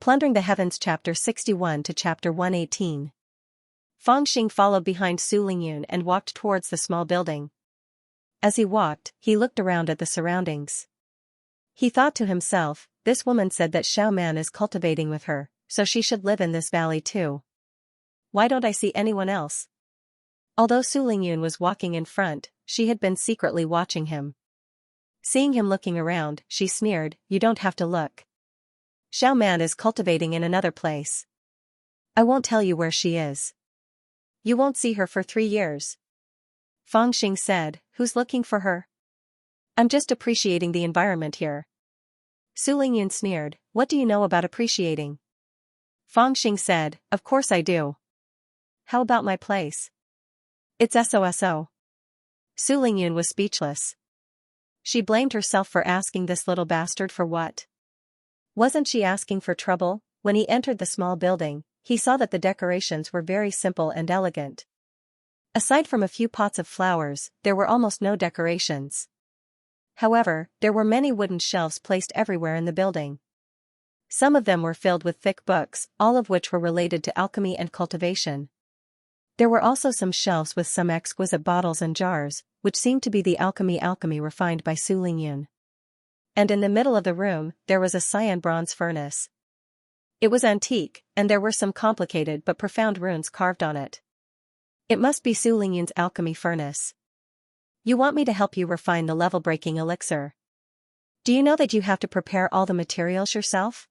Plundering the Heavens Chapter 61 to Chapter 118. Fangxing followed behind Su Lingyun and walked towards the small building. As he walked, he looked around at the surroundings. He thought to himself, this woman said that Xiao Man is cultivating with her, so she should live in this valley too. Why don't I see anyone else? Although Su Lingyun was walking in front, she had been secretly watching him. Seeing him looking around, she sneered, "You don't have to look. Xiao Man is cultivating in another place. I won't tell you where she is. You won't see her for 3 years. Fangxing said, "Who's looking for her? I'm just appreciating the environment here." Su Lingyun sneered, "What do you know about appreciating?" Fangxing said, "Of course I do. How about my place? It's SOSO. Su Lingyun was speechless. She blamed herself for asking this little bastard for what? Wasn't she asking for trouble? When he entered the small building, he saw that the decorations were very simple and elegant. Aside from a few pots of flowers, there were almost no decorations. However, there were many wooden shelves placed everywhere in the building. Some of them were filled with thick books, all of which were related to alchemy and cultivation. There were also some shelves with some exquisite bottles and jars, which seemed to be the alchemy refined by Su Lingyun. And in the middle of the room, there was a cyan bronze furnace. It was antique, and there were some complicated but profound runes carved on it. It must be Su Lingyun's alchemy furnace. You want me to help you refine the level-breaking elixir? Do you know that you have to prepare all the materials yourself?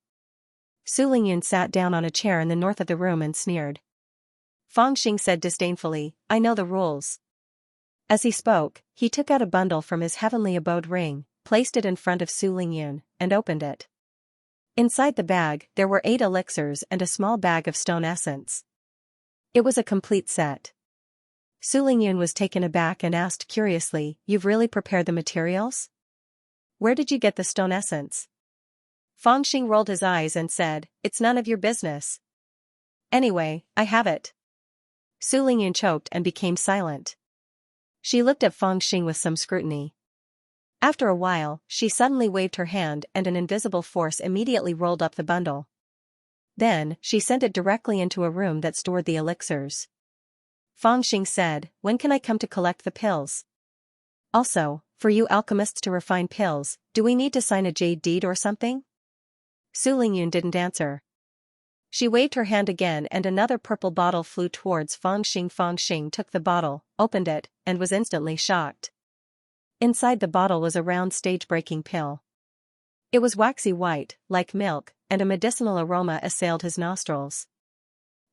Su Lingyun sat down on a chair in the north of the room and sneered. Fangxing said disdainfully, "I know the rules." As he spoke, he took out a bundle from his heavenly abode ring, placed it in front of Su Lingyun, and opened it. Inside the bag, there were 8 elixirs and a small bag of stone essence. It was a complete set. Su Lingyun was taken aback and asked curiously, "You've really prepared the materials? Where did you get the stone essence?" Fangxing rolled his eyes and said, "It's none of your business. Anyway, I have it." Su Lingyun choked and became silent. She looked at Fangxing with some scrutiny. After a while, she suddenly waved her hand and an invisible force immediately rolled up the bundle. Then, she sent it directly into a room that stored the elixirs. Fangxing said, "When can I come to collect the pills? Also, for you alchemists to refine pills, do we need to sign a jade deed or something?" Su Lingyun didn't answer. She waved her hand again and another purple bottle flew towards Fangxing. Fangxing took the bottle, opened it, and was instantly shocked. Inside the bottle was a round stage-breaking pill. It was waxy white, like milk, and a medicinal aroma assailed his nostrils.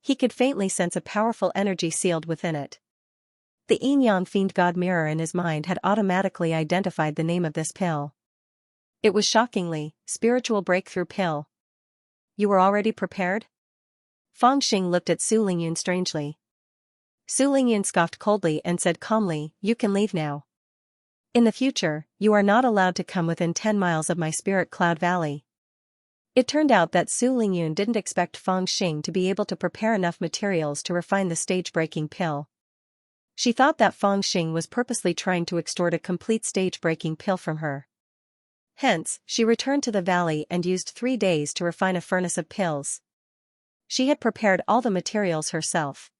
He could faintly sense a powerful energy sealed within it. The yin-yang fiend god mirror in his mind had automatically identified the name of this pill. It was shockingly, spiritual breakthrough pill. "You were already prepared?" Fangxing looked at Su Lingyun strangely. Su Lingyun scoffed coldly and said calmly, "You can leave now. In the future, you are not allowed to come within 10 miles of my spirit cloud valley." It turned out that Su Lingyun didn't expect Fangxing to be able to prepare enough materials to refine the stage-breaking pill. She thought that Fangxing was purposely trying to extort a complete stage-breaking pill from her. Hence, she returned to the valley and used 3 days to refine a furnace of pills. She had prepared all the materials herself.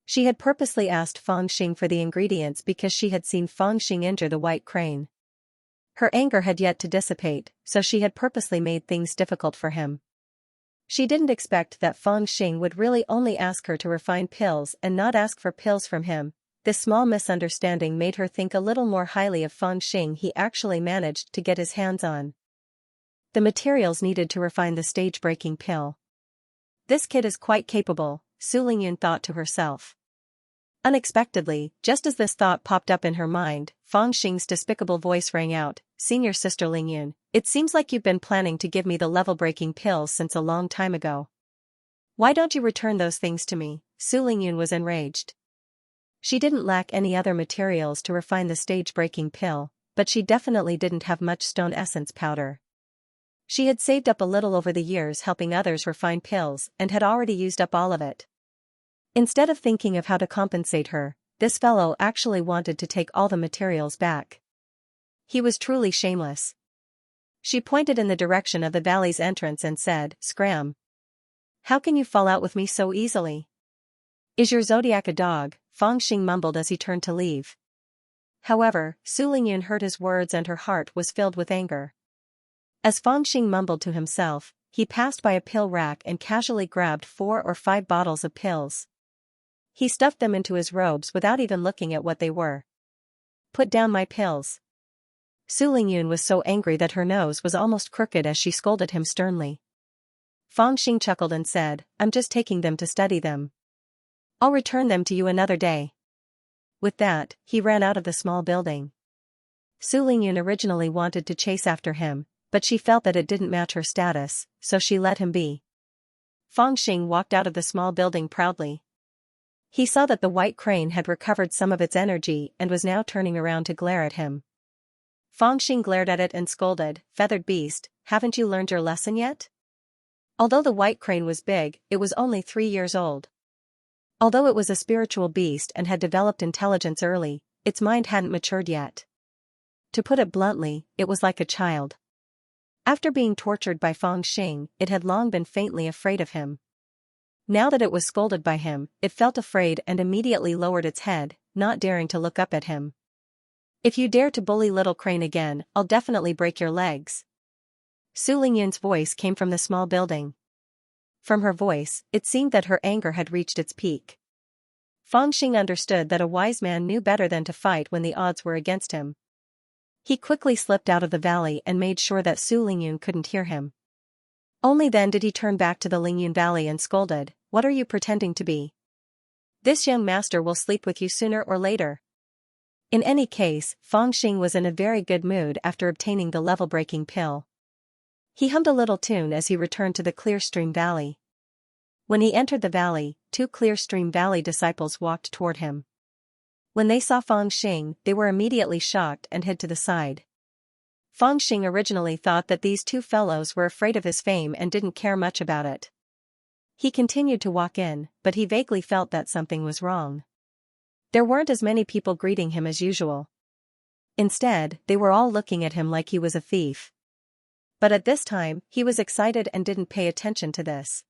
She had purposely asked Fangxing for the ingredients because she had seen Fangxing injure the white crane. Her anger had yet to dissipate, so she had purposely made things difficult for him. She didn't expect that Fangxing would really only ask her to refine pills and not ask for pills from him. This small misunderstanding made her think a little more highly of Fangxing he actually managed to get his hands on. The materials needed to refine the stage-breaking pill. This kid is quite capable, Su Lingyun thought to herself. Unexpectedly, just as this thought popped up in her mind, Fangxing's despicable voice rang out, "Senior Sister Lingyun, it seems like you've been planning to give me the level-breaking pills since a long time ago. Why don't you return those things to me?" Su Lingyun was enraged. She didn't lack any other materials to refine the stage-breaking pill, but she definitely didn't have much stone essence powder. She had saved up a little over the years helping others refine pills and had already used up all of it. Instead of thinking of how to compensate her, this fellow actually wanted to take all the materials back. He was truly shameless. She pointed in the direction of the valley's entrance and said, "Scram. How can you fall out with me so easily? Is your zodiac a dog?" Feng Xing mumbled as he turned to leave. However, Su Lingyun heard his words and her heart was filled with anger. As Feng Xing mumbled to himself, he passed by a pill rack and casually grabbed 4 or 5 bottles of pills. He stuffed them into his robes without even looking at what they were. "Put down my pills." Su Lingyun was so angry that her nose was almost crooked as she scolded him sternly. Feng Xing chuckled and said, "I'm just taking them to study them. I'll return them to you another day." With that, he ran out of the small building. Su Lingyun originally wanted to chase after him, but she felt that it didn't match her status, so she let him be. Feng Xing walked out of the small building proudly. He saw that the white crane had recovered some of its energy and was now turning around to glare at him. Feng Xing glared at it and scolded, "Feathered beast, haven't you learned your lesson yet?" Although the white crane was big, it was only 3 years old. Although it was a spiritual beast and had developed intelligence early, its mind hadn't matured yet. To put it bluntly, it was like a child. After being tortured by Feng Xing, it had long been faintly afraid of him. Now that it was scolded by him, it felt afraid and immediately lowered its head, not daring to look up at him. "If you dare to bully little crane again, I'll definitely break your legs." Su Lingyun's voice came from the small building. From her voice, it seemed that her anger had reached its peak. Feng Xing understood that a wise man knew better than to fight when the odds were against him. He quickly slipped out of the valley and made sure that Su Lingyun couldn't hear him. Only then did he turn back to the Lingyun Valley and scolded, "What are you pretending to be? This young master will sleep with you sooner or later." In any case, Feng Xing was in a very good mood after obtaining the level-breaking pill. He hummed a little tune as he returned to the Clear Stream Valley. When he entered the valley, 2 Clear Stream Valley disciples walked toward him. When they saw Feng Xing, they were immediately shocked and hid to the side. Feng Xing originally thought that these 2 fellows were afraid of his fame and didn't care much about it. He continued to walk in, but he vaguely felt that something was wrong. There weren't as many people greeting him as usual. Instead, they were all looking at him like he was a thief. But at this time, he was excited and didn't pay attention to this.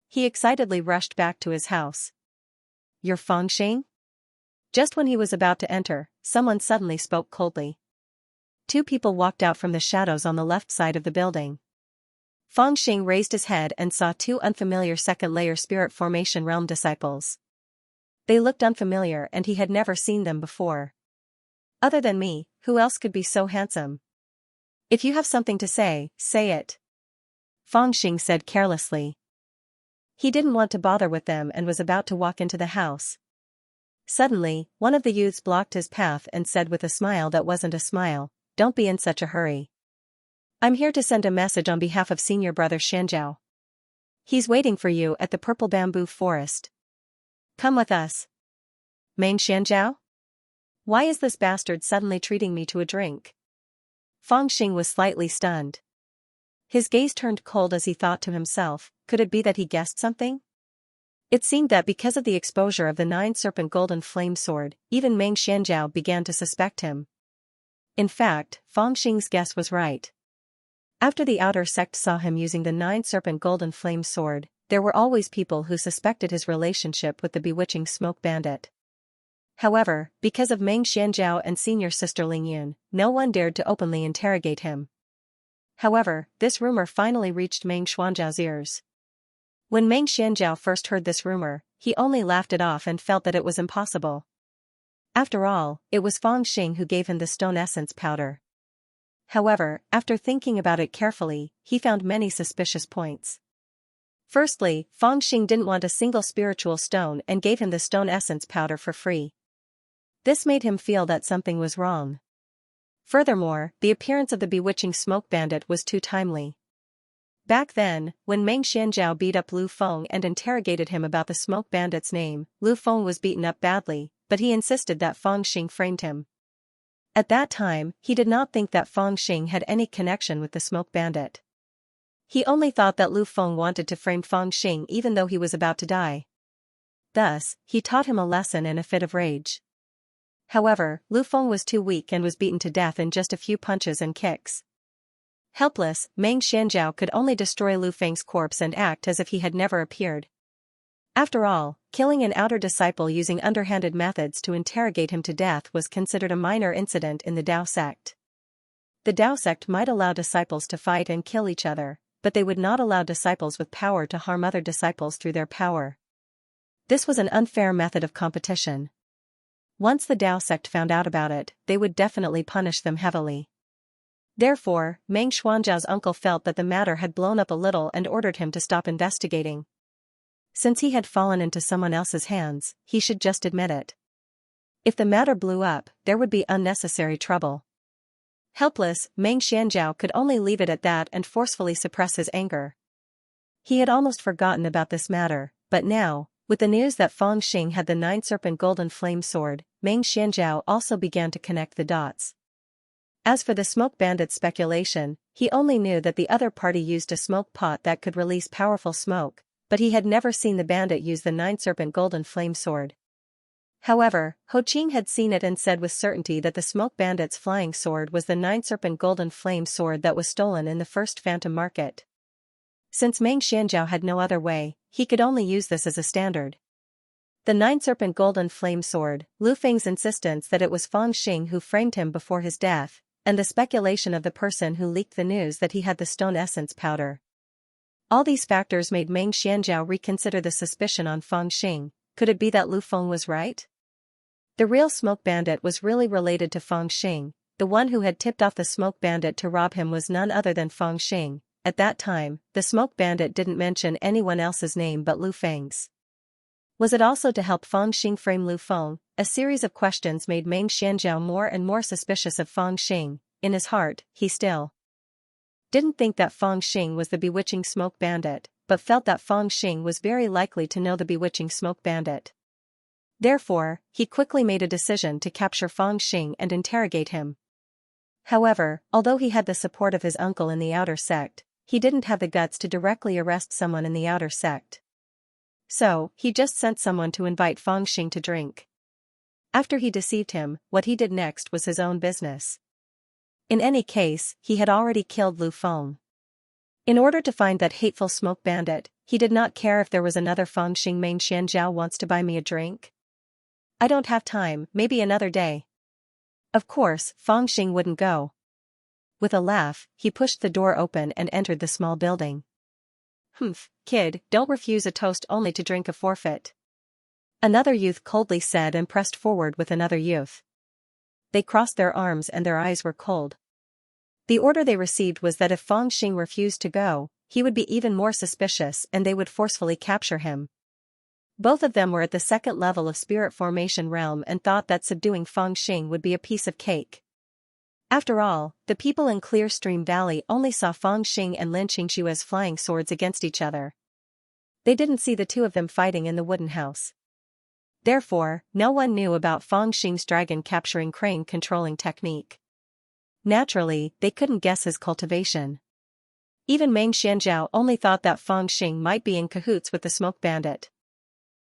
He excitedly rushed back to his house. "You're Feng Xing?" Just when he was about to enter, someone suddenly spoke coldly. 2 people walked out from the shadows on the left side of the building. Feng Xing raised his head and saw 2 unfamiliar second-layer spirit formation realm disciples. They looked unfamiliar and he had never seen them before. "Other than me, who else could be so handsome? If you have something to say, say it," Feng Xing said carelessly. He didn't want to bother with them and was about to walk into the house. Suddenly, one of the youths blocked his path and said with a smile that wasn't a smile, "Don't be in such a hurry. I'm here to send a message on behalf of senior brother Xianxia. He's waiting for you at the purple bamboo forest. Come with us." "Main Xianxia? Why is this bastard suddenly treating me to a drink?" Feng Xing was slightly stunned. His gaze turned cold as he thought to himself, could it be that he guessed something? It seemed that because of the exposure of the 9-serpent golden flame sword, even Meng Xianzhao began to suspect him. In fact, Feng Xing's guess was right. After the outer sect saw him using the 9-serpent golden flame sword, there were always people who suspected his relationship with the bewitching smoke bandit. However, because of Meng Xianzhao and senior sister Lingyun, no one dared to openly interrogate him. However, this rumor finally reached Meng Xuanzhao's ears. When Meng Xianzhao first heard this rumor, he only laughed it off and felt that it was impossible. After all, it was Feng Xing who gave him the stone essence powder. However, after thinking about it carefully, he found many suspicious points. Firstly, Feng Xing didn't want a single spiritual stone and gave him the stone essence powder for free. This made him feel that something was wrong. Furthermore, the appearance of the bewitching smoke bandit was too timely. Back then, when Meng Xianzhao beat up Lu Feng and interrogated him about the smoke bandit's name, Lu Feng was beaten up badly, but he insisted that Feng Xing framed him. At that time, he did not think that Feng Xing had any connection with the smoke bandit. He only thought that Lu Feng wanted to frame Feng Xing even though he was about to die. Thus, he taught him a lesson in a fit of rage. However, Lu Feng was too weak and was beaten to death in just a few punches and kicks. Helpless, Meng Xianzhao could only destroy Lu Feng's corpse and act as if he had never appeared. After all, killing an outer disciple using underhanded methods to interrogate him to death was considered a minor incident in the Dao sect. The Dao sect might allow disciples to fight and kill each other, but they would not allow disciples with power to harm other disciples through their power. This was an unfair method of competition. Once the Dao sect found out about it, they would definitely punish them heavily. Therefore, Meng Xuanzhao's uncle felt that the matter had blown up a little and ordered him to stop investigating. Since he had fallen into someone else's hands, he should just admit it. If the matter blew up, there would be unnecessary trouble. Helpless, Meng Xianzhao could only leave it at that and forcefully suppress his anger. He had almost forgotten about this matter, but now, with the news that Fang Xing had the 9-serpent golden flame sword, Meng Xianzhao also began to connect the dots. As for the smoke bandit's speculation, he only knew that the other party used a smoke pot that could release powerful smoke, but he had never seen the bandit use the 9-serpent golden flame sword. However, Ho Qing had seen it and said with certainty that the smoke bandit's flying sword was the 9-serpent golden flame sword that was stolen in the first phantom market. Since Meng Xianzhao had no other way, he could only use this as a standard. The 9-serpent golden flame sword, Lu Feng's insistence that it was Fang Xing who framed him before his death, and the speculation of the person who leaked the news that he had the stone essence powder. All these factors made Meng Xianzhao reconsider the suspicion on Fang Xing. Could it be that Lu Feng was right? The real smoke bandit was really related to Fang Xing. The one who had tipped off the smoke bandit to rob him was none other than Fang Xing. At that time, the smoke bandit didn't mention anyone else's name but Lu Feng's. Was it also to help Fang Xing frame Lu Feng? A series of questions made Meng Xianzhao more and more suspicious of Fang Xing. In his heart, he still didn't think that Fang Xing was the bewitching smoke bandit, but felt that Fang Xing was very likely to know the bewitching smoke bandit. Therefore, he quickly made a decision to capture Fang Xing and interrogate him. However, although he had the support of his uncle in the outer sect, he didn't have the guts to directly arrest someone in the outer sect. So, he just sent someone to invite Fang Xing to drink. After he deceived him, what he did next was his own business. In any case, he had already killed Lu Feng. In order to find that hateful smoke bandit, he did not care if there was another Fang Xing. Meng Xianzhao wants to buy me a drink? I don't have time, maybe another day. Of course, Fang Xing wouldn't go. With a laugh, he pushed the door open and entered the small building. Humph, kid, don't refuse a toast only to drink a forfeit. Another youth coldly said and pressed forward with another youth. They crossed their arms and their eyes were cold. The order they received was that if Fang Xing refused to go, he would be even more suspicious and they would forcefully capture him. Both of them were at the second level of spirit formation realm and thought that subduing Fang Xing would be a piece of cake. After all, the people in Clear Stream Valley only saw Fang Xing and Lin Qingshua's flying swords against each other. They didn't see the two of them fighting in the wooden house. Therefore, no one knew about Fang Xing's dragon capturing crane controlling technique. Naturally, they couldn't guess his cultivation. Even Meng Xianzhao only thought that Fang Xing might be in cahoots with the smoke bandit.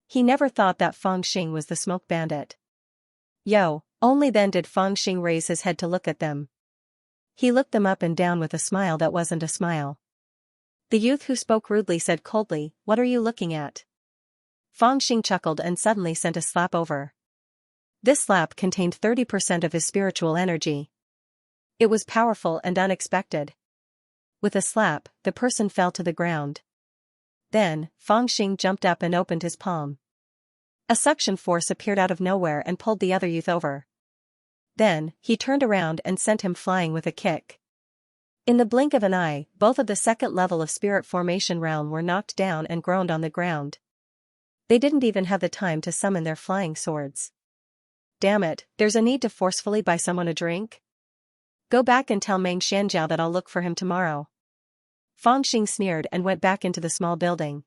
He never thought that Fang Xing was the smoke bandit. Yo, only then did Fang Xing raise his head to look at them. He looked them up and down with a smile that wasn't a smile. The youth who spoke rudely said coldly, "What are you looking at?" Fang Xing chuckled and suddenly sent a slap over. This slap contained 30% of his spiritual energy. It was powerful and unexpected. With a slap, the person fell to the ground. Then, Fang Xing jumped up and opened his palm. A suction force appeared out of nowhere and pulled the other youth over. Then, he turned around and sent him flying with a kick. In the blink of an eye, both of the second level of spirit formation realm were knocked down and groaned on the ground. They didn't even have the time to summon their flying swords. Damn it, there's a need to forcefully buy someone a drink? Go back and tell Meng Xianzhao that I'll look for him tomorrow. Fang Xing sneered and went back into the small building.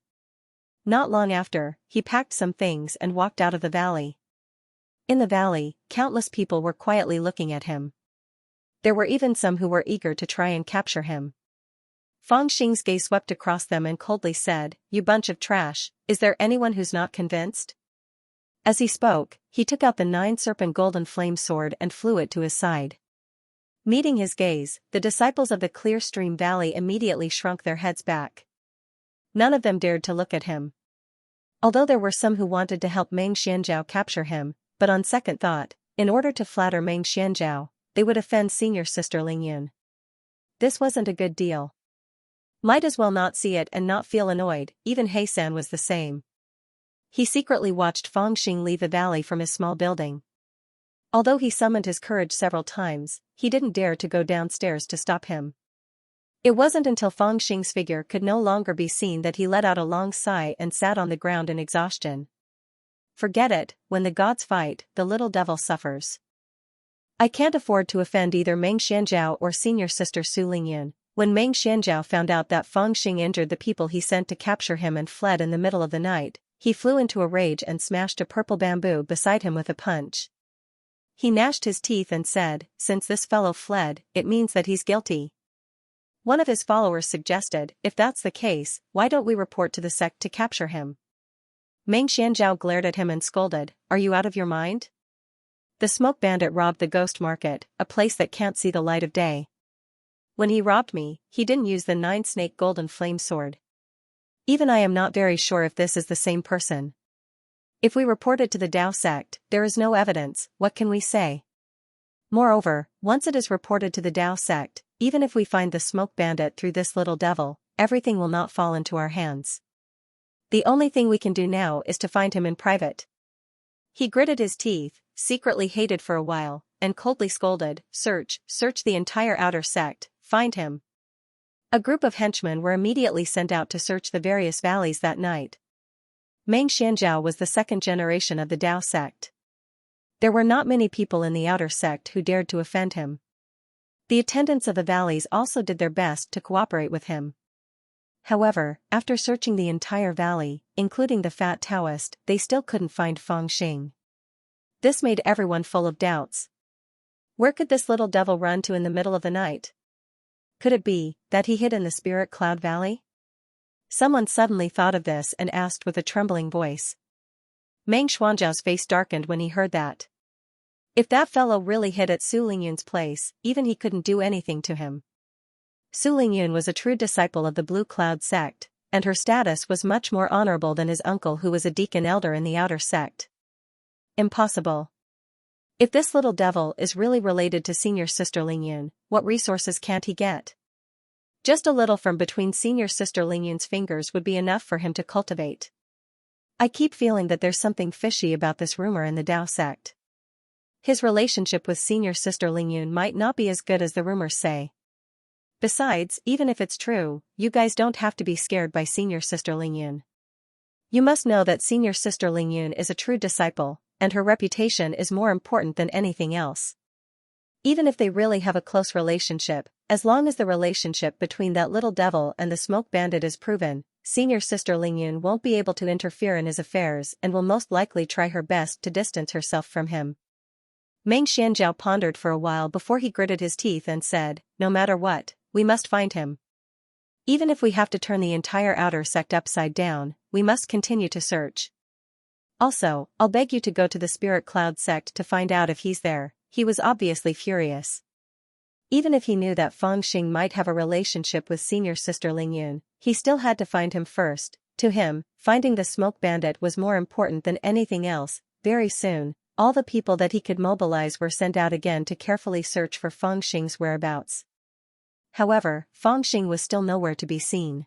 Not long after, he packed some things and walked out of the valley. In the valley, countless people were quietly looking at him. There were even some who were eager to try and capture him. Fang Xing's gaze swept across them and coldly said, "You bunch of trash, is there anyone who's not convinced?" As he spoke, he took out the 9-serpent golden flame sword and flew it to his side. Meeting his gaze, the disciples of the Clear Stream Valley immediately shrunk their heads back. None of them dared to look at him. Although there were some who wanted to help Meng Xianzhao capture him, but on second thought, in order to flatter Meng Xianzhao, they would offend senior sister Lingyun. This wasn't a good deal. Might as well not see it and not feel annoyed. Even Heisan was the same. He secretly watched Fang Xing leave the valley from his small building. Although he summoned his courage several times, he didn't dare to go downstairs to stop him. It wasn't until Fang Xing's figure could no longer be seen that he let out a long sigh and sat on the ground in exhaustion. Forget it, when the gods fight, the little devil suffers. I can't afford to offend either Meng Xianzhao or senior sister Su Lingyun. When Meng Xianzhao found out that Fang Xing injured the people he sent to capture him and fled in the middle of the night, he flew into a rage and smashed a purple bamboo beside him with a punch. He gnashed his teeth and said, "Since this fellow fled, it means that he's guilty." One of his followers suggested, "If that's the case, why don't we report to the sect to capture him?" Meng Xianzhao glared at him and scolded, "Are you out of your mind? The smoke bandit robbed the ghost market, a place that can't see the light of day. When he robbed me, he didn't use the 9-snake golden flame sword. Even I am not very sure if this is the same person. If we report it to the Dao sect, there is no evidence, what can we say? Moreover, once it is reported to the Dao sect, even if we find the smoke bandit through this little devil, everything will not fall into our hands. The only thing we can do now is to find him in private." He gritted his teeth, secretly hated for a while, and coldly scolded, search the entire outer sect, find him." A group of henchmen were immediately sent out to search the various valleys that night. Meng Xianzhao was the second generation of the Dao sect. There were not many people in the outer sect who dared to offend him. The attendants of the valleys also did their best to cooperate with him. However, after searching the entire valley, including the fat Taoist, they still couldn't find Fang Xing. This made everyone full of doubts. Where could this little devil run to in the middle of the night? Could it be that he hid in the Spirit Cloud Valley? Someone suddenly thought of this and asked with a trembling voice. Meng Xuanzhao's face darkened when he heard that. If that fellow really hid at Su Lingyun's place, even he couldn't do anything to him. Su Lingyun was a true disciple of the Blue Cloud sect, and her status was much more honorable than his uncle who was a deacon elder in the outer sect. Impossible. If this little devil is really related to senior sister Lingyun, what resources can't he get? Just a little from between senior sister Lingyun's fingers would be enough for him to cultivate. I keep feeling that there's something fishy about this rumor in the Dao sect. His relationship with senior sister Lingyun might not be as good as the rumors say. Besides, even if it's true, you guys don't have to be scared by senior sister Lingyun. You must know that senior sister Lingyun is a true disciple, and her reputation is more important than anything else. Even if they really have a close relationship, as long as the relationship between that little devil and the smoke bandit is proven, senior sister Lingyun won't be able to interfere in his affairs and will most likely try her best to distance herself from him. Meng Xianzhao pondered for a while before he gritted his teeth and said, "No matter what, we must find him. Even if we have to turn the entire outer sect upside down, we must continue to search. Also, I'll beg you to go to the Spirit Cloud sect to find out if he's there." He was obviously furious. Even if he knew that Fang Xing might have a relationship with senior sister Lingyun, he still had to find him first. To him, finding the smoke bandit was more important than anything else. Very soon, all the people that he could mobilize were sent out again to carefully search for Fang Xing's whereabouts. However, Fang Xing was still nowhere to be seen.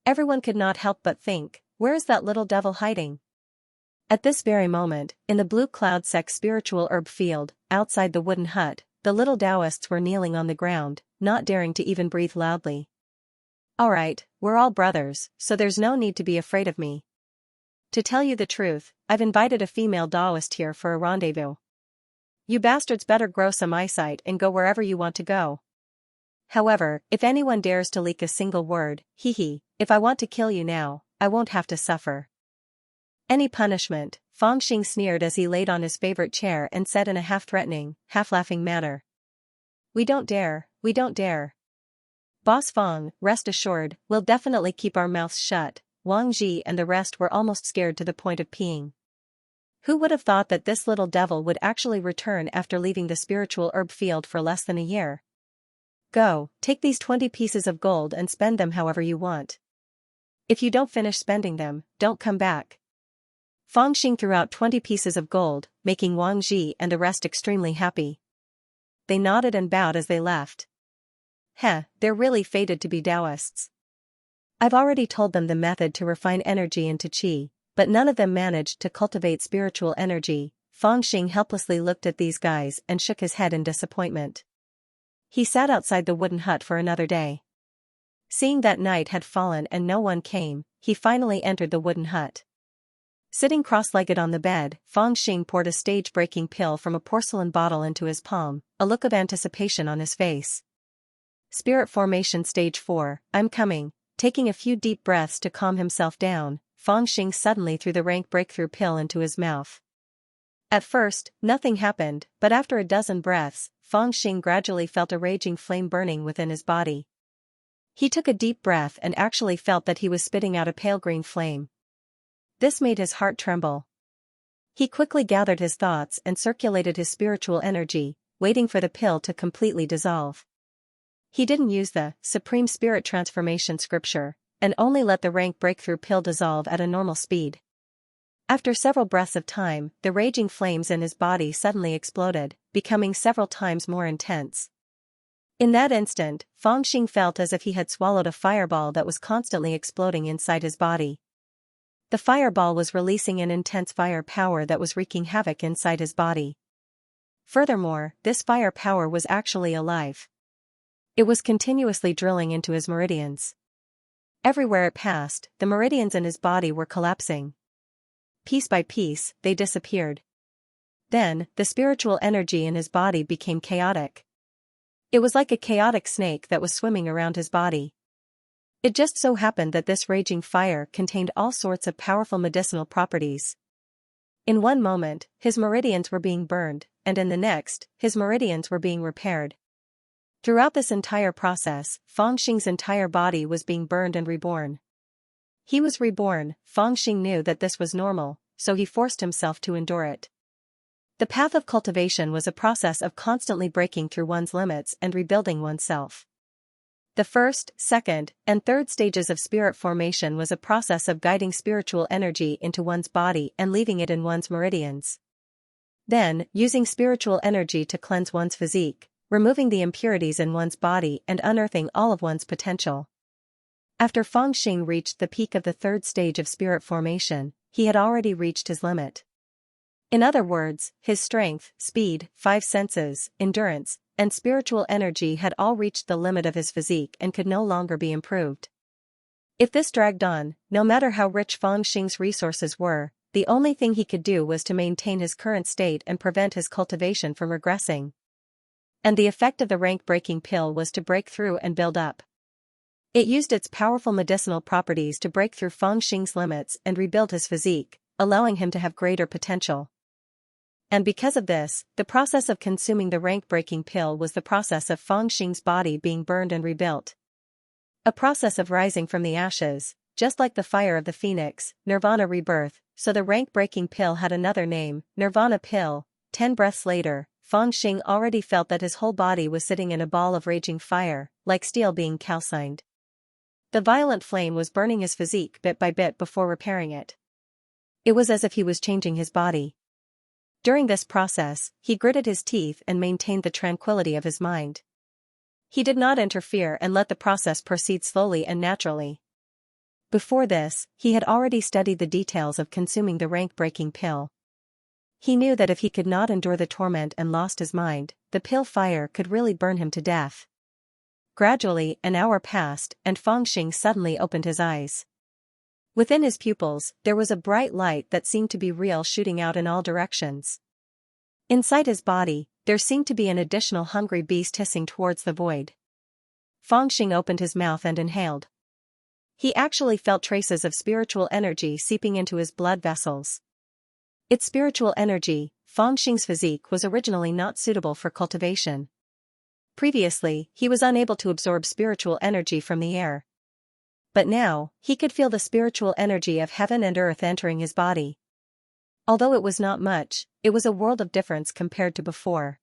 Everyone could not help but think, where is that little devil hiding? At this very moment, in the Blue Cloud Sect's spiritual herb field, outside the wooden hut, the little Taoists were kneeling on the ground, not daring to even breathe loudly. "Alright, we're all brothers, so there's no need to be afraid of me. To tell you the truth, I've invited a female Taoist here for a rendezvous. You bastards better grow some eyesight and go wherever you want to go. However, if anyone dares to leak a single word, if I want to kill you now, I won't have to suffer." "Any punishment," Fang Xing sneered as he laid on his favorite chair and said in a half-threatening, half-laughing manner. We don't dare. Boss Fang, rest assured, we'll definitely keep our mouths shut." Wang Ji and the rest were almost scared to the point of peeing. Who would have thought that this little devil would actually return after leaving the spiritual herb field for less than a year? Go, take these 20 pieces of gold and spend them however you want. If you don't finish spending them, don't come back. Fangxing threw out 20 pieces of gold, making Wang Ji and the rest extremely happy. They nodded and bowed as they left. They're really fated to be Taoists. I've already told them the method to refine energy into qi, but none of them managed to cultivate spiritual energy. Fangxing helplessly looked at these guys and shook his head in disappointment. He sat outside the wooden hut for another day. Seeing that night had fallen and no one came, he finally entered the wooden hut. Sitting cross-legged on the bed, Fangxing poured a stage-breaking pill from a porcelain bottle into his palm, a look of anticipation on his face. Spirit formation stage 4, I'm coming. Taking a few deep breaths to calm himself down, Fangxing suddenly threw the rank breakthrough pill into his mouth. At first, nothing happened, but after a dozen breaths, Fangxing gradually felt a raging flame burning within his body. He took a deep breath and actually felt that he was spitting out a pale green flame. This made his heart tremble. He quickly gathered his thoughts and circulated his spiritual energy, waiting for the pill to completely dissolve. He didn't use the Supreme Spirit Transformation scripture, and only let the rank breakthrough pill dissolve at a normal speed. After several breaths of time, the raging flames in his body suddenly exploded, becoming several times more intense. In that instant, Fangxing felt as if he had swallowed a fireball that was constantly exploding inside his body. The fireball was releasing an intense fire power that was wreaking havoc inside his body. Furthermore, this fire power was actually alive. It was continuously drilling into his meridians. Everywhere it passed, the meridians in his body were collapsing. Piece by piece, they disappeared. Then, the spiritual energy in his body became chaotic. It was like a chaotic snake that was swimming around his body. It just so happened that this raging fire contained all sorts of powerful medicinal properties. In one moment, his meridians were being burned, and in the next, his meridians were being repaired. Throughout this entire process, Fangxing's entire body was being burned and reborn. He was reborn. Fangxing knew that this was normal, so he forced himself to endure it. The path of cultivation was a process of constantly breaking through one's limits and rebuilding oneself. The first, second, and third stages of spirit formation was a process of guiding spiritual energy into one's body and leaving it in one's meridians. Then, using spiritual energy to cleanse one's physique, removing the impurities in one's body and unearthing all of one's potential. After Fangxing reached the peak of the third stage of spirit formation, he had already reached his limit. In other words, his strength, speed, 5 senses, endurance, and spiritual energy had all reached the limit of his physique and could no longer be improved. If this dragged on, no matter how rich Fangxing's resources were, the only thing he could do was to maintain his current state and prevent his cultivation from regressing. And the effect of the rank-breaking pill was to break through and build up. It used its powerful medicinal properties to break through Fangxing's limits and rebuild his physique, allowing him to have greater potential. And because of this, the process of consuming the rank-breaking pill was the process of Fangxing's body being burned and rebuilt. A process of rising from the ashes, just like the fire of the phoenix, nirvana rebirth, so the rank-breaking pill had another name, nirvana pill. 10 breaths later, Fangxing already felt that his whole body was sitting in a ball of raging fire, like steel being calcined. The violent flame was burning his physique bit by bit before repairing it. It was as if he was changing his body. During this process, he gritted his teeth and maintained the tranquility of his mind. He did not interfere and let the process proceed slowly and naturally. Before this, he had already studied the details of consuming the rank-breaking pill. He knew that if he could not endure the torment and lost his mind, the pill fire could really burn him to death. Gradually, an hour passed, and Fangxing suddenly opened his eyes. Within his pupils, there was a bright light that seemed to be real shooting out in all directions. Inside his body, there seemed to be an additional hungry beast hissing towards the void. Fangxing opened his mouth and inhaled. He actually felt traces of spiritual energy seeping into his blood vessels. Its spiritual energy, Fangxing's physique was originally not suitable for cultivation. Previously, he was unable to absorb spiritual energy from the air. But now, he could feel the spiritual energy of heaven and earth entering his body. Although it was not much, it was a world of difference compared to before.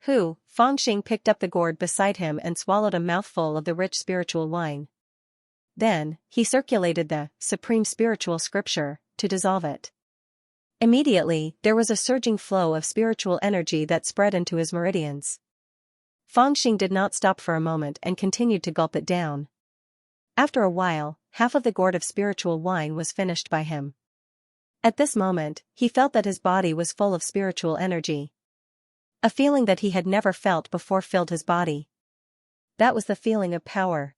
Fangxing picked up the gourd beside him and swallowed a mouthful of the rich spiritual wine. Then, he circulated the supreme spiritual scripture to dissolve it. Immediately, there was a surging flow of spiritual energy that spread into his meridians. Fangxing did not stop for a moment and continued to gulp it down. After a while, half of the gourd of spiritual wine was finished by him. At this moment, he felt that his body was full of spiritual energy. A feeling that he had never felt before filled his body. That was the feeling of power.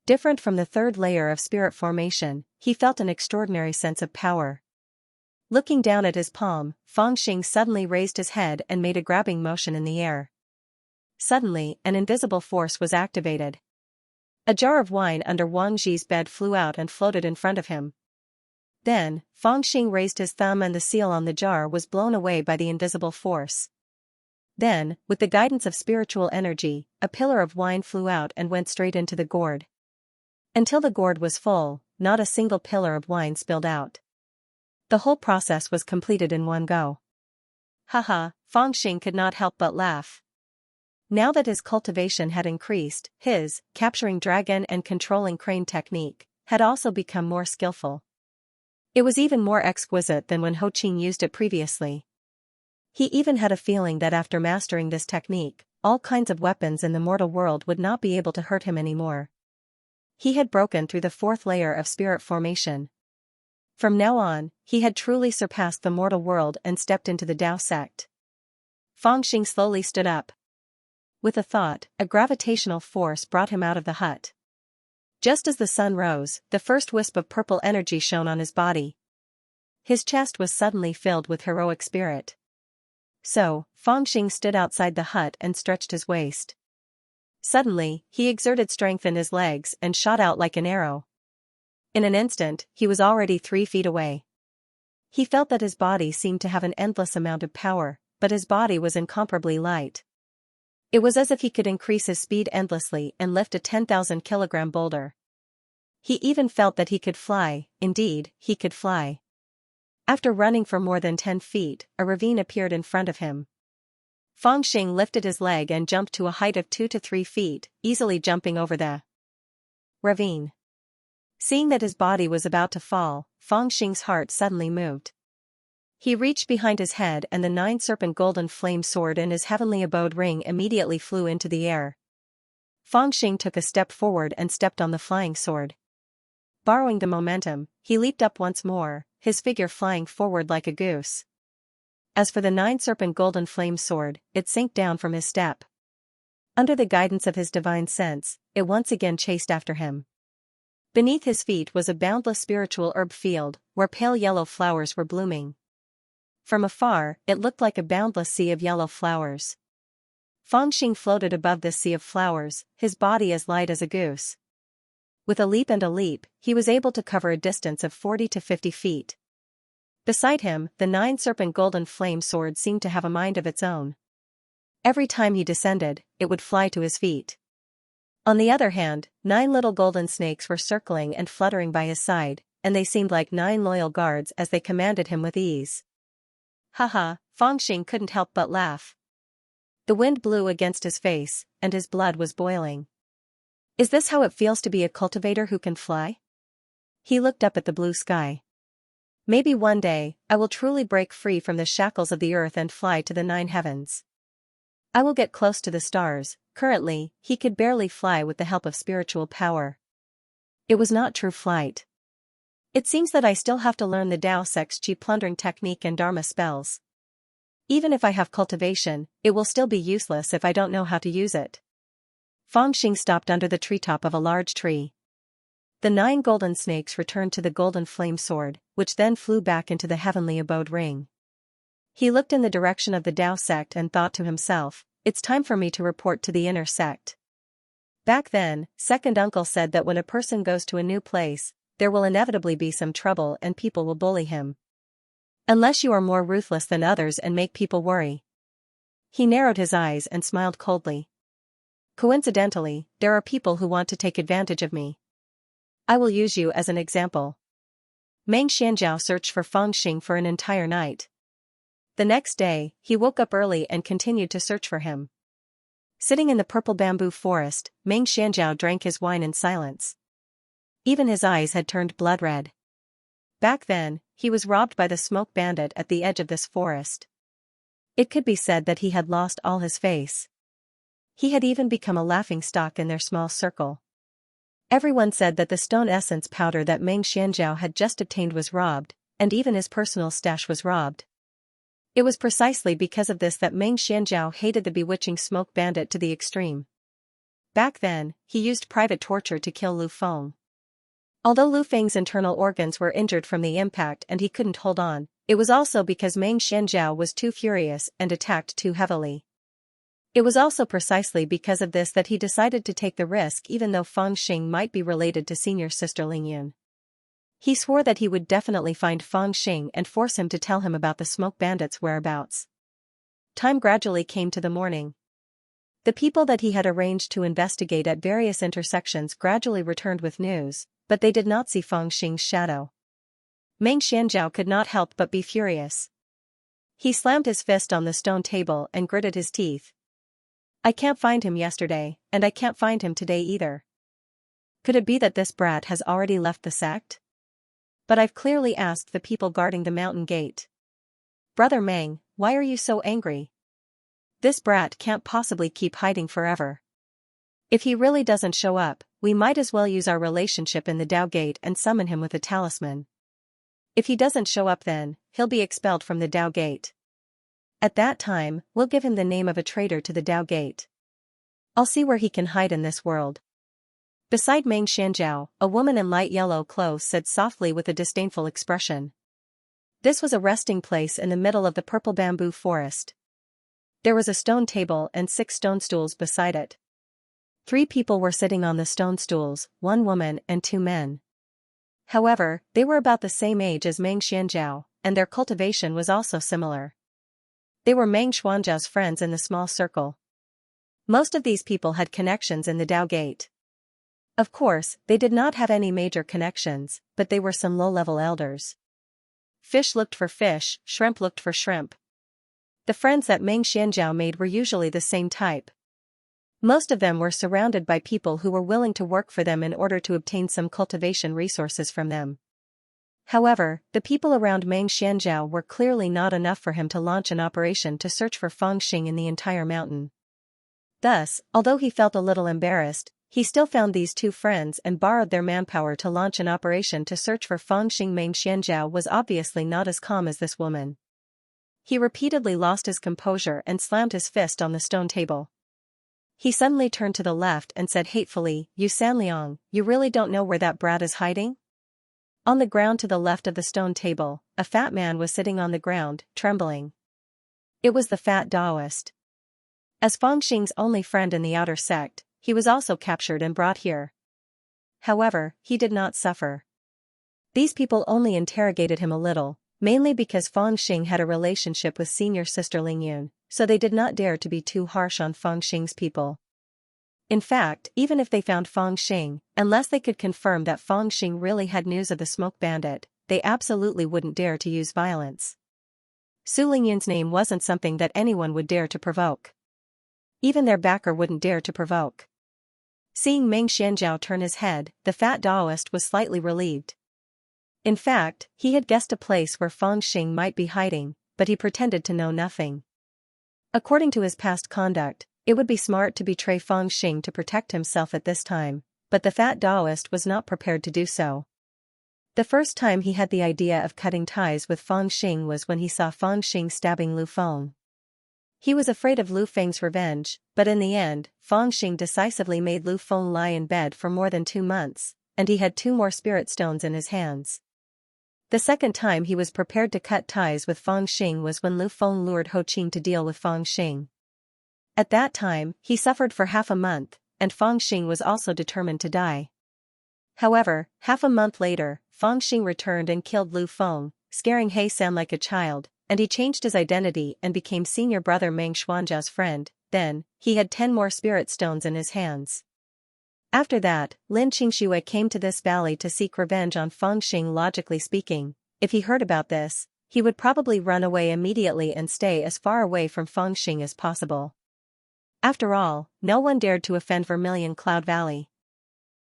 Different from the third layer of spirit formation, he felt an extraordinary sense of power. Looking down at his palm, Fangxing suddenly raised his head and made a grabbing motion in the air. Suddenly, an invisible force was activated. A jar of wine under Wang Zhi's bed flew out and floated in front of him. Then, Fangxing raised his thumb and the seal on the jar was blown away by the invisible force. Then, with the guidance of spiritual energy, a pillar of wine flew out and went straight into the gourd. Until the gourd was full, not a single pillar of wine spilled out. The whole process was completed in one go. Haha, Fangxing could not help but laugh. Now that his cultivation had increased, his capturing dragon and controlling crane technique had also become more skillful. It was even more exquisite than when Ho Qing used it previously. He even had a feeling that after mastering this technique, all kinds of weapons in the mortal world would not be able to hurt him anymore. He had broken through the fourth layer of spirit formation. From now on, he had truly surpassed the mortal world and stepped into the Tao sect. Fangxing slowly stood up. With a thought, a gravitational force brought him out of the hut. Just as the sun rose, the first wisp of purple energy shone on his body. His chest was suddenly filled with heroic spirit. So, Fangxing stood outside the hut and stretched his waist. Suddenly, he exerted strength in his legs and shot out like an arrow. In an instant, he was already 3 feet away. He felt that his body seemed to have an endless amount of power, but his body was incomparably light. It was as if he could increase his speed endlessly and lift a 10,000-kilogram boulder. He even felt that he could fly, indeed, he could fly. After running for more than 10 feet, a ravine appeared in front of him. Fangxing lifted his leg and jumped to a height of 2 to 3 feet, easily jumping over the ravine. Seeing that his body was about to fall, Fangxing's heart suddenly moved. He reached behind his head and the 9-serpent golden flame sword in his heavenly abode ring immediately flew into the air. Fangxing took a step forward and stepped on the flying sword. Borrowing the momentum, he leaped up once more, his figure flying forward like a goose. As for the 9-serpent golden flame sword, it sank down from his step. Under the guidance of his divine sense, it once again chased after him. Beneath his feet was a boundless spiritual herb field, where pale yellow flowers were blooming. From afar, it looked like a boundless sea of yellow flowers. Fangxing floated above this sea of flowers, his body as light as a goose. With a leap, he was able to cover a distance of 40 to 50 feet. Beside him, the 9-serpent golden flame sword seemed to have a mind of its own. Every time he descended, it would fly to his feet. On the other hand, 9 little golden snakes were circling and fluttering by his side, and they seemed like 9 loyal guards as they commanded him with ease. Haha, Fangxing couldn't help but laugh. The wind blew against his face, and his blood was boiling. Is this how it feels to be a cultivator who can fly? He looked up at the blue sky. Maybe one day, I will truly break free from the shackles of the earth and fly to the 9 heavens. I will get close to the stars. Currently, he could barely fly with the help of spiritual power. It was not true flight. It seems that I still have to learn the Tao sect's plundering technique and Dharma spells. Even if I have cultivation, it will still be useless if I don't know how to use it. Fangxing stopped under the treetop of a large tree. The 9 golden snakes returned to the golden flame sword, which then flew back into the heavenly abode ring. He looked in the direction of the Tao sect and thought to himself, it's time for me to report to the inner sect. Back then, second uncle said that when a person goes to a new place, there will inevitably be some trouble and people will bully him. Unless you are more ruthless than others and make people worry. He narrowed his eyes and smiled coldly. Coincidentally, there are people who want to take advantage of me. I will use you as an example. Meng Xianzhao searched for Feng Xing for an entire night. The next day, he woke up early and continued to search for him. Sitting in the purple bamboo forest, Meng Xianzhao drank his wine in silence. Even his eyes had turned blood red. Back then, he was robbed by the smoke bandit at the edge of this forest. It could be said that he had lost all his face. He had even become a laughingstock in their small circle. Everyone said that the stone essence powder that Meng Xianzhao had just obtained was robbed, and even his personal stash was robbed. It was precisely because of this that Meng Xianzhao hated the bewitching smoke bandit to the extreme. Back then, he used private torture to kill Lu Feng. Although Lu Feng's internal organs were injured from the impact and he couldn't hold on, it was also because Meng Xianzhao was too furious and attacked too heavily. It was also precisely because of this that he decided to take the risk even though Feng Xing might be related to senior sister Lingyun. He swore that he would definitely find Feng Xing and force him to tell him about the smoke bandit's whereabouts. Time gradually came to the morning. The people that he had arranged to investigate at various intersections gradually returned with news, but they did not see Feng Xing's shadow. Meng Xianzhao could not help but be furious. He slammed his fist on the stone table and gritted his teeth. I can't find him yesterday, and I can't find him today either. Could it be that this brat has already left the sect? But I've clearly asked the people guarding the mountain gate. Brother Meng, why are you so angry? This brat can't possibly keep hiding forever. If he really doesn't show up, we might as well use our relationship in the Dao Gate and summon him with a talisman. If he doesn't show up then, he'll be expelled from the Dao Gate. At that time, we'll give him the name of a traitor to the Dao Gate. I'll see where he can hide in this world. Beside Meng Xianzhao, a woman in light yellow clothes said softly with a disdainful expression. This was a resting place in the middle of the purple bamboo forest. There was a stone table and 6 stone stools beside it. 3 people were sitting on the stone stools, 1 woman and 2 men. However, they were about the same age as Meng Xianzhao, and their cultivation was also similar. They were Meng Xuanzhao's friends in the small circle. Most of these people had connections in the Dao Gate. Of course, they did not have any major connections, but they were some low-level elders. Fish looked for fish, shrimp looked for shrimp. The friends that Meng Xianzhao made were usually the same type. Most of them were surrounded by people who were willing to work for them in order to obtain some cultivation resources from them. However, the people around Meng Xianzhao were clearly not enough for him to launch an operation to search for Feng Xing in the entire mountain. Thus, although he felt a little embarrassed, he still found these 2 friends and borrowed their manpower to launch an operation to search for Feng Xing. Meng Xianzhao was obviously not as calm as this woman. He repeatedly lost his composure and slammed his fist on the stone table. He suddenly turned to the left and said hatefully, "You Sanliang, you really don't know where that brat is hiding?" On the ground to the left of the stone table, a fat man was sitting on the ground, trembling. It was the fat Taoist. As Feng Xing's only friend in the outer sect, he was also captured and brought here. However, he did not suffer. These people only interrogated him a little, mainly because Feng Xing had a relationship with senior sister Lingyun, so they did not dare to be too harsh on Feng Xing's people. In fact, even if they found Feng Xing, unless they could confirm that Feng Xing really had news of the smoke bandit, they absolutely wouldn't dare to use violence. Su Lingyun's name wasn't something that anyone would dare to provoke. Even their backer wouldn't dare to provoke. Seeing Meng Xianzhao turn his head, the fat Taoist was slightly relieved. In fact, he had guessed a place where Feng Xing might be hiding, but he pretended to know nothing. According to his past conduct, it would be smart to betray Feng Xing to protect himself at this time, but the fat Taoist was not prepared to do so. The first time he had the idea of cutting ties with Feng Xing was when he saw Feng Xing stabbing Lu Feng. He was afraid of Lu Feng's revenge, but in the end, Feng Xing decisively made Lu Feng lie in bed for more than 2 months, and he had 2 more spirit stones in his hands. The second time he was prepared to cut ties with Feng Xing was when Lu Feng lured Ho Qing to deal with Feng Xing. At that time, he suffered for half a month, and Feng Xing was also determined to die. However, half a month later, Feng Xing returned and killed Lu Feng, scaring He San like a child, and he changed his identity and became senior brother Meng Xuanzhao's friend. Then, he had 10 more spirit stones in his hands. After that, Lin Qingshui came to this valley to seek revenge on Fengxing. Logically speaking, if he heard about this, he would probably run away immediately and stay as far away from Fengxing as possible. After all, no one dared to offend Vermilion Cloud Valley.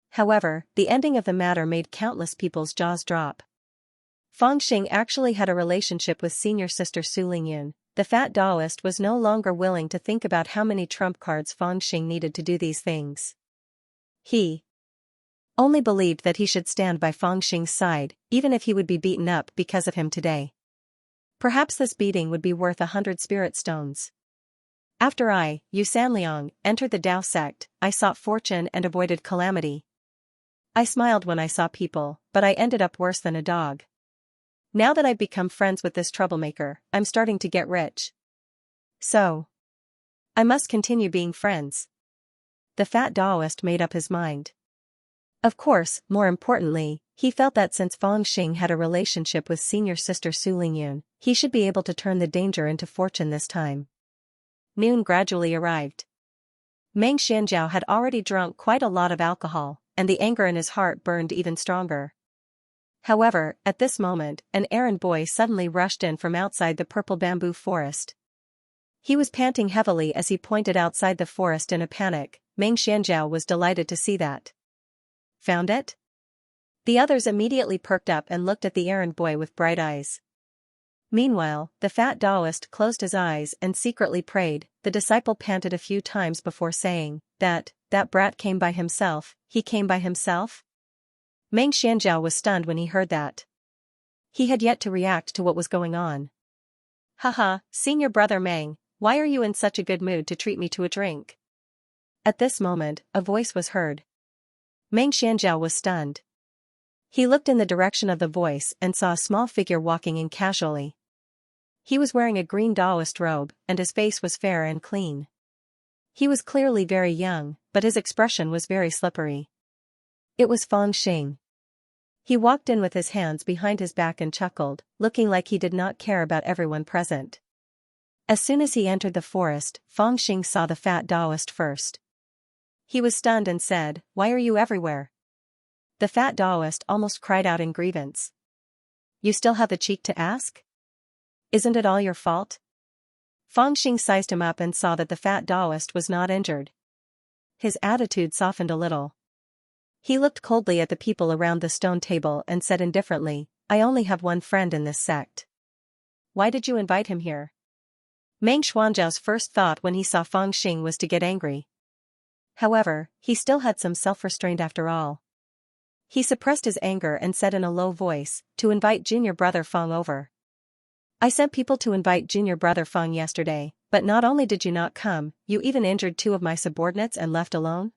However, the ending of the matter made countless people's jaws drop. Fengxing actually had a relationship with senior sister Su Lingyun. The fat Taoist was no longer willing to think about how many trump cards Fengxing needed to do these things. He only believed that he should stand by Fengxing's side, even if he would be beaten up because of him today. Perhaps this beating would be worth 100 spirit stones. After I, Yu Sanliang, entered the Tao sect, I sought fortune and avoided calamity. I smiled when I saw people, but I ended up worse than a dog. Now that I've become friends with this troublemaker, I'm starting to get rich. So I must continue being friends. The fat Taoist made up his mind. Of course, more importantly, he felt that since Fengxing had a relationship with senior sister Su Lingyun, he should be able to turn the danger into fortune this time. Noon gradually arrived. Meng Xianzhao had already drunk quite a lot of alcohol, and the anger in his heart burned even stronger. However, at this moment, an errand boy suddenly rushed in from outside the purple bamboo forest. He was panting heavily as he pointed outside the forest in a panic. Meng Xianzhao was delighted to see that. Found it? The others immediately perked up and looked at the errand boy with bright eyes. Meanwhile, the fat Taoist closed his eyes and secretly prayed. The disciple panted a few times before saying, that brat came by himself. He came by himself? Meng Xianzhao was stunned when he heard that. He had yet to react to what was going on. Haha, senior brother Meng, why are you in such a good mood to treat me to a drink? At this moment, a voice was heard. Meng Xianzhao was stunned. He looked in the direction of the voice and saw a small figure walking in casually. He was wearing a green Taoist robe, and his face was fair and clean. He was clearly very young, but his expression was very slippery. It was Fengxing. He walked in with his hands behind his back and chuckled, looking like he did not care about everyone present. As soon as he entered the forest, Fengxing saw the fat Taoist first. He was stunned and said, "Why are you everywhere?" The fat Taoist almost cried out in grievance. "You still have the cheek to ask? Isn't it all your fault?" Fengxing sized him up and saw that the fat Taoist was not injured. His attitude softened a little. He looked coldly at the people around the stone table and said indifferently, "I only have one friend in this sect. Why did you invite him here?" Meng Xuanzhao's first thought when he saw Fengxing was to get angry. However, he still had some self-restraint after all. He suppressed his anger and said in a low voice, "To invite junior brother Feng over. I sent people to invite junior brother Feng yesterday, but not only did you not come, you even injured 2 of my subordinates and left alone?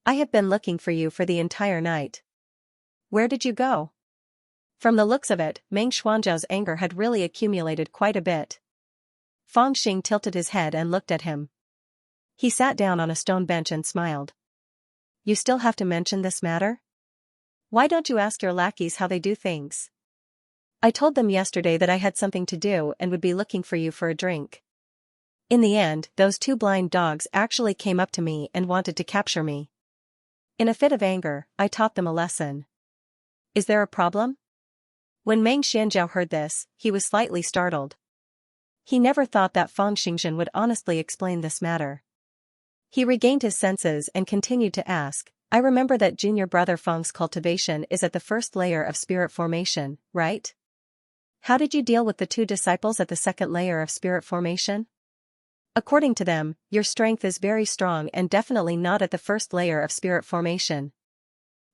I have been looking for you for the entire night. Where did you go?" From the looks of it, Meng Xuanzhao's anger had really accumulated quite a bit. Fengxing tilted his head and looked at him. He sat down on a stone bench and smiled. "You still have to mention this matter? Why don't you ask your lackeys how they do things? I told them yesterday that I had something to do and would be looking for you for a drink. In the end, those 2 blind dogs actually came up to me and wanted to capture me. In a fit of anger, I taught them a lesson. Is there a problem?" When Meng Xianzhao heard this, he was slightly startled. He never thought that Fengxing would honestly explain this matter. He regained his senses and continued to ask, "I remember that junior brother Feng's cultivation is at the first layer of spirit formation, right? How did you deal with the 2 disciples at the second layer of spirit formation? According to them, your strength is very strong and definitely not at the first layer of spirit formation."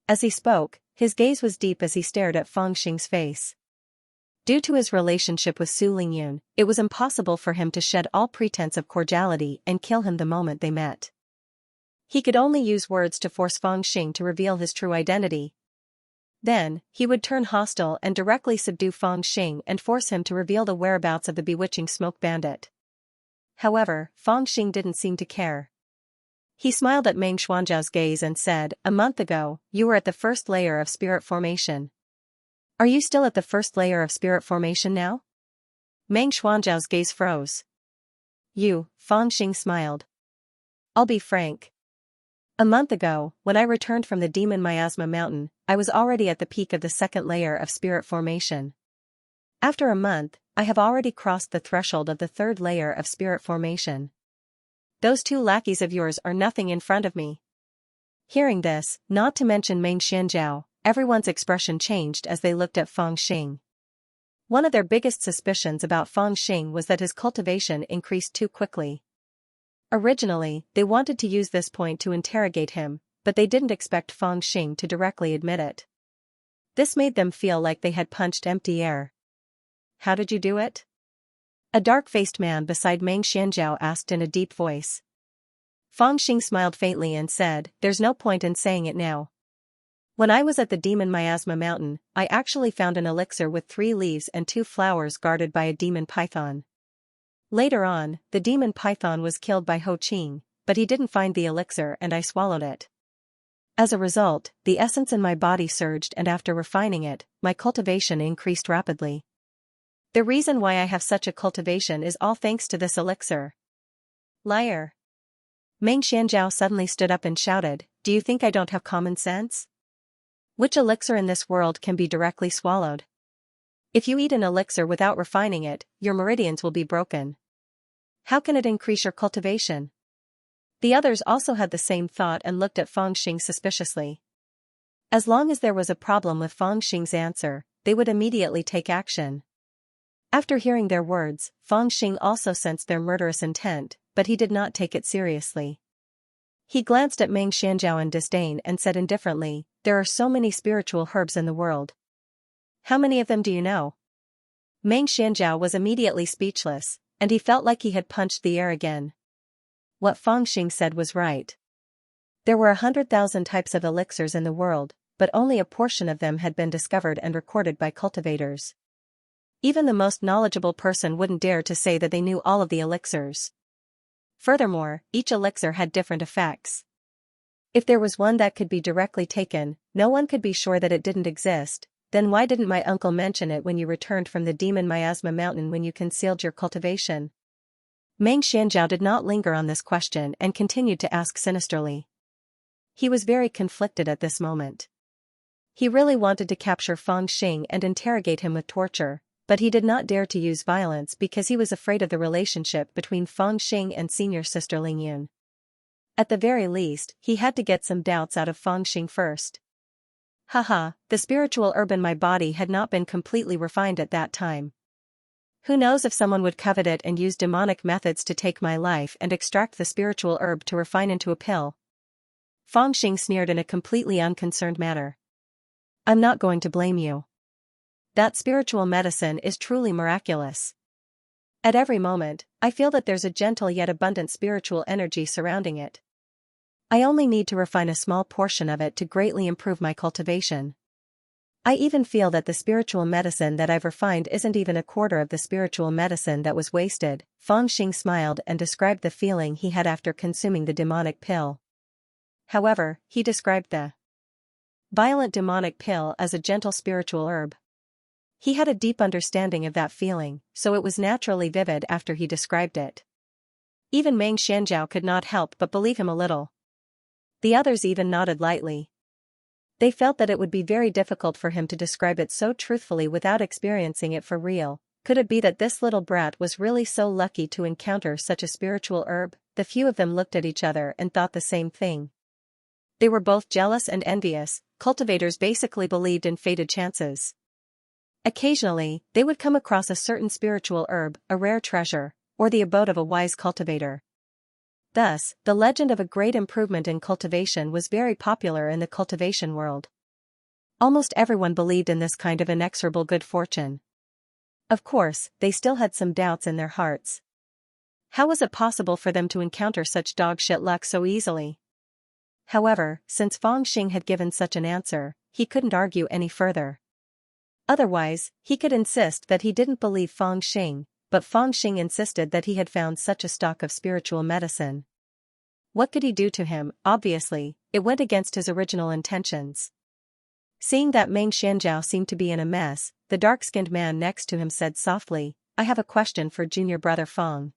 As he spoke, his gaze was deep as he stared at Fengxing's face. Due to his relationship with Su Lingyun, it was impossible for him to shed all pretense of cordiality and kill him the moment they met. He could only use words to force Fengxing to reveal his true identity. Then, he would turn hostile and directly subdue Fengxing and force him to reveal the whereabouts of the bewitching smoke bandit. However, Fengxing didn't seem to care. He smiled at Meng Xuanzhao's gaze and said, "A month ago, you were at the first layer of spirit formation. Are you still at the first layer of spirit formation now?" Meng Xuanzhao's gaze froze. Fengxing smiled. "I'll be frank. A month ago, when I returned from the demon miasma mountain, I was already at the peak of the second layer of spirit formation. After a month, I have already crossed the threshold of the third layer of spirit formation. Those two lackeys of yours are nothing in front of me. Hearing this, not to mention Meng Xianzhao, everyone's expression changed as they looked at Feng Xing. One of their biggest suspicions about Feng Xing was that his cultivation increased too quickly. Originally, they wanted to use this point to interrogate him, but they didn't expect Feng Xing to directly admit it. This made them feel like they had punched empty air. How did you do it? A dark-faced man beside Meng Xianzhao asked in a deep voice. Feng Xing smiled faintly and said, "There's no point in saying it now. When I was at the demon miasma mountain, I actually found an elixir with 3 leaves and 2 flowers guarded by a demon python. Later on, the demon python was killed by Ho Qing, but he didn't find the elixir and I swallowed it. As a result, the essence in my body surged and after refining it, my cultivation increased rapidly. The reason why I have such a cultivation is all thanks to this elixir." Liar. Meng Xianzhao suddenly stood up and shouted, "Do you think I don't have common sense? Which elixir in this world can be directly swallowed? If you eat an elixir without refining it, your meridians will be broken. How can it increase your cultivation?" The others also had the same thought and looked at Feng Xing suspiciously. As long as there was a problem with Feng Xing's answer, they would immediately take action. After hearing their words, Feng Xing also sensed their murderous intent, but he did not take it seriously. He glanced at Meng Xianzhao in disdain and said indifferently, "There are so many spiritual herbs in the world. How many of them do you know?" Meng Xianzhao was immediately speechless, and he felt like he had punched the air again. What Feng Xing said was right. There were 100,000 types of elixirs in the world, but only a portion of them had been discovered and recorded by cultivators. Even the most knowledgeable person wouldn't dare to say that they knew all of the elixirs. Furthermore, each elixir had different effects. If there was one that could be directly taken, no one could be sure that it didn't exist. Then why didn't my uncle mention it when you returned from the demon miasma mountain when you concealed your cultivation? Meng Xianzhao did not linger on this question and continued to ask sinisterly. He was very conflicted at this moment. He really wanted to capture Feng Xing and interrogate him with torture, but he did not dare to use violence because he was afraid of the relationship between Feng Xing and senior sister Ling Yun. At the very least, he had to get some doubts out of Feng Xing first. Haha, the spiritual herb in my body had not been completely refined at that time. Who knows if someone would covet it and use demonic methods to take my life and extract the spiritual herb to refine into a pill? Feng Xing sneered in a completely unconcerned manner. "I'm not going to blame you. That spiritual medicine is truly miraculous. At every moment, I feel that there's a gentle yet abundant spiritual energy surrounding it. I only need to refine a small portion of it to greatly improve my cultivation. I even feel that the spiritual medicine that I've refined isn't even a quarter of the spiritual medicine that was wasted." Feng Xing smiled and described the feeling he had after consuming the demonic pill. However, he described the violent demonic pill as a gentle spiritual herb. He had a deep understanding of that feeling, so it was naturally vivid after he described it. Even Meng Xianzhao could not help but believe him a little. The others even nodded lightly. They felt that it would be very difficult for him to describe it so truthfully without experiencing it for real. Could it be that this little brat was really so lucky to encounter such a spiritual herb? The few of them looked at each other and thought the same thing. They were both jealous and envious. Cultivators basically believed in fated chances. Occasionally, they would come across a certain spiritual herb, a rare treasure, or the abode of a wise cultivator. Thus, the legend of a great improvement in cultivation was very popular in the cultivation world. Almost everyone believed in this kind of inexorable good fortune. Of course, they still had some doubts in their hearts. How was it possible for them to encounter such dog-shit luck so easily? However, since Feng Xing had given such an answer, he couldn't argue any further. Otherwise, he could insist that he didn't believe Feng Xing, but Feng Xing insisted that he had found such a stock of spiritual medicine. What could he do to him? Obviously, it went against his original intentions. Seeing that Meng Xianzhao seemed to be in a mess, the dark-skinned man next to him said softly, "I have a question for junior brother Feng.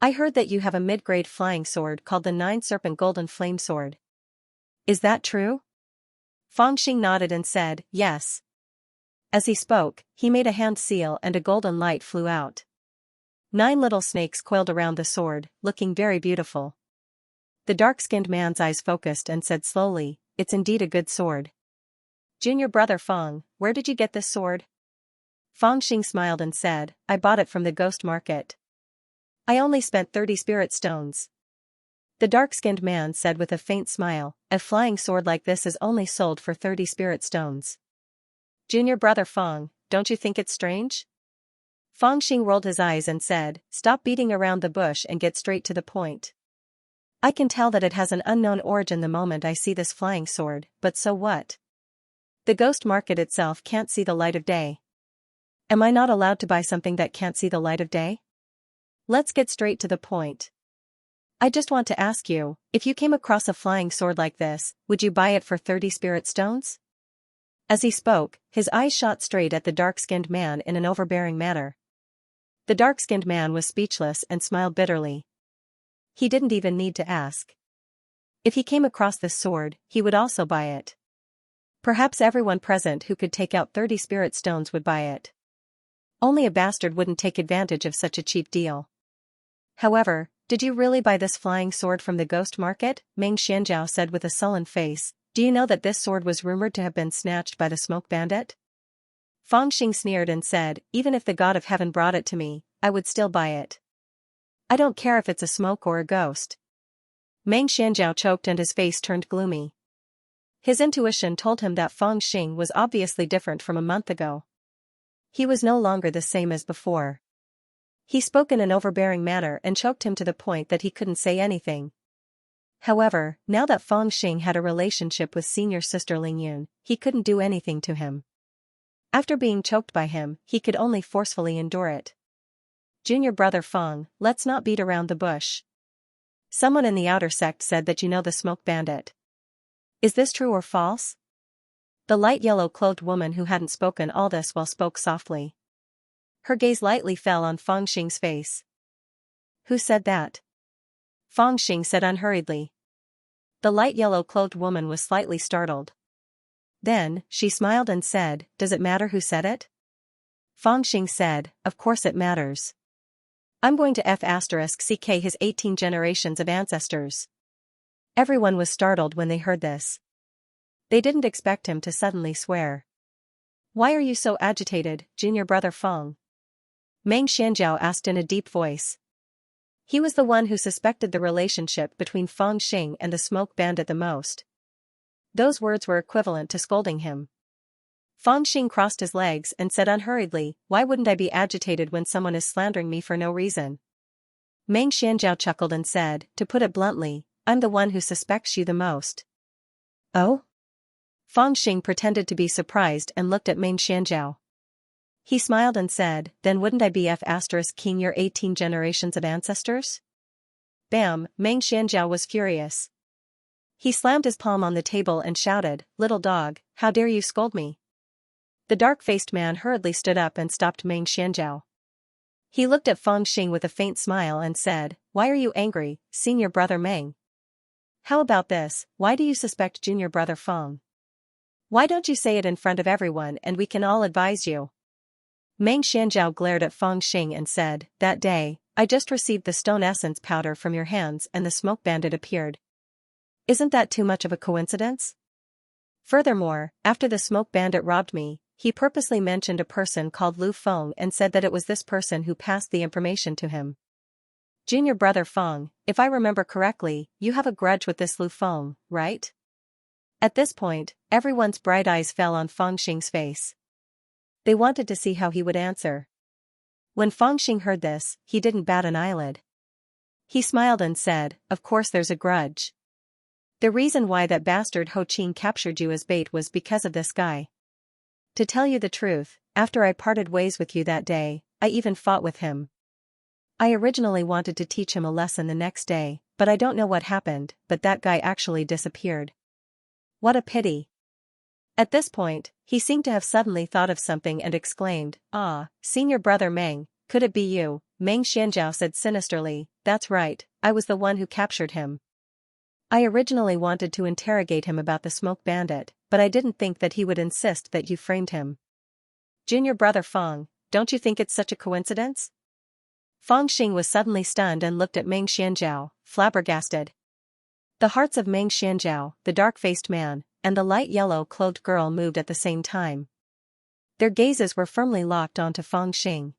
I heard that you have a mid-grade flying sword called the Nine-Serpent Golden Flame Sword. Is that true? Fangxing nodded and said, yes. As he spoke, he made a hand seal and a golden light flew out. 9 little snakes coiled around the sword, looking very beautiful. The dark-skinned man's eyes focused and said slowly, it's indeed a good sword. Junior brother Fang, where did you get this sword? Fangxing smiled and said, I bought it from the ghost market. I only spent 30 spirit stones. The dark-skinned man said with a faint smile, a flying sword like this is only sold for 30 spirit stones. Junior brother Fang, don't you think it's strange? Fangxing rolled his eyes and said, stop beating around the bush and get straight to the point. I can tell that it has an unknown origin the moment I see this flying sword, but so what? The ghost market itself can't see the light of day. Am I not allowed to buy something that can't see the light of day? Let's get straight to the point. I just want to ask you, if you came across a flying sword like this, would you buy it for 30 spirit stones? As he spoke, his eyes shot straight at the dark-skinned man in an overbearing manner. The dark-skinned man was speechless and smiled bitterly. He didn't even need to ask. If he came across this sword, he would also buy it. Perhaps everyone present who could take out 30 spirit stones would buy it. Only a bastard wouldn't take advantage of such a cheap deal. However, did you really buy this flying sword from the ghost market? Meng Xianzhao said with a sullen face. Do you know that this sword was rumored to have been snatched by the smoke bandit? Fangxing sneered and said, even if the god of heaven brought it to me, I would still buy it. I don't care if it's a smoke or a ghost. Meng Xianzhao choked and his face turned gloomy. His intuition told him that Fangxing was obviously different from a month ago. He was no longer the same as before. He spoke in an overbearing manner and choked him to the point that he couldn't say anything. However, now that Fangxing had a relationship with senior sister Lingyun, he couldn't do anything to him. After being choked by him, he could only forcefully endure it. Junior brother Fang, let's not beat around the bush. Someone in the outer sect said that you know the smoke bandit. Is this true or false? The light yellow-clothed woman who hadn't spoken all this while spoke softly. Her gaze lightly fell on Fangxing's face. Who said that? Fangxing said unhurriedly. The light yellow-clothed woman was slightly startled. Then, she smiled and said, does it matter who said it? Fangxing said, of course it matters. I'm going to F***ck his 18 generations of ancestors. Everyone was startled when they heard this. They didn't expect him to suddenly swear. Why are you so agitated, junior brother Fang? Meng Xianzhao asked in a deep voice. He was the one who suspected the relationship between Fangxing and the smoke bandit the most. Those words were equivalent to scolding him. Fangxing crossed his legs and said unhurriedly, why wouldn't I be agitated when someone is slandering me for no reason? Meng Xianzhao chuckled and said, to put it bluntly, I'm the one who suspects you the most. Oh? Fangxing pretended to be surprised and looked at Meng Xianzhao. He smiled and said, then wouldn't I be F***king your 18 generations of ancestors? Bam, Meng Xianzhao was furious. He slammed his palm on the table and shouted, little dog, how dare you scold me? The dark-faced man hurriedly stood up and stopped Meng Xianzhao. He looked at Fangxing with a faint smile and said, why are you angry, senior brother Meng? How about this, why do you suspect junior brother Fang? Why don't you say it in front of everyone and we can all advise you? Meng Xianzhao glared at Fangxing and said, that day, I just received the stone essence powder from your hands and the smoke bandit appeared. Isn't that too much of a coincidence? Furthermore, after the smoke bandit robbed me, he purposely mentioned a person called Lu Feng and said that it was this person who passed the information to him. Junior brother Feng, if I remember correctly, you have a grudge with this Lu Feng, right? At this point, everyone's bright eyes fell on Fangxing's face. They wanted to see how he would answer. When Fangxing heard this, he didn't bat an eyelid. He smiled and said, of course there's a grudge. The reason why that bastard Ho Qin captured you as bait was because of this guy. To tell you the truth, after I parted ways with you that day, I even fought with him. I originally wanted to teach him a lesson the next day, but I don't know what happened, but that guy actually disappeared. What a pity. At this point, he seemed to have suddenly thought of something and exclaimed, ah, senior brother Meng, could it be you? Meng Xianzhao said sinisterly, that's right, I was the one who captured him. I originally wanted to interrogate him about the smoke bandit, but I didn't think that he would insist that you framed him. Junior brother Feng, don't you think it's such a coincidence? Feng Xing was suddenly stunned and looked at Meng Xianzhao, flabbergasted. The hearts of Meng Xianzhao, the dark-faced man, and the light yellow-clothed girl moved at the same time. Their gazes were firmly locked onto Feng Xing.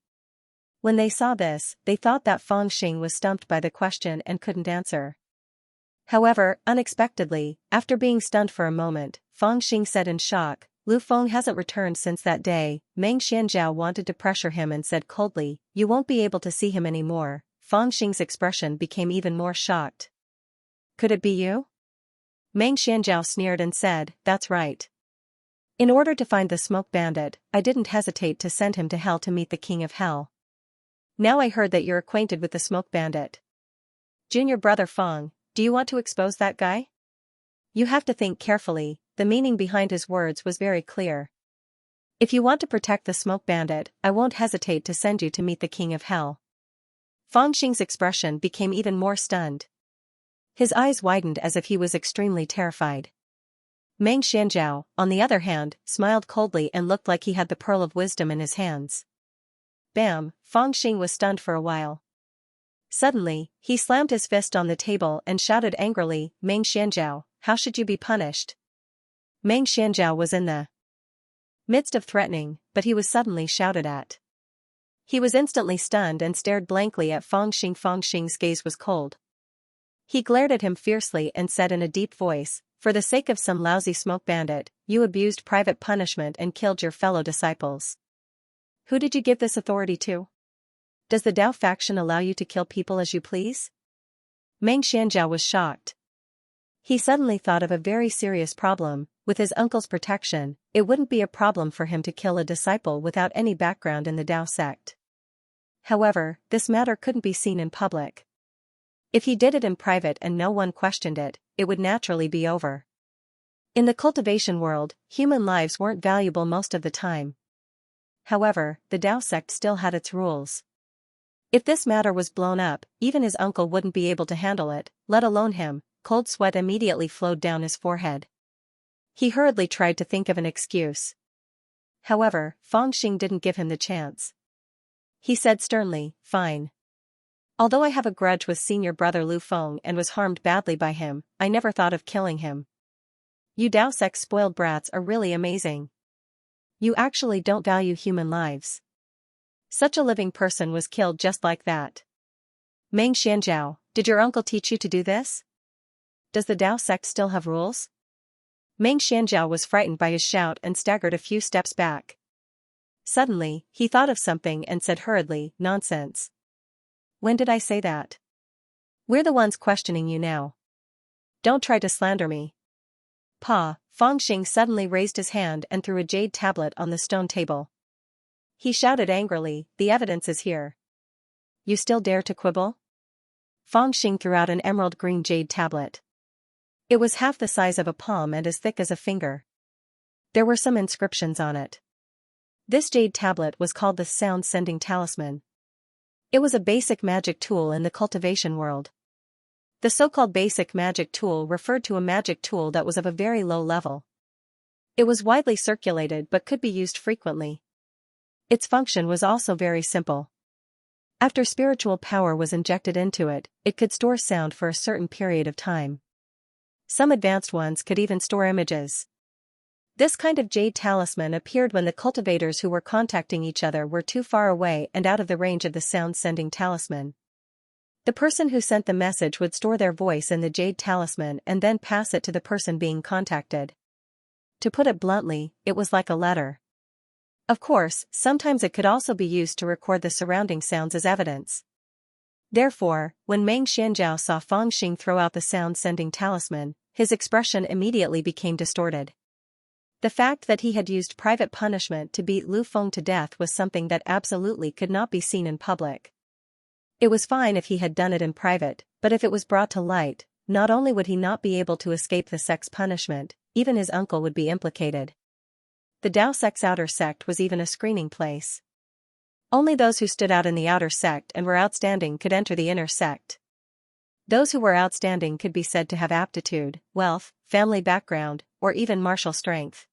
When they saw this, they thought that Feng Xing was stumped by the question and couldn't answer. However, unexpectedly, after being stunned for a moment, Feng Xing said in shock, Lu Feng hasn't returned since that day. Meng Xianzhao wanted to pressure him and said coldly, you won't be able to see him anymore. Feng Xing's expression became even more shocked. Could it be you? Meng Xianzhao sneered and said, that's right. In order to find the smoke bandit, I didn't hesitate to send him to hell to meet the king of hell. Now I heard that you're acquainted with the smoke bandit. Junior brother Feng, do you want to expose that guy? You have to think carefully, the meaning behind his words was very clear. If you want to protect the smoke bandit, I won't hesitate to send you to meet the king of hell. Feng Xing's expression became even more stunned. His eyes widened as if he was extremely terrified. Meng Xianzhao, on the other hand, smiled coldly and looked like he had the pearl of wisdom in his hands. Bam, Feng Xing was stunned for a while. Suddenly, he slammed his fist on the table and shouted angrily, Meng Xianzhao, how should you be punished? Meng Xianzhao was in the midst of threatening, but he was suddenly shouted at. He was instantly stunned and stared blankly at Feng Xing. Feng Xing's gaze was cold. He glared at him fiercely and said in a deep voice, for the sake of some lousy smoke bandit, you abused private punishment and killed your fellow disciples. Who did you give this authority to? Does the Dao faction allow you to kill people as you please? Meng Xianzhao was shocked. He suddenly thought of a very serious problem. With his uncle's protection, it wouldn't be a problem for him to kill a disciple without any background in the Dao sect. However, this matter couldn't be seen in public. If he did it in private and no one questioned it, it would naturally be over. In the cultivation world, human lives weren't valuable most of the time. However, the Dao sect still had its rules. If this matter was blown up, even his uncle wouldn't be able to handle it, let alone him. Cold sweat immediately flowed down his forehead. He hurriedly tried to think of an excuse. However, Feng Xing didn't give him the chance. He said sternly, fine. Although I have a grudge with senior brother Lu Feng and was harmed badly by him, I never thought of killing him. You Dao sect spoiled brats are really amazing. You actually don't value human lives. Such a living person was killed just like that. Meng Xianzhao, did your uncle teach you to do this? Does the Dao sect still have rules? Meng Xianzhao was frightened by his shout and staggered a few steps back. Suddenly, he thought of something and said hurriedly, nonsense. When did I say that? We're the ones questioning you now. Don't try to slander me. Pa, Feng Xing suddenly raised his hand and threw a jade tablet on the stone table. He shouted angrily, the evidence is here. You still dare to quibble? Feng Xing threw out an emerald green jade tablet. It was half the size of a palm and as thick as a finger. There were some inscriptions on it. This jade tablet was called the sound-sending talisman. It was a basic magic tool in the cultivation world. The so-called basic magic tool referred to a magic tool that was of a very low level. It was widely circulated but could be used frequently. Its function was also very simple. After spiritual power was injected into it, it could store sound for a certain period of time. Some advanced ones could even store images. This kind of jade talisman appeared when the cultivators who were contacting each other were too far away and out of the range of the sound-sending talisman. The person who sent the message would store their voice in the jade talisman and then pass it to the person being contacted. To put it bluntly, it was like a letter. Of course, sometimes it could also be used to record the surrounding sounds as evidence. Therefore, when Meng Xianzhao saw Feng Xing throw out the sound-sending talisman, his expression immediately became distorted. The fact that he had used private punishment to beat Lu Feng to death was something that absolutely could not be seen in public. It was fine if he had done it in private, but if it was brought to light, not only would he not be able to escape the sect's punishment, even his uncle would be implicated. The Dao sect's outer sect was even a screening place. Only those who stood out in the outer sect and were outstanding could enter the inner sect. Those who were outstanding could be said to have aptitude, wealth, family background, or even martial strength.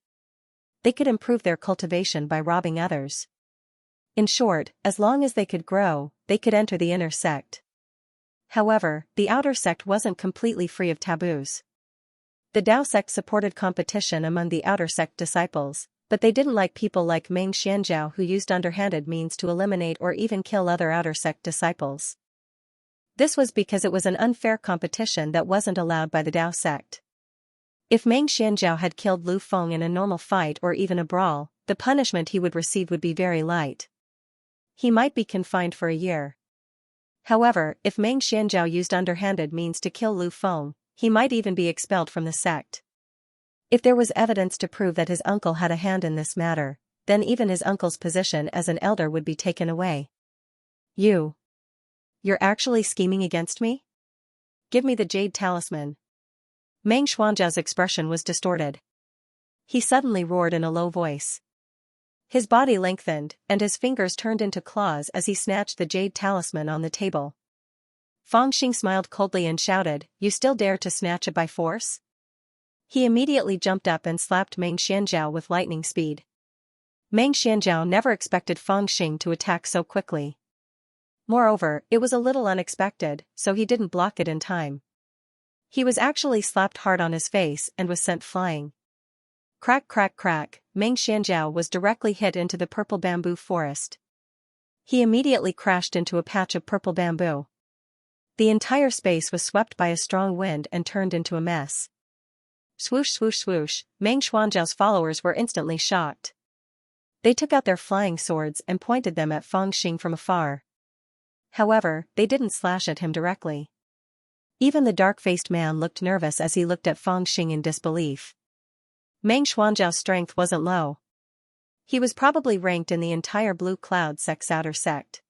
They could improve their cultivation by robbing others. In short, as long as they could grow, they could enter the inner sect. However, the outer sect wasn't completely free of taboos. The Dao sect supported competition among the outer sect disciples, but they didn't like people like Meng Xianzhao who used underhanded means to eliminate or even kill other outer sect disciples. This was because it was an unfair competition that wasn't allowed by the Dao sect. If Meng Xianzhao had killed Lu Feng in a normal fight or even a brawl, the punishment he would receive would be very light. He might be confined for a year. However, if Meng Xianzhao used underhanded means to kill Lu Feng, he might even be expelled from the sect. If there was evidence to prove that his uncle had a hand in this matter, then even his uncle's position as an elder would be taken away. You're actually scheming against me? Give me the jade talisman. Meng Xuanzhao's expression was distorted. He suddenly roared in a low voice. His body lengthened, and his fingers turned into claws as he snatched the jade talisman on the table. Fang Xing smiled coldly and shouted, "You still dare to snatch it by force?" He immediately jumped up and slapped Meng Xianzhao with lightning speed. Meng Xianzhao never expected Fang Xing to attack so quickly. Moreover, it was a little unexpected, so he didn't block it in time. He was actually slapped hard on his face and was sent flying. Crack crack crack, Meng Xianzhao was directly hit into the purple bamboo forest. He immediately crashed into a patch of purple bamboo. The entire space was swept by a strong wind and turned into a mess. Swoosh swoosh swoosh, Meng Xuanzhao's followers were instantly shocked. They took out their flying swords and pointed them at Fang Xing from afar. However, they didn't slash at him directly. Even the dark-faced man looked nervous as he looked at Fang Xing in disbelief. Meng Xuanzhao's strength wasn't low. He was probably ranked in the entire Blue Cloud sect's outer sect.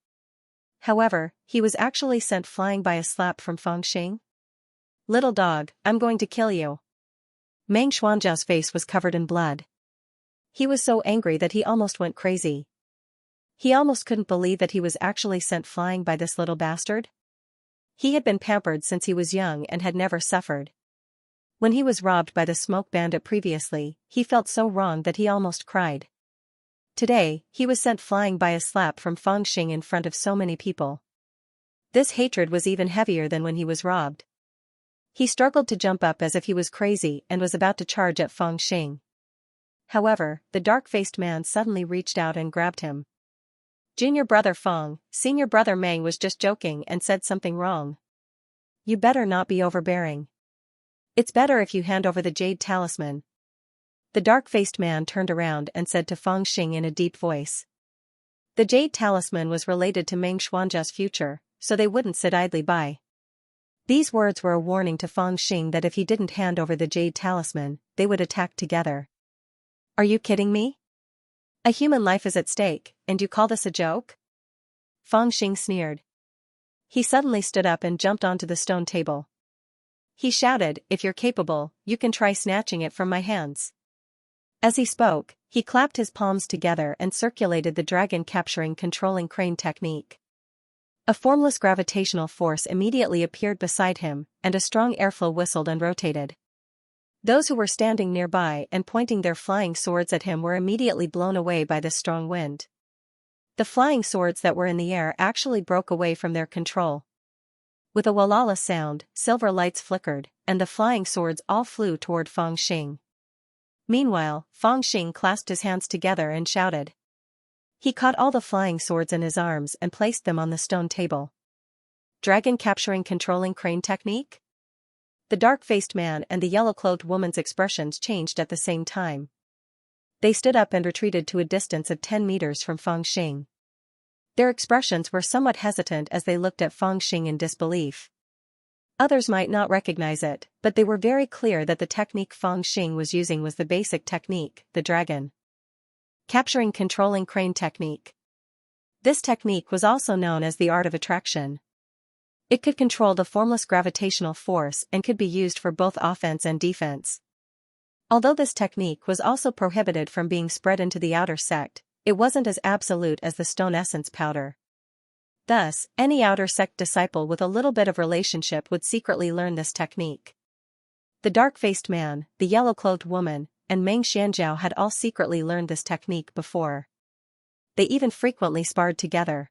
However, he was actually sent flying by a slap from Fang Xing. "Little dog, I'm going to kill you." Meng Xuanzhao's face was covered in blood. He was so angry that he almost went crazy. He almost couldn't believe that he was actually sent flying by this little bastard. He had been pampered since he was young and had never suffered. When he was robbed by the smoke bandit previously, he felt so wrong that he almost cried. Today, he was sent flying by a slap from Fang Xing in front of so many people. This hatred was even heavier than when he was robbed. He struggled to jump up as if he was crazy and was about to charge at Fang Xing. However, the dark-faced man suddenly reached out and grabbed him. "Junior brother Fang, senior brother Meng was just joking and said something wrong. You better not be overbearing. It's better if you hand over the jade talisman." The dark-faced man turned around and said to Fang Xing in a deep voice. The jade talisman was related to Meng Xuanzhao's future, so they wouldn't sit idly by. These words were a warning to Fang Xing that if he didn't hand over the jade talisman, they would attack together. "Are you kidding me? A human life is at stake, and you call this a joke?" Fang Xing sneered. He suddenly stood up and jumped onto the stone table. He shouted, "If you're capable, you can try snatching it from my hands." As he spoke, he clapped his palms together and circulated the dragon capturing controlling crane technique. A formless gravitational force immediately appeared beside him, and a strong airflow whistled and rotated. Those who were standing nearby and pointing their flying swords at him were immediately blown away by this strong wind. The flying swords that were in the air actually broke away from their control. With a walala sound, silver lights flickered, and the flying swords all flew toward Fang Xing. Meanwhile, Fang Xing clasped his hands together and shouted. He caught all the flying swords in his arms and placed them on the stone table. Dragon capturing controlling crane technique? The dark-faced man and the yellow-clothed woman's expressions changed at the same time. They stood up and retreated to a distance of 10 meters from Fang Xing. Their expressions were somewhat hesitant as they looked at Fang Xing in disbelief. Others might not recognize it, but they were very clear that the technique Fang Xing was using was the basic technique, the dragon capturing controlling crane technique. This technique was also known as the art of attraction. It could control the formless gravitational force and could be used for both offense and defense. Although this technique was also prohibited from being spread into the outer sect, it wasn't as absolute as the stone essence powder. Thus, any outer sect disciple with a little bit of relationship would secretly learn this technique. The dark-faced man, the yellow-clothed woman, and Meng Xianzhao had all secretly learned this technique before. They even frequently sparred together.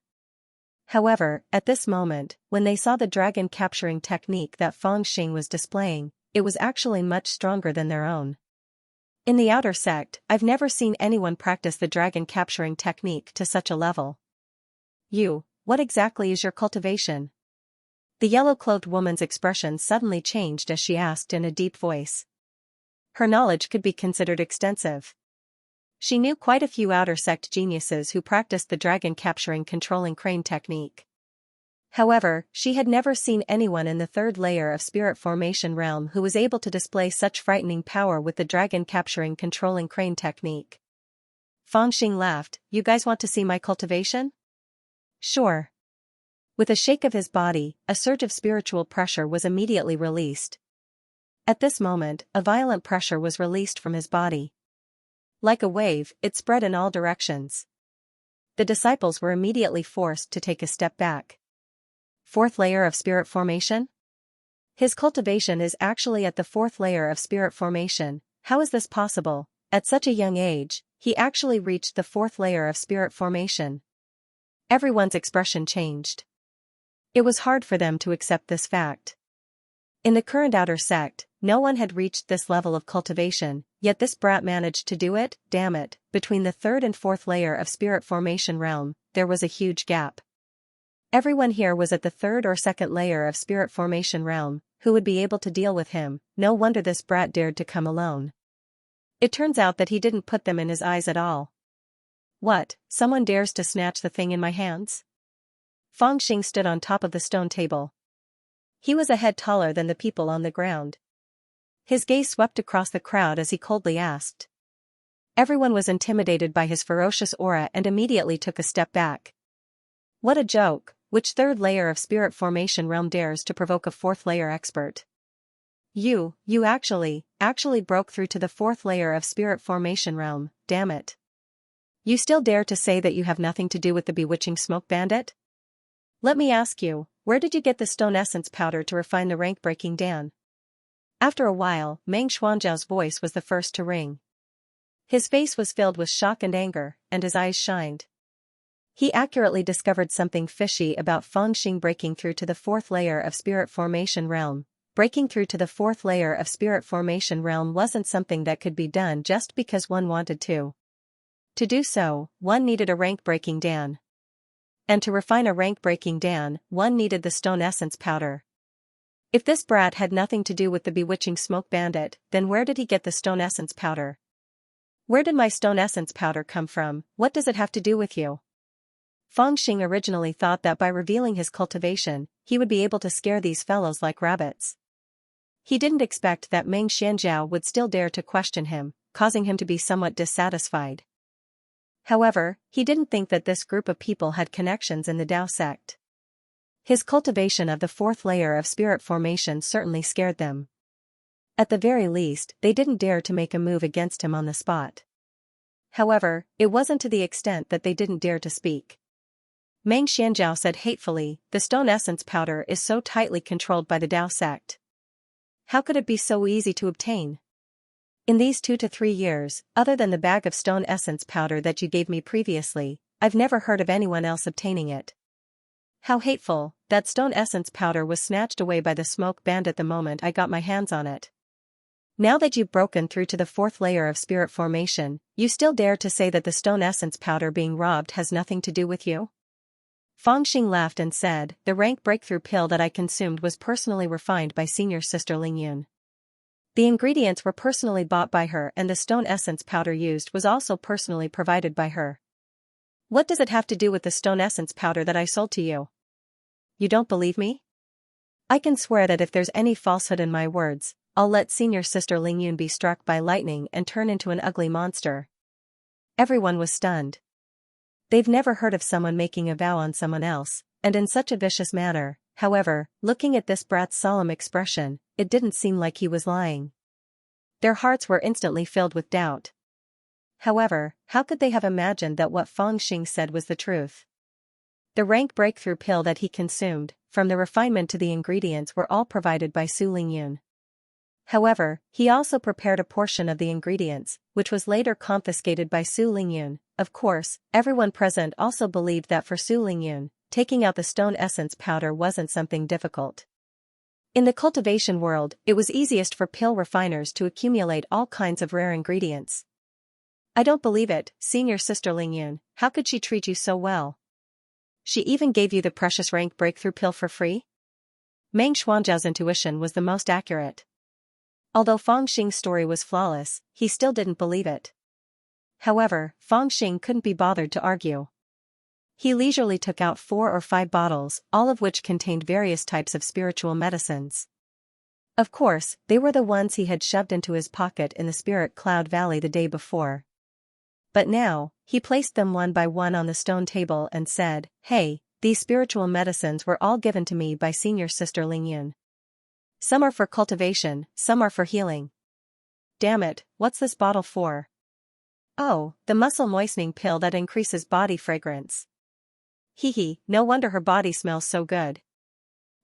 However, at this moment, when they saw the dragon capturing technique that Feng Xing was displaying, it was actually much stronger than their own. In the outer sect, I've never seen anyone practice the dragon capturing technique to such a level. What exactly is your cultivation? The yellow-clothed woman's expression suddenly changed as she asked in a deep voice. Her knowledge could be considered extensive. She knew quite a few outer sect geniuses who practiced the dragon capturing controlling crane technique. However, she had never seen anyone in the third layer of spirit formation realm who was able to display such frightening power with the dragon capturing controlling crane technique. Feng Xing laughed. You guys want to see my cultivation? Sure. With a shake of his body, a surge of spiritual pressure was immediately released. At this moment, a violent pressure was released from his body. Like a wave, it spread in all directions. The disciples were immediately forced to take a step back. Fourth layer of spirit formation? His cultivation is actually at the fourth layer of spirit formation. How is this possible? At such a young age, he actually reached the fourth layer of spirit formation. Everyone's expression changed. It was hard for them to accept this fact. In the current outer sect, no one had reached this level of cultivation, yet this brat managed to do it. Damn it, between the third and fourth layer of spirit formation realm, there was a huge gap. Everyone here was at the third or second layer of spirit formation realm, who would be able to deal with him. No wonder this brat dared to come alone. It turns out that he didn't put them in his eyes at all. What, someone dares to snatch the thing in my hands? Feng Xing stood on top of the stone table. He was a head taller than the people on the ground. His gaze swept across the crowd as he coldly asked. Everyone was intimidated by his ferocious aura and immediately took a step back. What a joke, which third layer of spirit formation realm dares to provoke a fourth layer expert? You actually broke through to the fourth layer of spirit formation realm, damn it. You still dare to say that you have nothing to do with the bewitching smoke bandit? Let me ask you, where did you get the stone essence powder to refine the rank-breaking Dan? After a while, Meng Xuanzhao's voice was the first to ring. His face was filled with shock and anger, and his eyes shined. He accurately discovered something fishy about Feng Xing breaking through to the fourth layer of spirit formation realm. Breaking through to the fourth layer of spirit formation realm wasn't something that could be done just because one wanted to. To do so, one needed a rank-breaking Dan. And to refine a rank-breaking Dan, one needed the stone essence powder. If this brat had nothing to do with the bewitching smoke bandit, then where did he get the stone essence powder? Where did my stone essence powder come from? What does it have to do with you? Feng Xing originally thought that by revealing his cultivation, he would be able to scare these fellows like rabbits. He didn't expect that Meng Xianzhao would still dare to question him, causing him to be somewhat dissatisfied. However, he didn't think that this group of people had connections in the Dao sect. His cultivation of the fourth layer of spirit formation certainly scared them. At the very least, they didn't dare to make a move against him on the spot. However, it wasn't to the extent that they didn't dare to speak. Meng Xianzhao said hatefully, the stone essence powder is so tightly controlled by the Dao sect. How could it be so easy to obtain? In these 2 to 3 years, other than the bag of stone essence powder that you gave me previously, I've never heard of anyone else obtaining it. How hateful, that stone essence powder was snatched away by the smoke bandit the moment I got my hands on it. Now that you've broken through to the fourth layer of spirit formation, you still dare to say that the stone essence powder being robbed has nothing to do with you? Feng Xing laughed and said, the rank breakthrough pill that I consumed was personally refined by senior sister Lingyun. The ingredients were personally bought by her and the stone essence powder used was also personally provided by her. What does it have to do with the stone essence powder that I sold to you? You don't believe me? I can swear that if there's any falsehood in my words, I'll let senior sister Lingyun be struck by lightning and turn into an ugly monster. Everyone was stunned. They've never heard of someone making a vow on someone else, and in such a vicious manner. However, looking at this brat's solemn expression, it didn't seem like he was lying. Their hearts were instantly filled with doubt. However, how could they have imagined that what Feng Xing said was the truth? The rank breakthrough pill that he consumed, from the refinement to the ingredients, were all provided by Su Lingyun. However, he also prepared a portion of the ingredients, which was later confiscated by Su Lingyun. Of course, everyone present also believed that for Su Lingyun, taking out the stone essence powder wasn't something difficult. In the cultivation world, it was easiest for pill refiners to accumulate all kinds of rare ingredients. I don't believe it, senior sister Lingyun, how could she treat you so well? She even gave you the precious rank breakthrough pill for free? Meng Xuanzhao's intuition was the most accurate. Although Fang Xing's story was flawless, he still didn't believe it. However, Fang Xing couldn't be bothered to argue. He leisurely took out 4 or 5 bottles, all of which contained various types of spiritual medicines. Of course, they were the ones he had shoved into his pocket in the Spirit Cloud Valley the day before. But now, he placed them one by one on the stone table and said, "Hey, these spiritual medicines were all given to me by senior sister Lingyun. Some are for cultivation, some are for healing. Damn it, what's this bottle for? Oh, the muscle moistening pill that increases body fragrance. Hee, no wonder her body smells so good."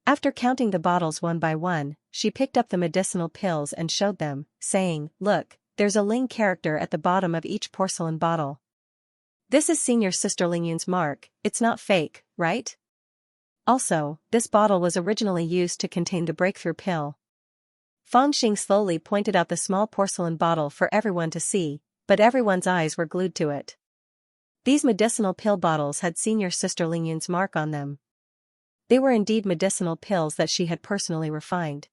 After counting the bottles one by one, she picked up the medicinal pills and showed them, saying, "Look, there's a Ling character at the bottom of each porcelain bottle. This is senior sister Lingyun's mark, it's not fake, right? Also, this bottle was originally used to contain the breakthrough pill." Fang Xing slowly pointed out the small porcelain bottle for everyone to see, but everyone's eyes were glued to it. These medicinal pill bottles had senior sister Lingyun's mark on them. They were indeed medicinal pills that she had personally refined.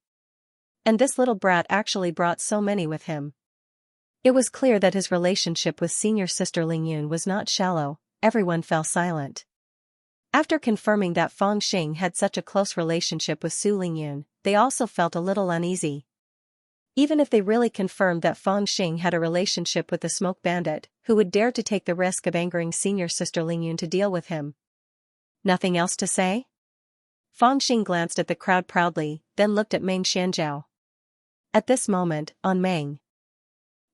And this little brat actually brought so many with him. It was clear that his relationship with senior sister Lingyun was not shallow. Everyone fell silent. After confirming that Fang Xing had such a close relationship with Su Lingyun, they also felt a little uneasy. Even if they really confirmed that Fang Xing had a relationship with the smoke bandit, who would dare to take the risk of angering senior sister Lingyun to deal with him? Nothing else to say? Fang Xing glanced at the crowd proudly, then looked at Meng Xianzhao. At this moment, on Meng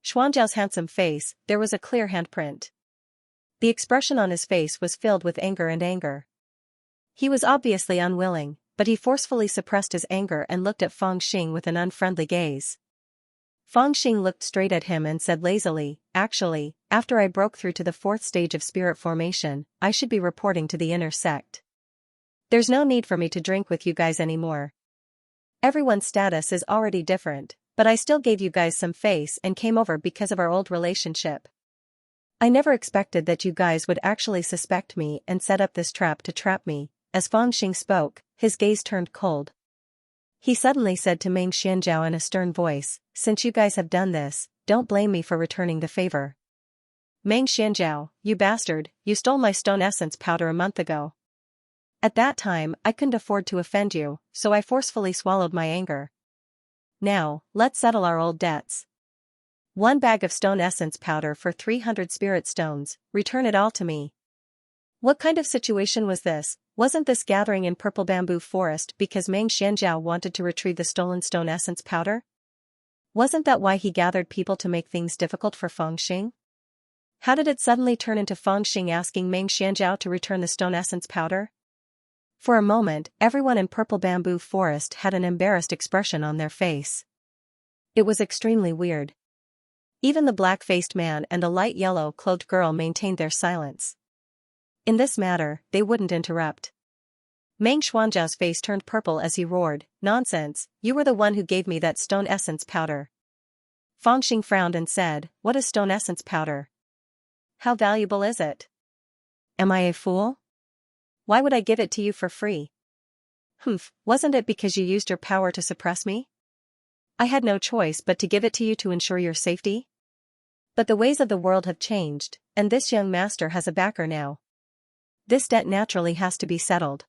Xuanzhao's handsome face, there was a clear handprint. The expression on his face was filled with anger. He was obviously unwilling, but he forcefully suppressed his anger and looked at Fang Xing with an unfriendly gaze. Fang Xing looked straight at him and said lazily, "Actually, after I broke through to the 4th stage of spirit formation, I should be reporting to the inner sect. There's no need for me to drink with you guys anymore. Everyone's status is already different, but I still gave you guys some face and came over because of our old relationship. I never expected that you guys would actually suspect me and set up this trap to trap me." As Fang Xing spoke, his gaze turned cold. He suddenly said to Meng Xianzhao in a stern voice, "Since you guys have done this, don't blame me for returning the favor. Meng Xianzhao, you bastard, you stole my stone essence powder a month ago. At that time, I couldn't afford to offend you, so I forcefully swallowed my anger. Now, let's settle our old debts. 1 bag of stone essence powder for 300 spirit stones, return it all to me." What kind of situation was this? Wasn't this gathering in Purple Bamboo Forest because Meng Xianzhao wanted to retrieve the stolen stone essence powder? Wasn't that why he gathered people to make things difficult for Fang Xing? How did it suddenly turn into Fang Xing asking Meng Xianzhao to return the stone essence powder? For a moment, everyone in Purple Bamboo Forest had an embarrassed expression on their face. It was extremely weird. Even the black-faced man and the light yellow-cloaked girl maintained their silence. In this matter, they wouldn't interrupt. Meng Xuanzhao's face turned purple as he roared, "Nonsense, you were the one who gave me that stone essence powder." Fang Xing frowned and said, "What is stone essence powder? How valuable is it? Am I a fool? Why would I give it to you for free?" "Humph, wasn't it because you used your power to suppress me? I had no choice but to give it to you to ensure your safety? But the ways of the world have changed, and this young master has a backer now. This debt naturally has to be settled.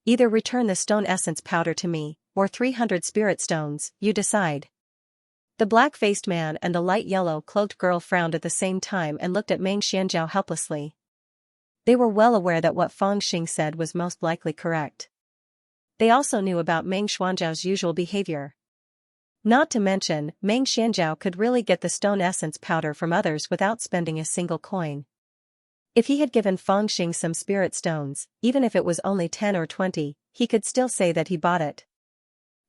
Either return the stone essence powder to me, or 300 spirit stones, you decide." The black-faced man and the light yellow-cloaked girl frowned at the same time and looked at Meng Xianzhao helplessly. They were well aware that what Fang Xing said was most likely correct. They also knew about Meng Xuanzhao's usual behavior. Not to mention, Meng Xianzhao could really get the stone essence powder from others without spending a single coin. If he had given Fangxing some spirit stones, even if it was only 10 or 20, he could still say that he bought it.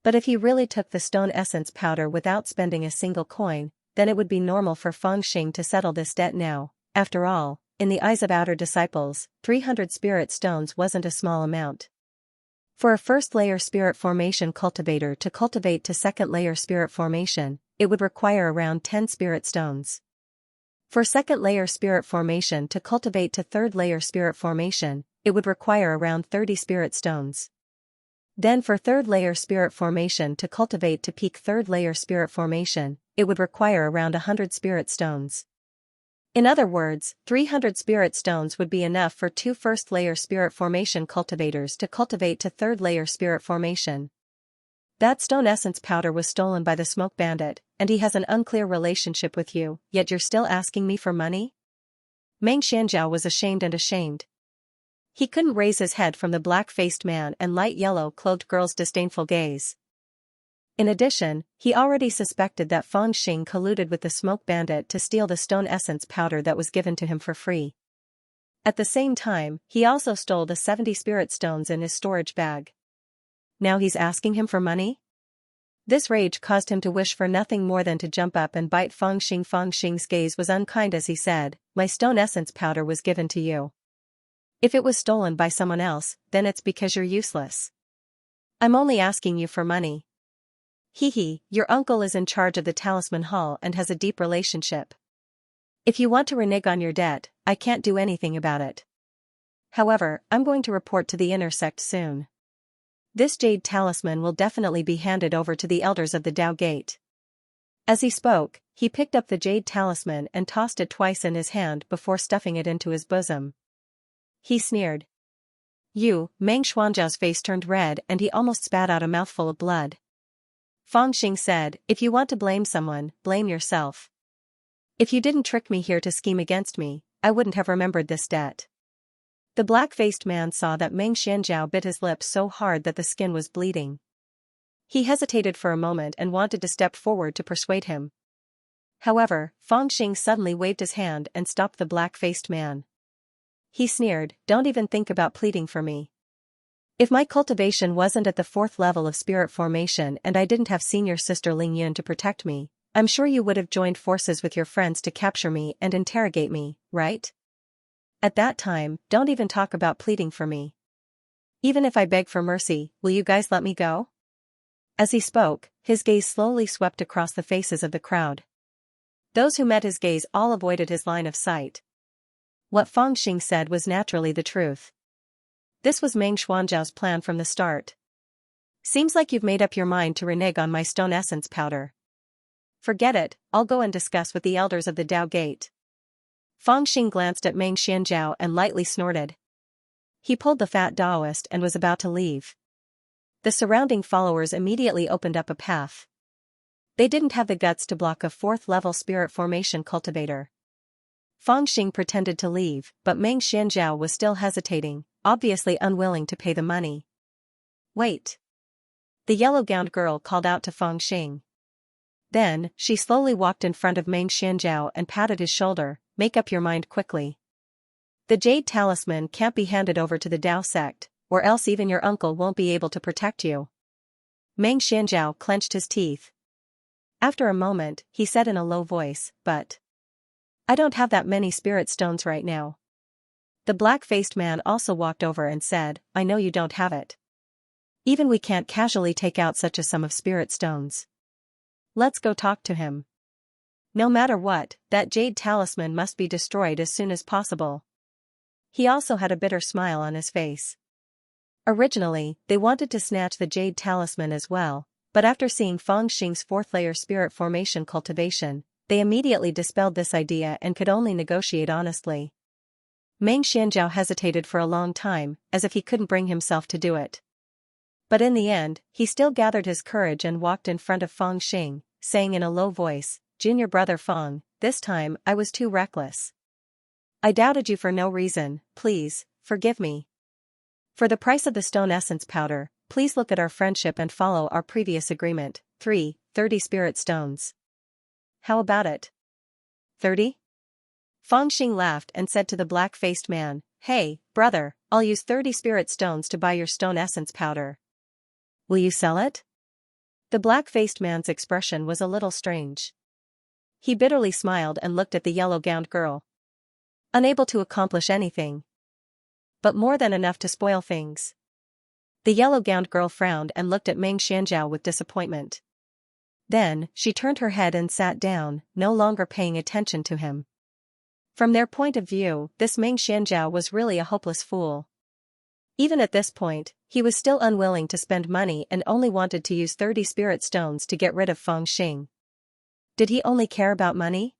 But if he really took the stone essence powder without spending a single coin, then it would be normal for Fangxing to settle this debt now. After all, in the eyes of outer disciples, 300 spirit stones wasn't a small amount. For a first-layer spirit formation cultivator to cultivate to second-layer spirit formation, it would require around 10 spirit stones. For second-layer spirit formation to cultivate to third-layer spirit formation, it would require around 30 spirit stones. Then for third-layer spirit formation to cultivate to peak third-layer spirit formation, it would require around 100 spirit stones. In other words, 300 spirit stones would be enough for 2 first-layer spirit formation cultivators to cultivate to third-layer spirit formation. That stone essence powder was stolen by the smoke bandit, and he has an unclear relationship with you, yet you're still asking me for money? Xianxia was ashamed. He couldn't raise his head from the black-faced man and light yellow-clothed girl's disdainful gaze. In addition, he already suspected that Fangxing colluded with the smoke bandit to steal the stone essence powder that was given to him for free. At the same time, he also stole the 70 spirit stones in his storage bag. Now he's asking him for money? This rage caused him to wish for nothing more than to jump up and bite Fangxing. Fangxing's gaze was unkind as he said, "My stone essence powder was given to you. If it was stolen by someone else, then it's because you're useless. I'm only asking you for money. Your uncle is in charge of the Talisman Hall and has a deep relationship. If you want to renege on your debt, I can't do anything about it. However, I'm going to report to the intersect soon. This jade talisman will definitely be handed over to the elders of the Dao Gate." As he spoke, he picked up the jade talisman and tossed it twice in his hand before stuffing it into his bosom. He sneered. Meng Xuanzhao's face turned red and he almost spat out a mouthful of blood. Fangxing said, "If you want to blame someone, blame yourself. If you didn't trick me here to scheme against me, I wouldn't have remembered this debt." The black-faced man saw that Meng Xianzhao bit his lips so hard that the skin was bleeding. He hesitated for a moment and wanted to step forward to persuade him. However, Fangxing suddenly waved his hand and stopped the black-faced man. He sneered, "Don't even think about pleading for me. If my cultivation wasn't at the 4th level of spirit formation and I didn't have senior sister Ling Yun to protect me, I'm sure you would have joined forces with your friends to capture me and interrogate me, right? At that time, don't even talk about pleading for me. Even if I beg for mercy, will you guys let me go?" As he spoke, his gaze slowly swept across the faces of the crowd. Those who met his gaze all avoided his line of sight. What Fangxing said was naturally the truth. This was Meng Xuanzhao's plan from the start. "Seems like you've made up your mind to renege on my stone essence powder. Forget it, I'll go and discuss with the elders of the Dao Gate." Fangxing glanced at Meng Xianzhao and lightly snorted. He pulled the fat Daoist and was about to leave. The surrounding followers immediately opened up a path. They didn't have the guts to block a 4th-level spirit formation cultivator. Fangxing pretended to leave, but Meng Xianzhao was still hesitating, obviously unwilling to pay the money. "Wait." The yellow-gowned girl called out to Fangxing. Then, she slowly walked in front of Meng Xianzhao and patted his shoulder, "Make up your mind quickly. The jade talisman can't be handed over to the Dao sect, or else even your uncle won't be able to protect you." Meng Xianzhao clenched his teeth. After a moment, he said in a low voice, "But I don't have that many spirit stones right now." The black-faced man also walked over and said, "I know you don't have it. Even we can't casually take out such a sum of spirit stones. Let's go talk to him. No matter what, that jade talisman must be destroyed as soon as possible." He also had a bitter smile on his face. Originally, they wanted to snatch the jade talisman as well, but after seeing Fangxing's 4th-layer spirit formation cultivation, they immediately dispelled this idea and could only negotiate honestly. Meng Xianzhao hesitated for a long time, as if he couldn't bring himself to do it. But in the end, he still gathered his courage and walked in front of Fangxing, saying in a low voice, "Junior brother Fang, this time I was too reckless. I doubted you for no reason, please, forgive me. For the price of the stone essence powder, please look at our friendship and follow our previous agreement. 30 spirit stones. How about it? 30? Feng Xing laughed and said to the black-faced man, "Hey, brother, I'll use 30 spirit stones to buy your stone essence powder. Will you sell it?" The black-faced man's expression was a little strange. He bitterly smiled and looked at the yellow-gowned girl. Unable to accomplish anything, but more than enough to spoil things. The yellow-gowned girl frowned and looked at Meng Xianzhao with disappointment. Then, she turned her head and sat down, no longer paying attention to him. From their point of view, this Meng Xianzhao was really a hopeless fool. Even at this point, he was still unwilling to spend money and only wanted to use 30 spirit stones to get rid of Feng Xing. Did he only care about money?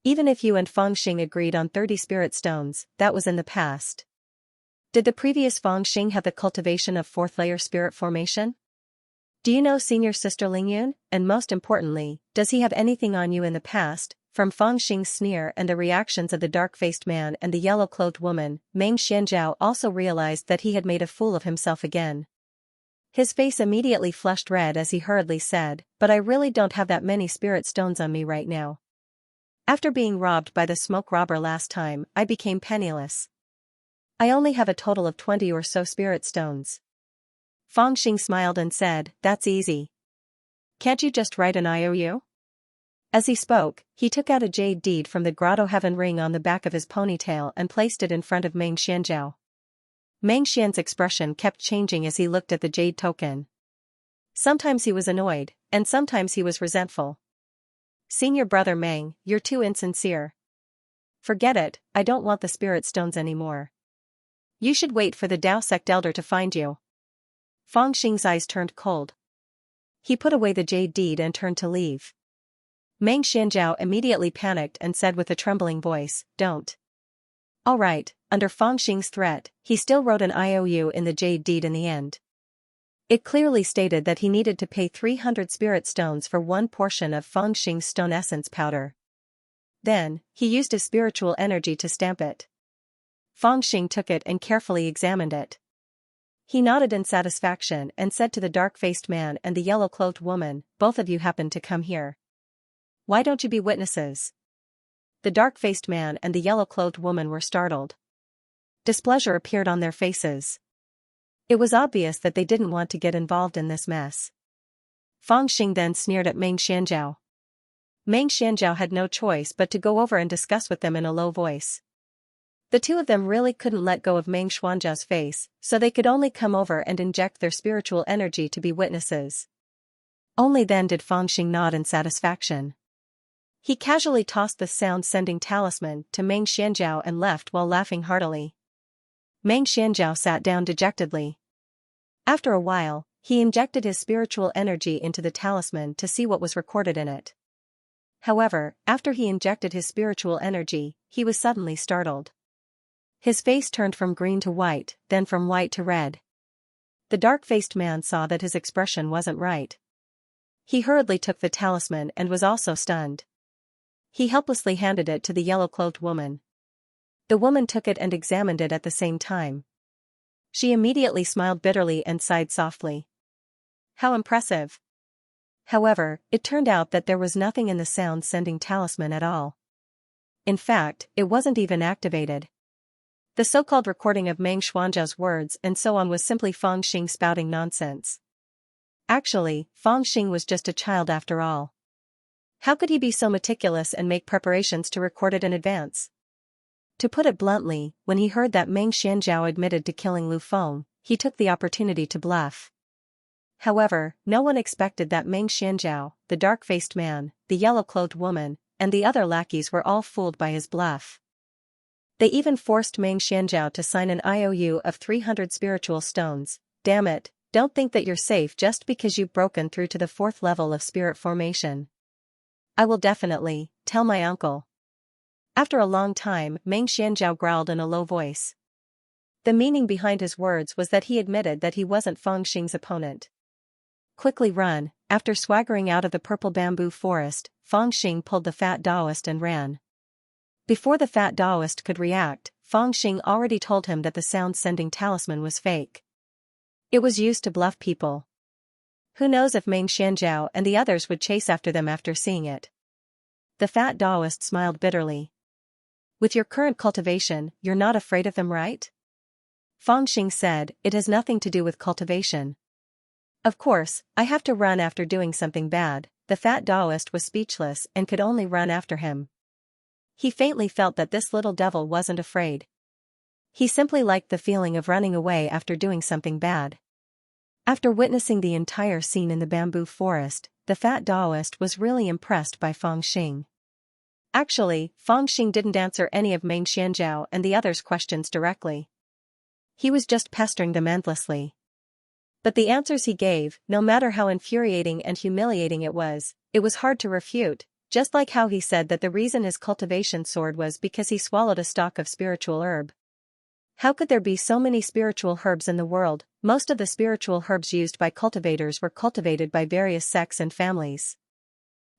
Even if you and Feng Xing agreed on 30 spirit stones, that was in the past. Did the previous Feng Xing have the cultivation of 4th layer spirit formation? Do you know senior sister Lingyun, and most importantly, does he have anything on you in the past? From Feng Xing's sneer and the reactions of the dark-faced man and the yellow-clothed woman, Meng Xianzhao also realized that he had made a fool of himself again. His face immediately flushed red as he hurriedly said, "But I really don't have that many spirit stones on me right now. After being robbed by the smoke robber last time, I became penniless. I only have a total of 20 or so spirit stones." Feng Xing smiled and said, "That's easy. Can't you just write an IOU?" As he spoke, he took out a jade deed from the grotto heaven ring on the back of his ponytail and placed it in front of Meng Xianzhao. Meng Xian's expression kept changing as he looked at the jade token. Sometimes he was annoyed, and sometimes he was resentful. "Senior brother Meng, you're too insincere. Forget it, I don't want the spirit stones anymore. You should wait for the Dao sect elder to find you." Feng Xing's eyes turned cold. He put away the jade deed and turned to leave. Meng Xianzhao immediately panicked and said with a trembling voice, "Don't." All right, under Feng Xing's threat, he still wrote an IOU in the jade deed in the end. It clearly stated that he needed to pay 300 spirit stones for one portion of Feng Xing's stone essence powder. Then, he used his spiritual energy to stamp it. Feng Xing took it and carefully examined it. He nodded in satisfaction and said to the dark-faced man and the yellow-clothed woman, "Both of you happened to come here. Why don't you be witnesses?" The dark-faced man and the yellow-clothed woman were startled. Displeasure appeared on their faces. It was obvious that they didn't want to get involved in this mess. Feng Xing then sneered at Meng Xianzhao. Meng Xianzhao had no choice but to go over and discuss with them in a low voice. The two of them really couldn't let go of Meng Xianzhao's face, so they could only come over and inject their spiritual energy to be witnesses. Only then did Feng Xing nod in satisfaction. He casually tossed the sound-sending talisman to Meng Xianzhao and left while laughing heartily. Meng Xianzhao sat down dejectedly. After a while, he injected his spiritual energy into the talisman to see what was recorded in it. However, after he injected his spiritual energy, he was suddenly startled. His face turned from green to white, then from white to red. The dark-faced man saw that his expression wasn't right. He hurriedly took the talisman and was also stunned. He helplessly handed it to the yellow-clothed woman. The woman took it and examined it at the same time. She immediately smiled bitterly and sighed softly. How impressive. However, it turned out that there was nothing in the sound-sending talisman at all. In fact, it wasn't even activated. The so-called recording of Meng Xianzhao's words and so on was simply Feng Xing spouting nonsense. Actually, Feng Xing was just a child after all. How could he be so meticulous and make preparations to record it in advance? To put it bluntly, when he heard that Meng Xianzhao admitted to killing Lu Feng, he took the opportunity to bluff. However, no one expected that Meng Xianzhao, the dark-faced man, the yellow-clothed woman, and the other lackeys were all fooled by his bluff. They even forced Meng Xianzhao to sign an IOU of 300 spiritual stones. Damn it, don't think that you're safe just because you've broken through to the 4th level of spirit formation. I will definitely tell my uncle. After a long time, Meng Xianzhao growled in a low voice. The meaning behind his words was that he admitted that he wasn't Feng Xing's opponent. Quickly run. After swaggering out of the purple bamboo forest, Feng Xing pulled the fat Daoist and ran. Before the fat Daoist could react, Feng Xing already told him that the sound-sending talisman was fake. It was used to bluff people. Who knows if Meng Xianzhao and the others would chase after them after seeing it. The fat Daoist smiled bitterly. With your current cultivation, you're not afraid of them, right? Fangxing said, it has nothing to do with cultivation. Of course, I have to run after doing something bad. The fat Taoist was speechless and could only run after him. He faintly felt that this little devil wasn't afraid. He simply liked the feeling of running away after doing something bad. After witnessing the entire scene in the bamboo forest, the fat Taoist was really impressed by Fangxing. Actually, Fangxing didn't answer any of Meng Xianzhao and the others' questions directly. He was just pestering them endlessly. But the answers he gave, no matter how infuriating and humiliating it was hard to refute, just like how he said that the reason his cultivation soared was because he swallowed a stalk of spiritual herb. How could there be so many spiritual herbs in the world? Most of the spiritual herbs used by cultivators were cultivated by various sects and families.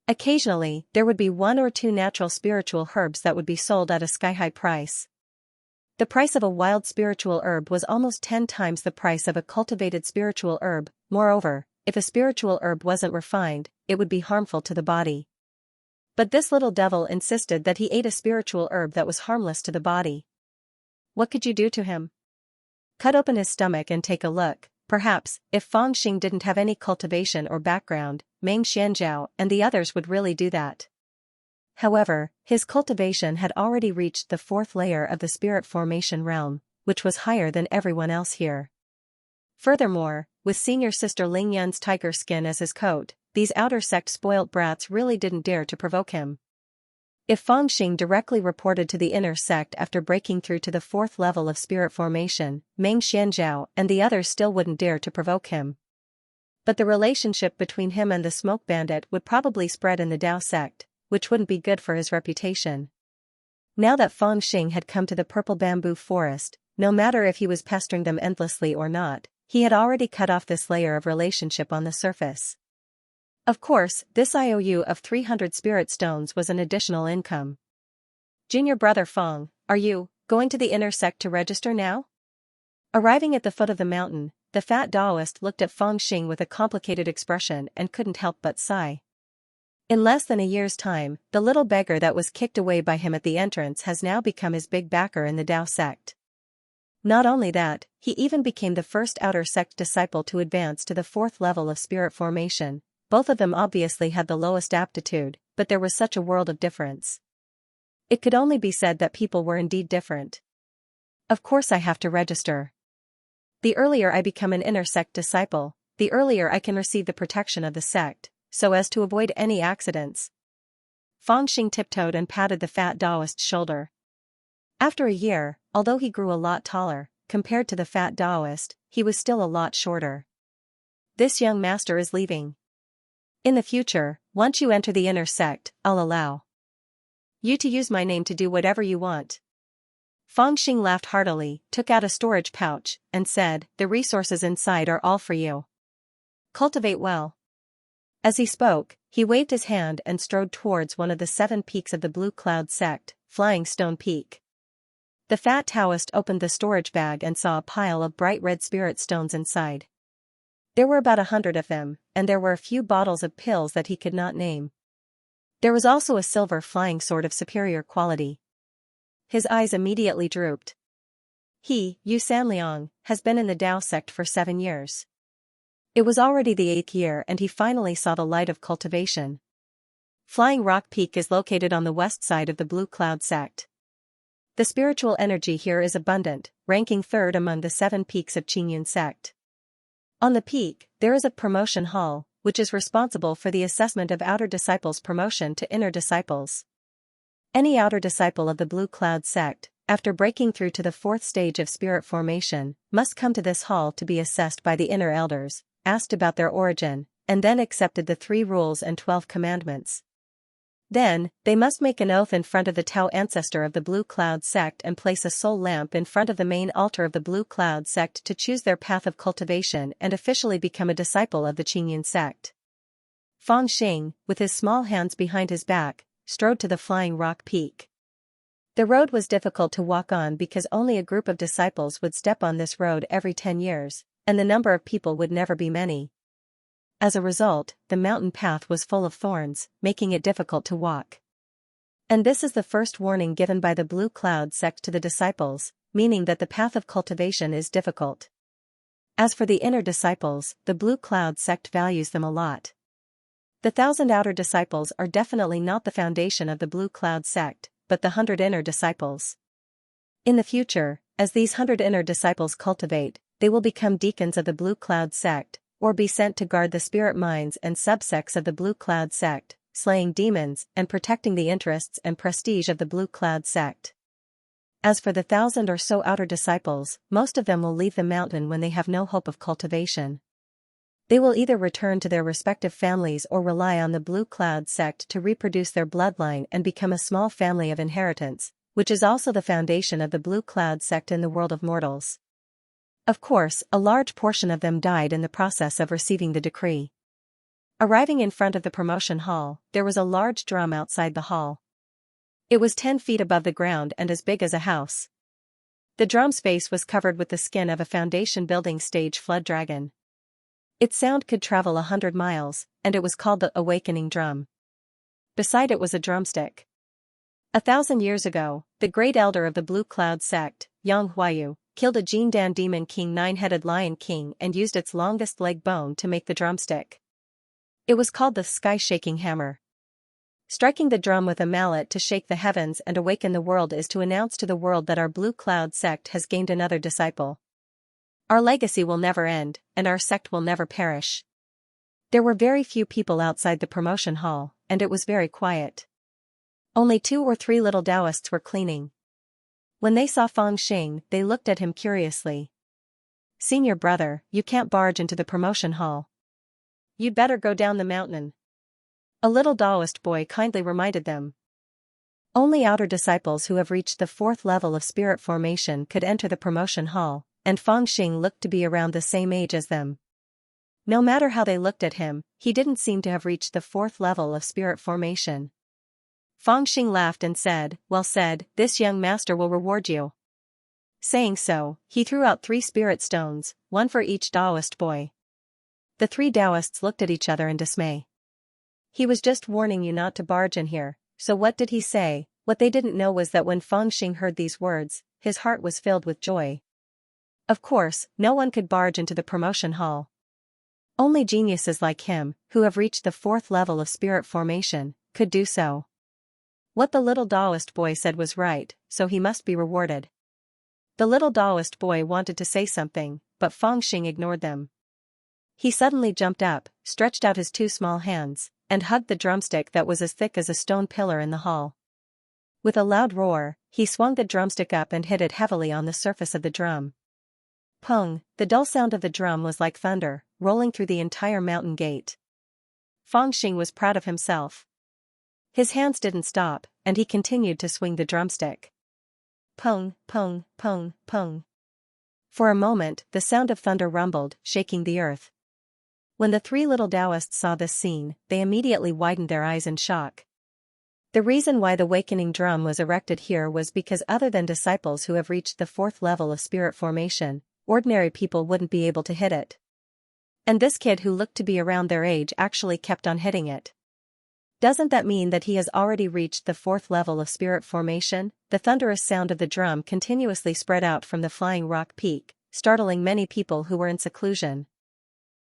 Occasionally, there would be 1 or 2 natural spiritual herbs that would be sold at a sky-high price. The price of a wild spiritual herb was almost 10 times the price of a cultivated spiritual herb. Moreover, if a spiritual herb wasn't refined, it would be harmful to the body. But this little devil insisted that he ate a spiritual herb that was harmless to the body. What could you do to him? Cut open his stomach and take a look. Perhaps, if Fangxing didn't have any cultivation or background, Meng Xianzhao and the others would really do that. However, his cultivation had already reached the 4th layer of the spirit formation realm, which was higher than everyone else here. Furthermore, with senior sister Ling Yun's tiger skin as his coat, these outer sect spoilt brats really didn't dare to provoke him. If Fangxing directly reported to the inner sect after breaking through to the 4th level of spirit formation, Meng Xianzhao and the others still wouldn't dare to provoke him. But the relationship between him and the smoke bandit would probably spread in the Dao sect, which wouldn't be good for his reputation. Now that Fangxing had come to the purple bamboo forest, no matter if he was pestering them endlessly or not, he had already cut off this layer of relationship on the surface. Of course, this IOU of 300 spirit stones was an additional income. Junior brother Fang, are you going to the inner sect to register now? Arriving at the foot of the mountain, the fat Taoist looked at Fangxing with a complicated expression and couldn't help but sigh. In less than a year's time, the little beggar that was kicked away by him at the entrance has now become his big backer in the Dao sect. Not only that, he even became the first outer sect disciple to advance to the 4th level of spirit formation. Both of them obviously had the lowest aptitude, but there was such a world of difference. It could only be said that people were indeed different. Of course I have to register. The earlier I become an inner sect disciple, the earlier I can receive the protection of the sect, so as to avoid any accidents. Fangxing tiptoed and patted the fat Taoist's shoulder. After a year, although he grew a lot taller, compared to the fat Taoist, he was still a lot shorter. This young master is leaving. In the future, once you enter the inner sect, I'll allow you to use my name to do whatever you want. Fangxing laughed heartily, took out a storage pouch, and said, the resources inside are all for you. Cultivate well. As he spoke, he waved his hand and strode towards one of the 7 peaks of the Blue Cloud sect, Flying Stone Peak. The fat Taoist opened the storage bag and saw a pile of bright red spirit stones inside. There were about 100 of them, and there were a few bottles of pills that he could not name. There was also a silver flying sword of superior quality. His eyes immediately drooped. He, Yu Sanliang, has been in the Dao sect for 7 years. It was already the 8th year and he finally saw the light of cultivation. Flying Rock Peak is located on the west side of the Blue Cloud sect. The spiritual energy here is abundant, ranking 3rd among the 7 peaks of Qingyun sect. On the peak, there is a promotion hall, which is responsible for the assessment of outer disciples' promotion to inner disciples. Any outer disciple of the Blue Cloud sect, after breaking through to the 4th stage of spirit formation, must come to this hall to be assessed by the inner elders, asked about their origin, and then accepted the 3 rules and 12 commandments. Then, they must make an oath in front of the Tao ancestor of the Blue Cloud sect and place a soul lamp in front of the main altar of the Blue Cloud sect to choose their path of cultivation and officially become a disciple of the Qingyun sect. Fangxing, with his small hands behind his back, strode to the Flying Rock Peak. The road was difficult to walk on because only a group of disciples would step on this road every 10 years, and the number of people would never be many. As a result, the mountain path was full of thorns, making it difficult to walk. And this is the first warning given by the Blue Cloud sect to the disciples, meaning that the path of cultivation is difficult. As for the inner disciples, the Blue Cloud sect values them a lot. The 1,000 outer disciples are definitely not the foundation of the Blue Cloud sect, but the 100 inner disciples. In the future, as these 100 inner disciples cultivate, they will become deacons of the Blue Cloud sect, or be sent to guard the spirit minds and subsects of the Blue Cloud sect, slaying demons and protecting the interests and prestige of the Blue Cloud sect. As for the 1,000 or so outer disciples, most of them will leave the mountain when they have no hope of cultivation. They will either return to their respective families or rely on the Blue Cloud sect to reproduce their bloodline and become a small family of inheritance, which is also the foundation of the Blue Cloud sect in the world of mortals. Of course, a large portion of them died in the process of receiving the decree. Arriving in front of the promotion hall, there was a large drum outside the hall. It was 10 feet above the ground and as big as a house. The drum's face was covered with the skin of a foundation building stage flood dragon. Its sound could travel 100 miles, and it was called the Awakening Drum. Beside it was a drumstick. 1,000 years ago, the great elder of the Blue Cloud sect, Yang Huayu, killed a Jindan Demon King 9-headed Lion King and used its longest leg bone to make the drumstick. It was called the Sky-Shaking Hammer. Striking the drum with a mallet to shake the heavens and awaken the world is to announce to the world that our Blue Cloud sect has gained another disciple. Our legacy will never end, and our sect will never perish. There were very few people outside the promotion hall, and it was very quiet. Only 2 or 3 little Taoists were cleaning. When they saw Feng Xing, they looked at him curiously. "Senior brother, you can't barge into the promotion hall. You'd better go down the mountain," a little Taoist boy kindly reminded them. Only outer disciples who have reached the 4th level of spirit formation could enter the promotion hall, and Feng Xing looked to be around the same age as them. No matter how they looked at him, he didn't seem to have reached the 4th level of spirit formation. Feng Xing laughed and said, "Well said, this young master will reward you." Saying so, he threw out 3 spirit stones, 1 for each Taoist boy. The 3 Taoists looked at each other in dismay. "He was just warning you not to barge in here, so what did he say?" What they didn't know was that when Feng Xing heard these words, his heart was filled with joy. Of course, no one could barge into the promotion hall. Only geniuses like him, who have reached the 4th level of spirit formation, could do so. What the little Taoist boy said was right, so he must be rewarded. The little Taoist boy wanted to say something, but Feng Xing ignored them. He suddenly jumped up, stretched out his 2 small hands, and hugged the drumstick that was as thick as a stone pillar in the hall. With a loud roar, he swung the drumstick up and hit it heavily on the surface of the drum. Pung, the dull sound of the drum was like thunder, rolling through the entire mountain gate. Feng Xing was proud of himself. His hands didn't stop, and he continued to swing the drumstick. Pung, pung, pung, pung. For a moment, the sound of thunder rumbled, shaking the earth. When the 3 little Taoists saw this scene, they immediately widened their eyes in shock. The reason why the awakening drum was erected here was because other than disciples who have reached the 4th level of spirit formation, ordinary people wouldn't be able to hit it. And this kid who looked to be around their age actually kept on hitting it. Doesn't that mean that he has already reached the 4th level of spirit formation? The thunderous sound of the drum continuously spread out from the flying rock peak, startling many people who were in seclusion.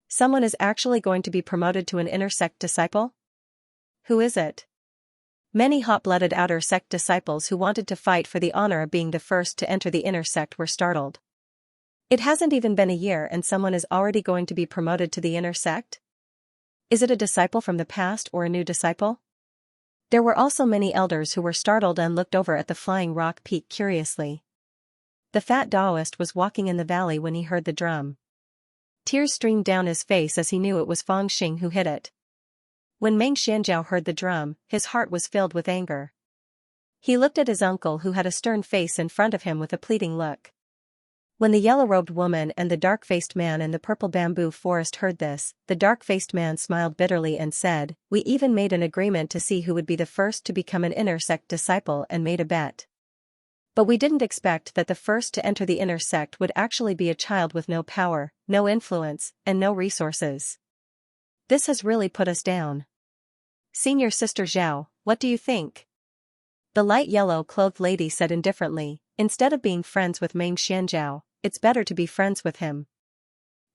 Someone is actually going to be promoted to an inner sect disciple? Who is it? Many hot-blooded outer sect disciples who wanted to fight for the honor of being the first to enter the inner sect were startled. It hasn't even been a year and someone is already going to be promoted to the inner sect? Is it a disciple from the past or a new disciple? There were also many elders who were startled and looked over at the flying rock peak curiously. The fat Taoist was walking in the valley when he heard the drum. Tears streamed down his face as he knew it was Feng Xing who hit it. When Meng Xianzhao heard the drum, his heart was filled with anger. He looked at his uncle who had a stern face in front of him with a pleading look. When the yellow-robed woman and the dark-faced man in the purple bamboo forest heard this, the dark-faced man smiled bitterly and said, "We even made an agreement to see who would be the first to become an inner sect disciple and made a bet. But we didn't expect that the first to enter the inner sect would actually be a child with no power, no influence, and no resources. This has really put us down. Senior Sister Zhao, what do you think?" The light yellow-clothed lady said indifferently, instead of being friends with Meng Xianzhao, it's better to be friends with him.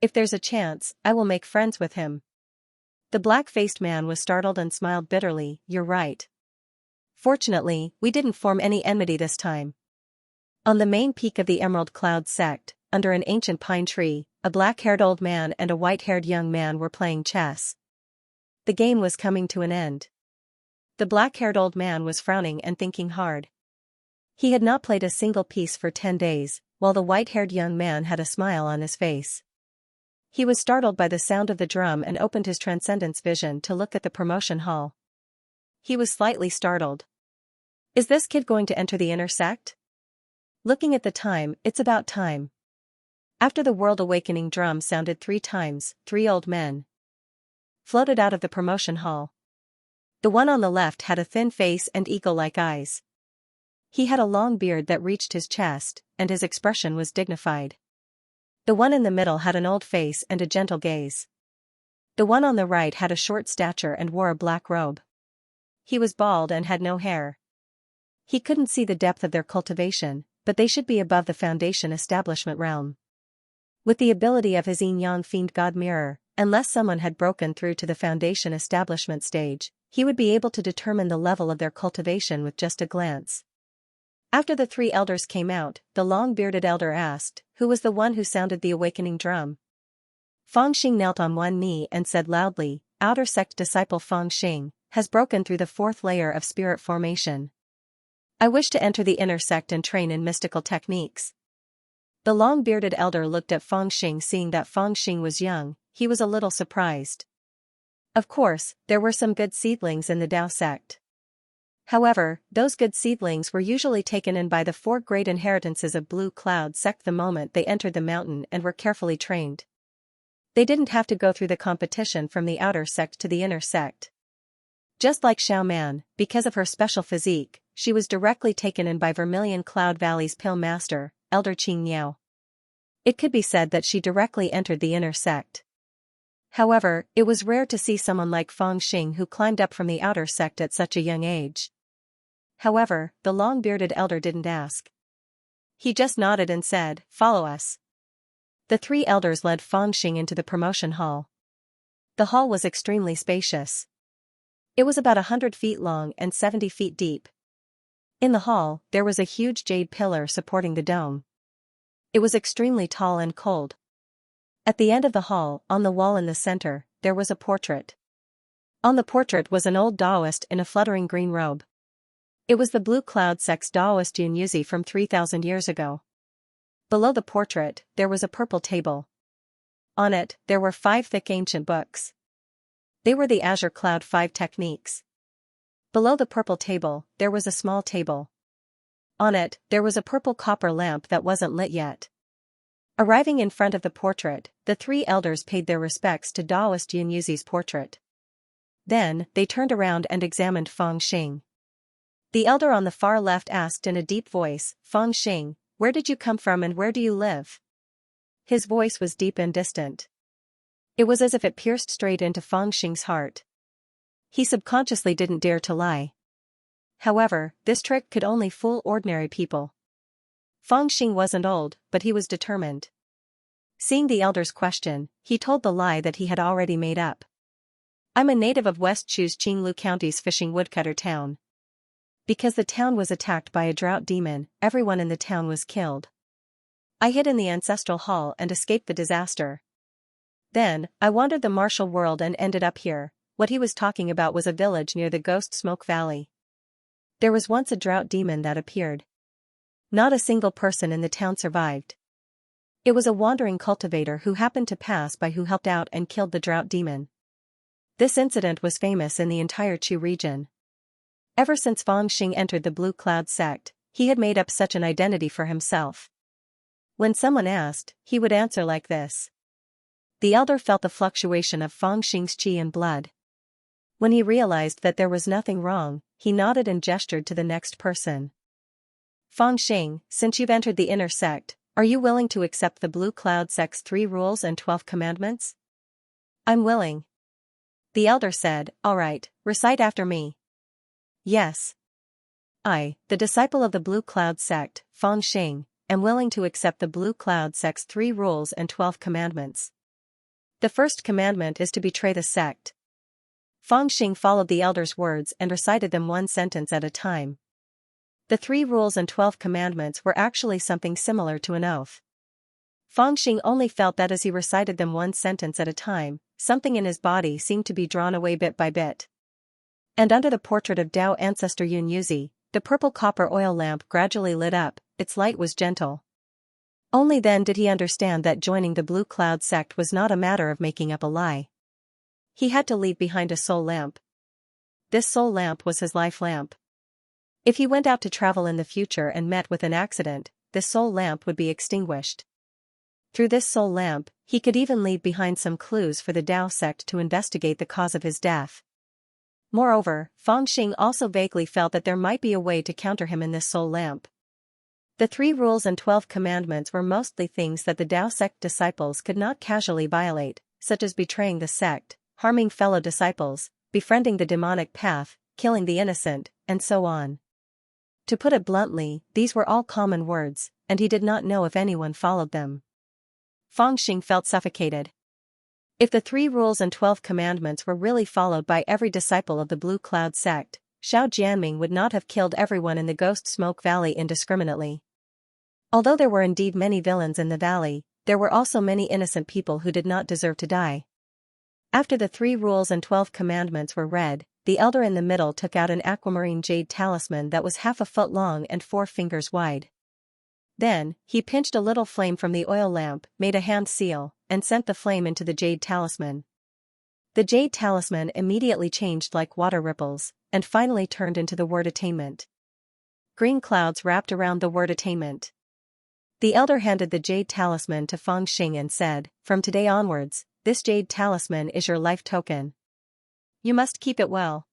If there's a chance, I will make friends with him. The black-faced man was startled and smiled bitterly, you're right. Fortunately, we didn't form any enmity this time. On the main peak of the Emerald Cloud sect, under an ancient pine tree, a black-haired old man and a white-haired young man were playing chess. The game was coming to an end. The black-haired old man was frowning and thinking hard. He had not played a single piece for 10 days, while the white-haired young man had a smile on his face. He was startled by the sound of the drum and opened his transcendence vision to look at the promotion hall. He was slightly startled. Is this kid going to enter the inner sect? Looking at the time, it's about time. After the world awakening drum sounded 3 times, 3 old men floated out of the promotion hall. The one on the left had a thin face and eagle-like eyes. He had a long beard that reached his chest, and his expression was dignified. The one in the middle had an old face and a gentle gaze. The one on the right had a short stature and wore a black robe. He was bald and had no hair. He couldn't see the depth of their cultivation, but they should be above the Foundation establishment realm. With the ability of his yin-yang fiend god mirror, unless someone had broken through to the Foundation establishment stage, he would be able to determine the level of their cultivation with just a glance. After the 3 elders came out, the long-bearded elder asked, who was the one who sounded the awakening drum? Fang Xing knelt on one knee and said loudly, outer sect disciple Fang Xing has broken through the 4th layer of spirit formation. I wish to enter the inner sect and train in mystical techniques. The long-bearded elder looked at Fang Xing. Seeing that Fang Xing was young, he was a little surprised. Of course, there were some good seedlings in the Dao sect. However, those good seedlings were usually taken in by the 4 great inheritances of Blue Cloud sect the moment they entered the mountain and were carefully trained. They didn't have to go through the competition from the outer sect to the inner sect. Just like Xiao Man, because of her special physique, she was directly taken in by Vermilion Cloud Valley's Pill Master, Elder Qing Niao. It could be said that she directly entered the inner sect. However, it was rare to see someone like Fang Xing who climbed up from the outer sect at such a young age. However, the long-bearded elder didn't ask. He just nodded and said, follow us. The 3 elders led Fang Xing into the promotion hall. The hall was extremely spacious. It was about 100 feet long and 70 feet deep. In the hall, there was a huge jade pillar supporting the dome. It was extremely tall and cold. At the end of the hall, on the wall in the center, there was a portrait. On the portrait was an old Taoist in a fluttering green robe. It was the Blue Cloud sect's Taoist Xianxia from 3,000 years ago. Below the portrait, there was a purple table. On it, there were 5 thick ancient books. They were the Azure Cloud 5 techniques. Below the purple table, there was a small table. On it, there was a purple copper lamp that wasn't lit yet. Arriving in front of the portrait, the 3 elders paid their respects to Taoist Xianxia's portrait. Then, they turned around and examined Fang Xing. The elder on the far left asked in a deep voice, Fang Xing, where did you come from and where do you live? His voice was deep and distant. It was as if it pierced straight into Fang Xing's heart. He subconsciously didn't dare to lie. However, this trick could only fool ordinary people. Fang Xing wasn't old, but he was determined. Seeing the elder's question, he told the lie that he had already made up. I'm a native of West Chu's Qinglu County's fishing woodcutter town. Because the town was attacked by a drought demon, everyone in the town was killed. I hid in the ancestral hall and escaped the disaster. Then, I wandered the martial world and ended up here. What he was talking about was a village near the Ghost Smoke Valley. There was once a drought demon that appeared. Not a single person in the town survived. It was a wandering cultivator who happened to pass by who helped out and killed the drought demon. This incident was famous in the entire Chu region. Ever since Fang Xing entered the Blue Cloud sect, he had made up such an identity for himself. When someone asked, he would answer like this. The elder felt the fluctuation of Fang Xing's qi and blood. When he realized that there was nothing wrong, he nodded and gestured to the next person. Fang Xing, since you've entered the inner sect, are you willing to accept the Blue Cloud sect's 3 rules and 12 commandments? I'm willing. The elder said, all right, recite after me. Yes. I, the disciple of the Blue Cloud sect, Feng Xing, am willing to accept the Blue Cloud sect's 3 rules and 12 commandments. The first commandment is to betray the sect. Feng Xing followed the elder's words and recited them one sentence at a time. The 3 rules and 12 commandments were actually something similar to an oath. Feng Xing only felt that as he recited them one sentence at a time, something in his body seemed to be drawn away bit by bit. And under the portrait of Tao ancestor Yun Yuzi, the purple copper oil lamp gradually lit up. Its light was gentle. Only then did he understand that joining the Blue Cloud sect was not a matter of making up a lie. He had to leave behind a soul lamp. This soul lamp was his life lamp. If he went out to travel in the future and met with an accident, this soul lamp would be extinguished. Through this soul lamp, he could even leave behind some clues for the Tao sect to investigate the cause of his death. Moreover, Feng Xing also vaguely felt that there might be a way to counter him in this soul lamp. The 3 rules and 12 commandments were mostly things that the Tao sect disciples could not casually violate, such as betraying the sect, harming fellow disciples, befriending the demonic path, killing the innocent, and so on. To put it bluntly, these were all common words, and he did not know if anyone followed them. Feng Xing felt suffocated. If the 3 rules and 12 commandments were really followed by every disciple of the Blue Cloud sect, Xiao Jianming would not have killed everyone in the Ghost Smoke Valley indiscriminately. Although there were indeed many villains in the valley, there were also many innocent people who did not deserve to die. After the 3 rules and 12 commandments were read, the elder in the middle took out an aquamarine jade talisman that was half a foot long and 4 fingers wide. Then, he pinched a little flame from the oil lamp, made a hand seal, and sent the flame into the jade talisman. The jade talisman immediately changed like water ripples, and finally turned into the word attainment. Green clouds wrapped around the word attainment. The elder handed the jade talisman to Feng Xing and said, "From today onwards, this jade talisman is your life token. You must keep it well."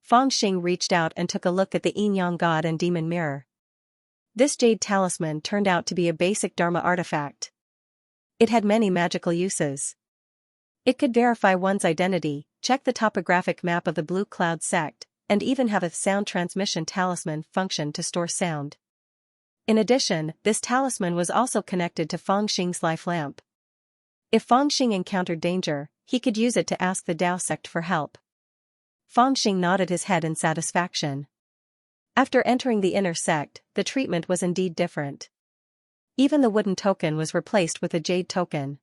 Feng Xing reached out and took a look at the yin-yang god and demon mirror. This jade talisman turned out to be a basic Dharma artifact. It had many magical uses. It could verify one's identity, check the topographic map of the Blue Cloud sect, and even have a sound transmission talisman function to store sound. In addition, this talisman was also connected to Feng Xing's life lamp. If Feng Xing encountered danger, he could use it to ask the Tao sect for help. Feng Xing nodded his head in satisfaction. After entering the inner sect, the treatment was indeed different. Even the wooden token was replaced with a jade token.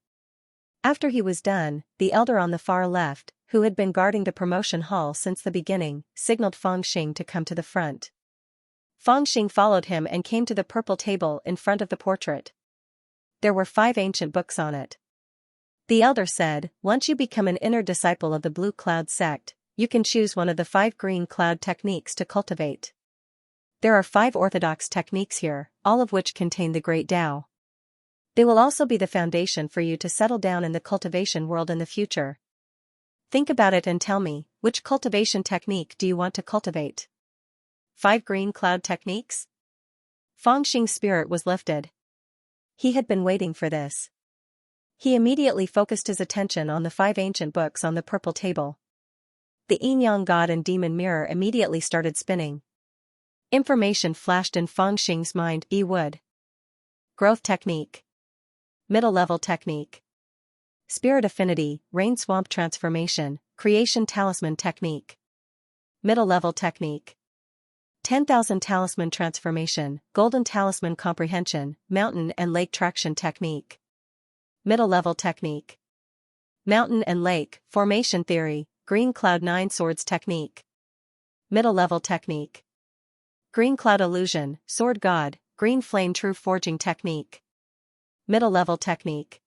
After he was done, the elder on the far left, who had been guarding the promotion hall since the beginning, signaled Feng Xing to come to the front. Feng Xing followed him and came to the purple table in front of the portrait. There were 5 ancient books on it. The elder said, "Once you become an inner disciple of the Blue Cloud sect, you can choose one of the 5 green cloud techniques to cultivate. There are 5 orthodox techniques here, all of which contain the Great Tao. They will also be the foundation for you to settle down in the cultivation world in the future. Think about it and tell me, which cultivation technique do you want to cultivate?" 5 green cloud techniques? Feng Xing's spirit was lifted. He had been waiting for this. He immediately focused his attention on the 5 ancient books on the purple table. The yin-yang god and demon mirror immediately started spinning. Information flashed in Feng Xing's mind: E-wood. Growth technique. Middle level technique. Spirit affinity, rain swamp transformation, creation talisman technique. Middle level technique. 10,000 talisman transformation, golden talisman comprehension, mountain and lake traction technique. Middle level technique. Mountain and lake formation theory, green cloud 9 swords technique. Middle level technique. Green cloud illusion, sword god, green flame true forging technique. Middle level technique.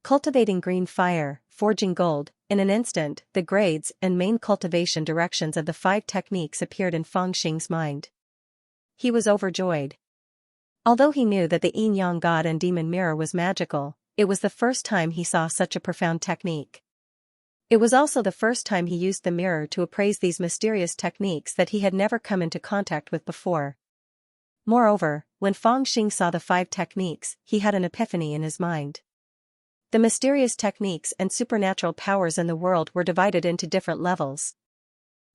Cultivating green fire, forging gold. In an instant, the grades and main cultivation directions of the 5 techniques appeared in Feng Xing's mind. He was overjoyed. Although he knew that the yin-yang god and demon mirror was magical, it was the first time he saw such a profound technique. It was also the first time he used the mirror to appraise these mysterious techniques that he had never come into contact with before. Moreover, when Feng Xing saw the 5 techniques, he had an epiphany in his mind. The mysterious techniques and supernatural powers in the world were divided into different levels.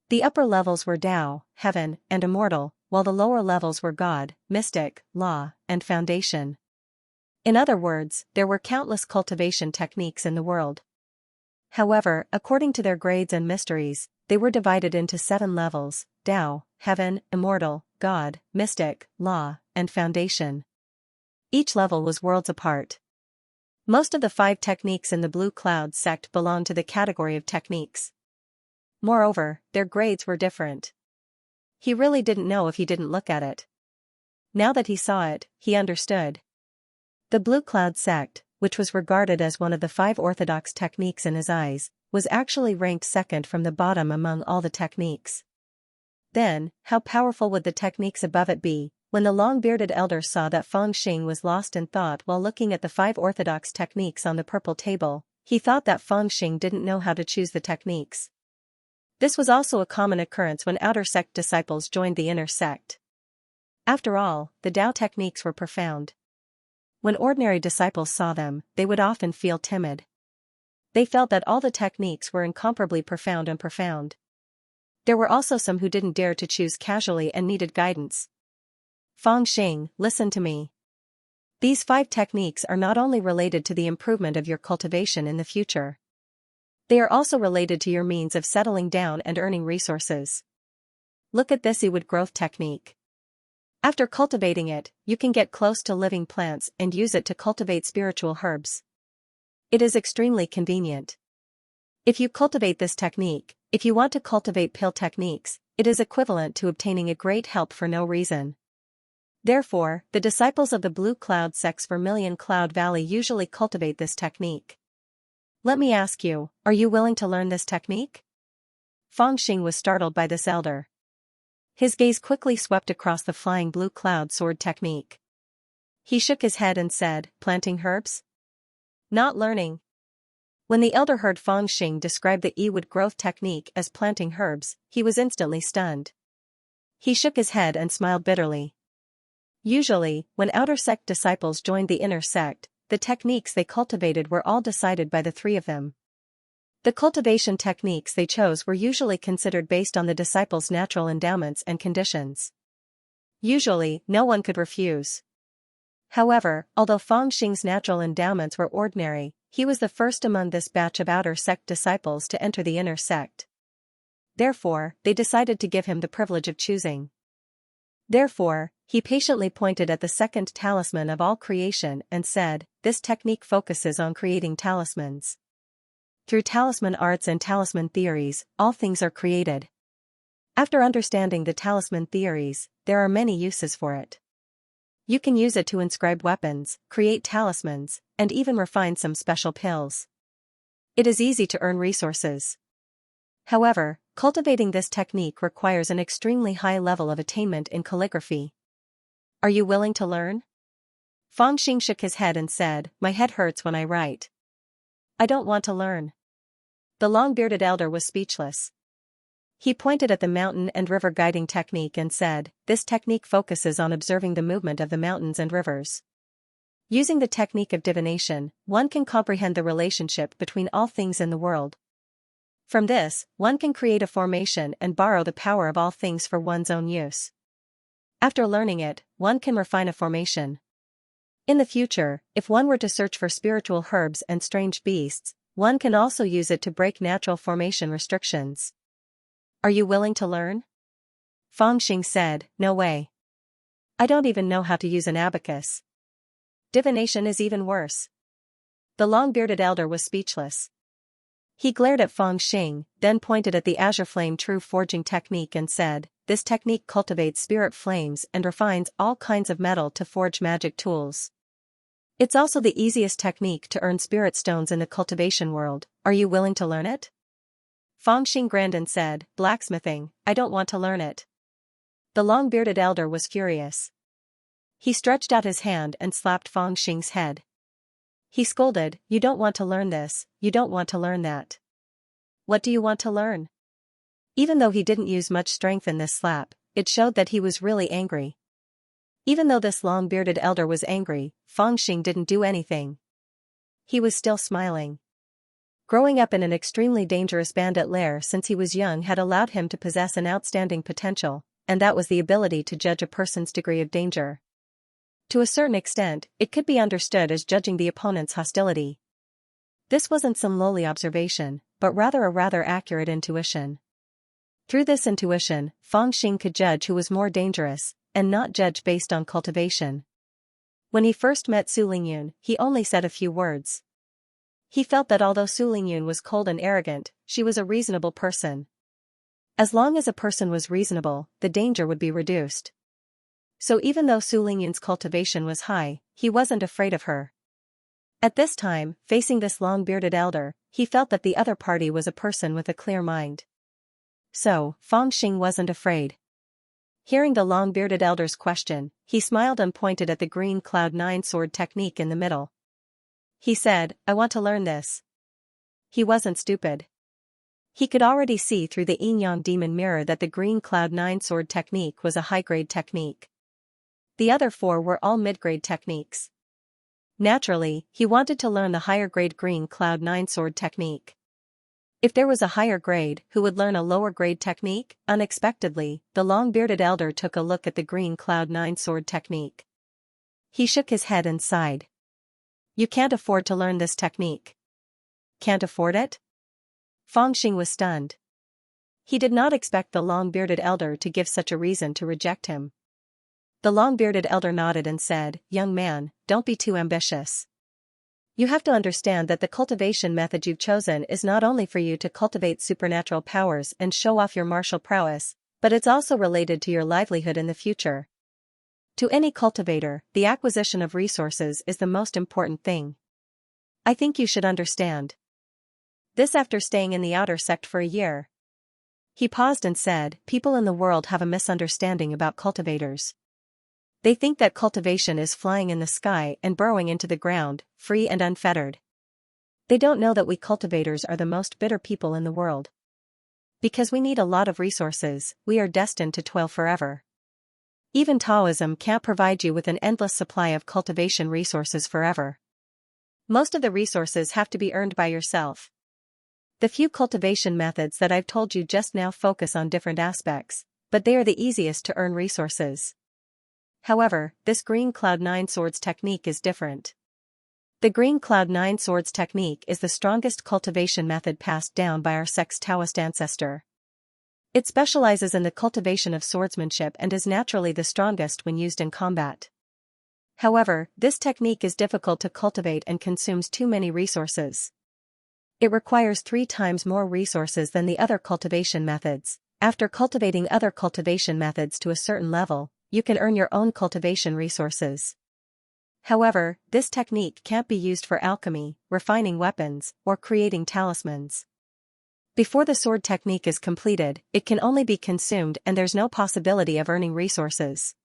The upper levels were Tao, heaven, and immortal, while the lower levels were God, mystic, law, and foundation. In other words, there were countless cultivation techniques in the world. However, according to their grades and mysteries, they were divided into 7 levels: Tao, heaven, immortal, God, mystic, law, and foundation. Each level was worlds apart. Most of the 5 techniques in the Blue Cloud sect belonged to the category of techniques. Moreover, their grades were different. He really didn't know if he didn't look at it. Now that he saw it, he understood. The Blue Cloud sect, which was regarded as one of the 5 orthodox techniques in his eyes, was actually ranked second from the bottom among all the techniques. Then, how powerful would the techniques above it be? When the long-bearded elder saw that Feng Xing was lost in thought while looking at the 5 orthodox techniques on the purple table, he thought that Feng Xing didn't know how to choose the techniques. This was also a common occurrence when outer sect disciples joined the inner sect. After all, the Tao techniques were profound. When ordinary disciples saw them, they would often feel timid. They felt that all the techniques were incomparably profound and profound. There were also some who didn't dare to choose casually and needed guidance. Feng Xing, listen to me. These 5 techniques are not only related to the improvement of your cultivation in the future. They are also related to your means of settling down and earning resources. Look at this Ewood growth technique. After cultivating it, you can get close to living plants and use it to cultivate spiritual herbs. It is extremely convenient. If you cultivate this technique, if you want to cultivate pill techniques, it is equivalent to obtaining a great help for no reason. Therefore, the disciples of the Blue Cloud sects Vermilion Cloud Valley usually cultivate this technique. Let me ask you, are you willing to learn this technique? Feng Xing was startled by this elder. His gaze quickly swept across the flying blue cloud sword technique. He shook his head and said, planting herbs? Not learning. When the elder heard Feng Xing describe the Ewood growth technique as planting herbs, he was instantly stunned. He shook his head and smiled bitterly. Usually, when outer sect disciples joined the inner sect, the techniques they cultivated were all decided by the 3 of them. The cultivation techniques they chose were usually considered based on the disciples' natural endowments and conditions. Usually, no one could refuse. However, although Feng Xing's natural endowments were ordinary, he was the first among this batch of outer sect disciples to enter the inner sect. Therefore, they decided to give him the privilege of choosing. Therefore, he patiently pointed at the second talisman of all creation and said, this technique focuses on creating talismans. Through talisman arts and talisman theories, all things are created. After understanding the talisman theories, there are many uses for it. You can use it to inscribe weapons, create talismans, and even refine some special pills. It is easy to earn resources. However, cultivating this technique requires an extremely high level of attainment in calligraphy. Are you willing to learn? Feng Xing shook his head and said, my head hurts when I write. I don't want to learn. The long-bearded elder was speechless. He pointed at the mountain and river guiding technique and said, this technique focuses on observing the movement of the mountains and rivers. Using the technique of divination, one can comprehend the relationship between all things in the world. From this, one can create a formation and borrow the power of all things for one's own use. After learning it, one can refine a formation. In the future, if one were to search for spiritual herbs and strange beasts, one can also use it to break natural formation restrictions. Are you willing to learn? Feng Xing said, no way. I don't even know how to use an abacus. Divination is even worse. The long-bearded elder was speechless. He glared at Feng Xing, then pointed at the azure flame true forging technique and said, this technique cultivates spirit flames and refines all kinds of metal to forge magic tools. It's also the easiest technique to earn spirit stones in the cultivation world. Are you willing to learn it? Feng Xing grinned and said, blacksmithing, I don't want to learn it. The long-bearded elder was furious. He stretched out his hand and slapped Feng Xing's head. He scolded, you don't want to learn this, you don't want to learn that. What do you want to learn? Even though he didn't use much strength in this slap, it showed that he was really angry. Even though this long-bearded elder was angry, Feng Xing didn't do anything. He was still smiling. Growing up in an extremely dangerous bandit lair since he was young had allowed him to possess an outstanding potential, and that was the ability to judge a person's degree of danger. To a certain extent, it could be understood as judging the opponent's hostility. This wasn't some lowly observation, but rather a rather accurate intuition. Through this intuition, Fangxing could judge who was more dangerous, and not judge based on cultivation. When he first met Su Lingyun, he only said a few words. He felt that although Su Lingyun was cold and arrogant, she was a reasonable person. As long as a person was reasonable, the danger would be reduced. So even though Su Lingyun's cultivation was high, he wasn't afraid of her. At this time, facing this long-bearded elder, he felt that the other party was a person with a clear mind. So, Fangxing wasn't afraid. Hearing the long-bearded elder's question, he smiled and pointed at the green Cloud-9 sword technique in the middle. He said, "I want to learn this." He wasn't stupid. He could already see through the yin-yang demon mirror that the green Cloud-9 sword technique was a high-grade technique. The other four were all mid-grade techniques. Naturally, he wanted to learn the higher-grade green Cloud-9 sword technique. If there was a higher grade who would learn a lower grade technique, unexpectedly, the long-bearded elder took a look at the green Cloud-9 sword technique. He shook his head and sighed. "You can't afford to learn this technique." "Can't afford it?" Fangxing was stunned. He did not expect the long-bearded elder to give such a reason to reject him. The long-bearded elder nodded and said, "Young man, don't be too ambitious. You have to understand that the cultivation method you've chosen is not only for you to cultivate supernatural powers and show off your martial prowess, but it's also related to your livelihood in the future. To any cultivator, the acquisition of resources is the most important thing. I think you should understand this after staying in the outer sect for a year." He paused and said, "People in the world have a misunderstanding about cultivators. They think that cultivation is flying in the sky and burrowing into the ground, free and unfettered. They don't know that we cultivators are the most bitter people in the world. Because we need a lot of resources, we are destined to toil forever. Even Taoism can't provide you with an endless supply of cultivation resources forever. Most of the resources have to be earned by yourself. The few cultivation methods that I've told you just now focus on different aspects, but they are the easiest to earn resources. However, this green Cloud-9 swords technique is different. The green Cloud-9 swords technique is the strongest cultivation method passed down by our sect's Taoist ancestor. It specializes in the cultivation of swordsmanship and is naturally the strongest when used in combat. However, this technique is difficult to cultivate and consumes too many resources. It requires 3 times more resources than the other cultivation methods. After cultivating other cultivation methods to a certain level, you can earn your own cultivation resources. However, this technique can't be used for alchemy, refining weapons, or creating talismans. Before the sword technique is completed, it can only be consumed and there's no possibility of earning resources.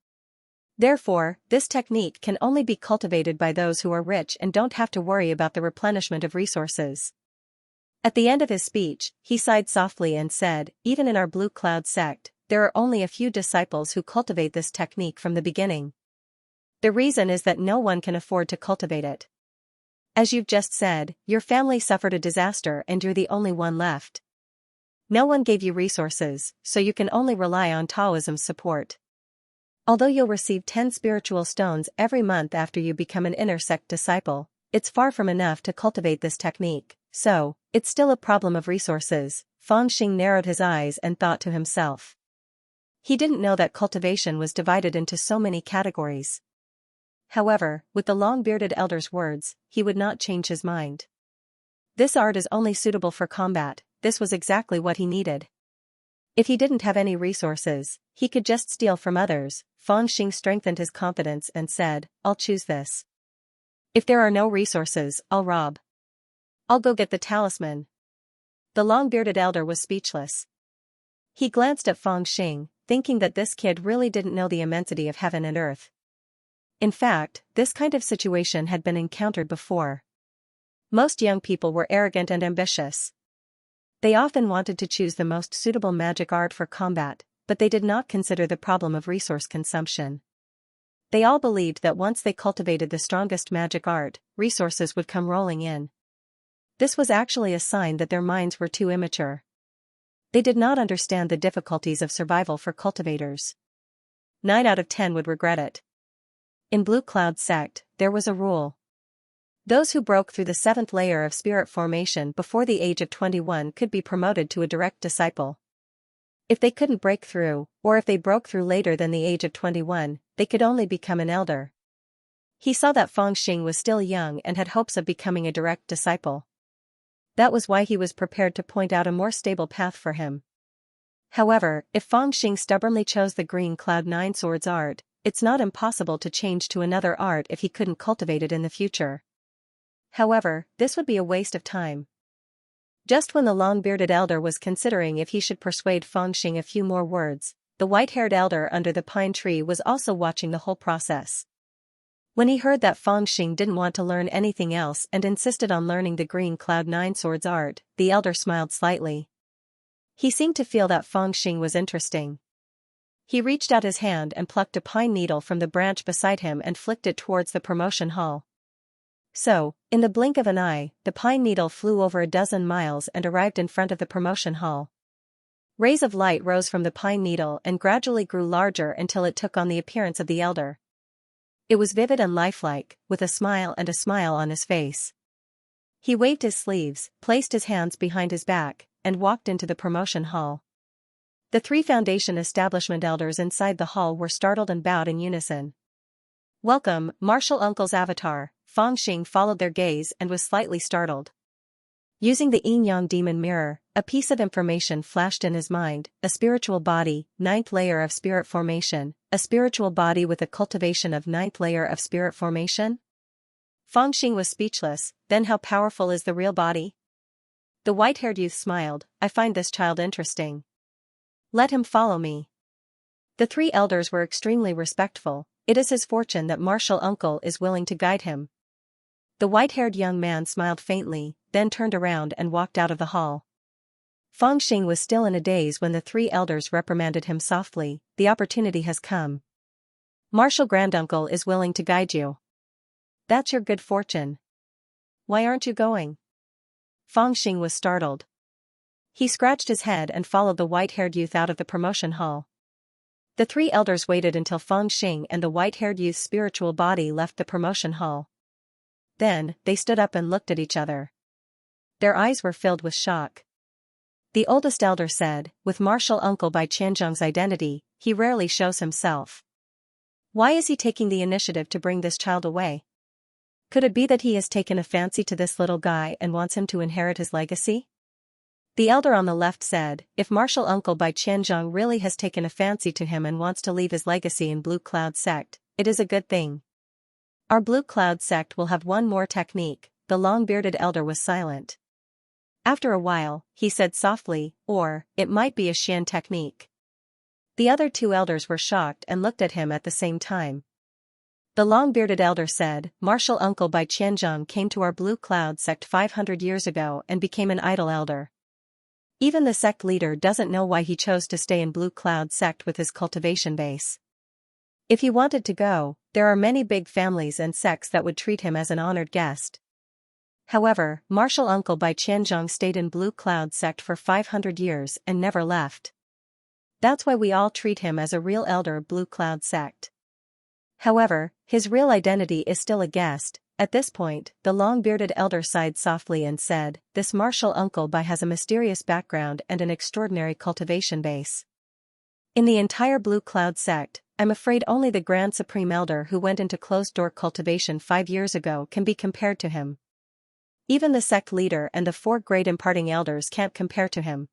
Therefore, this technique can only be cultivated by those who are rich and don't have to worry about the replenishment of resources. At the end of his speech, he sighed softly and said, "Even in our Blue Cloud sect, there are only a few disciples who cultivate this technique from the beginning. The reason is that no one can afford to cultivate it. As you've just said, your family suffered a disaster and you're the only one left. No one gave you resources, so you can only rely on Taoism's support. Although you'll receive 10 spiritual stones every month after you become an inner sect disciple, it's far from enough to cultivate this technique, so, it's still a problem of resources." Fangxing narrowed his eyes and thought to himself. He didn't know that cultivation was divided into so many categories. However, with the long-bearded elder's words, he would not change his mind. This art is only suitable for combat. This was exactly what he needed. If he didn't have any resources, he could just steal from others. Fangxing strengthened his confidence and said, "I'll choose this. If there are no resources, I'll rob. I'll go get the talisman." The long-bearded elder was speechless. He glanced at Fangxing, thinking that this kid really didn't know the immensity of heaven and earth. In fact, this kind of situation had been encountered before. Most young people were arrogant and ambitious. They often wanted to choose the most suitable magic art for combat, but they did not consider the problem of resource consumption. They all believed that once they cultivated the strongest magic art, resources would come rolling in. This was actually a sign that their minds were too immature. They did not understand the difficulties of survival for cultivators. 9 out of 10 would regret it. In Blue Cloud sect, there was a rule. Those who broke through the 7th layer of spirit formation before the age of 21 could be promoted to a direct disciple. If they couldn't break through, or if they broke through later than the age of 21, they could only become an elder. He saw that Fangxing was still young and had hopes of becoming a direct disciple. That was why he was prepared to point out a more stable path for him. However, if Fangxing stubbornly chose the Green Cloud 9 Swords art, it's not impossible to change to another art if he couldn't cultivate it in the future. However, this would be a waste of time. Just when the long-bearded elder was considering if he should persuade Fangxing a few more words, the white-haired elder under the pine tree was also watching the whole process. When he heard that Fangxing didn't want to learn anything else and insisted on learning the Green Cloud 9 Swords art, the elder smiled slightly. He seemed to feel that Fangxing was interesting. He reached out his hand and plucked a pine needle from the branch beside him and flicked it towards the promotion hall. So, in the blink of an eye, the pine needle flew over a dozen miles and arrived in front of the promotion hall. Rays of light rose from the pine needle and gradually grew larger until it took on the appearance of the elder. It was vivid and lifelike, with a smile on his face. He waved his sleeves, placed his hands behind his back, and walked into the promotion hall. The 3 Foundation establishment elders inside the hall were startled and bowed in unison. "Welcome, Martial Uncle's avatar." Fangxing followed their gaze and was slightly startled. Using the yin-yang demon mirror, a piece of information flashed in his mind: a spiritual body, 9th layer of spirit formation, a spiritual body with a cultivation of 9th layer of spirit formation? Fangxing was speechless. Then how powerful is the real body? The white-haired youth smiled. "I find this child interesting. Let him follow me." The 3 elders were extremely respectful. It is his fortune that Martial Uncle is willing to guide him. The white-haired young man smiled faintly, then turned around and walked out of the hall. Fangxing was still in a daze when the 3 elders reprimanded him softly. "The opportunity has come. Martial Granduncle is willing to guide you. That's your good fortune. Why aren't you going?" Fangxing was startled. He scratched his head and followed the white-haired youth out of the promotion hall. The 3 elders waited until Fangxing and the white-haired youth's spiritual body left the promotion hall. Then, they stood up and looked at each other. Their eyes were filled with shock. The oldest elder said, "With Martial Uncle Bai Qianzhong's identity, he rarely shows himself. Why is he taking the initiative to bring this child away? Could it be that he has taken a fancy to this little guy and wants him to inherit his legacy?" The elder on the left said, "If Martial Uncle Bai Qianzhong really has taken a fancy to him and wants to leave his legacy in Blue Cloud sect, it is a good thing. Our Blue Cloud sect will have one more technique." The long-bearded elder was silent. After a while, he said softly, "Or, it might be a Xian technique." The other 2 elders were shocked and looked at him at the same time. The long-bearded elder said, "Martial Uncle Bai Qianzhong came to our Blue Cloud sect 500 years ago and became an idle elder. Even the sect leader doesn't know why he chose to stay in Blue Cloud sect with his cultivation base. If he wanted to go, there are many big families and sects that would treat him as an honored guest. However, Martial Uncle Bai Qianzhong stayed in Blue Cloud sect for 500 years and never left. That's why we all treat him as a real elder of Blue Cloud sect. However, his real identity is still a guest." At this point, the long-bearded elder sighed softly and said, "This Martial Uncle Bai has a mysterious background and an extraordinary cultivation base. In the entire Blue Cloud sect, I'm afraid only the Grand Supreme Elder who went into closed-door cultivation 5 years ago can be compared to him. Even the sect leader and the 4 great imparting elders can't compare to him."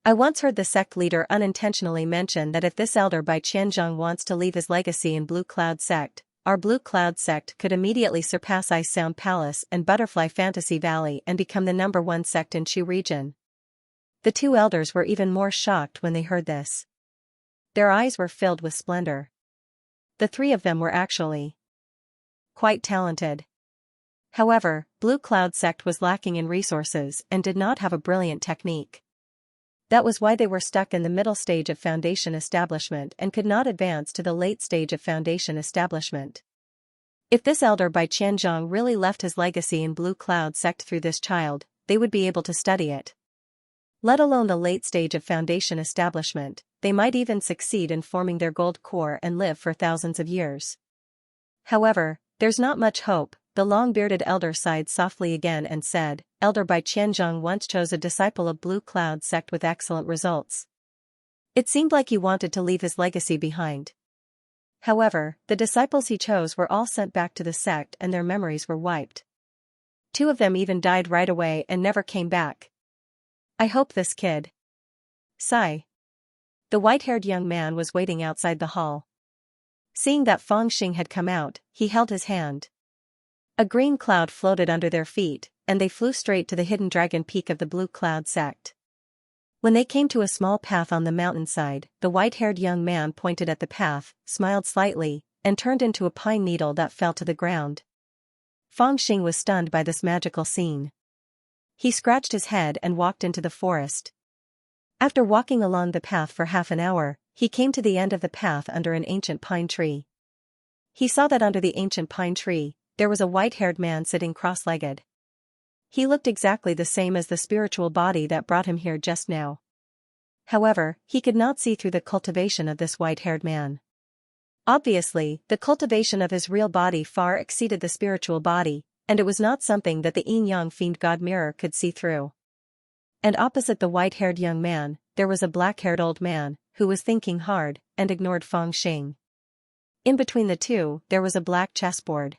I once heard the sect leader unintentionally mention that if this elder Bai Qianzhong wants to leave his legacy in Blue Cloud sect, our Blue Cloud sect could immediately surpass Ice Sound Palace and Butterfly Fantasy Valley and become the #1 sect in Chu region. The 2 elders were even more shocked when they heard this. Their eyes were filled with splendor. The 3 of them were actually quite talented. However, Blue Cloud sect was lacking in resources and did not have a brilliant technique. That was why they were stuck in the middle stage of Foundation establishment and could not advance to the late stage of Foundation establishment. If this elder Bai Qianzhong really left his legacy in Blue Cloud sect through this child, they would be able to study it. Let alone the late stage of foundation establishment, they might even succeed in forming their gold core and live for thousands of years. However, there's not much hope. The long-bearded elder sighed softly again and said, Elder Bai Qianzhong once chose a disciple of Blue Cloud sect with excellent results. It seemed like he wanted to leave his legacy behind. However, the disciples he chose were all sent back to the sect and their memories were wiped. 2 of them even died right away and never came back. I hope this kid. Sigh. The white-haired young man was waiting outside the hall. Seeing that Fangxing had come out, he held his hand. A green cloud floated under their feet, and they flew straight to the hidden dragon peak of the Blue Cloud sect. When they came to a small path on the mountainside, the white-haired young man pointed at the path, smiled slightly, and turned into a pine needle that fell to the ground. Fangxing was stunned by this magical scene. He scratched his head and walked into the forest. After walking along the path for half an hour, he came to the end of the path under an ancient pine tree. He saw that under the ancient pine tree, there was a white-haired man sitting cross-legged. He looked exactly the same as the spiritual body that brought him here just now. However, he could not see through the cultivation of this white-haired man. Obviously, the cultivation of his real body far exceeded the spiritual body, and it was not something that the yin-yang fiend god mirror could see through. And opposite the white-haired young man, there was a black-haired old man, who was thinking hard, and ignored Fangxing. In between the two, there was a black chessboard.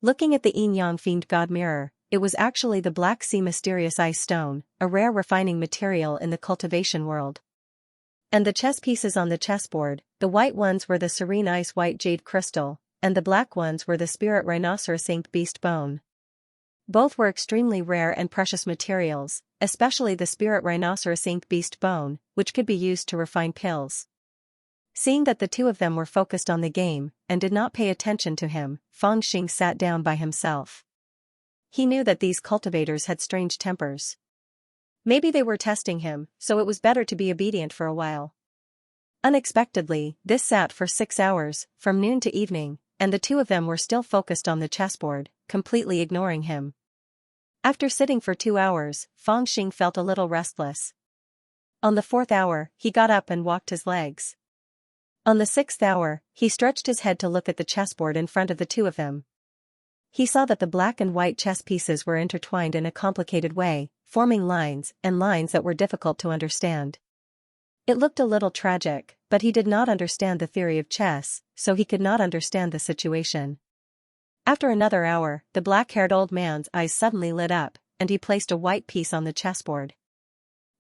Looking at the yin-yang fiend god mirror, it was actually the Black Sea Mysterious Ice Stone, a rare refining material in the cultivation world. And the chess pieces on the chessboard, the white ones were the serene ice white jade crystal, and the black ones were the spirit rhinoceros ink beast bone. Both were extremely rare and precious materials, especially the spirit rhinoceros ink beast bone, which could be used to refine pills. Seeing that the 2 of them were focused on the game, and did not pay attention to him, Fangxing sat down by himself. He knew that these cultivators had strange tempers. Maybe they were testing him, so it was better to be obedient for a while. Unexpectedly, this sat for 6 hours, from noon to evening, and the 2 of them were still focused on the chessboard, completely ignoring him. After sitting for 2 hours, Fangxing felt a little restless. On the 4th hour, he got up and walked his legs. On the 6th hour, he stretched his head to look at the chessboard in front of the 2 of them. He saw that the black and white chess pieces were intertwined in a complicated way, forming lines that were difficult to understand. It looked a little tragic, but he did not understand the theory of chess, so he could not understand the situation. After another hour, the black-haired old man's eyes suddenly lit up, and he placed a white piece on the chessboard.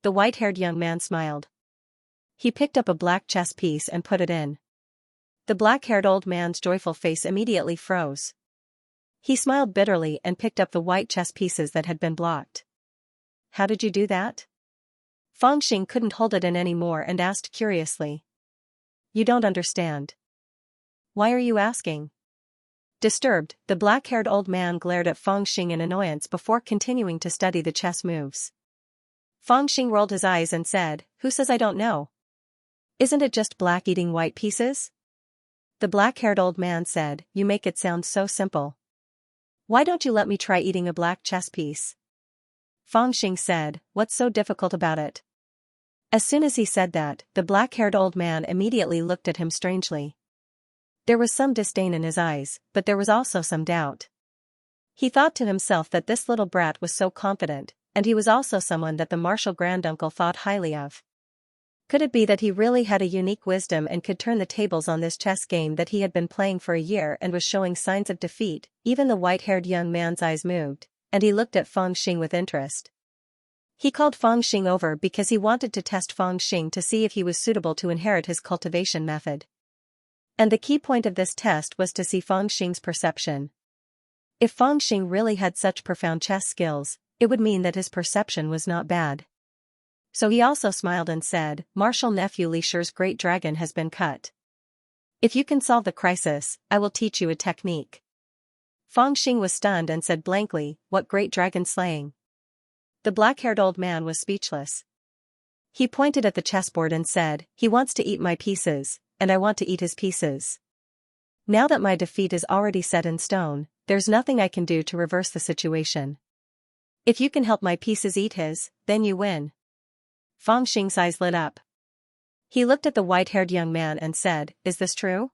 The white-haired young man smiled. He picked up a black chess piece and put it in. The black-haired old man's joyful face immediately froze. He smiled bitterly and picked up the white chess pieces that had been blocked. How did you do that? Fangxing couldn't hold it in anymore and asked curiously. You don't understand. Why are you asking? Disturbed, the black-haired old man glared at Fangxing in annoyance before continuing to study the chess moves. Fangxing rolled his eyes and said, Who says I don't know? Isn't it just black eating white pieces? The black-haired old man said, You make it sound so simple. Why don't you let me try eating a black chess piece? Fangxing said, What's so difficult about it? As soon as he said that, the black-haired old man immediately looked at him strangely. There was some disdain in his eyes, but there was also some doubt. He thought to himself that this little brat was so confident, and he was also someone that the martial granduncle thought highly of. Could it be that he really had a unique wisdom and could turn the tables on this chess game that he had been playing for a year and was showing signs of defeat? Even the white-haired young man's eyes moved, and he looked at Fangxing with interest. He called Fangxing over because he wanted to test Fangxing to see if he was suitable to inherit his cultivation method. And the key point of this test was to see Fangxing's perception. If Fangxing really had such profound chess skills, it would mean that his perception was not bad. So he also smiled and said, Martial nephew Li Shi's great dragon has been cut. If you can solve the crisis, I will teach you a technique. Fangxing was stunned and said blankly, What great dragon slaying? The black-haired old man was speechless. He pointed at the chessboard and said, He wants to eat my pieces, and I want to eat his pieces. Now that my defeat is already set in stone, there's nothing I can do to reverse the situation. If you can help my pieces eat his, then you win. Fang Xing's eyes lit up. He looked at the white-haired young man and said, "Is this true?"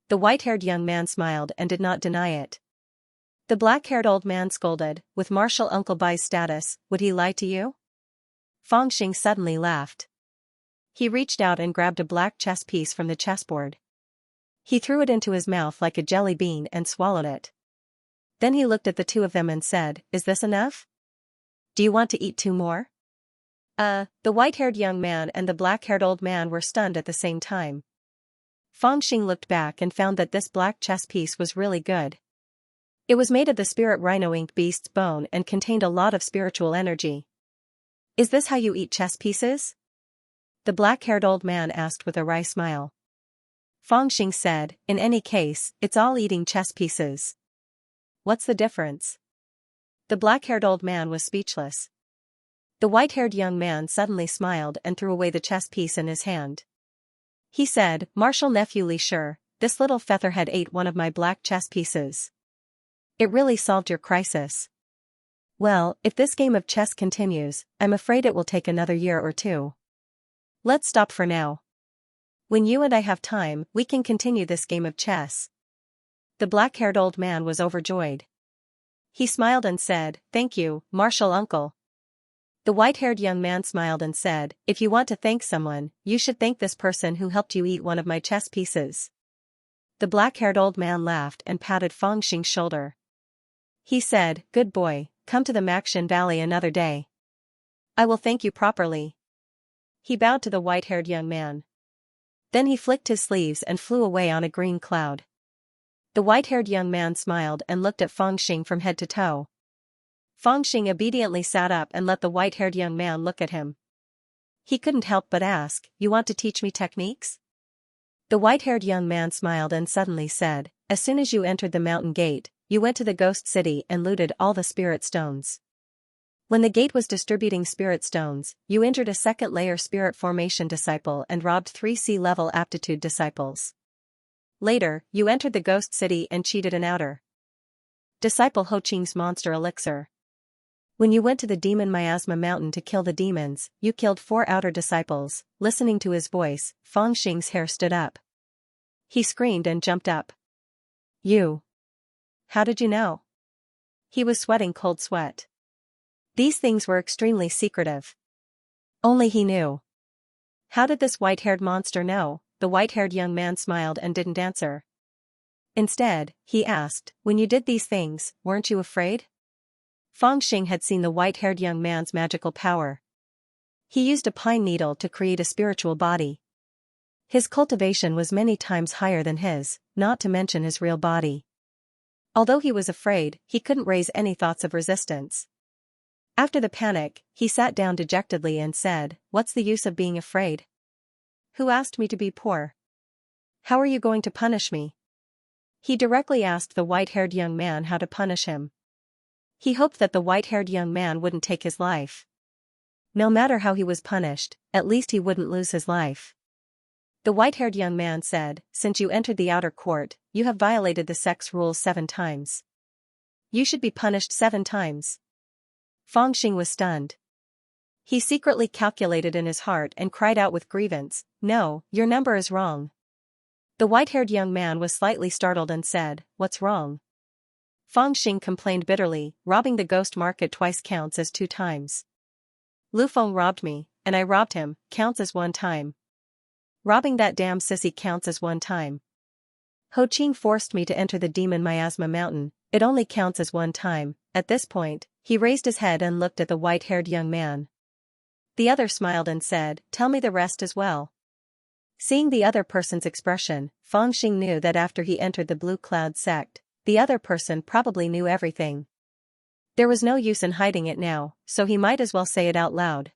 The white-haired young man smiled and did not deny it. The black-haired old man scolded, "With Marshal Uncle Bai's status, would he lie to you?" Fang Xing suddenly laughed. He reached out and grabbed a black chess piece from the chessboard. He threw it into his mouth like a jelly bean and swallowed it. Then he looked at the two of them and said, "Is this enough? Do you want to eat 2 more?" The white-haired young man and the black-haired old man were stunned at the same time. Fang Xing looked back and found that this black chess piece was really good. It was made of the spirit rhino ink beast's bone and contained a lot of spiritual energy. "Is this how you eat chess pieces?" the black-haired old man asked with a wry smile. Fang Xing said, "In any case, it's all eating chess pieces." "What's the difference?" The black-haired old man was speechless. The white-haired young man suddenly smiled and threw away the chess piece in his hand. He said, "Marshal nephew Li Shi, this little featherhead ate one of my black chess pieces. It really solved your crisis. Well, if this game of chess continues, I'm afraid it will take another year or 2. Let's stop for now. When you and I have time, we can continue this game of chess." The black-haired old man was overjoyed. He smiled and said, "Thank you, Marshal Uncle." The white-haired young man smiled and said, "If you want to thank someone, you should thank this person who helped you eat one of my chess pieces." The black-haired old man laughed and patted Fang Xing's shoulder. He said, "Good boy, come to the Maxin Valley another day. I will thank you properly." He bowed to the white-haired young man. Then he flicked his sleeves and flew away on a green cloud. The white-haired young man smiled and looked at Fang Xing from head to toe. Fang Xing obediently sat up and let the white-haired young man look at him. He couldn't help but ask, "You want to teach me techniques?" The white-haired young man smiled and suddenly said, "As soon as you entered the mountain gate, you went to the ghost city and looted all the spirit stones. When the gate was distributing spirit stones, you injured a second-layer spirit formation disciple and robbed 3 C-level aptitude disciples. Later, you entered the ghost city and cheated an outer disciple Ho Qing's monster elixir. When you went to the demon miasma mountain to kill the demons, you killed 4 outer disciples." Listening to his voice, Fang Xing's hair stood up. He screamed and jumped up. "You? How did you know?" He was sweating cold sweat. These things were extremely secretive. Only he knew. How did this white-haired monster know? The white-haired young man smiled and didn't answer. Instead, he asked, "When you did these things, weren't you afraid?" Fang Xing had seen the white-haired young man's magical power. He used a pine needle to create a spiritual body. His cultivation was many times higher than his, not to mention his real body. Although he was afraid, he couldn't raise any thoughts of resistance. After the panic, he sat down dejectedly and said, "What's the use of being afraid? Who asked me to be poor? How are you going to punish me?" He directly asked the white-haired young man how to punish him. He hoped that the white-haired young man wouldn't take his life. No matter how he was punished, at least he wouldn't lose his life. The white-haired young man said, "Since you entered the outer court, you have violated the sex rules 7 times. You should be punished 7 times. Fang Xing was stunned. He secretly calculated in his heart and cried out with grievance, "No, your number is wrong." The white-haired young man was slightly startled and said, "What's wrong?" Fang Xing complained bitterly, "Robbing the ghost market twice counts as 2 times. Lu Feng robbed me, and I robbed him, counts as 1 time. Robbing that damn sissy counts as 1 time. Ho Qing forced me to enter the demon miasma mountain, it only counts as 1 time." At this point, he raised his head and looked at the white-haired young man. The other smiled and said, "Tell me the rest as well." Seeing the other person's expression, Fang Xing knew that after he entered the Blue Cloud sect, the other person probably knew everything. There was no use in hiding it now, so he might as well say it out loud.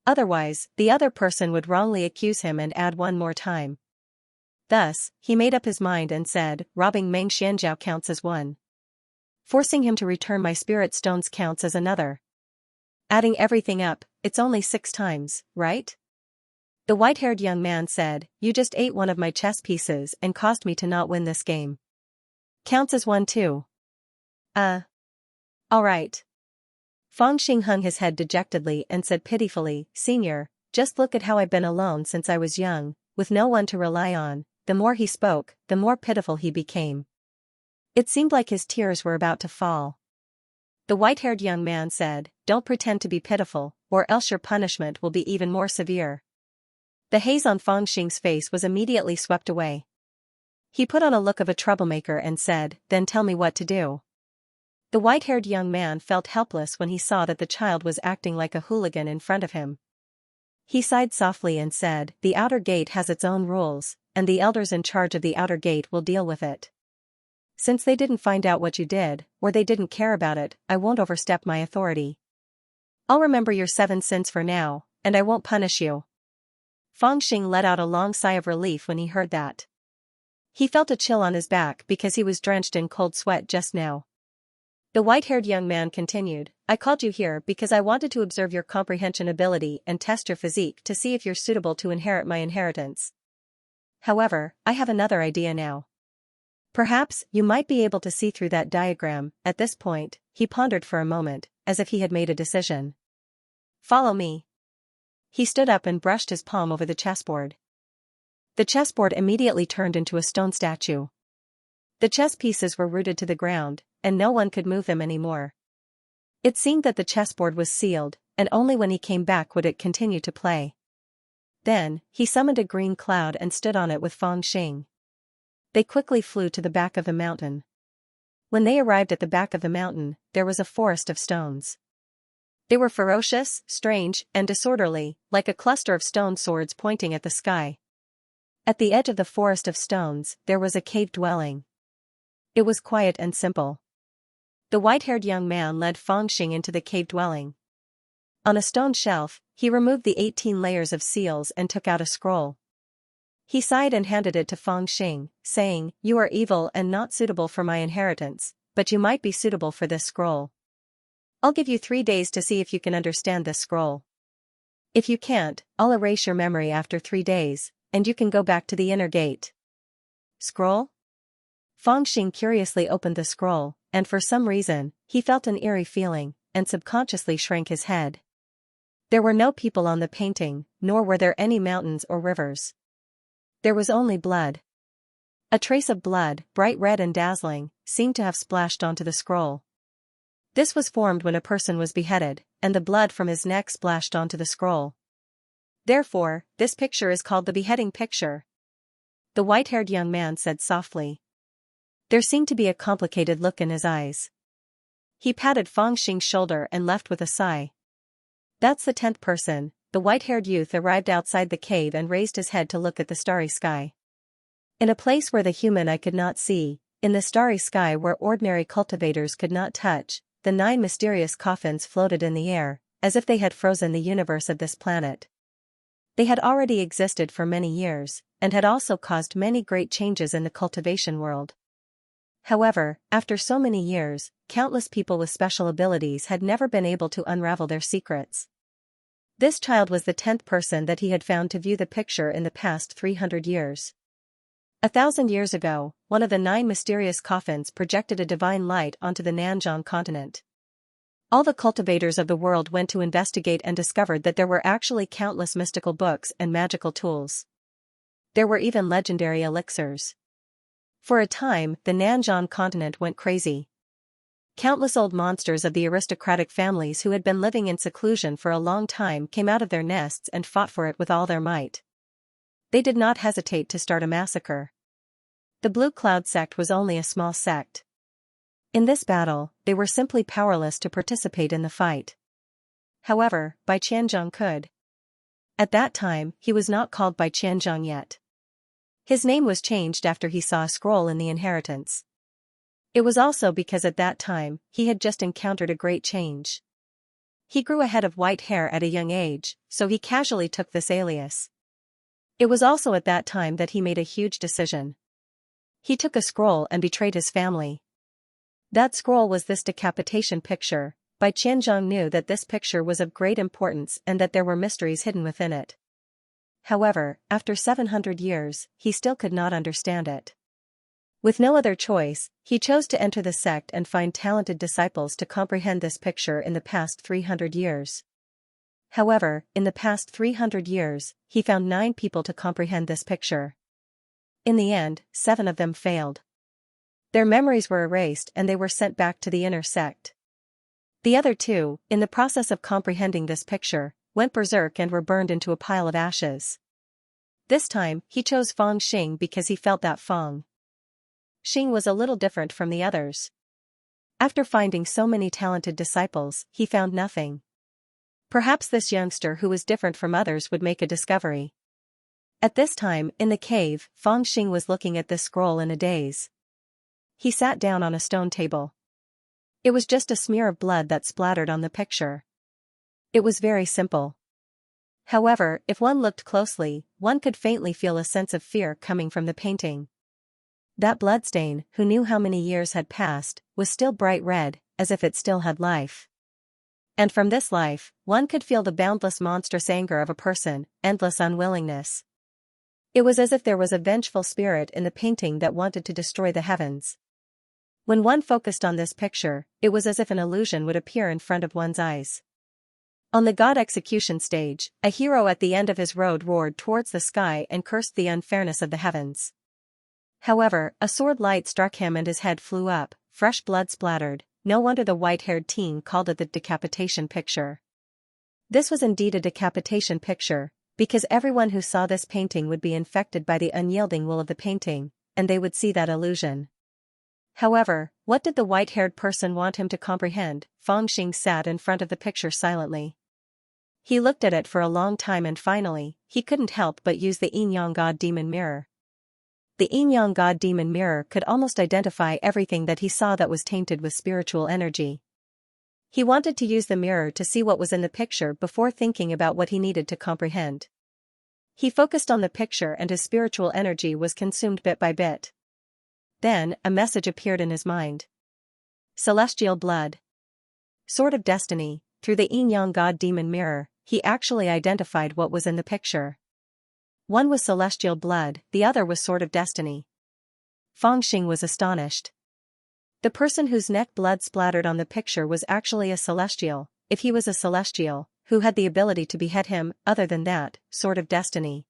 Otherwise, the other person would wrongly accuse him and add 1 more time. Thus, he made up his mind and said, "Robbing Meng Xianzhao counts as 1. Forcing him to return my spirit stones counts as another. Adding everything up, it's only 6 times, right?" The white-haired young man said, "You just ate one of my chess pieces and caused me to not win this game. Counts as 1 too. All right." Fang Xing hung his head dejectedly and said pitifully, "Senior, just look at how I've been alone since I was young, with no one to rely on." The more he spoke, the more pitiful he became. It seemed like his tears were about to fall. The white-haired young man said, "Don't pretend to be pitiful, or else your punishment will be even more severe." The haze on Fang Xing's face was immediately swept away. He put on a look of a troublemaker and said, "Then tell me what to do." The white-haired young man felt helpless when he saw that the child was acting like a hooligan in front of him. He sighed softly and said, "The outer gate has its own rules, and the elders in charge of the outer gate will deal with it. Since they didn't find out what you did, or they didn't care about it, I won't overstep my authority. I'll remember your 7 sins for now, and I won't punish you." Fang Xing let out a long sigh of relief when he heard that. He felt a chill on his back because he was drenched in cold sweat just now. The white-haired young man continued, "I called you here because I wanted to observe your comprehension ability and test your physique to see if you're suitable to inherit my inheritance. However, I have another idea now. Perhaps you might be able to see through that diagram." At this point, he pondered for a moment, as if he had made a decision. "Follow me." He stood up and brushed his palm over the chessboard. The chessboard immediately turned into a stone statue. The chess pieces were rooted to the ground, and no one could move them anymore. It seemed that the chessboard was sealed, and only when he came back would it continue to play. Then, he summoned a green cloud and stood on it with Fang Xing. They quickly flew to the back of the mountain. When they arrived at the back of the mountain, there was a forest of stones. They were ferocious, strange, and disorderly, like a cluster of stone swords pointing at the sky. At the edge of the forest of stones, there was a cave dwelling. It was quiet and simple. The white-haired young man led Fang Xing into the cave dwelling. On a stone shelf, he removed the 18 layers of seals and took out a scroll. He sighed and handed it to Fang Xing, saying, "You are evil and not suitable for my inheritance, but you might be suitable for this scroll. I'll give you 3 days to see if you can understand this scroll. If you can't, I'll erase your memory after 3 days, and you can go back to the inner gate." Scroll? Fang Xing curiously opened the scroll, and for some reason, he felt an eerie feeling, and subconsciously shrank his head. There were no people on the painting, nor were there any mountains or rivers. There was only blood. A trace of blood, bright red and dazzling, seemed to have splashed onto the scroll. This was formed when a person was beheaded, and the blood from his neck splashed onto the scroll. Therefore, this picture is called the beheading picture. The white-haired young man said softly. There seemed to be a complicated look in his eyes. He patted Fang Xing's shoulder and left with a sigh. That's the 10th person. The white-haired youth arrived outside the cave and raised his head to look at the starry sky. In a place where the human eye could not see, in the starry sky where ordinary cultivators could not touch, the 9 mysterious coffins floated in the air, as if they had frozen the universe of this planet. They had already existed for many years, and had also caused many great changes in the cultivation world. However, after so many years, countless people with special abilities had never been able to unravel their secrets. This child was the 10th person that he had found to view the picture in the past 300 years. 1,000 years ago, one of the 9 mysterious coffins projected a divine light onto the Nanzhang continent. All the cultivators of the world went to investigate and discovered that there were actually countless mystical books and magical tools. There were even legendary elixirs. For a time, the Nanzhang continent went crazy. Countless old monsters of the aristocratic families who had been living in seclusion for a long time came out of their nests and fought for it with all their might. They did not hesitate to start a massacre. The Blue Cloud sect was only a small sect. In this battle, they were simply powerless to participate in the fight. However, Bai Qianzhang could. At that time, he was not called Bai Qianzhang yet. His name was changed after he saw a scroll in the inheritance. It was also because at that time, he had just encountered a great change. He grew a head of white hair at a young age, so he casually took this alias. It was also at that time that he made a huge decision. He took a scroll and betrayed his family. That scroll was this decapitation picture. Bai Qianzhang knew that this picture was of great importance and that there were mysteries hidden within it. However, after 700 years, he still could not understand it. With no other choice, he chose to enter the sect and find talented disciples to comprehend this picture in the past 300 years. However, in the past 300 years, he found 9 people to comprehend this picture. In the end, 7 of them failed. Their memories were erased and they were sent back to the inner sect. The other 2, in the process of comprehending this picture, went berserk and were burned into a pile of ashes. This time, he chose Fang Xing because he felt that Fang Xing was a little different from the others. After finding so many talented disciples, he found nothing. Perhaps this youngster who was different from others would make a discovery. At this time, in the cave, Fang Xing was looking at this scroll in a daze. He sat down on a stone table. It was just a smear of blood that splattered on the picture. It was very simple. However, if one looked closely, one could faintly feel a sense of fear coming from the painting. That bloodstain, who knew how many years had passed, was still bright red, as if it still had life. And from this life, one could feel the boundless monstrous anger of a person, endless unwillingness. It was as if there was a vengeful spirit in the painting that wanted to destroy the heavens. When one focused on this picture, it was as if an illusion would appear in front of one's eyes. On the god execution stage, a hero at the end of his road roared towards the sky and cursed the unfairness of the heavens. However, a sword light struck him and his head flew up, fresh blood splattered. No wonder the white-haired teen called it the decapitation picture. This was indeed a decapitation picture, because everyone who saw this painting would be infected by the unyielding will of the painting, and they would see that illusion. However, what did the white-haired person want him to comprehend? Fang Xing sat in front of the picture silently. He looked at it for a long time and finally, he couldn't help but use the Yin-Yang God Demon Mirror. The Yin-Yang God Demon Mirror could almost identify everything that he saw that was tainted with spiritual energy. He wanted to use the mirror to see what was in the picture before thinking about what he needed to comprehend. He focused on the picture and his spiritual energy was consumed bit by bit. Then, a message appeared in his mind. Celestial blood. Sword of Destiny. Through the Yin-Yang God Demon Mirror, he actually identified what was in the picture. One was celestial blood, the other was Sword of Destiny. Fang Xing was astonished. The person whose neck blood splattered on the picture was actually a celestial. If he was a celestial, who had the ability to behead him? Other than that, Sword of Destiny.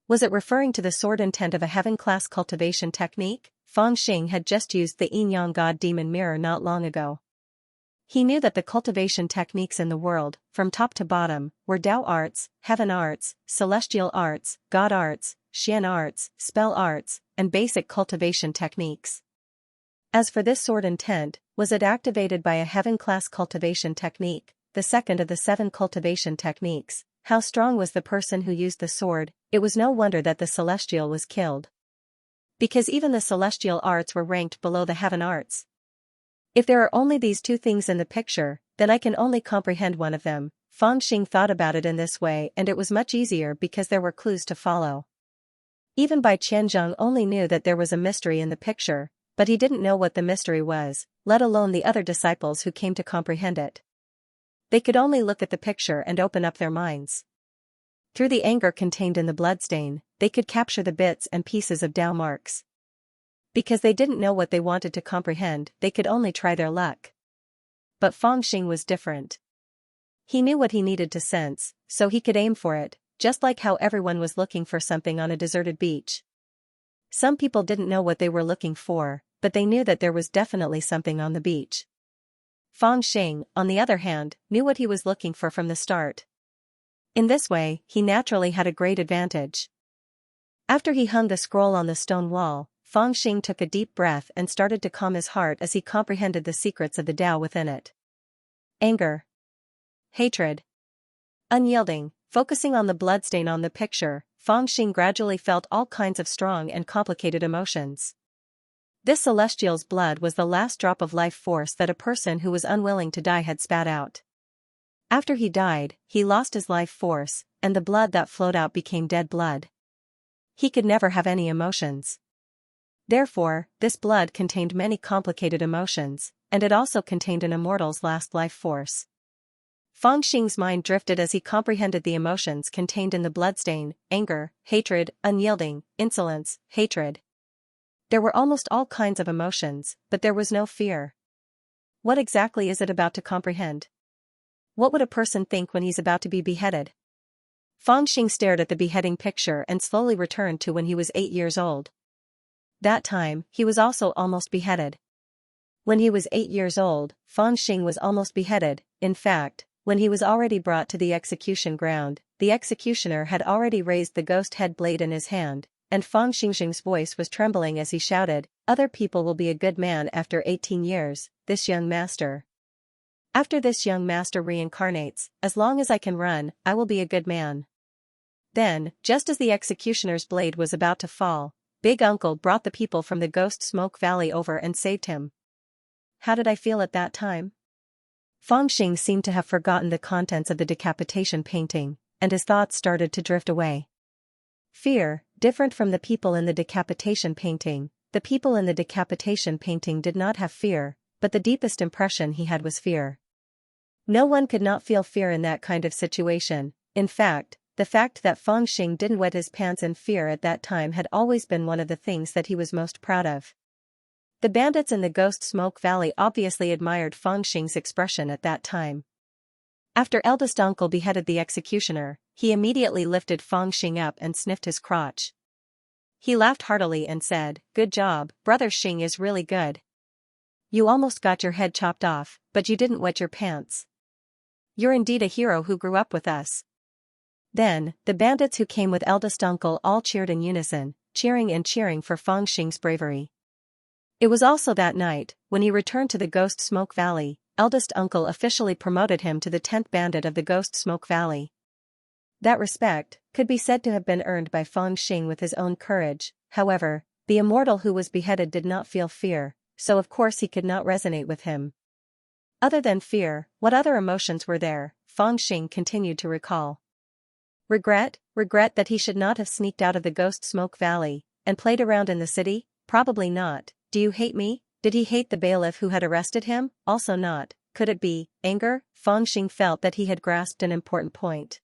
Was it referring to the sword intent of a heaven-class cultivation technique? Fang Xing had just used the Yin-Yang God Demon Mirror not long ago. He knew that the cultivation techniques in the world, from top to bottom, were Tao arts, heaven arts, celestial arts, god arts, Xian arts, spell arts, and basic cultivation techniques. As for this sword intent, was it activated by a heaven-class cultivation technique, the second of the 7 cultivation techniques? How strong was the person who used the sword? It was no wonder that the celestial was killed. Because even the celestial arts were ranked below the heaven arts. If there are only these 2 things in the picture, then I can only comprehend one of them. Fang Xing thought about it in this way and it was much easier because there were clues to follow. Even Bai Qianzheng only knew that there was a mystery in the picture, but he didn't know what the mystery was, let alone the other disciples who came to comprehend it. They could only look at the picture and open up their minds. Through the anger contained in the bloodstain, they could capture the bits and pieces of Tao marks. Because they didn't know what they wanted to comprehend, they could only try their luck. But Fang Xing was different. He knew what he needed to sense, so he could aim for it, just like how everyone was looking for something on a deserted beach. Some people didn't know what they were looking for, but they knew that there was definitely something on the beach. Fang Xing, on the other hand, knew what he was looking for from the start. In this way, he naturally had a great advantage. After he hung the scroll on the stone wall, Fang Xing took a deep breath and started to calm his heart as he comprehended the secrets of the Tao within it. Anger. Hatred. Unyielding. Focusing on the bloodstain on the picture, Fang Xing gradually felt all kinds of strong and complicated emotions. This celestial's blood was the last drop of life force that a person who was unwilling to die had spat out. After he died, he lost his life force, and the blood that flowed out became dead blood. He could never have any emotions. Therefore, this blood contained many complicated emotions, and it also contained an immortal's last life force. Fang Xing's mind drifted as he comprehended the emotions contained in the bloodstain: anger, hatred, unyielding, insolence, hatred. There were almost all kinds of emotions, but there was no fear. What exactly is it about to comprehend? What would a person think when he's about to be beheaded? Fangxing stared at the beheading picture and slowly returned to when he was 8 years old. That time, he was also almost beheaded. When he was 8 years old, Fangxing was almost beheaded. In fact, when he was already brought to the execution ground, the executioner had already raised the ghost head blade in his hand, and Fangxing's voice was trembling as he shouted, "Other people will be a good man after 18 years, this young master. After this young master reincarnates, as long as I can run, I will be a good man." Then, just as the executioner's blade was about to fall, Big Uncle brought the people from the Ghost Smoke Valley over and saved him. How did I feel at that time? Fangxing seemed to have forgotten the contents of the decapitation painting, and his thoughts started to drift away. Fear, different from the people in the decapitation painting. The people in the decapitation painting did not have fear, but the deepest impression he had was fear. No one could not feel fear in that kind of situation. In fact, the fact that Fangxing didn't wet his pants in fear at that time had always been one of the things that he was most proud of. The bandits in the Ghost Smoke Valley obviously admired Fangxing's expression at that time. After eldest uncle beheaded the executioner, he immediately lifted Fangxing up and sniffed his crotch. He laughed heartily and said, "Good job, brother Xing is really good. You almost got your head chopped off, but you didn't wet your pants. You're indeed a hero who grew up with us." Then, the bandits who came with eldest uncle all cheered in unison, cheering and cheering for Fangxing's bravery. It was also that night, when he returned to the Ghost Smoke Valley, eldest uncle officially promoted him to the 10th bandit of the Ghost Smoke Valley. That respect could be said to have been earned by Fangxing with his own courage. However, the immortal who was beheaded did not feel fear, so of course he could not resonate with him. Other than fear, what other emotions were there? Fangxing continued to recall. Regret that he should not have sneaked out of the Ghost Smoke Valley and played around in the city? Probably not. Do you hate me? Did he hate the bailiff who had arrested him? Also not. Could it be anger? Fangxing felt that he had grasped an important point.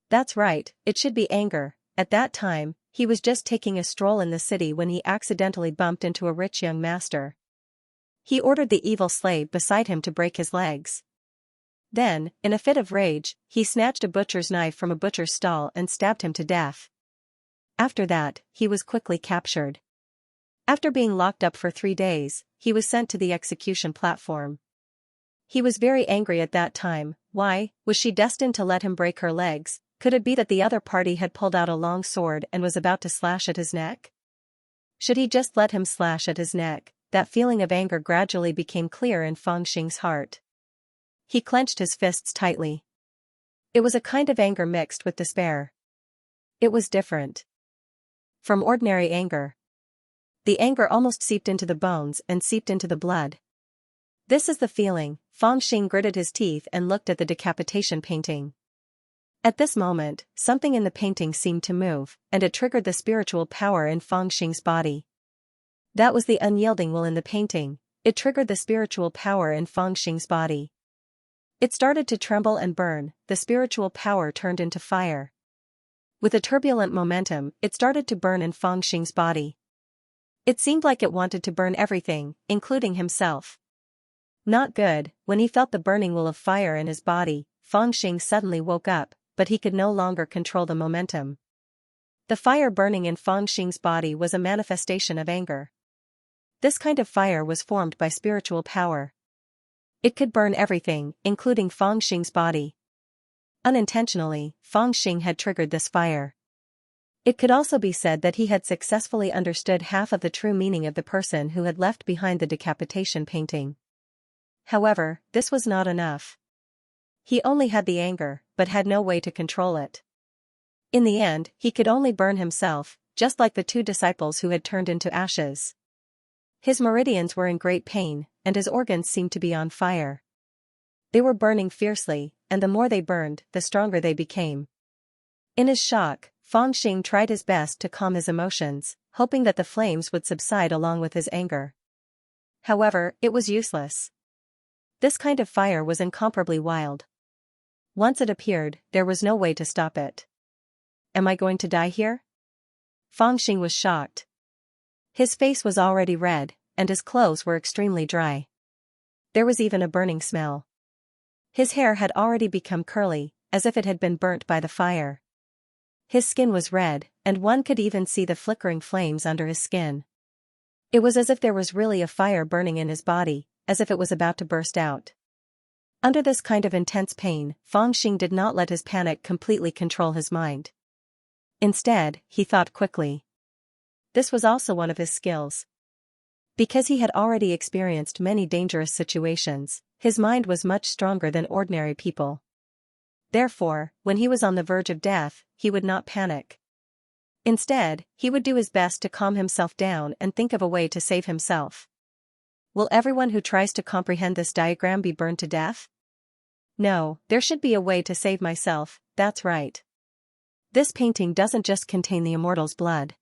That's right, it should be anger. At that time, he was just taking a stroll in the city when he accidentally bumped into a rich young master. He ordered the evil slave beside him to break his legs. Then, in a fit of rage, he snatched a butcher's knife from a butcher's stall and stabbed him to death. After that, he was quickly captured. After being locked up for 3 days, he was sent to the execution platform. He was very angry at that time. Why, was she destined to let him break her legs? Could it be that the other party had pulled out a long sword and was about to slash at his neck? Should he just let him slash at his neck? That feeling of anger gradually became clear in Fangxing's heart. He clenched his fists tightly. It was a kind of anger mixed with despair. It was different from ordinary anger. The anger almost seeped into the bones and seeped into the blood. This is the feeling. Fangxing gritted his teeth and looked at the decapitation painting. At this moment, something in the painting seemed to move, and it triggered the spiritual power in Fangxing's body. That was the unyielding will in the painting. It triggered the spiritual power in Fangxing's body. It started to tremble and burn. The spiritual power turned into fire. With a turbulent momentum, it started to burn in Fangxing's body. It seemed like it wanted to burn everything, including himself. Not good. When he felt the burning will of fire in his body, Fangxing suddenly woke up, but he could no longer control the momentum. The fire burning in Fangxing's body was a manifestation of anger. This kind of fire was formed by spiritual power. It could burn everything, including Fangxing's body. Unintentionally, Fangxing had triggered this fire. It could also be said that he had successfully understood half of the true meaning of the person who had left behind the decapitation painting. However, this was not enough. He only had the anger, but had no way to control it. In the end, he could only burn himself, just like the 2 disciples who had turned into ashes. His meridians were in great pain, and his organs seemed to be on fire. They were burning fiercely, and the more they burned, the stronger they became. In his shock, Fangxing tried his best to calm his emotions, hoping that the flames would subside along with his anger. However, it was useless. This kind of fire was incomparably wild. Once it appeared, there was no way to stop it. Am I going to die here? Fangxing was shocked. His face was already red, and his clothes were extremely dry. There was even a burning smell. His hair had already become curly, as if it had been burnt by the fire. His skin was red, and one could even see the flickering flames under his skin. It was as if there was really a fire burning in his body, as if it was about to burst out. Under this kind of intense pain, Fangxing did not let his panic completely control his mind. Instead, he thought quickly. This was also one of his skills. Because he had already experienced many dangerous situations, his mind was much stronger than ordinary people. Therefore, when he was on the verge of death, he would not panic. Instead, he would do his best to calm himself down and think of a way to save himself. Will everyone who tries to comprehend this diagram be burned to death? No, there should be a way to save myself, that's right. This painting doesn't just contain the immortal's blood.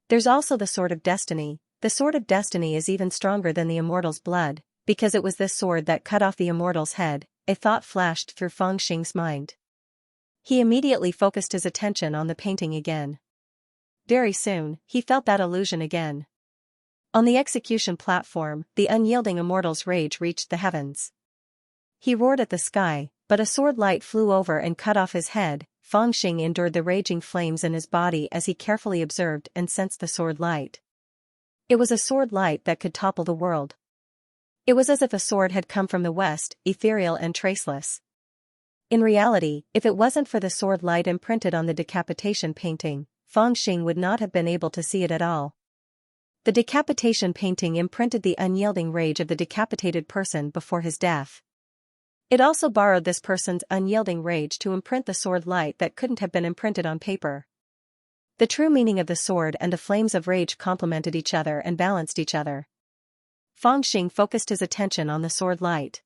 There's also the Sword of Destiny. The Sword of Destiny is even stronger than the immortal's blood, because it was this sword that cut off the immortal's head. A thought flashed through Fangxing's mind. He immediately focused his attention on the painting again. Very soon, he felt that illusion again. On the execution platform, the unyielding immortal's rage reached the heavens. He roared at the sky, but a sword light flew over and cut off his head. Fangxing endured the raging flames in his body as he carefully observed and sensed the sword light. It was a sword light that could topple the world. It was as if a sword had come from the west, ethereal and traceless. In reality, if it wasn't for the sword light imprinted on the decapitation painting, Fangxing would not have been able to see it at all. The decapitation painting imprinted the unyielding rage of the decapitated person before his death. It also borrowed this person's unyielding rage to imprint the sword light that couldn't have been imprinted on paper. The true meaning of the sword and the flames of rage complemented each other and balanced each other. Fangxing focused his attention on the sword light.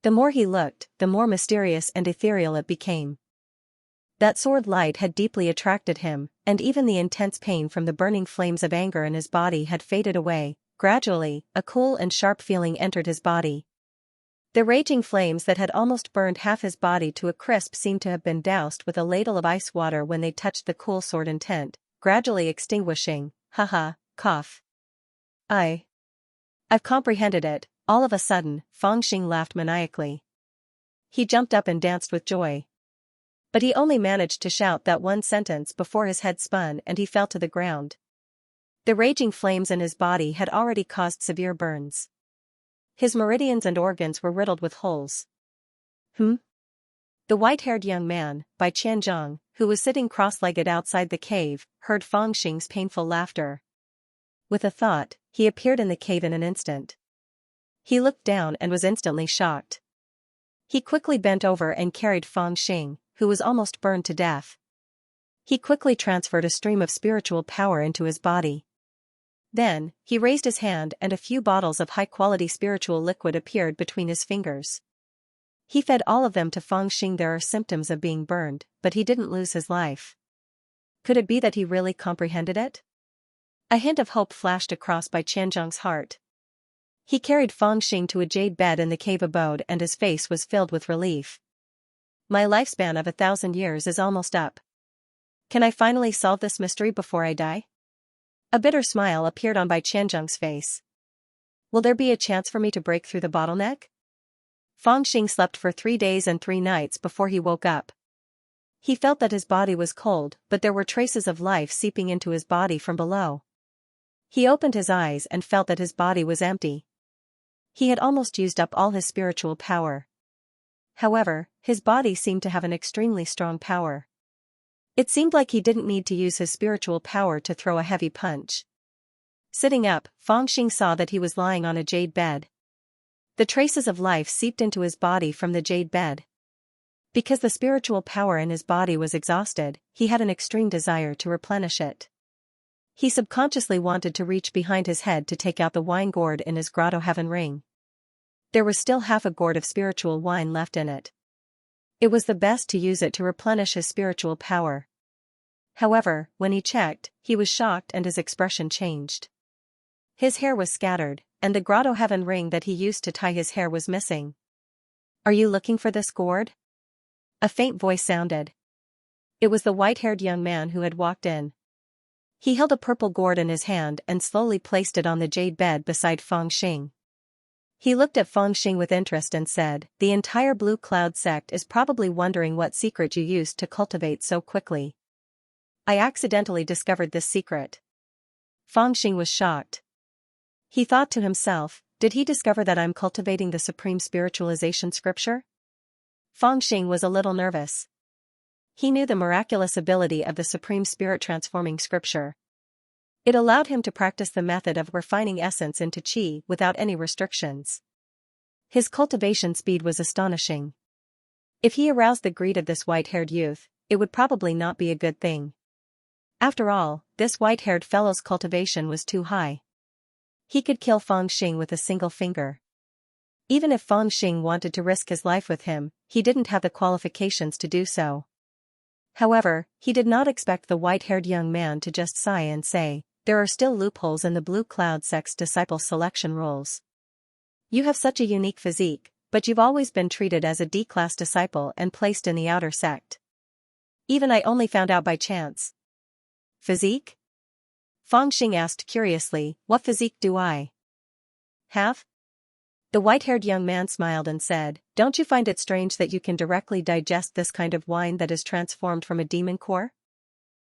The more he looked, the more mysterious and ethereal it became. That sword light had deeply attracted him, and even the intense pain from the burning flames of anger in his body had faded away. Gradually, a cool and sharp feeling entered his body. The raging flames that had almost burned half his body to a crisp seemed to have been doused with a ladle of ice water when they touched the cool sword intent, gradually extinguishing. Cough. I've comprehended it. All of a sudden, Fangxing laughed maniacally. He jumped up and danced with joy. But he only managed to shout that one sentence before his head spun and he fell to the ground. The raging flames in his body had already caused severe burns. His meridians and organs were riddled with holes. The white-haired young man, by Xianxia, who was sitting cross-legged outside the cave, heard Fangxing's painful laughter. With a thought, he appeared in the cave in an instant. He looked down and was instantly shocked. He quickly bent over and carried Fangxing, who was almost burned to death. He quickly transferred a stream of spiritual power into his body. Then, he raised his hand and a few bottles of high-quality spiritual liquid appeared between his fingers. He fed all of them to Fangxing. There are symptoms of being burned, but he didn't lose his life. Could it be that he really comprehended it? A hint of hope flashed across by Xianxia's heart. He carried Fangxing to a jade bed in the cave abode and his face was filled with relief. My lifespan of 1,000 years is almost up. Can I finally solve this mystery before I die? A bitter smile appeared on Bai Qianzheng's face. Will there be a chance for me to break through the bottleneck? Fangxing slept for 3 days and 3 nights before he woke up. He felt that his body was cold, but there were traces of life seeping into his body from below. He opened his eyes and felt that his body was empty. He had almost used up all his spiritual power. However, his body seemed to have an extremely strong power. It seemed like he didn't need to use his spiritual power to throw a heavy punch. Sitting up, Fangxing saw that he was lying on a jade bed. The traces of life seeped into his body from the jade bed. Because the spiritual power in his body was exhausted, he had an extreme desire to replenish it. He subconsciously wanted to reach behind his head to take out the wine gourd in his grotto heaven ring. There was still half a gourd of spiritual wine left in it. It was the best to use it to replenish his spiritual power. However, when he checked, he was shocked and his expression changed. His hair was scattered, and the grotto heaven ring that he used to tie his hair was missing. Are you looking for this gourd? A faint voice sounded. It was the white-haired young man who had walked in. He held a purple gourd in his hand and slowly placed it on the jade bed beside Feng Xing. He looked at Feng Xing with interest and said, "The entire Blue Cloud sect is probably wondering what secret you used to cultivate so quickly." "I accidentally discovered this secret." Feng Xing was shocked. He thought to himself, did he discover that I'm cultivating the supreme spiritualization scripture? Feng Xing was a little nervous. He knew the miraculous ability of the supreme spirit transforming scripture. It allowed him to practice the method of refining essence into qi without any restrictions. His cultivation speed was astonishing. If he aroused the greed of this white-haired youth, it would probably not be a good thing. After all, this white-haired fellow's cultivation was too high. He could kill Feng Xing with a single finger. Even if Feng Xing wanted to risk his life with him, he didn't have the qualifications to do so. However, he did not expect the white-haired young man to just sigh and say, "There are still loopholes in the Blue Cloud sect's disciple selection rules. You have such a unique physique, but you've always been treated as a D-class disciple and placed in the outer sect. Even I only found out by chance." "Physique?" Feng Xing asked curiously, "What physique do I have?" The white-haired young man smiled and said, "Don't you find it strange that you can directly digest this kind of wine that is transformed from a demon core?"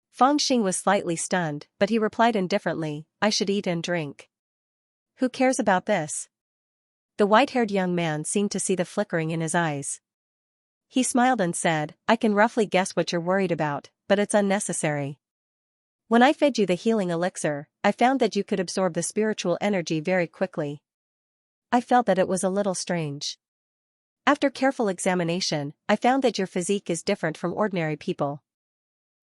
Feng Xing was slightly stunned, but he replied indifferently, "I should eat and drink. Who cares about this?" The white-haired young man seemed to see the flickering in his eyes. He smiled and said, "I can roughly guess what you're worried about, but it's unnecessary. When I fed you the healing elixir, I found that you could absorb the spiritual energy very quickly. I felt that it was a little strange. After careful examination, I found that your physique is different from ordinary people.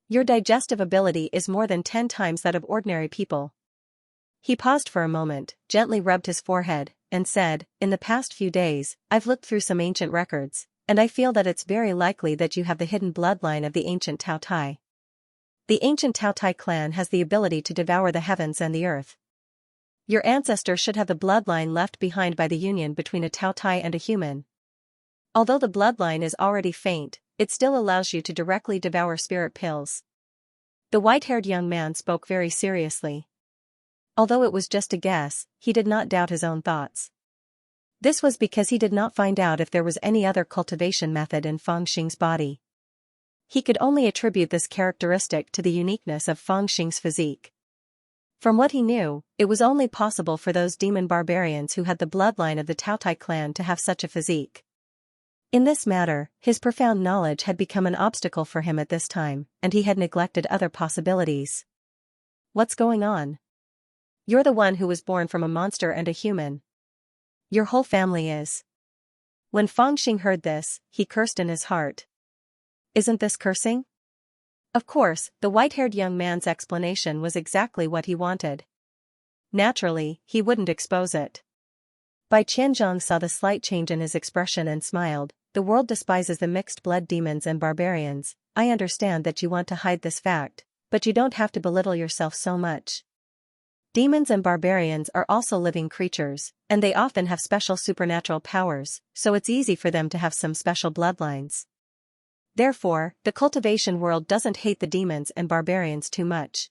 Your digestive ability is more than 10 times that of ordinary people." He paused for a moment, gently rubbed his forehead, and said, "In the past few days, I've looked through some ancient records, and I feel that it's very likely that you have the hidden bloodline of the ancient Tao Tai. The ancient Tao Tai clan has the ability to devour the heavens and the earth. Your ancestor should have the bloodline left behind by the union between a Tao Tai and a human. Although the bloodline is already faint, it still allows you to directly devour spirit pills." The white-haired young man spoke very seriously. Although it was just a guess, he did not doubt his own thoughts. This was because he did not find out if there was any other cultivation method in Feng Xing's body. He could only attribute this characteristic to the uniqueness of Feng Xing's physique. From what he knew, it was only possible for those demon barbarians who had the bloodline of the Tao Tai clan to have such a physique. In this matter, his profound knowledge had become an obstacle for him at this time, and he had neglected other possibilities. "What's going on? You're the one who was born from a monster and a human. Your whole family is." When Feng Xing heard this, he cursed in his heart. "Isn't this cursing?" Of course, the white-haired young man's explanation was exactly what he wanted. Naturally, he wouldn't expose it. Bai Qianzhong saw the slight change in his expression and smiled. "The world despises the mixed-blood demons and barbarians. I understand that you want to hide this fact, but you don't have to belittle yourself so much. Demons and barbarians are also living creatures, and they often have special supernatural powers, so it's easy for them to have some special bloodlines. Therefore, the cultivation world doesn't hate the demons and barbarians too much.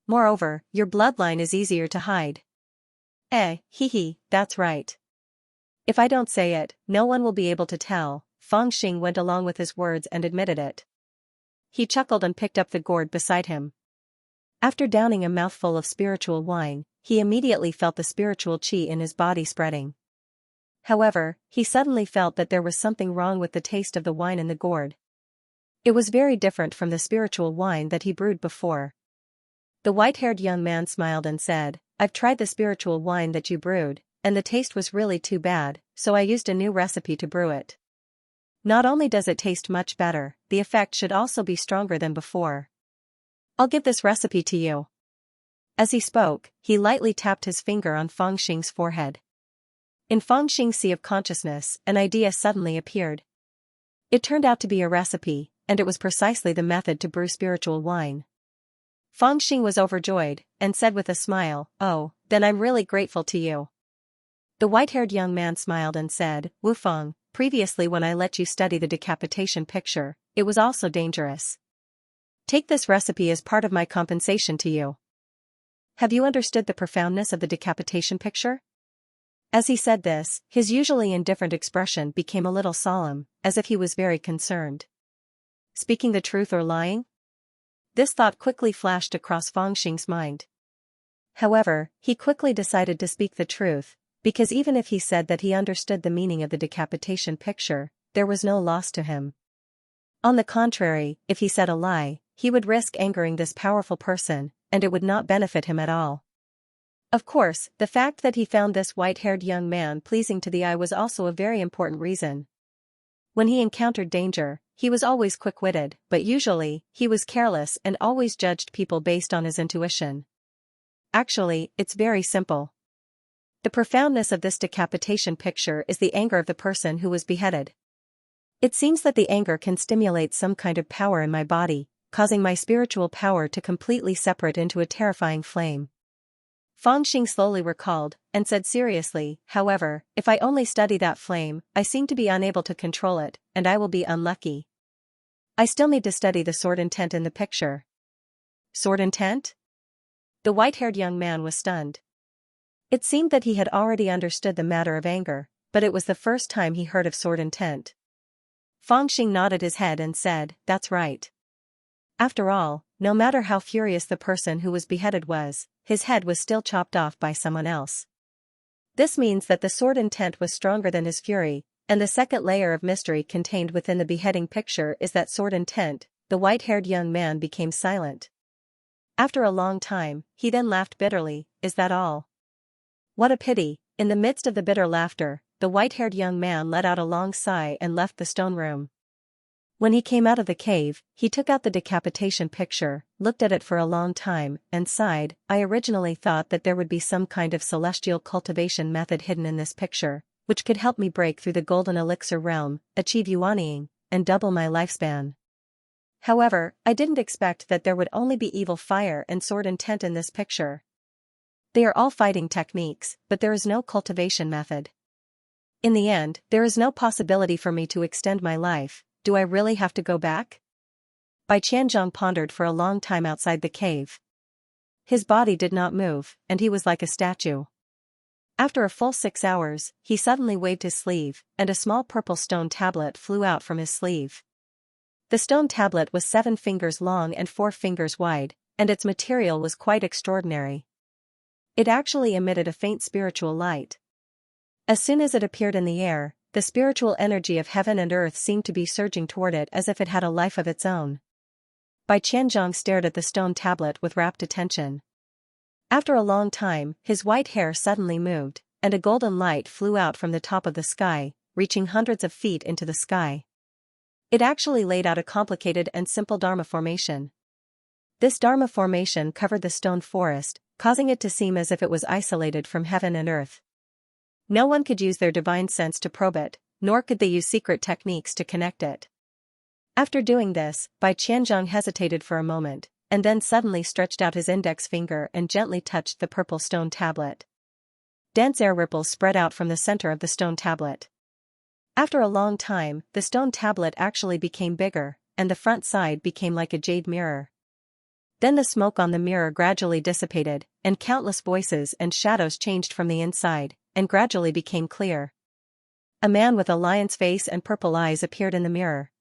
Moreover, your bloodline is easier to hide." Hee, that's right. If I don't say it, no one will be able to tell." Feng Xing went along with his words and admitted it. He chuckled and picked up the gourd beside him. After downing a mouthful of spiritual wine, he immediately felt the spiritual qi in his body spreading. However, he suddenly felt that there was something wrong with the taste of the wine in the gourd. It was very different from the spiritual wine that he brewed before. The white-haired young man smiled and said, "I've tried the spiritual wine that you brewed, and the taste was really too bad, so I used a new recipe to brew it. Not only does it taste much better, the effect should also be stronger than before. I'll give this recipe to you." As he spoke, he lightly tapped his finger on Feng Xing's forehead. In Feng Xing's sea of consciousness, an idea suddenly appeared. It turned out to be a recipe, and it was precisely the method to brew spiritual wine. Feng Xing was overjoyed, and said with a smile, "Oh, then I'm really grateful to you." The white-haired young man smiled and said, "Wu Feng, previously when I let you study the decapitation picture, it was also dangerous. Take this recipe as part of my compensation to you. Have you understood the profoundness of the decapitation picture? As he said this, his usually indifferent expression became a little solemn, as if he was very concerned. Speaking the truth or lying? This thought quickly flashed across Fangxing's mind. However, he quickly decided to speak the truth, because even if he said that he understood the meaning of the decapitation picture, there was no loss to him. On the contrary, if he said a lie, he would risk angering this powerful person, and it would not benefit him at all. Of course, the fact that he found this white-haired young man pleasing to the eye was also a very important reason. When he encountered danger, he was always quick-witted, but usually, he was careless and always judged people based on his intuition. Actually, it's very simple. The profoundness of this decapitation picture is the anger of the person who was beheaded. It seems that the anger can stimulate some kind of power in my body, causing my spiritual power to completely separate into a terrifying flame. Fangxing slowly recalled, and said seriously, however, if I only study that flame, I seem to be unable to control it, and I will be unlucky. I still need to study the sword intent in the picture. Sword intent? The white-haired young man was stunned. It seemed that he had already understood the matter of anger, but it was the first time he heard of sword intent. Fangxing nodded his head and said, "That's right." After all, no matter how furious the person who was beheaded was, his head was still chopped off by someone else. This means that the sword intent was stronger than his fury, and the second layer of mystery contained within the beheading picture is that sword intent. The white-haired young man became silent. After a long time, he then laughed bitterly. Is that all? What a pity. In the midst of the bitter laughter, the white-haired young man let out a long sigh and left the stone room. When he came out of the cave, he took out the decapitation picture, looked at it for a long time, and sighed. I originally thought that there would be some kind of celestial cultivation method hidden in this picture, which could help me break through the golden elixir realm, achieve yuanying, and double my lifespan. However, I didn't expect that there would only be evil fire and sword intent in this picture. They are all fighting techniques, but there is no cultivation method. In the end, there is no possibility for me to extend my life. Do I really have to go back? Bai Qianzhong pondered for a long time outside the cave. His body did not move, and he was like a statue. After a full 6 hours, he suddenly waved his sleeve, and a small purple stone tablet flew out from his sleeve. The stone tablet was 7 fingers long and 4 fingers wide, and its material was quite extraordinary. It actually emitted a faint spiritual light. As soon as it appeared in the air, the spiritual energy of heaven and earth seemed to be surging toward it as if it had a life of its own. Bai Qianzhong stared at the stone tablet with rapt attention. After a long time, his white hair suddenly moved, and a golden light flew out from the top of the sky, reaching hundreds of feet into the sky. It actually laid out a complicated and simple Dharma formation. This Dharma formation covered the stone forest, causing it to seem as if it was isolated from heaven and earth. No one could use their divine sense to probe it, nor could they use secret techniques to connect it. After doing this, Bai Qianzhong hesitated for a moment, and then suddenly stretched out his index finger and gently touched the purple stone tablet. Dense air ripples spread out from the center of the stone tablet. After a long time, the stone tablet actually became bigger, and the front side became like a jade mirror. Then the smoke on the mirror gradually dissipated, and countless voices and shadows changed from the inside, and gradually became clear. A man with a lion's face and purple eyes appeared in the mirror.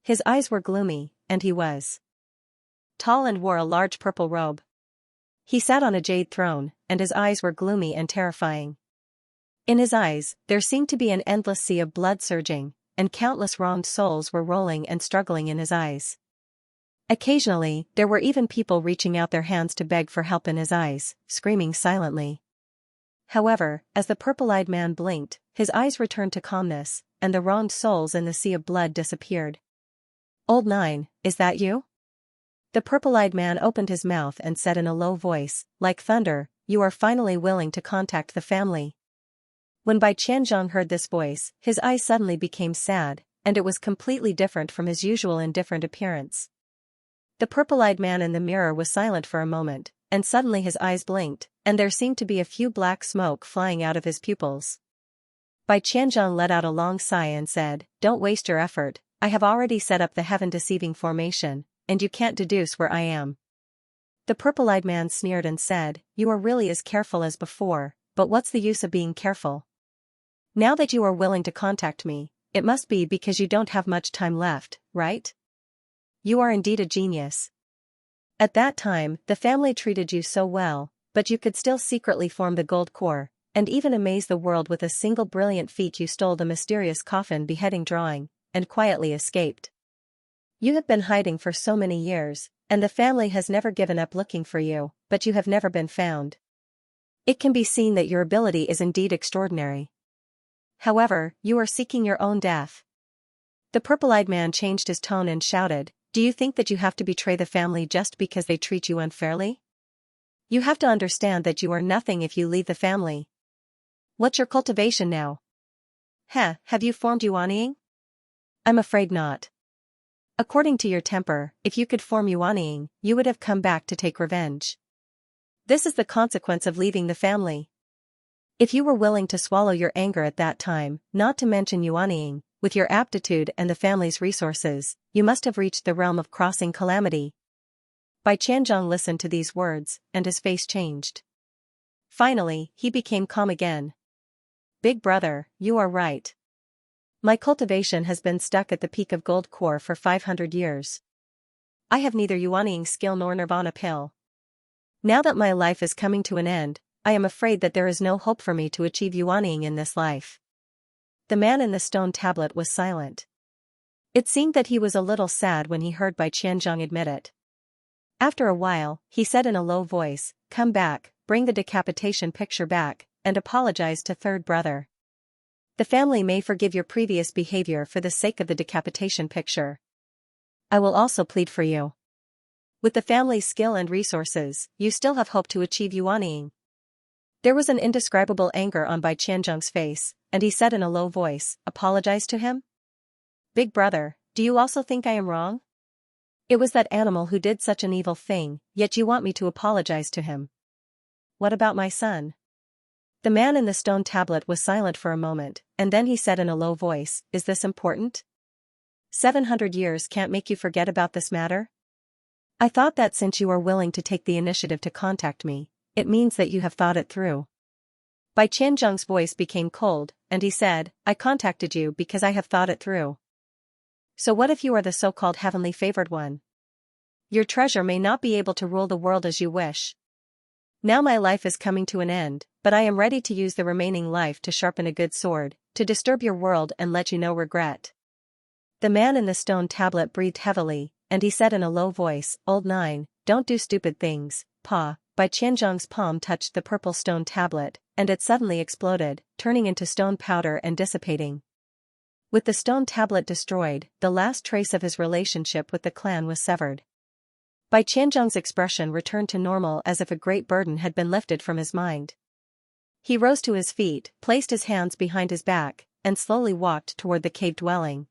His eyes were gloomy, and he was tall and wore a large purple robe. He sat on a jade throne, and his eyes were gloomy and terrifying. In his eyes, there seemed to be an endless sea of blood surging, and countless wronged souls were rolling and struggling in his eyes. Occasionally, there were even people reaching out their hands to beg for help in his eyes, screaming silently. However, as the purple-eyed man blinked, his eyes returned to calmness, and the wronged souls in the sea of blood disappeared. "Old Nine, is that you?" The purple-eyed man opened his mouth and said in a low voice, like thunder, "You are finally willing to contact the family." When Bai Qianzhong heard this voice, his eyes suddenly became sad, and it was completely different from his usual indifferent appearance. The purple-eyed man in the mirror was silent for a moment, and suddenly his eyes blinked, and there seemed to be a few black smoke flying out of his pupils. Bai Qianzhong let out a long sigh and said, "Don't waste your effort, I have already set up the heaven-deceiving formation, and you can't deduce where I am." The purple-eyed man sneered and said, "You are really as careful as before, but what's the use of being careful? Now that you are willing to contact me, it must be because you don't have much time left, right? You are indeed a genius. At that time, the family treated you so well, but you could still secretly form the gold core, and even amaze the world with a single brilliant feat. You stole the mysterious coffin beheading drawing, and quietly escaped. You have been hiding for so many years, and the family has never given up looking for you, but you have never been found. It can be seen that your ability is indeed extraordinary. However, you are seeking your own death." The purple-eyed man changed his tone and shouted, "Do you think that you have to betray the family just because they treat you unfairly? You have to understand that you are nothing if you leave the family. What's your cultivation now? Have you formed Yuanying? I'm afraid not. According to your temper, if you could form Yuanying, you would have come back to take revenge. This is the consequence of leaving the family. If you were willing to swallow your anger at that time, not to mention Yuanying, with your aptitude and the family's resources, you must have reached the realm of crossing calamity." Bai Qianzhong listened to these words, and his face changed. Finally, he became calm again. "Big brother, you are right. My cultivation has been stuck at the peak of gold core for 500 years. I have neither Yuanying skill nor Nirvana pill. Now that my life is coming to an end, I am afraid that there is no hope for me to achieve Yuanying in this life." The man in the stone tablet was silent. It seemed that he was a little sad when he heard Bai Qianzhong admit it. After a while, he said in a low voice, "Come back, bring the decapitation picture back, and apologize to third brother. The family may forgive your previous behavior for the sake of the decapitation picture. I will also plead for you. With the family's skill and resources, you still have hope to achieve Yuanying." There was an indescribable anger on Bai Qianzhong's face, and he said in a low voice, "Apologize to him? Big brother, do you also think I am wrong? It was that animal who did such an evil thing, yet you want me to apologize to him. What about my son?" The man in the stone tablet was silent for a moment, and then he said in a low voice, "Is this important? 700 years can't make you forget about this matter? I thought that since you are willing to take the initiative to contact me, it means that you have thought it through." Bai Qianzhong's voice became cold, and he said, "I contacted you because I have thought it through. So what if you are the so-called heavenly favored one? Your treasure may not be able to rule the world as you wish. Now my life is coming to an end, but I am ready to use the remaining life to sharpen a good sword, to disturb your world and let you know regret." The man in the stone tablet breathed heavily, and he said in a low voice, "Old Nine, don't do stupid things, Pa." Bai Qianzhong's palm touched the purple stone tablet, and it suddenly exploded, turning into stone powder and dissipating. With the stone tablet destroyed, the last trace of his relationship with the clan was severed. Bai Qianzhong's expression returned to normal as if a great burden had been lifted from his mind. He rose to his feet, placed his hands behind his back, and slowly walked toward the cave dwelling.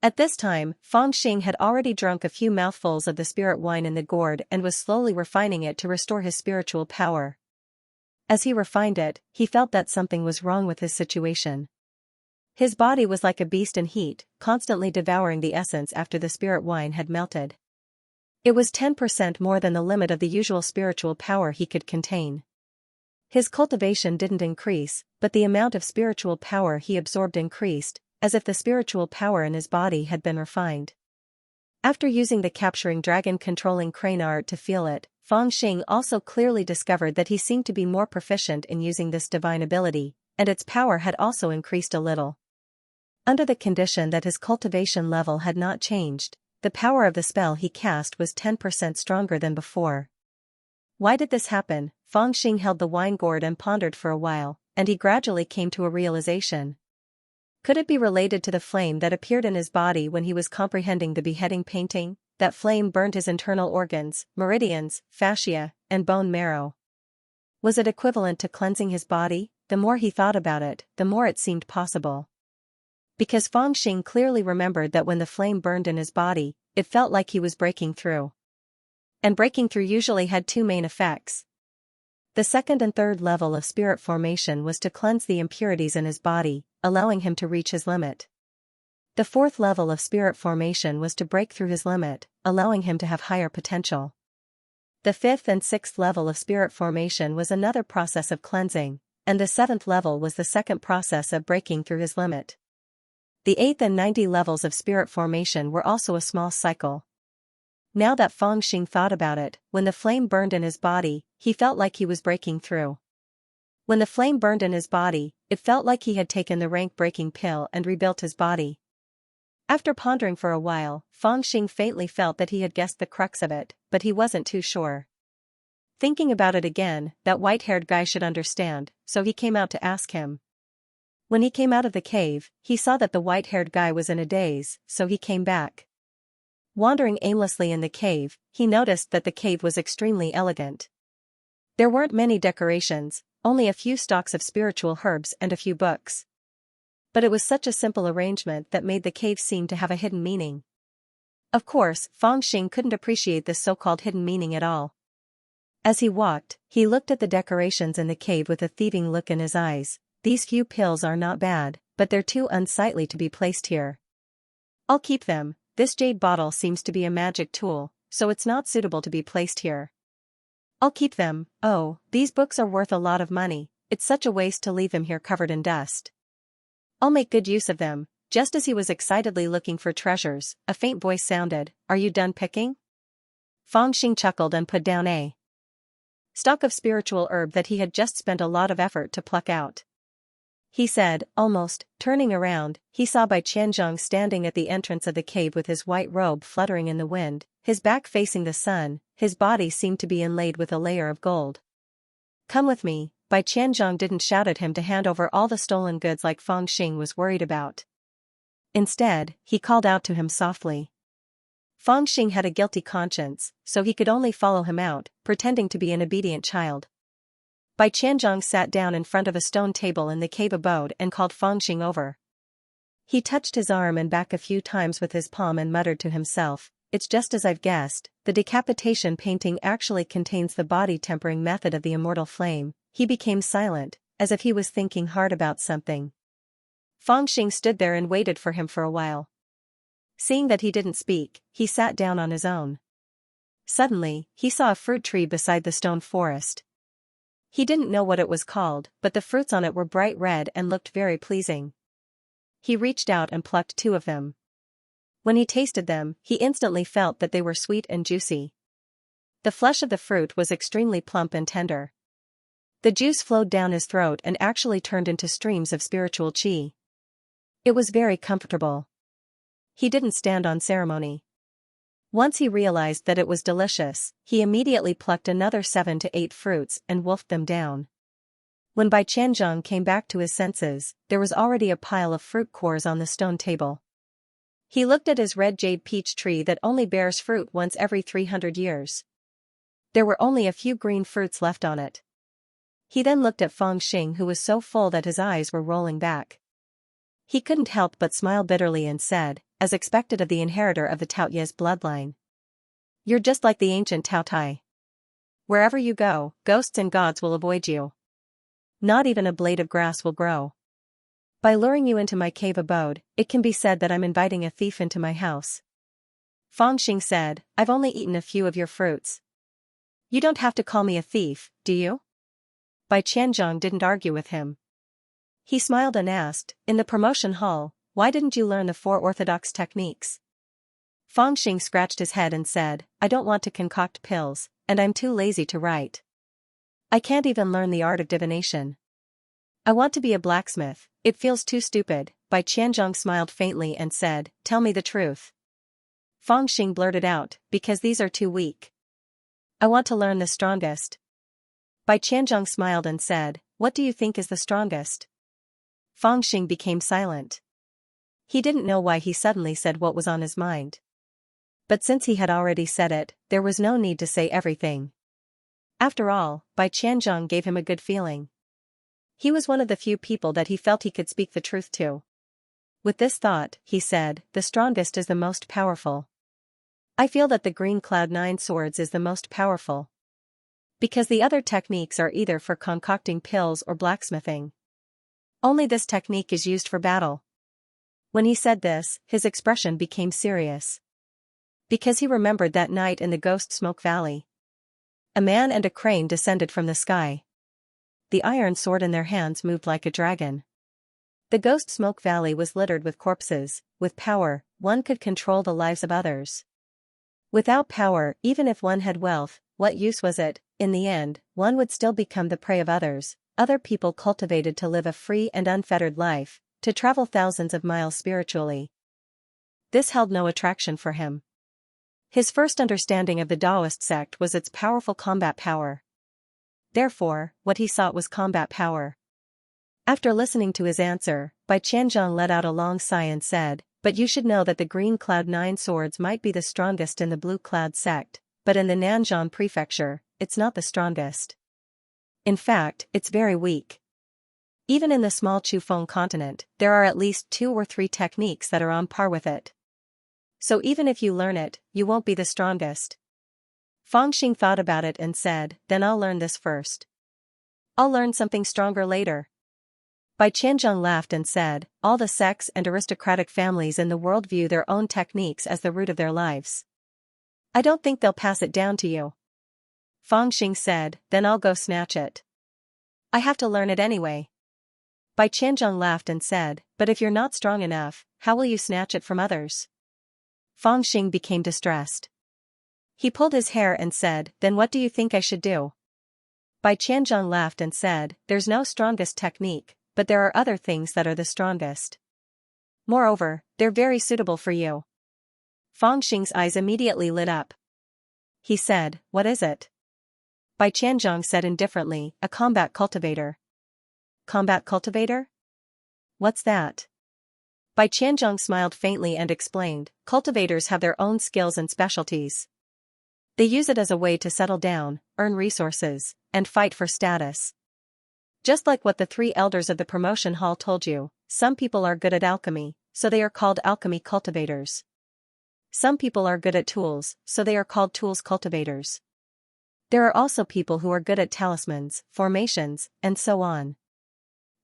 At this time, Feng Xing had already drunk a few mouthfuls of the spirit wine in the gourd and was slowly refining it to restore his spiritual power. As he refined it, he felt that something was wrong with his situation. His body was like a beast in heat, constantly devouring the essence after the spirit wine had melted. It was 10% more than the limit of the usual spiritual power he could contain. His cultivation didn't increase, but the amount of spiritual power he absorbed increased, as if the spiritual power in his body had been refined. After using the capturing dragon controlling crane art to feel it, Feng Xing also clearly discovered that he seemed to be more proficient in using this divine ability, and its power had also increased a little. Under the condition that his cultivation level had not changed, the power of the spell he cast was 10% stronger than before. Why did this happen? Feng Xing held the wine gourd and pondered for a while, and he gradually came to a realization. Could it be related to the flame that appeared in his body when he was comprehending the beheading painting? That flame burned his internal organs, meridians, fascia, and bone marrow. Was it equivalent to cleansing his body? The more he thought about it, the more it seemed possible. Because Feng Xing clearly remembered that when the flame burned in his body, it felt like he was breaking through. And breaking through usually had two main effects. The second and third level of spirit formation was to cleanse the impurities in his body, allowing him to reach his limit. The fourth level of spirit formation was to break through his limit, allowing him to have higher potential. The fifth and sixth level of spirit formation was another process of cleansing, and the seventh level was the second process of breaking through his limit. The 8th and 90 levels of spirit formation were also a small cycle. Now that Fangxing thought about it, when the flame burned in his body, he felt like he was breaking through. When the flame burned in his body, it felt like he had taken the rank-breaking pill and rebuilt his body. After pondering for a while, Fangxing faintly felt that he had guessed the crux of it, but he wasn't too sure. Thinking about it again, that white-haired guy should understand, so he came out to ask him. When he came out of the cave, he saw that the white-haired guy was in a daze, so he came back. Wandering aimlessly in the cave, he noticed that the cave was extremely elegant. There weren't many decorations, only a few stalks of spiritual herbs and a few books. But it was such a simple arrangement that made the cave seem to have a hidden meaning. Of course, Fangxing couldn't appreciate this so-called hidden meaning at all. As he walked, he looked at the decorations in the cave with a thieving look in his eyes. These few pills are not bad, but they're too unsightly to be placed here. I'll keep them. This jade bottle seems to be a magic tool, so it's not suitable to be placed here. I'll keep them. Oh, these books are worth a lot of money, it's such a waste to leave them here covered in dust. I'll make good use of them. Just as he was excitedly looking for treasures, a faint voice sounded, "Are you done picking?" Fangxing chuckled and put down a stalk of spiritual herb that he had just spent a lot of effort to pluck out. He said, almost, turning around, he saw Bai Qianzhong standing at the entrance of the cave with his white robe fluttering in the wind, his back facing the sun, his body seemed to be inlaid with a layer of gold. "Come with me." Bai Qianzhong didn't shout at him to hand over all the stolen goods like Fangxing was worried about. Instead, he called out to him softly. Fangxing had a guilty conscience, so he could only follow him out, pretending to be an obedient child. Bai Qianzhong sat down in front of a stone table in the cave abode and called Fangxing over. He touched his arm and back a few times with his palm and muttered to himself, "It's just as I've guessed, the decapitation painting actually contains the body-tempering method of the immortal flame." He became silent, as if he was thinking hard about something. Fangxing stood there and waited for him for a while. Seeing that he didn't speak, he sat down on his own. Suddenly, he saw a fruit tree beside the stone forest. He didn't know what it was called, but the fruits on it were bright red and looked very pleasing. He reached out and plucked 2 of them. When he tasted them, he instantly felt that they were sweet and juicy. The flesh of the fruit was extremely plump and tender. The juice flowed down his throat and actually turned into streams of spiritual qi. It was very comfortable. He didn't stand on ceremony. Once he realized that it was delicious, he immediately plucked another 7 to 8 fruits and wolfed them down. When Bai Qianzhong came back to his senses, there was already a pile of fruit cores on the stone table. He looked at his red jade peach tree that only bears fruit once every 300 years. There were only a few green fruits left on it. He then looked at Fangxing, who was so full that his eyes were rolling back. He couldn't help but smile bitterly and said, as expected of the inheritor of the Taoye's bloodline, "You're just like the ancient Tao Tai. Wherever you go, ghosts and gods will avoid you. Not even a blade of grass will grow. By luring you into my cave abode, it can be said that I'm inviting a thief into my house." Fangxing said, "I've only eaten a few of your fruits. You don't have to call me a thief, do you?" Bai Qianzhong didn't argue with him. He smiled and asked, "In the promotion hall, why didn't you learn the 4 orthodox techniques?" Fangxing scratched his head and said, "I don't want to concoct pills, and I'm too lazy to write. I can't even learn the art of divination. I want to be a blacksmith, it feels too stupid." Bai Qianzhong smiled faintly and said, "Tell me the truth." Fangxing blurted out, "Because these are too weak. I want to learn the strongest." Bai Qianzhong smiled and said, "What do you think is the strongest?" Fangxing became silent. He didn't know why he suddenly said what was on his mind. But since he had already said it, there was no need to say everything. After all, Bai Qianzhong gave him a good feeling. He was one of the few people that he felt he could speak the truth to. With this thought, he said, "The strongest is the most powerful. I feel that the green cloud 9 swords is the most powerful. Because the other techniques are either for concocting pills or blacksmithing. Only this technique is used for battle. When he said this, his expression became serious. Because he remembered that night in the Ghost Smoke Valley. A man and a crane descended from the sky. The iron sword in their hands moved like a dragon. The Ghost Smoke Valley was littered with corpses. With power, one could control the lives of others. Without power, even if one had wealth, what use was it? In the end, one would still become the prey of others. Other people cultivated to live a free and unfettered life, to travel thousands of miles spiritually. This held no attraction for him. His first understanding of the Taoist sect was its powerful combat power. Therefore, what he sought was combat power. After listening to his answer, Bai Qianzhong let out a long sigh and said, "But you should know that the Green Cloud 9 swords might be the strongest in the Blue Cloud sect, but in the Nanzhan prefecture, it's not the strongest. In fact, it's very weak. Even in the small Chufeng continent, there are at least 2 or 3 techniques that are on par with it. So even if you learn it, you won't be the strongest." Fangxing thought about it and said, "Then I'll learn this first. I'll learn something stronger later." Bai Qianzhong laughed and said, "All the sects and aristocratic families in the world view their own techniques as the root of their lives. I don't think they'll pass it down to you." Fangxing said, "Then I'll go snatch it. I have to learn it anyway." Bai Qianzhong laughed and said, "But if you're not strong enough, how will you snatch it from others?" Fangxing became distressed. He pulled his hair and said, "Then what do you think I should do?" Bai Qianzhong laughed and said, "There's no strongest technique, but there are other things that are the strongest. Moreover, they're very suitable for you." Fangxing's eyes immediately lit up. He said, "What is it?" Bai Qianzhong said indifferently, "A combat cultivator." "Combat cultivator? What's that?" Bai Qianzhong smiled faintly and explained, "Cultivators have their own skills and specialties. They use it as a way to settle down, earn resources, and fight for status. Just like what the 3 elders of the promotion hall told you, some people are good at alchemy, so they are called alchemy cultivators. Some people are good at tools, so they are called tools cultivators. There are also people who are good at talismans, formations, and so on.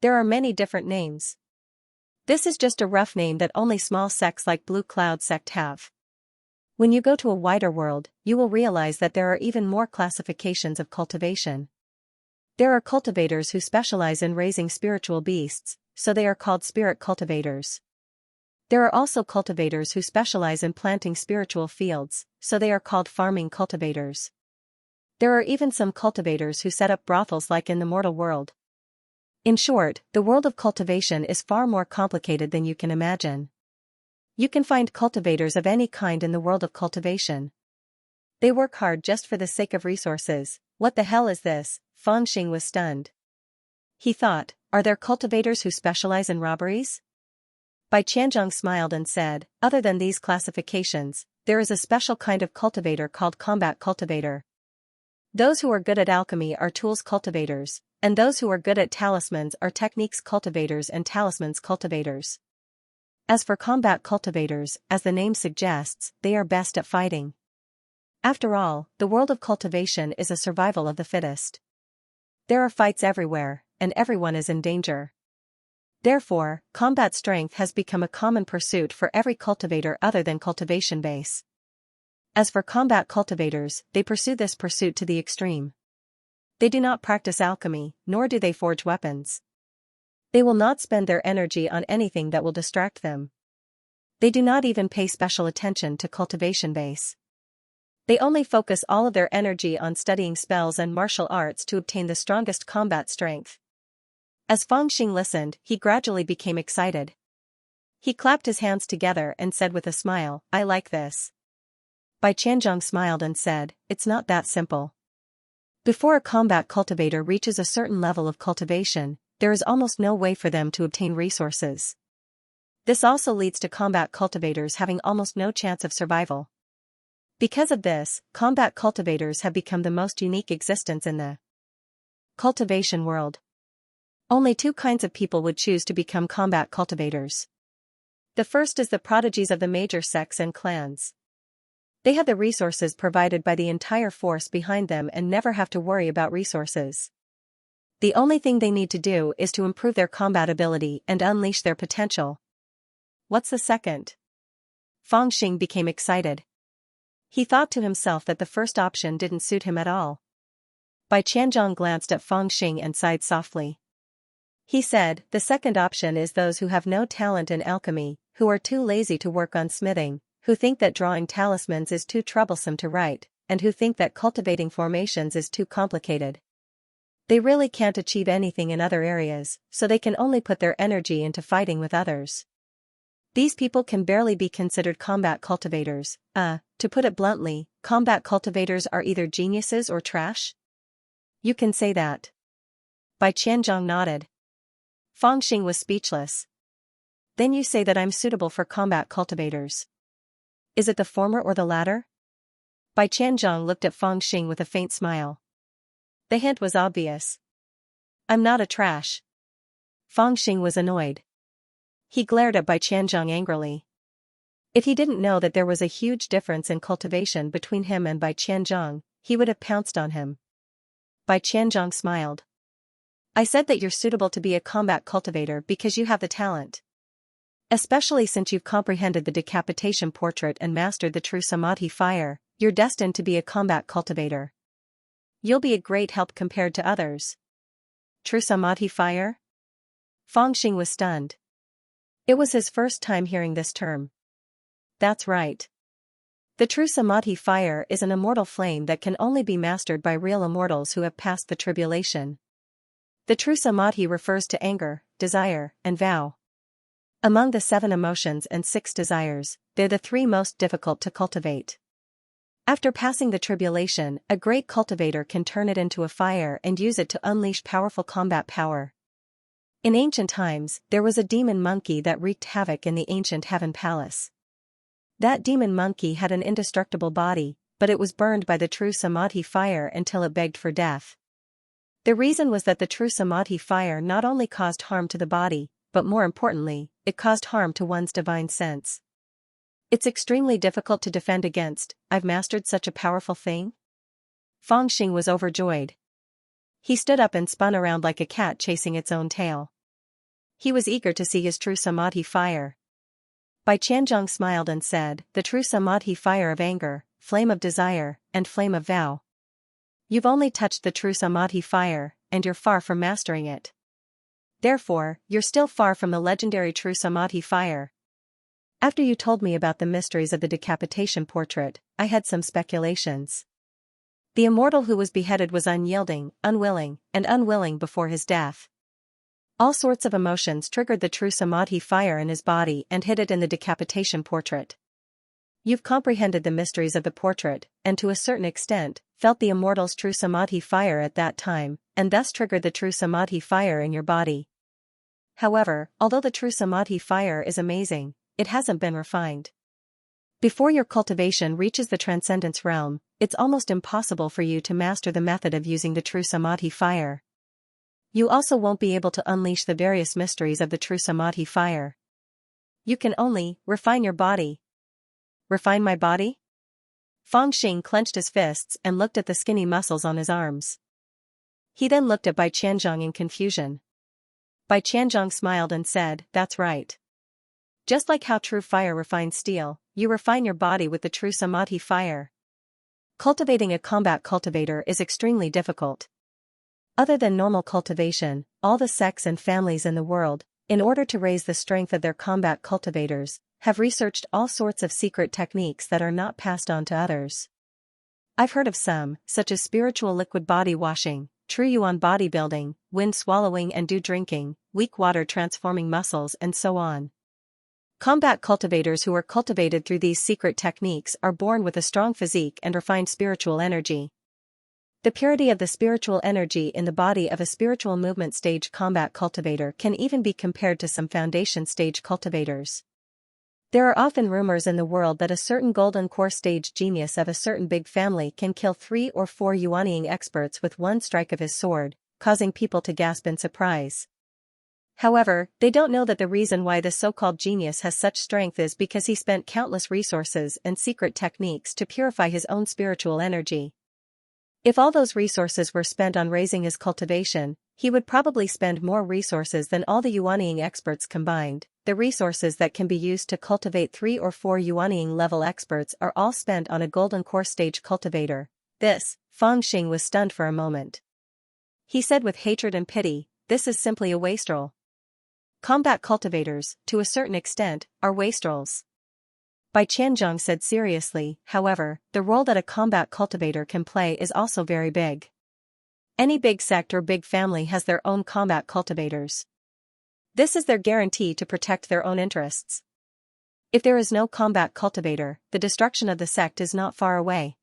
There are many different names. This is just a rough name that only small sects like Blue Cloud sect have. When you go to a wider world, you will realize that there are even more classifications of cultivation. There are cultivators who specialize in raising spiritual beasts, so they are called spirit cultivators. There are also cultivators who specialize in planting spiritual fields, so they are called farming cultivators. There are even some cultivators who set up brothels like in the mortal world. In short, the world of cultivation is far more complicated than you can imagine. You can find cultivators of any kind in the world of cultivation. They work hard just for the sake of resources. What the hell is this? Fangxing was stunned. He thought, are there cultivators who specialize in robberies? Bai Qianzhong smiled and said, other than these classifications, there is a special kind of cultivator called combat cultivator. Those who are good at alchemy are tools cultivators, and those who are good at talismans are techniques cultivators and talismans cultivators. As for combat cultivators, as the name suggests, they are best at fighting. After all, the world of cultivation is a survival of the fittest. There are fights everywhere, and everyone is in danger. Therefore, combat strength has become a common pursuit for every cultivator other than cultivation base. As for combat cultivators, they pursue this pursuit to the extreme. They do not practice alchemy, nor do they forge weapons. They will not spend their energy on anything that will distract them. They do not even pay special attention to cultivation base. They only focus all of their energy on studying spells and martial arts to obtain the strongest combat strength. As Fangxing listened, he gradually became excited. He clapped his hands together and said with a smile, I like this. Bai Qianzhong smiled and said, it's not that simple. Before a combat cultivator reaches a certain level of cultivation, there is almost no way for them to obtain resources. This also leads to combat cultivators having almost no chance of survival. Because of this, combat cultivators have become the most unique existence in the cultivation world. Only 2 kinds of people would choose to become combat cultivators. The first is the prodigies of the major sects and clans. They have the resources provided by the entire force behind them and never have to worry about resources. The only thing they need to do is to improve their combat ability and unleash their potential. What's the second? Fangxing became excited. He thought to himself that the first option didn't suit him at all. Bai Qianzhong glanced at Fangxing and sighed softly. He said, the second option is those who have no talent in alchemy, who are too lazy to work on smithing, who think that drawing talismans is too troublesome to write, and who think that cultivating formations is too complicated. They really can't achieve anything in other areas, so they can only put their energy into fighting with others. These people can barely be considered combat cultivators. To put it bluntly, combat cultivators are either geniuses or trash? You can say that. Bai Qianzhong nodded. Fangxing was speechless. Then you say that I'm suitable for combat cultivators. Is it the former or the latter? Bai Qianzhong looked at Fangxing with a faint smile. The hint was obvious. I'm not a trash. Fangxing was annoyed. He glared at Bai Qianzhong angrily. If he didn't know that there was a huge difference in cultivation between him and Bai Qianzhong, he would have pounced on him. Bai Qianzhong smiled. I said that you're suitable to be a combat cultivator because you have the talent. Especially since you've comprehended the decapitation portrait and mastered the true samadhi fire, you're destined to be a combat cultivator. You'll be a great help compared to others. True samadhi fire? Fangxing was stunned. It was his first time hearing this term. That's right. The true samadhi fire is an immortal flame that can only be mastered by real immortals who have passed the tribulation. The true samadhi refers to anger, desire, and vow. Among the 7 emotions and 6 desires, they're the 3 most difficult to cultivate. After passing the tribulation, a great cultivator can turn it into a fire and use it to unleash powerful combat power. In ancient times, there was a demon monkey that wreaked havoc in the ancient heaven palace. That demon monkey had an indestructible body, but it was burned by the true samadhi fire until it begged for death. The reason was that the true samadhi fire not only caused harm to the body, but more importantly, it caused harm to one's divine sense. It's extremely difficult to defend against. I've mastered such a powerful thing? Fangxing was overjoyed. He stood up and spun around like a cat chasing its own tail. He was eager to see his true samadhi fire. Bai Qianzhong smiled and said, the true samadhi fire of anger, flame of desire, and flame of vow. You've only touched the true samadhi fire, and you're far from mastering it. Therefore, you're still far from the legendary true samadhi fire. After you told me about the mysteries of the decapitation portrait, I had some speculations. The immortal who was beheaded was unyielding, unwilling before his death. All sorts of emotions triggered the true samadhi fire in his body and hid it in the decapitation portrait. You've comprehended the mysteries of the portrait, and to a certain extent, felt the immortal's true samadhi fire at that time, and thus triggered the true samadhi fire in your body. However, although the true samadhi fire is amazing, it hasn't been refined. Before your cultivation reaches the transcendence realm, it's almost impossible for you to master the method of using the true samadhi fire. You also won't be able to unleash the various mysteries of the true samadhi fire. You can only refine your body. Refine my body? Fangxing clenched his fists and looked at the skinny muscles on his arms. He then looked at Bai Qianzhong in confusion. Bai Qianzhong smiled and said, that's right. Just like how true fire refines steel, you refine your body with the true samadhi fire. Cultivating a combat cultivator is extremely difficult. Other than normal cultivation, all the sects and families in the world, in order to raise the strength of their combat cultivators, have researched all sorts of secret techniques that are not passed on to others. I've heard of some, such as spiritual liquid body washing, true yuan bodybuilding, wind swallowing and dew drinking, weak water transforming muscles and so on. Combat cultivators who are cultivated through these secret techniques are born with a strong physique and refined spiritual energy. The purity of the spiritual energy in the body of a spiritual movement stage combat cultivator can even be compared to some foundation stage cultivators. There are often rumors in the world that a certain golden core stage genius of a certain big family can kill 3 or 4 yuanying experts with one strike of his sword, causing people to gasp in surprise. However, they don't know that the reason why this so-called genius has such strength is because he spent countless resources and secret techniques to purify his own spiritual energy. If all those resources were spent on raising his cultivation, He would probably spend more resources than all the Yuanying experts combined. The resources that can be used to cultivate 3 or 4 Yuanying level experts are all spent on a golden core stage cultivator. Fang Xing was stunned for a moment. He said with hatred and pity, this is simply a wastrel. Combat cultivators, to a certain extent, are wastrels. Bai Qianzhong said seriously, however, the role that a combat cultivator can play is also very big. Any big sect or big family has their own combat cultivators. This is their guarantee to protect their own interests. If there is no combat cultivator, the destruction of the sect is not far away.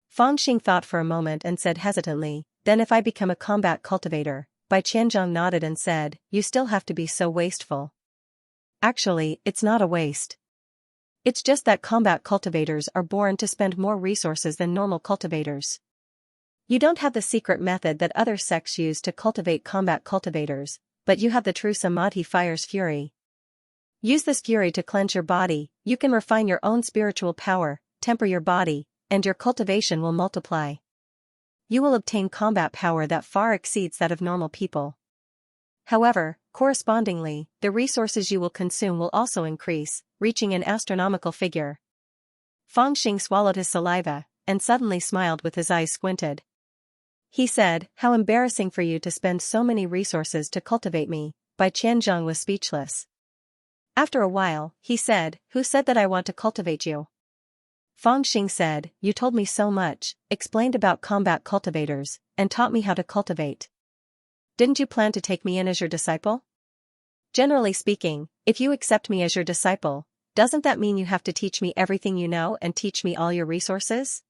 Fang Xing thought for a moment and said hesitantly, then if I become a combat cultivator, Bai Qianzhong nodded and said, you still have to be so wasteful. Actually, it's not a waste. It's just that combat cultivators are born to spend more resources than normal cultivators. You don't have the secret method that other sects use to cultivate combat cultivators, but you have the true Samadhi Fire's fury. Use this fury to cleanse your body, you can refine your own spiritual power, temper your body, and your cultivation will multiply. You will obtain combat power that far exceeds that of normal people. However, correspondingly, the resources you will consume will also increase, reaching an astronomical figure. Fang Xing swallowed his saliva, and suddenly smiled with his eyes squinted. He said, how embarrassing for you to spend so many resources to cultivate me. Bai Qianzhong was speechless. After a while, he said, who said that I want to cultivate you? Fang Xing said, you told me so much, explained about combat cultivators, and taught me how to cultivate. Didn't you plan to take me in as your disciple? Generally speaking, if you accept me as your disciple, doesn't that mean you have to teach me everything you know and teach me all your resources?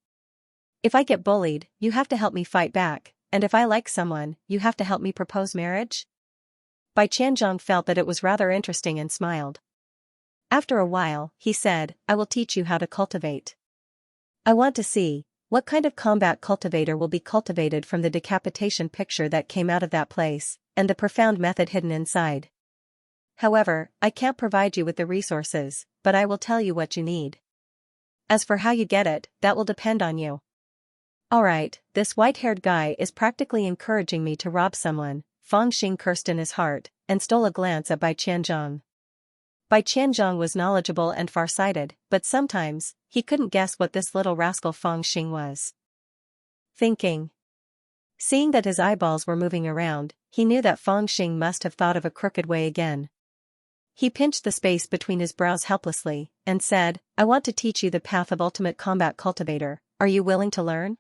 If I get bullied, you have to help me fight back, and if I like someone, you have to help me propose marriage? Bai Qianzhong felt that it was rather interesting and smiled. After a while, he said, I will teach you how to cultivate. I want to see, what kind of combat cultivator will be cultivated from the decapitation picture that came out of that place, and the profound method hidden inside. However, I can't provide you with the resources, but I will tell you what you need. As for how you get it, that will depend on you. Alright, this white-haired guy is practically encouraging me to rob someone, Fang Xing cursed in his heart, and stole a glance at Bai Qianzhong. Bai Qianzhong was knowledgeable and far-sighted, but sometimes, he couldn't guess what this little rascal Fang Xing was thinking. Seeing that his eyeballs were moving around, he knew that Fang Xing must have thought of a crooked way again. He pinched the space between his brows helplessly, and said, I want to teach you the path of ultimate combat cultivator, are you willing to learn?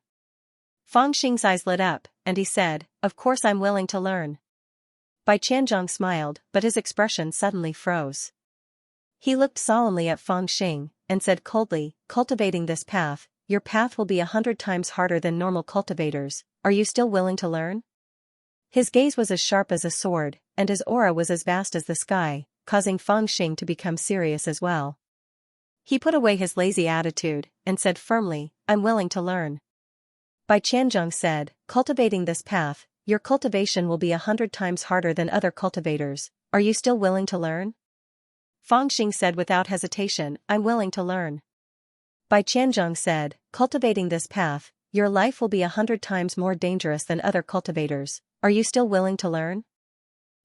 Fang Xing's eyes lit up, and he said, of course I'm willing to learn. Bai Qianzhong smiled, but his expression suddenly froze. He looked solemnly at Fang Xing, and said coldly, cultivating this path, your path will be 100 times harder than normal cultivators, are you still willing to learn? His gaze was as sharp as a sword, and his aura was as vast as the sky, causing Fang Xing to become serious as well. He put away his lazy attitude, and said firmly, I'm willing to learn. Bai Qianzhong said, cultivating this path, your cultivation will be 100 times harder than other cultivators, are you still willing to learn? Fang Xing said without hesitation, I'm willing to learn. Bai Qianzhong said, cultivating this path, your life will be 100 times more dangerous than other cultivators, are you still willing to learn?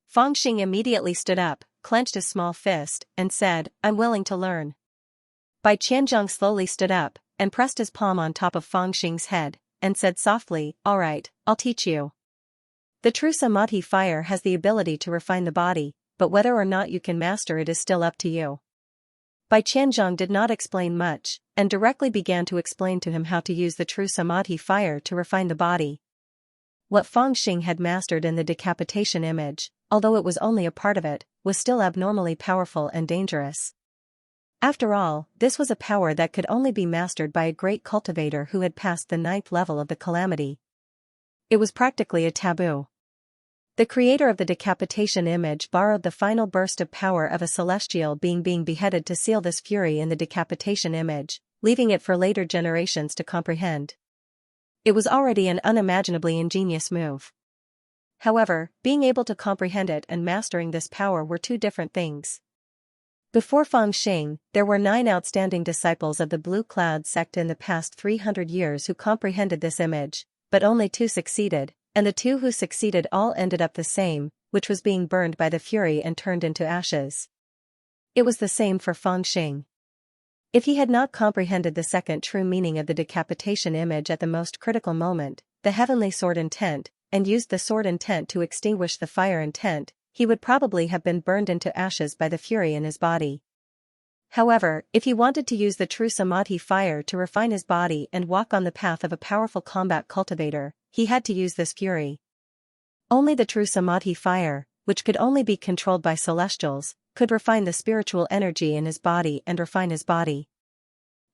Fang Xing immediately stood up, clenched his small fist, and said, I'm willing to learn. Bai Qianzhong slowly stood up, and pressed his palm on top of Fang Xing's head, and said softly, alright, I'll teach you. The true Samadhi fire has the ability to refine the body, but whether or not you can master it is still up to you. Bai Qianzhong did not explain much, and directly began to explain to him how to use the true Samadhi fire to refine the body. What Fang Xing had mastered in the decapitation image, although it was only a part of it, was still abnormally powerful and dangerous. After all, this was a power that could only be mastered by a great cultivator who had passed the 9th level of the calamity. It was practically a taboo. The creator of the decapitation image borrowed the final burst of power of a celestial being beheaded to seal this fury in the decapitation image, leaving it for later generations to comprehend. It was already an unimaginably ingenious move. However, being able to comprehend it and mastering this power were two different things. Before Fang Xing, there were 9 outstanding disciples of the Blue Cloud sect in the past 300 years who comprehended this image, but only 2 succeeded, and the two who succeeded all ended up the same, which was being burned by the fury and turned into ashes. It was the same for Fangxing. If he had not comprehended the second true meaning of the decapitation image at the most critical moment, the heavenly sword intent, and used the sword intent to extinguish the fire intent, he would probably have been burned into ashes by the fury in his body. However, if he wanted to use the true samadhi fire to refine his body and walk on the path of a powerful combat cultivator, he had to use this fury. Only the true samadhi fire, which could only be controlled by celestials, could refine the spiritual energy in his body and refine his body.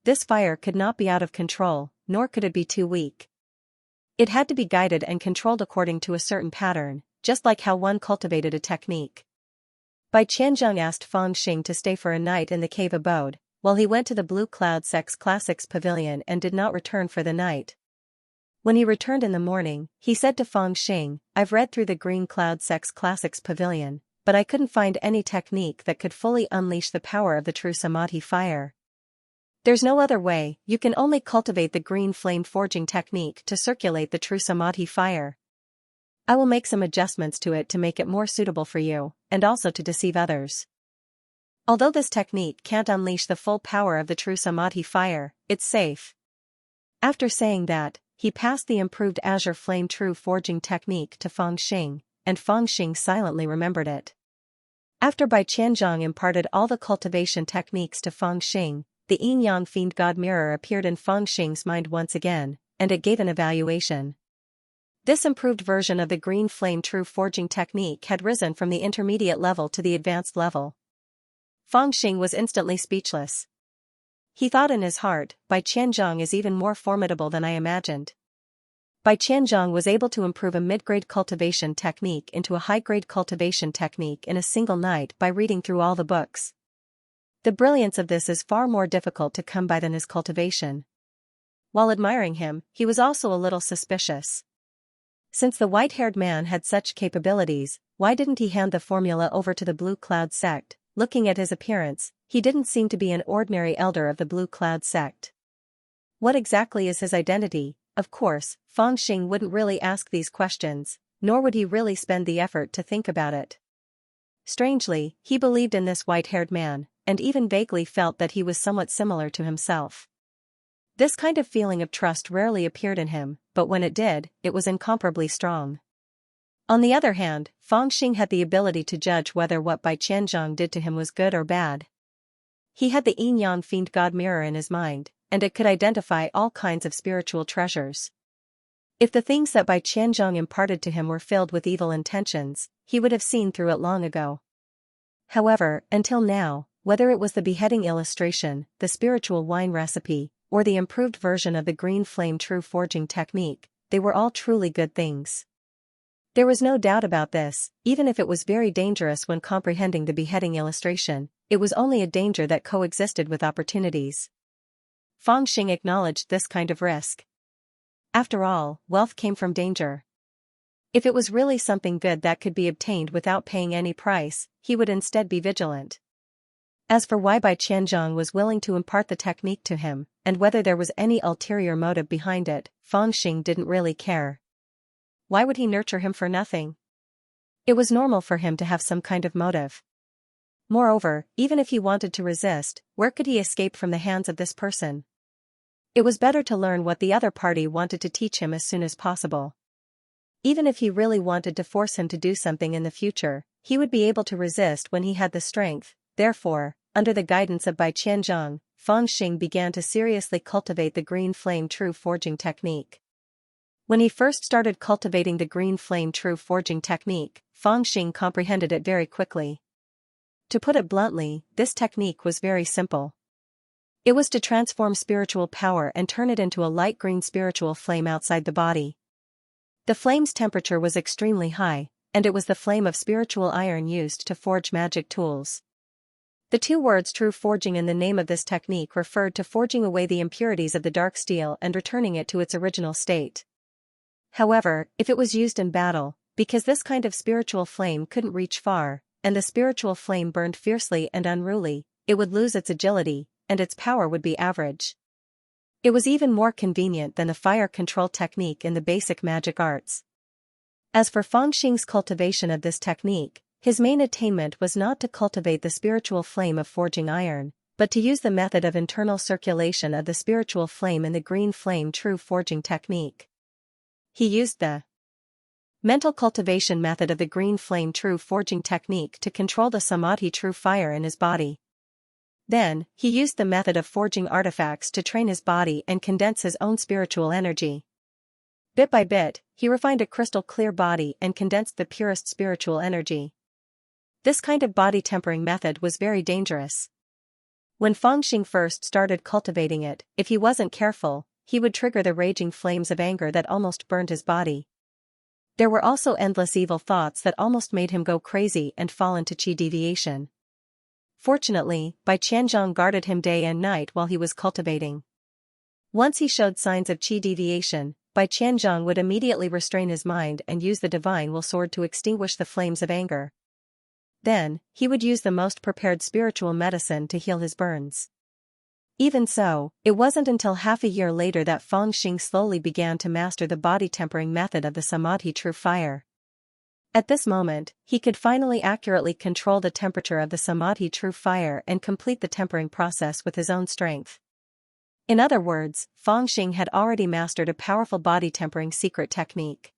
This fire could not be out of control, nor could it be too weak. It had to be guided and controlled according to a certain pattern, just like how one cultivated a technique. Bai Qianzheng asked Fangxing to stay for a night in the cave abode, while he went to the Blue Cloud Sect's Classics Pavilion and did not return for the night. When he returned in the morning, he said to Fangxing, "I've read through the Green Cloud Sect's Classics Pavilion, but I couldn't find any technique that could fully unleash the power of the true samadhi fire. There's no other way, you can only cultivate the green flame forging technique to circulate the true samadhi fire. I will make some adjustments to it to make it more suitable for you, and also to deceive others. Although this technique can't unleash the full power of the true samadhi fire, it's safe." After saying that, he passed the improved azure flame true forging technique to Fangxing, and Fangxing silently remembered it. After Bai Qianzheng imparted all the cultivation techniques to Fangxing, the yin-yang fiend god mirror appeared in Fangxing's mind once again, and it gave an evaluation. This improved version of the green flame true forging technique had risen from the intermediate level to the advanced level. Fangxing was instantly speechless. He thought in his heart, Bai Qianzheng is even more formidable than I imagined. Bai Qianzheng was able to improve a mid-grade cultivation technique into a high-grade cultivation technique in a single night by reading through all the books. The brilliance of this is far more difficult to come by than his cultivation. While admiring him, he was also a little suspicious. Since the white-haired man had such capabilities, why didn't he hand the formula over to the Blue Cloud Sect? Looking at his appearance, he didn't seem to be an ordinary elder of the Blue Cloud Sect. What exactly is his identity? Of course, Fangxing wouldn't really ask these questions, nor would he really spend the effort to think about it. Strangely, he believed in this white-haired man, and even vaguely felt that he was somewhat similar to himself. This kind of feeling of trust rarely appeared in him, but when it did, it was incomparably strong. On the other hand, Fangxing had the ability to judge whether what Bai Qianzheng did to him was good or bad. He had the yin-yang fiend god mirror in his mind, and it could identify all kinds of spiritual treasures. If the things that Bai Qianzheng imparted to him were filled with evil intentions, he would have seen through it long ago. However, until now, whether it was the beheading illustration, the spiritual wine recipe, or the improved version of the green flame true forging technique, they were all truly good things. There was no doubt about this. Even if it was very dangerous when comprehending the beheading illustration, it was only a danger that coexisted with opportunities. Fangxing acknowledged this kind of risk. After all, wealth came from danger. If it was really something good that could be obtained without paying any price, he would instead be vigilant. As for why Bai Qianzheng was willing to impart the technique to him, and whether there was any ulterior motive behind it, Fangxing didn't really care. Why would he nurture him for nothing? It was normal for him to have some kind of motive. Moreover, even if he wanted to resist, where could he escape from the hands of this person? It was better to learn what the other party wanted to teach him as soon as possible. Even if he really wanted to force him to do something in the future, he would be able to resist when he had the strength. Therefore, under the guidance of Bai Qianzheng, Fangxing began to seriously cultivate the green flame true forging technique. When he first started cultivating the green flame true forging technique, Fangxing comprehended it very quickly. To put it bluntly, this technique was very simple. It was to transform spiritual power and turn it into a light green spiritual flame outside the body. The flame's temperature was extremely high, and it was the flame of spiritual iron used to forge magic tools. The two words true forging in the name of this technique referred to forging away the impurities of the dark steel and returning it to its original state. However, if it was used in battle, because this kind of spiritual flame couldn't reach far, and the spiritual flame burned fiercely and unruly, it would lose its agility, and its power would be average. It was even more convenient than the fire control technique in the basic magic arts. As for Fangxing's cultivation of this technique, his main attainment was not to cultivate the spiritual flame of forging iron, but to use the method of internal circulation of the spiritual flame in the green flame true forging technique. He used the mental cultivation method of the green flame true forging technique to control the samadhi true fire in his body. Then, he used the method of forging artifacts to train his body and condense his own spiritual energy. Bit by bit, he refined a crystal clear body and condensed the purest spiritual energy. This kind of body tempering method was very dangerous. When Fangxing first started cultivating it, if he wasn't careful, he would trigger the raging flames of anger that almost burned his body. There were also endless evil thoughts that almost made him go crazy and fall into qi deviation. Fortunately, Bai Qianzhong guarded him day and night while he was cultivating. Once he showed signs of qi deviation, Bai Qianzhong would immediately restrain his mind and use the divine will sword to extinguish the flames of anger. Then, he would use the most prepared spiritual medicine to heal his burns. Even so, it wasn't until half a year later that Fangxing slowly began to master the body tempering method of the samadhi true fire. At this moment, he could finally accurately control the temperature of the samadhi true fire and complete the tempering process with his own strength. In other words, Fangxing had already mastered a powerful body tempering secret technique.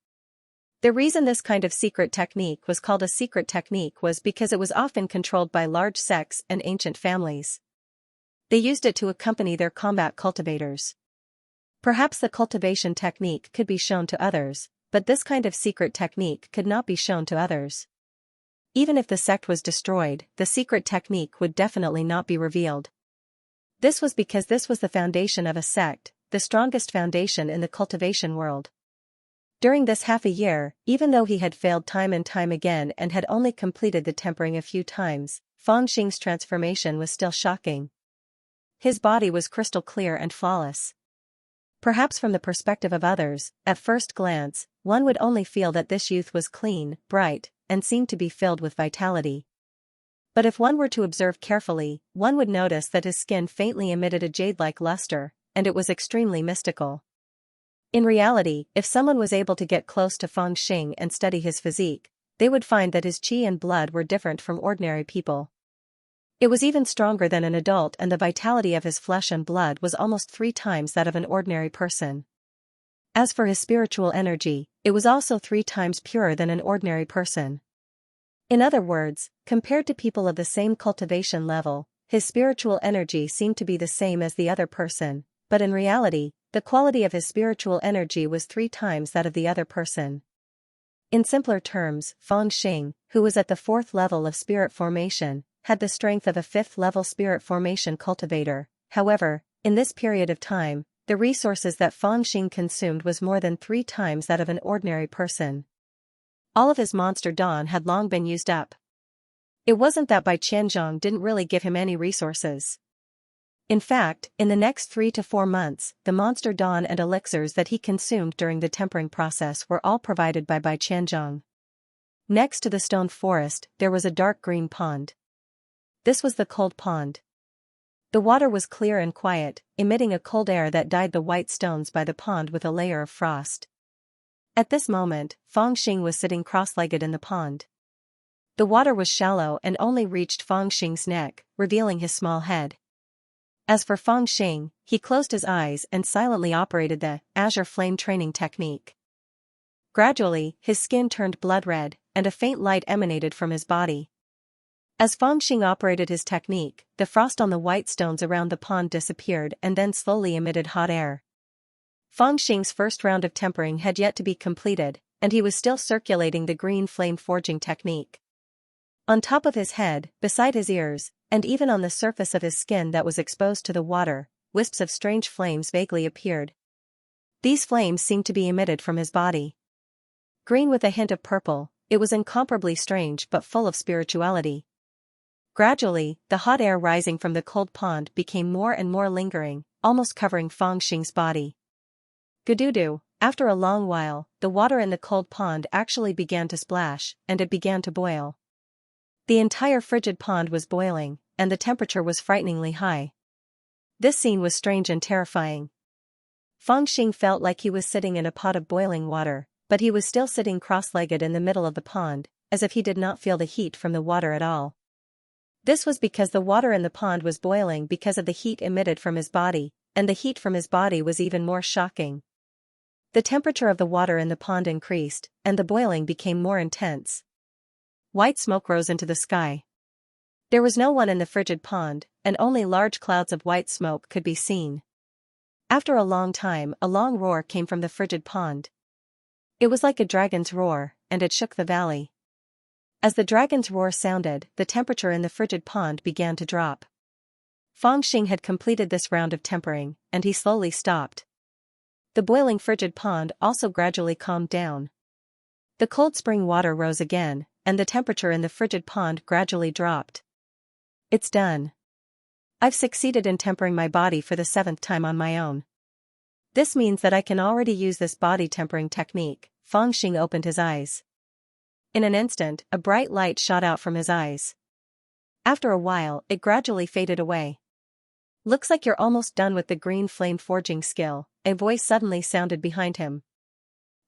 The reason this kind of secret technique was called a secret technique was because it was often controlled by large sects and ancient families. They used it to accompany their combat cultivators. Perhaps the cultivation technique could be shown to others, but this kind of secret technique could not be shown to others. Even if the sect was destroyed, the secret technique would definitely not be revealed. This was because this was the foundation of a sect, the strongest foundation in the cultivation world. During this half a year, even though he had failed time and time again and had only completed the tempering a few times, Fangxing's transformation was still shocking. His body was crystal clear and flawless. Perhaps from the perspective of others, at first glance, one would only feel that this youth was clean, bright, and seemed to be filled with vitality. But if one were to observe carefully, one would notice that his skin faintly emitted a jade-like luster, and it was extremely mystical. In reality, if someone was able to get close to Fangxing and study his physique, they would find that his qi and blood were different from ordinary people. It was even stronger than an adult, and the vitality of his flesh and blood was almost 3 times that of an ordinary person. As for his spiritual energy, it was also 3 times purer than an ordinary person. In other words, compared to people of the same cultivation level, his spiritual energy seemed to be the same as the other person, but in reality, the quality of his spiritual energy was 3 times that of the other person. In simpler terms, Fangxing, who was at the 4th level of spirit formation, had the strength of a 5th level spirit formation cultivator. However, in this period of time, the resources that Fangxing consumed was more than 3 times that of an ordinary person. All of his monster dawn had long been used up. It wasn't that Bai Qianzhong didn't really give him any resources. In fact, in the next 3 to 4 months, the monster dawn and elixirs that he consumed during the tempering process were all provided by Bai Qianzhong. Next to the stone forest, there was a dark green pond. This was the cold pond. The water was clear and quiet, emitting a cold air that dyed the white stones by the pond with a layer of frost. At this moment, Fangxing was sitting cross-legged in the pond. The water was shallow and only reached Fangxing's neck, revealing his small head. As for Fangxing, he closed his eyes and silently operated the azure flame training technique. Gradually, his skin turned blood red, and a faint light emanated from his body. As Fangxing operated his technique, the frost on the white stones around the pond disappeared and then slowly emitted hot air. Fangxing's first round of tempering had yet to be completed, and he was still circulating the green flame forging technique. On top of his head, beside his ears, and even on the surface of his skin that was exposed to the water, wisps of strange flames vaguely appeared. These flames seemed to be emitted from his body. Green with a hint of purple, it was incomparably strange but full of spirituality. Gradually, the hot air rising from the cold pond became more and more lingering, almost covering Fangxing's body. Gududu, after a long while, the water in the cold pond actually began to splash, and it began to boil. The entire frigid pond was boiling, and the temperature was frighteningly high. This scene was strange and terrifying. Fangxing felt like he was sitting in a pot of boiling water, But he was still sitting cross-legged in the middle of the pond, as if he did not feel the heat from the water at all. This was because the water in the pond was boiling because of the heat emitted from his body, and the heat from his body was even more shocking. The temperature of the water in the pond increased, and the boiling became more intense. White smoke rose into the sky. There was no one in the frigid pond, and only large clouds of white smoke could be seen. After a long time, a long roar came from the frigid pond. It was like a dragon's roar, and it shook the valley. As the dragon's roar sounded, the temperature in the frigid pond began to drop. Fangxing had completed this round of tempering, and he slowly stopped. The boiling frigid pond also gradually calmed down. The cold spring water rose again, and the temperature in the frigid pond gradually dropped. It's done. I've succeeded in tempering my body for the 7th time on my own. This means that I can already use this body tempering technique. Fangxing opened his eyes. In an instant, a bright light shot out from his eyes. After a while, it gradually faded away. Looks like you're almost done with the green flame forging skill, a voice suddenly sounded behind him.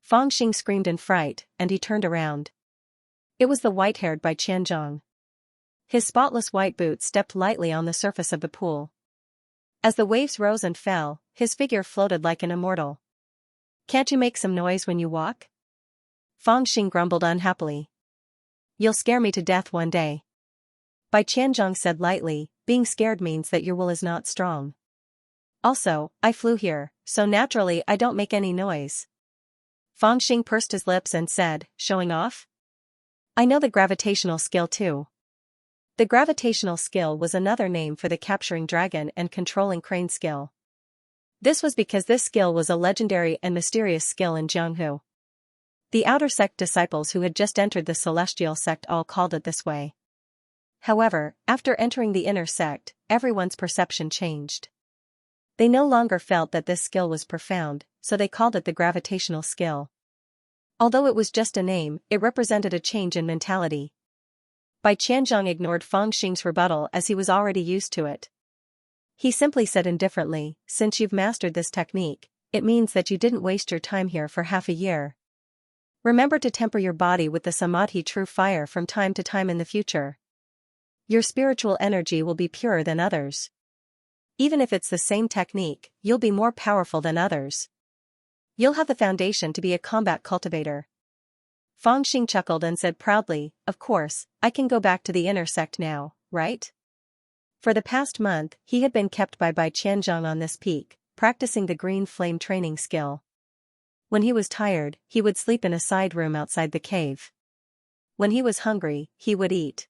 Fangxing screamed in fright, and he turned around. It was the white-haired Bai Qianzhong. His spotless white boots stepped lightly on the surface of the pool. As the waves rose and fell, his figure floated like an immortal. Can't you make some noise when you walk? Fangxing grumbled unhappily. You'll scare me to death one day. Bai Qianzhong said lightly, being scared means that your will is not strong. Also, I flew here, so naturally I don't make any noise. Fangxing pursed his lips and said, showing off? I know the gravitational skill too. The gravitational skill was another name for the capturing dragon and controlling crane skill. This was because this skill was a legendary and mysterious skill in Jianghu. The outer sect disciples who had just entered the celestial sect all called it this way. However, after entering the inner sect, everyone's perception changed. They no longer felt that this skill was profound, so they called it the gravitational skill. Although it was just a name, it represented a change in mentality. Bai Qianzhong ignored Fangxing's rebuttal as he was already used to it. He simply said indifferently, since you've mastered this technique, it means that you didn't waste your time here for half a year. Remember to temper your body with the Samadhi true fire from time to time in the future. Your spiritual energy will be purer than others. Even if it's the same technique, you'll be more powerful than others. You'll have the foundation to be a combat cultivator. Fangxing chuckled and said proudly, of course, I can go back to the inner sect now, right? For the past month, he had been kept by Bai Qianzhong on this peak, practicing the green flame training skill. When he was tired, he would sleep in a side room outside the cave. When he was hungry, he would eat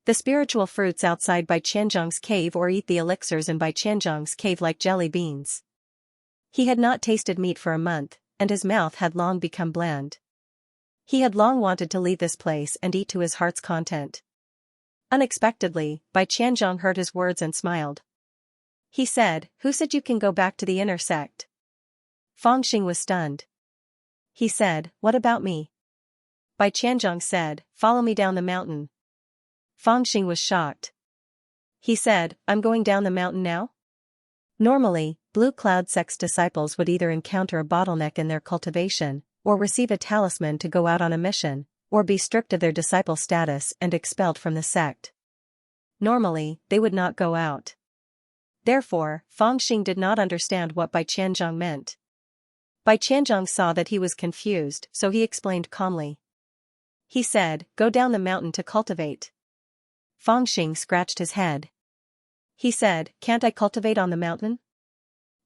the spiritual fruits outside Bai Qianzhong's cave or eat the elixirs in Bai Qianzhong's cave like jelly beans. He had not tasted meat for a month, and his mouth had long become bland. He had long wanted to leave this place and eat to his heart's content. Unexpectedly, Bai Qianzhong heard his words and smiled. He said, who said you can go back to the inner sect? Fangxing was stunned. He said, what about me? Bai Qianzhong said, follow me down the mountain. Fangxing was shocked. He said, I'm going down the mountain now? Normally, Blue Cloud Sect's disciples would either encounter a bottleneck in their cultivation, or receive a talisman to go out on a mission, or be stripped of their disciple status and expelled from the sect. Normally, they would not go out. Therefore, Fangxing did not understand what Bai Qianzhong meant. Bai Qianzhong saw that he was confused, so he explained calmly. He said, go down the mountain to cultivate. Fangxing scratched his head. He said, can't I cultivate on the mountain?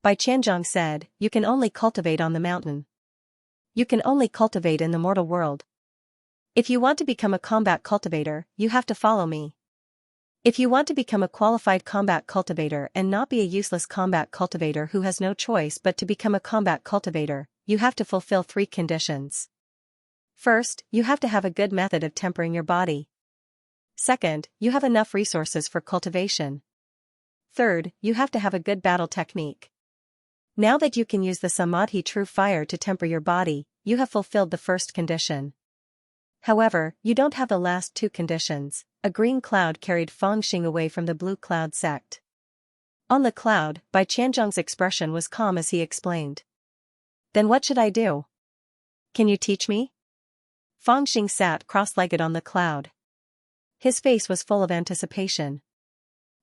Bai Qianzhong said, you can only cultivate on the mountain. You can only cultivate in the mortal world. If you want to become a combat cultivator, you have to follow me. If you want to become a qualified combat cultivator and not be a useless combat cultivator who has no choice but to become a combat cultivator, you have to fulfill 3 conditions. First, you have to have a good method of tempering your body. Second, you have enough resources for cultivation. Third, you have to have a good battle technique. Now that you can use the Samadhi true fire to temper your body, you have fulfilled the first condition. However, you don't have the last 2 conditions. A green cloud carried Fangxing away from the Blue Cloud sect. On the cloud, Bai Qianzhong's expression was calm as he explained. Then what should I do? Can you teach me? Fangxing sat cross-legged on the cloud. His face was full of anticipation.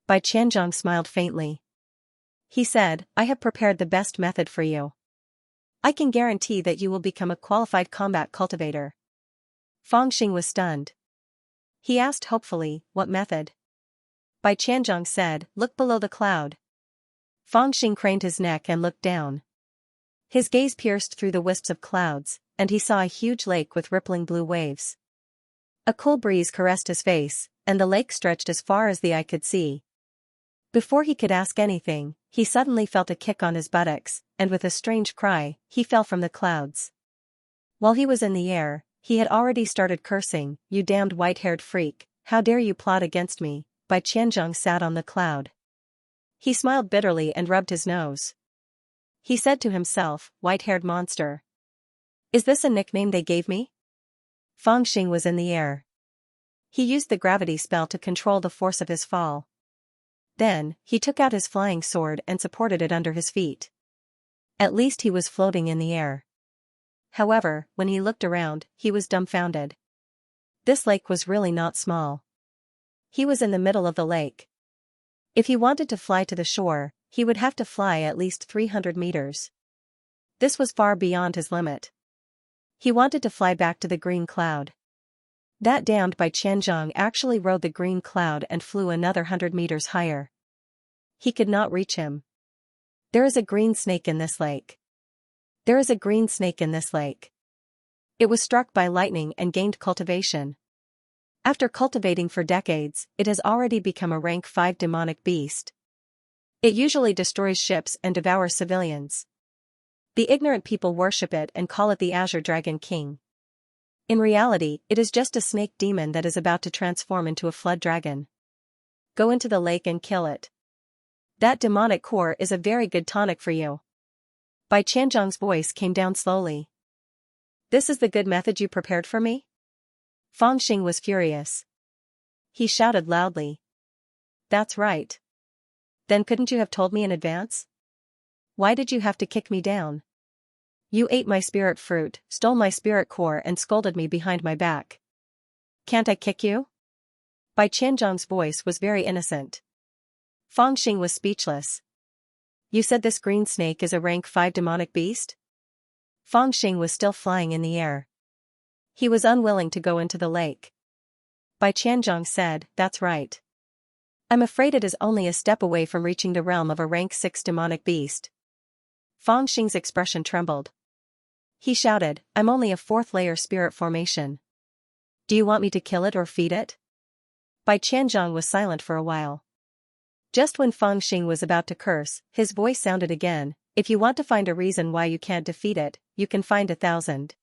Bai Qianzhong smiled faintly. He said, I have prepared the best method for you. I can guarantee that you will become a qualified combat cultivator. Fangxing was stunned. He asked hopefully, what method? Bai Qianzhong said, look below the cloud. Fangxing craned his neck and looked down. His gaze pierced through the wisps of clouds, and he saw a huge lake with rippling blue waves. A cool breeze caressed his face, and the lake stretched as far as the eye could see. Before he could ask anything, he suddenly felt a kick on his buttocks, and with a strange cry, he fell from the clouds. While he was in the air, he had already started cursing, you damned white-haired freak, how dare you plot against me. Bai Qianzhong sat on the cloud. He smiled bitterly and rubbed his nose. He said to himself, white-haired monster. Is this a nickname they gave me? Fangxing was in the air. He used the gravity spell to control the force of his fall. Then, he took out his flying sword and supported it under his feet. At least he was floating in the air. However, when he looked around, he was dumbfounded. This lake was really not small. He was in the middle of the lake. If he wanted to fly to the shore, he would have to fly at least 300 meters. This was far beyond his limit. He wanted to fly back to the green cloud. That damned Bai Qianzhong actually rode the green cloud and flew another 100 meters higher. He could not reach him. There is a green snake in this lake. There is a green snake in this lake. It was struck by lightning and gained cultivation. After cultivating for decades, it has already become a rank 5 demonic beast. It usually destroys ships and devours civilians. The ignorant people worship it and call it the Azure Dragon King. In reality, it is just a snake demon that is about to transform into a flood dragon. Go into the lake and kill it. That demonic core is a very good tonic for you. Bai Qianzhong's voice came down slowly. This is the good method you prepared for me? Fangxing was furious. He shouted loudly. That's right. Then couldn't you have told me in advance? Why did you have to kick me down? You ate my spirit fruit, stole my spirit core and scolded me behind my back. Can't I kick you? Bai Qianzhong's voice was very innocent. Fangxing was speechless. You said this green snake is a rank 5 demonic beast? Fangxing was still flying in the air. He was unwilling to go into the lake. Bai Qianzhong said, that's right. I'm afraid it is only a step away from reaching the realm of a rank 6 demonic beast. Fangxing's expression trembled. He shouted, I'm only a 4th layer spirit formation. Do you want me to kill it or feed it? Bai Qianzhong was silent for a while. Just when Fangxing was about to curse, his voice sounded again, if you want to find a reason why you can't defeat it, you can find 1,000.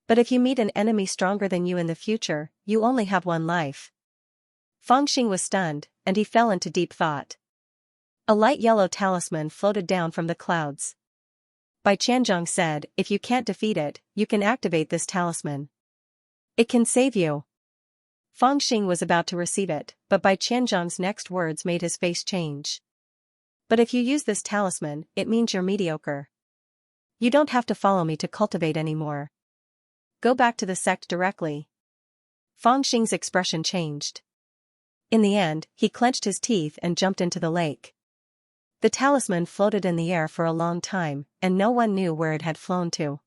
But if you meet an enemy stronger than you in the future, you only have 1 life. Fangxing was stunned, and he fell into deep thought. A light yellow talisman floated down from the clouds. Bai Qianzhong said, if you can't defeat it, you can activate this talisman. It can save you. Fangxing was about to receive it, but Bai Qianzhong's next words made his face change. But if you use this talisman, it means you're mediocre. You don't have to follow me to cultivate anymore. Go back to the sect directly. Fangxing's expression changed. In the end, he clenched his teeth and jumped into the lake. The talisman floated in the air for a long time, and no one knew where it had flown to.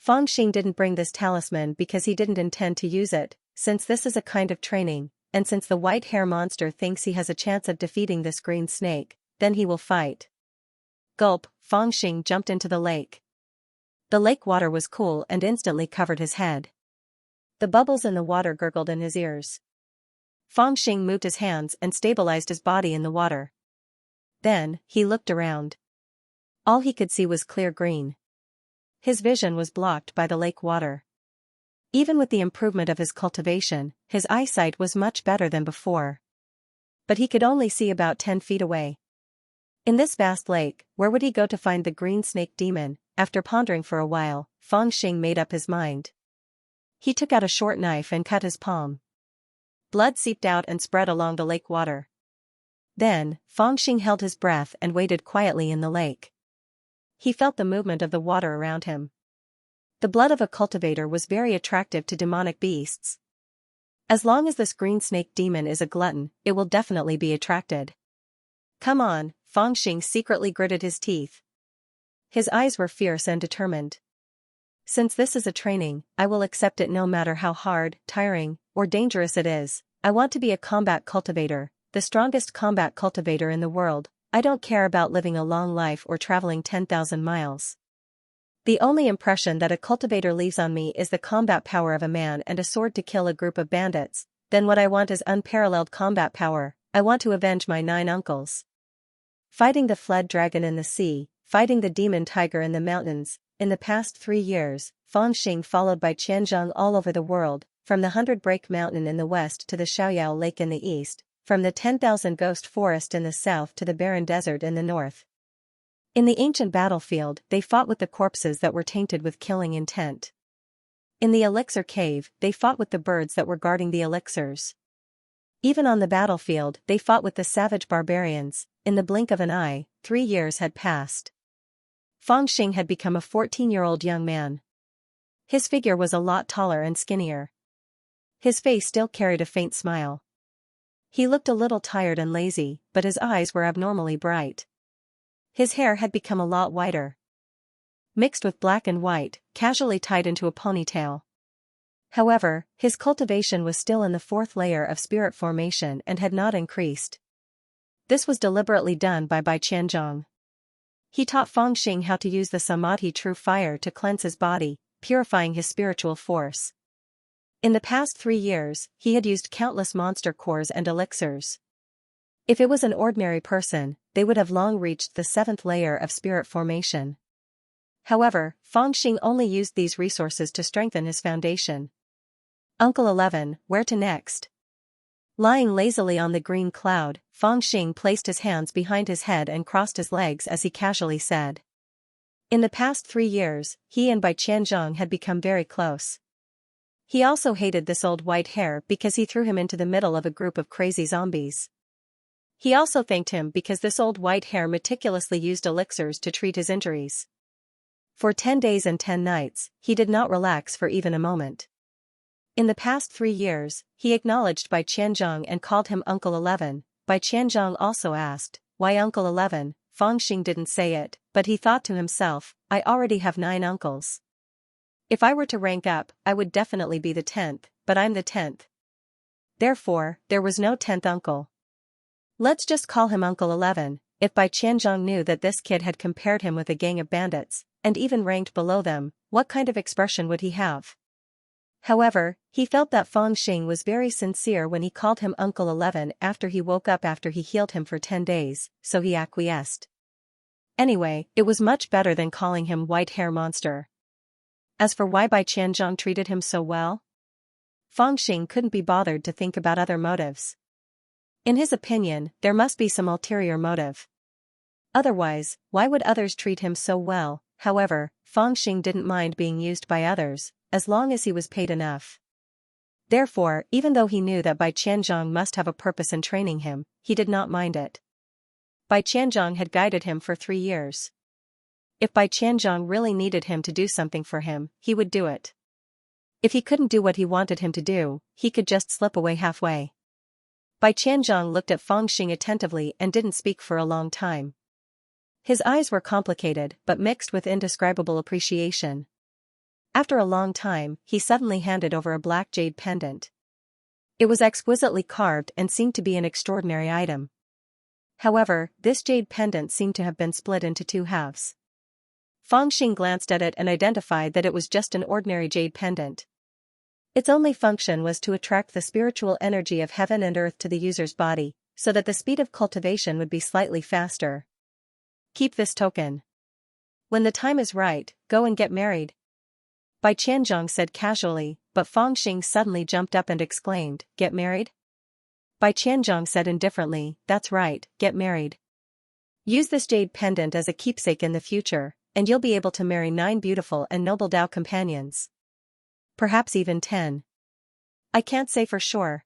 Fangxing didn't bring this talisman because he didn't intend to use it, since this is a kind of training, and since the white hair monster thinks he has a chance of defeating this green snake, then he will fight. Gulp, Fangxing jumped into the lake. The lake water was cool and instantly covered his head. The bubbles in the water gurgled in his ears. Fangxing moved his hands and stabilized his body in the water. Then, he looked around. All he could see was clear green. His vision was blocked by the lake water. Even with the improvement of his cultivation, his eyesight was much better than before. But he could only see about 10 feet away. In this vast lake, where would he go to find the green snake demon? After pondering for a while, Fangxing made up his mind. He took out a short knife and cut his palm. Blood seeped out and spread along the lake water. Then, Fangxing held his breath and waited quietly in the lake. He felt the movement of the water around him. The blood of a cultivator was very attractive to demonic beasts. As long as this green snake demon is a glutton, it will definitely be attracted. Come on, Fangxing secretly gritted his teeth. His eyes were fierce and determined. Since this is a training, I will accept it no matter how hard, tiring, or dangerous it is. I want to be a combat cultivator, the strongest combat cultivator in the world. I don't care about living a long life or traveling 10,000 miles. The only impression that a cultivator leaves on me is the combat power of a man and a sword to kill a group of bandits. Then what I want is unparalleled combat power. I want to avenge my 9 uncles. Fighting the fled dragon in the sea, fighting the demon tiger in the mountains. In the past 3 years, Fangxing followed by Qianzhong all over the world, from the 100 Break Mountain in the west to the Xiaoyao Lake in the east, from the 10,000 Ghost Forest in the south to the barren desert in the north. In the ancient battlefield, they fought with the corpses that were tainted with killing intent. In the elixir cave, they fought with the birds that were guarding the elixirs. Even on the battlefield, they fought with the savage barbarians. In the blink of an eye, 3 years had passed. Fangxing had become a 14-year-old young man. His figure was a lot taller and skinnier. His face still carried a faint smile. He looked a little tired and lazy, but his eyes were abnormally bright. His hair had become a lot whiter, mixed with black and white, casually tied into a ponytail. However, his cultivation was still in the 4th layer of spirit formation and had not increased. This was deliberately done by Qianzhong. He taught Fangxing how to use the Samadhi true fire to cleanse his body, purifying his spiritual force. In the past 3 years, he had used countless monster cores and elixirs. If it was an ordinary person, they would have long reached the 7th layer of spirit formation. However, Fangxing only used these resources to strengthen his foundation. Uncle 11, where to next? Lying lazily on the green cloud, Fangxing placed his hands behind his head and crossed his legs as he casually said. In the past 3 years, he and Qianzhong had become very close. He also hated this old white hair because he threw him into the middle of a group of crazy zombies. He also thanked him because this old white hair meticulously used elixirs to treat his injuries. For 10 days and 10 nights, he did not relax for even a moment. In the past 3 years, he acknowledged Qianzhong and called him Uncle 11. Qianzhong also asked, why Uncle 11? Fangxing didn't say it, but he thought to himself, I already have 9 uncles. If I were to rank up, I would definitely be the 10th, but I'm the 10th. Therefore, there was no 10th uncle. Let's just call him Uncle 11. If Qianzhong knew that this kid had compared him with a gang of bandits, and even ranked below them, what kind of expression would he have? However, he felt that Fangxing was very sincere when he called him Uncle 11 after he woke up after he healed him for 10 days, so he acquiesced. Anyway, it was much better than calling him White Hair Monster. As for why Qianzhong treated him so well, Fangxing couldn't be bothered to think about other motives. In his opinion, there must be some ulterior motive. Otherwise, why would others treat him so well? However, Fangxing didn't mind being used by others, as long as he was paid enough. Therefore, even though he knew that Qianzhong must have a purpose in training him, he did not mind it. Qianzhong had guided him for 3 years. If Qianzhong really needed him to do something for him, he would do it. If he couldn't do what he wanted him to do, he could just slip away halfway. Qianzhong looked at Fangxing attentively and didn't speak for a long time. His eyes were complicated but mixed with indescribable appreciation. After a long time, he suddenly handed over a black jade pendant. It was exquisitely carved and seemed to be an extraordinary item. However, this jade pendant seemed to have been split into 2 halves. Fangxing glanced at it and identified that it was just an ordinary jade pendant. Its only function was to attract the spiritual energy of heaven and earth to the user's body, so that the speed of cultivation would be slightly faster. Keep this token. When the time is right, go and get married. Qianzhong said casually, but Fangxing suddenly jumped up and exclaimed, get married? Qianzhong said indifferently, that's right, get married. Use this jade pendant as a keepsake in the future, and you'll be able to marry 9 beautiful and noble Tao companions. Perhaps even 10. I can't say for sure.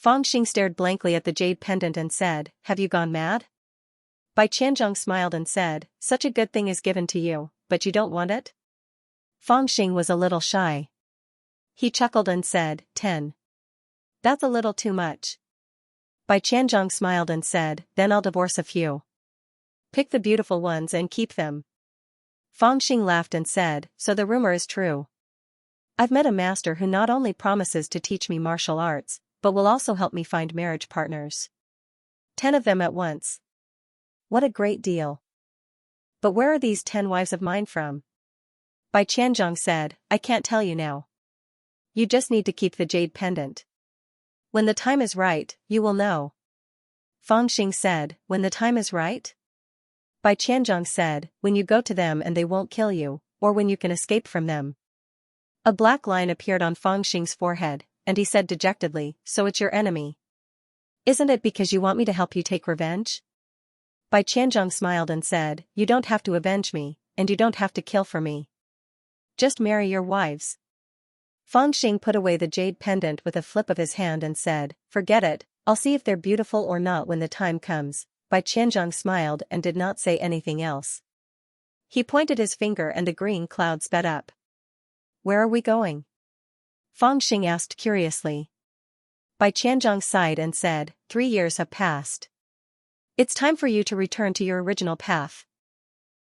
Fangxing stared blankly at the jade pendant and said, have you gone mad? Qianzhong smiled and said, such a good thing is given to you, but you don't want it? Fangxing was a little shy. He chuckled and said, 10. That's a little too much. Bai Qianzhong smiled and said, then I'll divorce a few. Pick the beautiful ones and keep them. Fangxing laughed and said, so the rumor is true. I've met a master who not only promises to teach me martial arts, but will also help me find marriage partners. 10 of them at once. What a great deal. But where are these 10 wives of mine from? Bai Qianzhong said, I can't tell you now. You just need to keep the jade pendant. When the time is right, you will know. Fangxing said, when the time is right? Bai Qianzhong said, when you go to them and they won't kill you, or when you can escape from them. A black line appeared on Fangxing's forehead, and he said dejectedly, so it's your enemy. Isn't it because you want me to help you take revenge? Bai Qianzhong smiled and said, you don't have to avenge me, and you don't have to kill for me. Just marry your wives. Fangxing put away the jade pendant with a flip of his hand and said, forget it, I'll see if they're beautiful or not when the time comes. Bai Qianzhong smiled and did not say anything else. He pointed his finger and the green cloud sped up. Where are we going? Fangxing asked curiously. Bai Qianzhong sighed and said, 3 years have passed. It's time for you to return to your original path.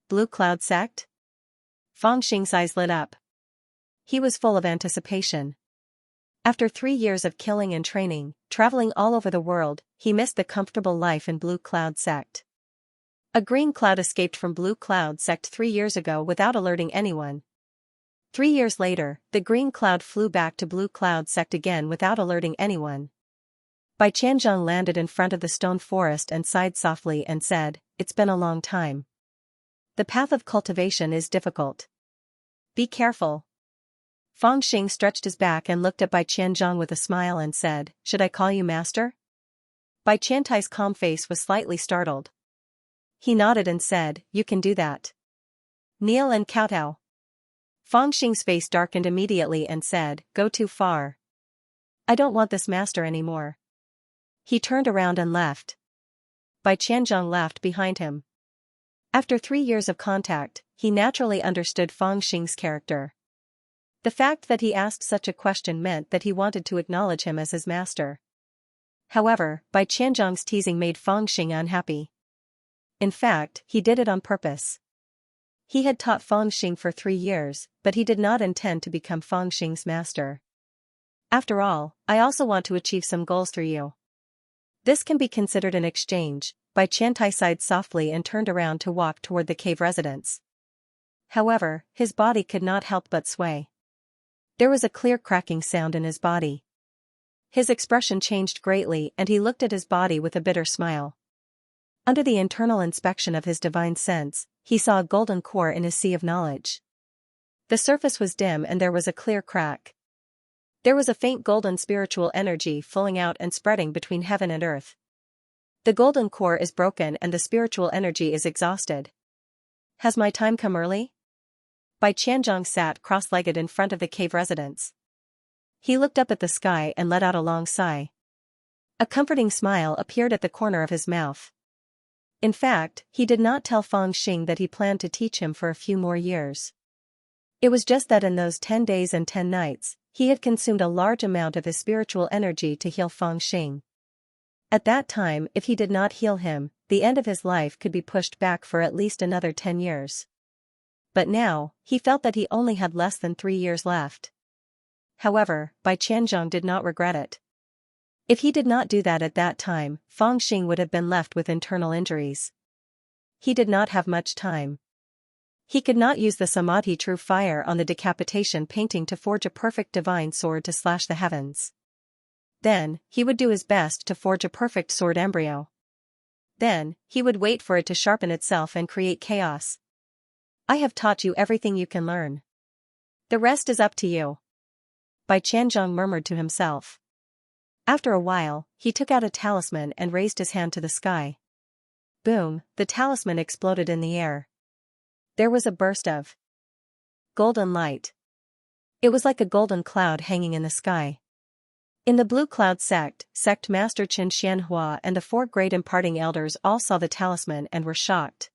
Blue Cloud Sect? Fangxing's eyes lit up. He was full of anticipation. After 3 years of killing and training, traveling all over the world, he missed the comfortable life in Blue Cloud Sect. A green cloud escaped from Blue Cloud Sect 3 years ago without alerting anyone. 3 years later, the green cloud flew back to Blue Cloud Sect again without alerting anyone. Bai Qianzhong landed in front of the stone forest and sighed softly and said, it's been a long time. The path of cultivation is difficult. Be careful. Fangxing stretched his back and looked at Bai Qianzhong with a smile and said, should I call you master? Bai Qiantai's calm face was slightly startled. He nodded and said, you can do that. Kneel and kowtow. Fangxing's face darkened immediately and said, go too far. I don't want this master anymore. He turned around and left. Bai Qianzhong laughed behind him. After 3 years of contact, he naturally understood Fangxing's character. The fact that he asked such a question meant that he wanted to acknowledge him as his master. However, Bai Qianzhong's teasing made Fangxing unhappy. In fact, he did it on purpose. He had taught Fangxing for 3 years, but he did not intend to become Fangxing's master. After all, I also want to achieve some goals through you. This can be considered an exchange. Bai Qiantai sighed softly and turned around to walk toward the cave residence. However, his body could not help but sway. There was a clear cracking sound in his body. His expression changed greatly and he looked at his body with a bitter smile. Under the internal inspection of his divine sense, he saw a golden core in his sea of knowledge. The surface was dim and there was a clear crack. There was a faint golden spiritual energy flowing out and spreading between heaven and earth. The golden core is broken and the spiritual energy is exhausted. Has my time come early? Bai Qianzhong sat cross-legged in front of the cave residence. He looked up at the sky and let out a long sigh. A comforting smile appeared at the corner of his mouth. In fact, he did not tell Fangxing that he planned to teach him for a few more years. It was just that in those 10 days and 10 nights, he had consumed a large amount of his spiritual energy to heal Fangxing. At that time, if he did not heal him, the end of his life could be pushed back for at least another 10 years. But now, he felt that he only had less than 3 years left. However, Bai Qianzhong did not regret it. If he did not do that at that time, Fangxing would have been left with internal injuries. He did not have much time. He could not use the Samadhi true fire on the decapitation painting to forge a perfect divine sword to slash the heavens. Then, he would do his best to forge a perfect sword embryo. Then, he would wait for it to sharpen itself and create chaos. I have taught you everything you can learn. The rest is up to you. Bai Qianzhong murmured to himself. After a while, he took out a talisman and raised his hand to the sky. Boom, the talisman exploded in the air. There was a burst of golden light. It was like a golden cloud hanging in the sky. In the Blue Cloud Sect, Sect Master Qin Xianxia and the 4 great imparting elders all saw the talisman and were shocked.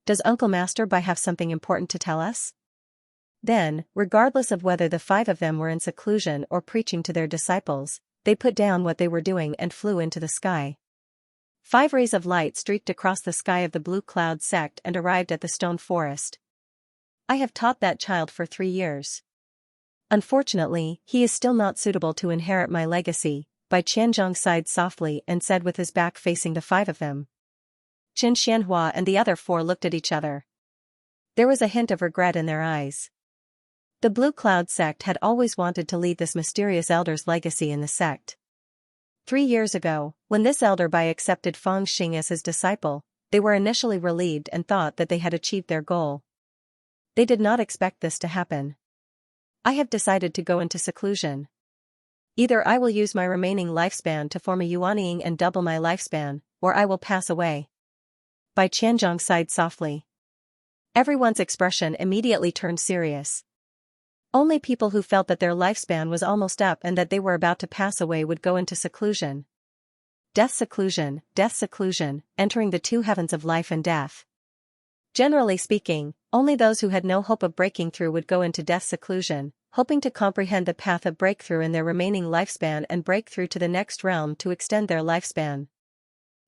Does Uncle Master Bai have something important to tell us? Then, regardless of whether the 5 of them were in seclusion or preaching to their disciples, they put down what they were doing and flew into the sky. 5 rays of light streaked across the sky of the Blue Cloud sect and arrived at the stone forest. I have taught that child for 3 years. Unfortunately, he is still not suitable to inherit my legacy. Bai Qianzhong sighed softly and said with his back facing the 5 of them. Qin Xianhua and the other 4 looked at each other. There was a hint of regret in their eyes. The Blue Cloud sect had always wanted to lead this mysterious elder's legacy in the sect. 3 years ago, when this elder Bai accepted Fang Xing as his disciple, they were initially relieved and thought that they had achieved their goal. They did not expect this to happen. I have decided to go into seclusion. Either I will use my remaining lifespan to form a Yuanying and double my lifespan, or I will pass away. Bai Qianzhong sighed softly. Everyone's expression immediately turned serious. Only people who felt that their lifespan was almost up and that they were about to pass away would go into seclusion. Death seclusion, entering the 2 heavens of life and death. Generally speaking, only those who had no hope of breaking through would go into death seclusion, hoping to comprehend the path of breakthrough in their remaining lifespan and break through to the next realm to extend their lifespan.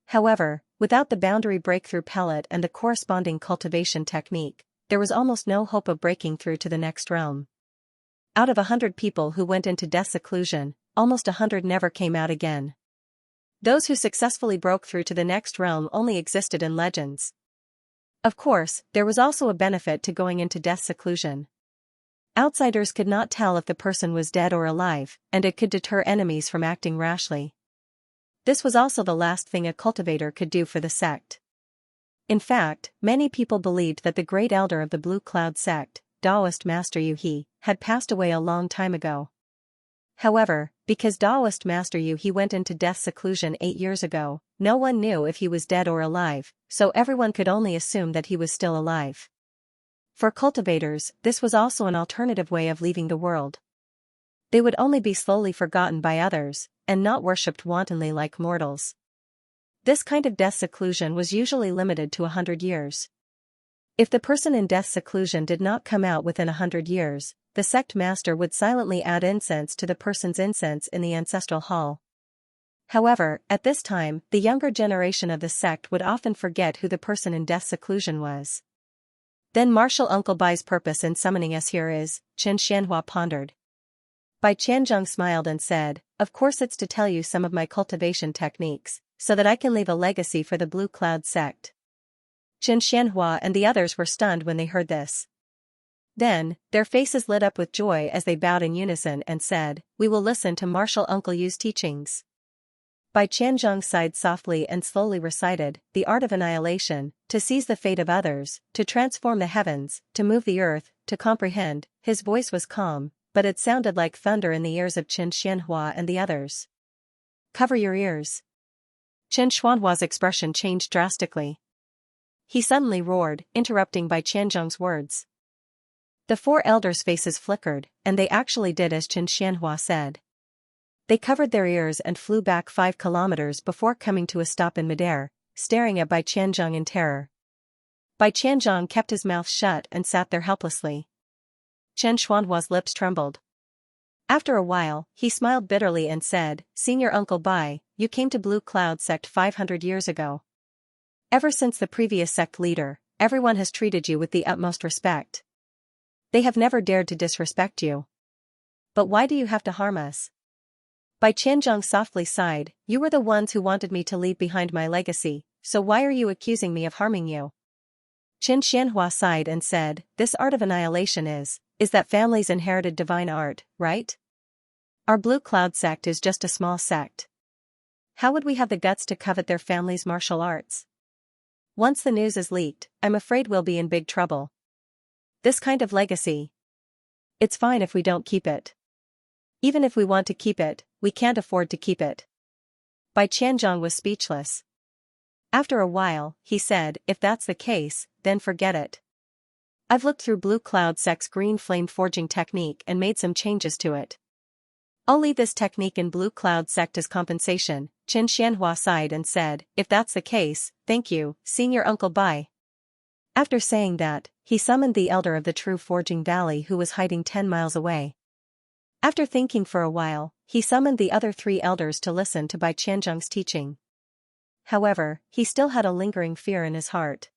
However, without the boundary breakthrough pellet and the corresponding cultivation technique, there was almost no hope of breaking through to the next realm. Out of 100 people who went into death seclusion, almost 100 never came out again. Those who successfully broke through to the next realm only existed in legends. Of course, there was also a benefit to going into death seclusion. Outsiders could not tell if the person was dead or alive, and it could deter enemies from acting rashly. This was also the last thing a cultivator could do for the sect. In fact, many people believed that the great elder of the Blue Cloud sect, Taoist Master Yu He, had passed away a long time ago. However, because Taoist Master Yu He went into death seclusion 8 years ago, no one knew if he was dead or alive, so everyone could only assume that he was still alive. For cultivators, this was also an alternative way of leaving the world. They would only be slowly forgotten by others, and not worshipped wantonly like mortals. This kind of death seclusion was usually limited to 100 years. If the person in death seclusion did not come out within 100 years, the sect master would silently add incense to the person's incense in the ancestral hall. However, at this time, the younger generation of the sect would often forget who the person in death seclusion was. Then Martial Uncle Bai's purpose in summoning us here is, Qin Xianhua pondered. Bai Qianzhong smiled and said, of course it's to tell you some of my cultivation techniques, so that I can leave a legacy for the Blue Cloud sect. Qin Xianhua and the others were stunned when they heard this. Then, their faces lit up with joy as they bowed in unison and said, we will listen to Martial Uncle Yu's teachings. Bai Qianzhong sighed softly and slowly recited, the art of annihilation, to seize the fate of others, to transform the heavens, to move the earth, to comprehend. His voice was calm, but it sounded like thunder in the ears of Qin Xianhua and the others. Cover your ears. Qin Xianhua's expression changed drastically. He suddenly roared, interrupting Bai Qianzhong's words. The 4 elders' faces flickered, and they actually did as Qin Xianhua said. They covered their ears and flew back 5 kilometers before coming to a stop in midair, staring at Bai Qianzhong in terror. Bai Qianzhong kept his mouth shut and sat there helplessly. Qin Xianhua's lips trembled. After a while, he smiled bitterly and said, Senior Uncle Bai, you came to Blue Cloud sect 500 years ago. Ever since the previous sect leader, everyone has treated you with the utmost respect. They have never dared to disrespect you. But why do you have to harm us? Bai Qianzhong softly sighed, you were the ones who wanted me to leave behind my legacy, so why are you accusing me of harming you? Qin Xianhua sighed and said, this art of annihilation is that family's inherited divine art, right? Our Blue Cloud sect is just a small sect. How would we have the guts to covet their family's martial arts? Once the news is leaked, I'm afraid we'll be in big trouble. This kind of legacy. It's fine if we don't keep it. Even if we want to keep it, we can't afford to keep it. Bai Qianzhong was speechless. After a while, he said, if that's the case, then forget it. I've looked through Blue Cloud sect's green flame forging technique and made some changes to it. I'll leave this technique in Blue Cloud sect as compensation. Qin Xianhua sighed and said, if that's the case, thank you, Senior Uncle Bai. After saying that, he summoned the elder of the true Forging Valley who was hiding 10 miles away. After thinking for a while, he summoned the other 3 elders to listen to Bai Qianzhang's teaching. However, he still had a lingering fear in his heart.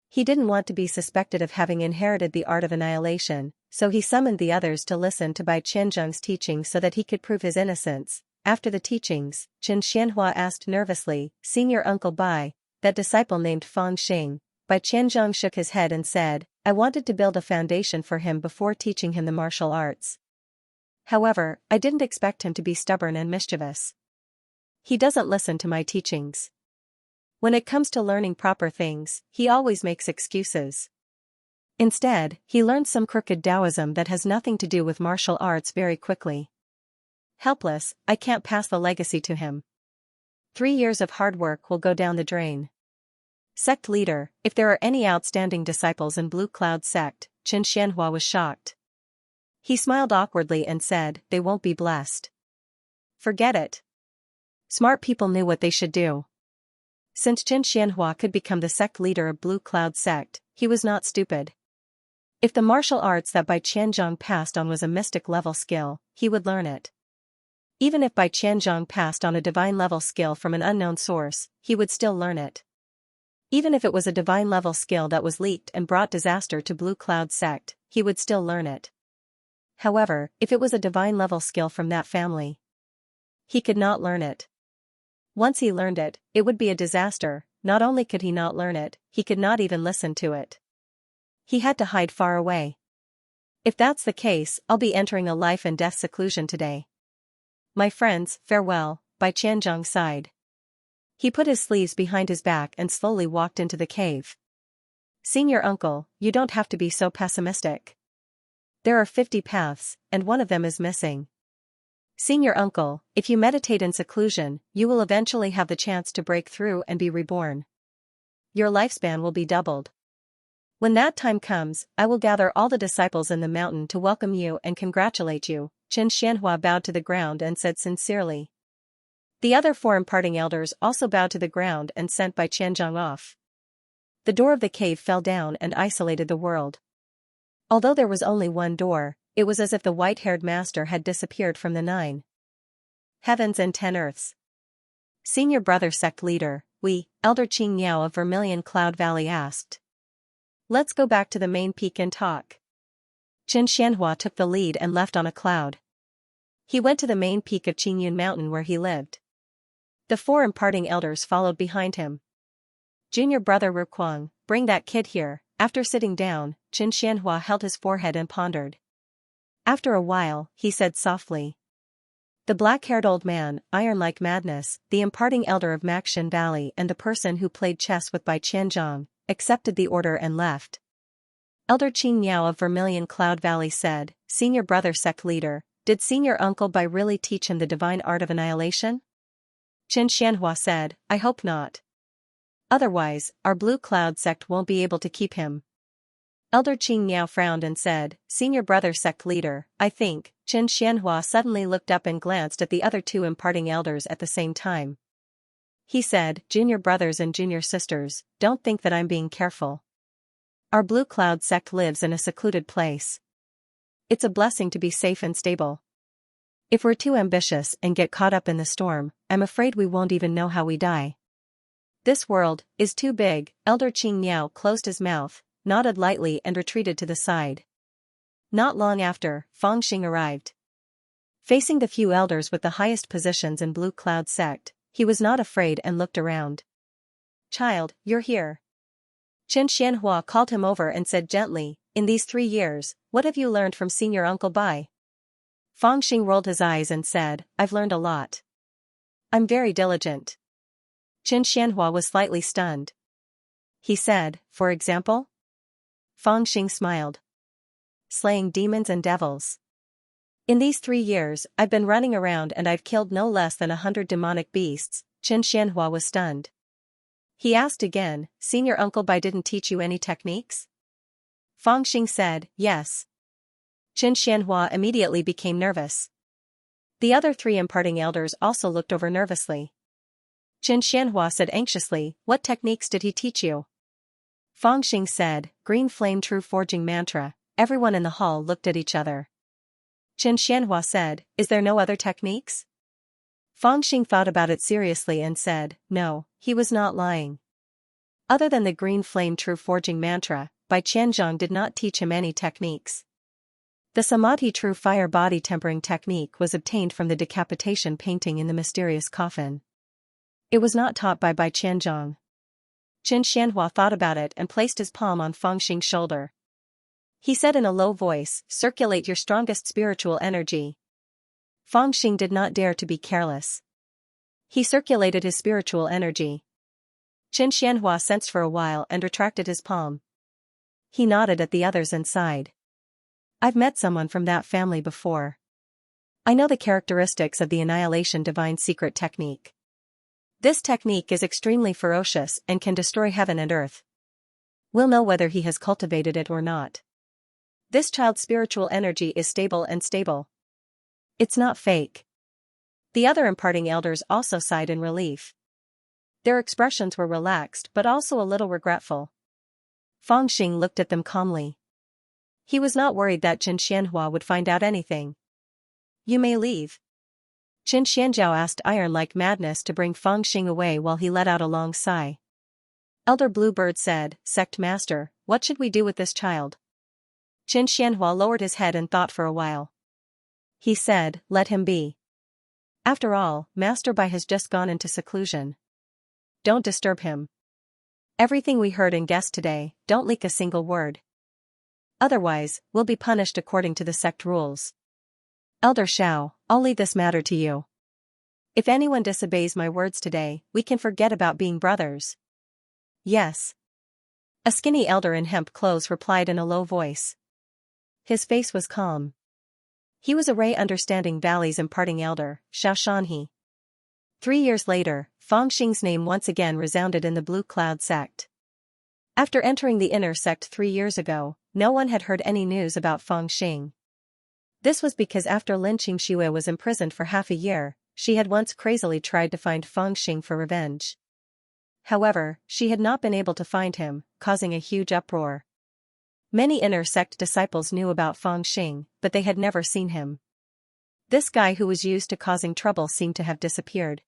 He didn't want to be suspected of having inherited the art of annihilation, so he summoned the others to listen to Bai Qianzhang's teaching so that he could prove his innocence. After the teachings, Xianxia asked nervously, "Senior Uncle Bai, that disciple named Fang Xing." Bai Qianzhang shook his head and said, "I wanted to build a foundation for him before teaching him the martial arts. However, I didn't expect him to be stubborn and mischievous. He doesn't listen to my teachings. When it comes to learning proper things, he always makes excuses. Instead, he learns some crooked Taoism that has nothing to do with martial arts very quickly. Helpless, I can't pass the legacy to him. 3 years of hard work will go down the drain." Sect leader, if there are any outstanding disciples in Blue Cloud sect, Qin Xianhua was shocked. He smiled awkwardly and said, "They won't be blessed." Forget it. Smart people knew what they should do. Since Qin Xianhua could become the sect leader of Blue Cloud sect, he was not stupid. If the martial arts that Bai Qianzhang passed on was a mystic level skill, he would learn it. Even if Bai Qianzhang passed on a divine level skill from an unknown source, he would still learn it. Even if it was a divine level skill that was leaked and brought disaster to Blue Cloud sect, he would still learn it. However, if it was a divine level skill from that family, he could not learn it. Once he learned it, it would be a disaster. Not only could he not learn it, he could not even listen to it. He had to hide far away. If that's the case, I'll be entering a life and death seclusion today. My friends, farewell, Bai Qianzhang sighed. He put his sleeves behind his back and slowly walked into the cave. "Senior uncle, you don't have to be so pessimistic. There are 50 paths, and one of them is missing. Senior uncle, if you meditate in seclusion, you will eventually have the chance to break through and be reborn. Your lifespan will be doubled. When that time comes, I will gather all the disciples in the mountain to welcome you and congratulate you." Qin Xianhua bowed to the ground and said sincerely. The other 4 imparting elders also bowed to the ground and sent Bai Qianzhang off. The door of the cave fell down and isolated the world. Although there was only one door, it was as if the white-haired master had disappeared from the 9 heavens and 10 earths. Senior brother sect leader, Elder Qing Yao of Vermilion Cloud Valley asked. "Let's go back to the main peak and talk." Qin Xianhua took the lead and left on a cloud. He went to the main peak of Qingyun Mountain where he lived. The 4 imparting elders followed behind him. "Junior brother Ruquang, bring that kid here." After sitting down, Qin Xianhua held his forehead and pondered. After a while, he said softly. The black-haired old man, iron like madness, the imparting elder of Maxshan Valley and the person who played chess with Bai Qianzhang, accepted the order and left. Elder Qing Yao of Vermilion Cloud Valley said, "Senior brother sect leader, did senior uncle Bai really teach him the divine art of annihilation?" Qin Xianhua said, "I hope not. Otherwise, our Blue Cloud sect won't be able to keep him." Elder Qing Yao frowned and said, "Senior brother sect leader, I think." Qin Xianhua suddenly looked up and glanced at the other 2 imparting elders at the same time. He said, "Junior brothers and junior sisters, don't think that I'm being careful. Our Blue Cloud sect lives in a secluded place. It's a blessing to be safe and stable. If we're too ambitious and get caught up in the storm, I'm afraid we won't even know how we die. This world is too big." Elder Qing Yao closed his mouth, nodded lightly and retreated to the side. Not long after, Fang Xing arrived. Facing the few elders with the highest positions in Blue Cloud sect, he was not afraid and looked around. "Child, you're here." Qin Xianhua called him over and said gently, "In these 3 years, what have you learned from senior Uncle Bai?" Fang Xing rolled his eyes and said, "I've learned a lot. I'm very diligent." Qin Xianhua was slightly stunned. He said, "For example?" Fang Xing smiled. "Slaying demons and devils. In these 3 years, I've been running around and I've killed no less than 100 demonic beasts." Qin Xianhua was stunned. He asked again, "Senior Uncle Bai didn't teach you any techniques?" Fang Xing said, "Yes." Qin Xianhua immediately became nervous. The other 3 imparting elders also looked over nervously. Qin Xianhua said anxiously, "What techniques did he teach you?" Fangxing said, "Green flame true forging mantra." Everyone in the hall looked at each other. Xianxia said, "Is there no other techniques?" Fangxing thought about it seriously and said, "No, he was not lying. Other than the green flame true forging mantra, Bai Qianzhong did not teach him any techniques. The Samadhi true fire body tempering technique was obtained from the decapitation painting in the mysterious coffin. It was not taught by Bai Qianzhong." Qin Xianhua thought about it and placed his palm on Fangxing's shoulder. He said in a low voice, "Circulate your strongest spiritual energy." Fangxing did not dare to be careless. He circulated his spiritual energy. Qin Xianhua sensed for a while and retracted his palm. He nodded at the others and sighed. "I've met someone from that family before. I know the characteristics of the Annihilation Divine Secret Technique. This technique is extremely ferocious and can destroy heaven and earth. We'll know whether he has cultivated it or not. This child's spiritual energy is stable and stable. It's not fake." The other imparting elders also sighed in relief. Their expressions were relaxed but also a little regretful. Fangxing looked at them calmly. He was not worried that Qin Xianhua would find out anything. "You may leave." Qin Xianzhao asked Iron like madness to bring Fangxing away while he let out a long sigh. Elder Bluebird said, "Sect Master, what should we do with this child?" Qin Xianhua lowered his head and thought for a while. He said, "Let him be. After all, Master Bai has just gone into seclusion. Don't disturb him. Everything we heard and guessed today, don't leak a single word. Otherwise, we'll be punished according to the sect rules. Elder Shao, I'll leave this matter to you. If anyone disobeys my words today, we can forget about being brothers." "Yes." A skinny elder in hemp clothes replied in a low voice. His face was calm. He was a Ray Understanding Valley's imparting elder, Xiao Shanhe. 3 years later, Fangxing's name once again resounded in the Blue Cloud sect. After entering the inner sect 3 years ago, no one had heard any news about Fangxing. This was because after Lin Qingxue was imprisoned for half a year, she had once crazily tried to find Fangxing for revenge. However, she had not been able to find him, causing a huge uproar. Many inner sect disciples knew about Fangxing, but they had never seen him. This guy who was used to causing trouble seemed to have disappeared.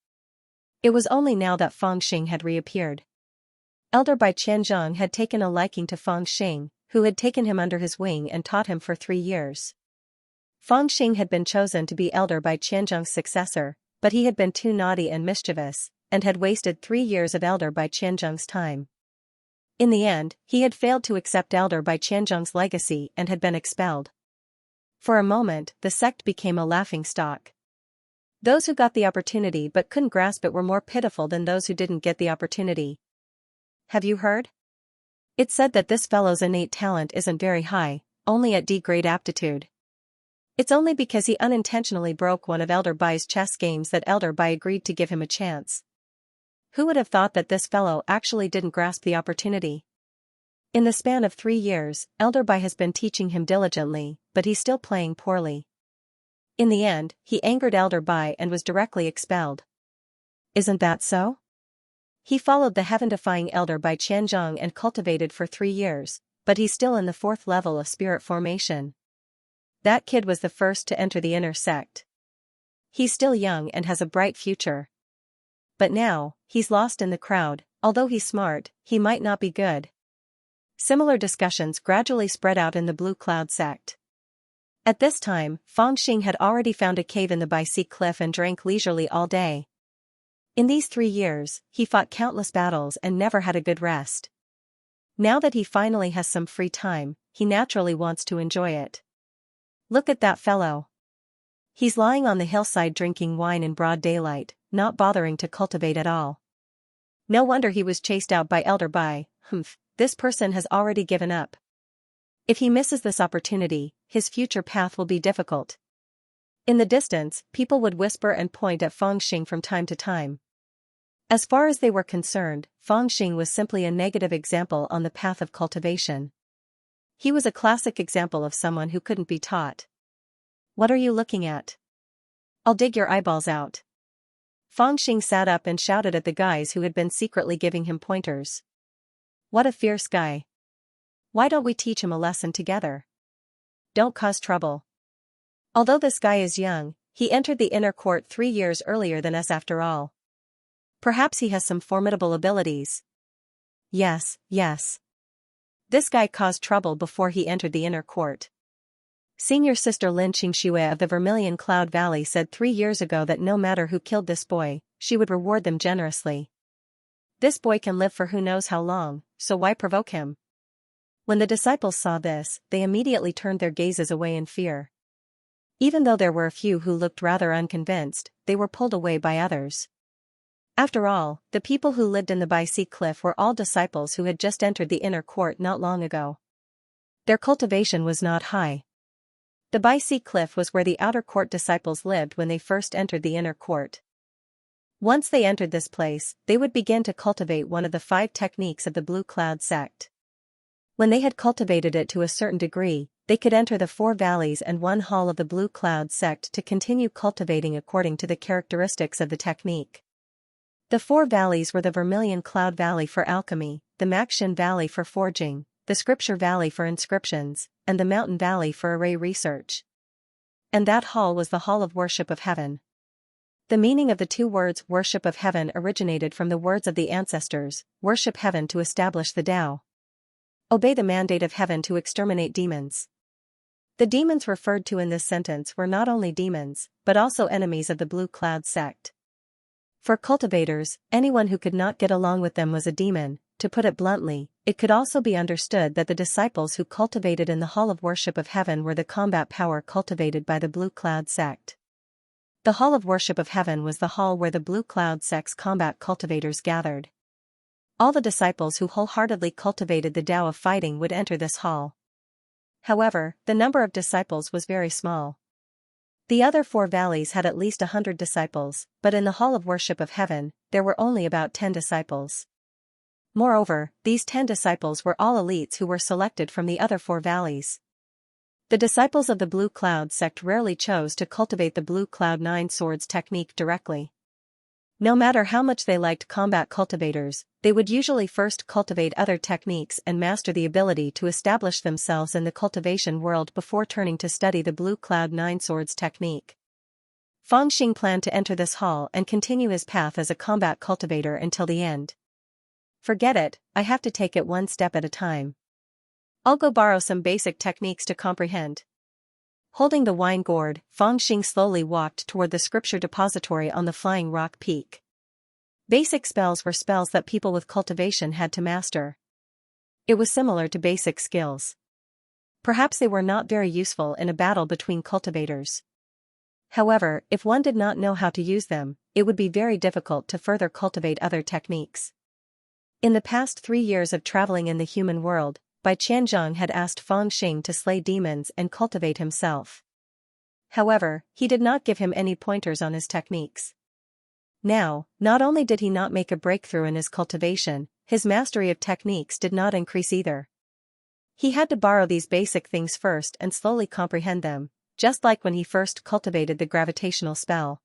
It was only now that Fangxing had reappeared. Elder Bai Qianzhong had taken a liking to Fangxing, who had taken him under his wing and taught him for 3 years. Fangxing had been chosen to be Elder Bai Qianzhong's successor, but he had been too naughty and mischievous, and had wasted 3 years of Elder Bai Qianzhong's time. In the end, he had failed to accept Elder Bai Qianzhong's legacy and had been expelled. For a moment, the sect became a laughingstock. Those who got the opportunity but couldn't grasp it were more pitiful than those who didn't get the opportunity. "Have you heard? It's said that this fellow's innate talent isn't very high, only at D-grade aptitude. It's only because he unintentionally broke one of Elder Bai's chess games that Elder Bai agreed to give him a chance. Who would have thought that this fellow actually didn't grasp the opportunity? In the span of 3 years, Elder Bai has been teaching him diligently, but he's still playing poorly. In the end, he angered Elder Bai and was directly expelled. Isn't that so? He followed the heaven-defying Elder Bai Qianzhong and cultivated for 3 years, but he's still in the 4th level of spirit formation. That kid was the first to enter the inner sect. He's still young and has a bright future. But now, he's lost in the crowd. Although he's smart, he might not be good." Similar discussions gradually spread out in the Blue Cloud sect. At this time, Fangxing had already found a cave in the Baici cliff and drank leisurely all day. In these 3 years, he fought countless battles and never had a good rest. Now that he finally has some free time, he naturally wants to enjoy it. Look at that fellow. He's lying on the hillside drinking wine in broad daylight, not bothering to cultivate at all. No wonder he was chased out by Elder Bai. This person has already given up. If he misses this opportunity, his future path will be difficult. In the distance, people would whisper and point at Fangxing from time to time. As far as they were concerned, Fangxing was simply a negative example on the path of cultivation. He was a classic example of someone who couldn't be taught. "What are you looking at? I'll dig your eyeballs out." Fangxing sat up and shouted at the guys who had been secretly giving him pointers. What a fierce guy. Why don't we teach him a lesson together? Don't cause trouble. Although this guy is young, he entered the inner court 3 years earlier than us after all. Perhaps he has some formidable abilities. Yes, yes. This guy caused trouble before he entered the inner court. Senior Sister Lin Xianxia of the Vermilion Cloud Valley said 3 years ago that no matter who killed this boy, she would reward them generously. This boy can live for who knows how long, so why provoke him? When the disciples saw this, they immediately turned their gazes away in fear. Even though there were a few who looked rather unconvinced, they were pulled away by others. After all, the people who lived in the Baici Cliff were all disciples who had just entered the inner court not long ago. Their cultivation was not high. The Baici Cliff was where the outer court disciples lived when they first entered the inner court. Once they entered this place, they would begin to cultivate one of the 5 techniques of the Blue Cloud sect. When they had cultivated it to a certain degree, they could enter the 4 valleys and 1 hall of the Blue Cloud sect to continue cultivating according to the characteristics of the technique. The 4 valleys were the Vermilion Cloud Valley for alchemy, the Maxin Valley for forging, the Scripture Valley for inscriptions, and the Mountain Valley for array research. And that hall was the Hall of Worship of Heaven. The meaning of the 2 words worship of heaven originated from the words of the ancestors, worship heaven to establish the Tao. Obey the mandate of heaven to exterminate demons. The demons referred to in this sentence were not only demons, but also enemies of the Blue Cloud sect. For cultivators, anyone who could not get along with them was a demon. To put it bluntly, it could also be understood that the disciples who cultivated in the Hall of Worship of Heaven were the combat power cultivated by the Blue Cloud sect. The Hall of Worship of Heaven was the hall where the Blue Cloud sect's combat cultivators gathered. All the disciples who wholeheartedly cultivated the Tao of fighting would enter this hall. However, the number of disciples was very small. The other 4 valleys had at least 100 disciples, but in the Hall of Worship of Heaven, there were only about 10 disciples. Moreover, these 10 disciples were all elites who were selected from the other 4 valleys. The disciples of the Blue Cloud sect rarely chose to cultivate the Blue Cloud 9 Swords technique directly. No matter how much they liked combat cultivators, they would usually first cultivate other techniques and master the ability to establish themselves in the cultivation world before turning to study the Blue Cloud 9 Swords technique. Feng Xing planned to enter this hall and continue his path as a combat cultivator until the end. Forget it, I have to take it one step at a time. I'll go borrow some basic techniques to comprehend. Holding the wine gourd, Feng Xing slowly walked toward the scripture depository on the Flying Rock Peak. Basic spells were spells that people with cultivation had to master. It was similar to basic skills. Perhaps they were not very useful in a battle between cultivators. However, if one did not know how to use them, it would be very difficult to further cultivate other techniques. In the past 3 years of traveling in the human world, Bai Qianzhong had asked Feng Xing to slay demons and cultivate himself. However, he did not give him any pointers on his techniques. Now, not only did he not make a breakthrough in his cultivation, his mastery of techniques did not increase either. He had to borrow these basic things first and slowly comprehend them, just like when he first cultivated the gravitational spell.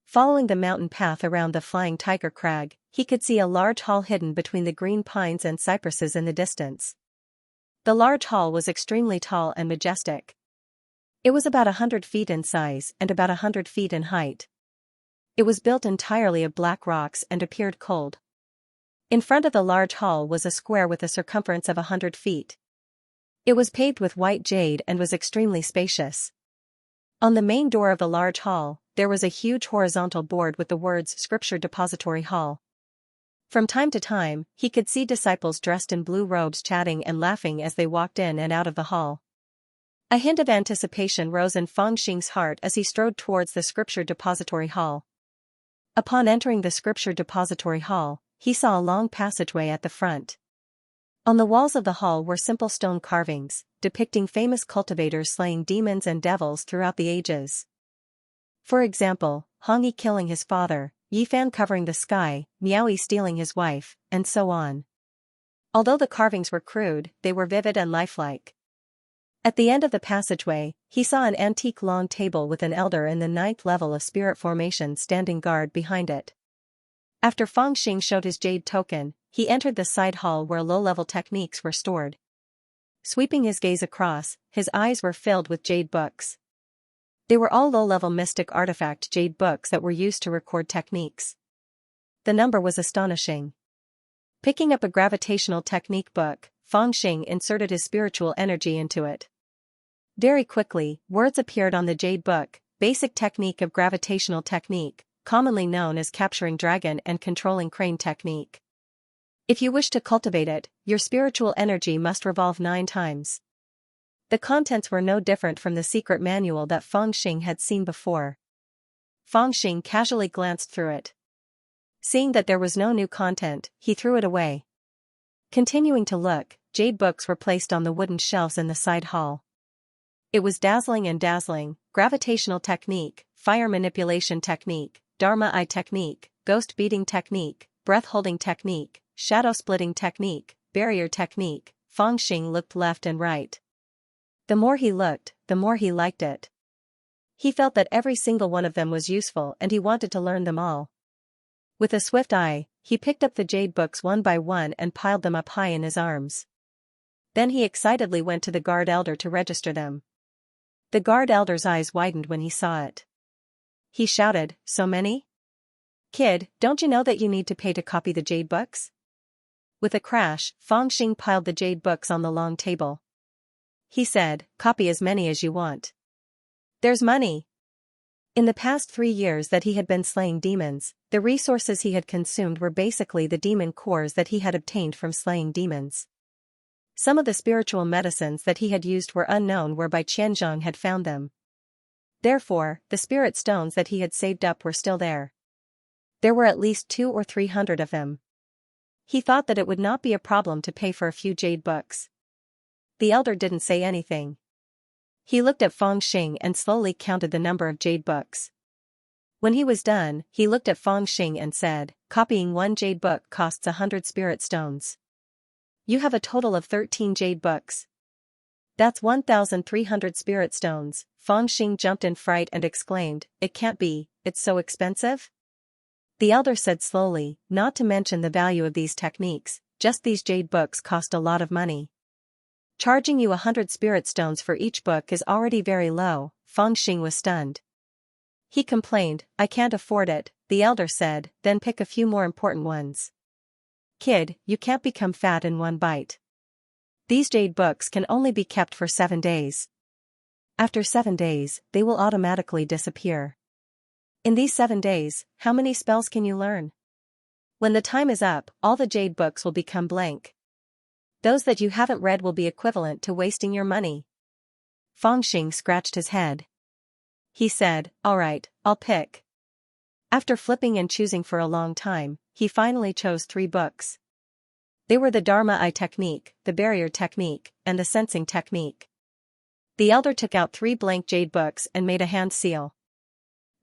Following the mountain path around the Flying Tiger Crag, he could see a large hall hidden between the green pines and cypresses in the distance. The large hall was extremely tall and majestic. It was about 100 feet in size and about 100 feet in height. It was built entirely of black rocks and appeared cold. In front of the large hall was a square with a circumference of 100 feet. It was paved with white jade and was extremely spacious. On the main door of the large hall, there was a huge horizontal board with the words Scripture Depository Hall. From time to time, he could see disciples dressed in blue robes chatting and laughing as they walked in and out of the hall. A hint of anticipation rose in Feng Xing's heart as he strode towards the Scripture Depository Hall. Upon entering the Scripture Depository Hall, he saw a long passageway at the front. On the walls of the hall were simple stone carvings, depicting famous cultivators slaying demons and devils throughout the ages. For example, Hong Yi killing his father, Yifan covering the sky, Miaoyi stealing his wife, and so on. Although the carvings were crude, they were vivid and lifelike. At the end of the passageway, he saw an antique long table with an elder in the 9th level of spirit formation standing guard behind it. After Feng Xing showed his jade token, he entered the side hall where low-level techniques were stored. Sweeping his gaze across, his eyes were filled with jade books. They were all low-level mystic artifact jade books that were used to record techniques. The number was astonishing. Picking up a gravitational technique book, Fangxing inserted his spiritual energy into it. Very quickly, words appeared on the jade book: basic technique of gravitational technique, commonly known as capturing dragon and controlling crane technique. If you wish to cultivate it, your spiritual energy must revolve 9 times. The contents were no different from the secret manual that Fangxing had seen before. Fangxing casually glanced through it. Seeing that there was no new content, he threw it away. Continuing to look, jade books were placed on the wooden shelves in the side hall. It was dazzling and dazzling: gravitational technique, fire manipulation technique, Dharma eye technique, ghost beating technique, breath-holding technique, shadow-splitting technique, barrier technique. Fangxing looked left and right. The more he looked, the more he liked it. He felt that every single one of them was useful and he wanted to learn them all. With a swift eye, he picked up the jade books one by one and piled them up high in his arms. Then he excitedly went to the guard elder to register them. The guard elder's eyes widened when he saw it. He shouted, "So many? Kid, don't you know that you need to pay to copy the jade books?" With a crash, Fangxing piled the jade books on the long table. He said, "Copy as many as you want. There's money." In the past 3 years that he had been slaying demons, the resources he had consumed were basically the demon cores that he had obtained from slaying demons. Some of the spiritual medicines that he had used were unknown whereby Xianxia had found them. Therefore, the spirit stones that he had saved up were still there. There were at least 200 or 300 of them. He thought that it would not be a problem to pay for a few jade books. The elder didn't say anything. He looked at Fangxing and slowly counted the number of jade books. When he was done, he looked at Fangxing and said, "Copying 1 jade book costs 100 spirit stones. You have a total of 13 jade books. That's 1,300 spirit stones." Fangxing jumped in fright and exclaimed, "It can't be, it's so expensive?" The elder said slowly, "Not to mention the value of these techniques, just these jade books cost a lot of money. Charging you 100 spirit stones for each book is already very low." Fangxing was stunned. He complained, "I can't afford it." The elder said, "Then pick a few more important ones. Kid, you can't become fat in one bite. These jade books can only be kept for 7 days. After 7 days, they will automatically disappear. In these 7 days, how many spells can you learn? When the time is up, all the jade books will become blank. Those that you haven't read will be equivalent to wasting your money." Fangxing scratched his head. He said, "All right, I'll pick." After flipping and choosing for a long time, he finally chose 3 books. They were the Dharma eye technique, the barrier technique, and the sensing technique. The elder took out 3 blank jade books and made a hand seal.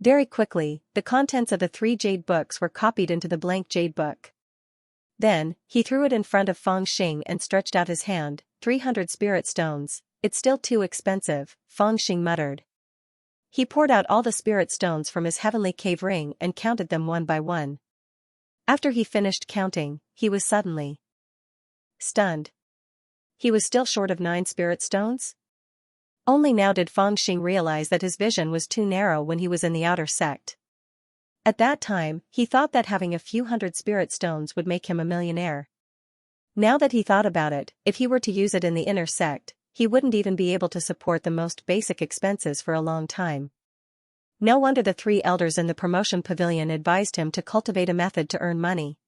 Very quickly, the contents of the 3 jade books were copied into the blank jade book. Then, he threw it in front of Fangxing and stretched out his hand. 300 spirit stones, it's still too expensive," Fangxing muttered. He poured out all the spirit stones from his heavenly cave ring and counted them one by one. After he finished counting, he was suddenly stunned. He was still short of 9 spirit stones? Only now did Fangxing realize that his vision was too narrow when he was in the outer sect. At that time, he thought that having a few hundred spirit stones would make him a millionaire. Now that he thought about it, if he were to use it in the inner sect, he wouldn't even be able to support the most basic expenses for a long time. No wonder the 3 elders in the promotion pavilion advised him to cultivate a method to earn money.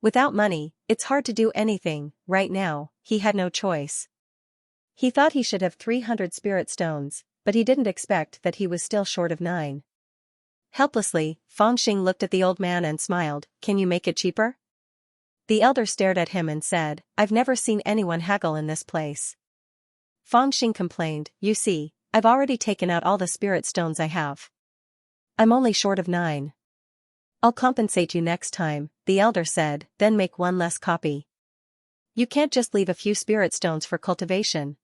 Without money, it's hard to do anything. Right now, he had no choice. He thought he should have 300 spirit stones, but he didn't expect that he was still short of 9. Helplessly, Fangxing looked at the old man and smiled, "Can you make it cheaper?" The elder stared at him and said, "I've never seen anyone haggle in this place." Fangxing complained, "You see, I've already taken out all the spirit stones I have. I'm only short of 9. "I'll compensate you next time," the elder said, "then make 1 less copy. You can't just leave a few spirit stones for cultivation."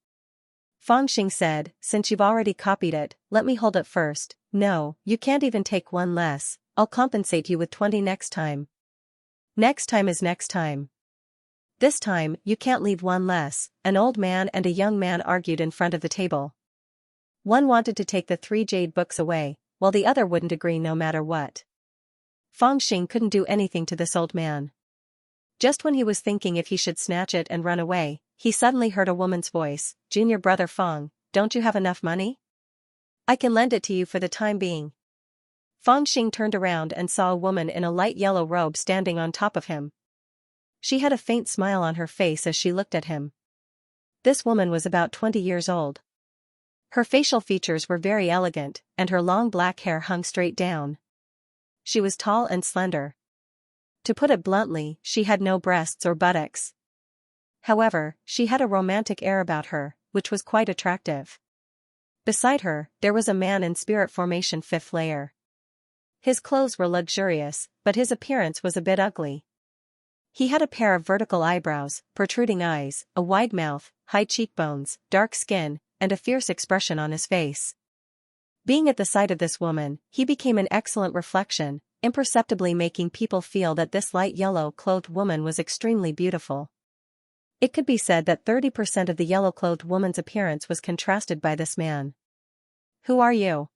Fangxing said, "Since you've already copied it, let me hold it first." "No, you can't even take 1 less, I'll compensate you with 20 next time." Next time is next time. This time, you can't leave one less. An old man and a young man argued in front of the table. One wanted to take the 3 jade books away, while the other wouldn't agree no matter what. Fangxing couldn't do anything to this old man. Just when he was thinking if he should snatch it and run away, he suddenly heard a woman's voice. Junior brother Fang, don't you have enough money? I can lend it to you for the time being. Fangxing turned around and saw a woman in a light yellow robe standing on top of him. She had a faint smile on her face as she looked at him. This woman was about 20 years old. Her facial features were very elegant, and her long black hair hung straight down. She was tall and slender. To put it bluntly, she had no breasts or buttocks. However, she had a romantic air about her, which was quite attractive. Beside her, there was a man in spirit formation 5th layer. His clothes were luxurious, but his appearance was a bit ugly. He had a pair of vertical eyebrows, protruding eyes, a wide mouth, high cheekbones, dark skin, and a fierce expression on his face. Being at the side of this woman, he became an excellent reflection, imperceptibly making people feel that this light yellow-clothed woman was extremely beautiful. It could be said that 30% of the yellow-clothed woman's appearance was contrasted by this man. Who are you?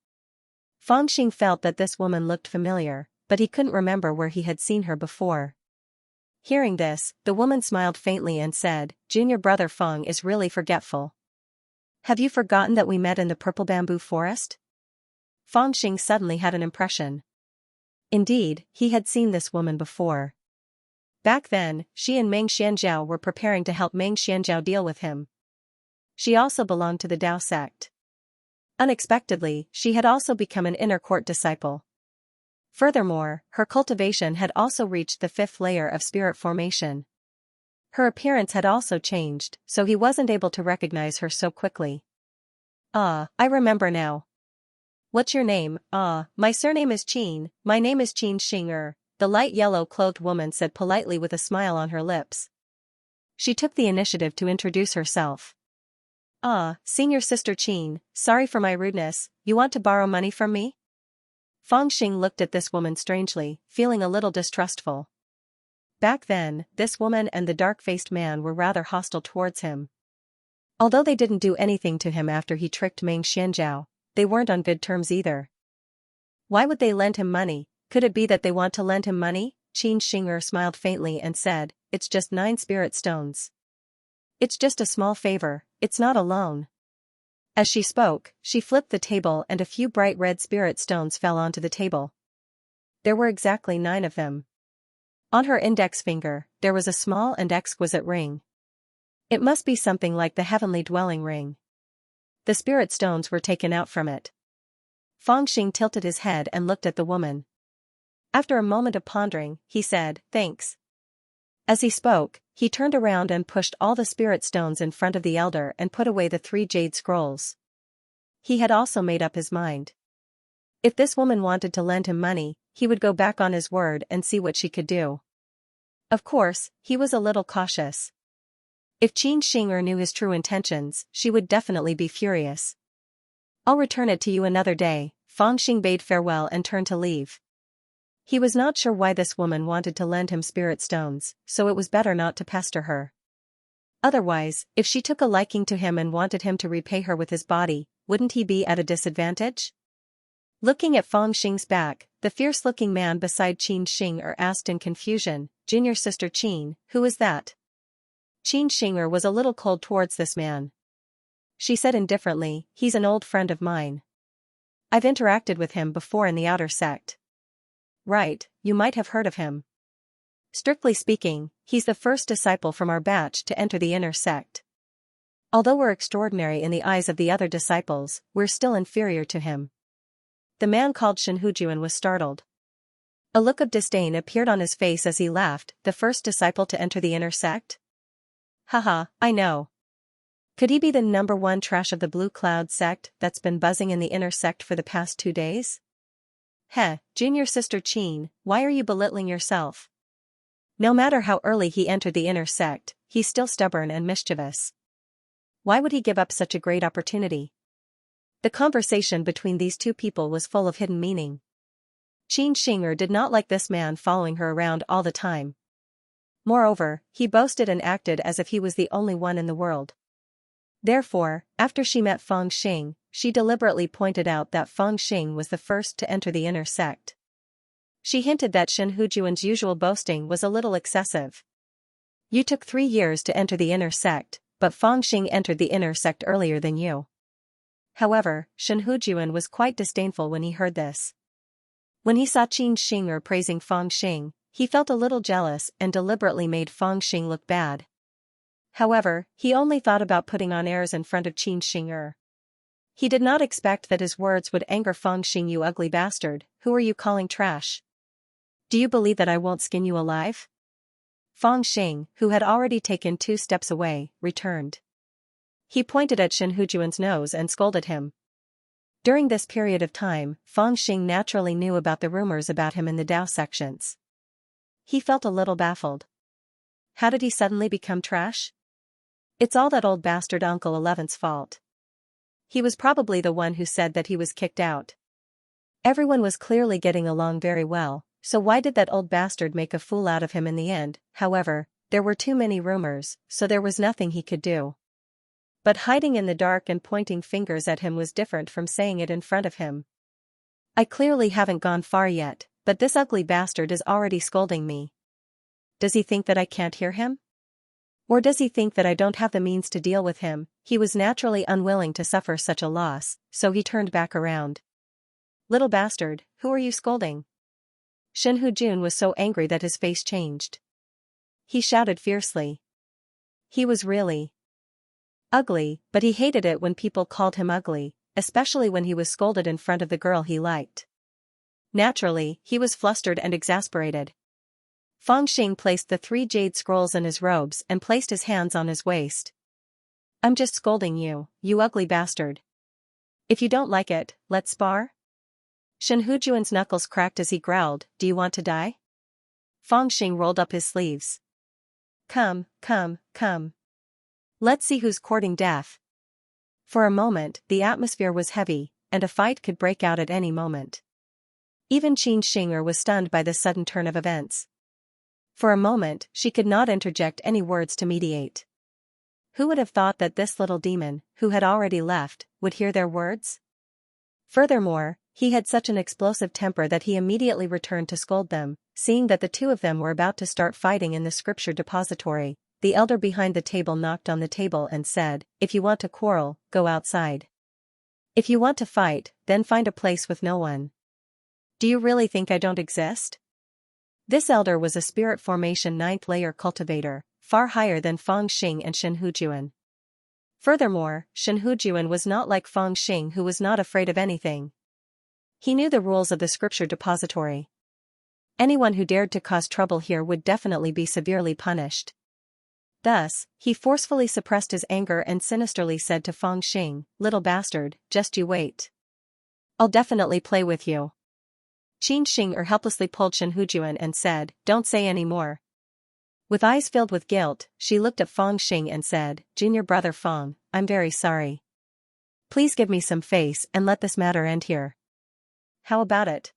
Fangxing felt that this woman looked familiar, but he couldn't remember where he had seen her before. Hearing this, the woman smiled faintly and said, Junior brother Feng is really forgetful. Have you forgotten that we met in the purple bamboo forest? Fangxing suddenly had an impression. Indeed, he had seen this woman before. Back then, she and Meng Xianzhao were preparing to help Meng Xianzhao deal with him. She also belonged to the Dao sect. Unexpectedly, she had also become an inner court disciple. Furthermore, her cultivation had also reached the 5th layer of spirit formation. Her appearance had also changed, so he wasn't able to recognize her so quickly. Ah, I remember now. What's your name? Ah, my surname is Qin, my name is Qin Xing'er, the light yellow-clothed woman said politely with a smile on her lips. She took the initiative to introduce herself. Ah, senior sister Qin, sorry for my rudeness, you want to borrow money from me? Fangxing looked at this woman strangely, feeling a little distrustful. Back then, this woman and the dark-faced man were rather hostile towards him. Although they didn't do anything to him after he tricked Meng Xianzhao, they weren't on good terms either. Why would they lend him money? Could it be that they want to lend him money? Qin Xing'er smiled faintly and said, it's just 9 spirit stones. It's just a small favor, it's not a loan. As she spoke, she flipped the table and a few bright red spirit stones fell onto the table. There were exactly 9 of them. On her index finger, there was a small and exquisite ring. It must be something like the heavenly dwelling ring. The spirit stones were taken out from it. Fangxing tilted his head and looked at the woman. After a moment of pondering, he said, thanks. As he spoke, he turned around and pushed all the spirit stones in front of the elder and put away the 3 jade scrolls. He had also made up his mind. If this woman wanted to lend him money, he would go back on his word and see what she could do. Of course, he was a little cautious. If Qin Xing'er knew his true intentions, she would definitely be furious. I'll return it to you another day. Fangxing bade farewell and turned to leave. He was not sure why this woman wanted to lend him spirit stones, so it was better not to pester her. Otherwise, if she took a liking to him and wanted him to repay her with his body, wouldn't he be at a disadvantage? Looking at Fangxing's back, the fierce-looking man beside Qin Xing'er asked in confusion, Junior sister Qin, who is that? Qin Xing'er was a little cold towards this man. She said indifferently, he's an old friend of mine. I've interacted with him before in the outer sect. Right, you might have heard of him. Strictly speaking, he's the first disciple from our batch to enter the inner sect. Although we're extraordinary in the eyes of the other disciples, we're still inferior to him. The man called Shenhujuan was startled. A look of disdain appeared on his face as he laughed, the first disciple to enter the inner sect? Haha, I know. Could he be the #1 trash of the Blue Cloud sect that's been buzzing in the inner sect for the past 2 days? Heh, junior sister Qin, why are you belittling yourself? No matter how early he entered the inner sect, he's still stubborn and mischievous. Why would he give up such a great opportunity? The conversation between these two people was full of hidden meaning. Qin Xing'er did not like this man following her around all the time. Moreover, he boasted and acted as if he was the only one in the world. Therefore, after she met Feng Xing, she deliberately pointed out that Feng Xing was the first to enter the inner sect. She hinted that Shen Hujuan's usual boasting was a little excessive. You took 3 years to enter the inner sect, but Feng Xing entered the inner sect earlier than you. However, Shen Hujuan was quite disdainful when he heard this. When he saw Qin Xing'er praising Feng Xing, he felt a little jealous and deliberately made Feng Xing look bad. However, he only thought about putting on airs in front of Qin Xing'er. He did not expect that his words would anger Feng Xing. You ugly bastard, who are you calling trash? Do you believe that I won't skin you alive? Feng Xing, who had already taken 2 steps away, returned. He pointed at Shen Hujuan's nose and scolded him. During this period of time, Feng Xing naturally knew about the rumors about him in the Dao sections. He felt a little baffled. How did he suddenly become trash? It's all that old bastard Uncle 11's fault. He was probably the one who said that he was kicked out. Everyone was clearly getting along very well, so why did that old bastard make a fool out of him in the end? However, there were too many rumors, so there was nothing he could do. But hiding in the dark and pointing fingers at him was different from saying it in front of him. I clearly haven't gone far yet, but this ugly bastard is already scolding me. Does he think that I can't hear him? Or does he think that I don't have the means to deal with him? He was naturally unwilling to suffer such a loss, so he turned back around. Little bastard, who are you scolding? Shen Hujun was so angry that his face changed. He shouted fiercely. He was really ugly, but he hated it when people called him ugly, especially when he was scolded in front of the girl he liked. Naturally, he was flustered and exasperated. Feng Xing placed the 3 jade scrolls in his robes and placed his hands on his waist. I'm just scolding you, you ugly bastard. If you don't like it, let's spar? Shen Hujuan's knuckles cracked as he growled, do you want to die? Feng Xing rolled up his sleeves. Come, come, come. Let's see who's courting death. For a moment, the atmosphere was heavy, and a fight could break out at any moment. Even Qin Xing'er was stunned by this sudden turn of events. For a moment, she could not interject any words to mediate. Who would have thought that this little demon, who had already left, would hear their words? Furthermore, he had such an explosive temper that he immediately returned to scold them, seeing that the 2 of them were about to start fighting in the scripture depository. The elder behind the table knocked on the table and said, if you want to quarrel, go outside. If you want to fight, then find a place with no one. Do you really think I don't exist? This elder was a spirit formation 9th layer cultivator, far higher than Feng Xing and Shen Hujuan. Furthermore, Shen Hujuan was not like Feng Xing, who was not afraid of anything. He knew the rules of the scripture depository. Anyone who dared to cause trouble here would definitely be severely punished. Thus, he forcefully suppressed his anger and sinisterly said to Feng Xing, little bastard, just you wait. I'll definitely play with you. Qin Xing'er helplessly pulled Shen Hujuan and said, don't say any more. With eyes filled with guilt, she looked at Feng Xing and said, Junior brother Feng, I'm very sorry. Please give me some face and let this matter end here. How about it?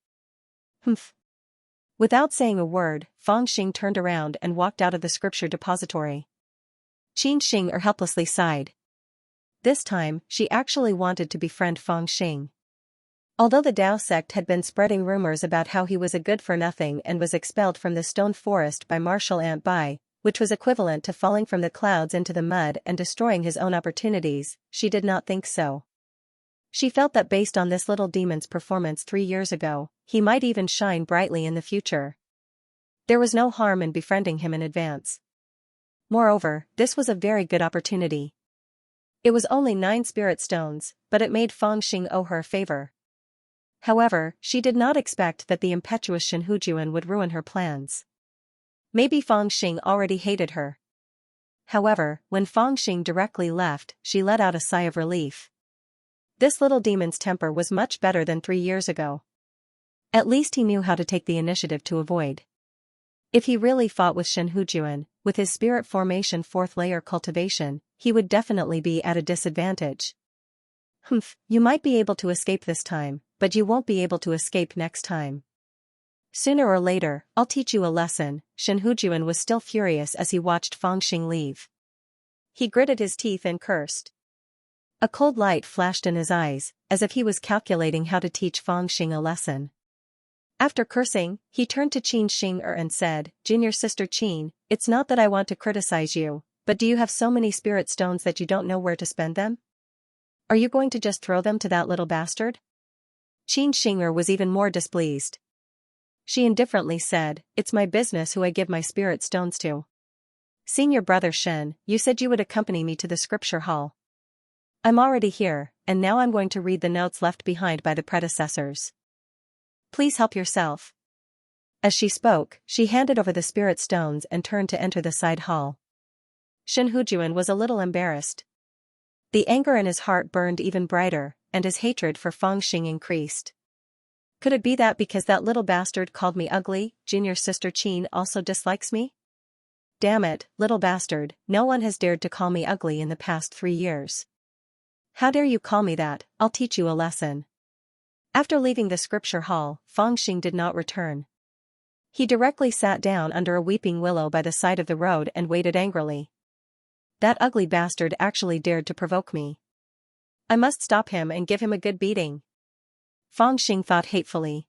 Humph. Without saying a word, Feng Xing turned around and walked out of the scripture depository. Qin Xing'er helplessly sighed. This time, she actually wanted to befriend Feng Xing. Although the Dao sect had been spreading rumors about how he was a good-for-nothing and was expelled from the stone forest by Martial Ant Bai, which was equivalent to falling from the clouds into the mud and destroying his own opportunities, she did not think so. She felt that based on this little demon's performance 3 years ago, he might even shine brightly in the future. There was no harm in befriending him in advance. Moreover, this was a very good opportunity. It was only 9 spirit stones, but it made Feng Xing owe her a favor. However, she did not expect that the impetuous Shen Hujuan would ruin her plans. Maybe Feng Xing already hated her. However, when Feng Xing directly left, she let out a sigh of relief. This little demon's temper was much better than 3 years ago. At least he knew how to take the initiative to avoid. If he really fought with Shen Hujuan, with his spirit formation 4th layer cultivation, he would definitely be at a disadvantage. Humph, you might be able to escape this time, but you won't be able to escape next time. Sooner or later, I'll teach you a lesson. Shen Hujuan was still furious as he watched Fangxing leave. He gritted his teeth and cursed. A cold light flashed in his eyes, as if he was calculating how to teach Fangxing a lesson. After cursing, he turned to Qin Xing'er and said, "Junior sister Qin, it's not that I want to criticize you, but do you have so many spirit stones that you don't know where to spend them? Are you going to just throw them to that little bastard?" Qin Xing'er was even more displeased. She indifferently said, "It's my business who I give my spirit stones to. Senior brother Shen, you said you would accompany me to the scripture hall. I'm already here, and now I'm going to read the notes left behind by the predecessors. Please help yourself." As she spoke, she handed over the spirit stones and turned to enter the side hall. Shen Hujuan was a little embarrassed. The anger in his heart burned even brighter, and his hatred for Fangxing increased. Could it be that because that little bastard called me ugly, junior sister Qin also dislikes me? Damn it, little bastard, no one has dared to call me ugly in the past 3 years. How dare you call me that? I'll teach you a lesson. After leaving the scripture hall, Fangxing did not return. He directly sat down under a weeping willow by the side of the road and waited angrily. That ugly bastard actually dared to provoke me. I must stop him and give him a good beating. Fangxing thought hatefully.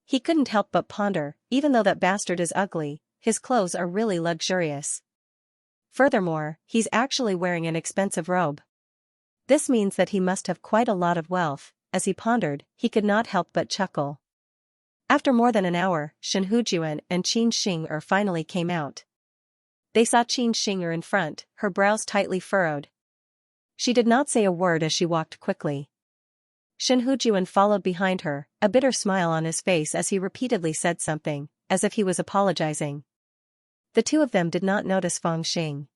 He couldn't help but ponder, even though that bastard is ugly, his clothes are really luxurious. Furthermore, he's actually wearing an expensive robe. This means that he must have quite a lot of wealth. As he pondered, he could not help but chuckle. After more than an hour, Shen Hujuan and Qin Xing'er finally came out. They saw Qin Xing'er in front, her brows tightly furrowed. She did not say a word as she walked quickly. Shen Hujuan followed behind her, a bitter smile on his face as he repeatedly said something, as if he was apologizing. The two of them did not notice Fangxing.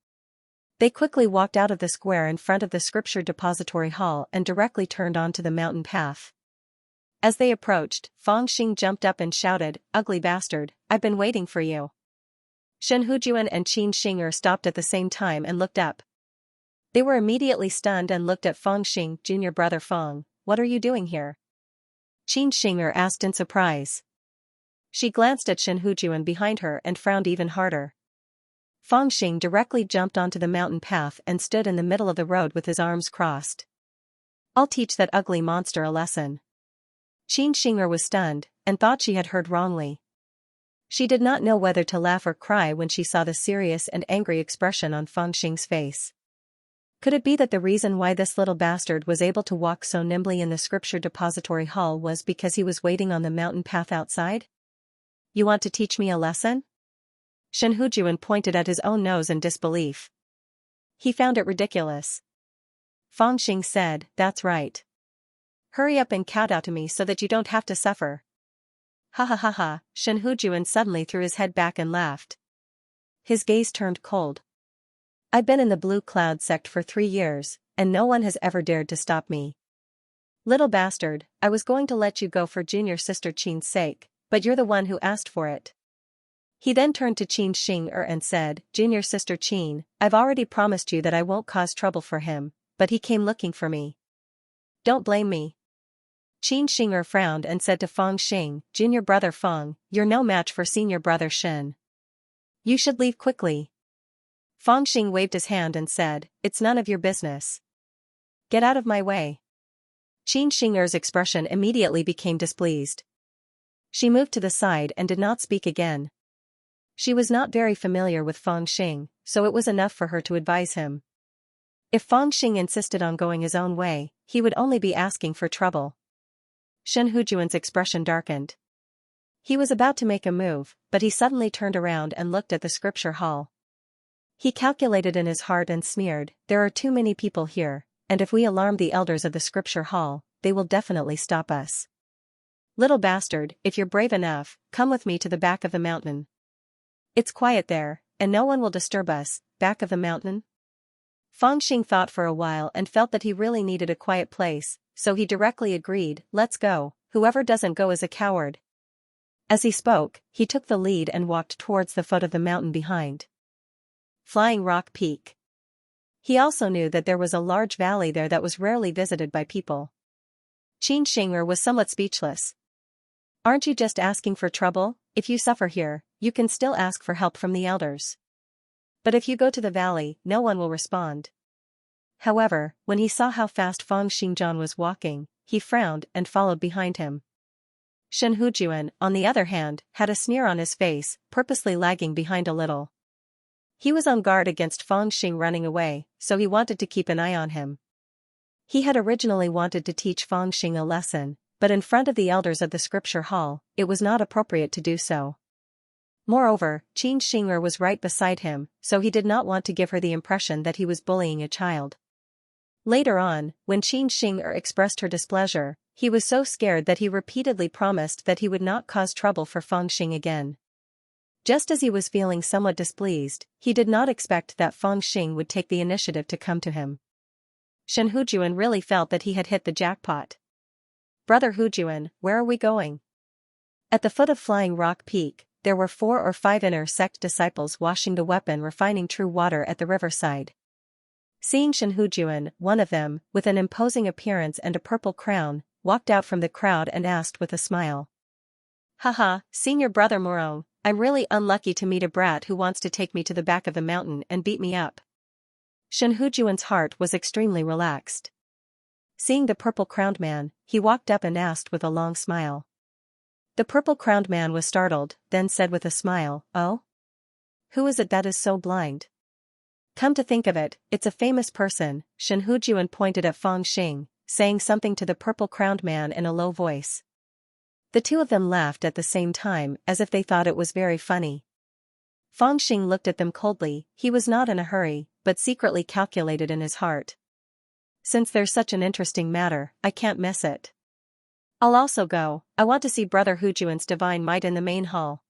They quickly walked out of the square in front of the scripture depository hall and directly turned onto the mountain path. As they approached, Fangxing jumped up and shouted, "Ugly bastard, I've been waiting for you." Shen Hujuan and Qin Xing'er stopped at the same time and looked up. They were immediately stunned and looked at Fangxing. "Junior brother Fang, what are you doing here?" Qin Xing'er asked in surprise. She glanced at Shen Hujuan behind her and frowned even harder. Fangxing directly jumped onto the mountain path and stood in the middle of the road with his arms crossed. "I'll teach that ugly monster a lesson." Qin Xing'er was stunned, and thought she had heard wrongly. She did not know whether to laugh or cry when she saw the serious and angry expression on Fangxing's face. Could it be that the reason why this little bastard was able to walk so nimbly in the scripture depository hall was because he was waiting on the mountain path outside? "You want to teach me a lesson?" Shen Hujuan pointed at his own nose in disbelief. He found it ridiculous. Fangxing said, "That's right. Hurry up and kowtow to me so that you don't have to suffer." Ha ha ha ha, Shen Hujuan suddenly threw his head back and laughed. His gaze turned cold. "I've been in the Blue Cloud sect for 3 years, and no one has ever dared to stop me. Little bastard, I was going to let you go for junior sister Qin's sake, but you're the one who asked for it." He then turned to Qin Xing'er and said, "Junior sister Qin, I've already promised you that I won't cause trouble for him, but he came looking for me. Don't blame me." Qin Xing'er frowned and said to Fangxing, "Junior brother Fang, you're no match for senior brother Shen. You should leave quickly." Fangxing waved his hand and said, "It's none of your business. Get out of my way." Qin Xing'er's expression immediately became displeased. She moved to the side and did not speak again. She was not very familiar with Fangxing, so it was enough for her to advise him. If Fangxing insisted on going his own way, he would only be asking for trouble. Shen Hujuan's expression darkened. He was about to make a move, but he suddenly turned around and looked at the scripture hall. He calculated in his heart and sneered, "There are too many people here, and if we alarm the elders of the scripture hall, they will definitely stop us. Little bastard, if you're brave enough, come with me to the back of the mountain. It's quiet there, and no one will disturb us." Back of the mountain? Fangxing thought for a while and felt that he really needed a quiet place, so he directly agreed, "Let's go, whoever doesn't go is a coward." As he spoke, he took the lead and walked towards the foot of the mountain behind. Flying Rock Peak. He also knew that there was a large valley there that was rarely visited by people. Qin Xing'er was somewhat speechless. Aren't you just asking for trouble? If you suffer here, you can still ask for help from the elders. But if you go to the valley, no one will respond. However, when he saw how fast Feng Xingzhan was walking, he frowned and followed behind him. Shen Hujuan, on the other hand, had a sneer on his face, purposely lagging behind a little. He was on guard against Feng Xing running away, so he wanted to keep an eye on him. He had originally wanted to teach Feng Xing a lesson, but in front of the elders of the scripture hall, it was not appropriate to do so. Moreover, Qin Xing'er was right beside him, so he did not want to give her the impression that he was bullying a child. Later on, when Qin Xing'er expressed her displeasure, he was so scared that he repeatedly promised that he would not cause trouble for Feng Xing again. Just as he was feeling somewhat displeased, he did not expect that Feng Xing would take the initiative to come to him. Shen Hujuan really felt that he had hit the jackpot. "Brother Hujuan, where are we going?" At the foot of Flying Rock Peak, there were 4 or 5 inner sect disciples washing the weapon refining true water at the riverside. Seeing Shen Hujuan, one of them, with an imposing appearance and a purple crown, walked out from the crowd and asked with a smile. "Haha, senior brother Morong, I'm really unlucky to meet a brat who wants to take me to the back of the mountain and beat me up." Shen Hujuan's heart was extremely relaxed. Seeing the purple-crowned man, he walked up and asked with a long smile. The purple-crowned man was startled, then said with a smile, "Oh? Who is it that is so blind?" "Come to think of it, it's a famous person." Shen Hujuan pointed at Feng Xing, saying something to the purple-crowned man in a low voice. The two of them laughed at the same time as if they thought it was very funny. Feng Xing looked at them coldly. He was not in a hurry, but secretly calculated in his heart. "Since there's such an interesting matter, I can't miss it. I'll also go. I want to see Brother Hujuan's divine might in the main hall."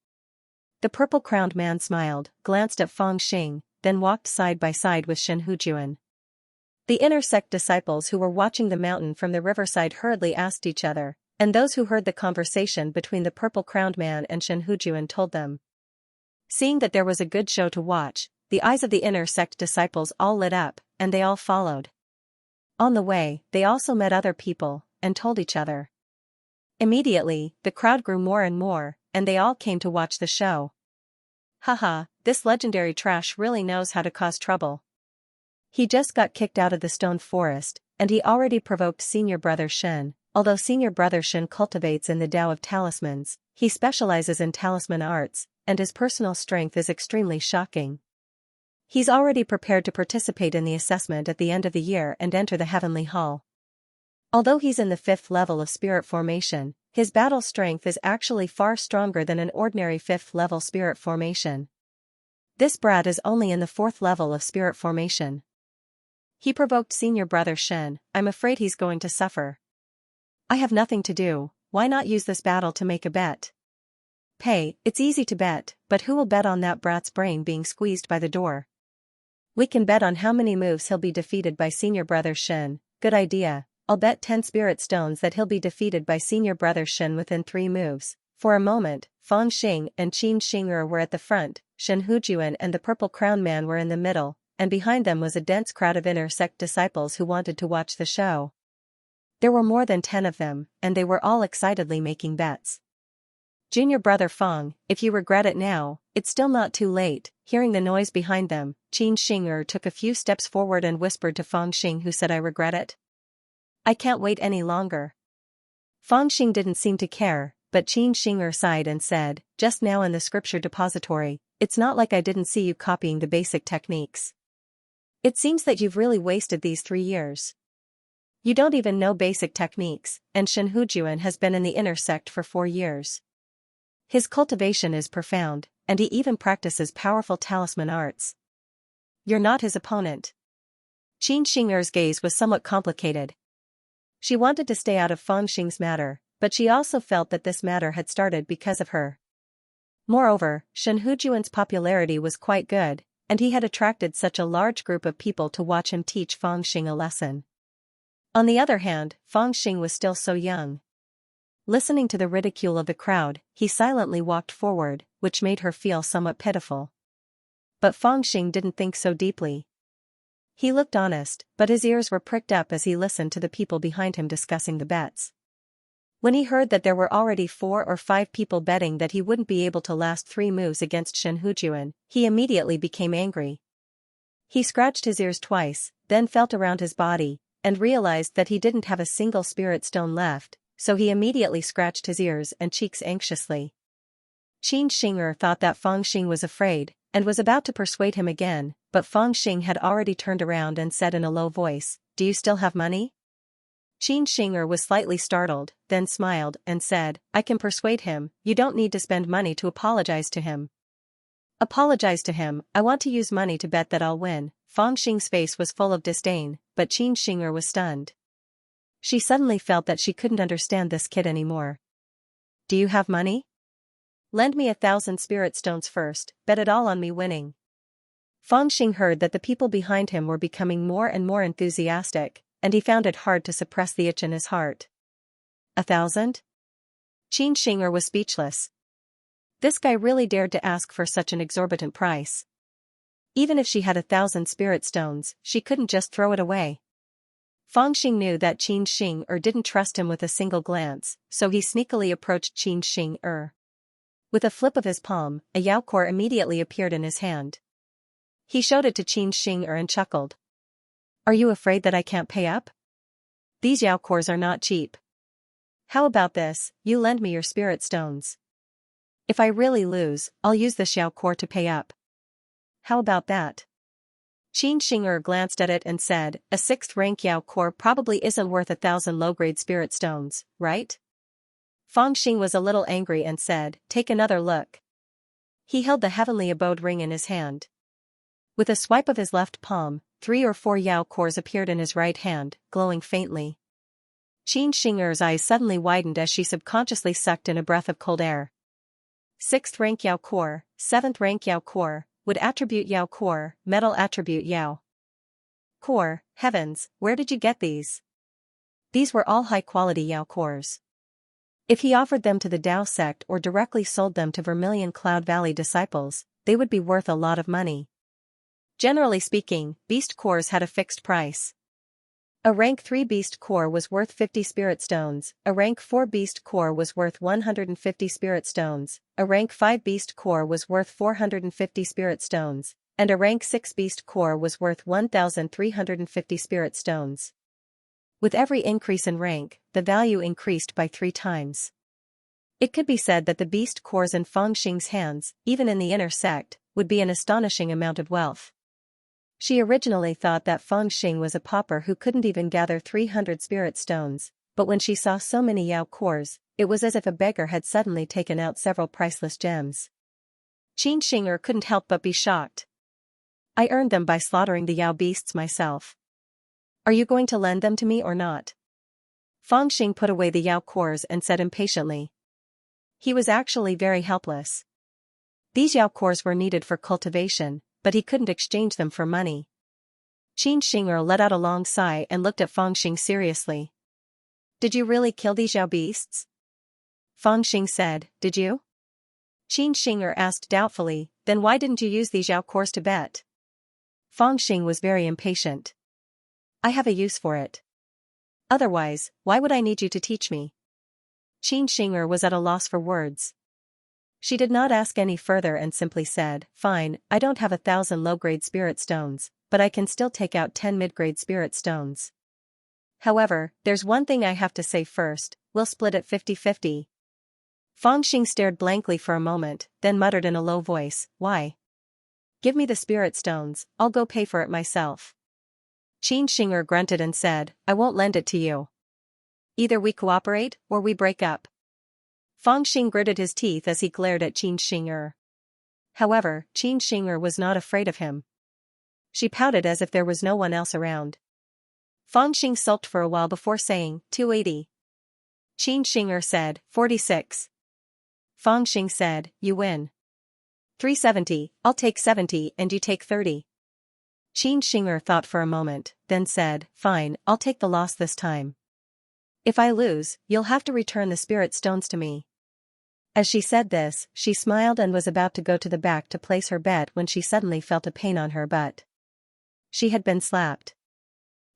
The purple-crowned man smiled, glanced at Feng Xing, then walked side by side with Shen Hujuan. The inner sect disciples who were watching the mountain from the riverside hurriedly asked each other, and those who heard the conversation between the purple-crowned man and Shen Hujuan told them. Seeing that there was a good show to watch, the eyes of the inner sect disciples all lit up, and they all followed. On the way, they also met other people, and told each other. Immediately, the crowd grew more and more, and they all came to watch the show. "Haha, this legendary trash really knows how to cause trouble. He just got kicked out of the stone forest, and he already provoked senior brother Shen." Although senior brother Shen cultivates in the Tao of talismans, he specializes in talisman arts, and his personal strength is extremely shocking. He's already prepared to participate in the assessment at the end of the year and enter the Heavenly Hall. Although he's in the 5th level of spirit formation, his battle strength is actually far stronger than an ordinary 5th level spirit formation. This brat is only in the 4th level of spirit formation. He provoked senior brother Shen. I'm afraid he's going to suffer. I have nothing to do, why not use this battle to make a bet? Pay, it's easy to bet, but who will bet on that brat's brain being squeezed by the door? We can bet on how many moves he'll be defeated by senior brother Shen. Good idea, I'll bet 10 spirit stones that he'll be defeated by senior brother Shen within 3 moves. For a moment, Feng Xing and Qin Xing'er were at the front, Shen Hujuan and the purple crown man were in the middle, and behind them was a dense crowd of inner sect disciples who wanted to watch the show. There were more than 10 of them, and they were all excitedly making bets. "Junior brother Feng, if you regret it now, it's still not too late." Hearing the noise behind them, Qin Xing'er took a few steps forward and whispered to Feng Xing, who said, "I regret it. I can't wait any longer." Feng Xing didn't seem to care, but Qin Xing'er sighed and said, "Just now in the scripture depository, it's not like I didn't see you copying the basic techniques. It seems that you've really wasted these 3 years. You don't even know basic techniques, and Shen Hujuan has been in the inner sect for 4 years. His cultivation is profound, and he even practices powerful talisman arts. You're not his opponent." Qin Xing'er's gaze was somewhat complicated. She wanted to stay out of Feng Xing's matter, but she also felt that this matter had started because of her. Moreover, Shen Hujuan's popularity was quite good, and he had attracted such a large group of people to watch him teach Feng Xing a lesson. On the other hand, Feng Xing was still so young. Listening to the ridicule of the crowd, he silently walked forward, which made her feel somewhat pitiful. But Feng Xing didn't think so deeply. He looked honest, but his ears were pricked up as he listened to the people behind him discussing the bets. When he heard that there were already 4 or 5 people betting that he wouldn't be able to last 3 moves against Shen Hujuan, he immediately became angry. He scratched his ears twice, then felt around his body, and realized that he didn't have a single spirit stone left, so he immediately scratched his ears and cheeks anxiously. Qin Shinger thought that Feng Xing was afraid, and was about to persuade him again, but Feng Xing had already turned around and said in a low voice, "Do you still have money?" Qin Shinger was slightly startled, then smiled and said, "I can persuade him, you don't need to spend money to apologize to him." "Apologize to him, I want to use money to bet that I'll win." Feng Xing's face was full of disdain, but Qin Shinger was stunned. She suddenly felt that she couldn't understand this kid anymore. "Do you have money? Lend me 1,000 spirit stones first, bet it all on me winning." Feng Xing heard that the people behind him were becoming more and more enthusiastic, and he found it hard to suppress the itch in his heart. 1,000? Qin Shinger was speechless. This guy really dared to ask for such an exorbitant price. Even if she had 1,000 spirit stones, she couldn't just throw it away. Feng Xing knew that Qin Shinger didn't trust him with a single glance, so he sneakily approached Qin Shinger. With a flip of his palm, a yaocore immediately appeared in his hand. He showed it to Qin Shinger and chuckled. "Are you afraid that I can't pay up? These yaocores are not cheap. How about this, you lend me your spirit stones. If I really lose, I'll use the yaocore to pay up. How about that?" Qin Shinger glanced at it and said, "A 6th rank yaocore probably isn't worth 1,000 low-grade spirit stones, right?" Feng Xing was a little angry and said, "Take another look." He held the heavenly abode ring in his hand. With a swipe of his left palm, 3 or 4 yaocores appeared in his right hand, glowing faintly. Qin Shinger's eyes suddenly widened as she subconsciously sucked in a breath of cold air. 6th rank yaocore, 7th rank yaocore, wood attribute yaocore, metal attribute yao. Core, heavens, where did you get these? These were all high-quality yaocores. If he offered them to the Dao sect or directly sold them to Vermilion Cloud Valley disciples, they would be worth a lot of money. Generally speaking, beast cores had a fixed price. A rank 3 beast core was worth 50 spirit stones, a rank 4 beast core was worth 150 spirit stones, a rank 5 beast core was worth 450 spirit stones, and a rank 6 beast core was worth 1,350 spirit stones. With every increase in rank, the value increased by 3 times. It could be said that the beast cores in Feng Xing's hands, even in the inner sect, would be an astonishing amount of wealth. She originally thought that Feng Xing was a pauper who couldn't even gather 300 spirit stones, but when she saw so many yaocores, it was as if a beggar had suddenly taken out several priceless gems. Qin Shinger couldn't help but be shocked. "I earned them by slaughtering the yao beasts myself. Are you going to lend them to me or not?" Feng Xing put away the yaocores and said impatiently. He was actually very helpless. These yaocores were needed for cultivation, but he couldn't exchange them for money. Qin Shinger let out a long sigh and looked at Feng Xing seriously. "Did you really kill these yao beasts?" Feng Xing said, "Did you?" Qin Shinger asked doubtfully, "Then why didn't you use these yaocores to bet?" Feng Xing was very impatient. "I have a use for it. Otherwise, why would I need you to teach me?" Qin Shinger was at a loss for words. She did not ask any further and simply said, "Fine, I don't have 1,000 low-grade spirit stones, but I can still take out 10 mid-grade spirit stones. However, there's one thing I have to say first, we'll split it 50-50. Feng Xing stared blankly for a moment, then muttered in a low voice, "Why? Give me the spirit stones, I'll go pay for it myself." Qin Shinger grunted and said, "I won't lend it to you. Either we cooperate, or we break up." Feng Xing gritted his teeth as he glared at Qin Shinger. However, Qin Shinger was not afraid of him. She pouted as if there was no one else around. Feng Xing sulked for a while before saying, 280. Qin Shinger said, 46. Feng Xing said, "You win. 370, I'll take 70 and you take 30. Qin Shinger thought for a moment, then said, "Fine, I'll take the loss this time. If I lose, you'll have to return the spirit stones to me." As she said this, she smiled and was about to go to the back to place her bet when she suddenly felt a pain on her butt. She had been slapped.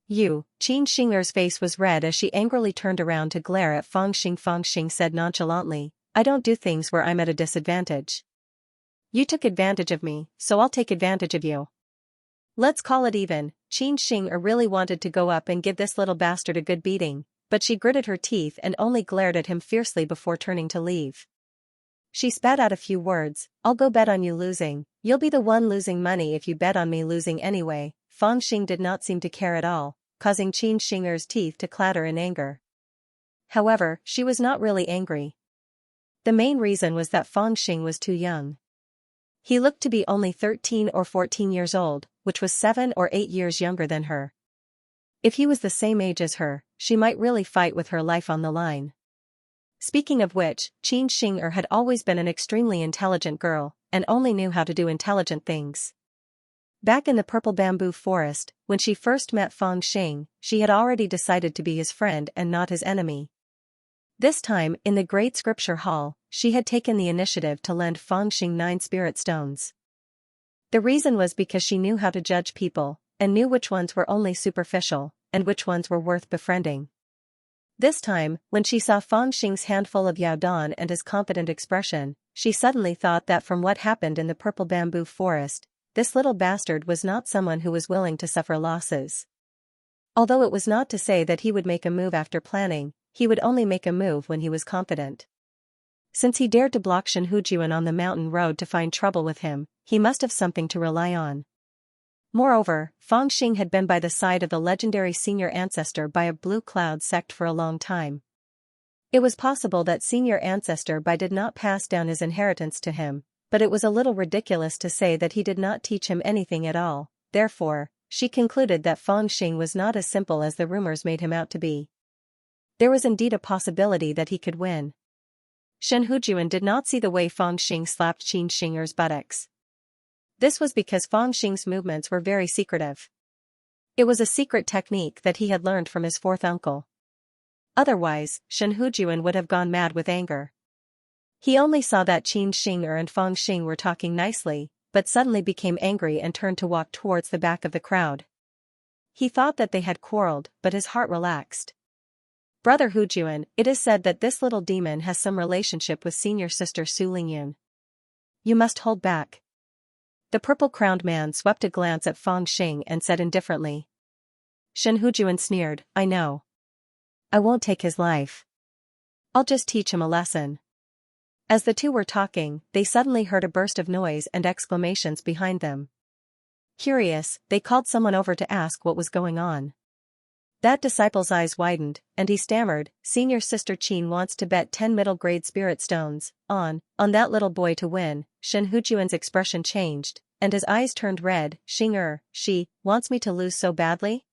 You, Qin Xing'er's face was red as she angrily turned around to glare at Fang Xing. Fang Xing said nonchalantly, I don't do things where I'm at a disadvantage. You took advantage of me, so I'll take advantage of you. Let's call it even. Qin Xing'er really wanted to go up and give this little bastard a good beating, but she gritted her teeth and only glared at him fiercely before turning to leave. She spat out a few words, I'll go bet on you losing, you'll be the one losing money if you bet on me losing anyway. Fang Xing did not seem to care at all, causing Qin Xing'er's teeth to clatter in anger. However, she was not really angry. The main reason was that Fang Xing was too young. He looked to be only 13 or 14 years old, which was 7 or 8 years younger than her. If he was the same age as her, she might really fight with her life on the line. Speaking of which, Qin Xing'er had always been an extremely intelligent girl, and only knew how to do intelligent things. Back in the purple bamboo forest, when she first met Fang Xing, she had already decided to be his friend and not his enemy. This time, in the Great Scripture Hall, she had taken the initiative to lend Fang Xing 9 spirit stones. The reason was because she knew how to judge people, and knew which ones were only superficial, and which ones were worth befriending. This time, when she saw Fang Xing's handful of Yaodan and his confident expression, she suddenly thought that from what happened in the purple bamboo forest, this little bastard was not someone who was willing to suffer losses. Although it was not to say that he would make a move after planning, he would only make a move when he was confident. Since he dared to block Shen Hujuan on the mountain road to find trouble with him, he must have something to rely on. Moreover, Fang Xing had been by the side of the legendary senior ancestor by a Blue Cloud sect for a long time. It was possible that senior ancestor Bai did not pass down his inheritance to him, but it was a little ridiculous to say that he did not teach him anything at all. Therefore, she concluded that Fang Xing was not as simple as the rumors made him out to be. There was indeed a possibility that he could win. Shen Hujuan did not see the way Fang Xing slapped Qin Xing'er's buttocks. This was because Fang Xing's movements were very secretive. It was a secret technique that he had learned from his fourth uncle. Otherwise, Shen Hujuan would have gone mad with anger. He only saw that Qin Xing'er and Fang Xing were talking nicely, but suddenly became angry and turned to walk towards the back of the crowd. He thought that they had quarreled, but his heart relaxed. Brother Hujuan, it is said that this little demon has some relationship with senior sister Su Lingyun. You must hold back. The purple-crowned man swept a glance at Fang Xing and said indifferently. Shen Hujuan sneered, I know. I won't take his life. I'll just teach him a lesson. As the two were talking, they suddenly heard a burst of noise and exclamations behind them. Curious, they called someone over to ask what was going on. That disciple's eyes widened, and he stammered, Senior Sister Qin wants to bet 10 middle-grade spirit stones, on that little boy to win. Shen Hujuan's expression changed, and his eyes turned red. Xing'er, she wants me to lose so badly?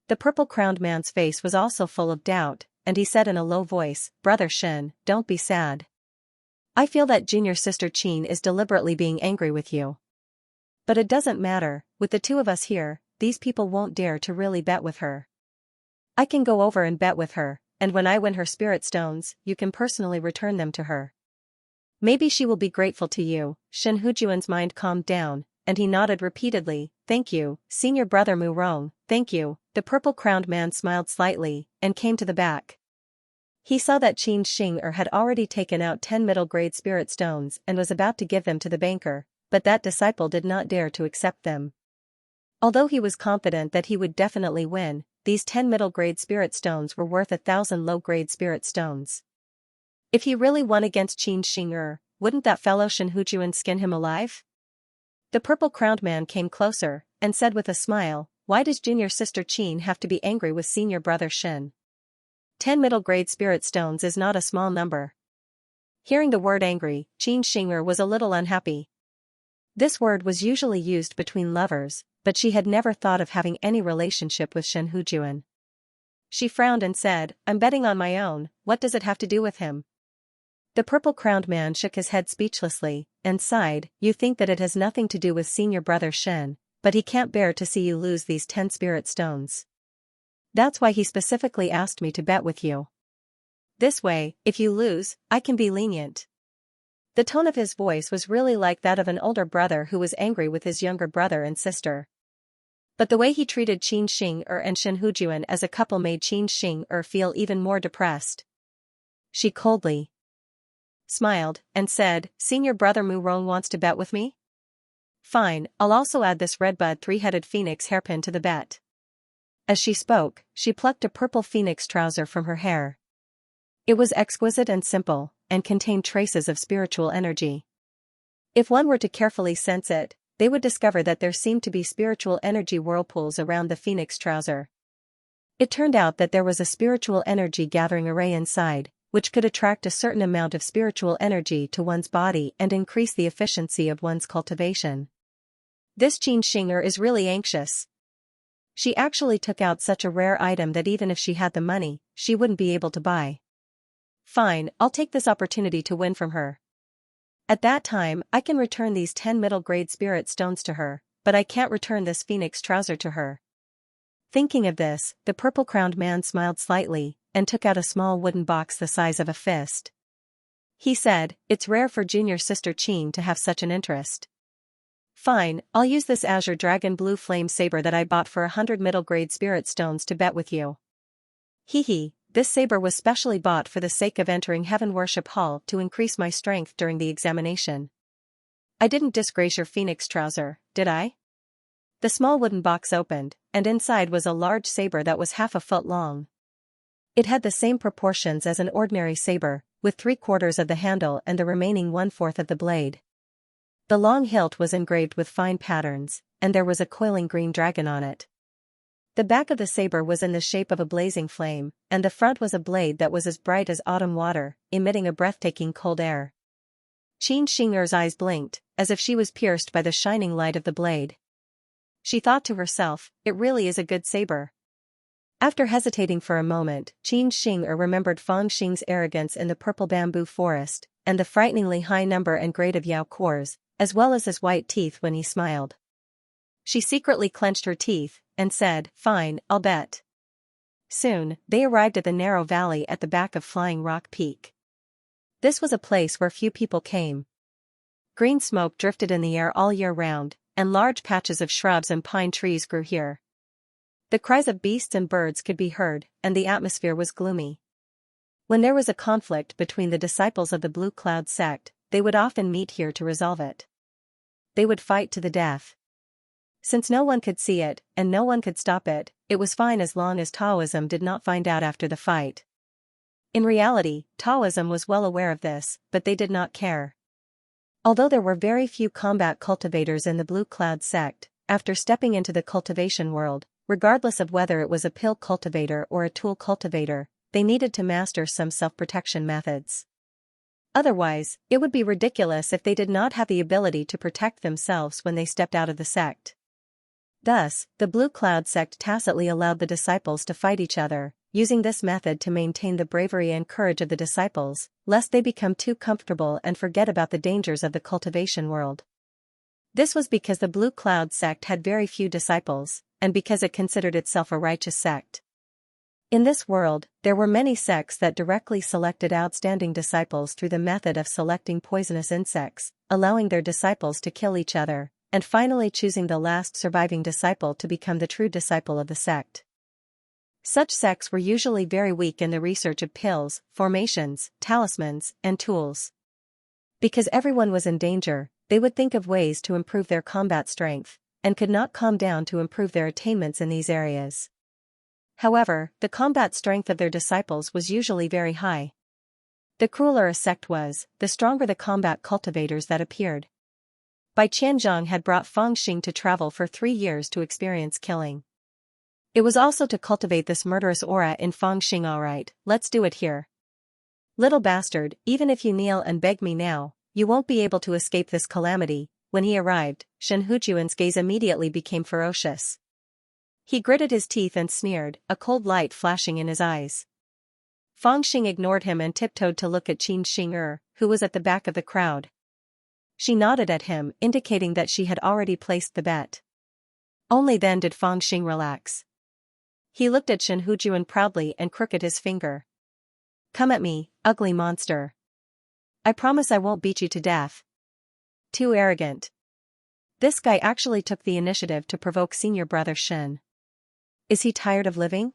The purple-crowned man's face was also full of doubt, and he said in a low voice, Brother Shen, don't be sad. I feel that Junior Sister Qin is deliberately being angry with you. But it doesn't matter, with the two of us here, these people won't dare to really bet with her. I can go over and bet with her, and when I win her spirit stones, you can personally return them to her. Maybe she will be grateful to you. Shen Hujuan's mind calmed down, and he nodded repeatedly, thank you, Senior Brother Mu Rong, thank you. The purple-crowned man smiled slightly, and came to the back. He saw that Qin Xing'er had already taken out 10 middle-grade spirit stones and was about to give them to the banker, but that disciple did not dare to accept them. Although he was confident that he would definitely win, these 10 middle-grade spirit stones were worth 1,000 low-grade spirit stones. If he really won against Qin Xing'er, wouldn't that fellow Shen Hujuan skin him alive? The purple-crowned man came closer, and said with a smile, why does Junior Sister Qin have to be angry with Senior Brother Shen? 10 middle-grade spirit stones is not a small number. Hearing the word angry, Qin Xing'er was a little unhappy. This word was usually used between lovers, but she had never thought of having any relationship with Shen Hujuan. She frowned and said, I'm betting on my own, what does it have to do with him? The purple-crowned man shook his head speechlessly, and sighed, you think that it has nothing to do with Senior Brother Shen, but he can't bear to see you lose these 10 spirit stones. That's why he specifically asked me to bet with you. This way, if you lose, I can be lenient. The tone of his voice was really like that of an older brother who was angry with his younger brother and sister. But the way he treated Qin Xing and Shen Hujuan as a couple made Qin Xing feel even more depressed. She coldly smiled and said, "Senior brother Mu Rong wants to bet with me? Fine, I'll also add this redbud three-headed phoenix hairpin to the bet." As she spoke, she plucked a purple phoenix trouser from her hair. It was exquisite and simple, and contained traces of spiritual energy. If one were to carefully sense it, they would discover that there seemed to be spiritual energy whirlpools around the phoenix trouser. It turned out that there was a spiritual energy gathering array inside, which could attract a certain amount of spiritual energy to one's body and increase the efficiency of one's cultivation. This Qin Xing is really anxious. She actually took out such a rare item that even if she had the money, she wouldn't be able to buy. Fine, I'll take this opportunity to win from her. At that time, I can return these 10 middle-grade spirit stones to her, but I can't return this phoenix trouser to her. Thinking of this, the purple-crowned man smiled slightly, and took out a small wooden box the size of a fist. He said, "It's rare for junior sister Qin to have such an interest. Fine, I'll use this azure dragon blue flame saber that I bought for 100 middle-grade spirit stones to bet with you." Hee. This saber was specially bought for the sake of entering Heaven Worship Hall to increase my strength during the examination. I didn't disgrace your phoenix trouser, did I? The small wooden box opened, and inside was a large saber that was half a foot long. It had the same proportions as an ordinary saber, with 3/4 of the handle and the remaining 1/4 of the blade. The long hilt was engraved with fine patterns, and there was a coiling green dragon on it. The back of the saber was in the shape of a blazing flame, and the front was a blade that was as bright as autumn water, emitting a breathtaking cold air. Qin Xing's eyes blinked, as if she was pierced by the shining light of the blade. She thought to herself, "It really is a good saber." After hesitating for a moment, Qin Xing remembered Fang Xing's arrogance in the purple bamboo forest, and the frighteningly high number and grade of Yao Kuo's, as well as his white teeth when he smiled. She secretly clenched her teeth, and said, "Fine, I'll bet." Soon, they arrived at the narrow valley at the back of Flying Rock Peak. This was a place where few people came. Green smoke drifted in the air all year round, and large patches of shrubs and pine trees grew here. The cries of beasts and birds could be heard, and the atmosphere was gloomy. When there was a conflict between the disciples of the Blue Cloud sect, they would often meet here to resolve it. They would fight to the death. Since no one could see it, and no one could stop it, it was fine as long as Taoism did not find out after the fight. In reality, Taoism was well aware of this, but they did not care. Although there were very few combat cultivators in the Blue Cloud sect, after stepping into the cultivation world, regardless of whether it was a pill cultivator or a tool cultivator, they needed to master some self-protection methods. Otherwise, it would be ridiculous if they did not have the ability to protect themselves when they stepped out of the sect. Thus, the Blue Cloud sect tacitly allowed the disciples to fight each other, using this method to maintain the bravery and courage of the disciples, lest they become too comfortable and forget about the dangers of the cultivation world. This was because the Blue Cloud sect had very few disciples, and because it considered itself a righteous sect. In this world, there were many sects that directly selected outstanding disciples through the method of selecting poisonous insects, allowing their disciples to kill each other, and finally choosing the last surviving disciple to become the true disciple of the sect. Such sects were usually very weak in the research of pills, formations, talismans, and tools. Because everyone was in danger, they would think of ways to improve their combat strength, and could not calm down to improve their attainments in these areas. However, the combat strength of their disciples was usually very high. The crueler a sect was, the stronger the combat cultivators that appeared. Bai Qianzhong had brought Fang Xing to travel for 3 years to experience killing. It was also to cultivate this murderous aura in Fang Xing. "Alright, let's do it here. Little bastard, even if you kneel and beg me now, you won't be able to escape this calamity." When he arrived, Shen Hujuan's gaze immediately became ferocious. He gritted his teeth and sneered, a cold light flashing in his eyes. Fang Xing ignored him and tiptoed to look at Qin Xing, who was at the back of the crowd. She nodded at him, indicating that she had already placed the bet. Only then did Fang Xing relax. He looked at Shen Hujuan proudly and crooked his finger. "Come at me, ugly monster. I promise I won't beat you to death." "Too arrogant. This guy actually took the initiative to provoke senior brother Shen. Is he tired of living?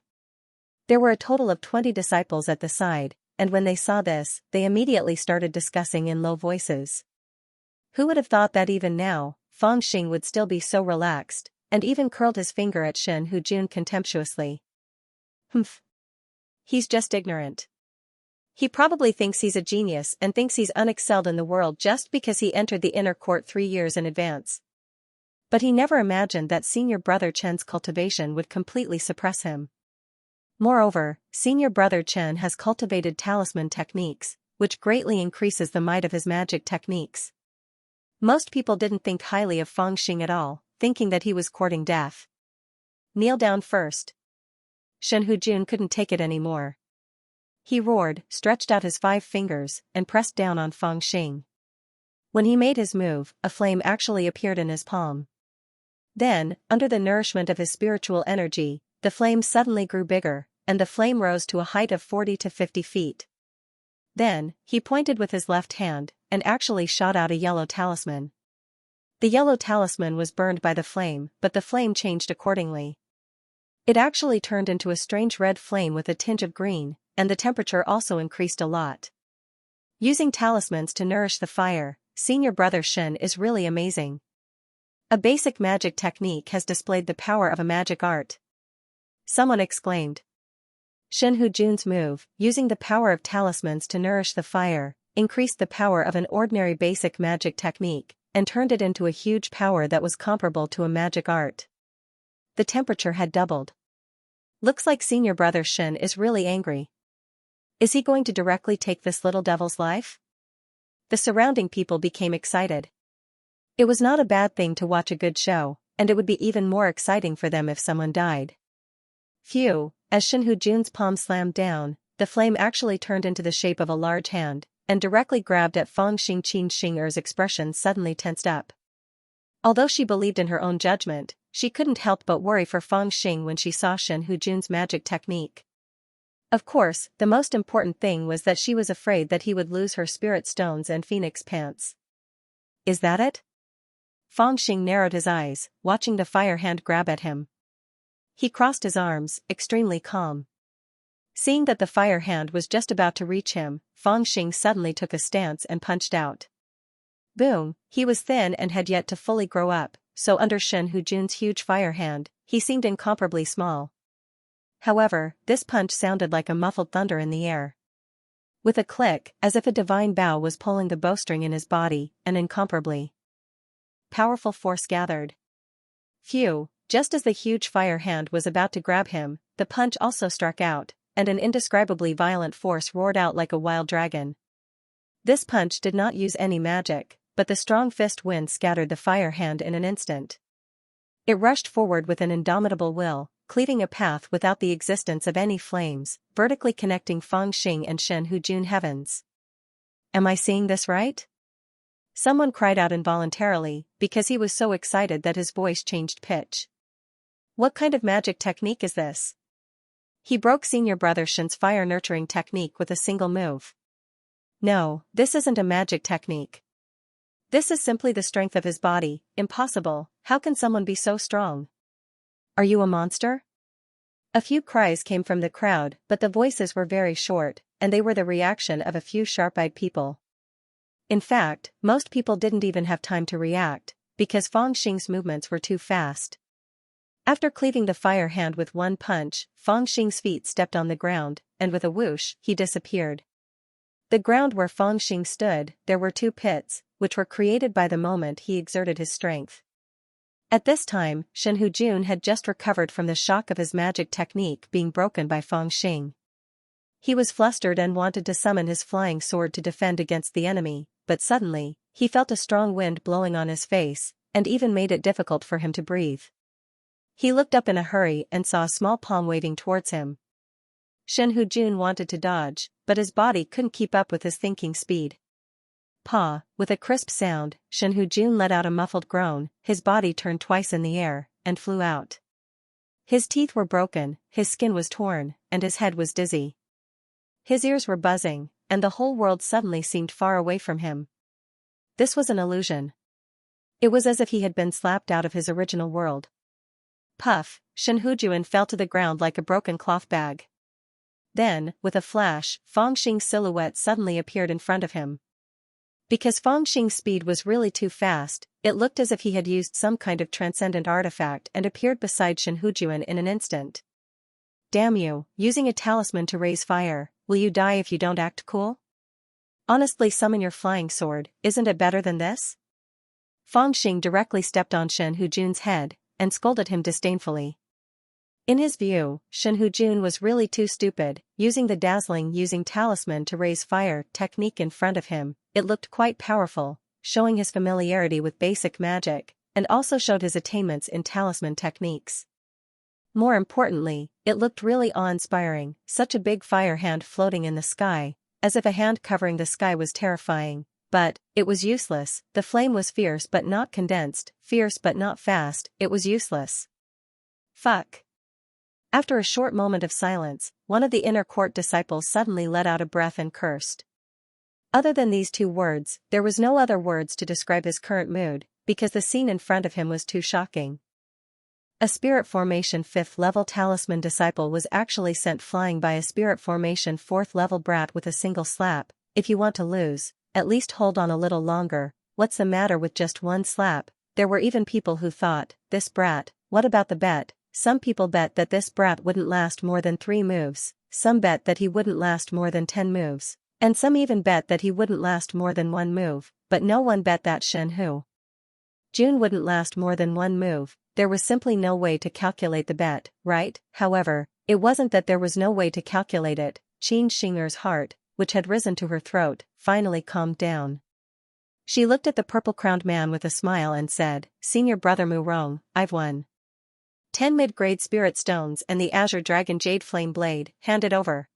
There were a total of 20 disciples at the side, and when they saw this, they immediately started discussing in low voices. Who would have thought that even now, Fang Xing would still be so relaxed, and even curled his finger at Shen Hujun contemptuously. Humph. He's just ignorant. He probably thinks he's a genius and thinks he's unexcelled in the world just because he entered the inner court 3 years in advance. But he never imagined that senior brother Chen's cultivation would completely suppress him. Moreover, senior brother Chen has cultivated talisman techniques, which greatly increases the might of his magic techniques. Most people didn't think highly of Fang Xing at all, thinking that he was courting death. Kneel down first. Shen Hujun couldn't take it anymore. He roared, stretched out his 5 fingers, and pressed down on Fang Xing. When he made his move, a flame actually appeared in his palm. Then, under the nourishment of his spiritual energy, the flame suddenly grew bigger, and the flame rose to a height of 40 to 50 feet. Then, he pointed with his left hand, and actually shot out a yellow talisman. The yellow talisman was burned by the flame, but the flame changed accordingly. It actually turned into a strange red flame with a tinge of green, and the temperature also increased a lot. Using talismans to nourish the fire, senior brother Shen is really amazing. A basic magic technique has displayed the power of a magic art. Someone exclaimed. Shen Hujun's move, using the power of talismans to nourish the fire, increased the power of an ordinary basic magic technique, and turned it into a huge power that was comparable to a magic art. The temperature had doubled. Looks like senior brother Shen is really angry. Is he going to directly take this little devil's life? The surrounding people became excited. It was not a bad thing to watch a good show, and it would be even more exciting for them if someone died. Phew, as Shen Hujun's palm slammed down, the flame actually turned into the shape of a large hand, and directly grabbed at Fang Xing. Qin Xing'er's expression suddenly tensed up. Although she believed in her own judgment, she couldn't help but worry for Fang Xing when she saw Shen Hujun's magic technique. Of course, the most important thing was that she was afraid that he would lose her spirit stones and phoenix pants. Is that it? Fang Xing narrowed his eyes, watching the fire hand grab at him. He crossed his arms, extremely calm. Seeing that the fire hand was just about to reach him, Fang Xing suddenly took a stance and punched out. Boom, he was thin and had yet to fully grow up, so under Shen Hujun's huge fire hand, he seemed incomparably small. However, this punch sounded like a muffled thunder in the air. With a click, as if a divine bow was pulling the bowstring in his body, an incomparably powerful force gathered. Phew, just as the huge fire hand was about to grab him, the punch also struck out, and an indescribably violent force roared out like a wild dragon. This punch did not use any magic, but the strong fist wind scattered the fire hand in an instant. It rushed forward with an indomitable will, cleaving a path without the existence of any flames, vertically connecting Fang Xing and Shen Hujun heavens. Am I seeing this right? Someone cried out involuntarily, because he was so excited that his voice changed pitch. What kind of magic technique is this? He broke senior brother Shen's fire nurturing technique with a single move. No, this isn't a magic technique. This is simply the strength of his body. Impossible, how can someone be so strong? Are you a monster? A few cries came from the crowd, but the voices were very short, and they were the reaction of a few sharp-eyed people. In fact, most people didn't even have time to react, because Fang Xing's movements were too fast. After cleaving the fire hand with one punch, Fang Xing's feet stepped on the ground, and with a whoosh, he disappeared. The ground where Fang Xing stood, there were 2 pits, which were created by the moment he exerted his strength. At this time, Shen Hujun had just recovered from the shock of his magic technique being broken by Fang Xing. He was flustered and wanted to summon his flying sword to defend against the enemy, but suddenly, he felt a strong wind blowing on his face, and even made it difficult for him to breathe. He looked up in a hurry and saw a small palm waving towards him. Shen Hujun wanted to dodge, but his body couldn't keep up with his thinking speed. Pa, with a crisp sound, Shen Hujun let out a muffled groan, his body turned twice in the air, and flew out. His teeth were broken, his skin was torn, and his head was dizzy. His ears were buzzing, and the whole world suddenly seemed far away from him. This was an illusion. It was as if he had been slapped out of his original world. Puff, Shen Hujuan fell to the ground like a broken cloth bag. Then, with a flash, Fangxing's silhouette suddenly appeared in front of him. Because Fangxing's speed was really too fast, it looked as if he had used some kind of transcendent artifact and appeared beside Shen Hujuan in an instant. Damn you, using a talisman to raise fire, will you die if you don't act cool? Honestly, summon your flying sword, isn't it better than this? Fangxing directly stepped on Shen Hujuan's head, and scolded him disdainfully. In his view, Shen Hujun was really too stupid, using the dazzling talisman to raise fire technique in front of him. It looked quite powerful, showing his familiarity with basic magic, and also showed his attainments in talisman techniques. More importantly, it looked really awe-inspiring, such a big fire hand floating in the sky, as if a hand covering the sky was terrifying. But, it was useless. The flame was fierce but not condensed, fierce but not fast. It was useless. Fuck. After a short moment of silence, one of the inner court disciples suddenly let out a breath and cursed. Other than these two words, there was no other words to describe his current mood, because the scene in front of him was too shocking. A Spirit Formation 5th level talisman disciple was actually sent flying by a Spirit Formation 4th level brat with a single slap. If you want to lose, at least hold on a little longer. What's the matter with just one slap? There were even people who thought, this brat, what about the bet? Some people bet that this brat wouldn't last more than 3 moves, some bet that he wouldn't last more than 10 moves, and some even bet that he wouldn't last more than 1 move, but no one bet that Shen Hujun wouldn't last more than 1 move. There was simply no way to calculate the bet, right? However, it wasn't that there was no way to calculate it. Xianxia's heart, which had risen to her throat, finally calmed down. She looked at the purple-crowned man with a smile and said, Senior Brother Mu Rong, I've won 10 mid-grade spirit stones and the Azure Dragon Jade Flame Blade. Hand it over.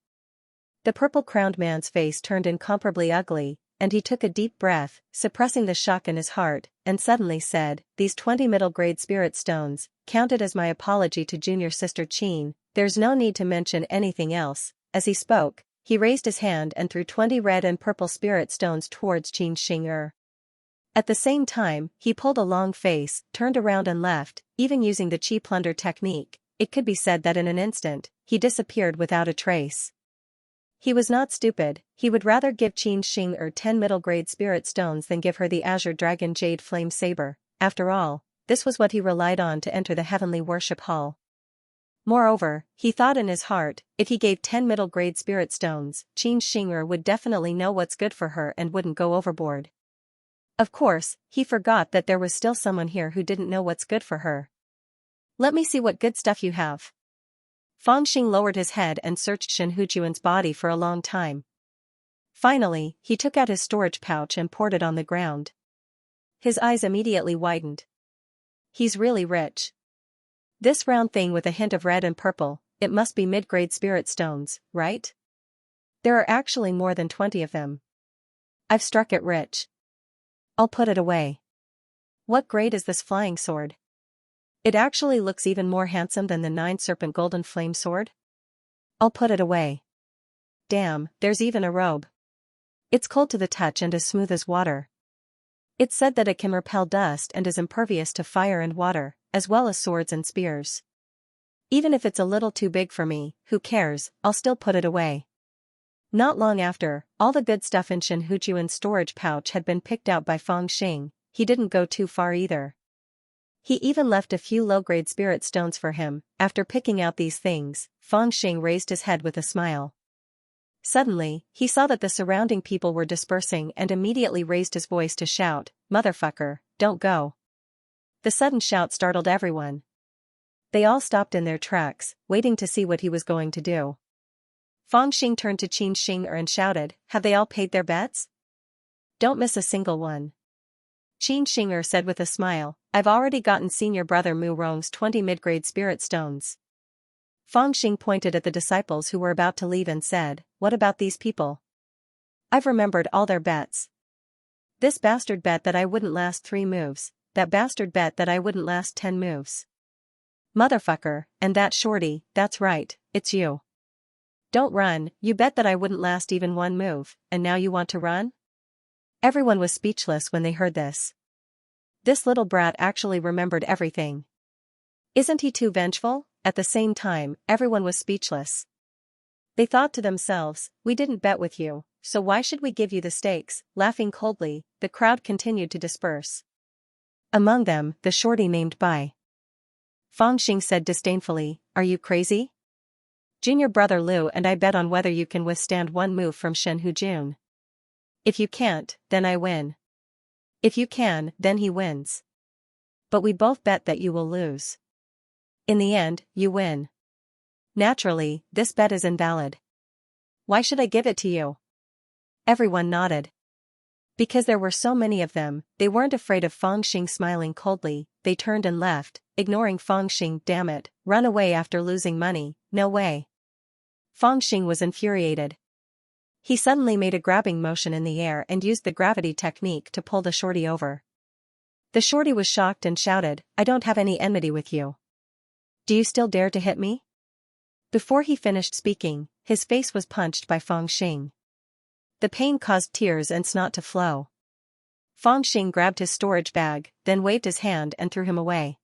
The purple-crowned man's face turned incomparably ugly, and he took a deep breath, suppressing the shock in his heart, and suddenly said, these 20 middle-grade spirit stones, counted as my apology to junior sister Qin. There's no need to mention anything else. As he spoke, he raised his hand and threw 20 red and purple spirit stones towards Xianxia. At the same time, he pulled a long face, turned around and left. Even using the Qi plunder technique, it could be said that in an instant, he disappeared without a trace. He was not stupid. He would rather give Xianxia 10 middle-grade spirit stones than give her the Azure Dragon Jade Flame Saber. After all, this was what he relied on to enter the heavenly worship hall. Moreover, he thought in his heart, if he gave 10 middle-grade spirit stones, Xianxia would definitely know what's good for her and wouldn't go overboard. Of course, he forgot that there was still someone here who didn't know what's good for her. Let me see what good stuff you have. Fangxing lowered his head and searched Shen Hujuan's body for a long time. Finally, he took out his storage pouch and poured it on the ground. His eyes immediately widened. He's really rich. This round thing with a hint of red and purple, it must be mid-grade spirit stones, right? There are actually more than 20 of them. I've struck it rich. I'll put it away. What grade is this flying sword? It actually looks even more handsome than the 9-serpent golden flame sword. I'll put it away. Damn, there's even a robe. It's cold to the touch and as smooth as water. It's said that it can repel dust and is impervious to fire and water, as well as swords and spears. Even if it's a little too big for me, who cares, I'll still put it away. Not long after, all the good stuff in Shen Hujuan's storage pouch had been picked out by Fangxing. He didn't go too far either. He even left a few low-grade spirit stones for him. After picking out these things, Fangxing raised his head with a smile. Suddenly, he saw that the surrounding people were dispersing and immediately raised his voice to shout, "Motherfucker, don't go." The sudden shout startled everyone. They all stopped in their tracks, waiting to see what he was going to do. Fangxing turned to Xianxia and shouted, "Have they all paid their bets? Don't miss a single one." Xianxia said with a smile, "I've already gotten Senior Brother Mu Rong's 20 mid-grade spirit stones." Fangxing pointed at the disciples who were about to leave and said, "What about these people? I've remembered all their bets. This bastard bet that I wouldn't last 3 moves, that bastard bet that I wouldn't last 10 moves. Motherfucker, and that shorty, that's right, it's you. Don't run, you bet that I wouldn't last even 1 move, and now you want to run?" Everyone was speechless when they heard this. This little brat actually remembered everything. Isn't he too vengeful? At the same time, everyone was speechless. They thought to themselves, we didn't bet with you, so why should we give you the stakes? Laughing coldly, the crowd continued to disperse. Among them, the shorty named Bai. Fangxing said disdainfully, are you crazy? Junior brother Liu and I bet on whether you can withstand one move from Shen Hujun. If you can't, then I win. If you can, then he wins. But we both bet that you will lose. In the end, you win. Naturally, this bet is invalid. Why should I give it to you? Everyone nodded. Because there were so many of them, they weren't afraid of Fangxing smiling coldly, they turned and left, ignoring Fangxing. Damn it, run away after losing money, no way. Fangxing was infuriated. He suddenly made a grabbing motion in the air and used the gravity technique to pull the shorty over. The shorty was shocked and shouted, I don't have any enmity with you. Do you still dare to hit me? Before he finished speaking, his face was punched by Fangxing. The pain caused tears and snot to flow. Fangxing grabbed his storage bag, then waved his hand and threw him away.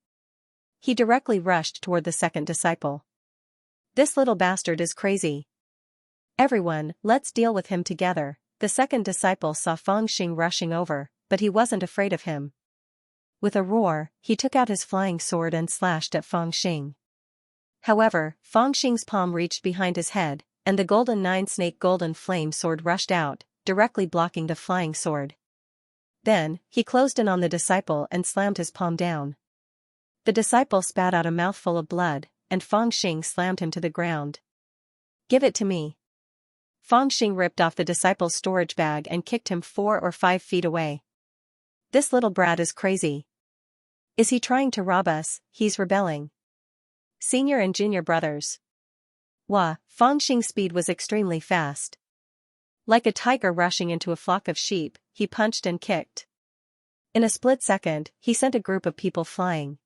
He directly rushed toward the second disciple. This little bastard is crazy. Everyone, let's deal with him together. The second disciple saw Fangxing rushing over, but he wasn't afraid of him. With a roar, he took out his flying sword and slashed at Fangxing. However, Fangxing's palm reached behind his head, and the golden nine-snake golden flame sword rushed out, directly blocking the flying sword. Then, he closed in on the disciple and slammed his palm down. The disciple spat out a mouthful of blood, and Fangxing slammed him to the ground. Give it to me. Fangxing ripped off the disciple's storage bag and kicked him 4 or 5 feet away. This little brat is crazy. Is he trying to rob us? He's rebelling. Senior and junior brothers. Wah, Fangxing's speed was extremely fast. Like a tiger rushing into a flock of sheep, he punched and kicked. In a split second, he sent a group of people flying.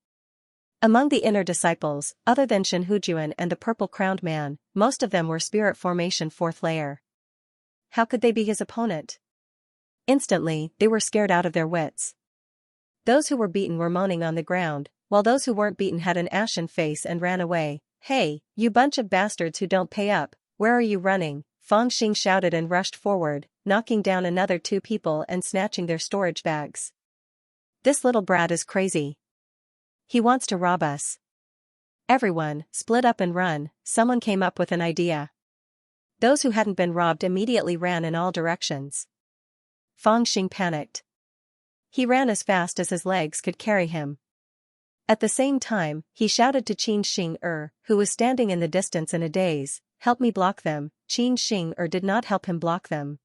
Among the inner disciples, other than Shen Hujuan and the purple-crowned man, most of them were spirit formation 4th layer. How could they be his opponent? Instantly, they were scared out of their wits. Those who were beaten were moaning on the ground, while those who weren't beaten had an ashen face and ran away. Hey, you bunch of bastards who don't pay up, where are you running? Fangxing shouted and rushed forward, knocking down another 2 people and snatching their storage bags. This little brat is crazy. He wants to rob us. Everyone, split up and run. Someone came up with an idea. Those who hadn't been robbed immediately ran in all directions. Fangxing panicked. He ran as fast as his legs could carry him. At the same time, he shouted to Qin Xing who was standing in the distance in a daze, help me block them. Qin Xing did not help him block them.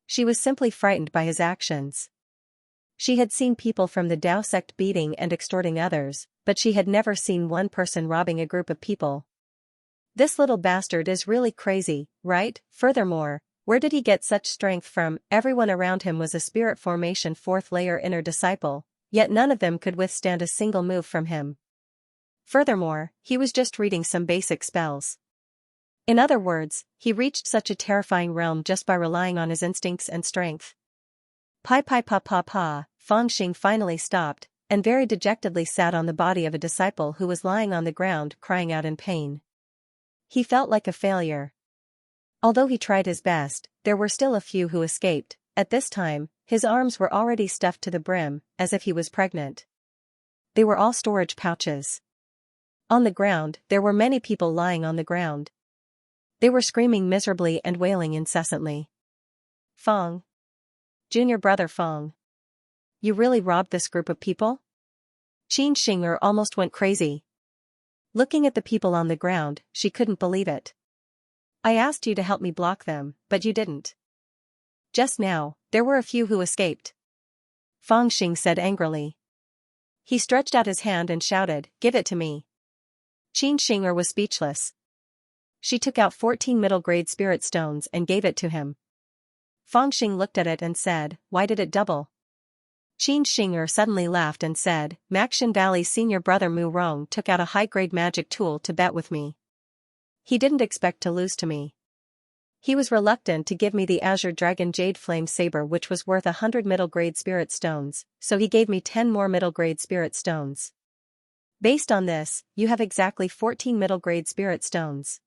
She was simply frightened by his actions. She had seen people from the Dao sect beating and extorting others, but she had never seen one person robbing a group of people. This little bastard is really crazy, right? Furthermore, where did he get such strength from? Everyone around him was a spirit formation 4th layer inner disciple, yet none of them could withstand a single move from him. Furthermore, he was just reading some basic spells. In other words, he reached such a terrifying realm just by relying on his instincts and strength. Pai pai pa pa pa, Fangxing finally stopped, and very dejectedly sat on the body of a disciple who was lying on the ground crying out in pain. He felt like a failure. Although he tried his best, there were still a few who escaped. At this time, his arms were already stuffed to the brim, as if he was pregnant. They were all storage pouches. On the ground, there were many people lying on the ground. They were screaming miserably and wailing incessantly. Fang. Junior brother Fang. You really robbed this group of people? Qin Xing almost went crazy. Looking at the people on the ground, she couldn't believe it. I asked you to help me block them, but you didn't. Just now, there were a few who escaped. Fangxing said angrily. He stretched out his hand and shouted, give it to me. Qin Xing was speechless. She took out 14 middle-grade spirit stones and gave it to him. Fangxing looked at it and said, why did it double? Qin Xing suddenly laughed and said, Maxin Valley's senior brother Mu Rong took out a high-grade magic tool to bet with me. He didn't expect to lose to me. He was reluctant to give me the Azure Dragon Jade Flame Saber, which was worth 100 middle-grade spirit stones, so he gave me 10 more middle-grade spirit stones. Based on this, you have exactly 14 middle-grade spirit stones.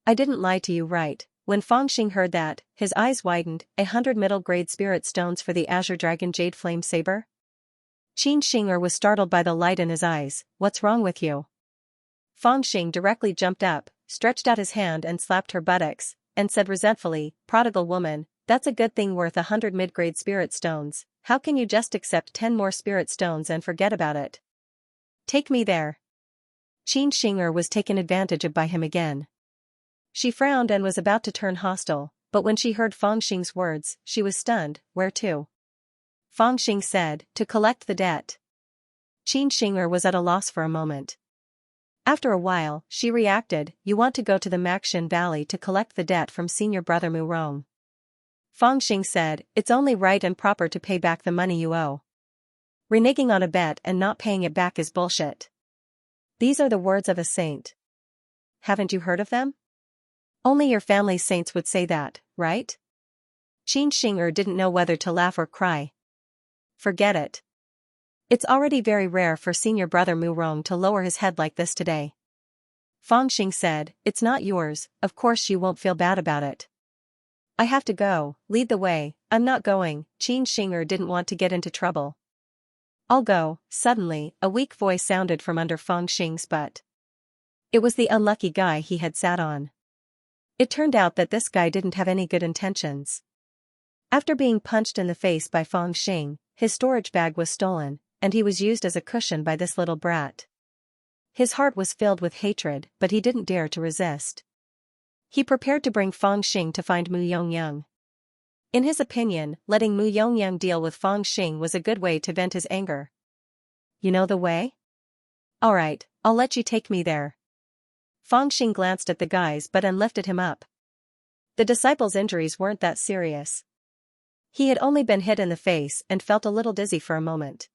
I didn't lie to you, right? When Fangxing heard that, his eyes widened. 100 middle-grade spirit stones for the Azure Dragon Jade Flame Saber? Xianxia was startled by the light in his eyes. What's wrong with you? Fangxing directly jumped up, stretched out his hand and slapped her buttocks, and said resentfully, "Prodigal woman, that's a good thing worth 100 mid-grade spirit stones. How can you just accept 10 more spirit stones and forget about it? Take me there." Xianxia was taken advantage of by him again. She frowned and was about to turn hostile, but when she heard Fangxing's words, she was stunned. Where to? Fangxing said, to collect the debt. Xianxia was at a loss for a moment. After a while, she reacted, you want to go to the Maxian Valley to collect the debt from senior brother Mu Rong. Fangxing said, it's only right and proper to pay back the money you owe. Reneging on a bet and not paying it back is bullshit. These are the words of a saint. Haven't you heard of them? Only your family's saints would say that, right? Xianxia didn't know whether to laugh or cry. Forget it. It's already very rare for senior brother Mu Rong to lower his head like this today. Fangxing said, it's not yours, of course you won't feel bad about it. I have to go, lead the way. I'm not going. Xianxia didn't want to get into trouble. I'll go. Suddenly, a weak voice sounded from under Fangxing's butt. It was the unlucky guy he had sat on. It turned out that this guy didn't have any good intentions. After being punched in the face by Fangxing, his storage bag was stolen, and he was used as a cushion by this little brat. His heart was filled with hatred, but he didn't dare to resist. He prepared to bring Fangxing to find Mu Yongyang. In his opinion, letting Mu Yongyang deal with Fangxing was a good way to vent his anger. You know the way? Alright, I'll let you take me there. Fangxing glanced at the guys but lifted him up. The disciple's injuries weren't that serious. He had only been hit in the face and felt a little dizzy for a moment.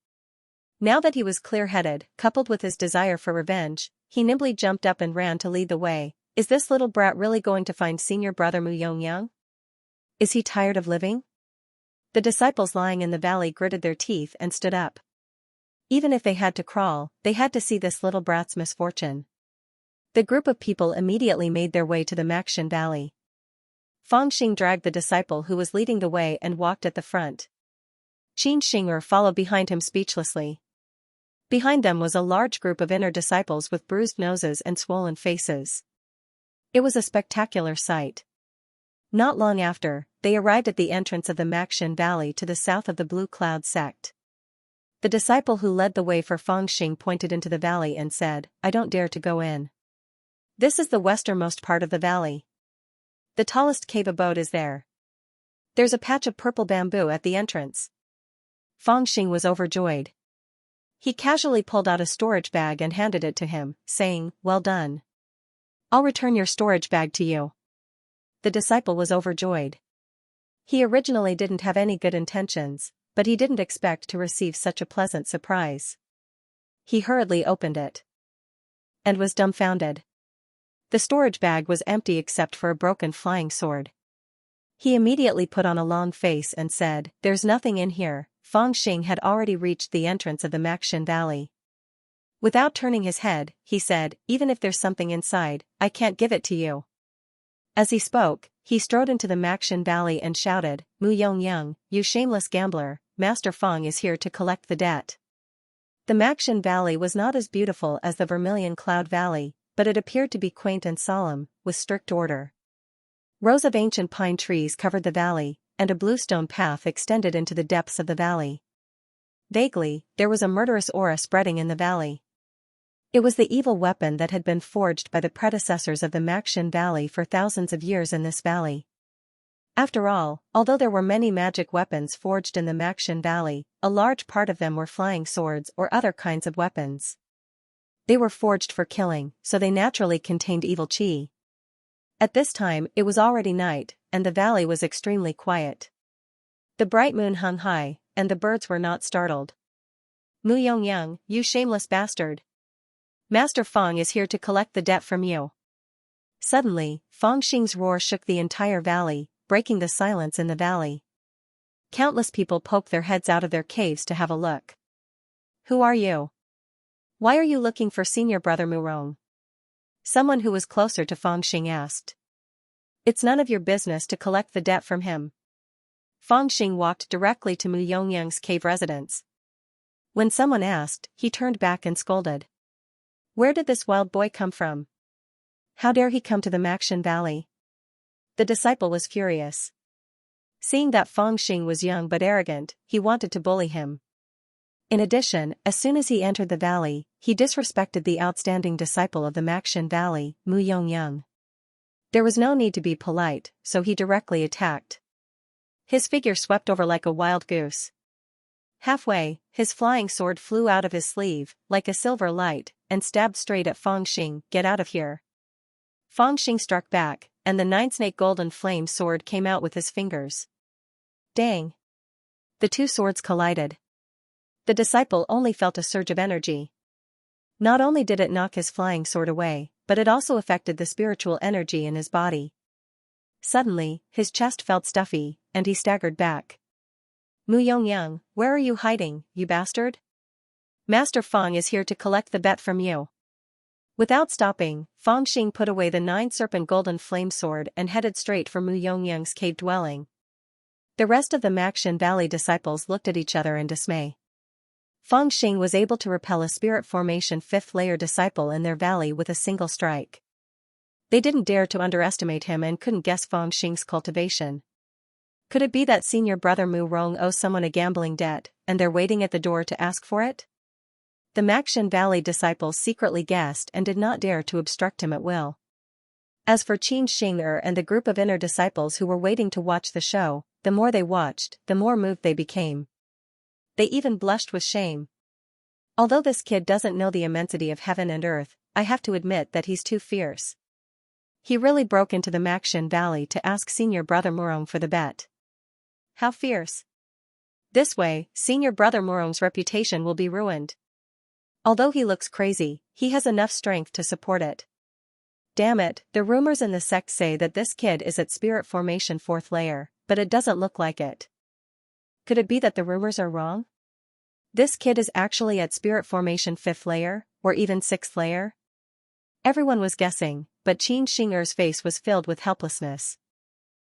Now that he was clear-headed, coupled with his desire for revenge, he nimbly jumped up and ran to lead the way. Is this little brat really going to find senior brother Mu Yongyang? Is he tired of living? The disciples lying in the valley gritted their teeth and stood up. Even if they had to crawl, they had to see this little brat's misfortune. The group of people immediately made their way to the Maxian Valley. Fangxing dragged the disciple who was leading the way and walked at the front. Xianxia followed behind him speechlessly. Behind them was a large group of inner disciples with bruised noses and swollen faces. It was a spectacular sight. Not long after, they arrived at the entrance of the Maxian Valley to the south of the Blue Cloud sect. The disciple who led the way for Fangxing pointed into the valley and said, I don't dare to go in. This is the westernmost part of the valley. The tallest cave abode is there. There's a patch of purple bamboo at the entrance. Fangxing was overjoyed. He casually pulled out a storage bag and handed it to him, saying, well done. I'll return your storage bag to you. The disciple was overjoyed. He originally didn't have any good intentions, but he didn't expect to receive such a pleasant surprise. He hurriedly opened it. And was dumbfounded. The storage bag was empty except for a broken flying sword. He immediately put on a long face and said, there's nothing in here. Fangxing had already reached the entrance of the Maxian Valley. Without turning his head, he said, even if there's something inside, I can't give it to you. As he spoke, he strode into the Maxian Valley and shouted, Mu Yongyang, you shameless gambler, Master Fang is here to collect the debt. The Maxian Valley was not as beautiful as the Vermilion Cloud Valley, but it appeared to be quaint and solemn, with strict order. Rows of ancient pine trees covered the valley, and a bluestone path extended into the depths of the valley. Vaguely, there was a murderous aura spreading in the valley. It was the evil weapon that had been forged by the predecessors of the Maxian Valley for thousands of years in this valley. After all, although there were many magic weapons forged in the Maxian Valley, a large part of them were flying swords or other kinds of weapons. They were forged for killing, so they naturally contained evil chi. At this time, it was already night, and the valley was extremely quiet. The bright moon hung high, and the birds were not startled. Mu Yongyang, you shameless bastard. Master Fang is here to collect the debt from you. Suddenly, Fangxing's roar shook the entire valley, breaking the silence in the valley. Countless people poked their heads out of their caves to have a look. Who are you? Why are you looking for senior brother Murong? Someone who was closer to Fangxing asked. It's none of your business to collect the debt from him. Fangxing walked directly to Mu Yongyang's cave residence. When someone asked, he turned back and scolded. Where did this wild boy come from? How dare he come to the Maxian Valley? The disciple was furious. Seeing that Fangxing was young but arrogant, he wanted to bully him. In addition, as soon as he entered the valley, he disrespected the outstanding disciple of the Maxian Valley, Mu Yongyang. There was no need to be polite, so he directly attacked. His figure swept over like a wild goose. Halfway, his flying sword flew out of his sleeve, like a silver light, and stabbed straight at Fangxing. Get out of here. Fangxing struck back, and the nine-snake golden flame sword came out with his fingers. Dang! The two swords collided. The disciple only felt a surge of energy. Not only did it knock his flying sword away, but it also affected the spiritual energy in his body. Suddenly, his chest felt stuffy, and he staggered back. Mu Yongyang, where are you hiding, you bastard? Master Fang is here to collect the bet from you. Without stopping, Fangxing put away the nine-serpent golden flame sword and headed straight for Mu Yongyang's cave dwelling. The rest of the Maxian Valley disciples looked at each other in dismay. Fangxing was able to repel a spirit formation 5th layer disciple in their valley with a single strike. They didn't dare to underestimate him and couldn't guess Fangxing's cultivation. Could it be that senior brother Mu Rong owes someone a gambling debt, and they're waiting at the door to ask for it? The Maxian Valley disciples secretly guessed and did not dare to obstruct him at will. As for Xianxia and the group of inner disciples who were waiting to watch the show, the more they watched, the more moved they became. They even blushed with shame. Although this kid doesn't know the immensity of heaven and earth, I have to admit that he's too fierce. He really broke into the Maxian Valley to ask senior brother Murong for the bet. How fierce! This way, senior brother Murong's reputation will be ruined. Although he looks crazy, he has enough strength to support it. Damn it, the rumors in the sect say that this kid is at spirit formation 4th layer, but it doesn't look like it. Could it be that the rumors are wrong? This kid is actually at spirit formation 5th layer, or even 6th layer? Everyone was guessing, but Xianxia's face was filled with helplessness.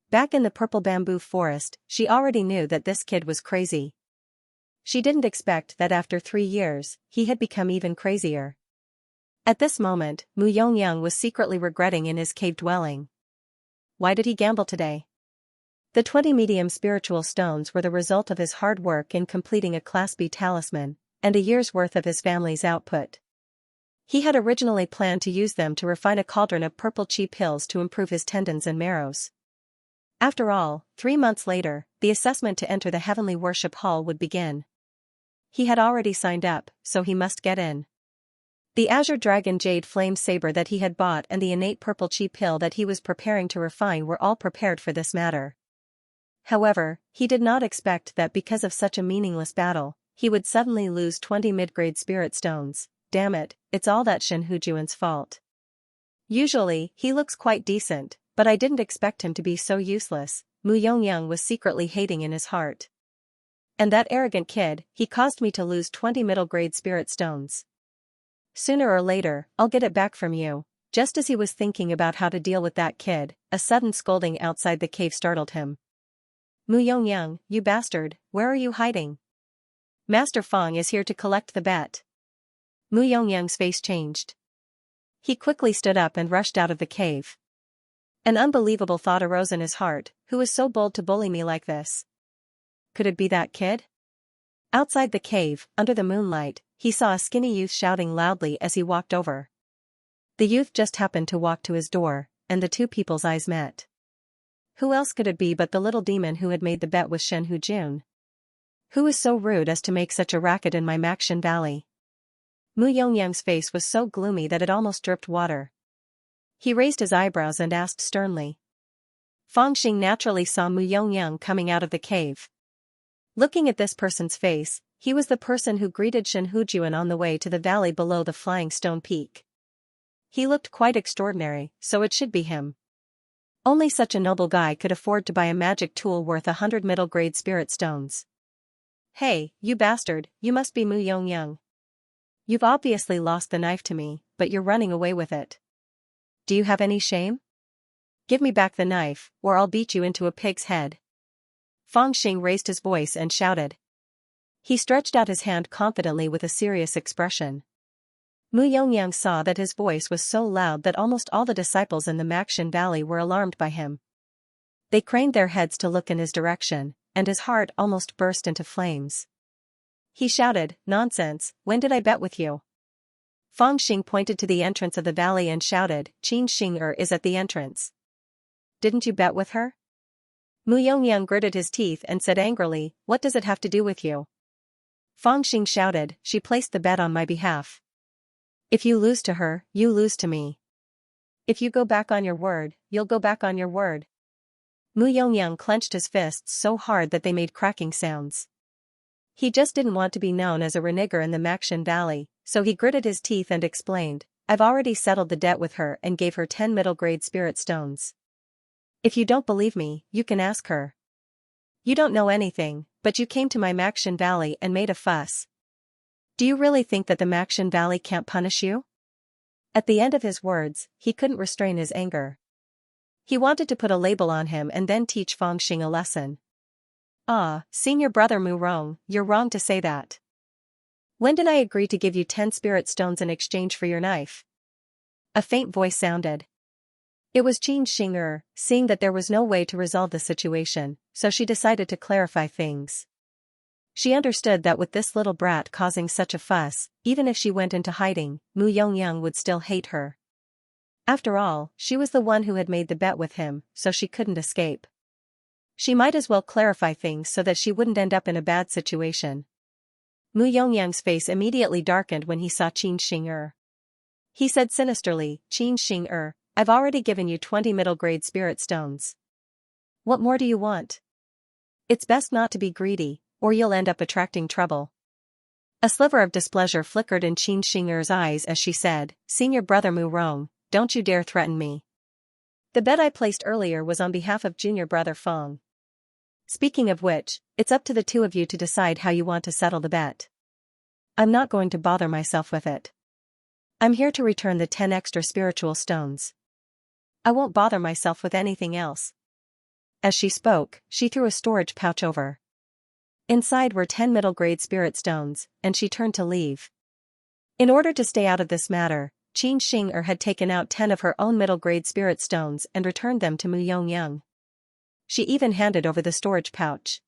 Back in the purple bamboo forest, she already knew that this kid was crazy. She didn't expect that after 3 years, he had become even crazier. At this moment, Mu Yongyang was secretly regretting in his cave dwelling. Why did he gamble today? The 20 medium spiritual stones were the result of his hard work in completing a Class B talisman, and a year's worth of his family's output. He had originally planned to use them to refine a cauldron of purple chi pills to improve his tendons and marrows. After all, 3 months later, the assessment to enter the Heavenly Worship Hall would begin. He had already signed up, so he must get in. The Azure Dragon Jade Flame Saber that he had bought and the innate purple chi pill that he was preparing to refine were all prepared for this matter. However, he did not expect that because of such a meaningless battle, he would suddenly lose 20 mid-grade spirit stones. Damn it, it's all that Shen Hujuan's fault. Usually, he looks quite decent, but I didn't expect him to be so useless, Mu Yongyang was secretly hating in his heart. And that arrogant kid, he caused me to lose 20 middle-grade spirit stones. Sooner or later, I'll get it back from you. Just as he was thinking about how to deal with that kid, a sudden scolding outside the cave startled him. Mu Yongyang, you bastard, where are you hiding? Master Fang is here to collect the bet. Mu Yongyang's face changed. He quickly stood up and rushed out of the cave. An unbelievable thought arose in his heart, who was so bold to bully me like this? Could it be that kid? Outside the cave, under the moonlight, he saw a skinny youth shouting loudly as he walked over. The youth just happened to walk to his door, and the two people's eyes met. Who else could it be but the little demon who had made the bet with Shen Hujun? Who is so rude as to make such a racket in my Maxian Valley? Mu Yongyang's face was so gloomy that it almost dripped water. He raised his eyebrows and asked sternly. Fangxing naturally saw Mu Yongyang coming out of the cave. Looking at this person's face, he was the person who greeted Shen Hujuan on the way to the valley below the Flying Stone Peak. He looked quite extraordinary, so it should be him. Only such a noble guy could afford to buy a magic tool worth 100 middle-grade spirit stones. Hey, you bastard, you must be Mu Yongyang. You've obviously lost the knife to me, but you're running away with it. Do you have any shame? Give me back the knife, or I'll beat you into a pig's head. Fangxing raised his voice and shouted. He stretched out his hand confidently with a serious expression. Mu Yongyang saw that his voice was so loud that almost all the disciples in the Maxin Valley were alarmed by him. They craned their heads to look in his direction, and his heart almost burst into flames. He shouted, "Nonsense, when did I bet with you?" Fangxing pointed to the entrance of the valley and shouted, "Qin Xing'er is at the entrance. Didn't you bet with her?" Mu Yongyang gritted his teeth and said angrily, "What does it have to do with you?" Fangxing shouted, "She placed the bet on my behalf. If you lose to her, you lose to me. If you go back on your word, you'll go back on your word." Mu Yongyang clenched his fists so hard that they made cracking sounds. He just didn't want to be known as a renegar in the Maxin Valley, so he gritted his teeth and explained, "I've already settled the debt with her and gave her 10 middle-grade spirit stones. If you don't believe me, you can ask her. You don't know anything, but you came to my Maxin Valley and made a fuss. Do you really think that the Maxin Valley can't punish you?" At the end of his words, he couldn't restrain his anger. He wanted to put a label on him and then teach Fangxing a lesson. "Ah, senior brother Mu Rong, you're wrong to say that. When did I agree to give you 10 spirit stones in exchange for your knife?" A faint voice sounded. It was Qin Xing'er, seeing that there was no way to resolve the situation, so she decided to clarify things. She understood that with this little brat causing such a fuss, even if she went into hiding, Mu Yongyang would still hate her. After all, she was the one who had made the bet with him, so she couldn't escape. She might as well clarify things so that she wouldn't end up in a bad situation. Mu Yongyang's face immediately darkened when he saw Qin Xing'er. He said sinisterly, "Qin Xing'er, I've already given you 20 middle-grade spirit stones. What more do you want? It's best not to be greedy, or you'll end up attracting trouble." A sliver of displeasure flickered in Qin Xing'er's eyes as she said, "Senior brother Mu Rong, don't you dare threaten me. The bet I placed earlier was on behalf of junior brother Feng. Speaking of which, it's up to the two of you to decide how you want to settle the bet. I'm not going to bother myself with it. I'm here to return the 10 extra spiritual stones. I won't bother myself with anything else." As she spoke, she threw a storage pouch over. Inside were 10 middle-grade spirit stones, and she turned to leave. In order to stay out of this matter, Qin Xing'er had taken out 10 of her own middle-grade spirit stones and returned them to Mu Yongyang. She even handed over the storage pouch.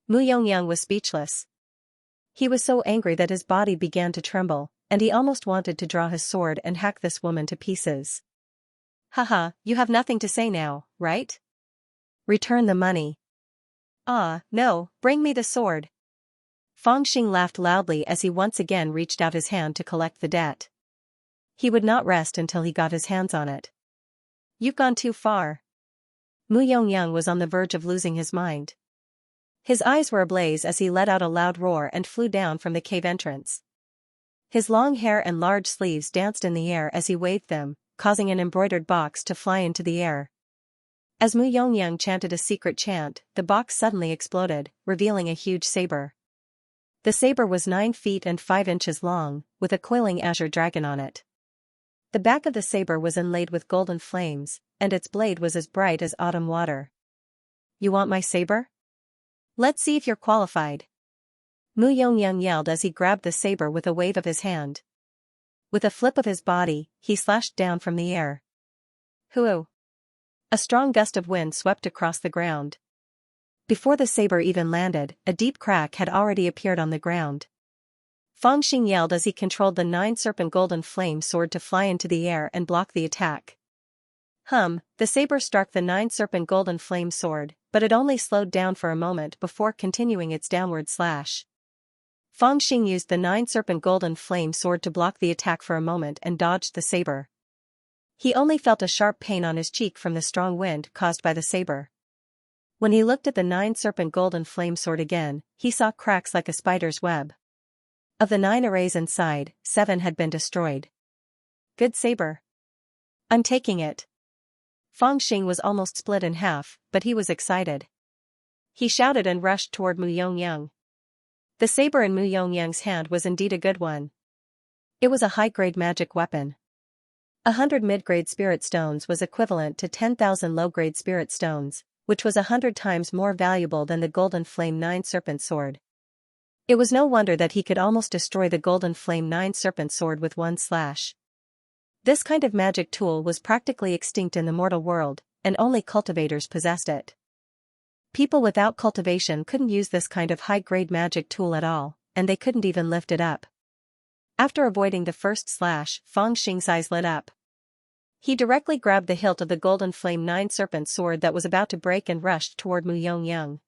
Mu Yongyang was speechless. He was so angry that his body began to tremble, and he almost wanted to draw his sword and hack this woman to pieces. "Haha, you have nothing to say now, right? Return the money." "Ah, no, bring me the sword." Fangxing laughed loudly as he once again reached out his hand to collect the debt. He would not rest until he got his hands on it. "You've gone too far." Mu Yongyang was on the verge of losing his mind. His eyes were ablaze as he let out a loud roar and flew down from the cave entrance. His long hair and large sleeves danced in the air as he waved them, causing an embroidered box to fly into the air. As Mu Yongyang chanted a secret chant, the box suddenly exploded, revealing a huge saber. The saber was 9 feet and 5 inches long, with a coiling azure dragon on it. The back of the saber was inlaid with golden flames, and its blade was as bright as autumn water. "You want my saber? Let's see if you're qualified." Mu Yongyang yelled as he grabbed the saber with a wave of his hand. With a flip of his body, he slashed down from the air. Hoo! A strong gust of wind swept across the ground. Before the saber even landed, a deep crack had already appeared on the ground. Fangxing yelled as he controlled the 9-serpent golden flame sword to fly into the air and block the attack. The saber struck the 9-serpent golden flame sword, but it only slowed down for a moment before continuing its downward slash. Fangxing used the 9-serpent golden flame sword to block the attack for a moment and dodged the saber. He only felt a sharp pain on his cheek from the strong wind caused by the saber. When he looked at the 9-serpent golden flame sword again, he saw cracks like a spider's web. Of the 9 arrays inside, 7 had been destroyed. good saber. I'm taking it. Fangxing was almost split in half, but he was excited. He shouted and rushed toward Mu Yongyang. The saber in Mu Yongyang's hand was indeed a good one. It was a high-grade magic weapon. 100 mid-grade spirit stones was equivalent to 10,000 low-grade spirit stones, which was 100 times more valuable than the Golden Flame 9 Serpent Sword. It was no wonder that he could almost destroy the Golden Flame 9 Serpent Sword with one slash. This kind of magic tool was practically extinct in the mortal world, and only cultivators possessed it. People without cultivation couldn't use this kind of high-grade magic tool at all, and they couldn't even lift it up. After avoiding the first slash, Fangxing's eyes lit up. He directly grabbed the hilt of the Golden Flame 9 Serpent Sword that was about to break and rushed toward Mu Yongyang.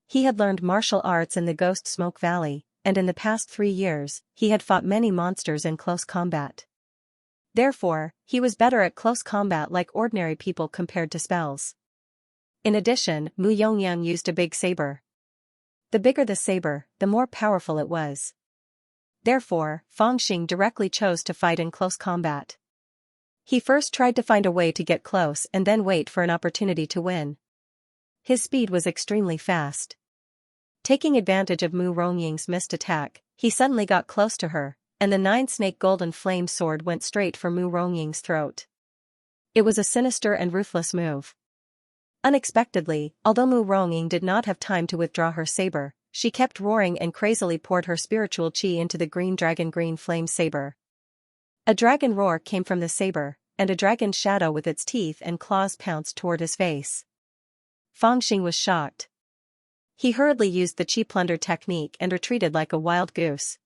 He had learned martial arts in the Ghost Smoke Valley, and in the past 3 years, he had fought many monsters in close combat. Therefore, he was better at close combat like ordinary people compared to spells. In addition, Mu Yongyang used a big saber. The bigger the saber, the more powerful it was. Therefore, Fangxing directly chose to fight in close combat. He first tried to find a way to get close and then wait for an opportunity to win. His speed was extremely fast. Taking advantage of Mu Rongying's missed attack, he suddenly got close to her, and the 9-snake golden flame sword went straight for Mu Rongying's throat. It was a sinister and ruthless move. Unexpectedly, although Mu Rongying did not have time to withdraw her saber, she kept roaring and crazily poured her spiritual chi into the green dragon green flame saber. A dragon roar came from the saber, and a dragon's shadow with its teeth and claws pounced toward his face. Fangxing was shocked. He hurriedly used the chi plunder technique and retreated like a wild goose.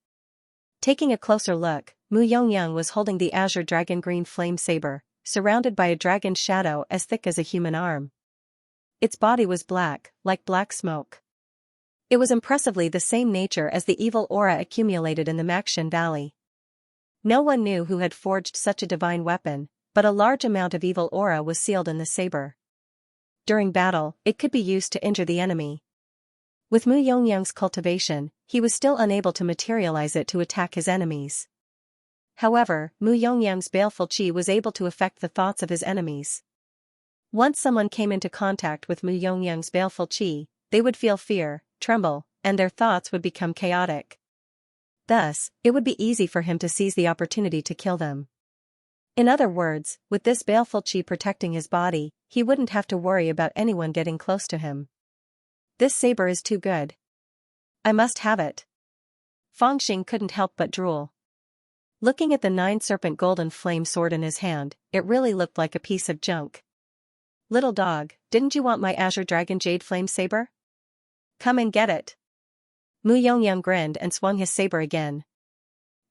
Taking a closer look, Mu Yongyang was holding the azure dragon green flame saber, surrounded by a dragon's shadow as thick as a human arm. Its body was black, like black smoke. It was impressively the same nature as the evil aura accumulated in the Maxshan Valley. No one knew who had forged such a divine weapon, but a large amount of evil aura was sealed in the saber. During battle, it could be used to injure the enemy. With Mu Yongyang's cultivation, he was still unable to materialize it to attack his enemies. However, Mu Yongyang's baleful chi was able to affect the thoughts of his enemies. Once someone came into contact with Mu Yongyang's baleful chi, they would feel fear, tremble, and their thoughts would become chaotic. Thus, it would be easy for him to seize the opportunity to kill them. In other words, with this baleful chi protecting his body, he wouldn't have to worry about anyone getting close to him. This saber is too good. I must have it. Fangxing couldn't help but drool. Looking at the 9-serpent golden flame sword in his hand, it really looked like a piece of junk. Little dog, didn't you want my azure dragon jade flame saber? Come and get it. Mu Yongyang grinned and swung his saber again.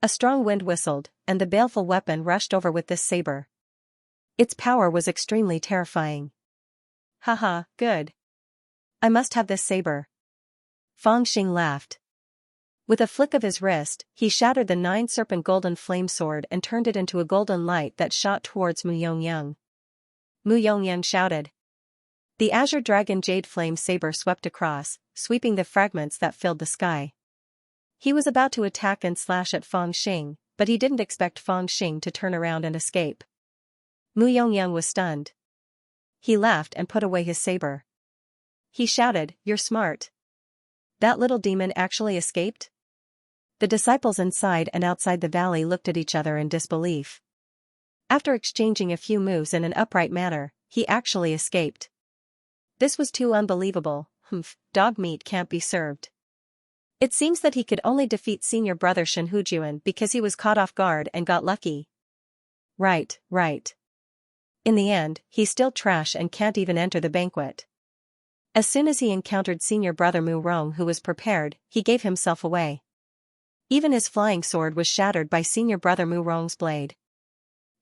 A strong wind whistled, and the baleful weapon rushed over with this saber. Its power was extremely terrifying. Haha, good. I must have this saber. Fangxing laughed. With a flick of his wrist, he shattered the 9-serpent golden flame sword and turned it into a golden light that shot towards Mu Yongyang. Mu Yongyang shouted. The azure dragon jade flame saber swept across, sweeping the fragments that filled the sky. He was about to attack and slash at Fangxing, but he didn't expect Fangxing to turn around and escape. Mu Yongyang was stunned. He laughed and put away his saber. He shouted, "You're smart. That little demon actually escaped?" The disciples inside and outside the valley looked at each other in disbelief. After exchanging a few moves in an upright manner, he actually escaped. This was too unbelievable. Dog meat can't be served. It seems that he could only defeat senior brother Shen Hujuan because he was caught off guard and got lucky. Right. In the end, he's still trash and can't even enter the banquet. As soon as he encountered senior brother Mu Rong who was prepared, he gave himself away. Even his flying sword was shattered by senior brother Mu Rong's blade.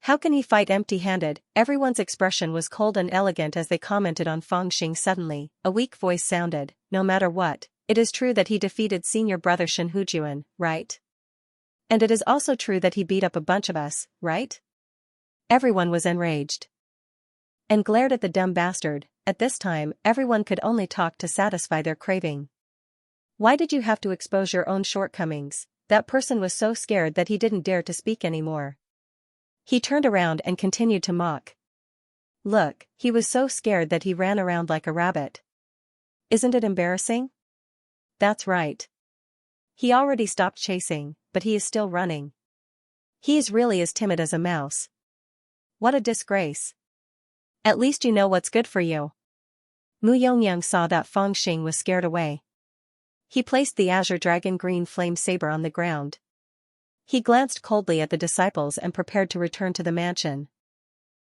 How can he fight empty-handed? Everyone's expression was cold and elegant as they commented on Fangxing. Suddenly, a weak voice sounded, "No matter what, it is true that he defeated senior brother Shen Hujuan, right? And it is also true that he beat up a bunch of us, right?" Everyone was enraged and glared at the dumb bastard. At this time, everyone could only talk to satisfy their craving. Why did you have to expose your own shortcomings? That person was so scared that he didn't dare to speak anymore. He turned around and continued to mock. Look, he was so scared that he ran around like a rabbit. Isn't it embarrassing? That's right. He already stopped chasing, but he is still running. He is really as timid as a mouse. What a disgrace. At least you know what's good for you. Mu Yongyang saw that Feng Xing was scared away. He placed the azure dragon green flame saber on the ground. He glanced coldly at the disciples and prepared to return to the mansion.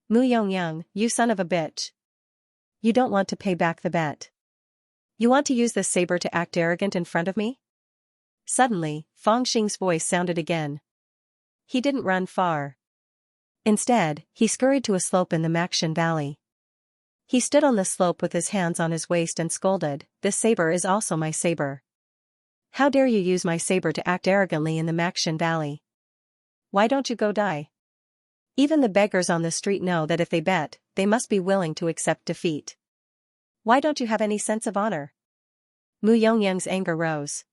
Mu Yongyang, you son of a bitch. You don't want to pay back the bet. You want to use this saber to act arrogant in front of me? Suddenly, Feng Xing's voice sounded again. He didn't run far. Instead, he scurried to a slope in the Maxian Valley. He stood on the slope with his hands on his waist and scolded, "This saber is also my saber. How dare you use my saber to act arrogantly in the Maxian Valley? Why don't you go die? Even the beggars on the street know that if they bet, they must be willing to accept defeat. Why don't you have any sense of honor?" Mu Yongyang's anger rose.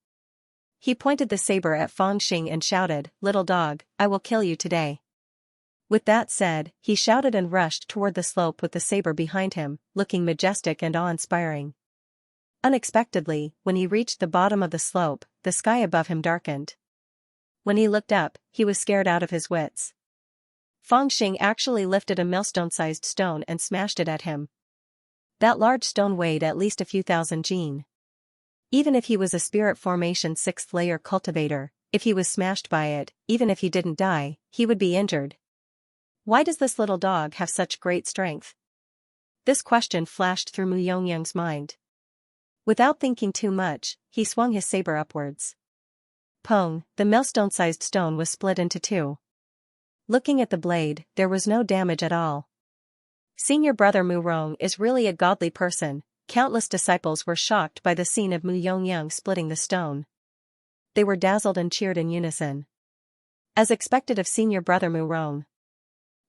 He pointed the saber at Feng Xing and shouted, "Little dog, I will kill you today." With that said, he shouted and rushed toward the slope with the saber behind him, looking majestic and awe-inspiring. Unexpectedly, when he reached the bottom of the slope, the sky above him darkened. When he looked up, he was scared out of his wits. Feng Xing actually lifted a millstone-sized stone and smashed it at him. That large stone weighed at least a few thousand jin. Even if he was a spirit formation 6th layer cultivator, if he was smashed by it, even if he didn't die, he would be injured. Why does this little dog have such great strength? This question flashed through Mu Yongyang's mind. Without thinking too much, he swung his saber upwards. Pong, the millstone-sized stone was split into two. Looking at the blade, there was no damage at all. Senior brother Mu Rong is really a godly person. Countless disciples were shocked by the scene of Mu Yongyang splitting the stone. They were dazzled and cheered in unison. As expected of senior brother Mu Rong.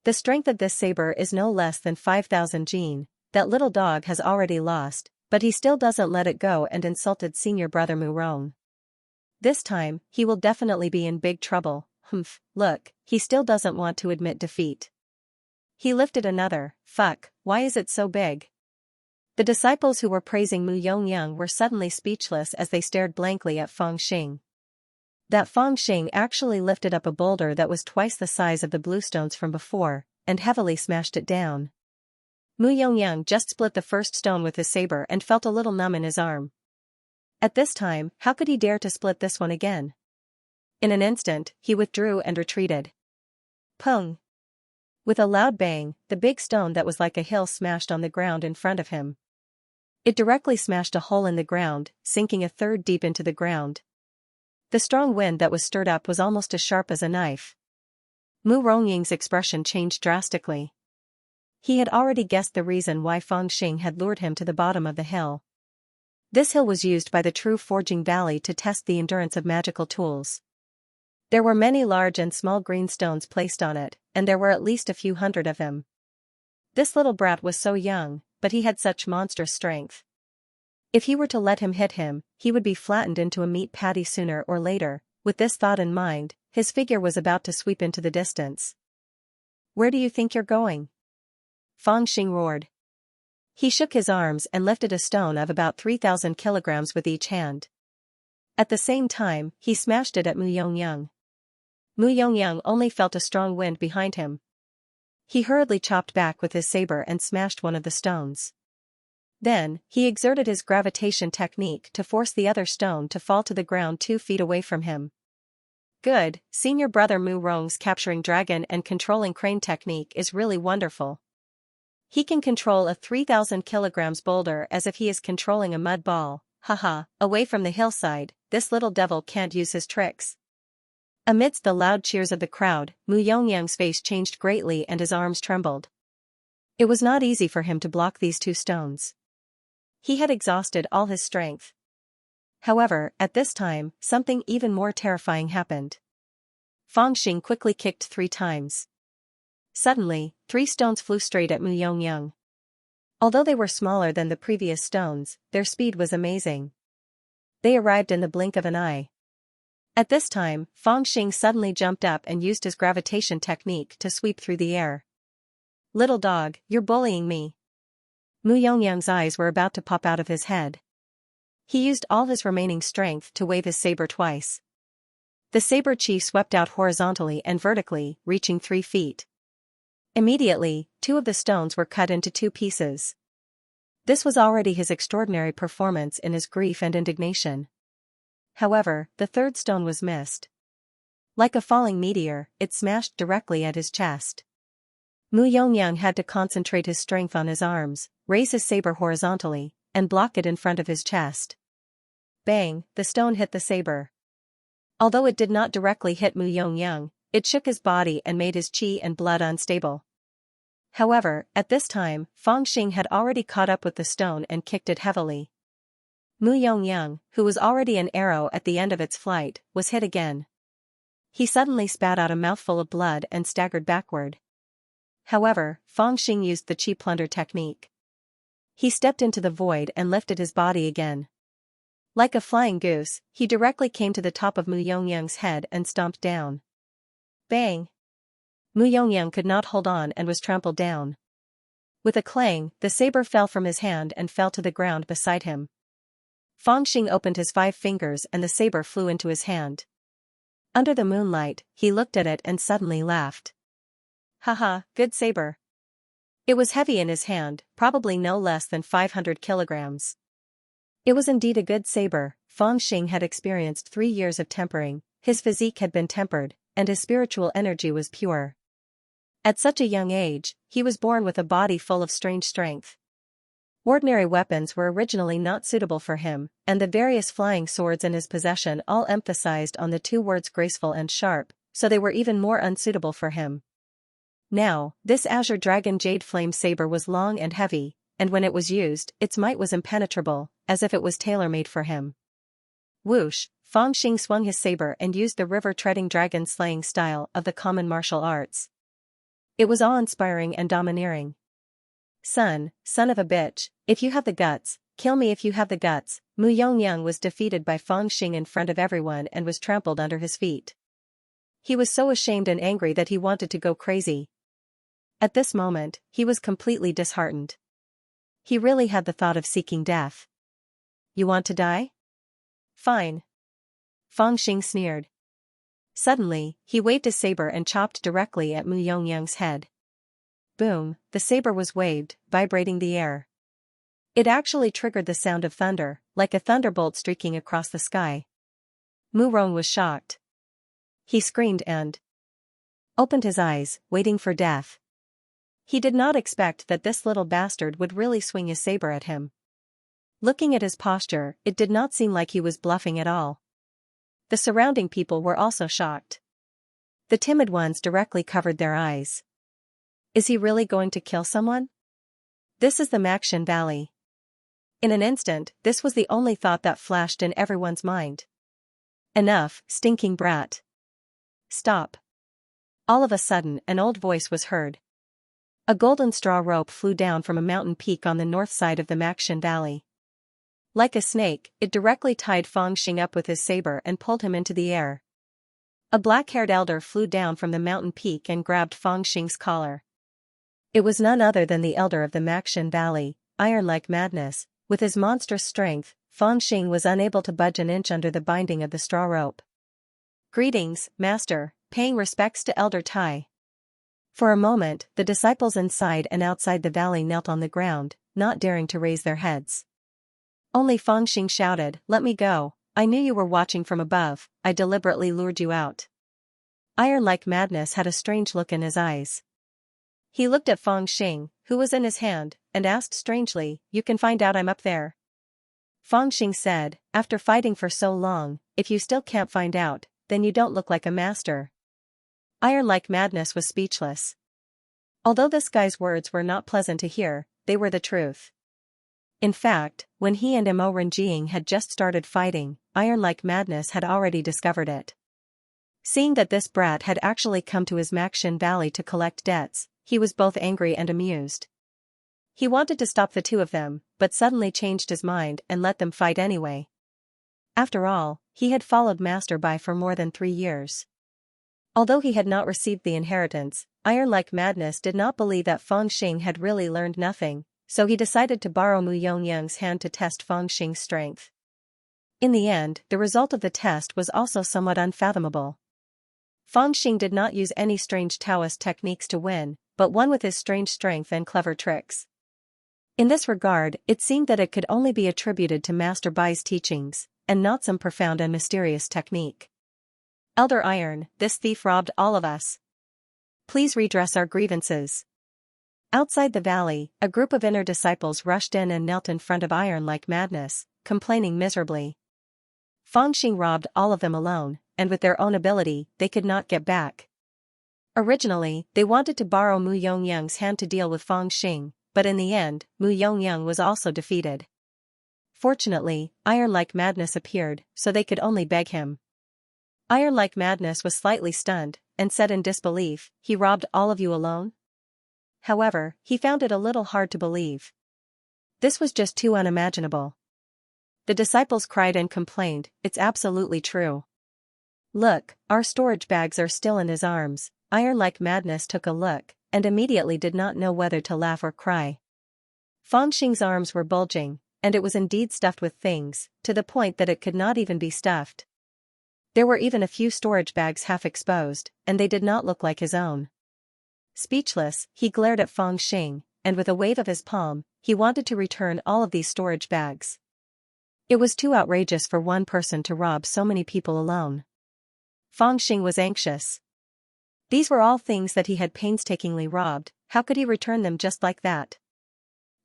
The strength of this saber is no less than 5,000 jin. That little dog has already lost, but he still doesn't let it go and insulted senior brother Mu Rong. This time, he will definitely be in big trouble. Look, he still doesn't want to admit defeat. He lifted another. Fuck, why is it so big? The disciples who were praising Mu Yongyang were suddenly speechless as they stared blankly at Feng Xing. That Feng Xing actually lifted up a boulder that was twice the size of the bluestones from before, and heavily smashed it down. Mu Yongyang just split the first stone with his saber and felt a little numb in his arm. At this time, how could he dare to split this one again? In an instant, he withdrew and retreated. Pung! With a loud bang, the big stone that was like a hill smashed on the ground in front of him. It directly smashed a hole in the ground, sinking a third deep into the ground. The strong wind that was stirred up was almost as sharp as a knife. Mu Rongying's expression changed drastically. He had already guessed the reason why Feng Xing had lured him to the bottom of the hill. This hill was used by the true Forging Valley to test the endurance of magical tools. There were many large and small green stones placed on it, and there were at least a few hundred of them. This little brat was so young, but he had such monstrous strength. If he were to let him hit him, he would be flattened into a meat patty sooner or later. With this thought in mind, his figure was about to sweep into the distance. "Where do you think you're going?" Feng Xing roared. He shook his arms and lifted a stone of about 3,000 kilograms with each hand. At the same time, he smashed it at Mu Yongyang. Mu Yongyang only felt a strong wind behind him. He hurriedly chopped back with his saber and smashed one of the stones. Then, he exerted his gravitation technique to force the other stone to fall to the ground 2 feet away from him. Good, senior brother Mu Rong's capturing dragon and controlling crane technique is really wonderful. He can control a 3,000 kilograms boulder as if he is controlling a mud ball. Haha, away from the hillside, this little devil can't use his tricks. Amidst the loud cheers of the crowd, Mu Yongyang's face changed greatly and his arms trembled. It was not easy for him to block these 2 stones. He had exhausted all his strength. However, at this time, something even more terrifying happened. Feng Xing quickly kicked 3 times. Suddenly, 3 stones flew straight at Mu Yongyang. Although they were smaller than the previous stones, their speed was amazing. They arrived in the blink of an eye. At this time, Fangxing suddenly jumped up and used his gravitation technique to sweep through the air. "Little dog, you're bullying me." Mu Yongyang's eyes were about to pop out of his head. He used all his remaining strength to wave his saber twice. The saber chi swept out horizontally and vertically, reaching 3 feet. Immediately, 2 of the stones were cut into 2 pieces. This was already his extraordinary performance in his grief and indignation. However, the 3rd stone was missed. Like a falling meteor, it smashed directly at his chest. Mu Yongyang had to concentrate his strength on his arms, raise his saber horizontally, and block it in front of his chest. Bang, the stone hit the saber. Although it did not directly hit Mu Yongyang, it shook his body and made his chi and blood unstable. However, at this time, Fangxing had already caught up with the stone and kicked it heavily. Mu Yongyang, who was already an arrow at the end of its flight, was hit again. He suddenly spat out a mouthful of blood and staggered backward. However, Fangxing used the chi plunder technique. He stepped into the void and lifted his body again. Like a flying goose, he directly came to the top of Mu Yongyang's head and stomped down. Bang! Mu Yongyang could not hold on and was trampled down. With a clang, the saber fell from his hand and fell to the ground beside him. Fangxing opened his 5 fingers and the saber flew into his hand. Under the moonlight, he looked at it and suddenly laughed. Haha, good saber. It was heavy in his hand, probably no less than 500 kilograms. It was indeed a good saber. Fangxing had experienced 3 years of tempering, his physique had been tempered, and his spiritual energy was pure. At such a young age, he was born with a body full of strange strength. Ordinary weapons were originally not suitable for him, and the various flying swords in his possession all emphasized on the 2 words graceful and sharp, so they were even more unsuitable for him. Now, this azure dragon jade flame saber was long and heavy, and when it was used, its might was impenetrable, as if it was tailor-made for him. Whoosh, Fangxing swung his saber and used the river-treading dragon-slaying style of the common martial arts. It was awe-inspiring and domineering. Son of a bitch, if you have the guts, kill me if you have the guts. Mu Yongyang was defeated by Fangxing in front of everyone and was trampled under his feet. He was so ashamed and angry that he wanted to go crazy. At this moment, he was completely disheartened. He really had the thought of seeking death. You want to die? Fine. Fangxing sneered. Suddenly, he waved his saber and chopped directly at Mu Yongyang's head. Boom, the saber was waved, vibrating the air. It actually triggered the sound of thunder, like a thunderbolt streaking across the sky. Mu Rong was shocked. He screamed and opened his eyes, waiting for death. He did not expect that this little bastard would really swing his saber at him. Looking at his posture, it did not seem like he was bluffing at all. The surrounding people were also shocked. The timid ones directly covered their eyes. Is he really going to kill someone? This is the Maxian Valley. In an instant, this was the only thought that flashed in everyone's mind. Enough, stinking brat. Stop. All of a sudden, an old voice was heard. A golden straw rope flew down from a mountain peak on the north side of the Maxian Valley. Like a snake, it directly tied Fangxing up with his saber and pulled him into the air. A black-haired elder flew down from the mountain peak and grabbed Fangxing's collar. It was none other than the elder of the Maxian Valley, Iron like Madness. With his monstrous strength, Fangxing was unable to budge an inch under the binding of the straw rope. Greetings, Master, paying respects to Elder Tai. For a moment, the disciples inside and outside the valley knelt on the ground, not daring to raise their heads. Only Fangxing shouted, "Let me go, I knew you were watching from above, I deliberately lured you out." Iron like Madness had a strange look in his eyes. He looked at Fangxing, who was in his hand, and asked strangely, "You can find out I'm up there?" Fangxing said, "After fighting for so long, if you still can't find out, then you don't look like a master." Iron like Madness was speechless. Although this guy's words were not pleasant to hear, they were the truth. In fact, when he and Mo Renjing had just started fighting, Iron like Madness had already discovered it. Seeing that this brat had actually come to his Maxian Valley to collect debts, he was both angry and amused. He wanted to stop the 2 of them, but suddenly changed his mind and let them fight anyway. After all, he had followed Master Bai for more than 3 years. Although he had not received the inheritance, Iron-like Madness did not believe that Feng Xing had really learned nothing, so he decided to borrow Mu Yongyang's hand to test Feng Xing's strength. In the end, the result of the test was also somewhat unfathomable. Feng Xing did not use any strange Taoist techniques to win, but won with his strange strength and clever tricks. In this regard, it seemed that it could only be attributed to Master Bai's teachings, and not some profound and mysterious technique. Elder Iron, this thief robbed all of us. Please redress our grievances. Outside the valley, a group of inner disciples rushed in and knelt in front of Iron-like Madness, complaining miserably. Feng Xing robbed all of them alone, and with their own ability, they could not get back. Originally, they wanted to borrow Mu Yongyang's hand to deal with Feng Xing, but in the end, Mu Yongyang was also defeated. Fortunately, Iron-like Madness appeared, so they could only beg him. Iron-like Madness was slightly stunned, and said in disbelief, "He robbed all of you alone?" However, he found it a little hard to believe. This was just too unimaginable. The disciples cried and complained, "It's absolutely true. Look, our storage bags are still in his arms." Iron-like Madness took a look, and immediately did not know whether to laugh or cry. Feng Xing's arms were bulging, and it was indeed stuffed with things, to the point that it could not even be stuffed. There were even a few storage bags half exposed, and they did not look like his own. Speechless, he glared at Feng Xing, and with a wave of his palm, he wanted to return all of these storage bags. It was too outrageous for one person to rob so many people alone. Feng Xing was anxious. These were all things that he had painstakingly robbed, how could he return them just like that?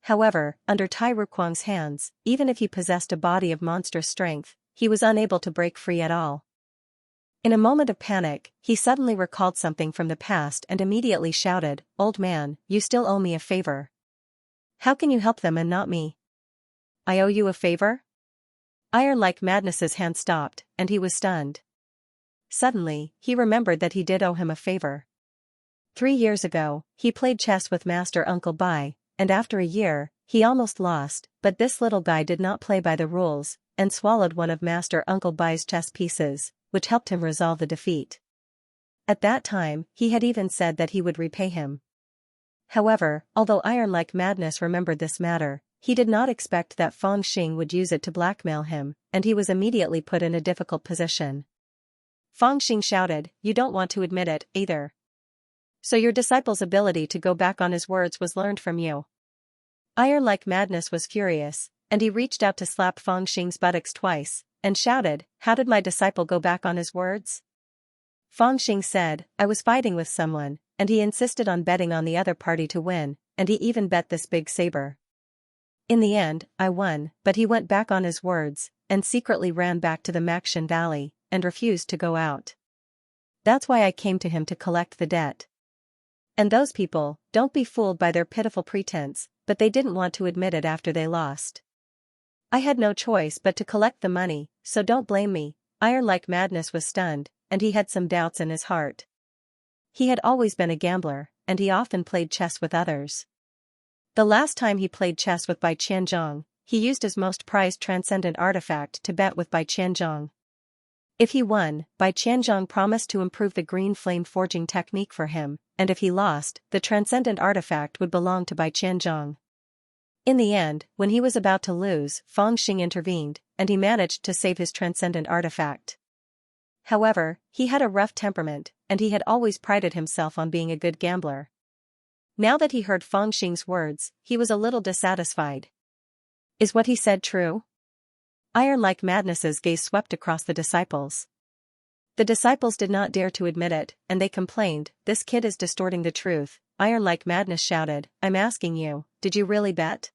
However, under Tai Ruquang's hands, even if he possessed a body of monstrous strength, he was unable to break free at all. In a moment of panic, he suddenly recalled something from the past and immediately shouted, "Old man, you still owe me a favor. How can you help them and not me?" "I owe you a favor?" Iron-like Madness's hand stopped, and he was stunned. Suddenly, he remembered that he did owe him a favor. 3 years ago, he played chess with Master Uncle Bai, and after a year, he almost lost, but this little guy did not play by the rules, and swallowed one of Master Uncle Bai's chess pieces, which helped him resolve the defeat. At that time, he had even said that he would repay him. However, although Iron-like Madness remembered this matter, he did not expect that Feng Xing would use it to blackmail him, and he was immediately put in a difficult position. Feng Xing shouted, "You don't want to admit it, either. So your disciple's ability to go back on his words was learned from you." Iron-like Madness was furious, and he reached out to slap Feng Xing's buttocks twice, and shouted, "How did my disciple go back on his words?" Feng Xing said, "I was fighting with someone, and he insisted on betting on the other party to win, and he even bet this big saber. In the end, I won, but he went back on his words, and secretly ran back to the Makshan Valley, and refused to go out. That's why I came to him to collect the debt. And those people, don't be fooled by their pitiful pretense, but they didn't want to admit it after they lost. I had no choice but to collect the money, so don't blame me." Iron-like Madness was stunned, and he had some doubts in his heart. He had always been a gambler, and he often played chess with others. The last time he played chess with Bai Qianzhong, he used his most prized transcendent artifact to bet with Bai Qianzhong. If he won, Bai Qianzhong promised to improve the green flame forging technique for him, and if he lost, the transcendent artifact would belong to Bai Qianzhong. In the end, when he was about to lose, Feng Xing intervened, and he managed to save his transcendent artifact. However, he had a rough temperament, and he had always prided himself on being a good gambler. Now that he heard Feng Xing's words, he was a little dissatisfied. Is what he said true? Iron-like Madness's gaze swept across the disciples. The disciples did not dare to admit it, and they complained, "This kid is distorting the truth." Iron-like Madness shouted, "I'm asking you, did you really bet?"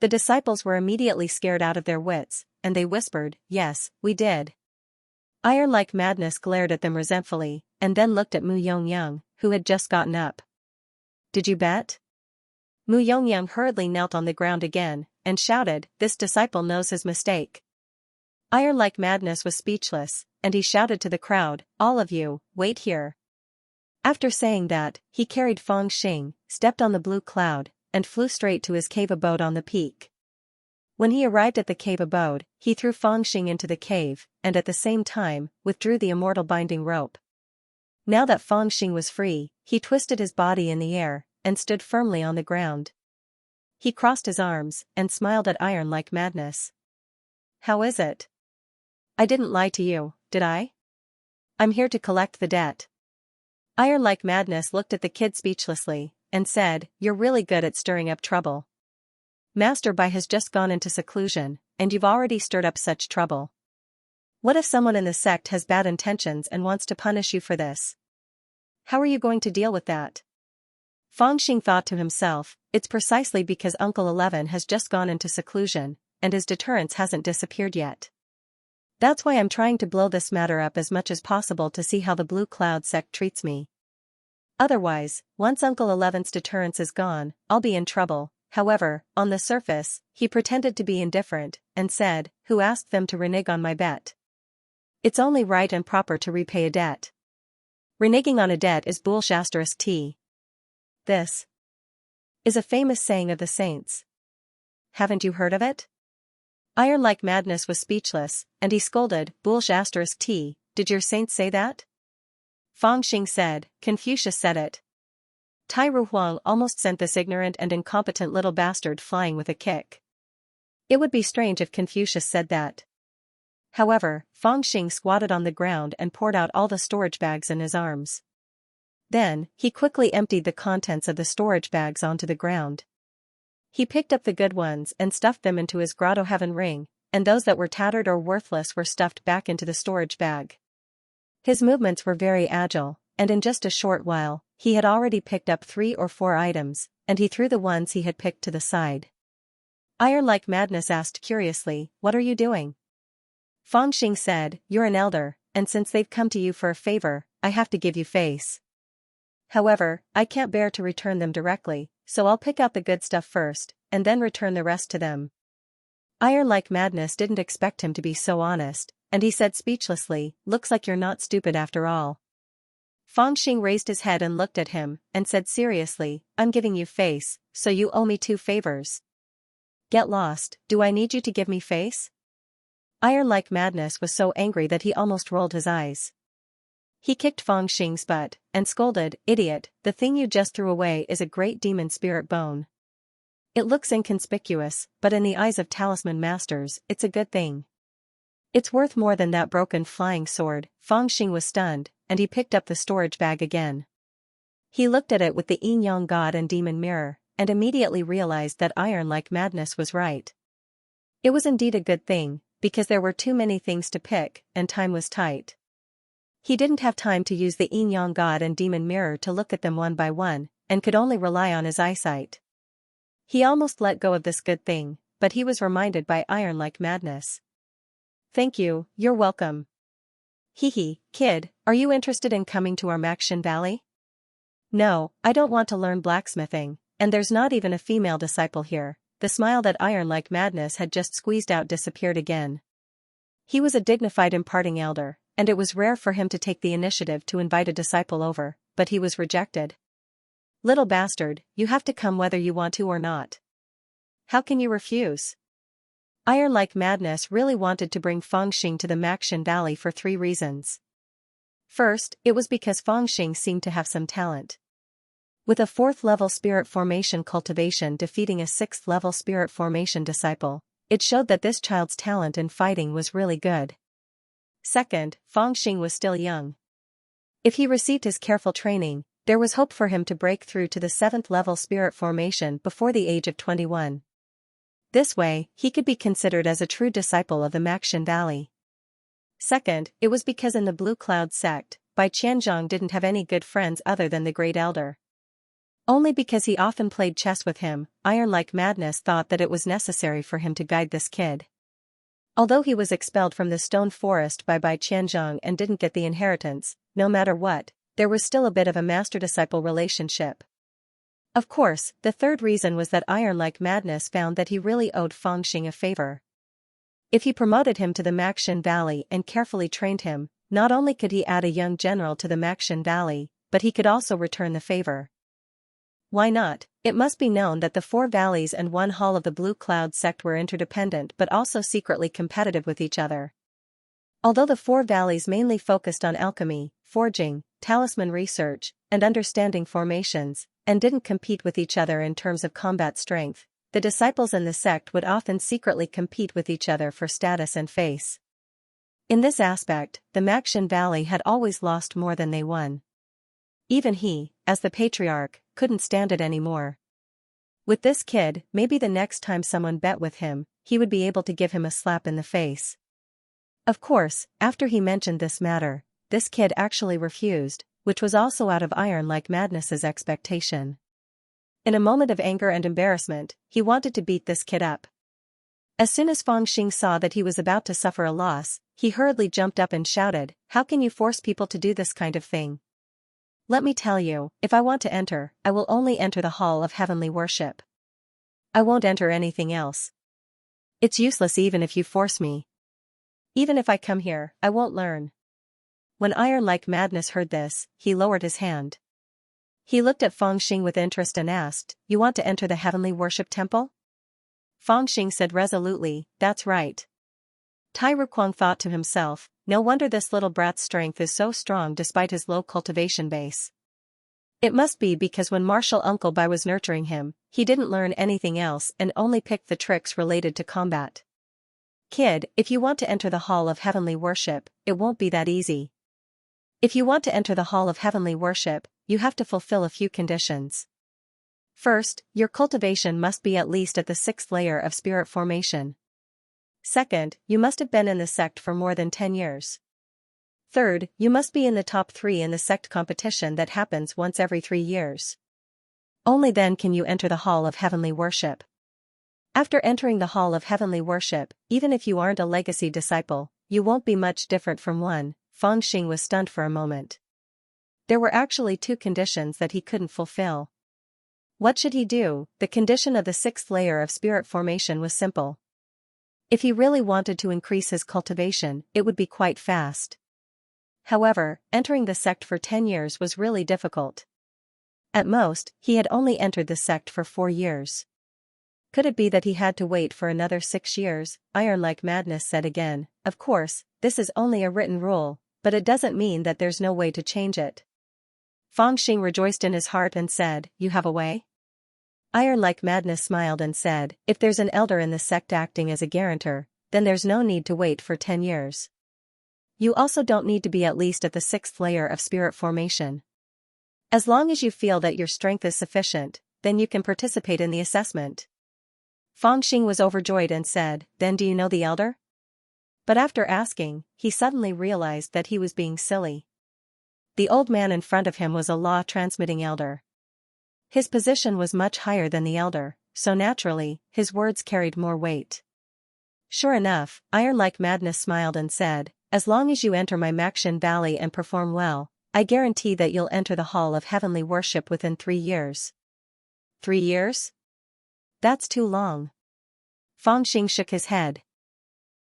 The disciples were immediately scared out of their wits, and they whispered, "Yes, we did." Iron-like Madness glared at them resentfully, and then looked at Mu Yongyang, who had just gotten up. "Did you bet?" Mu Yongyang hurriedly knelt on the ground again, and shouted, "This disciple knows his mistake." Iron-like Madness was speechless, and he shouted to the crowd, "All of you, wait here." After saying that, he carried Feng Xing, stepped on the blue cloud, and flew straight to his cave abode on the peak. When he arrived at the cave abode, he threw Fangxing into the cave, and at the same time, withdrew the immortal binding rope. Now that Fangxing was free, he twisted his body in the air, and stood firmly on the ground. He crossed his arms, and smiled at Iron like Madness. "How is it? I didn't lie to you, did I? I'm here to collect the debt." Iron like Madness looked at the kid speechlessly, and said, "You're really good at stirring up trouble. Master Bai has just gone into seclusion, and you've already stirred up such trouble. What if someone in the sect has bad intentions and wants to punish you for this? How are you going to deal with that?" Fangxing thought to himself, it's precisely because Uncle 11 has just gone into seclusion, and his deterrence hasn't disappeared yet. That's why I'm trying to blow this matter up as much as possible to see how the Blue Cloud sect treats me. Otherwise, once Uncle 11's deterrence is gone, I'll be in trouble. However, on the surface, he pretended to be indifferent, and said, "Who asked them to renege on my bet? It's only right and proper to repay a debt. Reneging on a debt is bullshit. This is a famous saying of the saints. Haven't you heard of it?" Iron like Madness was speechless, and he scolded, "Bullshit, did your saints say that?" Fangxing said, "Confucius said it." Tai Ruhuang almost sent this ignorant and incompetent little bastard flying with a kick. It would be strange if Confucius said that. However, Fangxing squatted on the ground and poured out all the storage bags in his arms. Then, he quickly emptied the contents of the storage bags onto the ground. He picked up the good ones and stuffed them into his grotto heaven ring, and those that were tattered or worthless were stuffed back into the storage bag. His movements were very agile, and in just a short while, he had already picked up 3 or 4 items, and he threw the ones he had picked to the side. Iron like Madness asked curiously, "What are you doing?" Fangxing said, "You're an elder, and since they've come to you for a favor, I have to give you face. However, I can't bear to return them directly, so I'll pick out the good stuff first, and then return the rest to them." Iron like Madness didn't expect him to be so honest, and he said speechlessly, "Looks like you're not stupid after all." Fangxing raised his head and looked at him, and said seriously, "I'm giving you face, so you owe me 2 favors. Get lost, do I need you to give me face?" Iron like Madness was so angry that he almost rolled his eyes. He kicked Fangxing's butt, and scolded, "Idiot, the thing you just threw away is a great demon spirit bone. It looks inconspicuous, but in the eyes of talisman masters, it's a good thing. It's worth more than that broken flying sword." Fangxing was stunned, and he picked up the storage bag again. He looked at it with the Yin Yang God and Demon Mirror, and immediately realized that Iron like Madness was right. It was indeed a good thing, because there were too many things to pick, and time was tight. He didn't have time to use the Yin Yang God and Demon Mirror to look at them one by one, and could only rely on his eyesight. He almost let go of this good thing, but he was reminded by Iron like Madness. "Thank you, you're welcome. Hee, kid, are you interested in coming to our Maxian Valley?" "No, I don't want to learn blacksmithing, and there's not even a female disciple here." The smile that Iron like Madness had just squeezed out disappeared again. He was a dignified imparting elder, and it was rare for him to take the initiative to invite a disciple over, but he was rejected. "Little bastard, you have to come whether you want to or not. How can you refuse?" Iron like Madness really wanted to bring Fangxing to the Maxian Valley for 3 reasons. First, it was because Fangxing seemed to have some talent. With a 4th level spirit formation cultivation defeating a 6th level spirit formation disciple, it showed that this child's talent in fighting was really good. Second, Fangxing was still young. If he received his careful training, there was hope for him to break through to the 7th level spirit formation before the age of 21. This way, he could be considered as a true disciple of the Maxian Valley. Second, it was because in the Blue Cloud sect, Bai Qianzhong didn't have any good friends other than the Great Elder. Only because he often played chess with him, Iron like Madness thought that it was necessary for him to guide this kid. Although he was expelled from the Stone Forest by Bai Qianzhong and didn't get the inheritance, no matter what, there was still a bit of a master-disciple relationship. Of course, the third reason was that Iron like Madness found that he really owed Fangxing a favor. If he promoted him to the Maxian Valley and carefully trained him, not only could he add a young general to the Maxian Valley, but he could also return the favor. Why not? It must be known that the 4 valleys and 1 hall of the Blue Cloud sect were interdependent but also secretly competitive with each other. Although the 4 valleys mainly focused on alchemy, forging, talisman research, and understanding formations, and didn't compete with each other in terms of combat strength, the disciples in the sect would often secretly compete with each other for status and face. In this aspect, the Maxian Valley had always lost more than they won. Even he, as the patriarch, couldn't stand it anymore. With this kid, maybe the next time someone bet with him, he would be able to give him a slap in the face. Of course, after he mentioned this matter, this kid actually refused, which was also out of Iron Like Madness's expectation. In a moment of anger and embarrassment, he wanted to beat this kid up. As soon as Fangxing saw that he was about to suffer a loss, he hurriedly jumped up and shouted, "How can you force people to do this kind of thing? Let me tell you, if I want to enter, I will only enter the Hall of Heavenly Worship. I won't enter anything else. It's useless even if you force me. Even if I come here, I won't learn." When Iron Like Madness heard this, he lowered his hand. He looked at Fangxing with interest and asked, "You want to enter the Heavenly Worship Temple?" Fangxing said resolutely, "That's right." Tai Ruquang thought to himself, no wonder this little brat's strength is so strong despite his low cultivation base. It must be because when Martial Uncle Bai was nurturing him, he didn't learn anything else and only picked the tricks related to combat. Kid, if you want to enter the Hall of Heavenly Worship, it won't be that easy. If you want to enter the Hall of Heavenly Worship, you have to fulfill a few conditions. First, your cultivation must be at least at the 6th layer of spirit formation. Second, you must have been in the sect for more than 10 years. Third, you must be in the top 3 in the sect competition that happens once every 3 years. Only then can you enter the Hall of Heavenly Worship. After entering the Hall of Heavenly Worship, even if you aren't a legacy disciple, you won't be much different from one. Fangxing was stunned for a moment. There were actually 2 conditions that he couldn't fulfill. What should he do? The condition of the 6th layer of spirit formation was simple. If he really wanted to increase his cultivation, it would be quite fast. However, entering the sect for 10 years was really difficult. At most, he had only entered the sect for 4 years. Could it be that he had to wait for another 6 years? Iron Like Madness said again, "Of course, this is only a written rule, but it doesn't mean that there's no way to change it." Fangxing rejoiced in his heart and said, "You have a way?" Iron Like Madness smiled and said, "If there's an elder in the sect acting as a guarantor, then there's no need to wait for 10 years. You also don't need to be at least at the 6th layer of spirit formation. As long as you feel that your strength is sufficient, then you can participate in the assessment." Fangxing was overjoyed and said, "Then do you know the elder?" But after asking, he suddenly realized that he was being silly. The old man in front of him was a law-transmitting elder. His position was much higher than the elder, so naturally, his words carried more weight. Sure enough, Iron Like Madness smiled and said, "As long as you enter my Maxian Valley and perform well, I guarantee that you'll enter the Hall of Heavenly Worship within 3 years. 3 years? That's too long." Fangxing shook his head.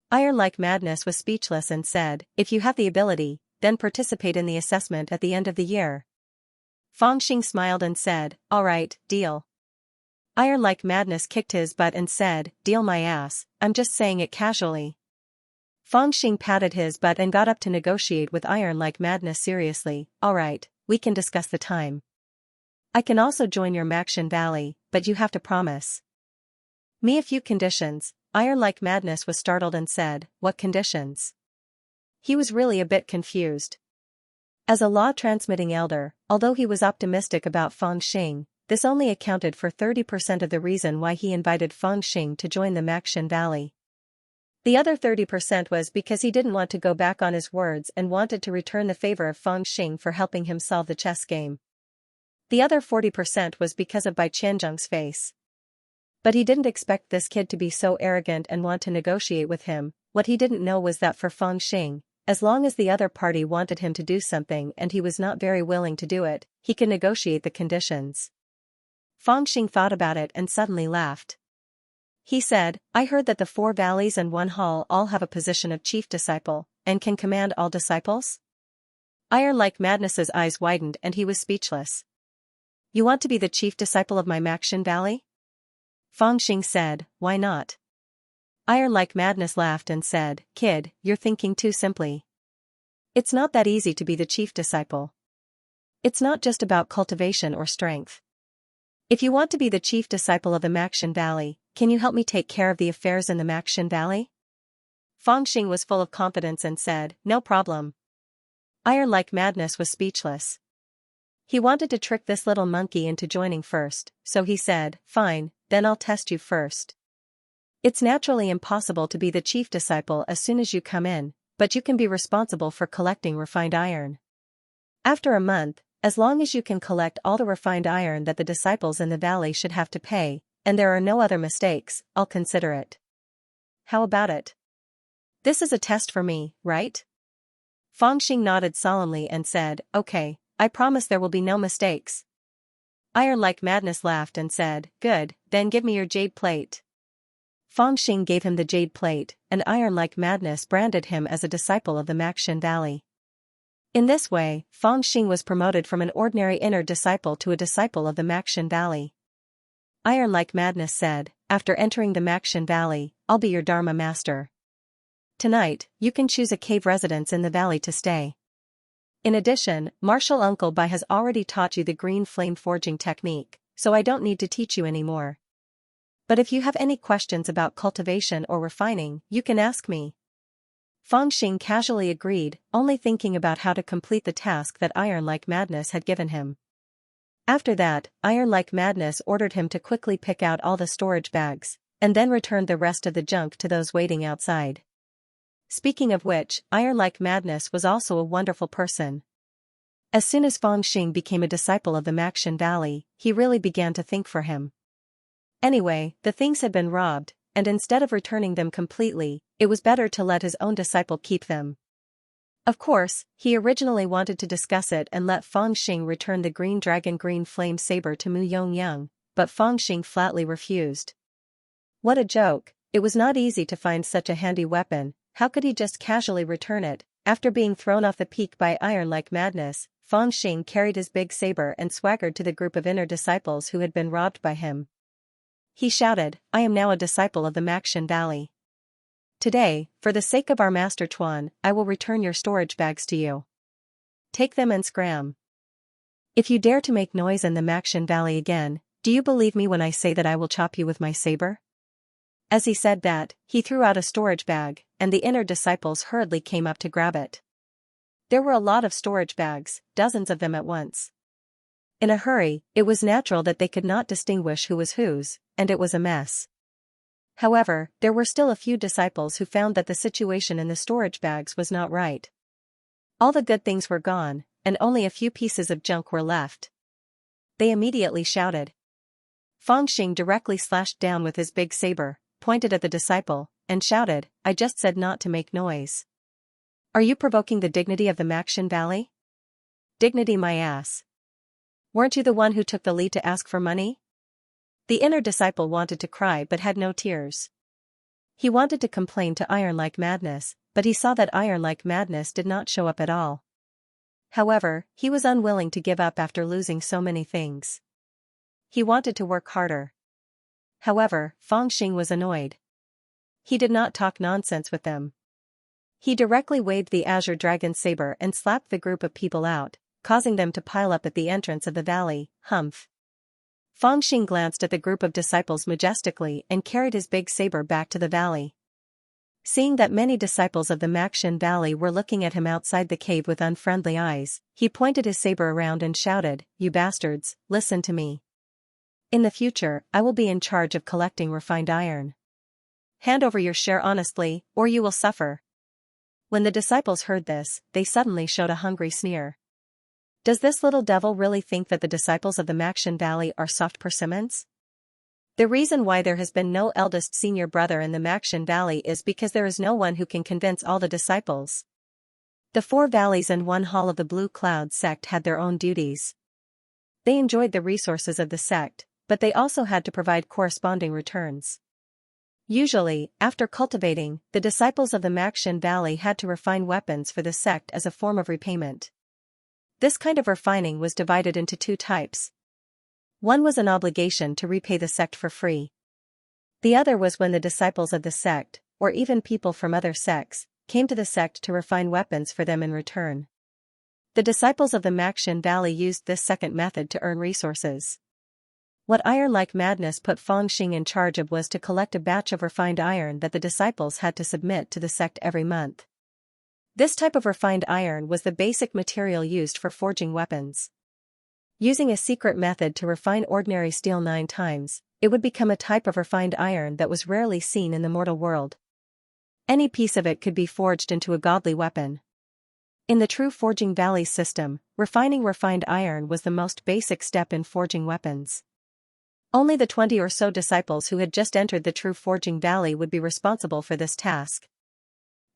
Iron Like Madness was speechless and said, "If you have the ability, then participate in the assessment at the end of the year." Fangxing smiled and said, "All right, deal." Iron Like Madness kicked his butt and said, "Deal my ass, I'm just saying it casually." Fangxing patted his butt and got up to negotiate with Iron Like Madness seriously. "All right, we can discuss the time. I can also join your Maxian Valley, but you have to promise me a few conditions." Iron Like Madness was startled and said, "What conditions?" He was really a bit confused. As a law-transmitting elder, although he was optimistic about Fangxing, this only accounted for 30% of the reason why he invited Fangxing to join the Maxian Valley. The other 30% was because he didn't want to go back on his words and wanted to return the favor of Fangxing for helping him solve the chess game. The other 40% was because of Bai Qianzheng's face. But he didn't expect this kid to be so arrogant and want to negotiate with him. What he didn't know was that for Fangxing, as long as the other party wanted him to do something and he was not very willing to do it, he could negotiate the conditions. Fangxing thought about it and suddenly laughed. He said, "I heard that the 4 valleys and 1 hall all have a position of chief disciple, and can command all disciples?" Iron Like Madness's eyes widened and he was speechless. You want to be the chief disciple of my Maxian Valley? Fangxing said, why not? Iron like Madness laughed and said, kid, you're thinking too simply. It's not that easy to be the chief disciple. It's not just about cultivation or strength. If you want to be the chief disciple of the Maxian Valley, can you help me take care of the affairs in the Maxian Valley? Fangxing was full of confidence and said, no problem. Iron like Madness was speechless. He wanted to trick this little monkey into joining first, so he said, fine, then I'll test you first. It's naturally impossible to be the chief disciple as soon as you come in, but you can be responsible for collecting refined iron. After a month, as long as you can collect all the refined iron that the disciples in the valley should have to pay, and there are no other mistakes, I'll consider it. How about it? This is a test for me, right? Fangxing nodded solemnly and said, okay, I promise there will be no mistakes. Iron like Madness laughed and said, good, then give me your jade plate. Fangxing gave him the jade plate, and Iron like Madness branded him as a disciple of the Maxian Valley. In this way, Fangxing was promoted from an ordinary inner disciple to a disciple of the Maxian Valley. Iron like Madness said, after entering the Maxian Valley, I'll be your Dharma master. Tonight, you can choose a cave residence in the valley to stay. In addition, Martial Uncle Bai has already taught you the green flame forging technique, so I don't need to teach you anymore. But if you have any questions about cultivation or refining, you can ask me. Fangxing casually agreed, only thinking about how to complete the task that Iron like Madness had given him. After that, Iron like Madness ordered him to quickly pick out all the storage bags, and then returned the rest of the junk to those waiting outside. Speaking of which, Iron like Madness was also a wonderful person. As soon as Fangxing became a disciple of the Maxian Valley, he really began to think for him. Anyway, the things had been robbed, and instead of returning them completely, it was better to let his own disciple keep them. Of course, he originally wanted to discuss it and let Fangxing return the green dragon green flame saber to Mu Yongyang, but Fangxing flatly refused. What a joke, it was not easy to find such a handy weapon, how could he just casually return it? After being thrown off the peak by Iron like Madness, Fangxing carried his big saber and swaggered to the group of inner disciples who had been robbed by him. He shouted, I am now a disciple of the Maxian Valley. Today, for the sake of our Master Chuan, I will return your storage bags to you. Take them and scram. If you dare to make noise in the Maxian Valley again, do you believe me when I say that I will chop you with my saber? As he said that, he threw out a storage bag, and the inner disciples hurriedly came up to grab it. There were a lot of storage bags, dozens of them at once. In a hurry, it was natural that they could not distinguish who was whose, and it was a mess. However, there were still a few disciples who found that the situation in the storage bags was not right. All the good things were gone, and only a few pieces of junk were left. They immediately shouted. Fangxing directly slashed down with his big saber, pointed at the disciple, and shouted, I just said not to make noise. Are you provoking the dignity of the Maxian Valley? Dignity my ass. Weren't you the one who took the lead to ask for money? The inner disciple wanted to cry but had no tears. He wanted to complain to Iron like Madness, but he saw that Iron like Madness did not show up at all. However, he was unwilling to give up after losing so many things. He wanted to work harder. However, Fangxing was annoyed. He did not talk nonsense with them. He directly waved the azure dragon saber and slapped the group of people out, causing them to pile up at the entrance of the valley. Humph. Fangxing glanced at the group of disciples majestically and carried his big saber back to the valley. Seeing that many disciples of the Maxian Valley were looking at him outside the cave with unfriendly eyes, he pointed his saber around and shouted, You bastards, listen to me. In the future, I will be in charge of collecting refined iron. Hand over your share honestly, or you will suffer. When the disciples heard this, they suddenly showed a hungry sneer. Does this little devil really think that the disciples of the Maxian Valley are soft persimmons? The reason why there has been no eldest senior brother in the Maxian Valley is because there is no one who can convince all the disciples. The 4 valleys and 1 hall of the Blue Cloud sect had their own duties. They enjoyed the resources of the sect, but they also had to provide corresponding returns. Usually, after cultivating, the disciples of the Maxian Valley had to refine weapons for the sect as a form of repayment. This kind of refining was divided into 2 types. One was an obligation to repay the sect for free. The other was when the disciples of the sect, or even people from other sects, came to the sect to refine weapons for them in return. The disciples of the Maxian Valley used this second method to earn resources. What iron-like madness put Fangxing in charge of was to collect a batch of refined iron that the disciples had to submit to the sect every month. This type of refined iron was the basic material used for forging weapons. Using a secret method to refine ordinary steel 9 times, it would become a type of refined iron that was rarely seen in the mortal world. Any piece of it could be forged into a godly weapon. In the true Forging Valley system, refining refined iron was the most basic step in forging weapons. Only the 20 or so disciples who had just entered the true Forging Valley would be responsible for this task.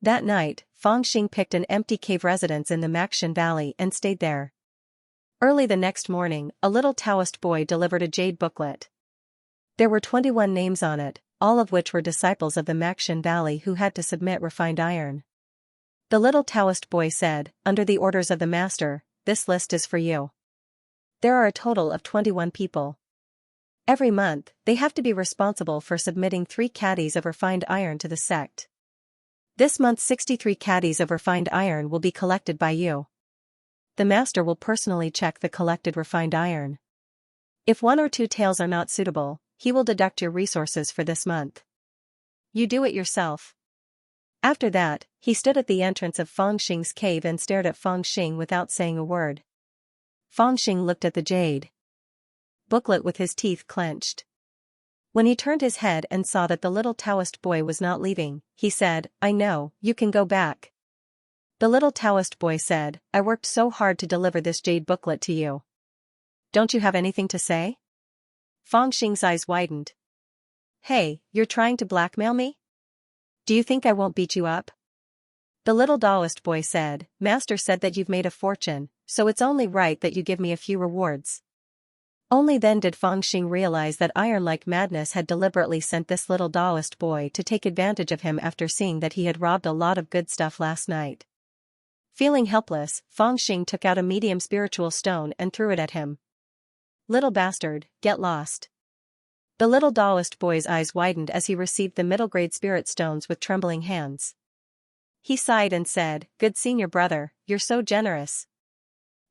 That night, Fangxing picked an empty cave residence in the Maxian Valley and stayed there. Early the next morning, a little Taoist boy delivered a jade booklet. There were 21 names on it, all of which were disciples of the Maxian Valley who had to submit refined iron. The little Taoist boy said, "Under the orders of the master, this list is for you. There are a total of 21 people. Every month, they have to be responsible for submitting 3 caddies of refined iron to the sect. This month 63 caddies of refined iron will be collected by you. The master will personally check the collected refined iron. If 1 or 2 taels are not suitable, he will deduct your resources for this month. You do it yourself." After that, he stood at the entrance of Fangxing's cave and stared at Fangxing without saying a word. Fangxing looked at the jade booklet with his teeth clenched. When he turned his head and saw that the little Taoist boy was not leaving, he said, "I know, you can go back." The little Taoist boy said, "I worked so hard to deliver this jade booklet to you. Don't you have anything to say?" Fangxing's eyes widened. "Hey, you're trying to blackmail me? Do you think I won't beat you up?" The little Taoist boy said, "Master said that you've made a fortune, so it's only right that you give me a few rewards." Only then did Fangxing realize that iron-like madness had deliberately sent this little Taoist boy to take advantage of him after seeing that he had robbed a lot of good stuff last night. Feeling helpless, Fangxing took out a medium spiritual stone and threw it at him. "Little bastard, get lost." The little Taoist boy's eyes widened as he received the middle-grade spirit stones with trembling hands. He sighed and said, "Good senior brother, you're so generous."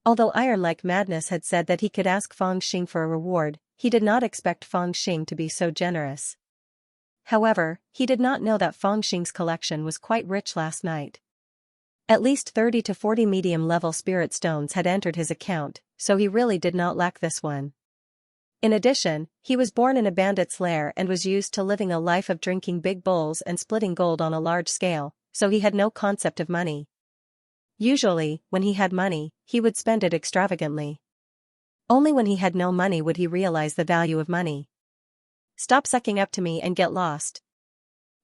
Although iron-like madness had said that he could ask Fangxing for a reward, he did not expect Fangxing to be so generous. However, he did not know that Fangxing's collection was quite rich last night. At least 30 to 40 medium-level spirit stones had entered his account, so he really did not lack this one. In addition, he was born in a bandit's lair and was used to living a life of drinking big bowls and splitting gold on a large scale, so he had no concept of money. Usually, when he had money, he would spend it extravagantly. Only when he had no money would he realize the value of money. "Stop sucking up to me and get lost."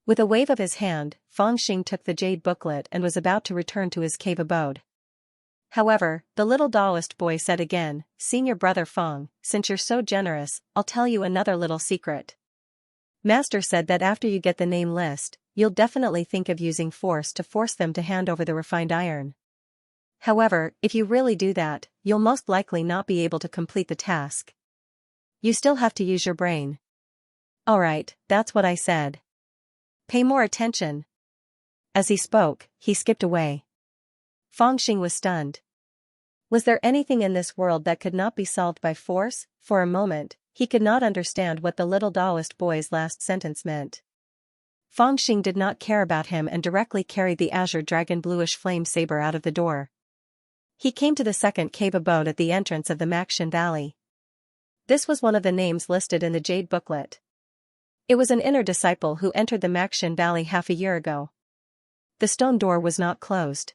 With a wave of his hand, Fangxing took the jade booklet and was about to return to his cave abode. However, the little Taoist boy said again, "Senior brother Fang, since you're so generous, I'll tell you another little secret. Master said that after you get the name list, you'll definitely think of using force to force them to hand over the refined iron. However, if you really do that, you'll most likely not be able to complete the task. You still have to use your brain." "Alright, that's what I said. Pay more attention." As he spoke, he skipped away. Fangxing was stunned. Was there anything in this world that could not be solved by force? For a moment, he could not understand what the little Taoist boy's last sentence meant. Fangxing did not care about him and directly carried the azure dragon bluish flame saber out of the door. He came to the second cave abode at the entrance of the Maxian Valley. This was one of the names listed in the jade booklet. It was an inner disciple who entered the Maxian Valley half a year ago. The stone door was not closed.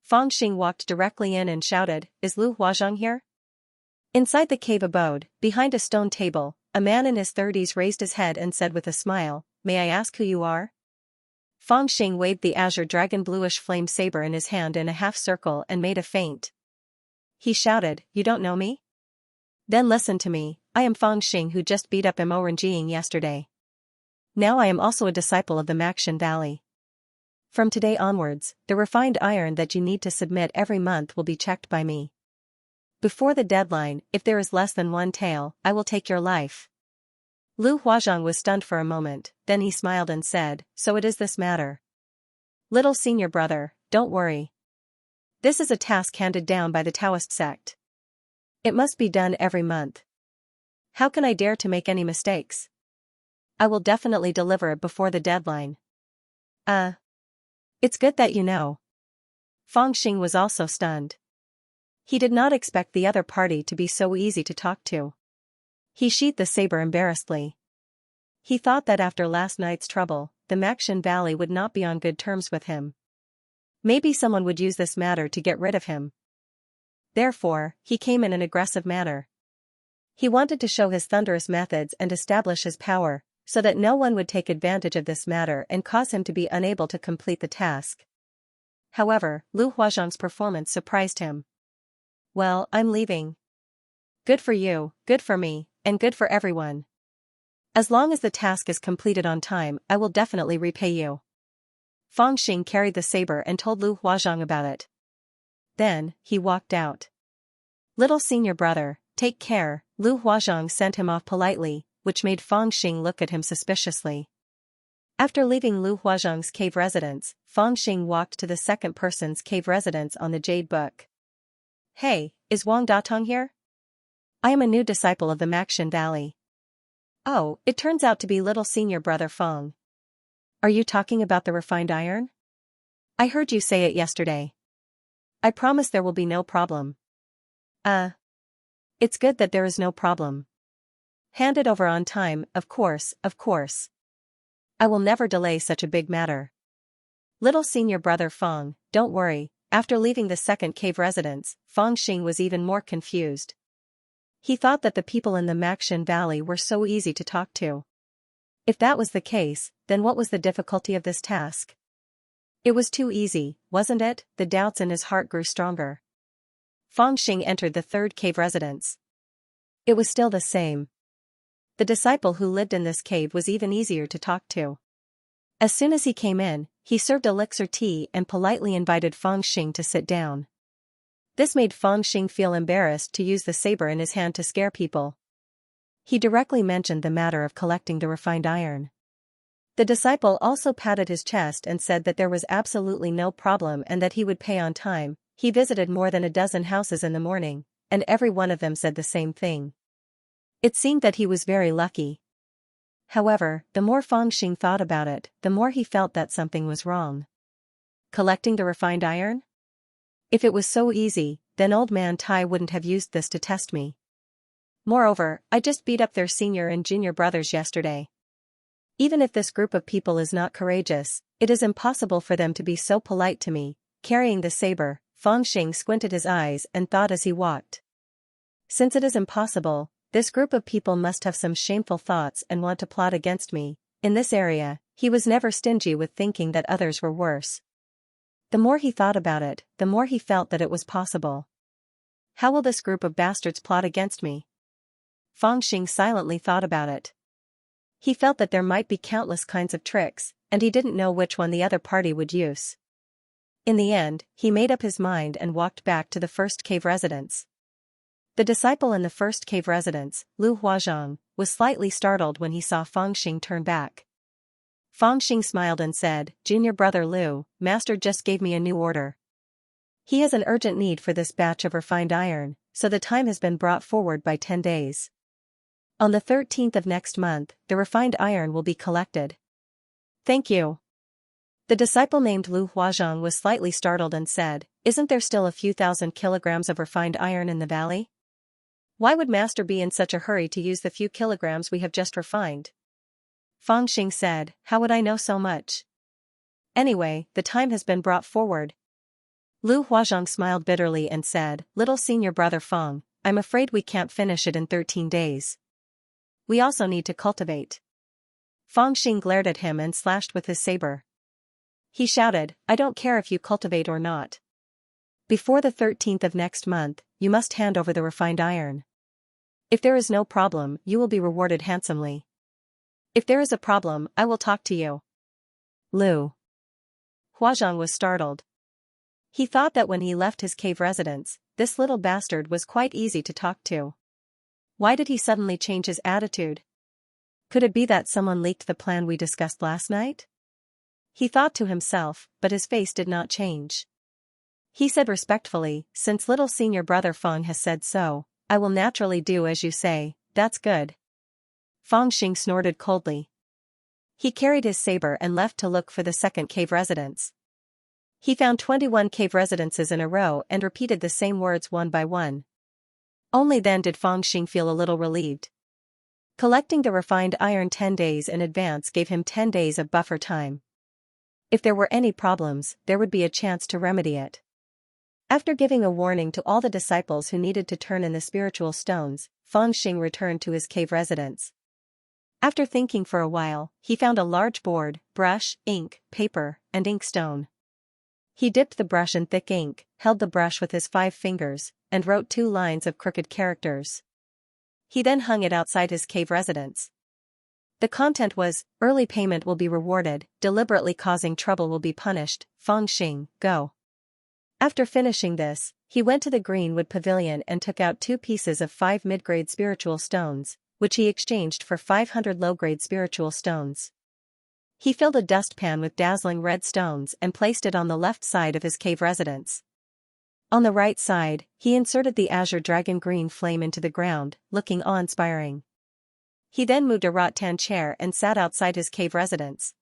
Fangxing walked directly in and shouted, "Is Lu Huazhang here?" Inside the cave abode, behind a stone table, a man in his 30s raised his head and said with a smile, "May I ask who you are?" Fangxing waved the azure dragon bluish flame saber in his hand in a half circle and made a feint. He shouted, "You don't know me? Then listen to me, I am Fangxing who just beat up Mo Renjing yesterday. Now I am also a disciple of the Maxian Valley. From today onwards, the refined iron that you need to submit every month will be checked by me. Before the deadline, if there is less than one tael, I will take your life. Lu Huazhang was stunned for a moment, then he smiled and said, so it is this matter. Little senior brother, don't worry. This is a task handed down by the Taoist sect. It must be done every month. How can I dare to make any mistakes? I will definitely deliver it before the deadline. It's good that you know. Fang Xing was also stunned. He did not expect the other party to be so easy to talk to. He sheathed the saber embarrassedly. He thought that after last night's trouble, the Maxian Valley would not be on good terms with him. Maybe someone would use this matter to get rid of him. Therefore, he came in an aggressive manner. He wanted to show his thunderous methods and establish his power, so that no one would take advantage of this matter and cause him to be unable to complete the task. However, Lu Huazhang's performance surprised him. Well, I'm leaving. Good for you, good for me, and good for everyone. As long as the task is completed on time, I will definitely repay you. Fang Xing carried the saber and told Lu Huazhang about it. Then, he walked out. Little senior brother, take care, Lu Huazhang sent him off politely, which made Fang Xing look at him suspiciously. After leaving Lu Huazhang's cave residence, Fang Xing walked to the second person's cave residence on the Jade Book. Hey, is Wang Datong here? I am a new disciple of the Maxian Valley. Oh, it turns out to be little senior brother Feng. Are you talking about the refined iron? I heard you say it yesterday. I promise there will be no problem. It's good that there is no problem. Hand it over on time, of course, of course. I will never delay such a big matter. Little senior brother Feng, don't worry. After leaving the second cave residence, Fang Xing was even more confused. He thought that the people in the Maxian Valley were so easy to talk to. If that was the case, then what was the difficulty of this task? It was too easy, wasn't it? The doubts in his heart grew stronger. Fang Xing entered the third cave residence. It was still the same. The disciple who lived in this cave was even easier to talk to. As soon as he came in, he served elixir tea and politely invited Fang Xing to sit down. This made Fang Xing feel embarrassed to use the saber in his hand to scare people. He directly mentioned the matter of collecting the refined iron. The disciple also patted his chest and said that there was absolutely no problem and that he would pay on time. He visited more than a dozen houses in the morning, and every one of them said the same thing. It seemed that he was very lucky. However, the more Fang Xing thought about it, the more he felt that something was wrong. Collecting the refined iron? If it was so easy, then old man Tai wouldn't have used this to test me. Moreover, I just beat up their senior and junior brothers yesterday. Even if this group of people is not courageous, it is impossible for them to be so polite to me. Carrying the saber, Fang Xing squinted his eyes and thought as he walked. Since it is impossible, this group of people must have some shameful thoughts and want to plot against me. In this area, he was never stingy with thinking that others were worse. The more he thought about it, the more he felt that it was possible. How will this group of bastards plot against me? Fang Xing silently thought about it. He felt that there might be countless kinds of tricks, and he didn't know which one the other party would use. In the end, he made up his mind and walked back to the first cave residence. The disciple in the first cave residence, Lu Huazhang, was slightly startled when he saw Fang Xing turn back. Fang Xing smiled and said, "Junior brother Lu, master just gave me a new order. He has an urgent need for this batch of refined iron, so the time has been brought forward by 10 days. On the 13th of next month, the refined iron will be collected." Thank you. The disciple named Lu Huazhang was slightly startled and said, "Isn't there still a few thousand kilograms of refined iron in the valley? Why would master be in such a hurry to use the few kilograms we have just refined?" Fang Xing said, "How would I know so much? Anyway, the time has been brought forward." Lu Huazhang smiled bitterly and said, "Little senior brother Fang, I'm afraid we can't finish it in 13 days. We also need to cultivate." Fang Xing glared at him and slashed with his saber. He shouted, "I don't care if you cultivate or not. Before the 13th of next month, you must hand over the refined iron. If there is no problem, you will be rewarded handsomely. If there is a problem, I will talk to you." Lu Huazhang was startled. He thought that when he left his cave residence, this little bastard was quite easy to talk to. Why did he suddenly change his attitude? Could it be that someone leaked the plan we discussed last night? He thought to himself, but his face did not change. He said respectfully, since little senior brother Feng has said so, I will naturally do as you say, that's good. Feng Xing snorted coldly. He carried his saber and left to look for the second cave residence. He found 21 cave residences in a row and repeated the same words one by one. Only then did Feng Xing feel a little relieved. Collecting the refined iron 10 days in advance gave him 10 days of buffer time. If there were any problems, there would be a chance to remedy it. After giving a warning to all the disciples who needed to turn in the spiritual stones, Feng Xing returned to his cave residence. After thinking for a while, he found a large board, brush, ink, paper, and inkstone. He dipped the brush in thick ink, held the brush with his 5 fingers, and wrote 2 lines of crooked characters. He then hung it outside his cave residence. The content was, early payment will be rewarded, deliberately causing trouble will be punished, Feng Xing, go. After finishing this, he went to the Greenwood Pavilion and took out 2 pieces of 5 mid-grade spiritual stones, which he exchanged for 500 low-grade spiritual stones. He filled a dustpan with dazzling red stones and placed it on the left side of his cave residence. On the right side, he inserted the azure dragon green flame into the ground, looking awe-inspiring. He then moved a rattan chair and sat outside his cave residence.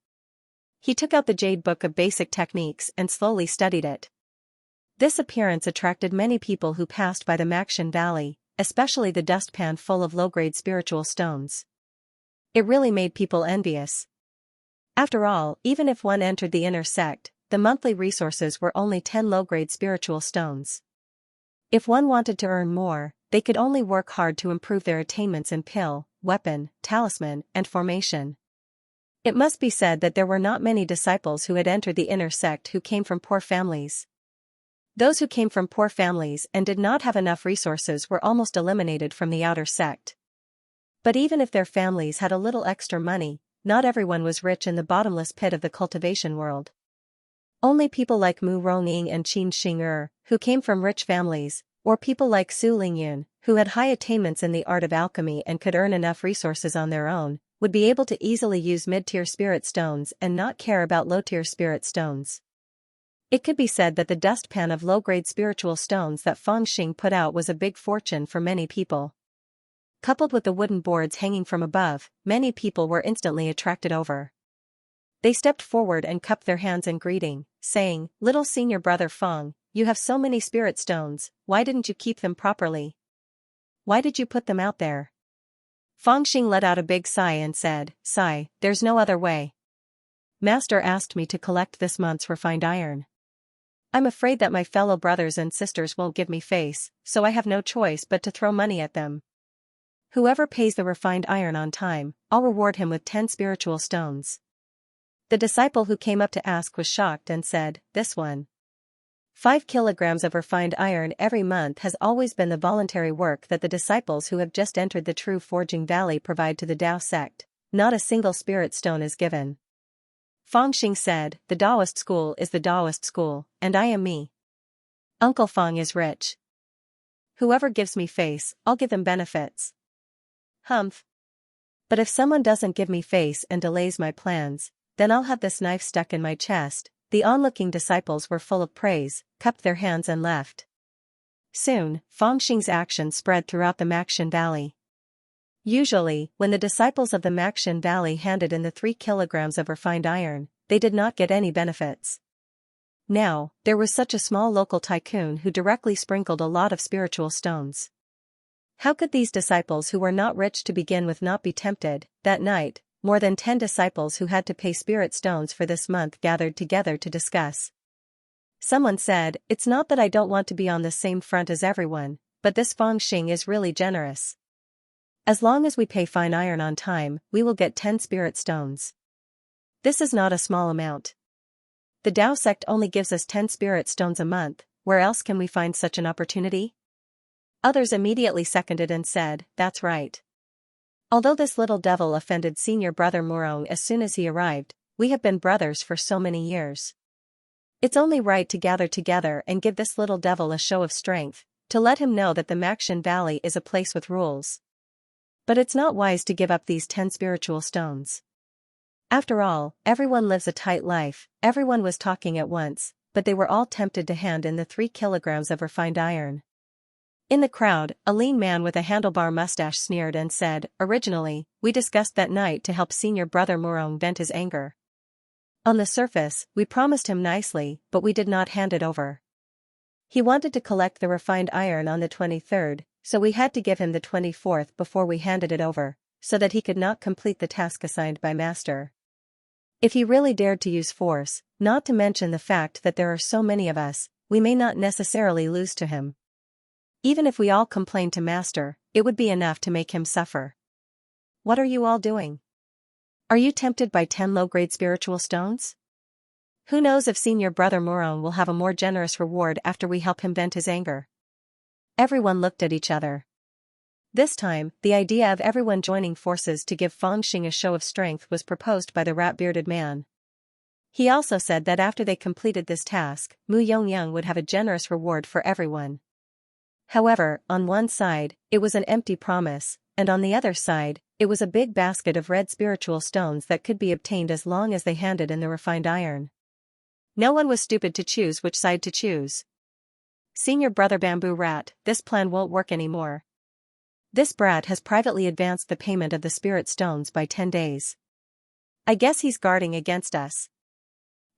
He took out the Jade Book of Basic Techniques and slowly studied it. This appearance attracted many people who passed by the Maxian Valley, especially the dustpan full of low-grade spiritual stones. It really made people envious. After all, even if one entered the inner sect, the monthly resources were only 10 low-grade spiritual stones. If one wanted to earn more, they could only work hard to improve their attainments in pill, weapon, talisman, and formation. It must be said that there were not many disciples who had entered the inner sect who came from poor families. Those who came from poor families and did not have enough resources were almost eliminated from the outer sect. But even if their families had a little extra money, not everyone was rich in the bottomless pit of the cultivation world. Only people like Mu Rongying and Qin Xing'er, who came from rich families, or people like Su Lingyun, who had high attainments in the art of alchemy and could earn enough resources on their own, would be able to easily use mid-tier spirit stones and not care about low-tier spirit stones. It could be said that the dustpan of low-grade spiritual stones that Feng Xing put out was a big fortune for many people. Coupled with the wooden boards hanging from above, many people were instantly attracted over. They stepped forward and cupped their hands in greeting, saying, "Little senior brother Feng, you have so many spirit stones, why didn't you keep them properly? Why did you put them out there?" Feng Xing let out a big sigh and said, "Sigh, there's no other way. Master asked me to collect this month's refined iron. I'm afraid that my fellow brothers and sisters won't give me face, so I have no choice but to throw money at them. Whoever pays the refined iron on time, I'll reward him with 10 spiritual stones." The disciple who came up to ask was shocked and said, "This one. 5 kilograms of refined iron every month has always been the voluntary work that the disciples who have just entered the true Forging Valley provide to the Tao sect. Not a single spirit stone is given." Feng Xing said, "The Taoist school is the Taoist school, and I am me. Uncle Feng is rich. Whoever gives me face, I'll give them benefits. Humph. But if someone doesn't give me face and delays my plans, then I'll have this knife stuck in my chest." The onlooking disciples were full of praise, cupped their hands and left. Soon, Feng Xing's action spread throughout the Maxian Valley. Usually, when the disciples of the Maxian Valley handed in the 3 kilograms of refined iron, they did not get any benefits. Now, there was such a small local tycoon who directly sprinkled a lot of spiritual stones. How could these disciples who were not rich to begin with not be tempted? That night, more than 10 disciples who had to pay spirit stones for this month gathered together to discuss. Someone said, "It's not that I don't want to be on the same front as everyone, but this Feng Xing is really generous. As long as we pay fine iron on time, we will get 10 spirit stones. This is not a small amount. The Tao sect only gives us 10 spirit stones a month, where else can we find such an opportunity?" Others immediately seconded and said, "That's right. Although this little devil offended senior brother Murong as soon as he arrived, we have been brothers for so many years. It's only right to gather together and give this little devil a show of strength, to let him know that the Maxian Valley is a place with rules. But it's not wise to give up these 10 spiritual stones. After all, everyone lives a tight life. Everyone was talking at once, but they were all tempted to hand in the 3 kilograms of refined iron. In the crowd, a lean man with a handlebar mustache sneered and said, "Originally, we discussed that night to help senior brother Murong vent his anger. On the surface, we promised him nicely, but we did not hand it over. He wanted to collect the refined iron on the 23rd, so we had to give him the 24th before we handed it over, so that he could not complete the task assigned by Master. If he really dared to use force, not to mention the fact that there are so many of us, we may not necessarily lose to him. Even if we all complained to Master, it would be enough to make him suffer. What are you all doing? Are you tempted by 10 low-grade spiritual stones? Who knows if senior brother Murong will have a more generous reward after we help him vent his anger?" Everyone looked at each other. This time, the idea of everyone joining forces to give Fangxing a show of strength was proposed by the rat-bearded man. He also said that after they completed this task, Mu Yongyang would have a generous reward for everyone. However, on one side, it was an empty promise, and on the other side, it was a big basket of red spiritual stones that could be obtained as long as they handed in the refined iron. No one was stupid to choose which side to choose. "Senior brother Bamboo Rat, this plan won't work anymore. This brat has privately advanced the payment of the spirit stones by 10 days. I guess he's guarding against us.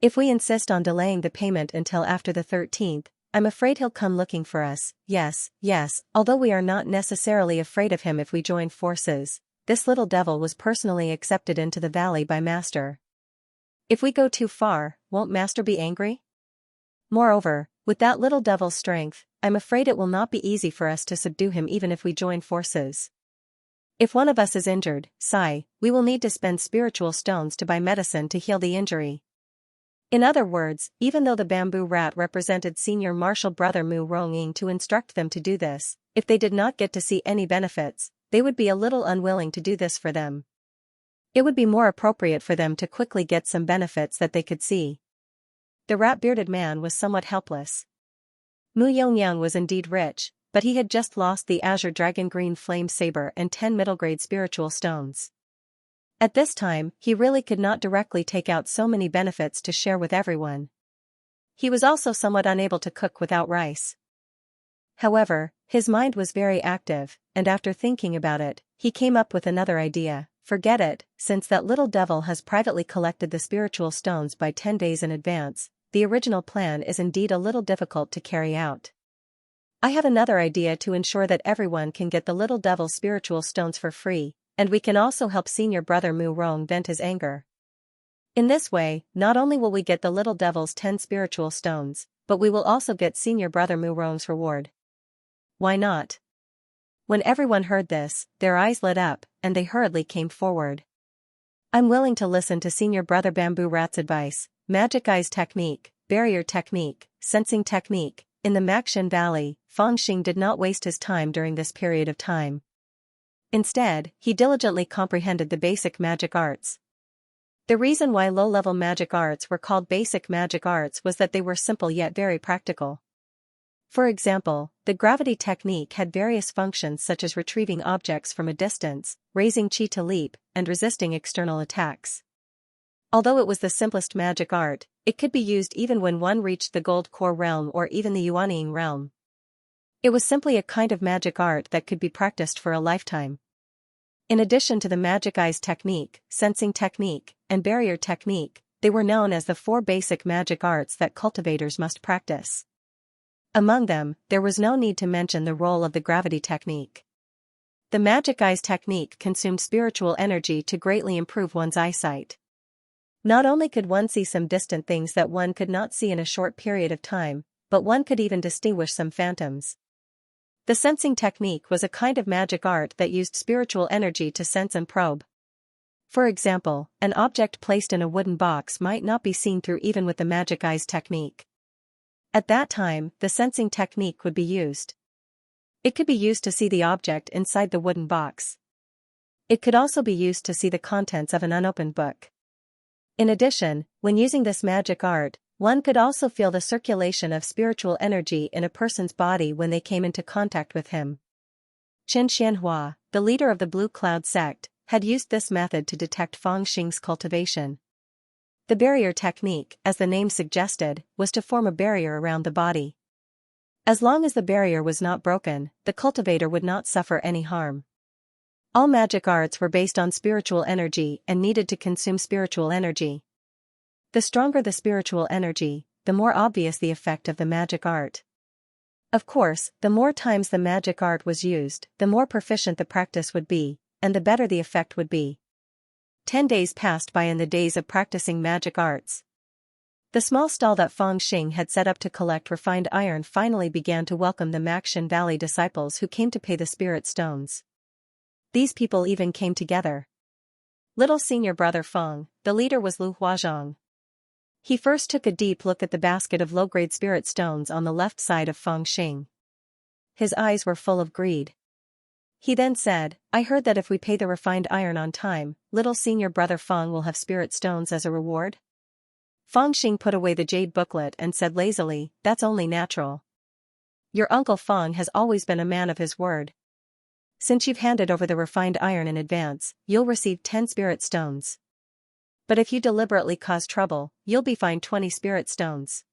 If we insist on delaying the payment until after the 13th, I'm afraid he'll come looking for us." Yes, although we are not necessarily afraid of him if we join forces, this little devil was personally accepted into the valley by Master. If we go too far, won't Master be angry? Moreover, with that little devil's strength, I'm afraid it will not be easy for us to subdue him even if we join forces. If one of us is injured, we will need to spend spiritual stones to buy medicine to heal the injury. In other words, even though the bamboo rat represented senior martial brother Mu Rongying to instruct them to do this, if they did not get to see any benefits, they would be a little unwilling to do this for them. It would be more appropriate for them to quickly get some benefits that they could see. The rat-bearded man was somewhat helpless. Mu Yongyang was indeed rich, but he had just lost the azure dragon green flame saber and 10 middle-grade spiritual stones. At this time, he really could not directly take out so many benefits to share with everyone. He was also somewhat unable to cook without rice. However, his mind was very active, and after thinking about it, he came up with another idea. Forget it, since that little devil has privately collected the spiritual stones by 10 days in advance, the original plan is indeed a little difficult to carry out. I have another idea to ensure that everyone can get the little devil's spiritual stones for free, and we can also help senior brother Mu Rong vent his anger. In this way, not only will we get the little devil's 10 spiritual stones, but we will also get senior brother Mu Rong's reward. Why not? When everyone heard this, their eyes lit up, and they hurriedly came forward. I'm willing to listen to senior brother Bamboo Rat's advice. Magic Eyes Technique, Barrier Technique, Sensing Technique. In the Maxian Valley, Fangxing did not waste his time during this period of time. Instead, he diligently comprehended the basic magic arts. The reason why low-level magic arts were called basic magic arts was that they were simple yet very practical. For example, the gravity technique had various functions such as retrieving objects from a distance, raising chi to leap, and resisting external attacks. Although it was the simplest magic art, it could be used even when one reached the Gold Core realm or even the Yuanying realm. It was simply a kind of magic art that could be practiced for a lifetime. In addition to the Magic Eyes Technique, Sensing Technique, and Barrier Technique, they were known as the 4 basic magic arts that cultivators must practice. Among them, there was no need to mention the role of the gravity technique. The Magic Eyes Technique consumed spiritual energy to greatly improve one's eyesight. Not only could one see some distant things that one could not see in a short period of time, but one could even distinguish some phantoms. The Sensing Technique was a kind of magic art that used spiritual energy to sense and probe. For example, an object placed in a wooden box might not be seen through even with the Magic Eyes Technique. At that time, the Sensing Technique would be used. It could be used to see the object inside the wooden box. It could also be used to see the contents of an unopened book. In addition, when using this magic art, One could also feel the circulation of spiritual energy in a person's body when they came into contact with him. Xianxia, the leader of the Blue Cloud sect, had used this method to detect Fangxing's cultivation. The barrier technique, as the name suggested, was to form a barrier around the body. As long as the barrier was not broken, the cultivator would not suffer any harm. All magic arts were based on spiritual energy and needed to consume spiritual energy. The stronger the spiritual energy, the more obvious the effect of the magic art. Of course, the more times the magic art was used, the more proficient the practice would be, and the better the effect would be. 10 days passed by in the days of practicing magic arts. The small stall that Fangxing had set up to collect refined iron finally began to welcome the Maxin Valley disciples who came to pay the spirit stones. These people even came together. Little senior brother Feng, the leader, was Lu Huazhong. He first took a deep look at the basket of low-grade spirit stones on the left side of Fangxing. His eyes were full of greed. He then said, "I heard that if we pay the refined iron on time, little senior brother Feng will have spirit stones as a reward." Fangxing put away the jade booklet and said lazily, "That's only natural. Your uncle Feng has always been a man of his word. Since you've handed over the refined iron in advance, you'll receive 10 spirit stones. But if you deliberately cause trouble, you'll be fined 20 spirit stones."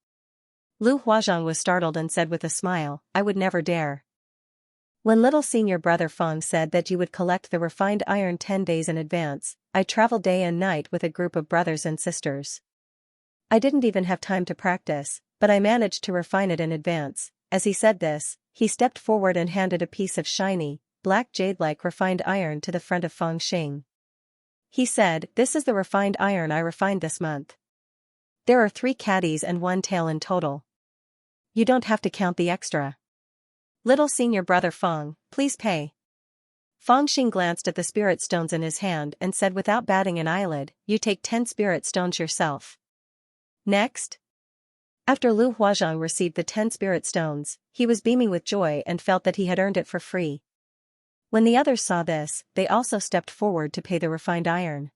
Lu Huazhong was startled and said with a smile, "I would never dare." When little senior brother Feng said that you would collect the refined iron 10 days in advance, I traveled day and night with a group of brothers and sisters. I didn't even have time to practice, but I managed to refine it in advance. As he said this, he stepped forward and handed a piece of shiny, black jade-like refined iron to the front of Fangxing. He said, "This is the refined iron I refined this month. There are 3 caddies and 1 tael in total. You don't have to count the extra. Little senior brother Feng, please pay." Fangxing glanced at the spirit stones in his hand and said without batting an eyelid, "You take 10 spirit stones yourself. Next." After Lu Huazhong received the 10 spirit stones, he was beaming with joy and felt that he had earned it for free. When the others saw this, they also stepped forward to pay the refined iron.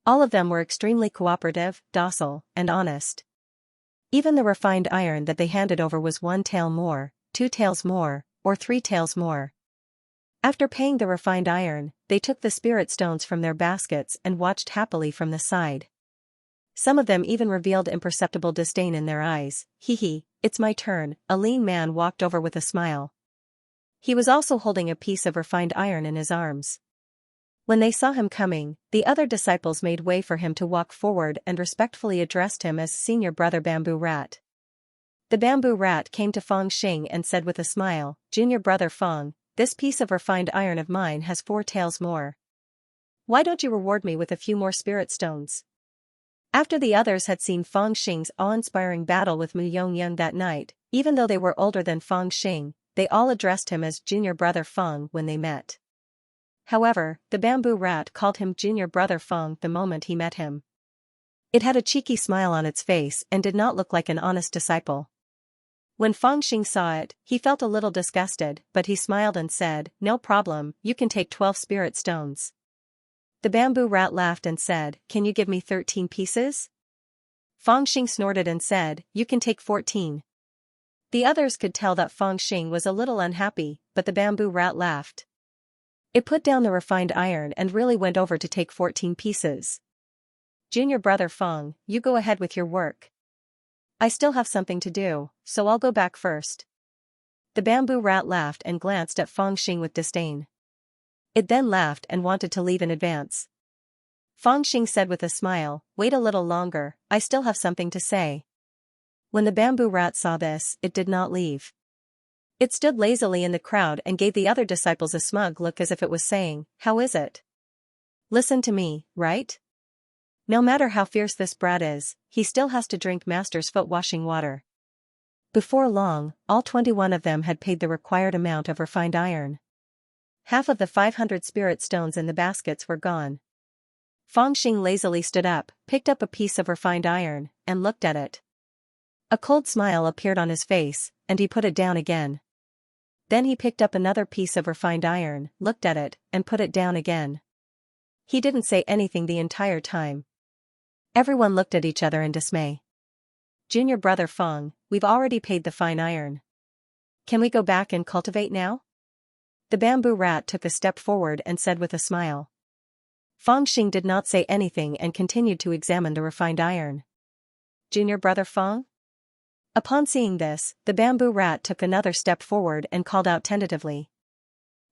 All of them were extremely cooperative, docile, and honest. Even the refined iron that they handed over was 1 tael more, 2 taels more, or 3 taels more. After paying the refined iron, they took the spirit stones from their baskets and watched happily from the side. Some of them even revealed imperceptible disdain in their eyes. "Hee, it's my turn." A lean man walked over with a smile. He was also holding a piece of refined iron in his arms. When they saw him coming, the other disciples made way for him to walk forward and respectfully addressed him as Senior Brother Bamboo Rat. The Bamboo Rat came to Fangxing and said with a smile, "Junior Brother Feng, this piece of refined iron of mine has 4 taels more. Why don't you reward me with a few more spirit stones?" After the others had seen Fangxing's awe-inspiring battle with Mu Yongyang that night, even though they were older than Fangxing, they all addressed him as Junior Brother Feng when they met. However, the Bamboo Rat called him Junior Brother Feng the moment he met him. It had a cheeky smile on its face and did not look like an honest disciple. When Fangxing saw it, he felt a little disgusted, but he smiled and said, "No problem, you can take 12 spirit stones." The Bamboo Rat laughed and said, "Can you give me 13 pieces?" Fangxing snorted and said, "You can take 14. The others could tell that Fangxing was a little unhappy, but the Bamboo Rat laughed. It put down the refined iron and really went over to take 14 pieces. "Junior Brother Feng, you go ahead with your work. I still have something to do, so I'll go back first." The Bamboo Rat laughed and glanced at Fangxing with disdain. It then laughed and wanted to leave in advance. Fangxing said with a smile, "Wait a little longer, I still have something to say." When the Bamboo Rat saw this, it did not leave. It stood lazily in the crowd and gave the other disciples a smug look as if it was saying, "How is it? Listen to me, right? No matter how fierce this brat is, he still has to drink Master's foot-washing water." Before long, all 21 of them had paid the required amount of refined iron. Half of the 500 spirit stones in the baskets were gone. Fangxing lazily stood up, picked up a piece of refined iron, and looked at it. A cold smile appeared on his face, and he put it down again. Then he picked up another piece of refined iron, looked at it, and put it down again. He didn't say anything the entire time. Everyone looked at each other in dismay. Junior brother Feng, we've already paid the fine iron. Can we go back and cultivate now? The bamboo rat took a step forward and said with a smile. Feng Xing did not say anything and continued to examine the refined iron. Junior brother Feng? Upon seeing this, the bamboo rat took another step forward and called out tentatively.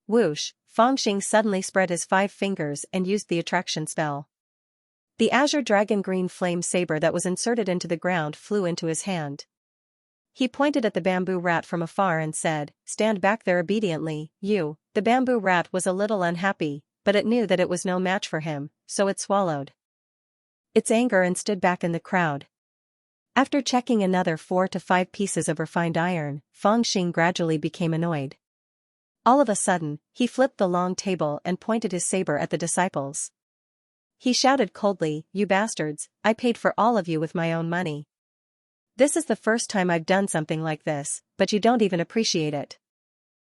Whoosh, Feng Xing suddenly spread his 5 fingers and used the attraction spell. The azure dragon green flame saber that was inserted into the ground flew into his hand. He pointed at the bamboo rat from afar and said, "Stand back there obediently, you." The bamboo rat was a little unhappy, but it knew that it was no match for him, so it swallowed its anger and stood back in the crowd. After checking another 4 to 5 pieces of refined iron, Feng Xing gradually became annoyed. All of a sudden, he flipped the long table and pointed his saber at the disciples. He shouted coldly, "You bastards, I paid for all of you with my own money. This is the first time I've done something like this, but you don't even appreciate it.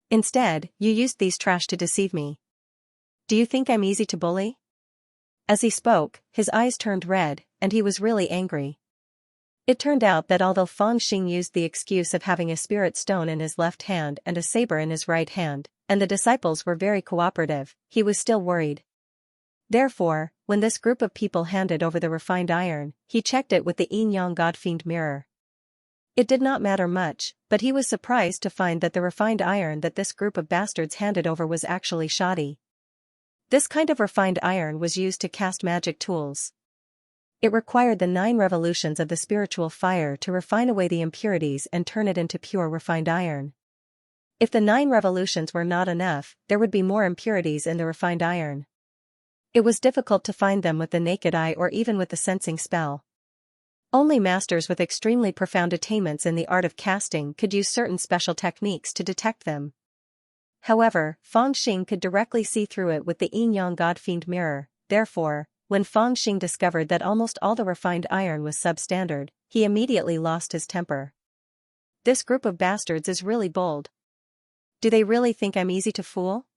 Instead, you used these trash to deceive me. Do you think I'm easy to bully?" As he spoke, his eyes turned red, and he was really angry. It turned out that although Feng Xing used the excuse of having a spirit stone in his left hand and a saber in his right hand, and the disciples were very cooperative, he was still worried. Therefore, when this group of people handed over the refined iron, he checked it with the yin-yang god-fiend mirror. It did not matter much, but he was surprised to find that the refined iron that this group of bastards handed over was actually shoddy. This kind of refined iron was used to cast magic tools. It required the 9 revolutions of the spiritual fire to refine away the impurities and turn it into pure refined iron. If the 9 revolutions were not enough, there would be more impurities in the refined iron. It was difficult to find them with the naked eye or even with the sensing spell. Only masters with extremely profound attainments in the art of casting could use certain special techniques to detect them. However, Feng Xing could directly see through it with the yin-yang god-fiend mirror. Therefore, when Feng Xing discovered that almost all the refined iron was substandard, he immediately lost his temper. This group of bastards is really bold. Do they really think I'm easy to fool?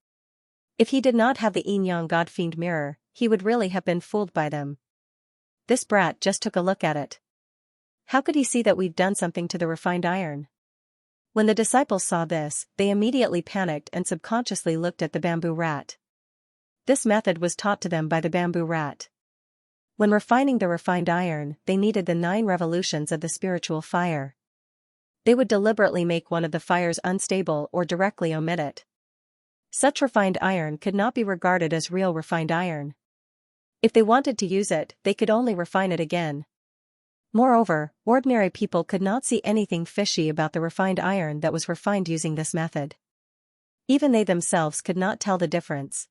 If he did not have the yin-yang god-fiend mirror, he would really have been fooled by them. This brat just took a look at it. How could he see that we've done something to the refined iron? When the disciples saw this, they immediately panicked and subconsciously looked at the bamboo rat. This method was taught to them by the bamboo rat. When refining the refined iron, they needed the 9 revolutions of the spiritual fire. They would deliberately make one of the fires unstable or directly omit it. Such refined iron could not be regarded as real refined iron. If they wanted to use it, they could only refine it again. Moreover, ordinary people could not see anything fishy about the refined iron that was refined using this method. Even they themselves could not tell the difference.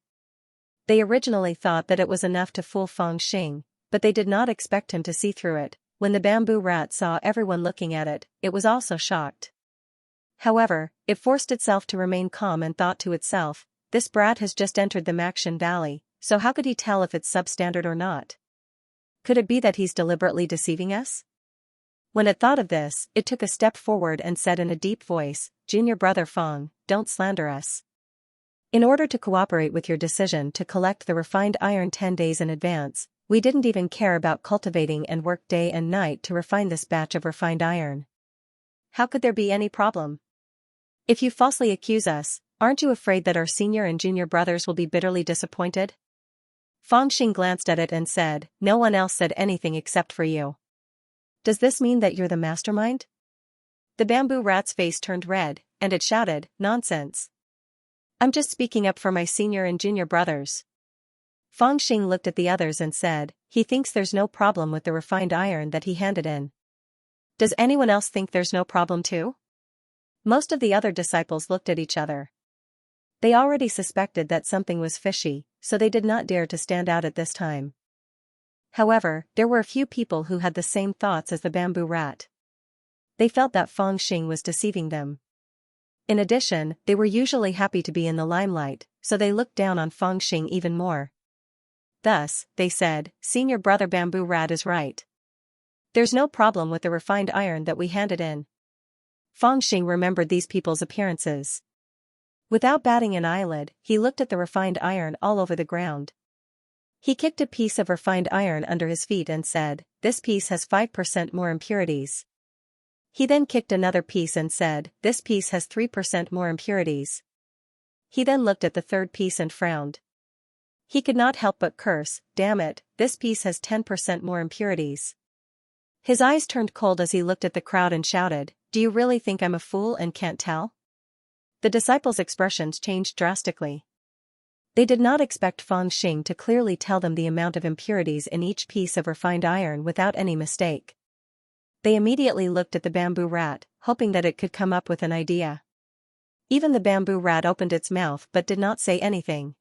They originally thought that it was enough to fool Feng Xing, but they did not expect him to see through it. When the bamboo rat saw everyone looking at it, it was also shocked. However, it forced itself to remain calm and thought to itself, "This brat has just entered the Maxian Valley, so how could he tell if it's substandard or not? Could it be that he's deliberately deceiving us?" When it thought of this, it took a step forward and said in a deep voice, "Junior brother Feng, don't slander us. In order to cooperate with your decision to collect the refined iron 10 days in advance, we didn't even care about cultivating and worked day and night to refine this batch of refined iron. How could there be any problem? If you falsely accuse us, aren't you afraid that our senior and junior brothers will be bitterly disappointed?" Feng Xing glanced at it and said, "No one else said anything except for you. Does this mean that you're the mastermind?" The bamboo rat's face turned red, and it shouted, "Nonsense. I'm just speaking up for my senior and junior brothers." Feng Xing looked at the others and said, "He thinks there's no problem with the refined iron that he handed in. Does anyone else think there's no problem too?" Most of the other disciples looked at each other. They already suspected that something was fishy, so they did not dare to stand out at this time. However, there were a few people who had the same thoughts as the bamboo rat. They felt that Feng Xing was deceiving them. In addition, they were usually happy to be in the limelight, so they looked down on Feng Xing even more. Thus, they said, "Senior brother bamboo rat is right. There's no problem with the refined iron that we handed in." Feng Xing remembered these people's appearances. Without batting an eyelid, he looked at the refined iron all over the ground. He kicked a piece of refined iron under his feet and said, "This piece has 5% more impurities. He then kicked another piece and said, "This piece has 3% more impurities." He then looked at the third piece and frowned. He could not help but curse, "Damn it, this piece has 10% more impurities." His eyes turned cold as he looked at the crowd and shouted, "Do you really think I'm a fool and can't tell?" The disciples' expressions changed drastically. They did not expect Fang Xing to clearly tell them the amount of impurities in each piece of refined iron without any mistake. They immediately looked at the bamboo rat, hoping that it could come up with an idea. Even the bamboo rat opened its mouth but did not say anything.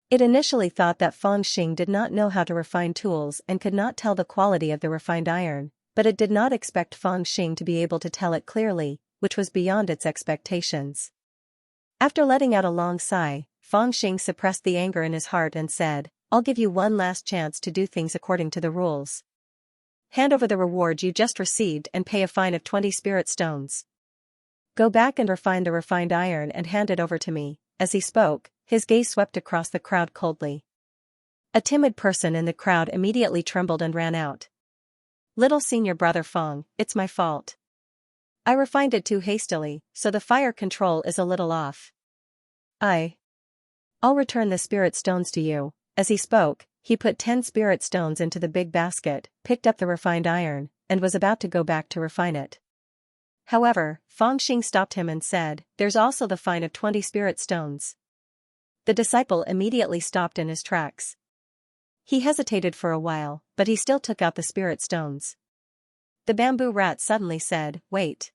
It initially thought that Fang Xing did not know how to refine tools and could not tell the quality of the refined iron, but it did not expect Fang Xing to be able to tell it clearly, which was beyond its expectations. After letting out a long sigh, Fang Xing suppressed the anger in his heart and said, "I'll give you one last chance to do things according to the rules. Hand over the reward you just received and pay a fine of 20 spirit stones. Go back and refine the refined iron and hand it over to me." As he spoke, his gaze swept across the crowd coldly. A timid person in the crowd immediately trembled and ran out. "Little senior brother Fang, it's my fault. I refined it too hastily, so the fire control is a little off. I'll return the spirit stones to you." As he spoke, he put 10 spirit stones into the big basket, picked up the refined iron, and was about to go back to refine it. However, Fang Xing stopped him and said, "There's also the fine of 20 spirit stones." The disciple immediately stopped in his tracks. He hesitated for a while, but he still took out the spirit stones. The bamboo rat suddenly said, "Wait."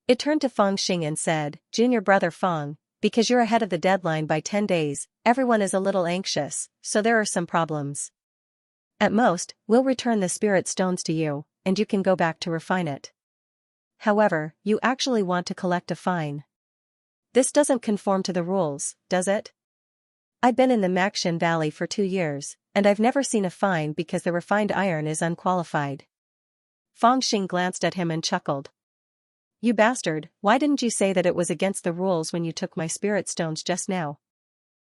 It turned to Fang Xing and said, "Junior brother Fang, because you're ahead of the deadline by 10 days, everyone is a little anxious, so there are some problems. At most, we'll return the spirit stones to you, and you can go back to refine it. However, you actually want to collect a fine. This doesn't conform to the rules, does it? I've been in the Maxian Valley for 2 years, and I've never seen a fine because the refined iron is unqualified." Fang Xing glanced at him and chuckled. "You bastard, why didn't you say that it was against the rules when you took my spirit stones just now?"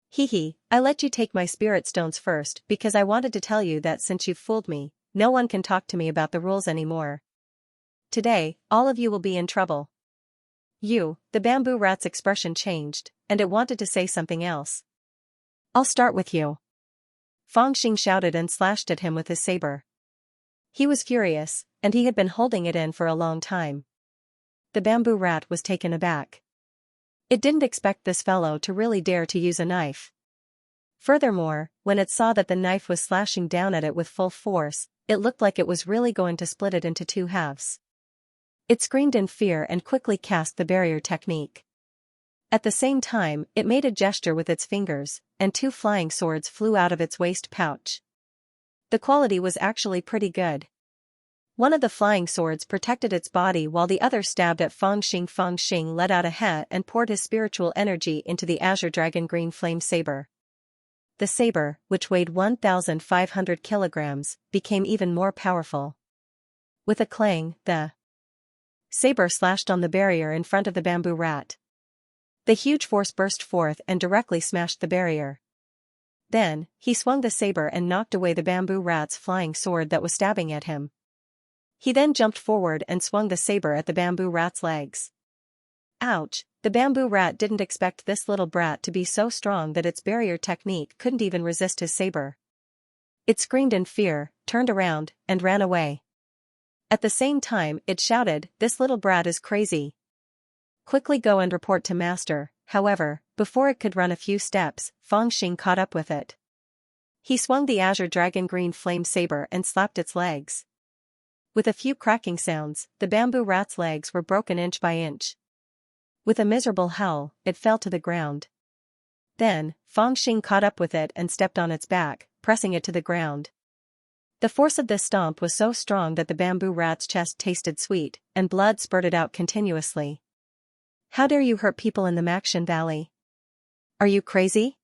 "Hee, I let you take my spirit stones first because I wanted to tell you that since you've fooled me, no one can talk to me about the rules anymore. Today, all of you will be in trouble." The bamboo rat's expression changed, and it wanted to say something else. "I'll start with you." Fang Xing shouted and slashed at him with his saber. He was furious, and he had been holding it in for a long time. The bamboo rat was taken aback. It didn't expect this fellow to really dare to use a knife. Furthermore, when it saw that the knife was slashing down at it with full force, it looked like it was really going to split it into 2 halves. It screamed in fear and quickly cast the barrier technique. At the same time, it made a gesture with its fingers, and 2 flying swords flew out of its waist pouch. The quality was actually pretty good. One of the flying swords protected its body while the other stabbed at Fang Xing. Fang Xing let out a "heh" and poured his spiritual energy into the azure dragon green flame saber. The saber, which weighed 1,500 kilograms, became even more powerful. With a clang, the saber slashed on the barrier in front of the bamboo rat. The huge force burst forth and directly smashed the barrier. Then, he swung the saber and knocked away the bamboo rat's flying sword that was stabbing at him. He then jumped forward and swung the saber at the bamboo rat's legs. Ouch! The bamboo rat didn't expect this little brat to be so strong that its barrier technique couldn't even resist his saber. It screamed in fear, turned around, and ran away. At the same time, it shouted, "This little brat is crazy. Quickly go and report to master." However, before it could run a few steps, Fang Xing caught up with it. He swung the azure dragon green flame saber and slapped its legs. With a few cracking sounds, the bamboo rat's legs were broken inch by inch. With a miserable howl, it fell to the ground. Then, Fang Xing caught up with it and stepped on its back, pressing it to the ground. The force of this stomp was so strong that the bamboo rat's chest tasted sweet, and blood spurted out continuously. "How dare you hurt people in the Maxian Valley? Are you crazy?"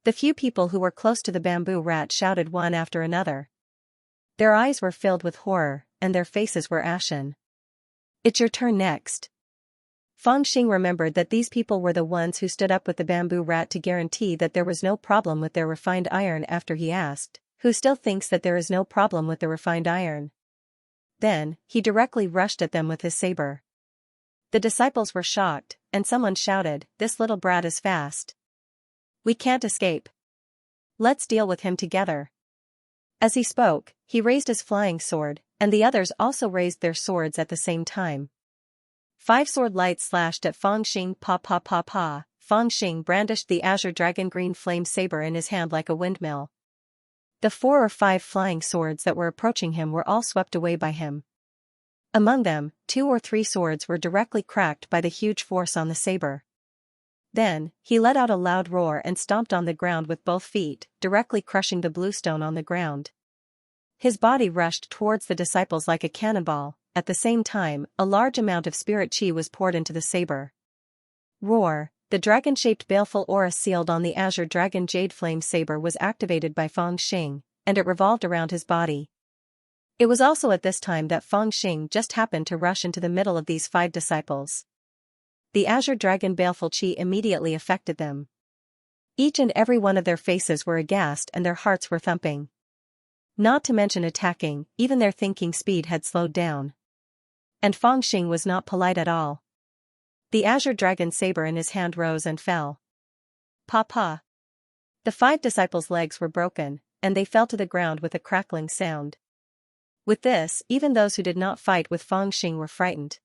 The few people who were close to the bamboo rat shouted one after another. Their eyes were filled with horror, and their faces were ashen. "It's your turn next." Fang Xing remembered that these people were the ones who stood up with the bamboo rat to guarantee that there was no problem with their refined iron after he asked, "Who still thinks that there is no problem with the refined iron?" Then, he directly rushed at them with his saber. The disciples were shocked, and someone shouted, "This little brat is fast. We can't escape. Let's deal with him together." As he spoke, he raised his flying sword, and the others also raised their swords at the same time. 5 sword lights slashed at Fangxing. Pa pa pa pa. Fangxing brandished the azure dragon green flame saber in his hand like a windmill. The 4 or 5 flying swords that were approaching him were all swept away by him. Among them, 2 or 3 swords were directly cracked by the huge force on the saber. Then, he let out a loud roar and stomped on the ground with both feet, directly crushing the blue stone on the ground. His body rushed towards the disciples like a cannonball. At the same time, a large amount of spirit chi was poured into the saber. Roar! The dragon-shaped baleful aura sealed on the azure dragon jade flame saber was activated by Fangxing, and it revolved around his body. It was also at this time that Fangxing just happened to rush into the middle of these 5 disciples. The azure dragon baleful chi immediately affected them. Each and every one of their faces were aghast and their hearts were thumping. Not to mention attacking, even their thinking speed had slowed down. And Fangxing was not polite at all. The azure dragon saber in his hand rose and fell. Pa pa. The 5 disciples' legs were broken, and they fell to the ground with a crackling sound. With this, even those who did not fight with Fangxing were frightened.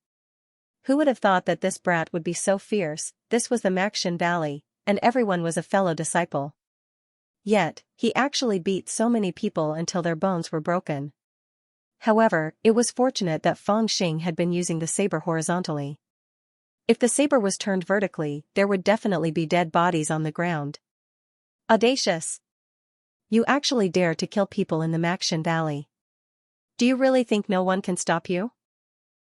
Who would have thought that this brat would be so fierce? This was the Maxin Valley, and everyone was a fellow disciple. Yet, he actually beat so many people until their bones were broken. However, it was fortunate that Fangxing had been using the saber horizontally. If the saber was turned vertically, there would definitely be dead bodies on the ground. Audacious! You actually dare to kill people in the Maxin Valley. Do you really think no one can stop you?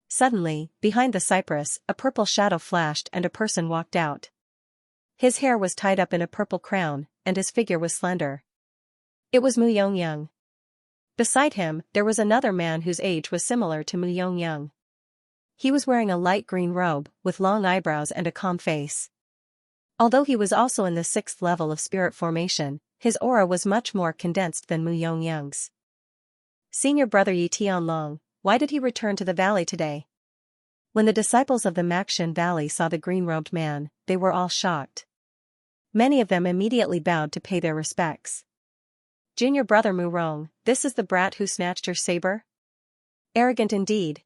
Suddenly, behind the cypress, a purple shadow flashed and a person walked out. His hair was tied up in a purple crown, and his figure was slender. It was Mu Yongyang. Beside him, there was another man whose age was similar to Mu Yongyang. He was wearing a light green robe, with long eyebrows and a calm face. Although he was also in the 6th level of spirit formation, his aura was much more condensed than Mu Yongyang's. Senior brother Yi Tianlong, why did he return to the valley today? When the disciples of the Maxin Valley saw the green-robed man, they were all shocked. Many of them immediately bowed to pay their respects. Junior brother Mu Rong, this is the brat who snatched your saber? Arrogant indeed.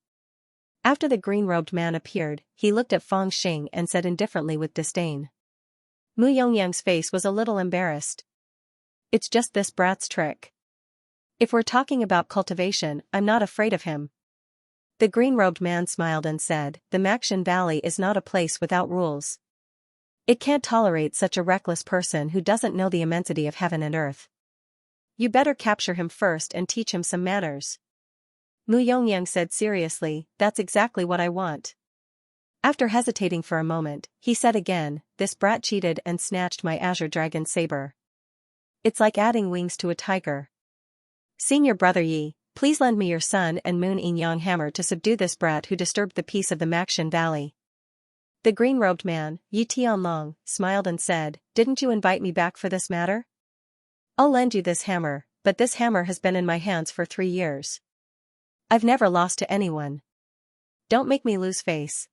After the green-robed man appeared, he looked at Fangxing and said indifferently with disdain. Mu Yongyang's face was a little embarrassed. It's just this brat's trick. If we're talking about cultivation, I'm not afraid of him. The green-robed man smiled and said, the Maxin Valley is not a place without rules. It can't tolerate such a reckless person who doesn't know the immensity of heaven and earth. You better capture him first and teach him some manners. Mu Yongyang said seriously, that's exactly what I want. After hesitating for a moment, he said again, this brat cheated and snatched my azure dragon saber. It's like adding wings to a tiger. Senior brother Yi, please lend me your sun and moon yin yang hammer to subdue this brat who disturbed the peace of the Maxin Valley. The green-robed man, Yi Tianlong, smiled and said, didn't you invite me back for this matter? I'll lend you this hammer, but this hammer has been in my hands for 3 years. I've never lost to anyone. Don't make me lose face.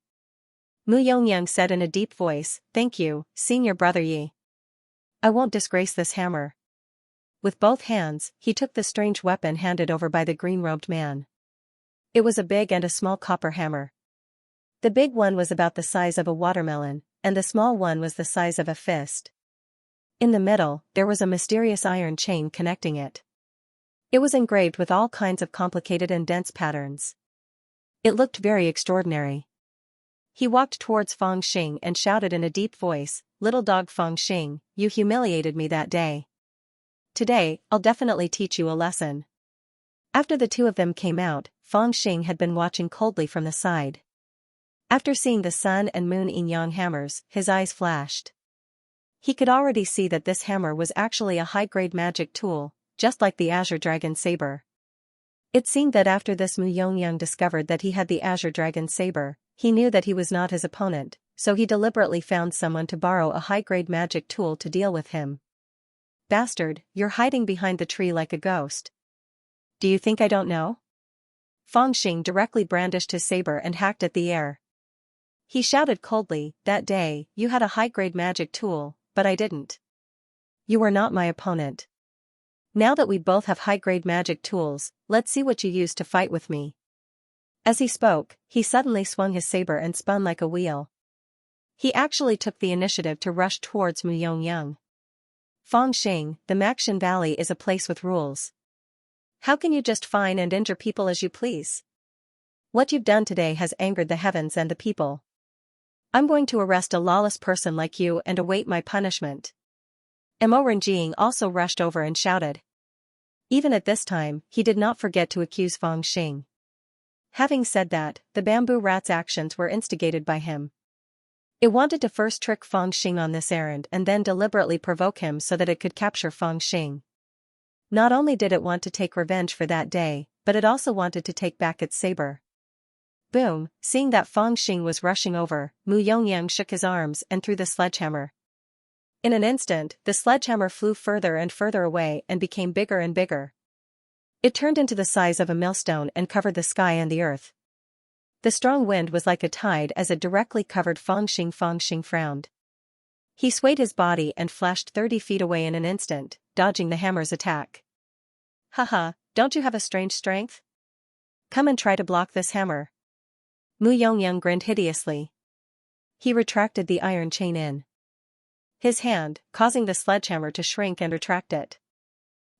Mu Yongyang said in a deep voice, thank you, senior brother Yi. I won't disgrace this hammer. With both hands, he took the strange weapon handed over by the green-robed man. It was a big and a small copper hammer. The big one was about the size of a watermelon, and the small one was the size of a fist. In the middle, there was a mysterious iron chain connecting it. It was engraved with all kinds of complicated and dense patterns. It looked very extraordinary. He walked towards Fangxing and shouted in a deep voice, little dog Fangxing, you humiliated me that day. Today, I'll definitely teach you a lesson. After the 2 of them came out, Fangxing had been watching coldly from the side. After seeing the sun and moon yin yang hammers, his eyes flashed. He could already see that this hammer was actually a high-grade magic tool, just like the azure dragon saber. It seemed that after this Mu Yongyang discovered that he had the azure dragon saber, he knew that he was not his opponent, so he deliberately found someone to borrow a high-grade magic tool to deal with him. Bastard, you're hiding behind the tree like a ghost. Do you think I don't know? Fangxing directly brandished his saber and hacked at the air. He shouted coldly, "That day, you had a high-grade magic tool, but I didn't. You were not my opponent. Now that we both have high-grade magic tools, let's see what you use to fight with me." As he spoke, he suddenly swung his saber and spun like a wheel. He actually took the initiative to rush towards Mu Yongyang. Fangxing, the Maxian Valley is a place with rules. How can you just fine and injure people as you please? What you've done today has angered the heavens and the people. I'm going to arrest a lawless person like you and await my punishment. Mo Renjing also rushed over and shouted. Even at this time, he did not forget to accuse Fangxing. Having said that, the bamboo rat's actions were instigated by him. It wanted to first trick Fangxing on this errand and then deliberately provoke him so that it could capture Fangxing. Not only did it want to take revenge for that day, but it also wanted to take back its saber. Boom, seeing that Fangxing was rushing over, Mu Yongyang shook his arms and threw the sledgehammer. In an instant, the sledgehammer flew further and further away and became bigger and bigger. It turned into the size of a millstone and covered the sky and the earth. The strong wind was like a tide as it directly covered Fangxing. Fangxing frowned. He swayed his body and flashed 30 feet away in an instant, dodging the hammer's attack. Haha, don't you have a strange strength? Come and try to block this hammer. Mu Yongyang grinned hideously. He retracted the iron chain in his hand, causing the sledgehammer to shrink and retract it.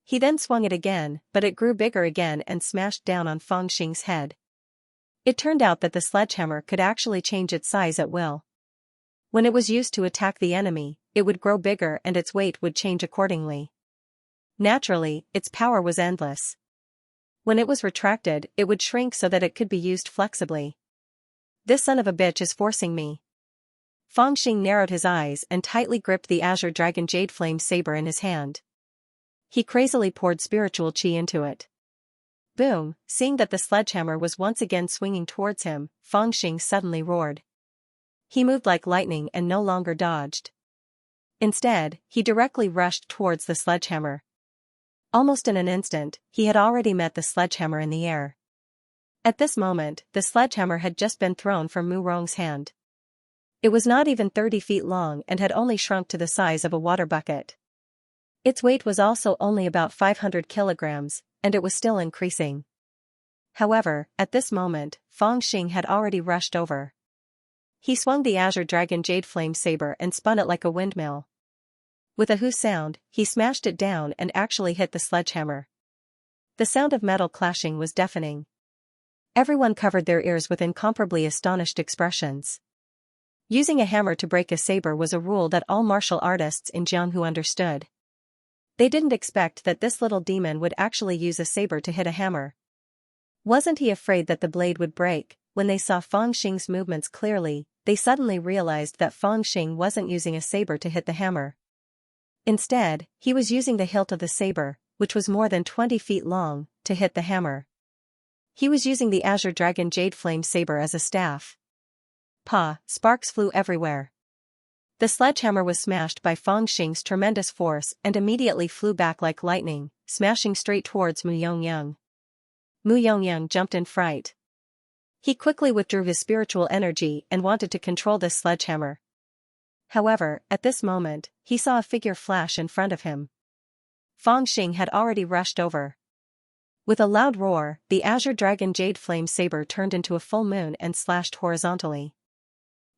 He then swung it again, but it grew bigger again and smashed down on Fangxing's head. It turned out that the sledgehammer could actually change its size at will. When it was used to attack the enemy, it would grow bigger and its weight would change accordingly. Naturally, its power was endless. When it was retracted, it would shrink so that it could be used flexibly. This son of a bitch is forcing me. Fangxing narrowed his eyes and tightly gripped the Azure Dragon Jade Flame saber in his hand. He crazily poured spiritual chi into it. Boom, seeing that the sledgehammer was once again swinging towards him, Fangxing suddenly roared. He moved like lightning and no longer dodged. Instead, he directly rushed towards the sledgehammer. Almost in an instant, he had already met the sledgehammer in the air. At this moment, the sledgehammer had just been thrown from Mu Rong's hand. It was not even 30 feet long and had only shrunk to the size of a water bucket. Its weight was also only about 500 kilograms, and it was still increasing. However, at this moment, Fangxing had already rushed over. He swung the Azure Dragon Jade Flame saber and spun it like a windmill. With a hoo sound, he smashed it down and actually hit the sledgehammer. The sound of metal clashing was deafening. Everyone covered their ears with incomparably astonished expressions. Using a hammer to break a saber was a rule that all martial artists in Jianghu understood. They didn't expect that this little demon would actually use a saber to hit a hammer. Wasn't he afraid that the blade would break? When they saw Fangxing's movements clearly, they suddenly realized that Fangxing wasn't using a saber to hit the hammer. Instead, he was using the hilt of the saber, which was more than 20 feet long, to hit the hammer. He was using the Azure Dragon Jade Flame saber as a staff. Pa! Sparks flew everywhere. The sledgehammer was smashed by Fangxing's tremendous force and immediately flew back like lightning, smashing straight towards Mu Yongyang. Mu Yongyang jumped in fright. He quickly withdrew his spiritual energy and wanted to control this sledgehammer. However, at this moment, he saw a figure flash in front of him. Fangxing had already rushed over. With a loud roar, the Azure Dragon Jade Flame saber turned into a full moon and slashed horizontally.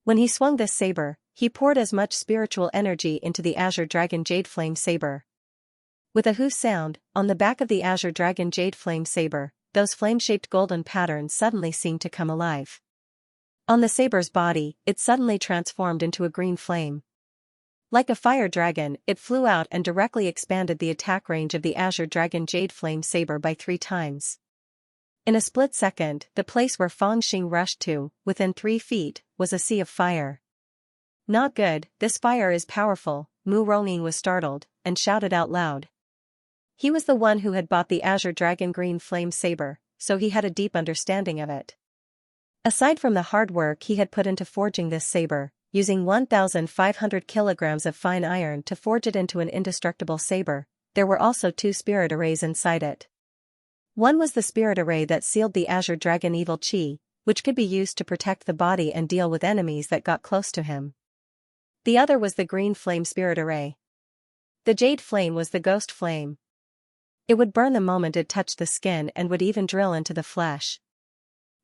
When he swung this saber, he poured as much spiritual energy into the Azure Dragon Jade Flame saber. With a hoo sound, on the back of the Azure Dragon Jade Flame saber, those flame-shaped golden patterns suddenly seemed to come alive. On the saber's body, it suddenly transformed into a green flame. Like a fire dragon, it flew out and directly expanded the attack range of the Azure Dragon Jade Flame saber by 3 times. In a split second, the place where Fangxing rushed to, within 3 feet, was a sea of fire. Not good, this fire is powerful, Mu Ronging was startled, and shouted out loud. He was the one who had bought the Azure Dragon Green Flame saber, so he had a deep understanding of it. Aside from the hard work he had put into forging this saber, using 1,500 kilograms of fine iron to forge it into an indestructible saber, there were also 2 spirit arrays inside it. One was the spirit array that sealed the azure dragon evil chi, which could be used to protect the body and deal with enemies that got close to him. The other was the green flame spirit array. The jade flame was the ghost flame. It would burn the moment it touched the skin and would even drill into the flesh.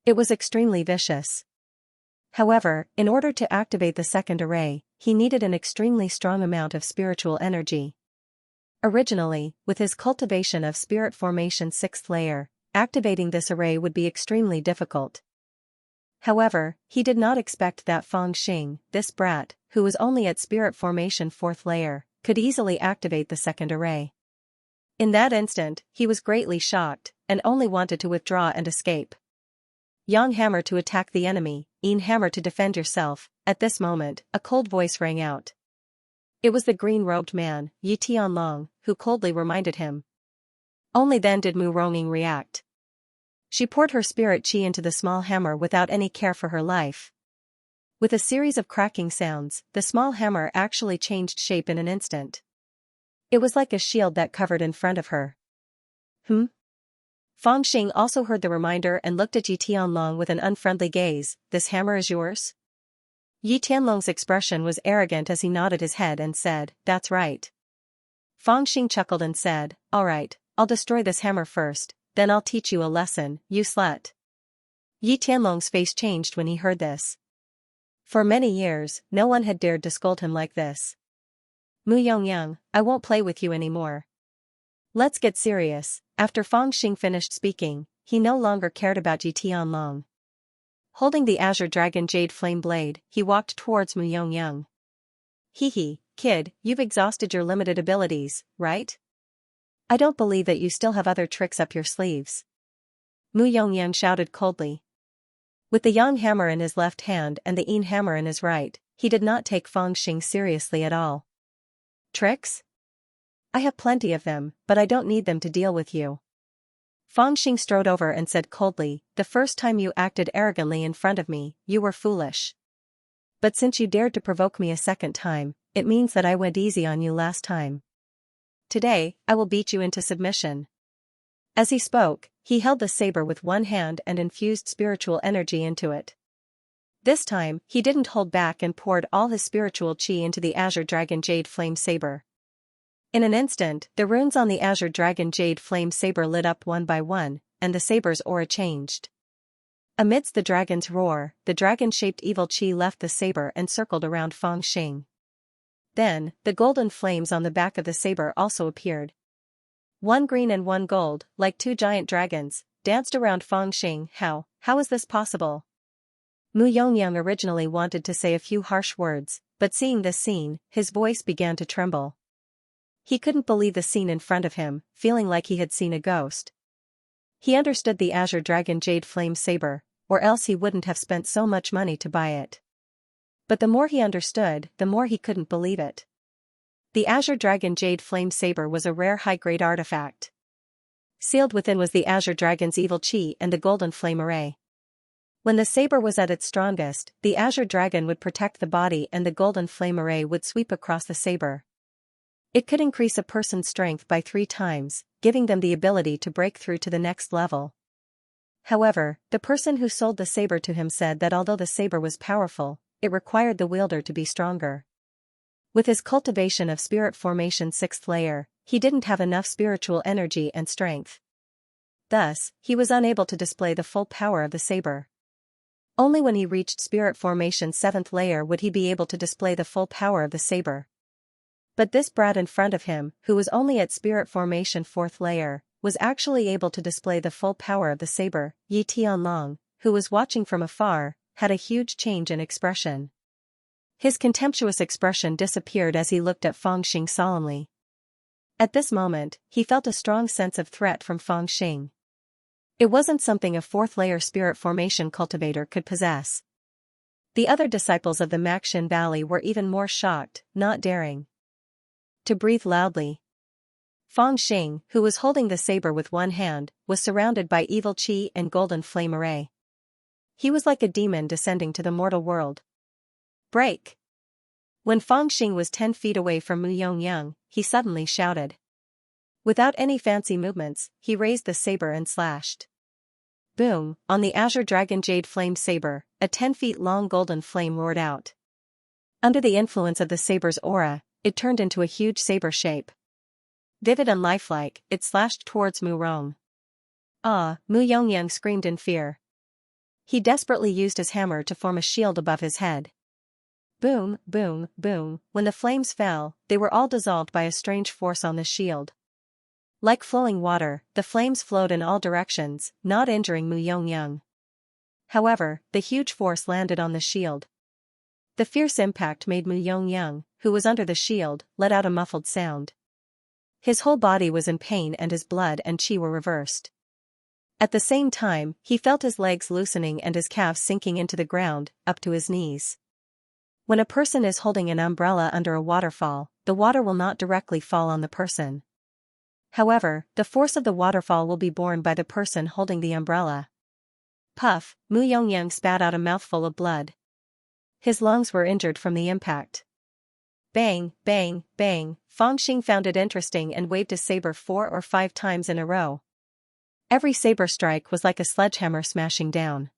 It was extremely vicious. However, in order to activate the second array, he needed an extremely strong amount of spiritual energy. Originally, with his cultivation of spirit formation 6th layer, activating this array would be extremely difficult. However, he did not expect that Feng Xing, this brat, who was only at spirit formation 4th layer, could easily activate the second array. In that instant, he was greatly shocked, and only wanted to withdraw and escape. Yang hammer to attack the enemy, Yin hammer to defend yourself. At this moment, a cold voice rang out. It was the green-robed man, Yi Tianlong, who coldly reminded him. Only then did Mu Ronging react. She poured her spirit chi into the small hammer without any care for her life. With a series of cracking sounds, the small hammer actually changed shape in an instant. It was like a shield that covered in front of her. Feng Xing also heard the reminder and looked at Yi Tianlong with an unfriendly gaze. This hammer is yours? Yi Tianlong's expression was arrogant as he nodded his head and said, that's right. Feng Xing chuckled and said, alright, I'll destroy this hammer first, then I'll teach you a lesson, you slut. Yi Tianlong's face changed when he heard this. For many years, no one had dared to scold him like this. Mu Yongyang, I won't play with you anymore. Let's get serious. After Feng Xing finished speaking, he no longer cared about Yi Tianlong. Holding the azure dragon jade flame blade, he walked towards Mu Yongyang. Hee, kid, you've exhausted your limited abilities, right? I don't believe that you still have other tricks up your sleeves. Mu Yongyang shouted coldly. With the yang hammer in his left hand and the yin hammer in his right, he did not take Feng Xing seriously at all. Tricks? I have plenty of them, but I don't need them to deal with you. Feng Xing strode over and said coldly, the first time you acted arrogantly in front of me, you were foolish. But since you dared to provoke me a second time, it means that I went easy on you last time. Today, I will beat you into submission. As he spoke, he held the saber with one hand and infused spiritual energy into it. This time, he didn't hold back and poured all his spiritual chi into the azure dragon jade flame saber. In an instant, the runes on the azure dragon jade flame saber lit up one by one, and the saber's aura changed. Amidst the dragon's roar, the dragon-shaped evil chi left the saber and circled around Feng Xing. Then, the golden flames on the back of the saber also appeared. One green and one gold, like two giant dragons, danced around Feng Xing. How is this possible? Mu Yongyang originally wanted to say a few harsh words, but seeing this scene, his voice began to tremble. He couldn't believe the scene in front of him, feeling like he had seen a ghost. He understood the azure dragon jade flame saber, or else he wouldn't have spent so much money to buy it. But the more he understood, the more he couldn't believe it. The azure dragon jade flame saber was a rare high-grade artifact. Sealed within was the azure dragon's evil chi and the golden flame array. When the saber was at its strongest, the azure dragon would protect the body and the golden flame array would sweep across the saber. It could increase a person's strength by 3 times, giving them the ability to break through to the next level. However, the person who sold the saber to him said that although the saber was powerful, it required the wielder to be stronger. With his cultivation of spirit formation 6th layer, he didn't have enough spiritual energy and strength. Thus, he was unable to display the full power of the saber. Only when he reached spirit formation 7th layer would he be able to display the full power of the saber. But this brat in front of him, who was only at spirit formation 4th layer, was actually able to display the full power of the saber. Yi Tianlong, who was watching from afar, had a huge change in expression. His contemptuous expression disappeared as he looked at Feng Xing solemnly. At this moment, he felt a strong sense of threat from Feng Xing. It wasn't something a 4th layer spirit formation cultivator could possess. The other disciples of the Maxin Valley were even more shocked, not daring to breathe loudly. Feng Xing, who was holding the saber with one hand, was surrounded by evil chi and golden flame array. He was like a demon descending to the mortal world. Break! When Feng Xing was 10 feet away from Mu Yongyang, he suddenly shouted. Without any fancy movements, he raised the saber and slashed. Boom, on the azure dragon jade flame saber, a 10-feet-long golden flame roared out. Under the influence of the saber's aura, it turned into a huge saber shape. Vivid and lifelike, it slashed towards Mu Rong. Ah, Mu Yongyang screamed in fear. He desperately used his hammer to form a shield above his head. Boom, boom, boom, when the flames fell, they were all dissolved by a strange force on the shield. Like flowing water, the flames flowed in all directions, not injuring Mu Yongyang. However, the huge force landed on the shield. The fierce impact made Mu Yongyang, who was under the shield, let out a muffled sound. His whole body was in pain and his blood and qi were reversed. At the same time, he felt his legs loosening and his calves sinking into the ground, up to his knees. When a person is holding an umbrella under a waterfall, the water will not directly fall on the person. However, the force of the waterfall will be borne by the person holding the umbrella. Puff, Mu Yongyang spat out a mouthful of blood. His lungs were injured from the impact. Bang, bang, bang, Fangxing found it interesting and waved his saber 4 or 5 times in a row. Every saber strike was like a sledgehammer smashing down.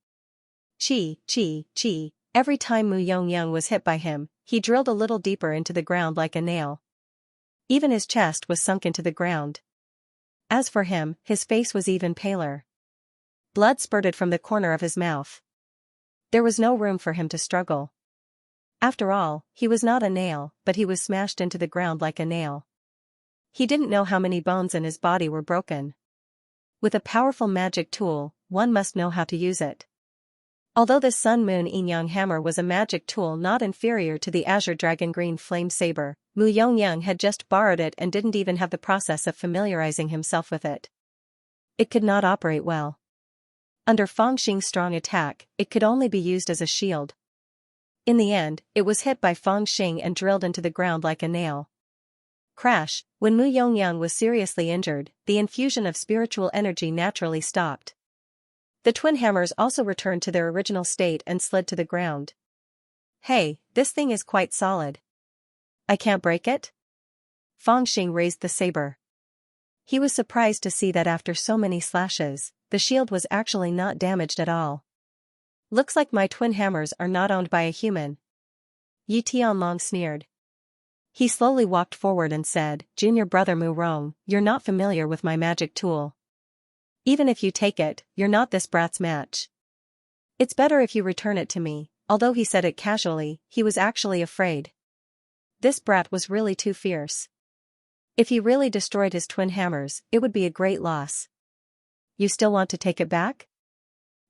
Qi, qi, qi, every time Mu Yongyang was hit by him, he drilled a little deeper into the ground like a nail. Even his chest was sunk into the ground. As for him, his face was even paler. Blood spurted from the corner of his mouth. There was no room for him to struggle. After all, he was not a nail, but he was smashed into the ground like a nail. He didn't know how many bones in his body were broken. With a powerful magic tool, one must know how to use it. Although the Sun Moon Yin-Yang hammer was a magic tool not inferior to the Azure Dragon Green Flame Saber, Mu Yongyang had just borrowed it and didn't even have the process of familiarizing himself with it. It could not operate well. Under Fangxing's strong attack, it could only be used as a shield. In the end, it was hit by Fangxing and drilled into the ground like a nail. Crash, when Mu Yongyang was seriously injured, the infusion of spiritual energy naturally stopped. The twin hammers also returned to their original state and slid to the ground. Hey, this thing is quite solid. I can't break it? Fangxing raised the saber. He was surprised to see that after so many slashes, the shield was actually not damaged at all. Looks like my twin hammers are not owned by a human. Yi Tianlong sneered. He slowly walked forward and said, Junior brother Mu Rong, you're not familiar with my magic tool. Even if you take it, you're not this brat's match. It's better if you return it to me. Although he said it casually, he was actually afraid. This brat was really too fierce. If he really destroyed his twin hammers, it would be a great loss. You still want to take it back?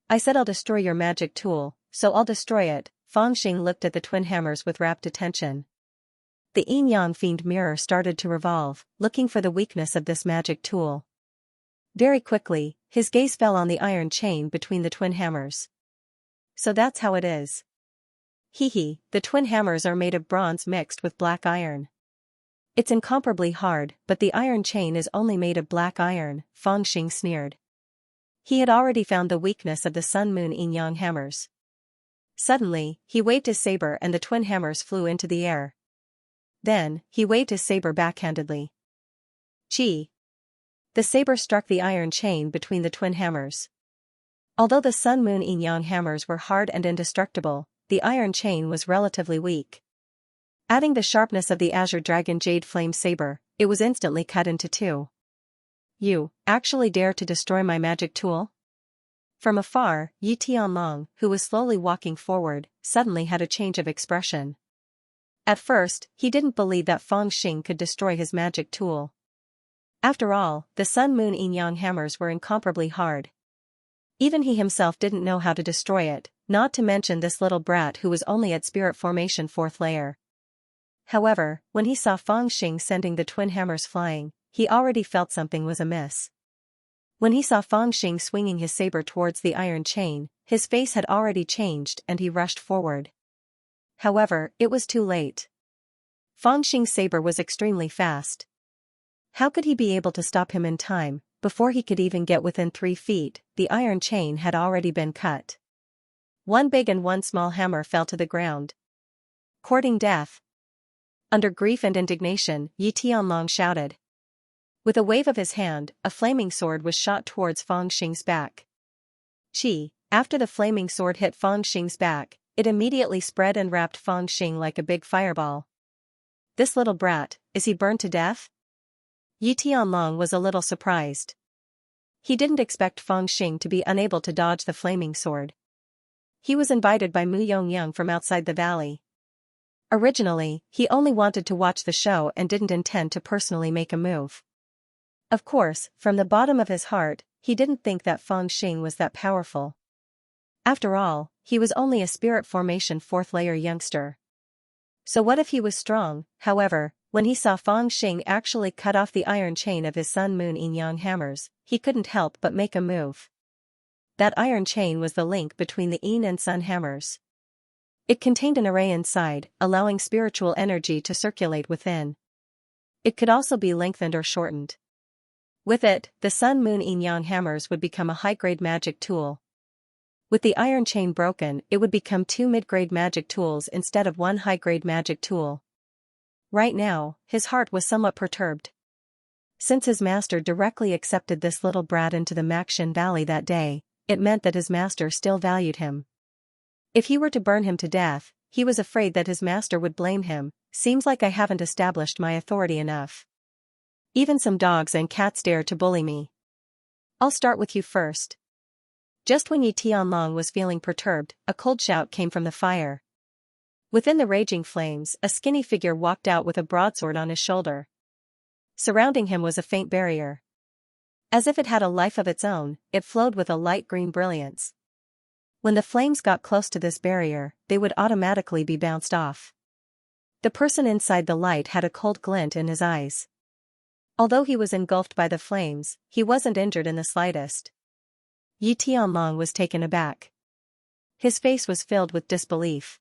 I said I'll destroy your magic tool, so I'll destroy it. Fangxing looked at the twin hammers with rapt attention. The yin-yang fiend mirror started to revolve, looking for the weakness of this magic tool. Very quickly, his gaze fell on the iron chain between the twin hammers. So that's how it is. Hee, the twin hammers are made of bronze mixed with black iron. It's incomparably hard, but the iron chain is only made of black iron, Fangxing sneered. He had already found the weakness of the Sun Moon Yin-Yang hammers. Suddenly, he waved his saber and the twin hammers flew into the air. Then, he waved his saber backhandedly. Qi. The saber struck the iron chain between the twin hammers. Although the Sun Moon Yin-Yang hammers were hard and indestructible, the iron chain was relatively weak. Adding the sharpness of the Azure Dragon Jade Flame Saber, it was instantly cut into 2. You actually dare to destroy my magic tool? From afar, Yi Tianlong, who was slowly walking forward, suddenly had a change of expression. At first, he didn't believe that Fangxing could destroy his magic tool. After all, the Sun Moon Yin-Yang hammers were incomparably hard. Even he himself didn't know how to destroy it, not to mention this little brat who was only at spirit formation 4th layer. However, when he saw Fangxing sending the twin hammers flying, he already felt something was amiss. When he saw Fangxing swinging his saber towards the iron chain, his face had already changed and he rushed forward. However, it was too late. Fangxing's saber was extremely fast. How could he be able to stop him in time? Before he could even get within 3 feet, the iron chain had already been cut. One big and one small hammer fell to the ground. Courting death. Under grief and indignation, Yi Tianlong shouted. With a wave of his hand, a flaming sword was shot towards Fang Xing's back. After the flaming sword hit Fang Xing's back, it immediately spread and wrapped Fang Xing like a big fireball. This little brat, is he burned to death? Yi Tianlong was a little surprised. He didn't expect Fang Xing to be unable to dodge the flaming sword. He was invited by Mu Yongyang from outside the valley. Originally, he only wanted to watch the show and didn't intend to personally make a move. Of course, from the bottom of his heart, he didn't think that Fang Xing was that powerful. After all, he was only a spirit formation 4th layer youngster. So what if he was strong? However, when he saw Fang Xing actually cut off the iron chain of his Sun Moon Yin Yang hammers, he couldn't help but make a move. That iron chain was the link between the Yin and Sun hammers. It contained an array inside, allowing spiritual energy to circulate within. It could also be lengthened or shortened. With it, the Sun Moon Yin Yang hammers would become a high-grade magic tool. With the iron chain broken, it would become 2 mid-grade magic tools instead of 1 high-grade magic tool. Right now, his heart was somewhat perturbed. Since his master directly accepted this little brat into the Maxin Valley that day, it meant that his master still valued him. If he were to burn him to death, he was afraid that his master would blame him. Seems like I haven't established my authority enough. Even some dogs and cats dare to bully me. I'll start with you first. Just when Yi Tianlong was feeling perturbed, a cold shout came from the fire. Within the raging flames, a skinny figure walked out with a broadsword on his shoulder. Surrounding him was a faint barrier. As if it had a life of its own, it flowed with a light green brilliance. When the flames got close to this barrier, they would automatically be bounced off. The person inside the light had a cold glint in his eyes. Although he was engulfed by the flames, he wasn't injured in the slightest. Yi Tianlong was taken aback. His face was filled with disbelief.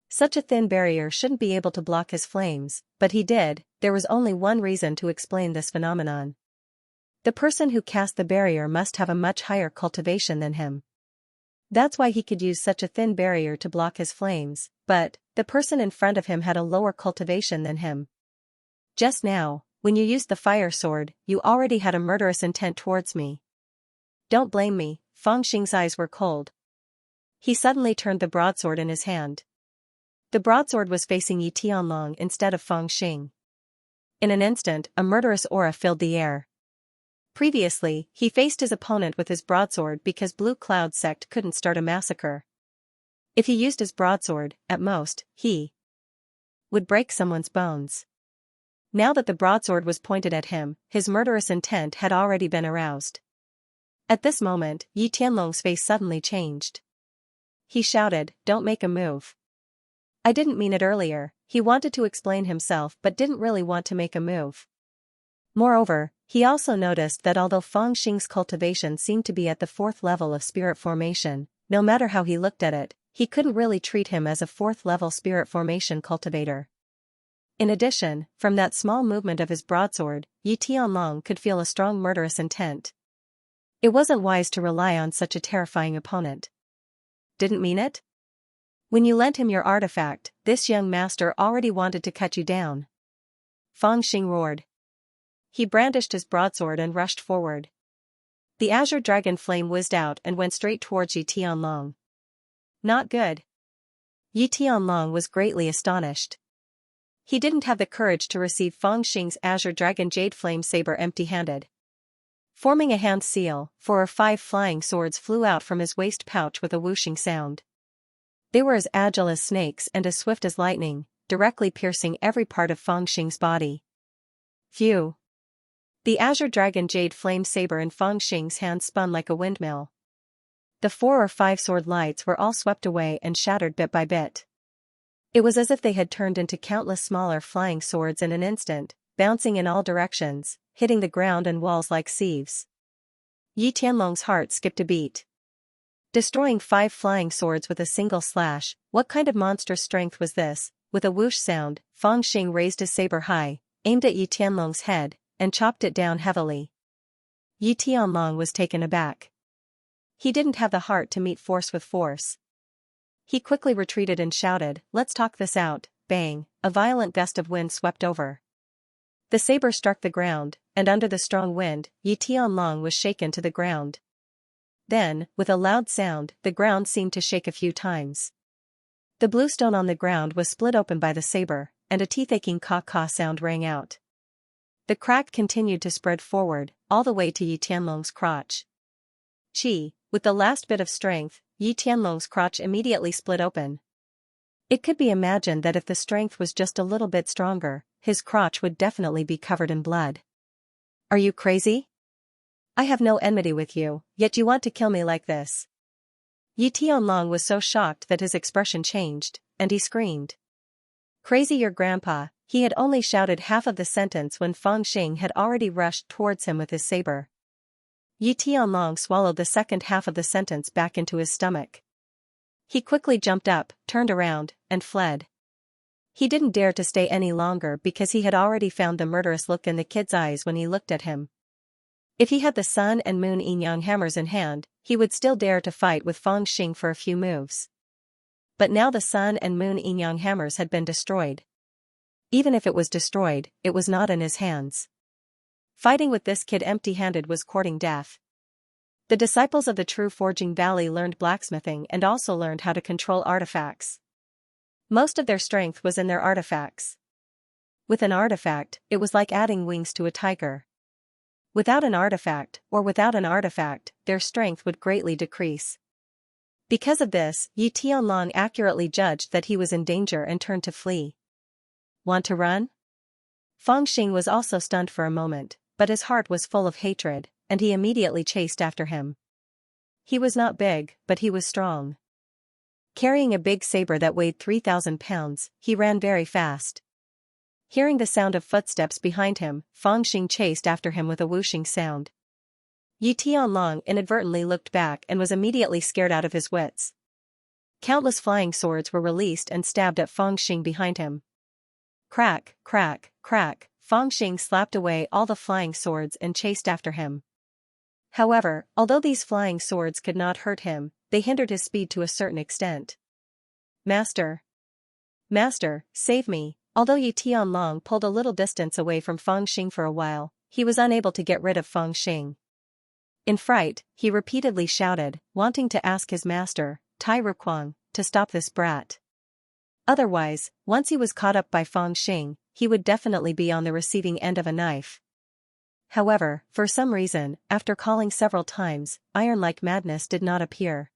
Such a thin barrier shouldn't be able to block his flames, but he did. There was only one reason to explain this phenomenon. The person who cast the barrier must have a much higher cultivation than him. That's why he could use such a thin barrier to block his flames, but the person in front of him had a lower cultivation than him. Just now, when you used the fire sword, you already had a murderous intent towards me. Don't blame me. Fang Xing's eyes were cold. He suddenly turned the broadsword in his hand. The broadsword was facing Yi Tianlong instead of Fang Xing. In an instant, a murderous aura filled the air. Previously, he faced his opponent with his broadsword because Blue Cloud sect couldn't start a massacre. If he used his broadsword, at most, he would break someone's bones. Now that the broadsword was pointed at him, his murderous intent had already been aroused. At this moment, Yi Tianlong's face suddenly changed. He shouted, "Don't make a move." I didn't mean it earlier. He wanted to explain himself but didn't really want to make a move. Moreover, he also noticed that although Fang Xing's cultivation seemed to be at the 4th level of spirit formation, no matter how he looked at it, he couldn't really treat him as a 4th level spirit formation cultivator. In addition, from that small movement of his broadsword, Yi Tianlong could feel a strong murderous intent. It wasn't wise to rely on such a terrifying opponent. Didn't mean it? When you lent him your artifact, this young master already wanted to cut you down. Fang Xing roared. He brandished his broadsword and rushed forward. The azure dragon flame whizzed out and went straight towards Yi Tianlong. Not good. Yi Tianlong was greatly astonished. He didn't have the courage to receive Fang Xing's azure dragon jade flame saber empty-handed. Forming a hand seal, 4 or 5 flying swords flew out from his waist pouch with a whooshing sound. They were as agile as snakes and as swift as lightning, directly piercing every part of Fang Xing's body. Phew! The azure dragon jade flame saber in Fang Xing's hand spun like a windmill. The 4 or 5 sword lights were all swept away and shattered bit by bit. It was as if they had turned into countless smaller flying swords in an instant, bouncing in all directions, hitting the ground and walls like sieves. Yi Tianlong's heart skipped a beat. Destroying 5 flying swords with a single slash, what kind of monstrous strength was this? With a whoosh sound, Fang Xing raised his saber high, aimed at Yi Tianlong's head, and chopped it down heavily. Yi Tianlong was taken aback. He didn't have the heart to meet force with force. He quickly retreated and shouted, "Let's talk this out." Bang! A violent gust of wind swept over. The saber struck the ground, and under the strong wind, Yi Tianlong was shaken to the ground. Then, with a loud sound, the ground seemed to shake a few times. The blue stone on the ground was split open by the saber, and a teeth-aching caw-caw sound rang out. The crack continued to spread forward, all the way to Yi Tianlong's crotch. With the last bit of strength, Yi Tianlong's crotch immediately split open. It could be imagined that if the strength was just a little bit stronger, his crotch would definitely be covered in blood. Are you crazy? I have no enmity with you, yet you want to kill me like this. Yi Tianlong was so shocked that his expression changed, and he screamed. Crazy your grandpa. He had only shouted half of the sentence when Feng Xing had already rushed towards him with his saber. Yi Tianlong swallowed the second half of the sentence back into his stomach. He quickly jumped up, turned around, and fled. He didn't dare to stay any longer because he had already found the murderous look in the kid's eyes when he looked at him. If he had the sun and moon yin-yang hammers in hand, he would still dare to fight with Feng Xing for a few moves. But now the sun and moon yin-yang hammers had been destroyed. Even if it was destroyed, it was not in his hands. Fighting with this kid empty-handed was courting death. The disciples of the true Forging Valley learned blacksmithing and also learned how to control artifacts. Most of their strength was in their artifacts. With an artifact, it was like adding wings to a tiger. Without an artifact, their strength would greatly decrease. Because of this, Yi Tianlong accurately judged that he was in danger and turned to flee. Want to run? Feng Xing was also stunned for a moment, but his heart was full of hatred, and he immediately chased after him. He was not big, but he was strong. Carrying a big saber that weighed 3,000 pounds, he ran very fast. Hearing the sound of footsteps behind him, Feng Xing chased after him with a whooshing sound. Yi Tianlong inadvertently looked back and was immediately scared out of his wits. Countless flying swords were released and stabbed at Feng Xing behind him. Crack, crack, crack, Feng Xing slapped away all the flying swords and chased after him. However, although these flying swords could not hurt him, they hindered his speed to a certain extent. Master! Master, save me! Although Yi Tianlong pulled a little distance away from Feng Xing for a while, he was unable to get rid of Feng Xing. In fright, he repeatedly shouted, wanting to ask his master, Tai Ruquang, to stop this brat. Otherwise, once he was caught up by Feng Xing, he would definitely be on the receiving end of a knife. However, for some reason, after calling several times, iron-like madness did not appear.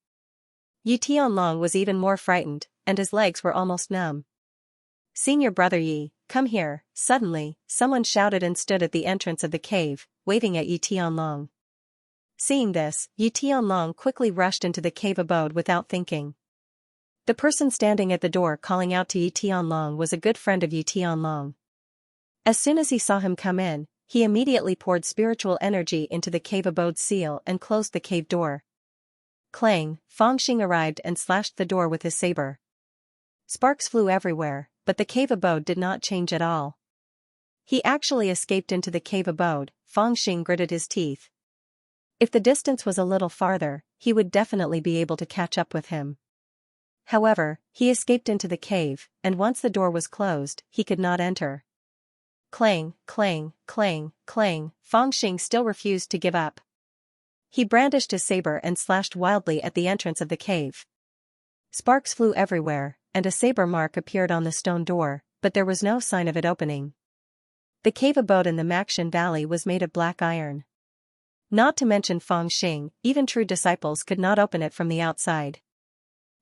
Yi Tianlong was even more frightened, and his legs were almost numb. Senior brother Yi, come here. Suddenly, someone shouted and stood at the entrance of the cave, waving at Yi Tianlong. Seeing this, Yi Tianlong quickly rushed into the cave abode without thinking. The person standing at the door calling out to Yi Tianlong was a good friend of Yi Tianlong. As soon as he saw him come in, he immediately poured spiritual energy into the cave abode's seal and closed the cave door. Clang, Feng Xing arrived and slashed the door with his saber. Sparks flew everywhere, but the cave abode did not change at all. He actually escaped into the cave abode. Feng Xing gritted his teeth. If the distance was a little farther, he would definitely be able to catch up with him. However, he escaped into the cave, and once the door was closed, he could not enter. Clang, clang, clang, clang, Feng Xing still refused to give up. He brandished his saber and slashed wildly at the entrance of the cave. Sparks flew everywhere, and a saber mark appeared on the stone door, but there was no sign of it opening. The cave abode in the Maxian Valley was made of black iron. Not to mention Feng Xing, even true disciples could not open it from the outside.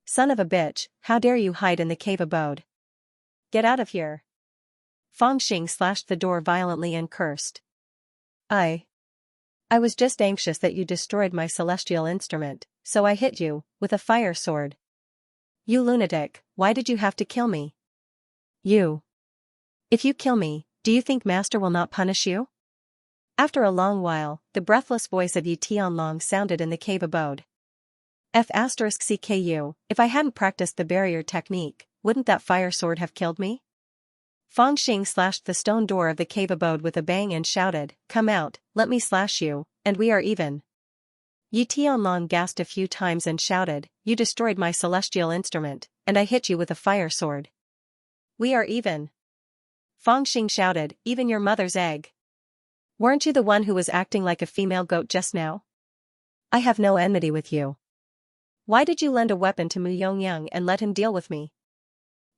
Son of a bitch, how dare you hide in the cave abode? Get out of here! Feng Xing slashed the door violently and cursed. I was just anxious that you destroyed my celestial instrument, so I hit you, with a fire sword. You lunatic, why did you have to kill me? You. If you kill me, do you think Master will not punish you? After a long while, the breathless voice of Yi Tianlong sounded in the cave abode. F***CKU, if I hadn't practiced the barrier technique, wouldn't that fire sword have killed me? Feng Xing slashed the stone door of the cave abode with a bang and shouted, come out, let me slash you, and we are even. Yi Tianlong gasped a few times and shouted, you destroyed my celestial instrument, and I hit you with a fire sword. We are even. Feng Xing shouted, even your mother's egg. Weren't you the one who was acting like a female goat just now? I have no enmity with you. Why did you lend a weapon to Mu Yongyang and let him deal with me?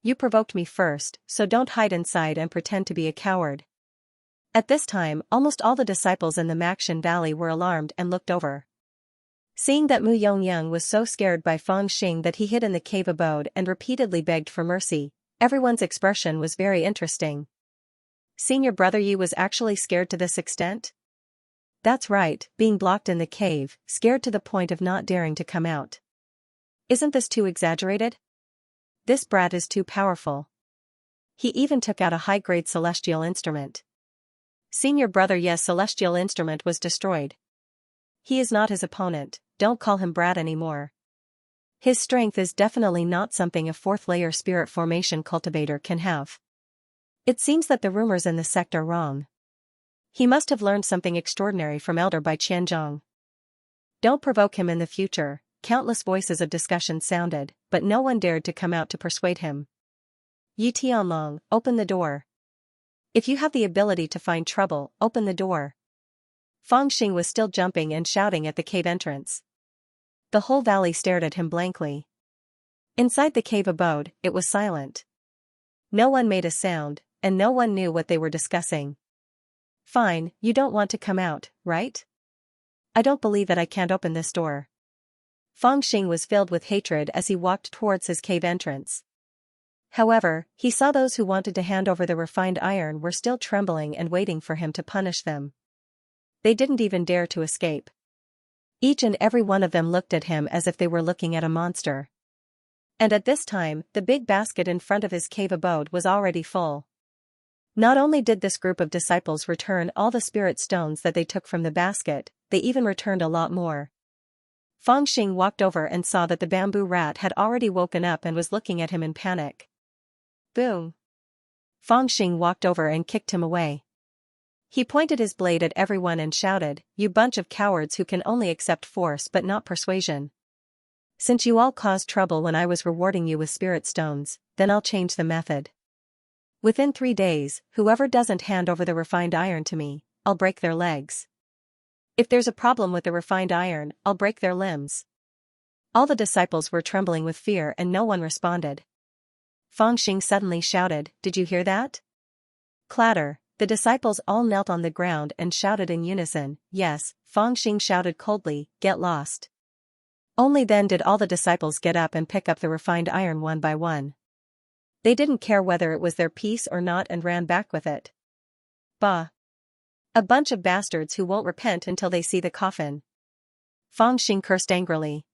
You provoked me first, so don't hide inside and pretend to be a coward. At this time, almost all the disciples in the Maxian Valley were alarmed and looked over. Seeing that Mu Yongyang was so scared by Fang Xing that he hid in the cave abode and repeatedly begged for mercy, everyone's expression was very interesting. Senior brother Yi was actually scared to this extent? That's right, being blocked in the cave, scared to the point of not daring to come out. Isn't this too exaggerated? This brat is too powerful. He even took out a high-grade celestial instrument. Senior brother Ye's celestial instrument was destroyed. He is not his opponent, don't call him brat anymore. His strength is definitely not something a fourth-layer spirit formation cultivator can have. It seems that the rumors in the sect are wrong. He must have learned something extraordinary from Elder Bai Qianzhong. Don't provoke him in the future. Countless voices of discussion sounded, but no one dared to come out to persuade him. Yi Tianlong, open the door. If you have the ability to find trouble, open the door. Fang Xing was still jumping and shouting at the cave entrance. The whole valley stared at him blankly. Inside the cave abode, it was silent. No one made a sound, and no one knew what they were discussing. Fine, you don't want to come out, right? I don't believe that I can't open this door. Fang Xing was filled with hatred as he walked towards his cave entrance. However, he saw those who wanted to hand over the refined iron were still trembling and waiting for him to punish them. They didn't even dare to escape. Each and every one of them looked at him as if they were looking at a monster. And at this time, the big basket in front of his cave abode was already full. Not only did this group of disciples return all the spirit stones that they took from the basket, they even returned a lot more. Fang Xing walked over and saw that the bamboo rat had already woken up and was looking at him in panic. Boom! Fang Xing walked over and kicked him away. He pointed his blade at everyone and shouted, "You bunch of cowards who can only accept force but not persuasion. Since you all caused trouble when I was rewarding you with spirit stones, then I'll change the method. Within 3 days, whoever doesn't hand over the refined iron to me, I'll break their legs. If there's a problem with the refined iron, I'll break their limbs." All the disciples were trembling with fear and no one responded. Fang Xing suddenly shouted, "Did you hear that?" Clatter, the disciples all knelt on the ground and shouted in unison, "Yes." Fang Xing shouted coldly, "Get lost." Only then did all the disciples get up and pick up the refined iron one by one. They didn't care whether it was their piece or not and ran back with it. Bah! A bunch of bastards who won't repent until they see the coffin. Fang Xing cursed angrily.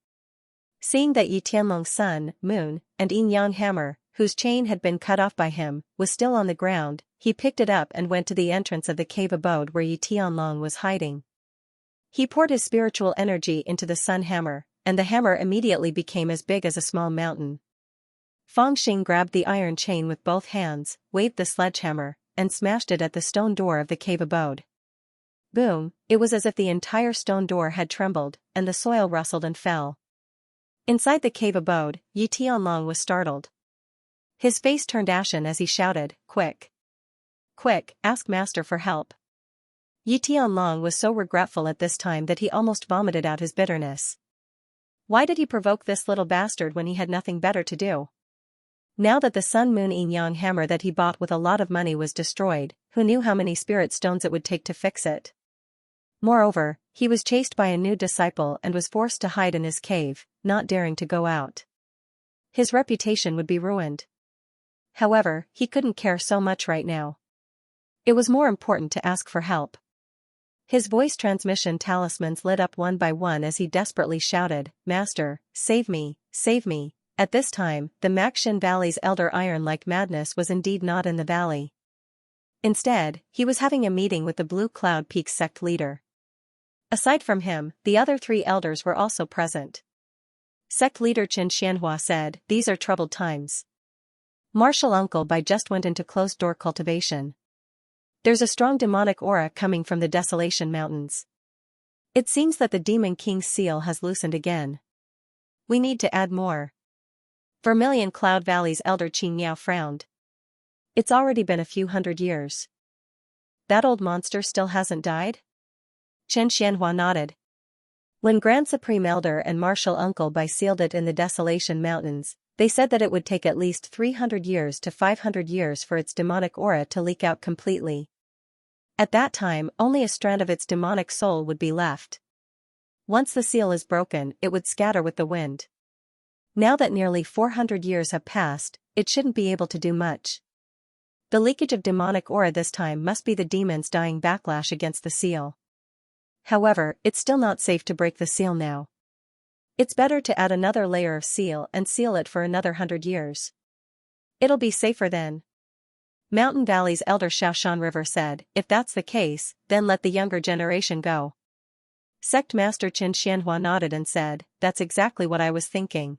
Seeing that Yi Tianlong's son, Moon, and Yin Yang hammer, whose chain had been cut off by him, was still on the ground, he picked it up and went to the entrance of the cave abode where Yi Tianlong was hiding. He poured his spiritual energy into the sun hammer, and the hammer immediately became as big as a small mountain. Fang Xing grabbed the iron chain with both hands, waved the sledgehammer, and smashed it at the stone door of the cave abode. Boom! It was as if the entire stone door had trembled, and the soil rustled and fell. Inside the cave abode, Yi Tianlong was startled. His face turned ashen as he shouted, "Quick! Quick, ask Master for help." Yi Tianlong was so regretful at this time that he almost vomited out his bitterness. Why did he provoke this little bastard when he had nothing better to do? Now that the Sun Moon Yin Yang hammer that he bought with a lot of money was destroyed, who knew how many spirit stones it would take to fix it? Moreover, he was chased by a new disciple and was forced to hide in his cave, not daring to go out. His reputation would be ruined. However, he couldn't care so much right now. It was more important to ask for help. His voice transmission talismans lit up one by one as he desperately shouted, "Master, save me, save me." At this time, the Maxian Valley's elder iron-like madness was indeed not in the valley. Instead, he was having a meeting with the Blue Cloud Peak's sect leader. Aside from him, the other 3 elders were also present. Sect leader Xianxia said, "These are troubled times. Martial Uncle Bai just went into closed-door cultivation. There's a strong demonic aura coming from the Desolation Mountains. It seems that the Demon King's seal has loosened again. We need to add more." Vermilion Cloud Valley's elder Qin Yao frowned. It's already been a few hundred years. That old monster still hasn't died? Xianxia nodded. When Grand Supreme Elder and Martial Uncle Bai sealed it in the Desolation Mountains, they said that it would take at least 300 years to 500 years for its demonic aura to leak out completely. At that time, only a strand of its demonic soul would be left. Once the seal is broken, it would scatter with the wind. Now that nearly 400 years have passed, it shouldn't be able to do much. The leakage of demonic aura this time must be the demon's dying backlash against the seal. However, it's still not safe to break the seal now. It's better to add another layer of seal and seal it for another 100 years. It'll be safer then. Mountain Valley's elder Shaoshan River said, if that's the case, then let the younger generation go. Sect Master Qin Xianhua nodded and said, that's exactly what I was thinking.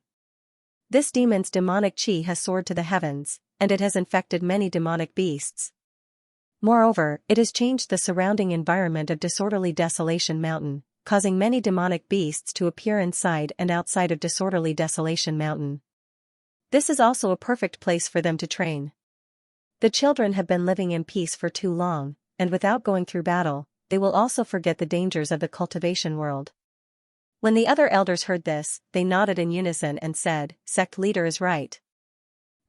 This demon's demonic qi has soared to the heavens, and it has infected many demonic beasts. Moreover, it has changed the surrounding environment of disorderly Desolation Mountain, causing many demonic beasts to appear inside and outside of disorderly Desolation Mountain. This is also a perfect place for them to train. The children have been living in peace for too long, and without going through battle, they will also forget the dangers of the cultivation world. When the other elders heard this, they nodded in unison and said, Sect leader is right.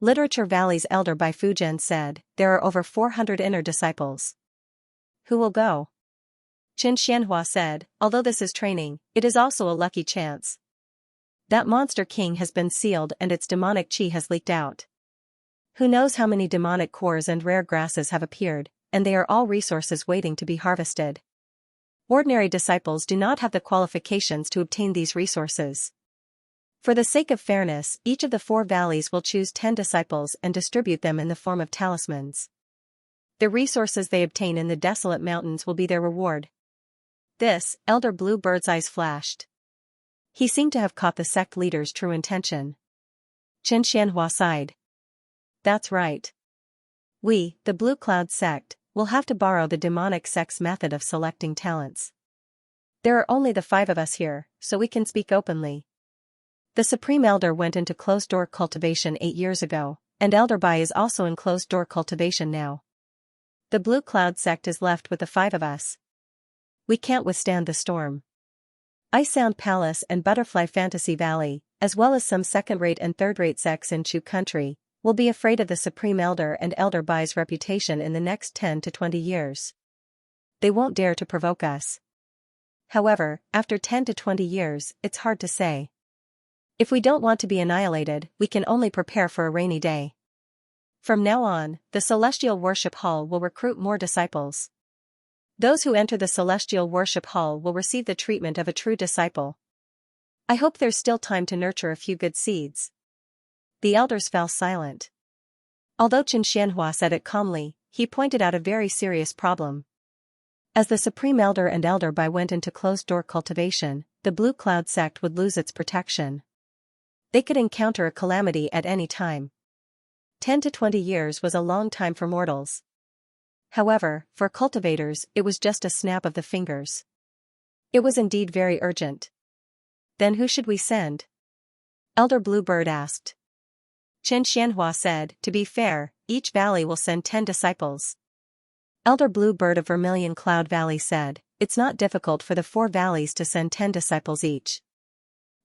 Literature Valley's elder Bai Fujian said, there are over 400 inner disciples. Who will go? Qin Xianhua said, although this is training, it is also a lucky chance. That monster king has been sealed and its demonic qi has leaked out. Who knows how many demonic cores and rare grasses have appeared, and they are all resources waiting to be harvested. Ordinary disciples do not have the qualifications to obtain these resources. For the sake of fairness, each of the 4 valleys will choose 10 disciples and distribute them in the form of talismans. The resources they obtain in the desolate mountains will be their reward. This, Elder Blue Bird's eyes flashed. He seemed to have caught the sect leader's true intention. Qin Xianhua sighed. That's right. We, the Blue Cloud sect, will have to borrow the demonic sect's method of selecting talents. There are only the 5 of us here, so we can speak openly. The Supreme Elder went into closed-door cultivation 8 years ago, and Elder Bai is also in closed-door cultivation now. The Blue Cloud sect is left with the 5 of us. We can't withstand the storm. Ice Sound Palace and Butterfly Fantasy Valley, as well as some second-rate and third-rate sects in Chu country, will be afraid of the Supreme Elder and Elder Bai's reputation in the next 10 to 20 years. They won't dare to provoke us. However, after 10 to 20 years, it's hard to say. If we don't want to be annihilated, we can only prepare for a rainy day. From now on, the Celestial Worship Hall will recruit more disciples. Those who enter the Celestial Worship Hall will receive the treatment of a true disciple. I hope there's still time to nurture a few good seeds. The elders fell silent. Although Qin Xianhua said it calmly, he pointed out a very serious problem. As the Supreme Elder and Elder Bai went into closed-door cultivation, the Blue Cloud sect would lose its protection. They could encounter a calamity at any time. 10 to 20 years was a long time for mortals. However, for cultivators, it was just a snap of the fingers. It was indeed very urgent. Then who should we send? Elder Bluebird asked. Qin Xianhua said, to be fair, each valley will send 10 disciples. Elder Bluebird of Vermilion Cloud Valley said, it's not difficult for the 4 valleys to send 10 disciples each.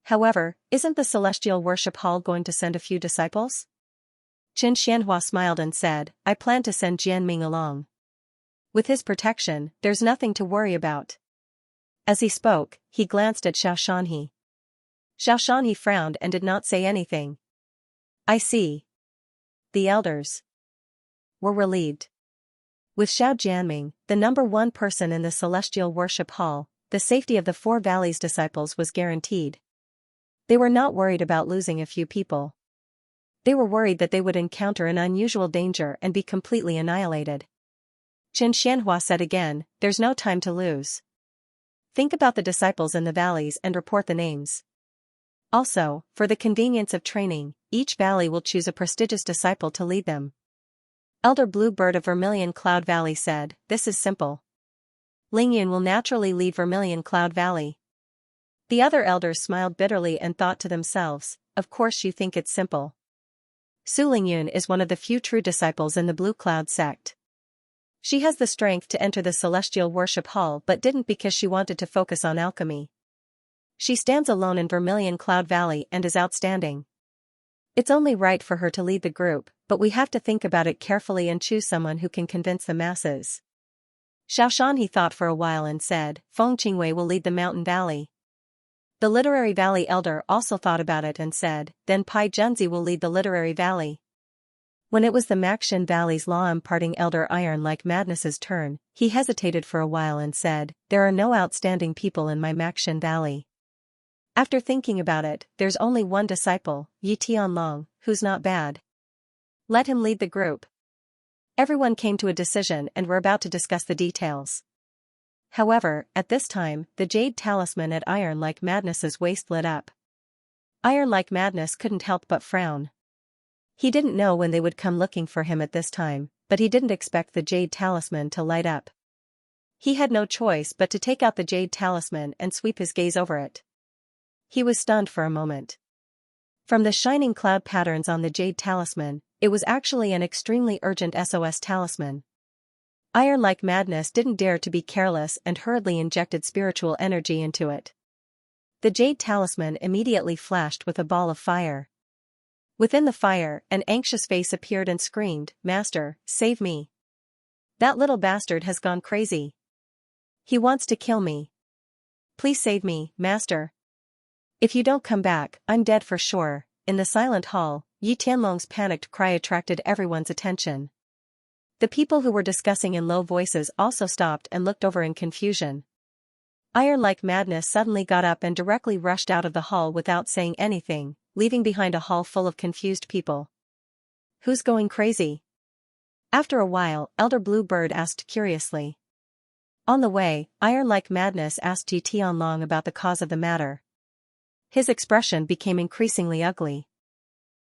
However, isn't the Celestial Worship Hall going to send a few disciples? Qin Xianhua smiled and said, I plan to send Jianming along. With his protection, there's nothing to worry about. As he spoke, he glanced at Xiaoshanhe. Xiaoshanhe frowned and did not say anything. I see. The elders were relieved. With Xiao Jianming, the number 1 person in the Celestial Worship Hall, the safety of the 4 valleys' disciples was guaranteed. They were not worried about losing a few people. They were worried that they would encounter an unusual danger and be completely annihilated. Qin Xianhua said again, there's no time to lose. Think about the disciples in the valleys and report the names. Also, for the convenience of training, each valley will choose a prestigious disciple to lead them. Elder Bluebird of Vermilion Cloud Valley said, this is simple. Lingyun will naturally lead Vermilion Cloud Valley. The other elders smiled bitterly and thought to themselves, of course you think it's simple. Su Lingyun is one of the few true disciples in the Blue Cloud sect. She has the strength to enter the celestial worship hall but didn't because she wanted to focus on alchemy. She stands alone in Vermilion Cloud Valley and is outstanding. It's only right for her to lead the group, but we have to think about it carefully and choose someone who can convince the masses. Xiaoshan, he thought for a while and said, Feng Qingwei will lead the mountain valley. The literary valley elder also thought about it and said, then Pai Junzi will lead the literary valley. When it was the Maxian Valley's law-imparting elder Iron Like Madness's turn, he hesitated for a while and said, there are no outstanding people in my Maxian Valley. After thinking about it, there's only one disciple, Yi Tianlong, who's not bad. Let him lead the group. Everyone came to a decision and were about to discuss the details. However, at this time, the jade talisman at Iron Like Madness's waist lit up. Iron Like Madness couldn't help but frown. He didn't know when they would come looking for him at this time, but he didn't expect the jade talisman to light up. He had no choice but to take out the jade talisman and sweep his gaze over it. He was stunned for a moment. From the shining cloud patterns on the jade talisman, it was actually an extremely urgent SOS talisman. Iron Like Madness didn't dare to be careless and hurriedly injected spiritual energy into it. The jade talisman immediately flashed with a ball of fire. Within the fire, an anxious face appeared and screamed, Master, save me. That little bastard has gone crazy. He wants to kill me. Please save me, Master. If you don't come back, I'm dead for sure. In the silent hall, Yi Tianlong's panicked cry attracted everyone's attention. The people who were discussing in low voices also stopped and looked over in confusion. Iron Like Madness suddenly got up and directly rushed out of the hall without saying anything, leaving behind a hall full of confused people. Who's going crazy? After a while, Elder Blue Bird asked curiously. On the way, Iron Like Madness asked Yi Tianlong about the cause of the matter. His expression became increasingly ugly.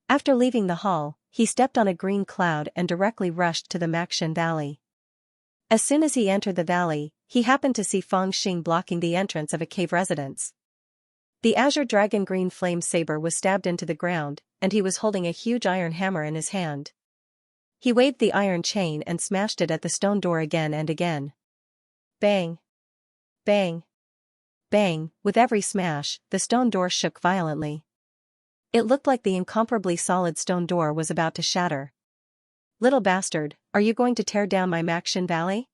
After leaving the hall, he stepped on a green cloud and directly rushed to the Maxian Valley. As soon as he entered the valley, he happened to see Feng Xing blocking the entrance of a cave residence. The azure dragon green flame saber was stabbed into the ground, and he was holding a huge iron hammer in his hand. He waved the iron chain and smashed it at the stone door again and again. Bang! Bang! Bang! With every smash, the stone door shook violently. It looked like the incomparably solid stone door was about to shatter. Little bastard, are you going to tear down my Maxian Valley?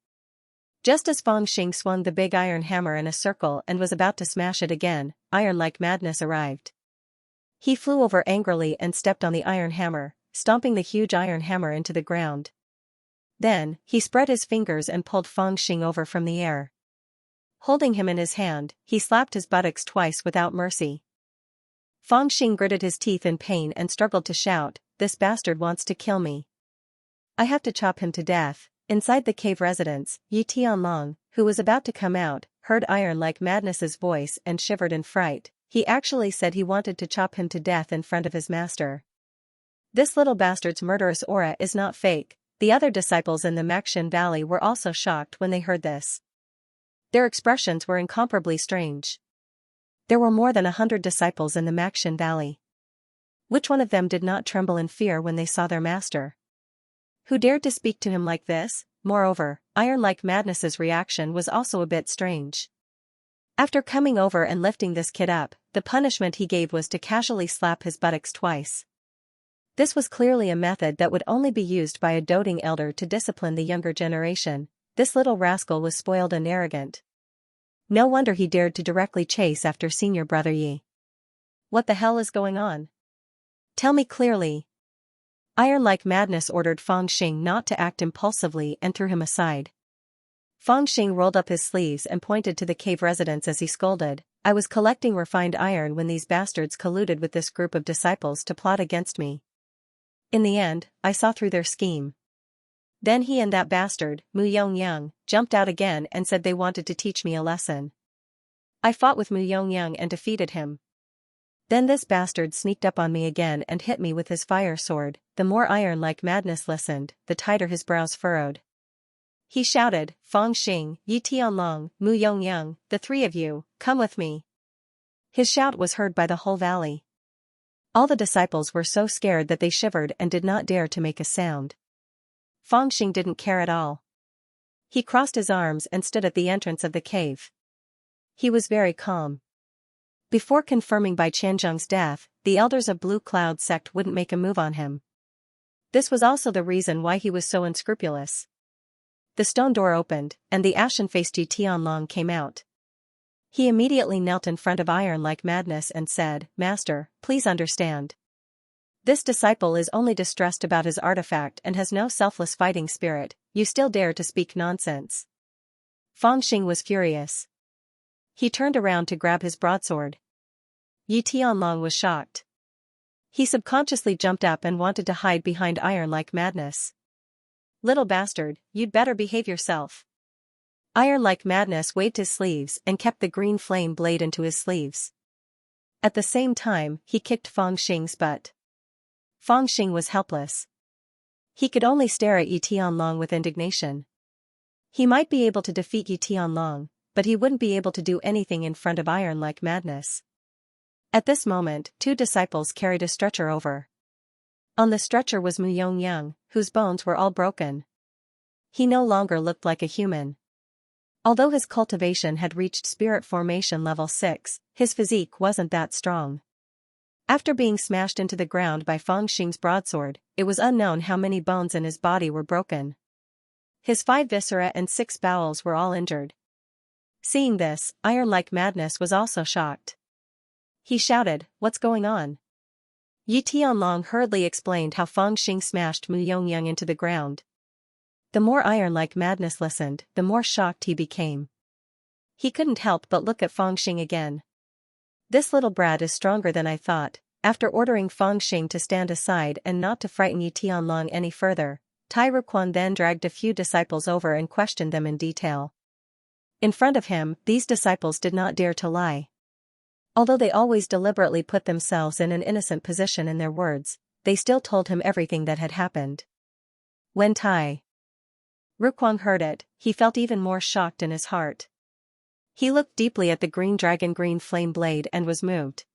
Just as Feng Xing swung the big iron hammer in a circle and was about to smash it again, Iron Like Madness arrived. He flew over angrily and stepped on the iron hammer, stomping the huge iron hammer into the ground. Then, he spread his fingers and pulled Feng Xing over from the air. Holding him in his hand, he slapped his buttocks twice without mercy. Feng Xing gritted his teeth in pain and struggled to shout, this bastard wants to kill me. I have to chop him to death. Inside the cave residence, Yi Tianlong, who was about to come out, heard Iron Like Madness's voice and shivered in fright. He actually said he wanted to chop him to death in front of his master. This little bastard's murderous aura is not fake. The other disciples in the Maxian Valley were also shocked when they heard this. Their expressions were incomparably strange. There were more than 100 disciples in the Maxian Valley. Which one of them did not tremble in fear when they saw their master? Who dared to speak to him like this? Moreover, Iron Like Madness's reaction was also a bit strange. After coming over and lifting this kid up, the punishment he gave was to casually slap his buttocks twice. This was clearly a method that would only be used by a doting elder to discipline the younger generation. This little rascal was spoiled and arrogant. No wonder he dared to directly chase after senior brother Yi. What the hell is going on? Tell me clearly. Iron Like Madness ordered Feng Xing not to act impulsively and threw him aside. Feng Xing rolled up his sleeves and pointed to the cave residence as he scolded, I was collecting refined iron when these bastards colluded with this group of disciples to plot against me. In the end, I saw through their scheme. Then he and that bastard, Mu Yongyang, jumped out again and said they wanted to teach me a lesson. I fought with Mu Yongyang and defeated him. Then this bastard sneaked up on me again and hit me with his fire sword. The more Iron Like Madness listened, the tighter his brows furrowed. He shouted, Feng Xing, Yi Tianlong, Mu Yongyang, the three of you, come with me. His shout was heard by the whole valley. All the disciples were so scared that they shivered and did not dare to make a sound. Feng Xing didn't care at all. He crossed his arms and stood at the entrance of the cave. He was very calm. Before confirming by Qianzhang's death, the elders of Blue Cloud sect wouldn't make a move on him. This was also the reason why he was so unscrupulous. The stone door opened, and the ashen-faced Yi Tianlong came out. He immediately knelt in front of Iron like Madness and said, "Master, please understand. This disciple is only distressed about his artifact and has no selfless fighting spirit. You still dare to speak nonsense." Fangxing was furious. He turned around to grab his broadsword. Yi Tianlong was shocked. He subconsciously jumped up and wanted to hide behind Iron like Madness. "Little bastard, you'd better behave yourself." Iron like Madness waved his sleeves and kept the green flame blade into his sleeves. At the same time, he kicked Fangxing's butt. Fangxing was helpless. He could only stare at Yi Tianlong with indignation. He might be able to defeat Yi Tianlong, but he wouldn't be able to do anything in front of Iron like Madness. At this moment, two disciples carried a stretcher over. On the stretcher was Mu Yongyang, whose bones were all broken. He no longer looked like a human. Although his cultivation had reached spirit formation level 6, his physique wasn't that strong. After being smashed into the ground by Fangxing's broadsword, it was unknown how many bones in his body were broken. His 5 viscera and 6 bowels were all injured. Seeing this, Iron like Madness was also shocked. He shouted, "What's going on?" Yi Tianlong hurriedly explained how Fangxing smashed Mu Yongyang into the ground. The more Iron like Madness listened, the more shocked he became. He couldn't help but look at Fangxing again. "This little brat is stronger than I thought." After ordering Fangxing to stand aside and not to frighten Yi Tianlong any further, Tai Ruquan then dragged a few disciples over and questioned them in detail. In front of him, these disciples did not dare to lie. Although they always deliberately put themselves in an innocent position in their words, they still told him everything that had happened. When Tai Ruquan heard it, he felt even more shocked in his heart. He looked deeply at the green dragon green flame blade and was moved.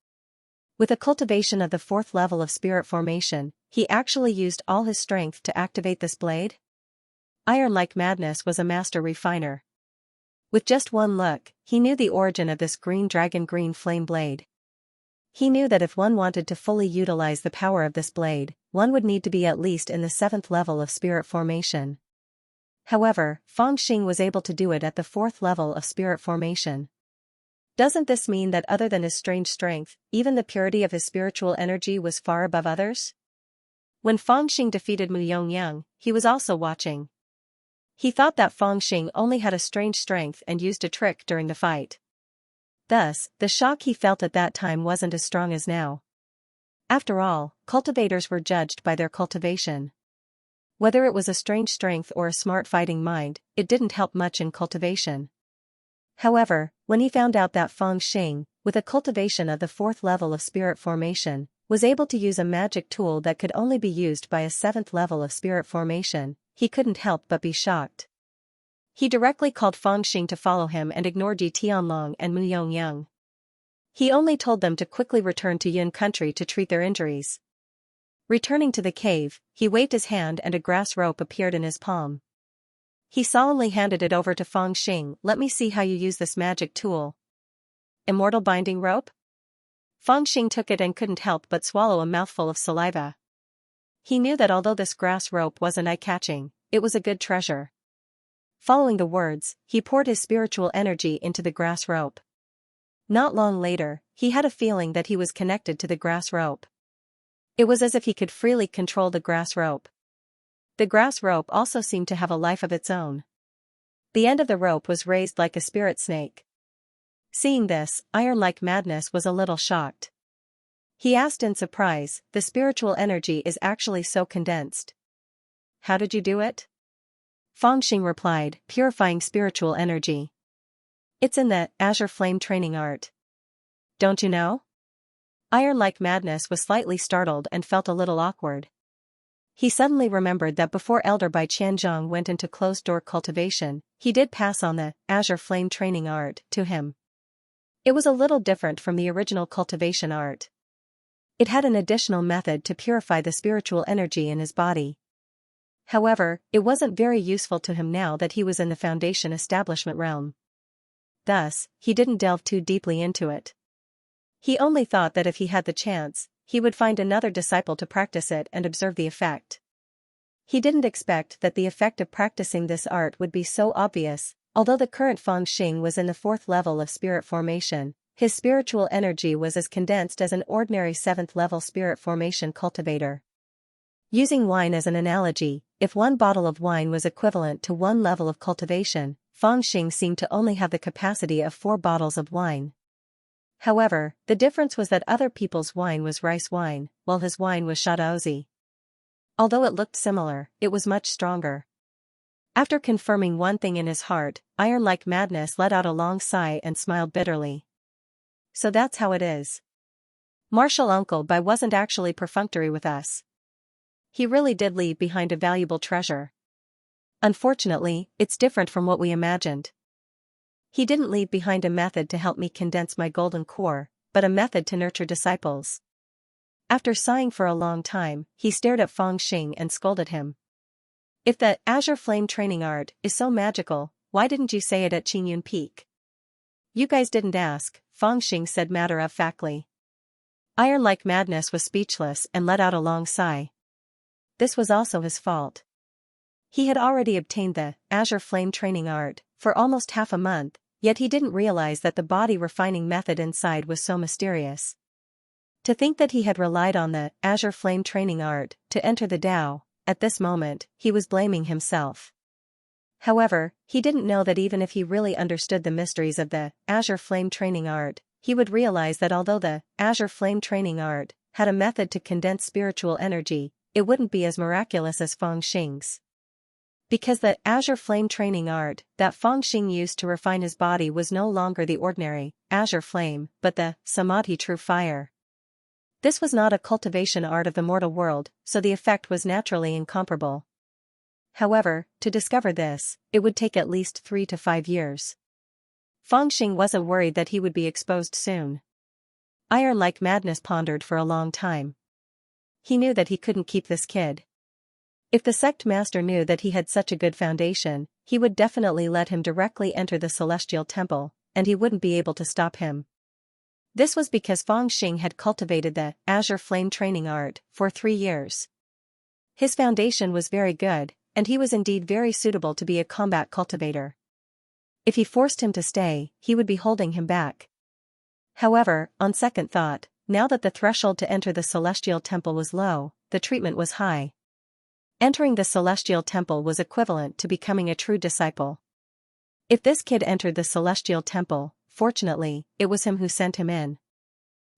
With a cultivation of the 4th level of spirit formation, he actually used all his strength to activate this blade? Iron like Madness was a master refiner. With just one look, he knew the origin of this green dragon green flame blade. He knew that if one wanted to fully utilize the power of this blade, one would need to be at least in the 7th level of spirit formation. However, Fangxing was able to do it at the 4th level of spirit formation. Doesn't this mean that other than his strange strength, even the purity of his spiritual energy was far above others? When Fangxing defeated Mu Yongyang, he was also watching. He thought that Fangxing only had a strange strength and used a trick during the fight. Thus, the shock he felt at that time wasn't as strong as now. After all, cultivators were judged by their cultivation. Whether it was a strange strength or a smart fighting mind, it didn't help much in cultivation. However, when he found out that Fangxing, with a cultivation of the 4th level of spirit formation, was able to use a magic tool that could only be used by a 7th level of spirit formation, he couldn't help but be shocked. He directly called Fangxing to follow him and ignored Yi Tianlong and Mu Yongyang. He only told them to quickly return to Yun country to treat their injuries. Returning to the cave, he waved his hand and a grass rope appeared in his palm. He solemnly handed it over to Fangxing. "Let me see how you use this magic tool." "Immortal binding rope?" Fangxing took it and couldn't help but swallow a mouthful of saliva. He knew that although this grass rope wasn't eye-catching, it was a good treasure. Following the words, he poured his spiritual energy into the grass rope. Not long later, he had a feeling that he was connected to the grass rope. It was as if he could freely control the grass rope. The grass rope also seemed to have a life of its own. The end of the rope was raised like a spirit snake. Seeing this, Iron like Madness was a little shocked. He asked in surprise, "The spiritual energy is actually so condensed. How did you do it?" Fangxing replied, "Purifying spiritual energy. It's in the Azure Flame training art. Don't you know?" Iron like Madness was slightly startled and felt a little awkward. He suddenly remembered that before Elder Bai Qianzhang went into closed-door cultivation, he did pass on the Azure Flame training art to him. It was a little different from the original cultivation art. It had an additional method to purify the spiritual energy in his body. However, it wasn't very useful to him now that he was in the Foundation establishment realm. Thus, he didn't delve too deeply into it. He only thought that if he had the chance, he would find another disciple to practice it and observe the effect. He didn't expect that the effect of practicing this art would be so obvious. Although the current Feng Xing was in the 4th level of spirit formation, his spiritual energy was as condensed as an ordinary 7th level spirit formation cultivator. Using wine as an analogy, if one bottle of wine was equivalent to 1 level of cultivation, Feng Xing seemed to only have the capacity of 4 bottles of wine. However, the difference was that other people's wine was rice wine, while his wine was Shaozi. Although it looked similar, it was much stronger. After confirming one thing in his heart, Iron like Madness let out a long sigh and smiled bitterly. So that's how it is. Martial Uncle Bai wasn't actually perfunctory with us. He really did leave behind a valuable treasure. Unfortunately, it's different from what we imagined. He didn't leave behind a method to help me condense my golden core, but a method to nurture disciples. After sighing for a long time, he stared at Feng Xing and scolded him. If the Azure Flame training art is so magical, why didn't you say it at Qingyun Peak? You guys didn't ask, Feng Xing said matter-of-factly. Iron like Madness was speechless and let out a long sigh. This was also his fault. He had already obtained the Azure Flame training art for almost half a month, yet he didn't realize that the body refining method inside was so mysterious. To think that he had relied on the Azure Flame training art to enter the Tao, at this moment, he was blaming himself. However, he didn't know that even if he really understood the mysteries of the Azure Flame training art, he would realize that although the Azure Flame training art had a method to condense spiritual energy, it wouldn't be as miraculous as Feng Xing's. Because the Azure Flame training art that Feng Xing used to refine his body was no longer the ordinary Azure Flame, but the Samadhi True Fire. This was not a cultivation art of the mortal world, so the effect was naturally incomparable. However, to discover this, it would take at least 3 to 5 years. Feng Xing wasn't worried that he would be exposed soon. Iron like Madness pondered for a long time. He knew that he couldn't keep this kid. If the sect master knew that he had such a good foundation, he would definitely let him directly enter the celestial temple, and he wouldn't be able to stop him. This was because Feng Xing had cultivated the Azure Flame training art for 3 years. His foundation was very good, and he was indeed very suitable to be a combat cultivator. If he forced him to stay, he would be holding him back. However, on second thought, now that the threshold to enter the celestial temple was low, the treatment was high. Entering the celestial temple was equivalent to becoming a true disciple. If this kid entered the celestial temple, fortunately, it was him who sent him in.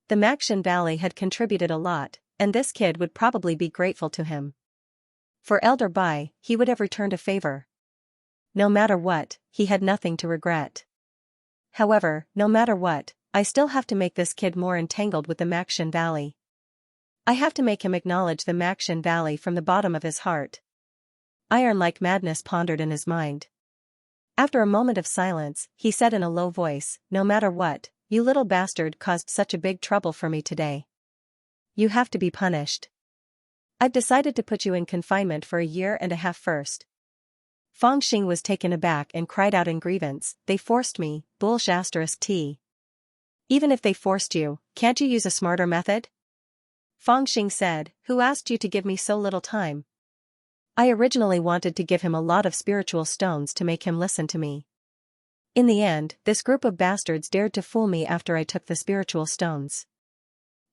The Maxian Valley had contributed a lot, and this kid would probably be grateful to him. For Elder Bai, he would have returned a favor. No matter what, he had nothing to regret. However, no matter what, I still have to make this kid more entangled with the Maxian Valley. I have to make him acknowledge the Maxian Valley from the bottom of his heart. Iron like Madness pondered in his mind. After a moment of silence, he said in a low voice, "No matter what, you little bastard caused such a big trouble for me today. You have to be punished. I've decided to put you in confinement for 1.5 years first." Feng Xing was taken aback and cried out in grievance, "They forced me, *T. Even if they forced you, can't you use a smarter method?" Feng Xing said, "Who asked you to give me so little time? I originally wanted to give him a lot of spiritual stones to make him listen to me. In the end, this group of bastards dared to fool me after I took the spiritual stones.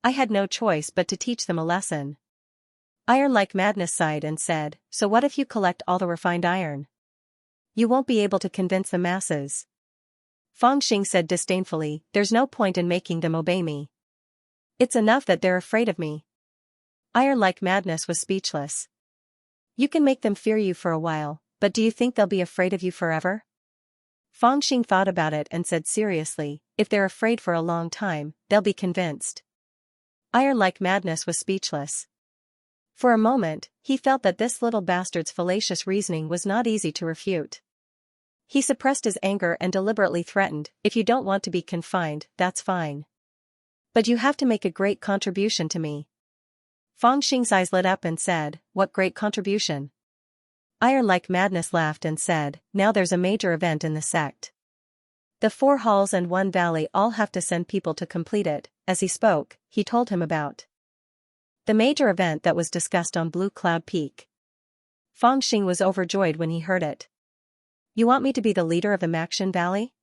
I had no choice but to teach them a lesson." Iron like Madness sighed and said, "So what if you collect all the refined iron? You won't be able to convince the masses." Feng Xing said disdainfully, "There's no point in making them obey me. It's enough that they're afraid of me." Iron like Madness was speechless. "You can make them fear you for a while, but do you think they'll be afraid of you forever?" Feng Xing thought about it and said seriously, "If they're afraid for a long time, they'll be convinced." Iron like Madness was speechless. For a moment, he felt that this little bastard's fallacious reasoning was not easy to refute. He suppressed his anger and deliberately threatened, "If you don't want to be confined, that's fine. But you have to make a great contribution to me." Feng Xing's eyes lit up and said, "What great contribution?" Iron like Madness laughed and said, now there's a major event in the sect. The 4 halls and 1 valley all have to send people to complete it. As he spoke, he told him about the major event that was discussed on Blue Cloud Peak. Fangxing was overjoyed when he heard it. You want me to be the leader of the Maxian Valley?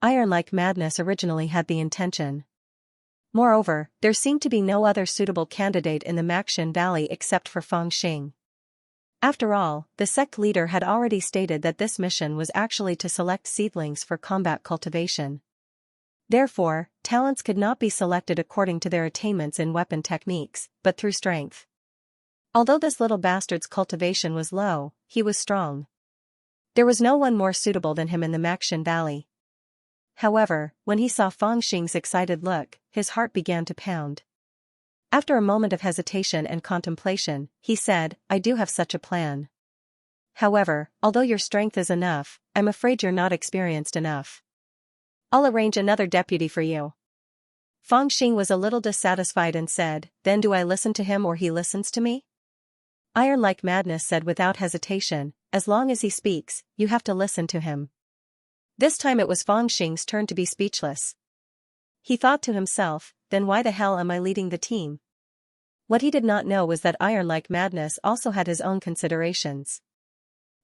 Iron like Madness originally had the intention. Moreover, there seemed to be no other suitable candidate in the Maxian Valley except for Fangxing. After all, the sect leader had already stated that this mission was actually to select seedlings for combat cultivation. Therefore, talents could not be selected according to their attainments in weapon techniques, but through strength. Although this little bastard's cultivation was low, he was strong. There was no one more suitable than him in the Maxian Valley. However, when he saw Fangxing's excited look, his heart began to pound. After a moment of hesitation and contemplation, he said, I do have such a plan. However, although your strength is enough, I'm afraid you're not experienced enough. I'll arrange another deputy for you. Fangxing was a little dissatisfied and said, then do I listen to him or he listens to me? Iron like Madness said without hesitation, as long as he speaks, you have to listen to him. This time it was Fangxing's turn to be speechless. He thought to himself, then why the hell am I leading the team? What he did not know was that Iron like Madness also had his own considerations.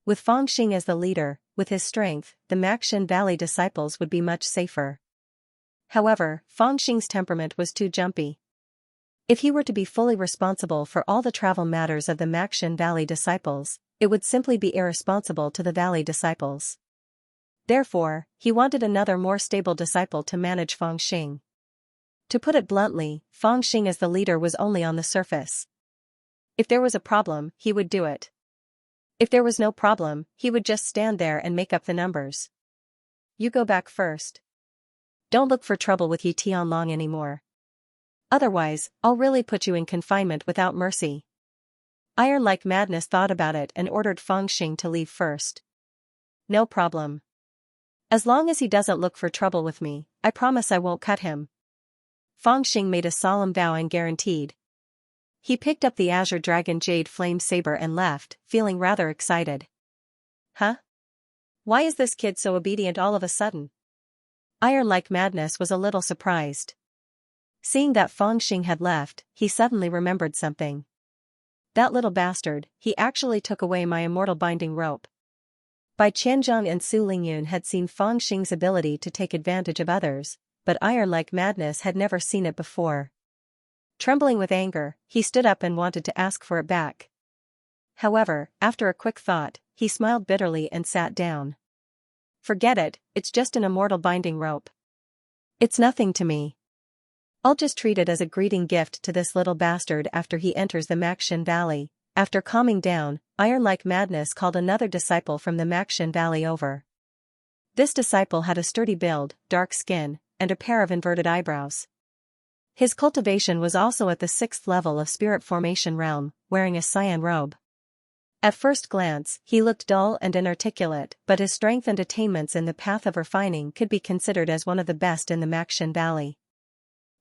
With Fangxing as the leader, with his strength, the Maxian Valley disciples would be much safer. However, Fangxing's temperament was too jumpy. If he were to be fully responsible for all the travel matters of the Maxian Valley disciples, it would simply be irresponsible to the Valley disciples. Therefore, he wanted another more stable disciple to manage Fangxing. To put it bluntly, Fangxing as the leader was only on the surface. If there was a problem, he would do it. If there was no problem, he would just stand there and make up the numbers. You go back first. Don't look for trouble with Yi Tianlong anymore. Otherwise, I'll really put you in confinement without mercy. Iron like Madness thought about it and ordered Fangxing to leave first. No problem. As long as he doesn't look for trouble with me, I promise I won't cut him. Fangxing made a solemn vow and guaranteed. He picked up the Azure Dragon Jade Flame Saber and left, feeling rather excited. Huh? Why is this kid so obedient all of a sudden? Iron like Madness was a little surprised. Seeing that Fangxing had left, he suddenly remembered something. That little bastard, he actually took away my immortal binding rope. Bai Qianzhong and Su Lingyun had seen Fangxing's ability to take advantage of others, but Iron like Madness had never seen it before. Trembling with anger, he stood up and wanted to ask for it back. However, after a quick thought, he smiled bitterly and sat down. Forget it, it's just an immortal binding rope. It's nothing to me. I'll just treat it as a greeting gift to this little bastard after he enters the Maxian Valley. After calming down, Iron like Madness called another disciple from the Maxian Valley over. This disciple had a sturdy build, dark skin, and a pair of inverted eyebrows. His cultivation was also at the 6th level of Spirit Formation Realm, wearing a cyan robe. At first glance, he looked dull and inarticulate, but his strength and attainments in the path of refining could be considered as one of the best in the Maxian Valley.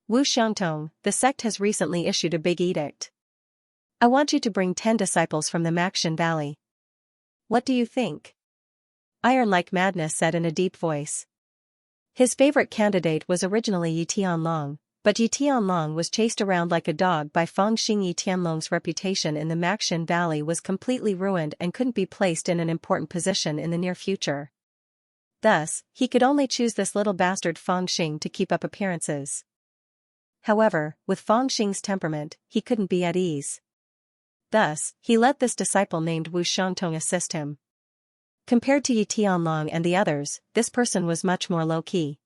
Wu Xiangtong, the sect has recently issued a big edict. I want you to bring 10 disciples from the Maxian Valley. What do you think? Iron like Madness said in a deep voice. His favorite candidate was originally Yi Tianlong, but Yi Tianlong was chased around like a dog by Fangxing. Yi Tianlong's reputation in the Maxian Valley was completely ruined and couldn't be placed in an important position in the near future. Thus, he could only choose this little bastard Fangxing to keep up appearances. However, with Fangxing's temperament, he couldn't be at ease. Thus, he let this disciple named Wu Xiangtong assist him. Compared to Yi Tianlong and the others, this person was much more low-key.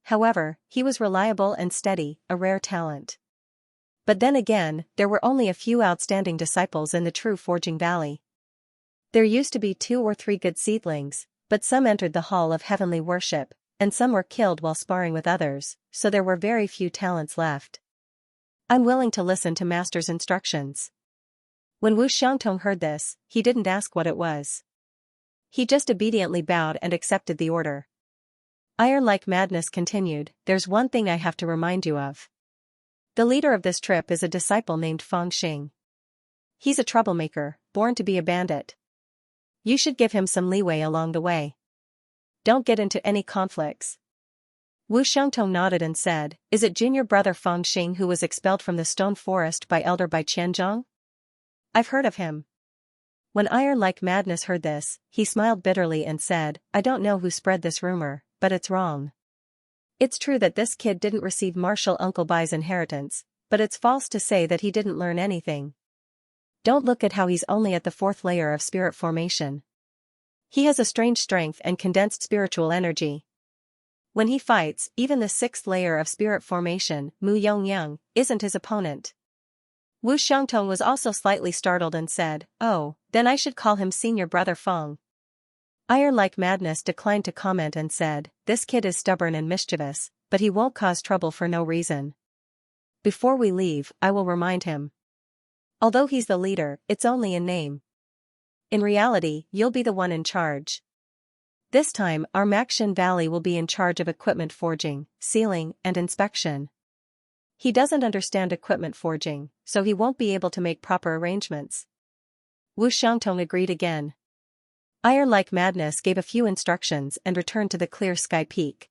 However, he was reliable and steady, a rare talent. But then again, there were only a few outstanding disciples in the true Forging Valley. There used to be 2 or 3 good seedlings, but some entered the Hall of Heavenly Worship, and some were killed while sparring with others, so there were very few talents left. I'm willing to listen to Master's instructions. When Wu Xiangtong heard this, he didn't ask what it was. He just obediently bowed and accepted the order. Iron like Madness continued, there's one thing I have to remind you of. The leader of this trip is a disciple named Fangxing. He's a troublemaker, born to be a bandit. You should give him some leeway along the way. Don't get into any conflicts. Wu Xiangtong nodded and said, Is it junior brother Feng Xing who was expelled from the stone forest by Elder Bai Qianzhong? I've heard of him. When Iron Like Madness heard this, he smiled bitterly and said, I don't know who spread this rumor, but it's wrong. It's true that this kid didn't receive Martial Uncle Bai's inheritance, but it's false to say that he didn't learn anything. Don't look at how he's only at the 4th layer of spirit formation. He has a strange strength and condensed spiritual energy. When he fights, even the 6th layer of spirit formation, Mu Yongyang, isn't his opponent. Wu Xiangtong was also slightly startled and said, Oh, then I should call him Senior Brother Feng. Iron Like Madness declined to comment and said, This kid is stubborn and mischievous, but he won't cause trouble for no reason. Before we leave, I will remind him. Although he's the leader, it's only in name. In reality, you'll be the one in charge. This time, our Maxian Valley will be in charge of equipment forging, sealing, and inspection. He doesn't understand equipment forging, so he won't be able to make proper arrangements. Wu Xiangtong agreed again. Iron Like Madness gave a few instructions and returned to the clear sky peak.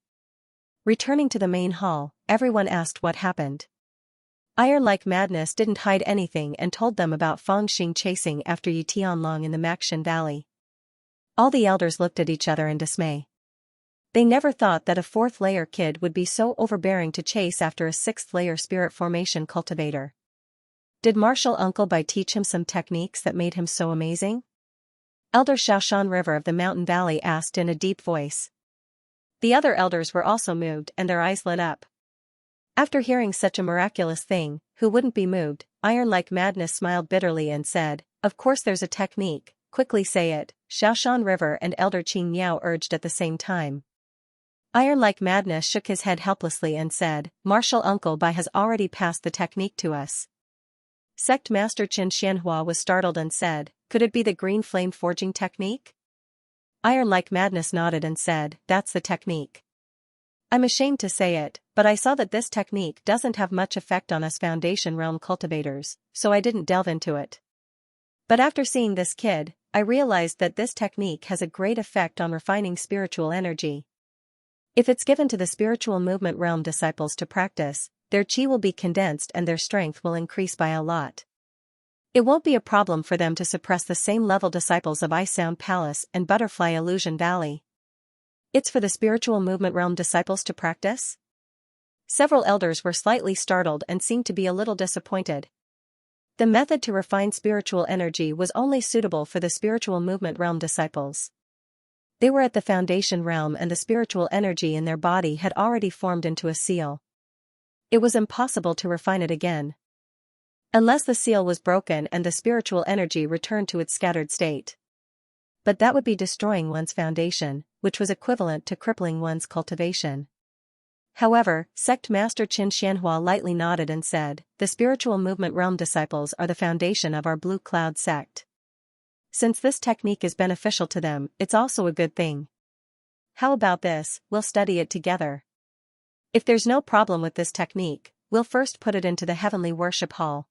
Returning to the main hall, everyone asked what happened. Iron Like Madness didn't hide anything and told them about Feng Xing chasing after Yi Tianlong in the Maxian Valley. All the elders looked at each other in dismay. They never thought that a 4th layer kid would be so overbearing to chase after a 6th layer spirit formation cultivator. Did Martial Uncle Bai teach him some techniques that made him so amazing? Elder Xiaoshan River of the Mountain Valley asked in a deep voice. The other elders were also moved and their eyes lit up. After hearing such a miraculous thing, who wouldn't be moved? Iron Like Madness smiled bitterly and said, Of course there's a technique, quickly say it, Xiaoshan River and Elder Qing Miao urged at the same time. Iron Like Madness shook his head helplessly and said, Martial Uncle Bai has already passed the technique to us. Sect Master Qin Xianhua was startled and said, Could it be the green flame forging technique? Iron Like Madness nodded and said, That's the technique. I'm ashamed to say it, but I saw that this technique doesn't have much effect on us Foundation Realm cultivators, so I didn't delve into it. But after seeing this kid, I realized that this technique has a great effect on refining spiritual energy. If it's given to the spiritual movement realm disciples to practice, their chi will be condensed and their strength will increase by a lot. It won't be a problem for them to suppress the same level disciples of Ice Sound Palace and Butterfly Illusion Valley. It's for the spiritual movement realm disciples to practice? Several elders were slightly startled and seemed to be a little disappointed. The method to refine spiritual energy was only suitable for the spiritual movement realm disciples. They were at the Foundation realm and the spiritual energy in their body had already formed into a seal. It was impossible to refine it again. Unless the seal was broken and the spiritual energy returned to its scattered state. But that would be destroying one's foundation, which was equivalent to crippling one's cultivation. However, Sect Master Qin Xianhua lightly nodded and said, The spiritual movement realm disciples are the foundation of our Blue Cloud sect. Since this technique is beneficial to them, it's also a good thing. How about this, we'll study it together. If there's no problem with this technique, we'll first put it into the Heavenly Worship Hall.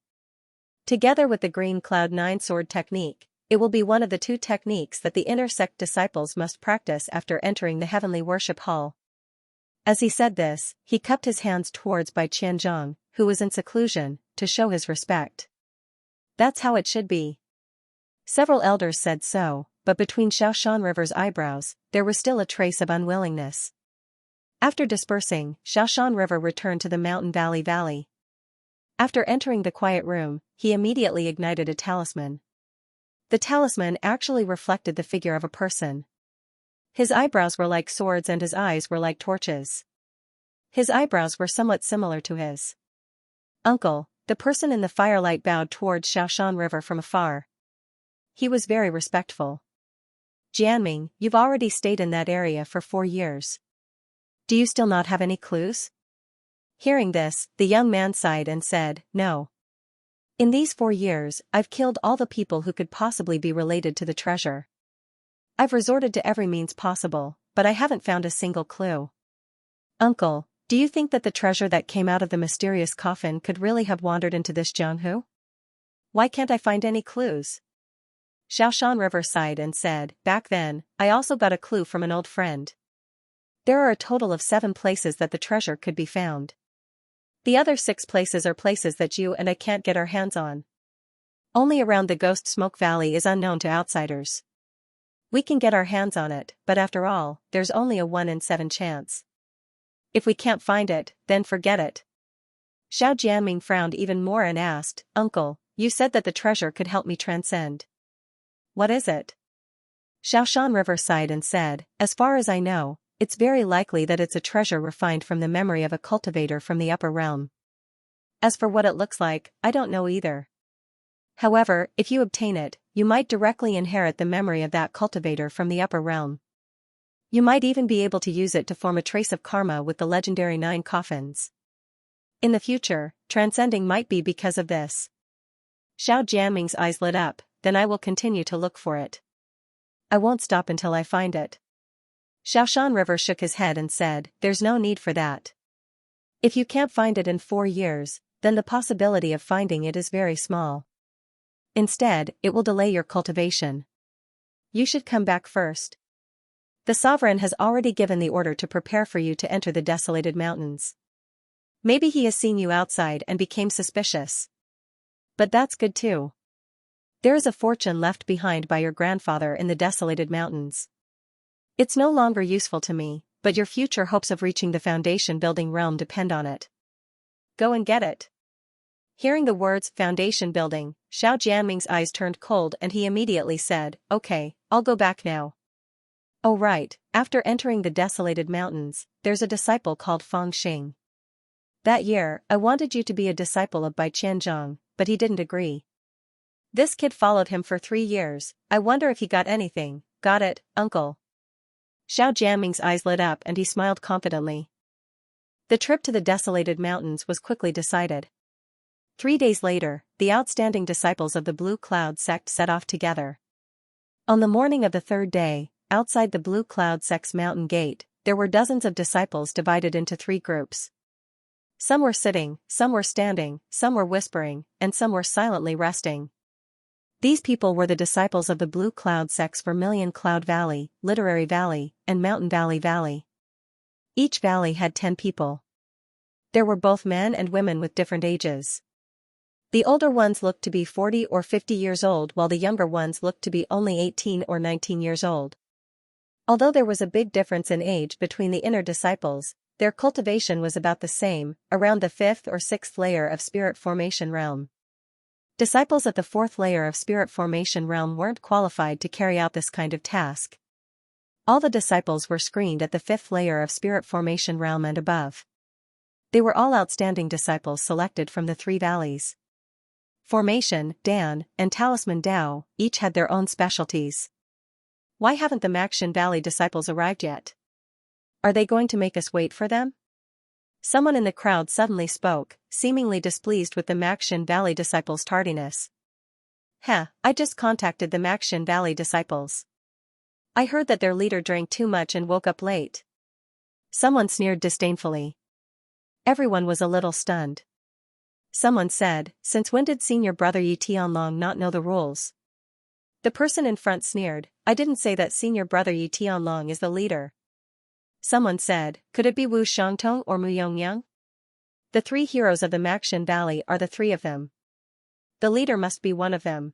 Together with the Green Cloud 9 Sword technique, it will be one of the 2 techniques that the inner sect disciples must practice after entering the Heavenly Worship Hall. As he said this, he cupped his hands towards Bai Qianzhong, who was in seclusion, to show his respect. That's how it should be. Several elders said so, but between Xiaoshan River's eyebrows, there was still a trace of unwillingness. After dispersing, Xiaoshan River returned to the Mountain Valley. After entering the quiet room, he immediately ignited a talisman. The talisman actually reflected the figure of a person. His eyebrows were like swords and his eyes were like torches. His eyebrows were somewhat similar to his uncle. The person in the firelight bowed towards Xiaoshan River from afar. He was very respectful. Jianming, you've already stayed in that area for 4 years. Do you still not have any clues? Hearing this, the young man sighed and said, No. In these 4 years, I've killed all the people who could possibly be related to the treasure. I've resorted to every means possible, but I haven't found a single clue. Uncle, do you think that the treasure that came out of the mysterious coffin could really have wandered into this Jianghu? Why can't I find any clues? Xiaoshan River sighed and said, back then, I also got a clue from an old friend. There are a total of 7 places that the treasure could be found. The other 6 places are places that you and I can't get our hands on. Only around the Ghost Smoke Valley is unknown to outsiders. We can get our hands on it, but after all, there's only a 1 in 7 chance. If we can't find it, then forget it. Xiao Jianming frowned even more and asked, Uncle, you said that the treasure could help me transcend. What is it? Xiaoshan River sighed and said, as far as I know, it's very likely that it's a treasure refined from the memory of a cultivator from the upper realm. As for what it looks like, I don't know either. However, if you obtain it, you might directly inherit the memory of that cultivator from the upper realm. You might even be able to use it to form a trace of karma with the legendary 9 coffins. In the future, transcending might be because of this. Xiao Jianming's eyes lit up, then I will continue to look for it. I won't stop until I find it. Xiaoshan River shook his head and said, there's no need for that. If you can't find it in 4 years, then the possibility of finding it is very small. Instead, it will delay your cultivation. You should come back first. The sovereign has already given the order to prepare for you to enter the desolated mountains. Maybe he has seen you outside and became suspicious. But that's good too. There is a fortune left behind by your grandfather in the desolated mountains. It's no longer useful to me, but your future hopes of reaching the foundation building realm depend on it. Go and get it. Hearing the words foundation building, Xiao Jianming's eyes turned cold and he immediately said, okay, I'll go back now. Oh right, after entering the desolated mountains, there's a disciple called Feng Xing. That year, I wanted you to be a disciple of Bai Qianzhong, but he didn't agree. This kid followed him for 3 years, I wonder if he got anything. Got it, uncle. Xiao Jianming's eyes lit up and he smiled confidently. The trip to the desolated mountains was quickly decided. 3 days later, the outstanding disciples of the Blue Cloud sect set off together. On the morning of the 3rd day, outside the Blue Cloud sect's mountain gate, there were dozens of disciples divided into 3 groups. Some were sitting, some were standing, some were whispering, and some were silently resting. These people were the disciples of the Blue Cloud sects Vermilion Cloud Valley, Literary Valley, and Mountain Valley Valley. Each valley had 10 people. There were both men and women with different ages. The older ones looked to be 40 or 50 years old while the younger ones looked to be only 18 or 19 years old. Although there was a big difference in age between the inner disciples, their cultivation was about the same, around the 5th or 6th layer of spirit formation realm. Disciples at the 4th layer of spirit formation realm weren't qualified to carry out this kind of task. All the disciples were screened at the 5th layer of spirit formation realm and above. They were all outstanding disciples selected from the 3 valleys. Formation, Dan, and Talisman Dao each had their own specialties. Why haven't the Maxian Valley disciples arrived yet? Are they going to make us wait for them? Someone in the crowd suddenly spoke, seemingly displeased with the Maxian Valley disciples' tardiness. I just contacted the Maxian Valley disciples. I heard that their leader drank too much and woke up late. Someone sneered disdainfully. Everyone was a little stunned. Someone said, since when did senior brother Yi Tianlong not know the rules? The person in front sneered, I didn't say that senior brother Yi Tianlong is the leader. Someone said, could it be Wu Shangtong or Mu Yongyang? The 3 heroes of the Maxian Valley are the 3 of them. The leader must be one of them.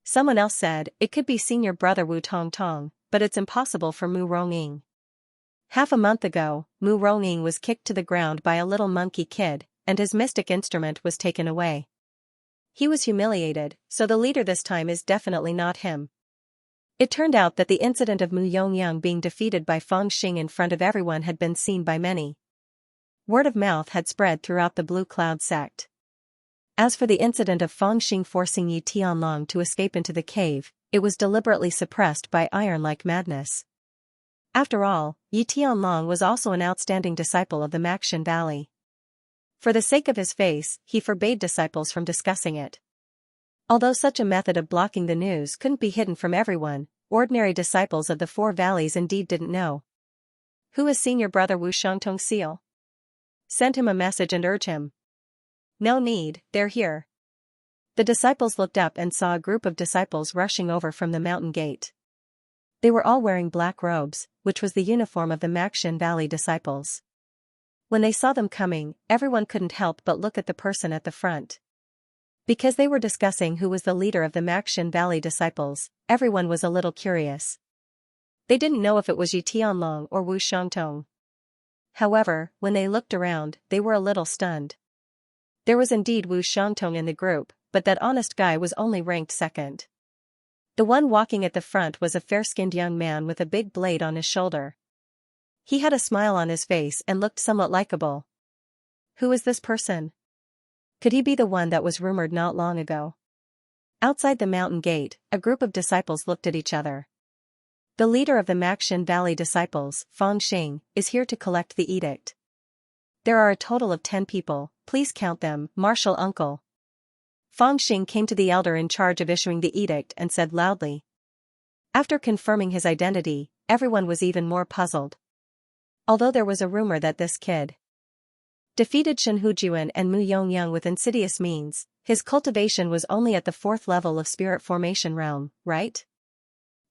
Someone else said, it could be senior brother Wu Tongtong, but it's impossible for Mu Ronging. Half a month ago, Mu Ronging was kicked to the ground by a little monkey kid, and his mystic instrument was taken away. He was humiliated, so the leader this time is definitely not him. It turned out that the incident of Mu Yongyang being defeated by Feng Xing in front of everyone had been seen by many. Word of mouth had spread throughout the Blue Cloud sect. As for the incident of Feng Xing forcing Yi Tianlong to escape into the cave, it was deliberately suppressed by iron-like madness. After all, Yi Tianlong was also an outstanding disciple of the Maxian Valley. For the sake of his face, he forbade disciples from discussing it. Although such a method of blocking the news couldn't be hidden from everyone, ordinary disciples of the 4 valleys indeed didn't know. Who is senior brother Wu Shangtong Seal? Send him a message and urge him. No need, they're here. The disciples looked up and saw a group of disciples rushing over from the mountain gate. They were all wearing black robes, which was the uniform of the Xianxia Valley disciples. When they saw them coming, everyone couldn't help but look at the person at the front. Because they were discussing who was the leader of the Xianxia Valley disciples, everyone was a little curious. They didn't know if it was Yi Tianlong or Wu Xiangtong. However, when they looked around, they were a little stunned. There was indeed Wu Xiangtong in the group, but that honest guy was only ranked second. The one walking at the front was a fair-skinned young man with a big blade on his shoulder. He had a smile on his face and looked somewhat likable. Who is this person? Could he be the one that was rumored not long ago? Outside the mountain gate, a group of disciples looked at each other. The leader of the Xianxia Valley disciples, Fangxing, is here to collect the edict. There are a total of 10 people, please count them, Marshal Uncle. Fangxing came to the elder in charge of issuing the edict and said loudly. After confirming his identity, everyone was even more puzzled. Although there was a rumor that this kid defeated Shen Hujuan and Mu Yongyang with insidious means, his cultivation was only at the 4th level of spirit formation realm, right?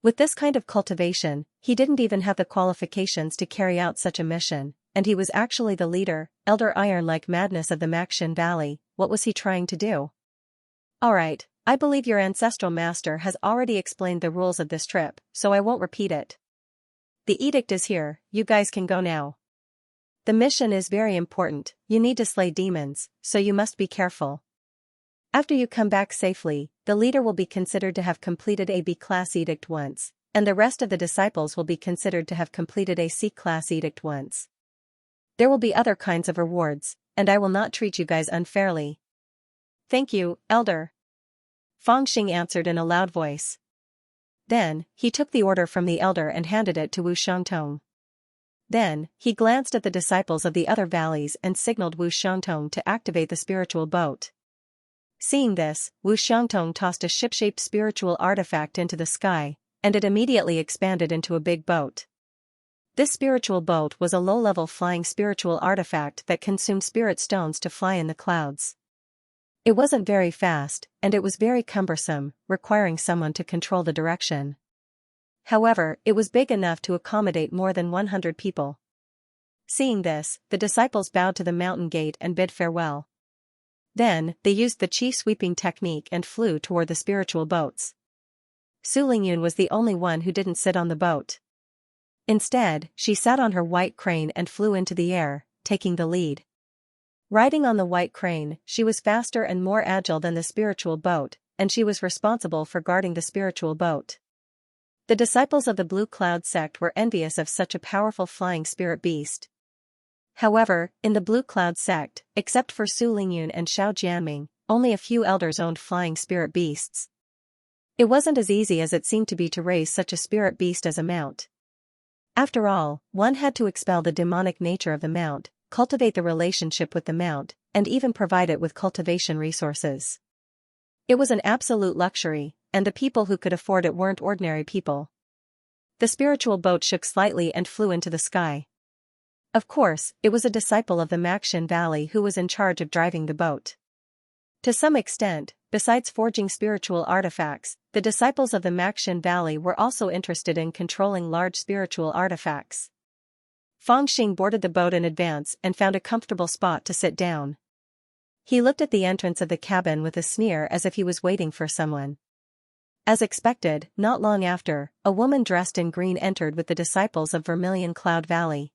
With this kind of cultivation, he didn't even have the qualifications to carry out such a mission, and he was actually the leader, Elder Iron-like madness of the Xianxia Valley. What was he trying to do? Alright, I believe your ancestral master has already explained the rules of this trip, so I won't repeat it. The edict is here, you guys can go now. The mission is very important, you need to slay demons, so you must be careful. After you come back safely, the leader will be considered to have completed a B-class edict once, and the rest of the disciples will be considered to have completed a C-class edict once. There will be other kinds of rewards, and I will not treat you guys unfairly. Thank you, Elder. Fangxing answered in a loud voice. Then, he took the order from the elder and handed it to Wu Xiangtong. Then, he glanced at the disciples of the other valleys and signaled Wu Xiangtong to activate the spiritual boat. Seeing this, Wu Xiangtong tossed a ship-shaped spiritual artifact into the sky, and it immediately expanded into a big boat. This spiritual boat was a low-level flying spiritual artifact that consumed spirit stones to fly in the clouds. It wasn't very fast, and it was very cumbersome, requiring someone to control the direction. However, it was big enough to accommodate more than 100 people. Seeing this, the disciples bowed to the mountain gate and bid farewell. Then, they used the chi sweeping technique and flew toward the spiritual boats. Su Lingyun was the only one who didn't sit on the boat. Instead, she sat on her white crane and flew into the air, taking the lead. Riding on the white crane, she was faster and more agile than the spiritual boat, and she was responsible for guarding the spiritual boat. The disciples of the Blue Cloud sect were envious of such a powerful flying spirit beast. However, in the Blue Cloud sect, except for Su Lingyun and Xiao Jianming, only a few elders owned flying spirit beasts. It wasn't as easy as it seemed to be to raise such a spirit beast as a mount. After all, one had to expel the demonic nature of the mount, cultivate the relationship with the mount, and even provide it with cultivation resources. It was an absolute luxury, and the people who could afford it weren't ordinary people. The spiritual boat shook slightly and flew into the sky. Of course, it was a disciple of the Xianxia Valley who was in charge of driving the boat. To some extent, besides forging spiritual artifacts, the disciples of the Xianxia Valley were also interested in controlling large spiritual artifacts. Fangxing boarded the boat in advance and found a comfortable spot to sit down. He looked at the entrance of the cabin with a sneer as if he was waiting for someone. As expected, not long after, a woman dressed in green entered with the disciples of Vermilion Cloud Valley.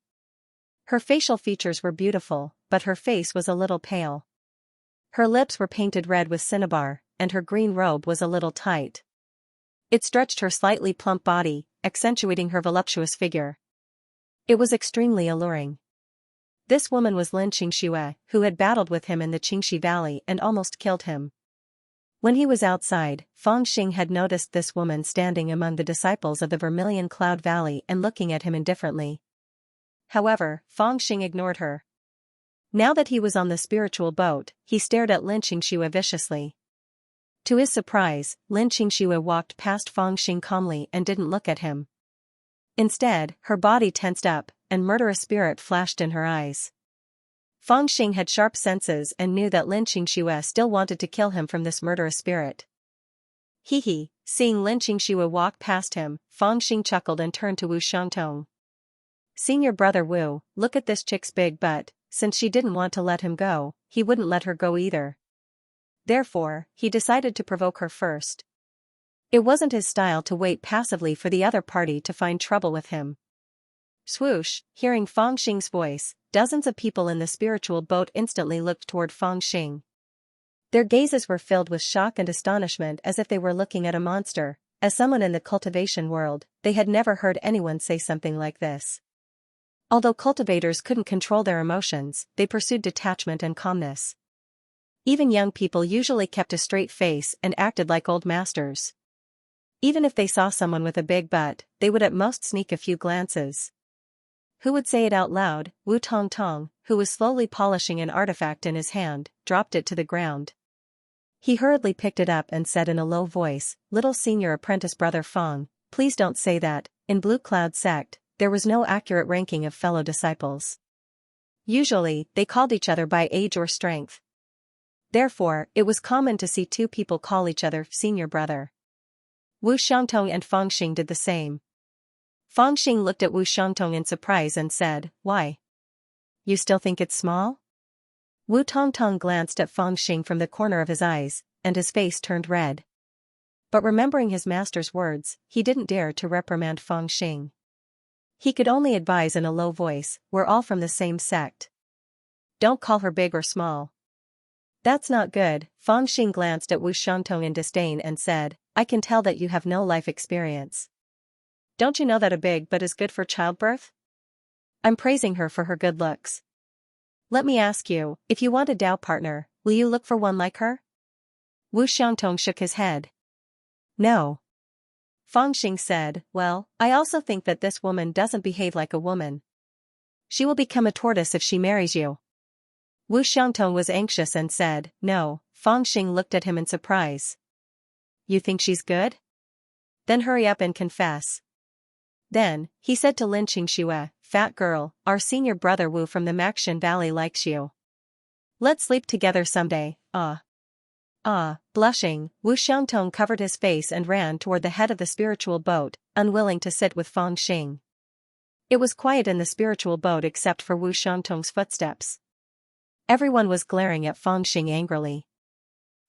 Her facial features were beautiful, but her face was a little pale. Her lips were painted red with cinnabar, and her green robe was a little tight. It stretched her slightly plump body, accentuating her voluptuous figure. It was extremely alluring. This woman was Lin Xianxia, who had battled with him in the Qingxi Valley and almost killed him. When he was outside, Fangxing had noticed this woman standing among the disciples of the Vermilion Cloud Valley and looking at him indifferently. However, Fangxing ignored her. Now that he was on the spiritual boat, he stared at Lin Xianxia viciously. To his surprise, Lin Xianxia walked past Fangxing calmly and didn't look at him. Instead, her body tensed up, and murderous spirit flashed in her eyes. Fang Xing had sharp senses and knew that Lin Qingxue still wanted to kill him from this murderous spirit. Hee. Seeing Lin Qingxue walk past him, Fang Xing chuckled and turned to Wu Xiangtong. Senior brother Wu, look at this chick's big butt. Since she didn't want to let him go, he wouldn't let her go either. Therefore, he decided to provoke her first. It wasn't his style to wait passively for the other party to find trouble with him. Swoosh, hearing Fang Xing's voice, dozens of people in the spiritual boat instantly looked toward Fang Xing. Their gazes were filled with shock and astonishment as if they were looking at a monster. As someone in the cultivation world, they had never heard anyone say something like this. Although cultivators couldn't control their emotions, they pursued detachment and calmness. Even young people usually kept a straight face and acted like old masters. Even if they saw someone with a big butt, they would at most sneak a few glances. Who would say it out loud? Wu Tongtong, who was slowly polishing an artifact in his hand, dropped it to the ground. He hurriedly picked it up and said in a low voice, "Little senior apprentice brother Fang, please don't say that." In Blue Cloud sect, there was no accurate ranking of fellow disciples. Usually, they called each other by age or strength. Therefore, it was common to see two people call each other senior brother. Wu Xiangtong and Fang Xing did the same. Fang Xing looked at Wu Xiangtong in surprise and said, "Why? You still think it's small?" Wu Tongtong glanced at Fang Xing from the corner of his eyes, and his face turned red. But remembering his master's words, he didn't dare to reprimand Fang Xing. He could only advise in a low voice, "We're all from the same sect. Don't call her big or small." "That's not good." Fang Xing glanced at Wu Xiangtong in disdain and said, "I can tell that you have no life experience. Don't you know that a big butt is good for childbirth? I'm praising her for her good looks. Let me ask you, if you want a Dao partner, will you look for one like her?" Wu Xiangtong shook his head. "No." Fang Xing said, "Well, I also think that this woman doesn't behave like a woman. She will become a tortoise if she marries you." Wu Xiangtong was anxious and said, "No." Fang Xing looked at him in surprise. "You think she's good? Then hurry up and confess." Then, he said to Lin Qingxue, "Fat girl, our senior brother Wu from the Maxin Valley likes you. Let's sleep together someday." Blushing, Wu Xiangtong covered his face and ran toward the head of the spiritual boat, unwilling to sit with Fang Xing. It was quiet in the spiritual boat except for Wu Xiangtong's footsteps. Everyone was glaring at Fang Xing angrily.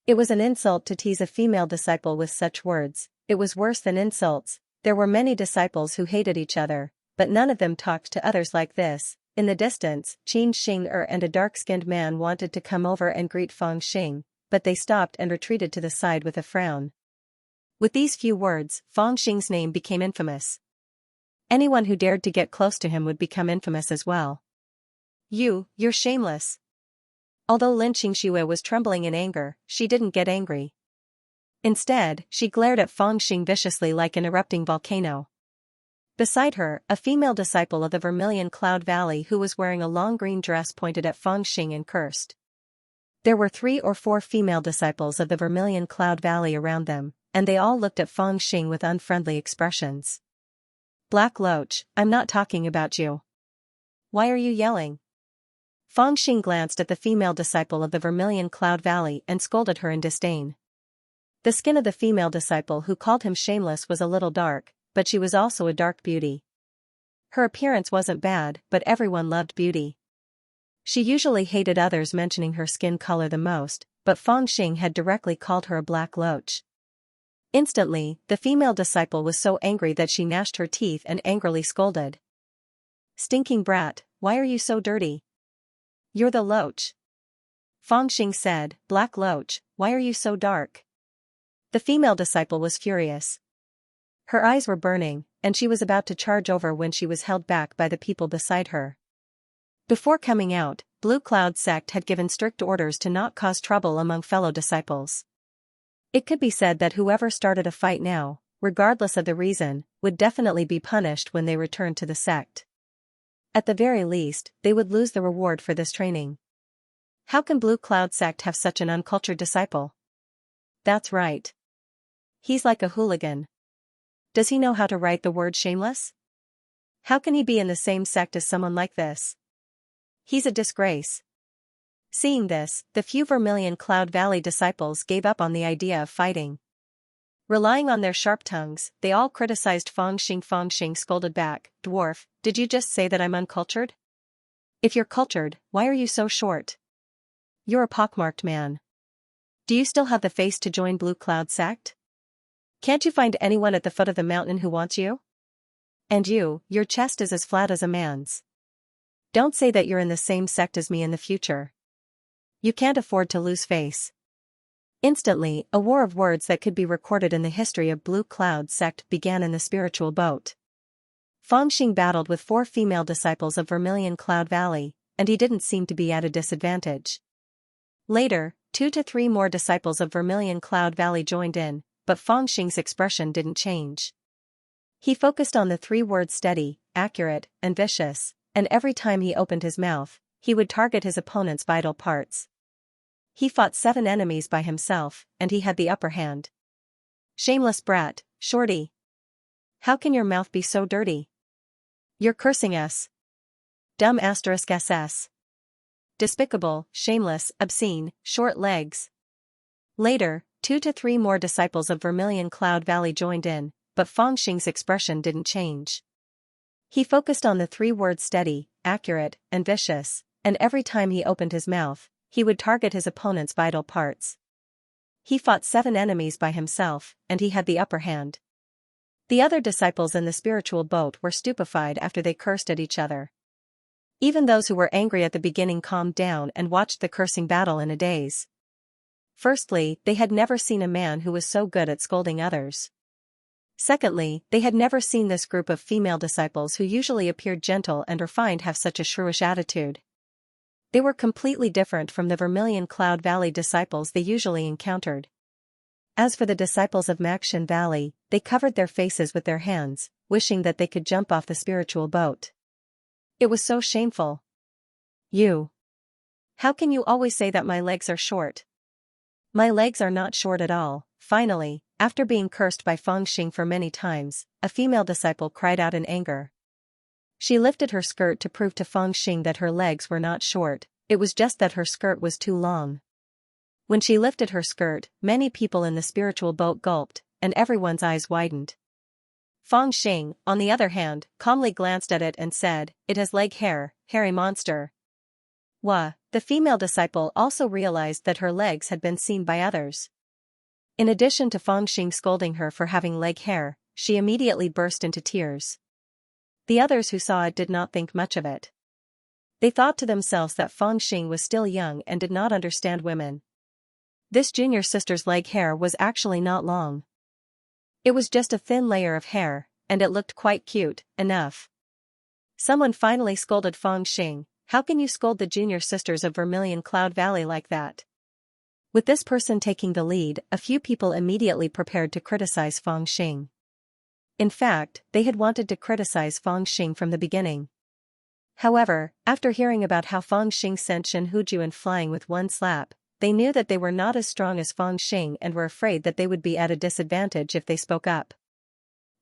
It was an insult to tease a female disciple with such words. It was worse than insults. There were many disciples who hated each other, but none of them talked to others like this. In the distance, Qin Xing'er and a dark-skinned man wanted to come over and greet Fang Xing, but they stopped and retreated to the side with a frown. With these few words, Fang Xing's name became infamous. Anyone who dared to get close to him would become infamous as well. You're shameless." Although Lin Qingxue was trembling in anger, she didn't get angry. Instead, she glared at Fang Xing viciously like an erupting volcano. Beside her, a female disciple of the Vermilion Cloud Valley who was wearing a long green dress pointed at Fang Xing and cursed. There were 3 or 4 female disciples of the Vermilion Cloud Valley around them, and they all looked at Fang Xing with unfriendly expressions. "Black Loach, I'm not talking about you. Why are you yelling?" Fang Xing glanced at the female disciple of the Vermilion Cloud Valley and scolded her in disdain. The skin of the female disciple who called him shameless was a little dark, but she was also a dark beauty. Her appearance wasn't bad, but everyone loved beauty. She usually hated others mentioning her skin color the most, but Fang Xing had directly called her a black loach. Instantly, the female disciple was so angry that she gnashed her teeth and angrily scolded. "Stinking brat, why are you so dirty?" "You're the loach." Fang Xing said, "Black loach, why are you so dark?" The female disciple was furious. Her eyes were burning, and she was about to charge over when she was held back by the people beside her. Before coming out, Blue Cloud sect had given strict orders to not cause trouble among fellow disciples. It could be said that whoever started a fight now, regardless of the reason, would definitely be punished when they returned to the sect. At the very least, they would lose the reward for this training. How can Blue Cloud sect have such an uncultured disciple? That's right. He's like a hooligan. Does he know how to write the word shameless? How can he be in the same sect as someone like this? He's a disgrace. Seeing this, the few Vermilion Cloud Valley disciples gave up on the idea of fighting. Relying on their sharp tongues, they all criticized Fangxing. Fangxing scolded back, "Dwarf, did you just say that I'm uncultured? If you're cultured, why are you so short? You're a pockmarked man. Do you still have the face to join Blue Cloud sect? Can't you find anyone at the foot of the mountain who wants you? And your chest is as flat as a man's. Don't say that you're in the same sect as me in the future. You can't afford to lose face." Instantly, a war of words that could be recorded in the history of Blue Cloud sect began in the spiritual boat. Fangxing battled with 4 female disciples of Vermilion Cloud Valley, and he didn't seem to be at a disadvantage. Later, 2 to 3 more disciples of Vermilion Cloud Valley joined in, but Fangxing's expression didn't change. He focused on the 3 words steady, accurate, and vicious, and every time he opened his mouth, he would target his opponent's vital parts. He fought 7 enemies by himself, and he had the upper hand. "Shameless brat, shorty. How can your mouth be so dirty? You're cursing us. Dumb *SS. Despicable, shameless, obscene, short legs." Later, 2 to 3 more disciples of Vermilion Cloud Valley joined in, but Fangxing's expression didn't change. He focused on the 3 words steady, accurate, and vicious, and every time he opened his mouth, he would target his opponent's vital parts. He fought 7 enemies by himself, and he had the upper hand. The other disciples in the spiritual boat were stupefied after they cursed at each other. Even those who were angry at the beginning calmed down and watched the cursing battle in a daze. Firstly, they had never seen a man who was so good at scolding others. Secondly, they had never seen this group of female disciples who usually appeared gentle and refined have such a shrewish attitude. They were completely different from the Vermilion Cloud Valley disciples they usually encountered. As for the disciples of Maxian Valley, they covered their faces with their hands, wishing that they could jump off the spiritual boat. It was so shameful. How can you always say that my legs are short? My legs are not short at all." Finally, after being cursed by Fangxing for many times, a female disciple cried out in anger. She lifted her skirt to prove to Fangxing that her legs were not short, it was just that her skirt was too long. When she lifted her skirt, many people in the spiritual boat gulped, and everyone's eyes widened. Fangxing, on the other hand, calmly glanced at it and said, "It has leg hair, hairy monster." The female disciple also realized that her legs had been seen by others. In addition to Fangxing scolding her for having leg hair, she immediately burst into tears. The others who saw it did not think much of it. They thought to themselves that Fangxing was still young and did not understand women. This junior sister's leg hair was actually not long. It was just a thin layer of hair, and it looked quite cute enough. Someone finally scolded Fangxing, "How can you scold the junior sisters of Vermilion Cloud Valley like that?" With this person taking the lead, a few people immediately prepared to criticize Fangxing. In fact, they had wanted to criticize Fangxing from the beginning. However, after hearing about how Fangxing sent Shen Hujuan flying with one slap, they knew that they were not as strong as Fangxing and were afraid that they would be at a disadvantage if they spoke up.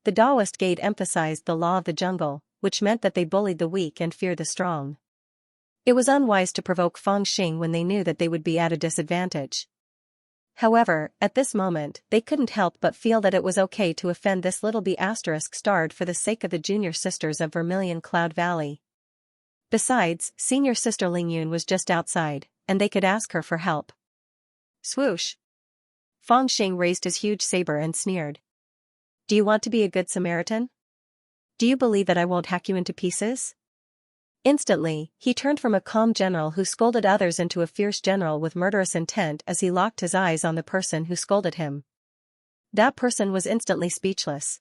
The Taoist Gate emphasized the law of the jungle, which meant that they bullied the weak and feared the strong. It was unwise to provoke Fangxing when they knew that they would be at a disadvantage. However, at this moment, they couldn't help but feel that it was okay to offend this little bee starred for the sake of the junior sisters of Vermilion Cloud Valley. Besides, senior sister Lingyun was just outside, and they could ask her for help. Swoosh! Fangxing raised his huge saber and sneered. "Do you want to be a good Samaritan? Do you believe that I won't hack you into pieces?" Instantly, he turned from a calm general who scolded others into a fierce general with murderous intent as he locked his eyes on the person who scolded him. That person was instantly speechless.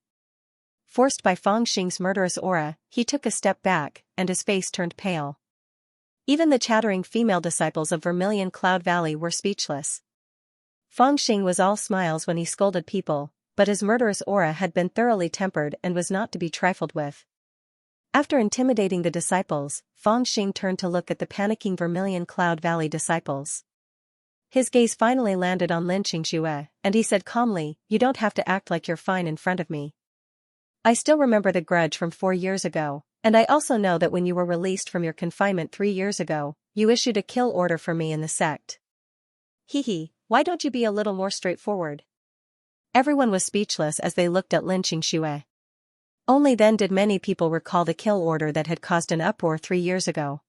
Forced by Fangxing's murderous aura, he took a step back, and his face turned pale. Even the chattering female disciples of Vermilion Cloud Valley were speechless. Fangxing was all smiles when he scolded people, but his murderous aura had been thoroughly tempered and was not to be trifled with. After intimidating the disciples, Fangxing turned to look at the panicking Vermilion Cloud Valley disciples. His gaze finally landed on Lin Xianxia, and he said calmly, "You don't have to act like you're fine in front of me. I still remember the grudge from 4 years ago, and I also know that when you were released from your confinement 3 years ago, you issued a kill order for me in the sect. Hee, why don't you be a little more straightforward? Everyone was speechless as they looked at Lin Xianxia. Only then did many people recall the kill order that had caused an uproar 3 years ago.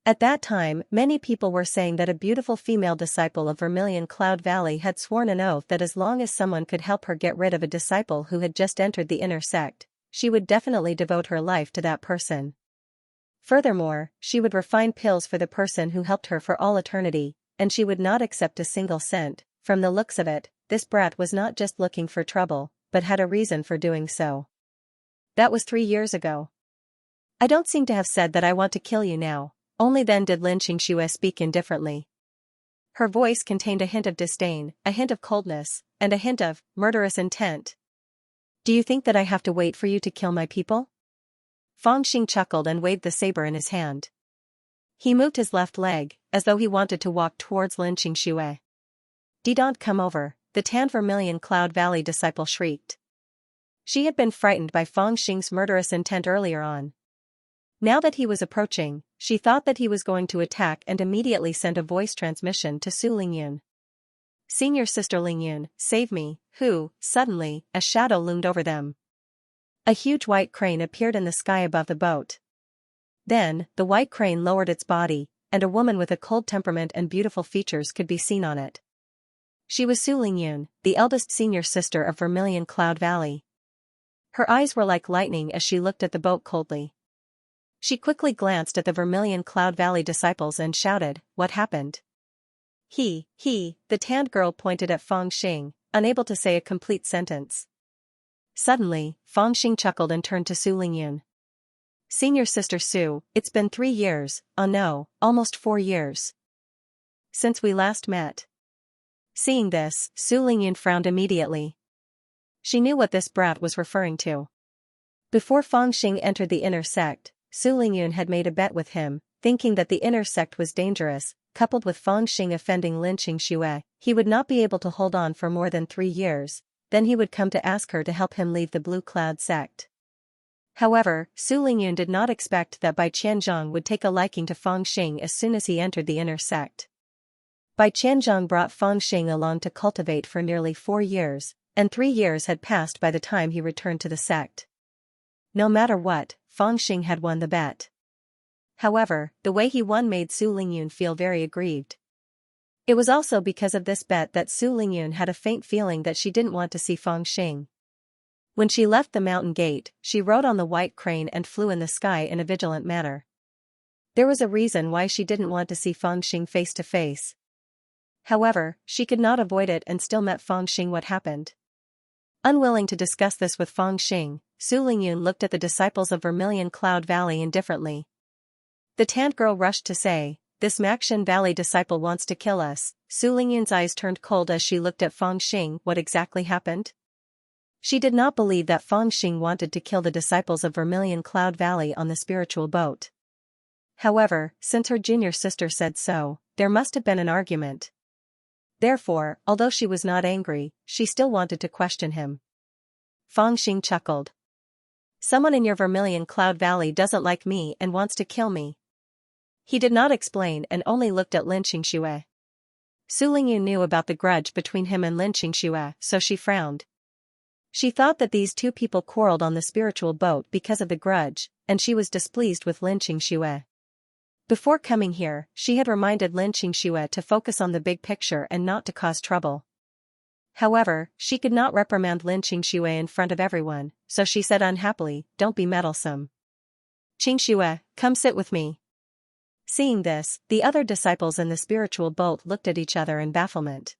At that time, many people were saying that a beautiful female disciple of Vermilion Cloud Valley had sworn an oath that as long as someone could help her get rid of a disciple who had just entered the inner sect, she would definitely devote her life to that person. Furthermore, she would refine pills for the person who helped her for all eternity, and she would not accept a single cent. From the looks of it, this brat was not just looking for trouble, but had a reason for doing so. That was 3 years ago. I don't seem to have said that I want to kill you now. Only then did Lin Xianxia speak indifferently. Her voice contained a hint of disdain, a hint of coldness, and a hint of murderous intent. Do you think that I have to wait for you to kill my people? Fang Xing chuckled and waved the saber in his hand. He moved his left leg, as though he wanted to walk towards Lin Xianxia. Don't come over, the Tan Vermilion Cloud Valley disciple shrieked. She had been frightened by Fang Xing's murderous intent earlier on. Now that he was approaching, she thought that he was going to attack and immediately sent a voice transmission to Su Lingyun. Senior Sister Lingyun, save me, who, suddenly, a shadow loomed over them. A huge white crane appeared in the sky above the boat. Then, the white crane lowered its body, and a woman with a cold temperament and beautiful features could be seen on it. She was Su Lingyun, the eldest senior sister of Vermilion Cloud Valley. Her eyes were like lightning as she looked at the boat coldly. She quickly glanced at the Vermilion Cloud Valley disciples and shouted, "What happened?" The tanned girl pointed at Fang Xing, unable to say a complete sentence. Suddenly, Fang Xing chuckled and turned to Su Lingyun. Senior Sister Su, it's been 3 years, oh no, almost 4 years. Since we last met. Seeing this, Su Lingyun frowned immediately. She knew what this brat was referring to. Before Fang Xing entered the inner sect, Su Lingyun had made a bet with him, thinking that the inner sect was dangerous, coupled with Fang Xing offending Lin Xianxia, he would not be able to hold on for more than 3 years, then he would come to ask her to help him leave the Blue Cloud sect. However, Su Lingyun did not expect that Bai Qianzhong would take a liking to Fang Xing as soon as he entered the inner sect. Bai Qianzhong brought Fang Xing along to cultivate for nearly 4 years, and 3 years had passed by the time he returned to the sect. No matter what, Fang Xing had won the bet. However, the way he won made Su Lingyun feel very aggrieved. It was also because of this bet that Su Lingyun had a faint feeling that she didn't want to see Fang Xing. When she left the mountain gate, she rode on the white crane and flew in the sky in a vigilant manner. There was a reason why she didn't want to see Fang Xing face to face. However, she could not avoid it and still met Fang Xing. What happened? Unwilling to discuss this with Fang Xing, Su Lingyun looked at the disciples of Vermilion Cloud Valley indifferently. The tanned girl rushed to say, "This Maxian Valley disciple wants to kill us." Su Lingyun's eyes turned cold as she looked at Fang Xing. What exactly happened? She did not believe that Fang Xing wanted to kill the disciples of Vermilion Cloud Valley on the spiritual boat. However, since her junior sister said so, there must have been an argument. Therefore, although she was not angry, she still wanted to question him. Fang Xing chuckled. Someone in your Vermilion Cloud Valley doesn't like me and wants to kill me. He did not explain and only looked at Lin Xianxia. Su Lingyun knew about the grudge between him and Lin Xianxia, so she frowned. She thought that these two people quarreled on the spiritual boat because of the grudge, and she was displeased with Lin Xianxia. Before coming here, she had reminded Lin Xianxia to focus on the big picture and not to cause trouble. However, she could not reprimand Lin Xianxia in front of everyone, so she said unhappily, "Don't be meddlesome. Xianxia, come sit with me." Seeing this, the other disciples in the spiritual boat looked at each other in bafflement.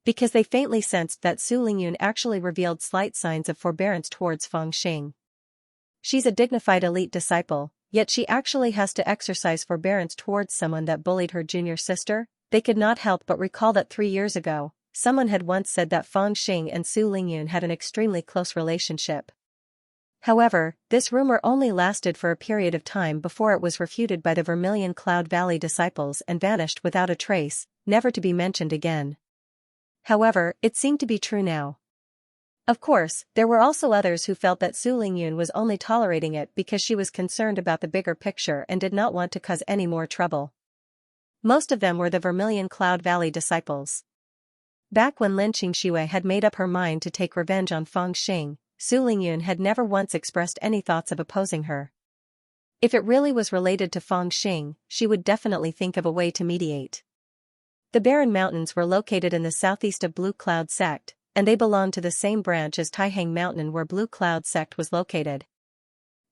Because they faintly sensed that Su Lingyun actually revealed slight signs of forbearance towards Fang Xing. She's a dignified elite disciple, yet she actually has to exercise forbearance towards someone that bullied her junior sister? They could not help but recall that 3 years ago, someone had once said that Fang Xing and Su Lingyun had an extremely close relationship. However, this rumor only lasted for a period of time before it was refuted by the Vermilion Cloud Valley disciples and vanished without a trace, never to be mentioned again. However, it seemed to be true now. Of course, there were also others who felt that Su Lingyun was only tolerating it because she was concerned about the bigger picture and did not want to cause any more trouble. Most of them were the Vermilion Cloud Valley disciples. Back when Lin Xianxia had made up her mind to take revenge on Fangxing, Su Lingyun had never once expressed any thoughts of opposing her. If it really was related to Fangxing, she would definitely think of a way to mediate. The Barren Mountains were located in the southeast of Blue Cloud Sect, and they belonged to the same branch as Taihang Mountain where Blue Cloud Sect was located.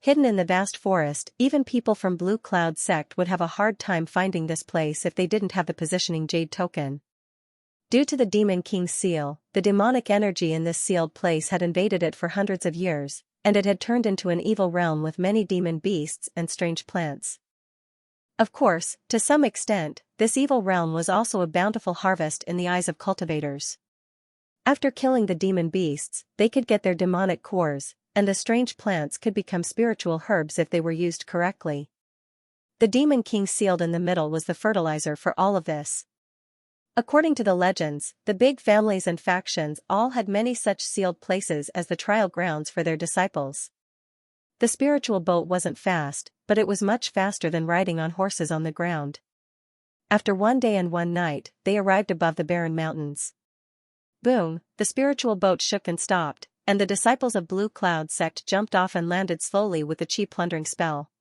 Hidden in the vast forest, even people from Blue Cloud Sect would have a hard time finding this place if they didn't have the positioning jade token. Due to the Demon King's seal, the demonic energy in this sealed place had invaded it for hundreds of years, and it had turned into an evil realm with many demon beasts and strange plants. Of course, to some extent, this evil realm was also a bountiful harvest in the eyes of cultivators. After killing the demon beasts, they could get their demonic cores, and the strange plants could become spiritual herbs if they were used correctly. The Demon King sealed in the middle was the fertilizer for all of this. According to the legends, the big families and factions all had many such sealed places as the trial grounds for their disciples. The spiritual boat wasn't fast, but it was much faster than riding on horses on the ground. After 1 day and 1 night, they arrived above the Barren Mountains. Boom, the spiritual boat shook and stopped, and the disciples of Blue Cloud Sect jumped off and landed slowly with the Qi plundering spell.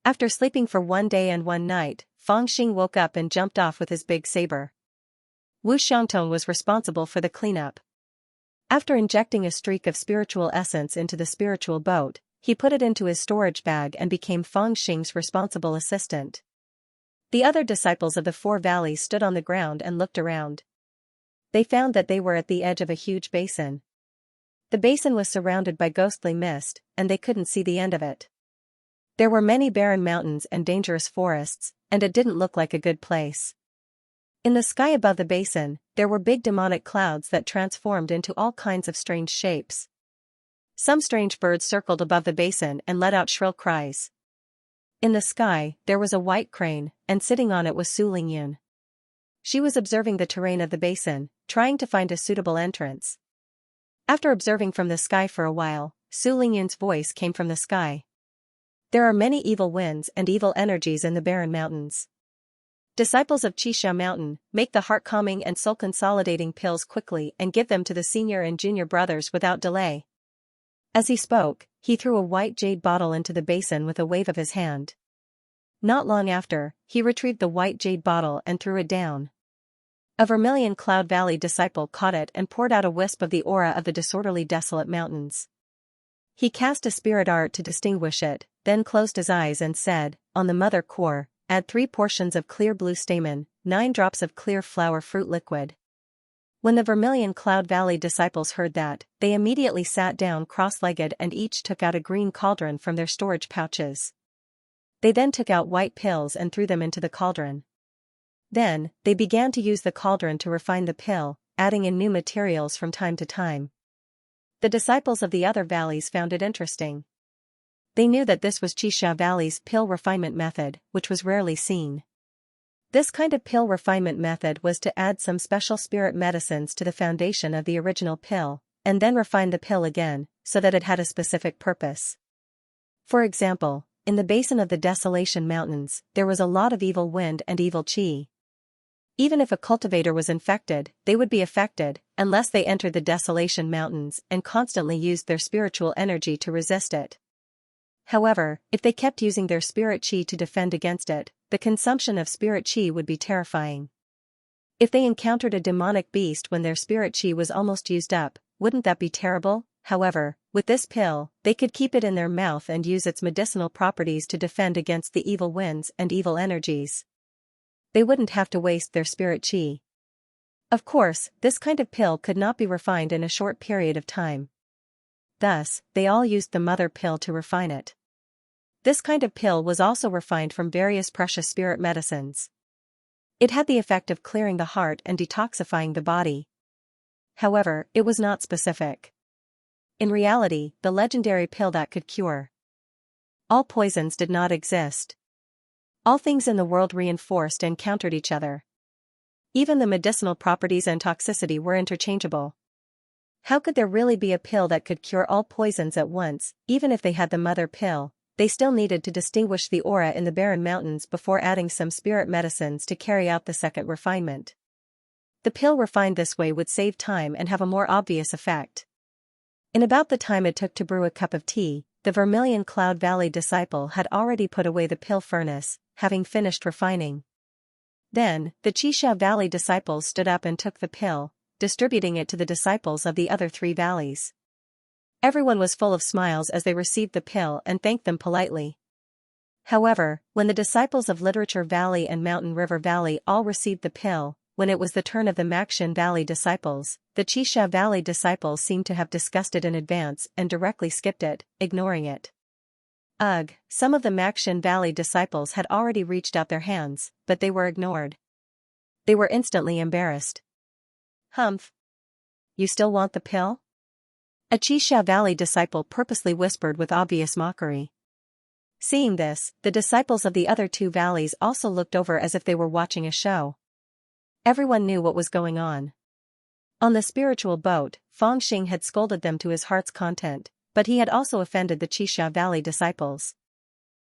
After sleeping for 1 day and 1 night, Fangxing woke up and jumped off with his big saber. Wu Xiangtong was responsible for the cleanup. After injecting a streak of spiritual essence into the spiritual boat, he put it into his storage bag and became Fangxing's responsible assistant. The other disciples of the 4 valleys stood on the ground and looked around. They found that they were at the edge of a huge basin. The basin was surrounded by ghostly mist, and they couldn't see the end of it. There were many barren mountains and dangerous forests, and it didn't look like a good place. In the sky above the basin, there were big demonic clouds that transformed into all kinds of strange shapes. Some strange birds circled above the basin and let out shrill cries. In the sky, there was a white crane, and sitting on it was Su Lingyun. She was observing the terrain of the basin, trying to find a suitable entrance. After observing from the sky for a while, Su Lingyun's voice came from the sky. There are many evil winds and evil energies in the Barren Mountains. Disciples of Xianxia Mountain, make the heart-calming and soul-consolidating pills quickly and give them to the senior and junior brothers without delay. As he spoke, he threw a white jade bottle into the basin with a wave of his hand. Not long after, he retrieved the white jade bottle and threw it down. A Vermilion Cloud Valley disciple caught it and poured out a wisp of the aura of the disorderly desolate mountains. He cast a spirit art to distinguish it, then closed his eyes and said, "On the mother core, add 3 portions of clear blue stamen, 9 drops of clear flower fruit liquid." When the Vermilion Cloud Valley disciples heard that, they immediately sat down cross-legged and each took out a green cauldron from their storage pouches. They then took out white pills and threw them into the cauldron. Then, they began to use the cauldron to refine the pill, adding in new materials from time to time. The disciples of the other valleys found it interesting. They knew that this was Xianxia Valley's pill refinement method, which was rarely seen. This kind of pill refinement method was to add some special spirit medicines to the foundation of the original pill, and then refine the pill again, so that it had a specific purpose. For example, in the basin of the Desolation Mountains, there was a lot of evil wind and evil qi. Even if a cultivator was infected, they would be affected, unless they entered the Desolation Mountains and constantly used their spiritual energy to resist it. However, if they kept using their spirit qi to defend against it, the consumption of spirit qi would be terrifying. If they encountered a demonic beast when their spirit qi was almost used up, wouldn't that be terrible? However, with this pill, they could keep it in their mouth and use its medicinal properties to defend against the evil winds and evil energies. They wouldn't have to waste their spirit qi. Of course, this kind of pill could not be refined in a short period of time. Thus, they all used the mother pill to refine it. This kind of pill was also refined from various precious spirit medicines. It had the effect of clearing the heart and detoxifying the body. However, it was not specific. In reality, the legendary pill that could cure all poisons did not exist. All things in the world reinforced and countered each other. Even the medicinal properties and toxicity were interchangeable. How could there really be a pill that could cure all poisons at once? Even if they had the mother pill, they still needed to distinguish the aura in the barren mountains before adding some spirit medicines to carry out the second refinement. The pill refined this way would save time and have a more obvious effect. In about the time it took to brew a cup of tea, the Vermilion Cloud Valley disciple had already put away the pill furnace, having finished refining. Then, the Xianxia Valley disciples stood up and took the pill, distributing it to the disciples of the other 3 valleys. Everyone was full of smiles as they received the pill and thanked them politely. However, when the disciples of Literature Valley and Mountain River Valley all received the pill, when it was the turn of the Maxian Valley disciples, the Xianxia Valley disciples seemed to have discussed it in advance and directly skipped it, ignoring it. Ugh, some of the Maxian Valley disciples had already reached out their hands, but they were ignored. They were instantly embarrassed. Humph. You still want the pill? A Xianxia Valley disciple purposely whispered with obvious mockery. Seeing this, the disciples of the other 2 valleys also looked over as if they were watching a show. Everyone knew what was going on. On the spiritual boat, Fangxing had scolded them to his heart's content, but he had also offended the Xianxia Valley disciples.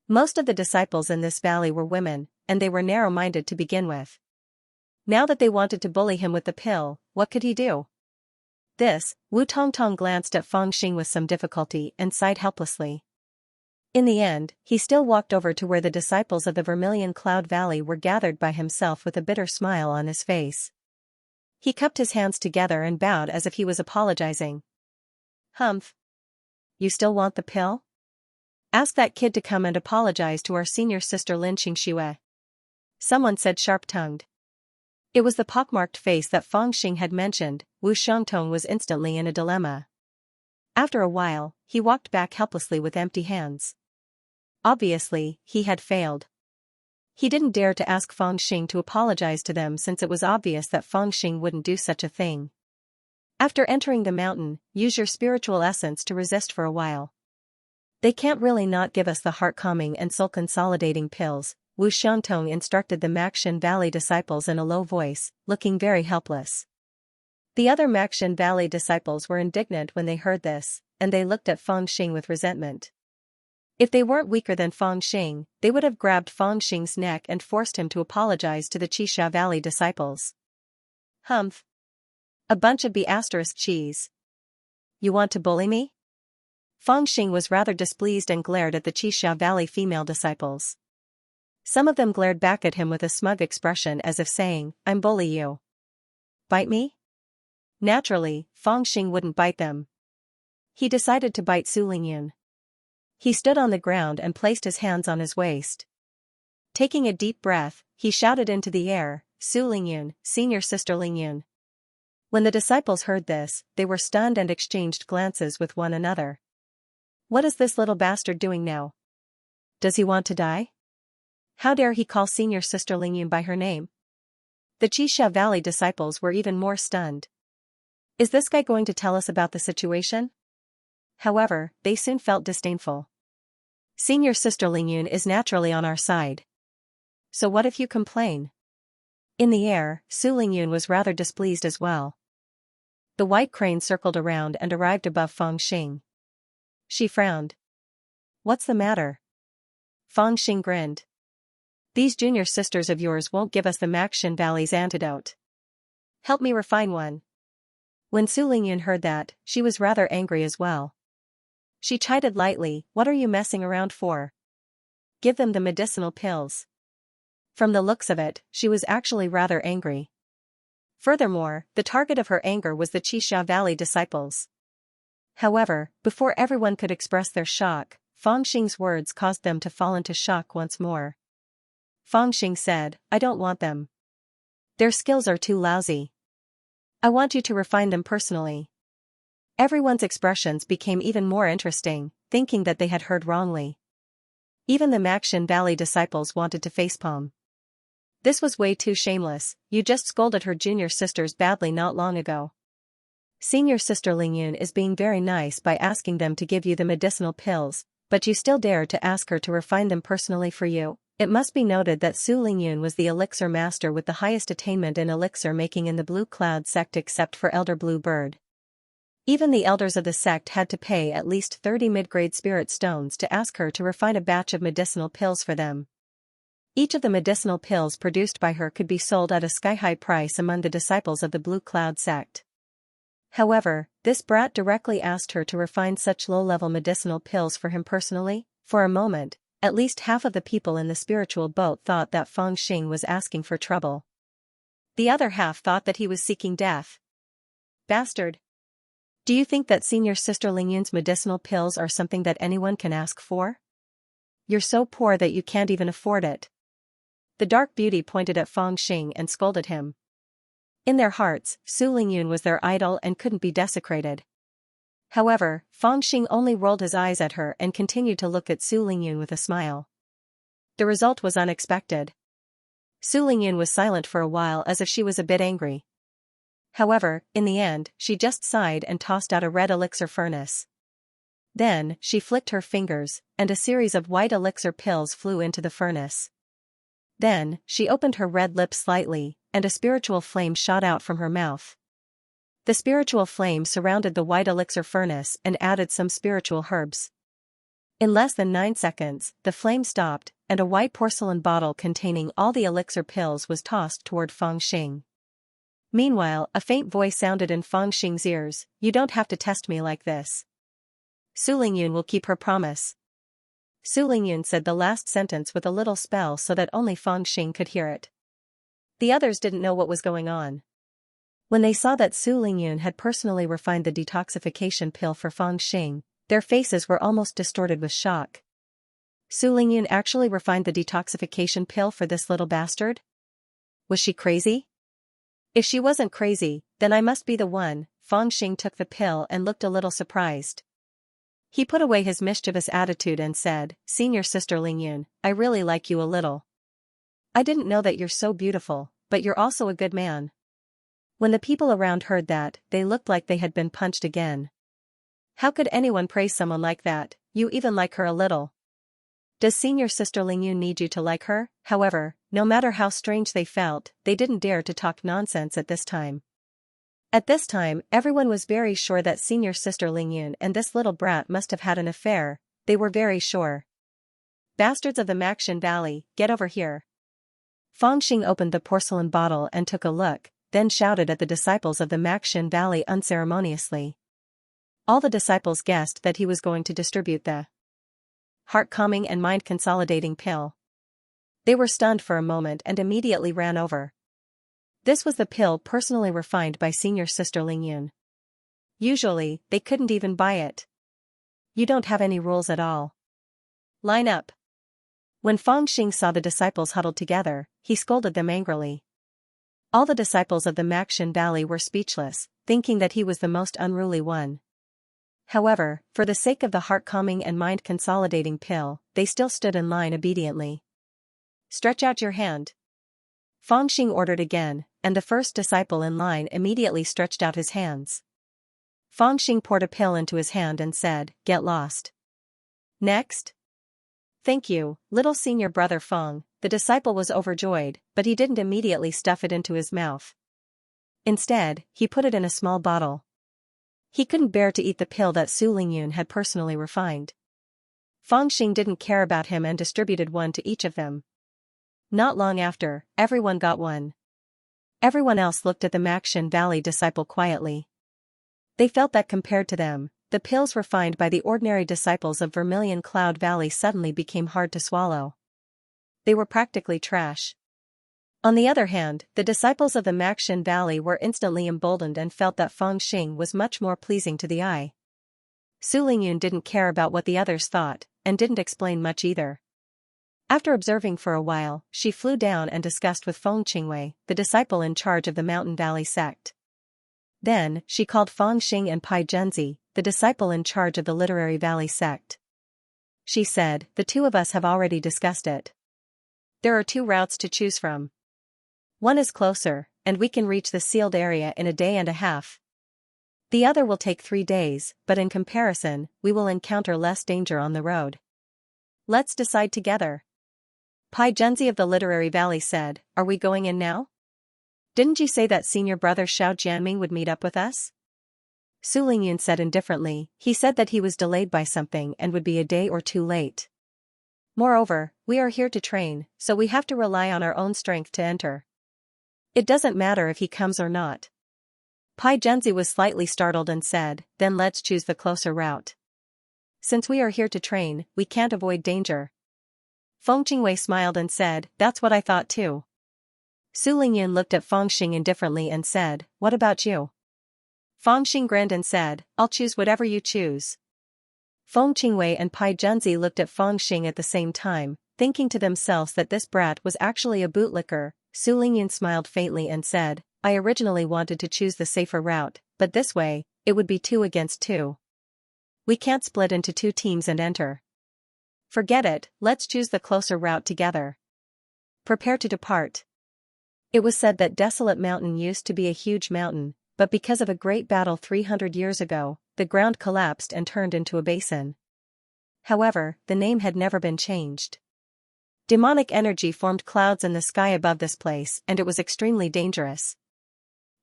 Most of the disciples in this valley were women, and they were narrow-minded to begin with. Now that they wanted to bully him with the pill, what could he do? This, Wu Tongtong glanced at Fangxing with some difficulty and sighed helplessly. In the end, he still walked over to where the disciples of the Vermilion Cloud Valley were gathered by himself with a bitter smile on his face. He cupped his hands together and bowed as if he was apologizing. Humph. You still want the pill? Ask that kid to come and apologize to our senior sister Lin Xingxue. Someone said sharp-tongued. It was the pockmarked face that Fangxing had mentioned. Wu Xiangtong was instantly in a dilemma. After a while, he walked back helplessly with empty hands. Obviously, he had failed. He didn't dare to ask Fangxing to apologize to them since it was obvious that Fangxing wouldn't do such a thing. After entering the mountain, use your spiritual essence to resist for a while. They can't really not give us the heart-calming and soul-consolidating pills, Wu Xiangtong instructed the Maxian Valley disciples in a low voice, looking very helpless. The other Maxian Valley disciples were indignant when they heard this, and they looked at Fangxing with resentment. If they weren't weaker than Fangxing, they would have grabbed Fangxing's neck and forced him to apologize to the Xianxia Valley disciples. Humph. A bunch of B***cheese. You want to bully me? Fangxing was rather displeased and glared at the Xianxia Valley female disciples. Some of them glared back at him with a smug expression as if saying, I'm bully you. Bite me? Naturally, Fangxing wouldn't bite them. He decided to bite Su Lingyun. He stood on the ground and placed his hands on his waist. Taking a deep breath, he shouted into the air, Su Lingyun, senior sister Lingyun. When the disciples heard this, they were stunned and exchanged glances with one another. What is this little bastard doing now? Does he want to die? How dare he call senior sister Lingyun by her name? The Xianxia Valley disciples were even more stunned. Is this guy going to tell us about the situation? However, they soon felt disdainful. Senior sister Lingyun is naturally on our side. So what if you complain? In the air, Su Lingyun was rather displeased as well. The white crane circled around and arrived above Fangxing. She frowned. What's the matter? Fangxing grinned. These junior sisters of yours won't give us the Maxian Valley's antidote. Help me refine one. When Su Lingyun heard that, she was rather angry as well. She chided lightly, what are you messing around for? Give them the medicinal pills. From the looks of it, she was actually rather angry. Furthermore, the target of her anger was the Xianxia Valley disciples. However, before everyone could express their shock, Fangxing's words caused them to fall into shock once more. Fangxing said, I don't want them. Their skills are too lousy. I want you to refine them personally. Everyone's expressions became even more interesting, thinking that they had heard wrongly. Even the Maxian Valley disciples wanted to facepalm. This was way too shameless, you just scolded her junior sisters badly not long ago. Senior sister Lingyun is being very nice by asking them to give you the medicinal pills, but you still dare to ask her to refine them personally for you. It must be noted that Su Lingyun was the elixir master with the highest attainment in elixir making in the Blue Cloud sect except for Elder Blue Bird. Even the elders of the sect had to pay at least 30 mid-grade spirit stones to ask her to refine a batch of medicinal pills for them. Each of the medicinal pills produced by her could be sold at a sky-high price among the disciples of the Blue Cloud sect. However, this brat directly asked her to refine such low-level medicinal pills for him personally. For a moment, at least half of the people in the spiritual boat thought that Feng Xing was asking for trouble. The other half thought that he was seeking death. Bastard! Do you think that senior sister Lingyun's medicinal pills are something that anyone can ask for? You're so poor that you can't even afford it. The dark beauty pointed at Feng Xing and scolded him. In their hearts, Su Lingyun was their idol and couldn't be desecrated. However, Feng Xing only rolled his eyes at her and continued to look at Su Lingyun with a smile. The result was unexpected. Su Lingyun was silent for a while as if she was a bit angry. However, in the end, she just sighed and tossed out a red elixir furnace. Then, she flicked her fingers, and a series of white elixir pills flew into the furnace. Then, she opened her red lips slightly, and a spiritual flame shot out from her mouth. The spiritual flame surrounded the white elixir furnace and added some spiritual herbs. In less than 9 seconds, the flame stopped, and a white porcelain bottle containing all the elixir pills was tossed toward Feng Xing. Meanwhile, a faint voice sounded in Feng Xing's ears, "You don't have to test me like this. Su Lingyun will keep her promise." Su Lingyun said the last sentence with a little spell so that only Feng Xing could hear it. The others didn't know what was going on. When they saw that Su Lingyun had personally refined the detoxification pill for Feng Xing, their faces were almost distorted with shock. Su Lingyun actually refined the detoxification pill for this little bastard? Was she crazy? If she wasn't crazy, then I must be the one. Feng Xing took the pill and looked a little surprised. He put away his mischievous attitude and said, "Senior sister Lingyun, I really like you a little. I didn't know that you're so beautiful, but you're also a good man." When the people around heard that, they looked like they had been punched again. How could anyone praise someone like that? You even like her a little. Does senior sister Lingyun need you to like her? However, no matter how strange they felt, they didn't dare to talk nonsense at this time. At this time, everyone was very sure that senior sister Lingyun and this little brat must have had an affair. They were very sure. Bastards of the Maxin Valley, get over here. Feng Xing opened the porcelain bottle and took a look, then shouted at the disciples of the Maxin Valley unceremoniously. All the disciples guessed that he was going to distribute the heart-calming and mind-consolidating pill. They were stunned for a moment and immediately ran over. This was the pill personally refined by senior sister Lingyun. Usually, they couldn't even buy it. You don't have any rules at all. Line up. When Feng Xing saw the disciples huddled together, he scolded them angrily. All the disciples of the Maxin Valley were speechless, thinking that he was the most unruly one. However, for the sake of the heart-calming and mind-consolidating pill, they still stood in line obediently. Stretch out your hand. Feng Xing ordered again, and the first disciple in line immediately stretched out his hands. Feng Xing poured a pill into his hand and said, "Get lost." Next. Thank you, little senior brother Feng. The disciple was overjoyed, but he didn't immediately stuff it into his mouth. Instead, he put it in a small bottle. He couldn't bear to eat the pill that Su Lingyun had personally refined. Feng Xing didn't care about him and distributed one to each of them. Not long after, everyone got one. Everyone else looked at the Maxin Valley disciple quietly. They felt that compared to them, the pills refined by the ordinary disciples of Vermilion Cloud Valley suddenly became hard to swallow. They were practically trash. On the other hand, the disciples of the Maxin Valley were instantly emboldened and felt that Feng Xing was much more pleasing to the eye. Su Lingyun didn't care about what the others thought, and didn't explain much either. After observing for a while, she flew down and discussed with Feng Qingwei, the disciple in charge of the Mountain Valley sect. Then, she called Feng Xing and Pai Zhenzi, the disciple in charge of the Literary Valley sect. She said, "The two of us have already discussed it. There are 2 routes to choose from. One is closer, and we can reach the sealed area in a day and a half. The other will take 3 days, but in comparison, we will encounter less danger on the road. Let's decide together." Pai Zhenzi of the Literary Valley said, "Are we going in now? Didn't you say that senior brother Xiao Jianming would meet up with us?" Su Lingyun said indifferently. He said that he was delayed by something and would be a day or two late. Moreover, we are here to train, so we have to rely on our own strength to enter. It doesn't matter if he comes or not. Pai Junzi was slightly startled and said, then let's choose the closer route. Since we are here to train, we can't avoid danger. Feng Qingwei smiled and said, that's what I thought too. Su Lingyun looked at Feng Xing indifferently and said, what about you? Feng Xing grinned and said, I'll choose whatever you choose. Feng Qingwei and Pai Junzi looked at Feng Xing at the same time, thinking to themselves that this brat was actually a bootlicker. Su Lingyun smiled faintly and said, I originally wanted to choose the safer route, but this way, it would be 2 against 2. We can't split into 2 teams and enter. Forget it, let's choose the closer route together. Prepare to depart. It was said that Desolate Mountain used to be a huge mountain, but because of a great battle 300 years ago, the ground collapsed and turned into a basin. However, the name had never been changed. Demonic energy formed clouds in the sky above this place and it was extremely dangerous.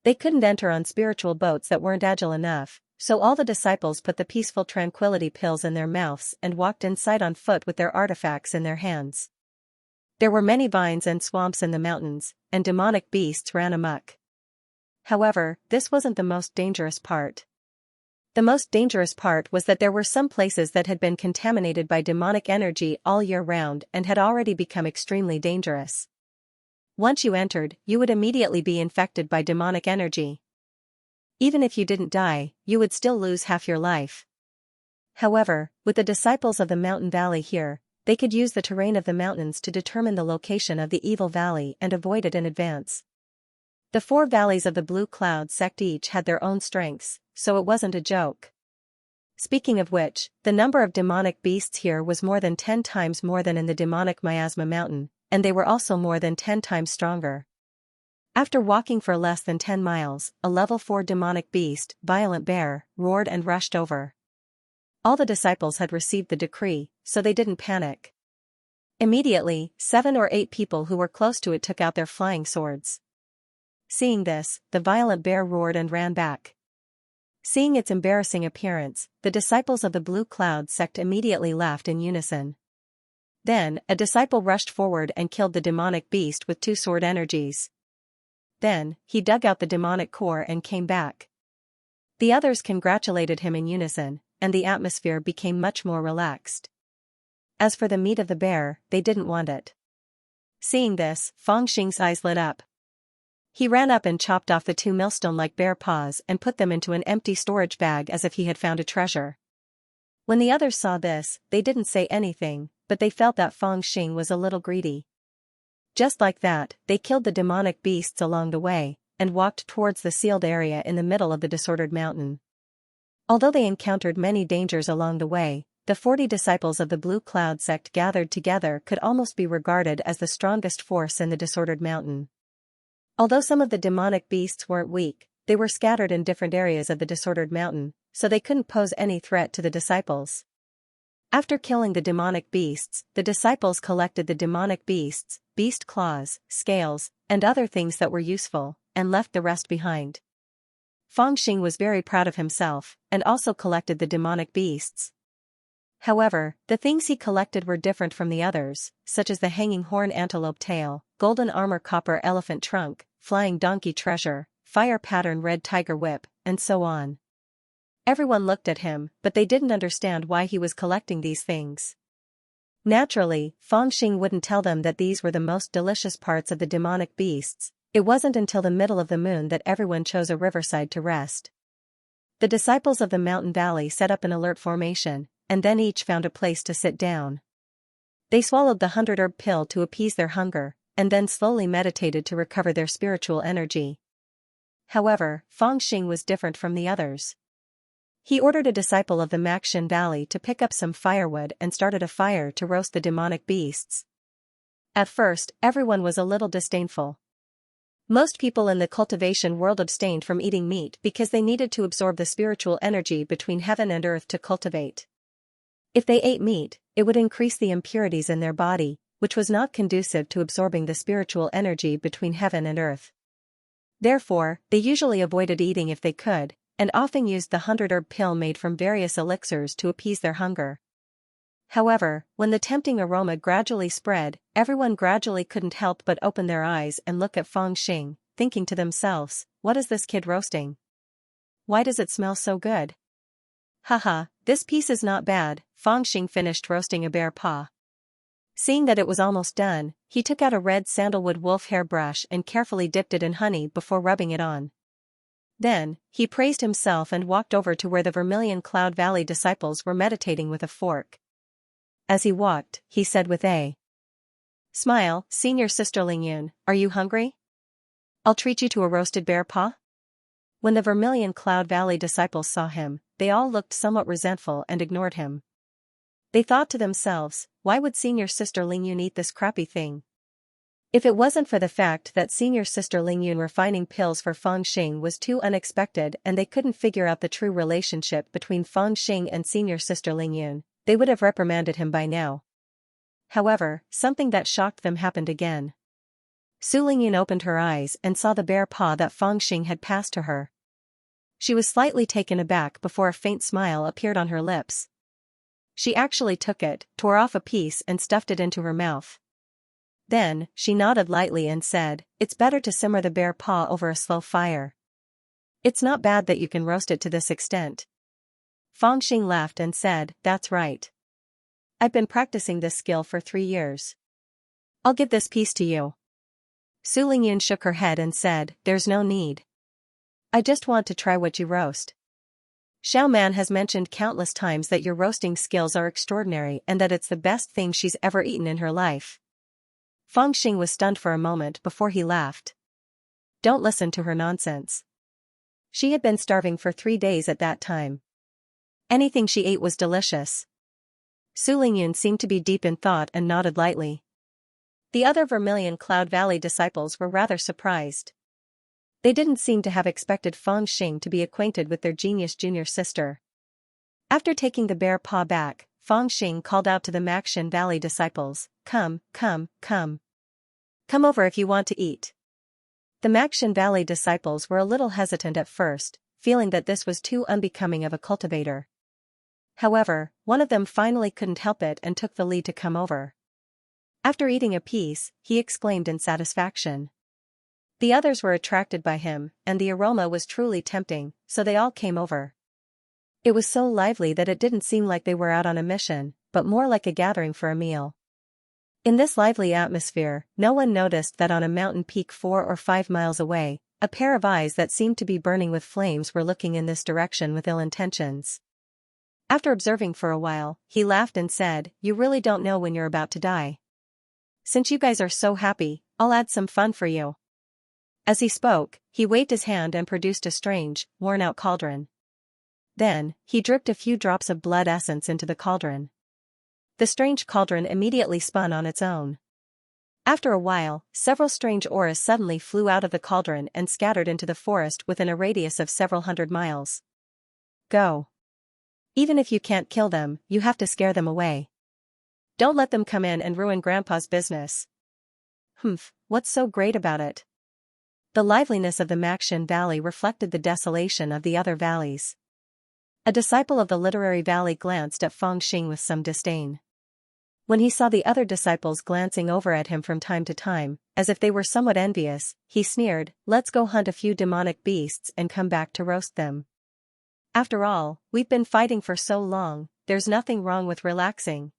They couldn't enter on spiritual boats that weren't agile enough, so all the disciples put the peaceful tranquility pills in their mouths and walked inside on foot with their artifacts in their hands. There were many vines and swamps in the mountains, and demonic beasts ran amok. However, this wasn't the most dangerous part. The most dangerous part was that there were some places that had been contaminated by demonic energy all year round and had already become extremely dangerous. Once you entered, you would immediately be infected by demonic energy. Even if you didn't die, you would still lose half your life. However, with the disciples of the mountain valley here, they could use the terrain of the mountains to determine the location of the evil valley and avoid it in advance. The 4 valleys of the Blue Cloud sect each had their own strengths, so it wasn't a joke. Speaking of which, the number of demonic beasts here was more than 10 times more than in the demonic Miasma Mountain, and they were also more than 10 times stronger. After walking for less than 10 miles, a level 4 demonic beast, Violent Bear, roared and rushed over. All the disciples had received the decree, so they didn't panic. Immediately, 7 or 8 people who were close to it took out their flying swords. Seeing this, the Violent Bear roared and ran back. Seeing its embarrassing appearance, the disciples of the Blue Cloud sect immediately laughed in unison. Then, a disciple rushed forward and killed the demonic beast with 2 sword energies. Then, he dug out the demonic core and came back. The others congratulated him in unison, and the atmosphere became much more relaxed. As for the meat of the bear, they didn't want it. Seeing this, Feng Xing's eyes lit up. He ran up and chopped off the 2 millstone-like bear paws and put them into an empty storage bag as if he had found a treasure. When the others saw this, they didn't say anything, but they felt that Feng Xing was a little greedy. Just like that, they killed the demonic beasts along the way, and walked towards the sealed area in the middle of the disordered mountain. Although they encountered many dangers along the way, the 40 disciples of the Blue Cloud sect gathered together could almost be regarded as the strongest force in the disordered mountain. Although some of the demonic beasts weren't weak, they were scattered in different areas of the disordered mountain, so they couldn't pose any threat to the disciples. After killing the demonic beasts, the disciples collected the demonic beasts, beast claws, scales, and other things that were useful, and left the rest behind. Feng Xing was very proud of himself, and also collected the demonic beasts. However, the things he collected were different from the others, such as the hanging horn antelope tail, golden armor copper elephant trunk, flying donkey treasure, fire pattern red tiger whip, and so on. Everyone looked at him, but they didn't understand why he was collecting these things. Naturally, Feng Xing wouldn't tell them that these were the most delicious parts of the demonic beasts. It wasn't until the middle of the moon that everyone chose a riverside to rest. The disciples of the mountain valley set up an alert formation, and then each found a place to sit down. They swallowed the 100-herb pill to appease their hunger, and then slowly meditated to recover their spiritual energy. However, Feng Xing was different from the others. He ordered a disciple of the Maxin Valley to pick up some firewood and started a fire to roast the demonic beasts. At first, everyone was a little disdainful. Most people in the cultivation world abstained from eating meat because they needed to absorb the spiritual energy between heaven and earth to cultivate. If they ate meat, it would increase the impurities in their body, which was not conducive to absorbing the spiritual energy between heaven and earth. Therefore, they usually avoided eating if they could, and often used the 100-herb pill made from various elixirs to appease their hunger. However, when the tempting aroma gradually spread, everyone gradually couldn't help but open their eyes and look at Feng Xing, thinking to themselves, what is this kid roasting? Why does it smell so good? Haha, this piece is not bad. Feng Xing finished roasting a bear paw. Seeing that it was almost done, he took out a red sandalwood wolf hair brush and carefully dipped it in honey before rubbing it on. Then, he praised himself and walked over to where the Vermilion Cloud Valley disciples were meditating with a fork. As he walked, he said with a smile, "Senior Sister Lingyun, are you hungry? I'll treat you to a roasted bear paw." When the Vermilion Cloud Valley disciples saw him, they all looked somewhat resentful and ignored him. They thought to themselves, why would Senior Sister Lingyun eat this crappy thing? If it wasn't for the fact that Senior Sister Lingyun refining pills for Feng Xing was too unexpected and they couldn't figure out the true relationship between Feng Xing and Senior Sister Lingyun, they would have reprimanded him by now. However, something that shocked them happened again. Su Lingyun opened her eyes and saw the bear paw that Feng Xing had passed to her. She was slightly taken aback before a faint smile appeared on her lips. She actually took it, tore off a piece and stuffed it into her mouth. Then, she nodded lightly and said, "It's better to simmer the bear paw over a slow fire. It's not bad that you can roast it to this extent." Feng Xing laughed and said, "That's right. I've been practicing this skill for 3 years. I'll give this piece to you." Su Lingyun shook her head and said, "There's no need. I just want to try what you roast. Xiao Man has mentioned countless times that your roasting skills are extraordinary and that it's the best thing she's ever eaten in her life." Feng Xing was stunned for a moment before he laughed. Don't listen to her nonsense. She had been starving for 3 days at that time. Anything she ate was delicious. Su Lingyun seemed to be deep in thought and nodded lightly. The other Vermilion Cloud Valley disciples were rather surprised. They didn't seem to have expected Feng Xing to be acquainted with their genius junior sister. After taking the bear paw back, Feng Xing called out to the Maxian Valley disciples, "Come, come, come. Come over if you want to eat." The Maxian Valley disciples were a little hesitant at first, feeling that this was too unbecoming of a cultivator. However, one of them finally couldn't help it and took the lead to come over. After eating a piece, he exclaimed in satisfaction. The others were attracted by him, and the aroma was truly tempting, so they all came over. It was so lively that it didn't seem like they were out on a mission, but more like a gathering for a meal. In this lively atmosphere, no one noticed that on a mountain peak 4 or 5 miles away, a pair of eyes that seemed to be burning with flames were looking in this direction with ill intentions. After observing for a while, he laughed and said, "You really don't know when you're about to die. Since you guys are so happy, I'll add some fun for you." As he spoke, he waved his hand and produced a strange, worn-out cauldron. Then, he dripped a few drops of blood essence into the cauldron. The strange cauldron immediately spun on its own. After a while, several strange auras suddenly flew out of the cauldron and scattered into the forest within a radius of several hundred miles. Go. Even if you can't kill them, you have to scare them away. Don't let them come in and ruin Grandpa's business. Humph, what's so great about it? The liveliness of the Maxian Valley reflected the desolation of the other valleys. A disciple of the Literary Valley glanced at Feng Xing with some disdain. When he saw the other disciples glancing over at him from time to time, as if they were somewhat envious, he sneered, "Let's go hunt a few demonic beasts and come back to roast them. After all, we've been fighting for so long, there's nothing wrong with relaxing."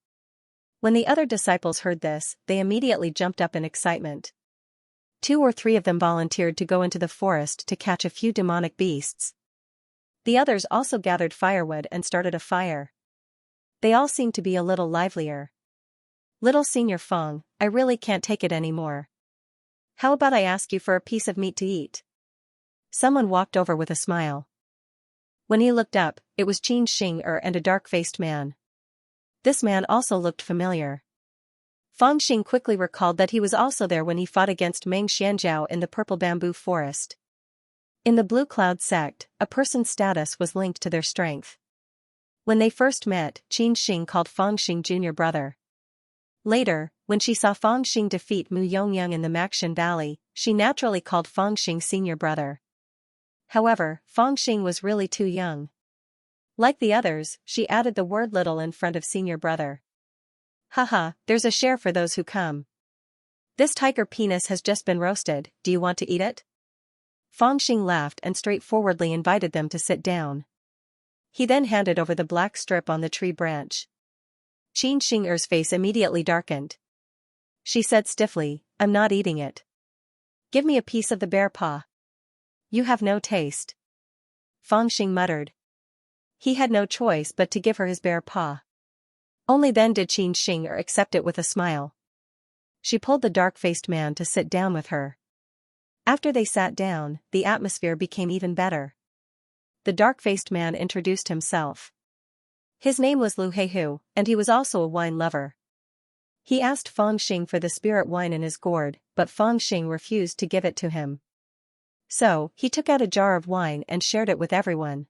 When the other disciples heard this, they immediately jumped up in excitement. 2 or 3 of them volunteered to go into the forest to catch a few demonic beasts. The others also gathered firewood and started a fire. They all seemed to be a little livelier. "Little Senior Feng, I really can't take it anymore. How about I ask you for a piece of meat to eat?" Someone walked over with a smile. When he looked up, it was Qin Xing and a dark-faced man. This man also looked familiar. Feng Xing quickly recalled that he was also there when he fought against Meng Xianzhao in the purple bamboo forest. In the Blue Cloud sect, a person's status was linked to their strength. When they first met, Qin Xing called Feng Xing junior brother. Later, when she saw Feng Xing defeat Mu Yongyang in the Maxian Valley, she naturally called Feng Xing senior brother. However, Fangxing was really too young. Like the others, she added the word little in front of senior brother. Haha, there's a share for those who come. This tiger penis has just been roasted, do you want to eat it? Fangxing laughed and straightforwardly invited them to sit down. He then handed over the black strip on the tree branch. Xianxia's face immediately darkened. She said stiffly, I'm not eating it. Give me a piece of the bear paw. You have no taste. Fangxing muttered. He had no choice but to give her his bear paw. Only then did Xianxia accept it with a smile. She pulled the dark-faced man to sit down with her. After they sat down, the atmosphere became even better. The dark-faced man introduced himself. His name was Lu Heihu, and he was also a wine lover. He asked Fangxing for the spirit wine in his gourd, but Fangxing refused to give it to him. So, he took out a jar of wine and shared it with everyone.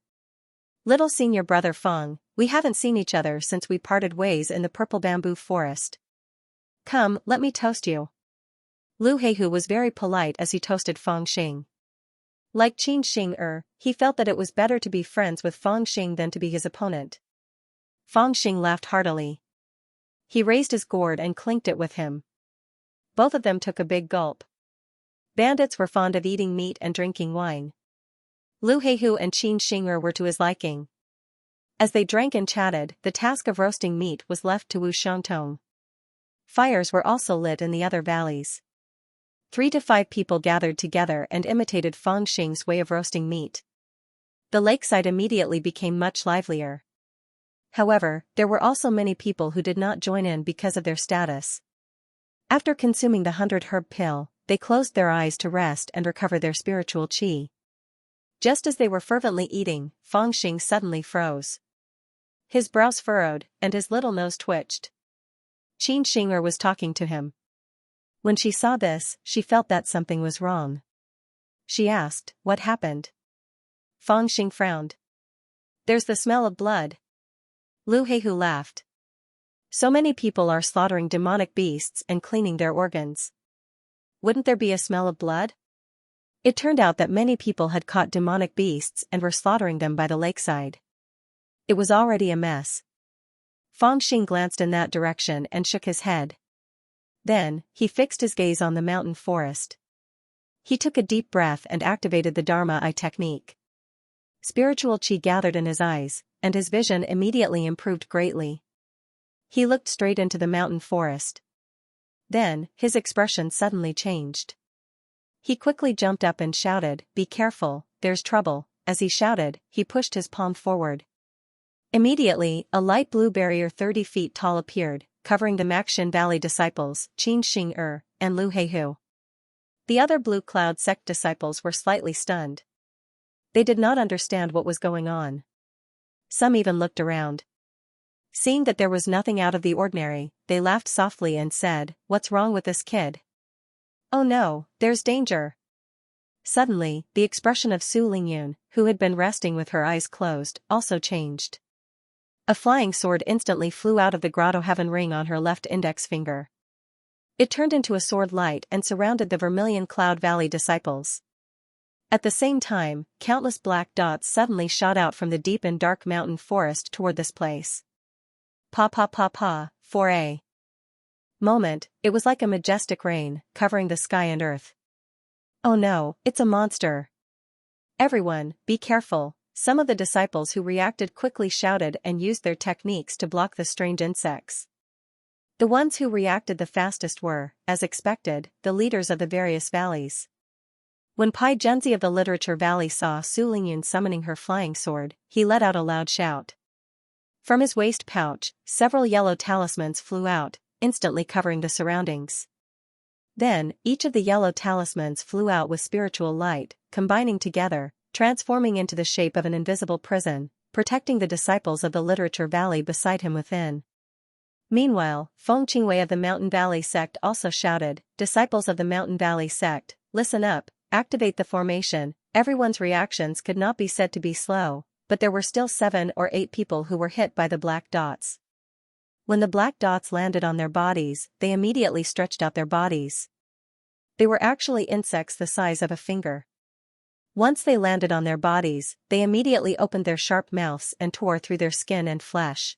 Little senior brother Fang, we haven't seen each other since we parted ways in the purple bamboo forest. Come, let me toast you. Lu Heihu was very polite as he toasted Fangxing. Like Xianxia, he felt that it was better to be friends with Fangxing than to be his opponent. Fangxing laughed heartily. He raised his gourd and clinked it with him. Both of them took a big gulp. Bandits were fond of eating meat and drinking wine. Lu Heihu and Xianxia were to his liking. As they drank and chatted, the task of roasting meat was left to Wu Xiangtong. Fires were also lit in the other valleys. 3 to 5 people gathered together and imitated Fangxing's way of roasting meat. The lakeside immediately became much livelier. However, there were also many people who did not join in because of their status. After consuming the 100-herb pill, they closed their eyes to rest and recover their spiritual qi. Just as they were fervently eating, Fangxing suddenly froze. His brows furrowed, and his little nose twitched. Xianxia was talking to him. When she saw this, she felt that something was wrong. She asked, what happened? Fangxing frowned. There's the smell of blood. Lu Heihu laughed. So many people are slaughtering demonic beasts and cleaning their organs. Wouldn't there be a smell of blood? It turned out that many people had caught demonic beasts and were slaughtering them by the lakeside. It was already a mess. Fangxing glanced in that direction and shook his head. Then, he fixed his gaze on the mountain forest. He took a deep breath and activated the Dharma Eye technique. Spiritual qi gathered in his eyes, and his vision immediately improved greatly. He looked straight into the mountain forest. Then, his expression suddenly changed. He quickly jumped up and shouted, "Be careful, there's trouble." As he shouted, he pushed his palm forward. Immediately, a light blue barrier 30 feet tall appeared, covering the Maxin Valley disciples, Xianxia, and Lu Heihu. The other Blue Cloud sect disciples were slightly stunned. They did not understand what was going on. Some even looked around. Seeing that there was nothing out of the ordinary, they laughed softly and said, "What's wrong with this kid? Oh no, there's danger." Suddenly, the expression of Su Lingyun, who had been resting with her eyes closed, also changed. A flying sword instantly flew out of the grotto heaven ring on her left index finger. It turned into a sword light and surrounded the Vermilion Cloud Valley disciples. At the same time, countless black dots suddenly shot out from the deep and dark mountain forest toward this place. Pa pa pa pa, for a moment, it was like a majestic rain, covering the sky and earth. Oh no, it's a monster. Everyone, be careful. Some of the disciples who reacted quickly shouted and used their techniques to block the strange insects. The ones who reacted the fastest were, as expected, the leaders of the various valleys. When Pai Junzi of the Literature Valley saw Su Lingyun summoning her flying sword, he let out a loud shout. From his waist pouch, several yellow talismans flew out, instantly covering the surroundings. Then, each of the yellow talismans flew out with spiritual light, combining together, transforming into the shape of an invisible prison, protecting the disciples of the Literature Valley beside him within. Meanwhile, Feng Qingwei of the Mountain Valley sect also shouted, "Disciples of the Mountain Valley sect, listen up, activate the formation." Everyone's reactions could not be said to be slow, but there were still 7 or 8 people who were hit by the black dots. When the black dots landed on their bodies, they immediately stretched out their bodies. They were actually insects the size of a finger. Once they landed on their bodies, they immediately opened their sharp mouths and tore through their skin and flesh.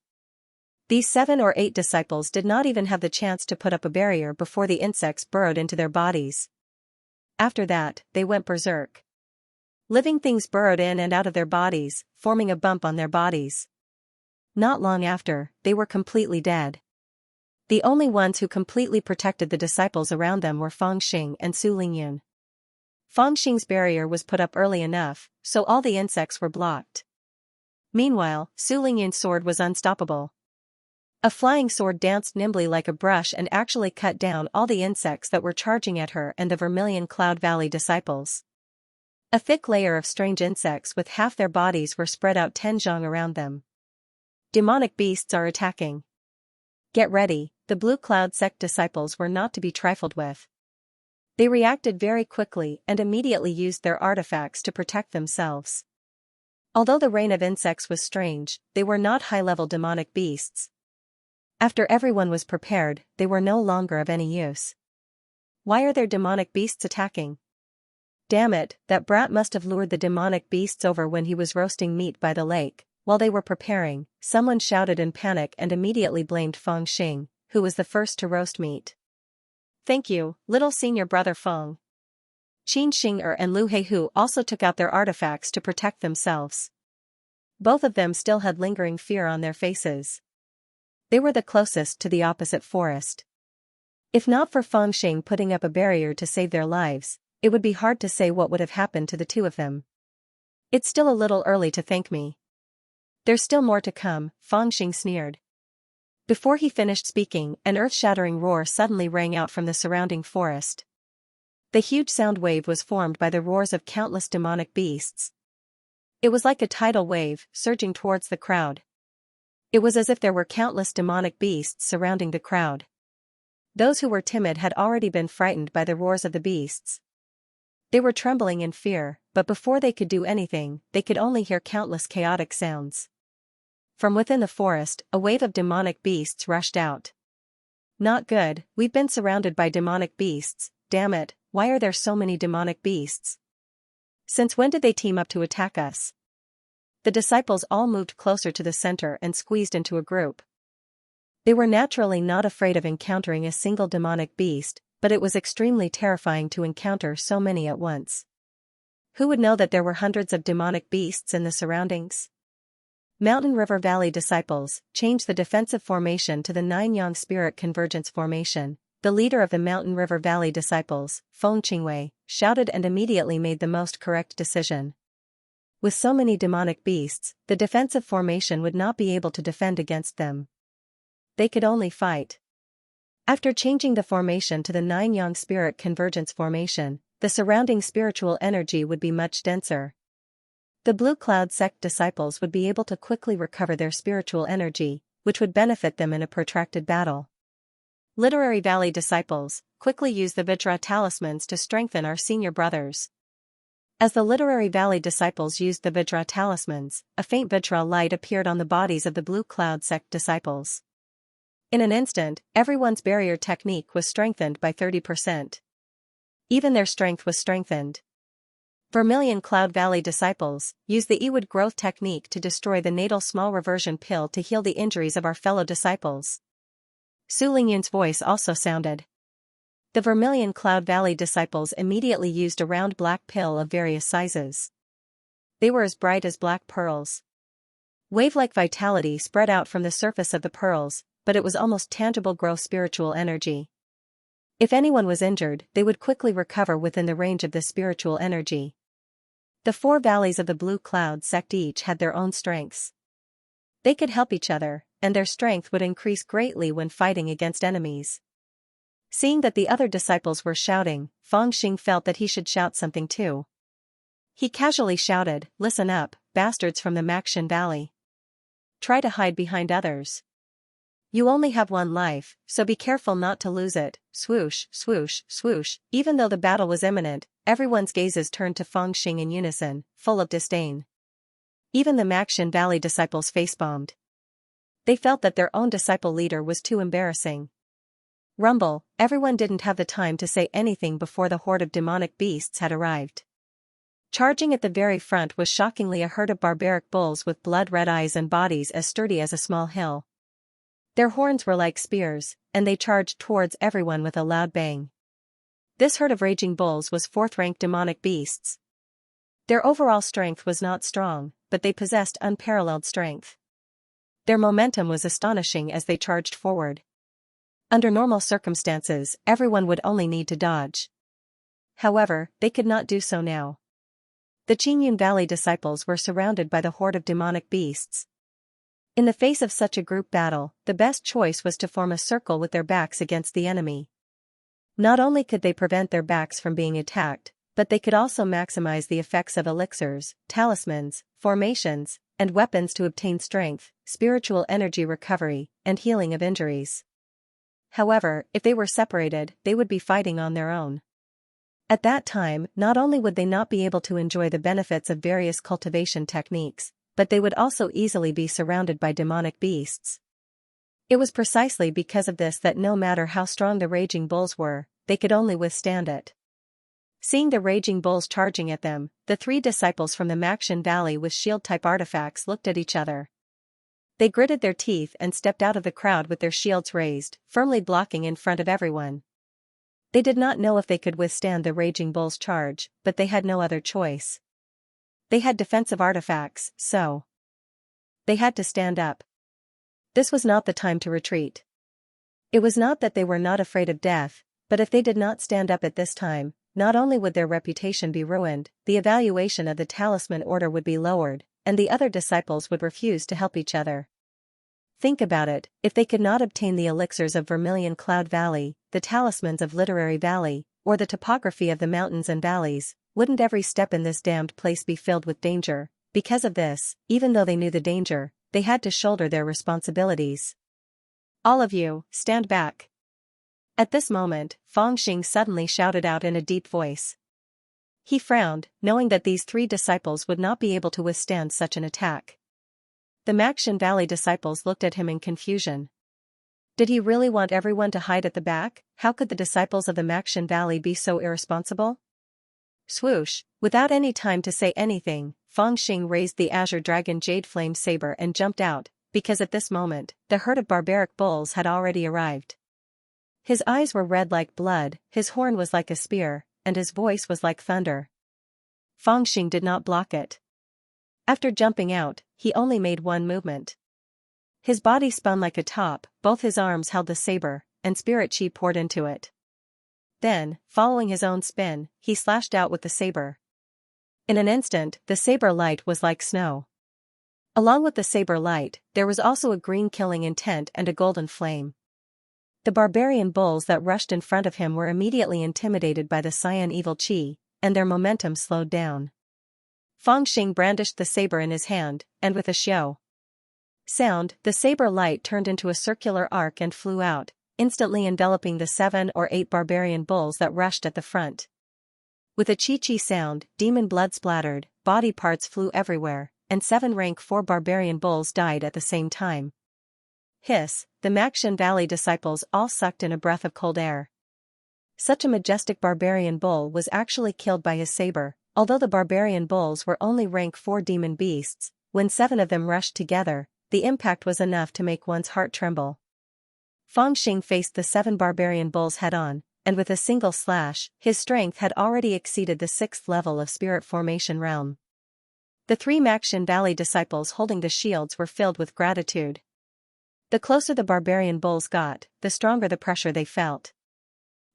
These 7 or 8 disciples did not even have the chance to put up a barrier before the insects burrowed into their bodies. After that, they went berserk. Living things burrowed in and out of their bodies, forming a bump on their bodies. Not long after, they were completely dead. The only ones who completely protected the disciples around them were Fangxing and Su Lingyun. Fangxing's barrier was put up early enough, so all the insects were blocked. Meanwhile, Su Lingyun's sword was unstoppable. A flying sword danced nimbly like a brush and actually cut down all the insects that were charging at her and the Vermilion Cloud Valley disciples. A thick layer of strange insects with half their bodies were spread out 10 zhang around them. Demonic beasts are attacking. Get ready, the Blue Cloud sect disciples were not to be trifled with. They reacted very quickly and immediately used their artifacts to protect themselves. Although the rain of insects was strange, they were not high-level demonic beasts. After everyone was prepared, they were no longer of any use. Why are there demonic beasts attacking? Damn it, that brat must have lured the demonic beasts over when he was roasting meat by the lake. While they were preparing, someone shouted in panic and immediately blamed Fangxing, who was the first to roast meat. Thank you, little senior brother Feng. Qin Xing'er and Lu Heihu also took out their artifacts to protect themselves. Both of them still had lingering fear on their faces. They were the closest to the opposite forest. If not for Fangxing putting up a barrier to save their lives, it would be hard to say what would have happened to the two of them. It's still a little early to thank me. There's still more to come, Fangxing sneered. Before he finished speaking, an earth-shattering roar suddenly rang out from the surrounding forest. The huge sound wave was formed by the roars of countless demonic beasts. It was like a tidal wave, surging towards the crowd. It was as if there were countless demonic beasts surrounding the crowd. Those who were timid had already been frightened by the roars of the beasts. They were trembling in fear, but before they could do anything, they could only hear countless chaotic sounds. From within the forest, a wave of demonic beasts rushed out. Not good, we've been surrounded by demonic beasts, damn it, why are there so many demonic beasts? Since when did they team up to attack us? The disciples all moved closer to the center and squeezed into a group. They were naturally not afraid of encountering a single demonic beast, but it was extremely terrifying to encounter so many at once. Who would know that there were hundreds of demonic beasts in the surroundings? Mountain River Valley disciples changed the defensive formation to the 9-yang spirit convergence formation. The leader of the Mountain River Valley disciples, Feng Qingwei, shouted and immediately made the most correct decision. With so many demonic beasts, the defensive formation would not be able to defend against them. They could only fight. After changing the formation to the 9-yang spirit convergence formation, the surrounding spiritual energy would be much denser. The Blue Cloud sect disciples would be able to quickly recover their spiritual energy, which would benefit them in a protracted battle. Literary Valley disciples, quickly use the Vajra talismans to strengthen our senior brothers. As the Literary Valley disciples used the Vajra talismans, a faint Vajra light appeared on the bodies of the Blue Cloud sect disciples. In an instant, everyone's barrier technique was strengthened by 30%. Even their strength was strengthened. Vermilion Cloud Valley disciples use the Ewood growth technique to destroy the natal small reversion pill to heal the injuries of our fellow disciples. Su Lingyun's voice also sounded. The Vermilion Cloud Valley disciples immediately used a round black pill of various sizes. They were as bright as black pearls. Wave-like vitality spread out from the surface of the pearls, but it was almost tangible gross spiritual energy. If anyone was injured, they would quickly recover within the range of this spiritual energy. The 4 valleys of the Blue Cloud sect each had their own strengths. They could help each other, and their strength would increase greatly when fighting against enemies. Seeing that the other disciples were shouting, Fangxing felt that he should shout something too. He casually shouted, "Listen up, bastards from the Maxian Valley. Try to hide behind others. You only have one life, so be careful not to lose it." Swoosh, swoosh, swoosh. Even though the battle was imminent, everyone's gazes turned to Fangxing in unison, full of disdain. Even the Maxian Valley disciples face-bombed. They felt that their own disciple leader was too embarrassing. Rumble, everyone didn't have the time to say anything before the horde of demonic beasts had arrived. Charging at the very front was shockingly a herd of barbaric bulls with blood-red eyes and bodies as sturdy as a small hill. Their horns were like spears, and they charged towards everyone with a loud bang. This herd of raging bulls was fourth-rank demonic beasts. Their overall strength was not strong, but they possessed unparalleled strength. Their momentum was astonishing as they charged forward. Under normal circumstances, everyone would only need to dodge. However, they could not do so now. The Qingyun Valley disciples were surrounded by the horde of demonic beasts. In the face of such a group battle, the best choice was to form a circle with their backs against the enemy. Not only could they prevent their backs from being attacked, but they could also maximize the effects of elixirs, talismans, formations, and weapons to obtain strength, spiritual energy recovery, and healing of injuries. However, if they were separated, they would be fighting on their own. At that time, not only would they not be able to enjoy the benefits of various cultivation techniques, but they would also easily be surrounded by demonic beasts. It was precisely because of this that no matter how strong the raging bulls were, they could only withstand it. Seeing the raging bulls charging at them, the three disciples from the Maxian Valley with shield-type artifacts looked at each other. They gritted their teeth and stepped out of the crowd with their shields raised, firmly blocking in front of everyone. They did not know if they could withstand the raging bulls' charge, but they had no other choice. They had defensive artifacts, so they had to stand up. This was not the time to retreat. It was not that they were not afraid of death, but if they did not stand up at this time, not only would their reputation be ruined, the evaluation of the talisman order would be lowered, and the other disciples would refuse to help each other. Think about it, if they could not obtain the elixirs of Vermilion Cloud Valley, the talismans of Literary Valley, or the topography of the mountains and valleys, wouldn't every step in this damned place be filled with danger? Because of this, even though they knew the danger, they had to shoulder their responsibilities. All of you, stand back. At this moment, Feng Xing suddenly shouted out in a deep voice. He frowned, knowing that these three disciples would not be able to withstand such an attack. The Maxian Valley disciples looked at him in confusion. Did he really want everyone to hide at the back? How could the disciples of the Maxian Valley be so irresponsible? Swoosh, without any time to say anything, Feng Xing raised the Azure Dragon Jade Flame Saber and jumped out, because at this moment, the herd of barbaric bulls had already arrived. His eyes were red like blood, his horn was like a spear, and his voice was like thunder. Feng Xing did not block it. After jumping out, he only made one movement. His body spun like a top, both his arms held the saber, and spirit chi poured into it. Then, following his own spin, he slashed out with the saber. In an instant, the saber light was like snow. Along with the saber light, there was also a green killing intent and a golden flame. The barbarian bulls that rushed in front of him were immediately intimidated by the cyan evil chi, and their momentum slowed down. Feng Xing brandished the saber in his hand, and with a xiao sound, the saber light turned into a circular arc and flew out, instantly enveloping the 7 or 8 barbarian bulls that rushed at the front. With a chi-chi sound, demon blood splattered, body parts flew everywhere, and 7 rank 4 barbarian bulls died at the same time. Hiss, the Maxian Valley disciples all sucked in a breath of cold air. Such a majestic barbarian bull was actually killed by his saber, although the barbarian bulls were only rank 4 demon beasts. When 7 of them rushed together, the impact was enough to make one's heart tremble. Feng Xing faced the 7 barbarian bulls head-on, and with a single slash, his strength had already exceeded the 6th level of spirit formation realm. The 3 Maxian Valley disciples holding the shields were filled with gratitude. The closer the barbarian bulls got, the stronger the pressure they felt.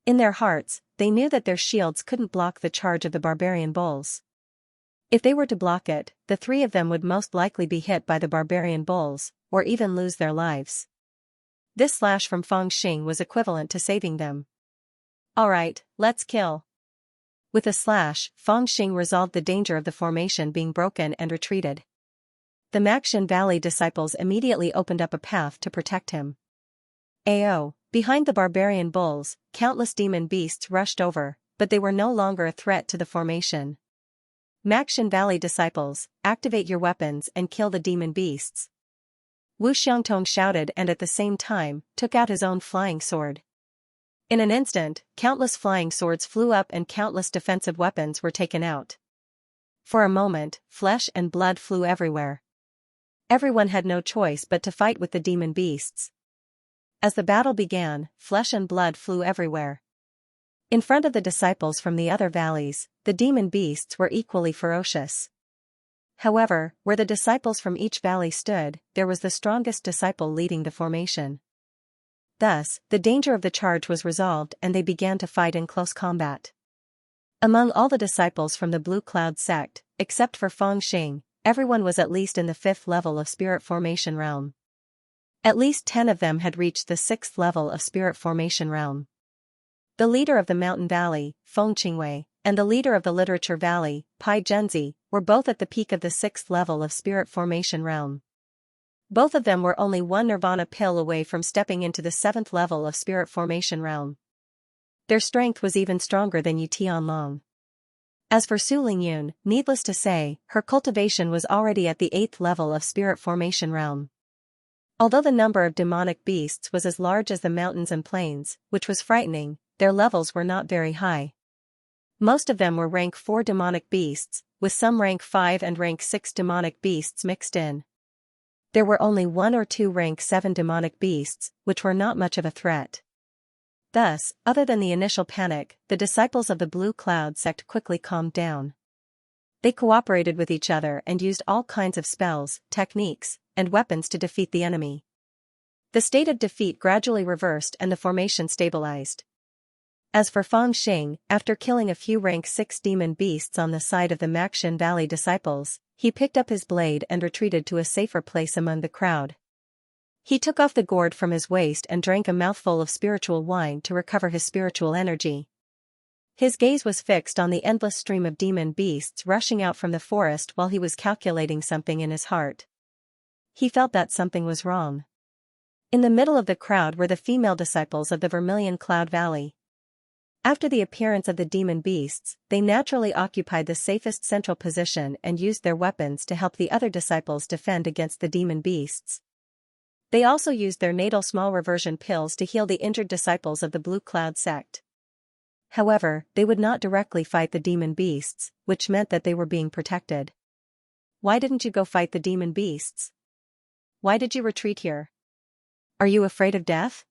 In their hearts, they knew that their shields couldn't block the charge of the barbarian bulls. If they were to block it, the 3 of them would most likely be hit by the barbarian bulls, or even lose their lives. This slash from Feng Xing was equivalent to saving them. Alright, let's kill. With a slash, Feng Xing resolved the danger of the formation being broken and retreated. The Maxian Valley disciples immediately opened up a path to protect him. Ao, behind the barbarian bulls, countless demon beasts rushed over, but they were no longer a threat to the formation. Maxian Valley disciples, activate your weapons and kill the demon beasts. Wu Xiangtong shouted and at the same time, took out his own flying sword. In an instant, countless flying swords flew up and countless defensive weapons were taken out. For a moment, flesh and blood flew everywhere. Everyone had no choice but to fight with the demon beasts. As the battle began, flesh and blood flew everywhere. In front of the disciples from the other valleys, the demon beasts were equally ferocious. However, where the disciples from each valley stood, there was the strongest disciple leading the formation. Thus, the danger of the charge was resolved and they began to fight in close combat. Among all the disciples from the Blue Cloud sect, except for Fangxing, everyone was at least in the 5th level of spirit formation realm. At least 10 of them had reached the 6th level of spirit formation realm. The leader of the Mountain Valley, Feng Qingwei, and the leader of the Literature Valley, Pai Zhenzi, were both at the peak of the 6th level of spirit formation realm. Both of them were only one nirvana pill away from stepping into the 7th level of spirit formation realm. Their strength was even stronger than Yu Tianlong. As for Su Lingyun, needless to say, her cultivation was already at the 8th level of spirit formation realm. Although the number of demonic beasts was as large as the mountains and plains, which was frightening, their levels were not very high. Most of them were rank 4 demonic beasts, with some rank 5 and rank 6 demonic beasts mixed in. There were only 1 or 2 rank 7 demonic beasts, which were not much of a threat. Thus, other than the initial panic, the disciples of the Blue Cloud sect quickly calmed down. They cooperated with each other and used all kinds of spells, techniques, and weapons to defeat the enemy. The state of defeat gradually reversed and the formation stabilized. As for Fangxing, after killing a few rank 6 demon beasts on the side of the Maxin Valley disciples, he picked up his blade and retreated to a safer place among the crowd. He took off the gourd from his waist and drank a mouthful of spiritual wine to recover his spiritual energy. His gaze was fixed on the endless stream of demon beasts rushing out from the forest while he was calculating something in his heart. He felt that something was wrong. In the middle of the crowd were the female disciples of the Vermilion Cloud Valley. After the appearance of the demon beasts, they naturally occupied the safest central position and used their weapons to help the other disciples defend against the demon beasts. They also used their natal small reversion pills to heal the injured disciples of the Blue Cloud sect. However, they would not directly fight the demon beasts, which meant that they were being protected. Why didn't you go fight the demon beasts? Why did you retreat here? Are you afraid of death?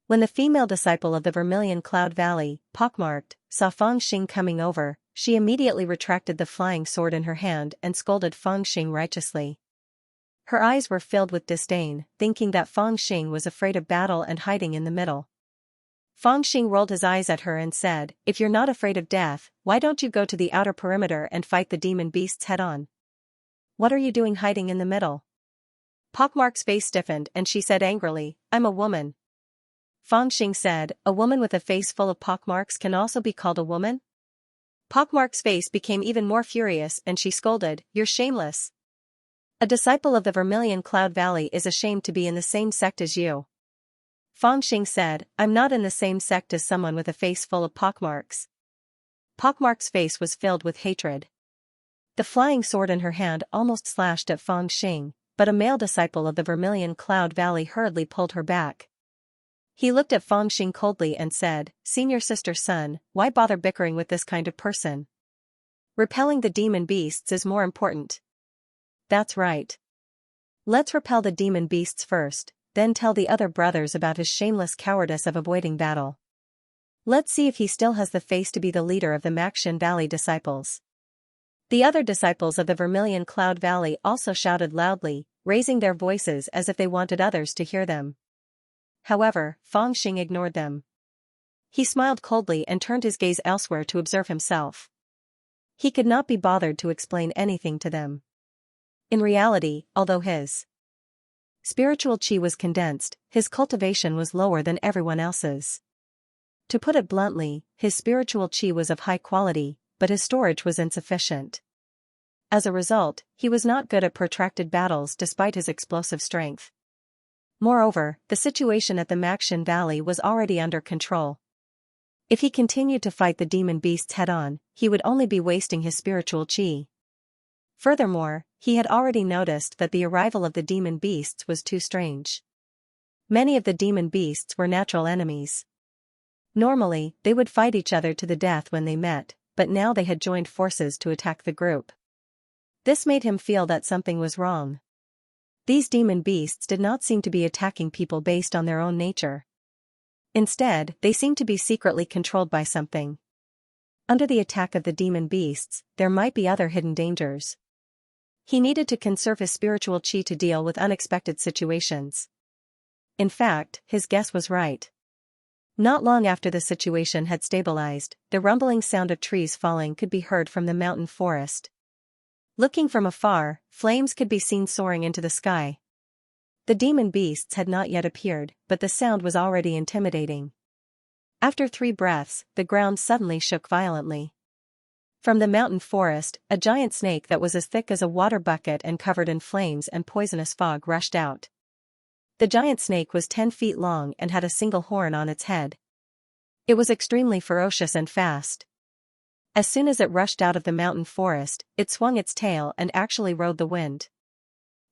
When the female disciple of the Vermilion Cloud Valley, pockmarked, saw Fangxing coming over, she immediately retracted the flying sword in her hand and scolded Fangxing righteously. Her eyes were filled with disdain, thinking that Fangxing was afraid of battle and hiding in the middle. Fangxing rolled his eyes at her and said, "If you're not afraid of death, why don't you go to the outer perimeter and fight the demon beasts head-on? What are you doing hiding in the middle?" Pockmark's face stiffened and she said angrily, "I'm a woman." Fangxing said, "A woman with a face full of pockmarks can also be called a woman?" Pockmark's face became even more furious and she scolded, "You're shameless. A disciple of the Vermilion Cloud Valley is ashamed to be in the same sect as you." Fangxing said, "I'm not in the same sect as someone with a face full of pockmarks." Pockmark's face was filled with hatred. The flying sword in her hand almost slashed at Fangxing, but a male disciple of the Vermilion Cloud Valley hurriedly pulled her back. He looked at Fangxing coldly and said, "Senior sister's son, why bother bickering with this kind of person? Repelling the demon beasts is more important." "That's right. Let's repel the demon beasts first, then tell the other brothers about his shameless cowardice of avoiding battle. Let's see if he still has the face to be the leader of the Maxin Valley disciples." The other disciples of the Vermilion Cloud Valley also shouted loudly, raising their voices as if they wanted others to hear them. However, Fangxing ignored them. He smiled coldly and turned his gaze elsewhere to observe himself. He could not be bothered to explain anything to them. In reality, although his spiritual chi was condensed, his cultivation was lower than everyone else's. To put it bluntly, his spiritual chi was of high quality, but his storage was insufficient. As a result, he was not good at protracted battles despite his explosive strength. Moreover, the situation at the Maxin Valley was already under control. If he continued to fight the demon beasts head-on, he would only be wasting his spiritual chi. Furthermore, he had already noticed that the arrival of the demon beasts was too strange. Many of the demon beasts were natural enemies. Normally, they would fight each other to the death when they met, but now they had joined forces to attack the group. This made him feel that something was wrong. These demon beasts did not seem to be attacking people based on their own nature. Instead, they seemed to be secretly controlled by something. Under the attack of the demon beasts, there might be other hidden dangers. He needed to conserve his spiritual chi to deal with unexpected situations. In fact, his guess was right. Not long after the situation had stabilized, the rumbling sound of trees falling could be heard from the mountain forest. Looking from afar, flames could be seen soaring into the sky. The demon beasts had not yet appeared, but the sound was already intimidating. After 3 breaths, the ground suddenly shook violently. From the mountain forest, a giant snake that was as thick as a water bucket and covered in flames and poisonous fog rushed out. The giant snake was 10 feet long and had a single horn on its head. It was extremely ferocious and fast. As soon as it rushed out of the mountain forest, it swung its tail and actually rode the wind.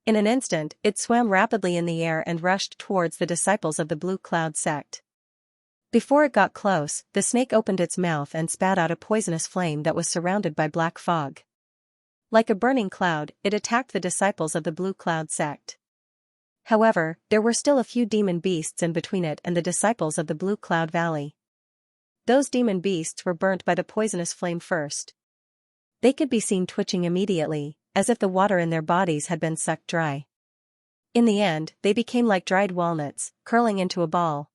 In an instant, it swam rapidly in the air and rushed towards the disciples of the Blue Cloud sect. Before it got close, the snake opened its mouth and spat out a poisonous flame that was surrounded by black fog. Like a burning cloud, it attacked the disciples of the Blue Cloud sect. However, there were still a few demon beasts in between it and the disciples of the Blue Cloud Valley. Those demon beasts were burnt by the poisonous flame first. They could be seen twitching immediately, as if the water in their bodies had been sucked dry. In the end, they became like dried walnuts, curling into a ball.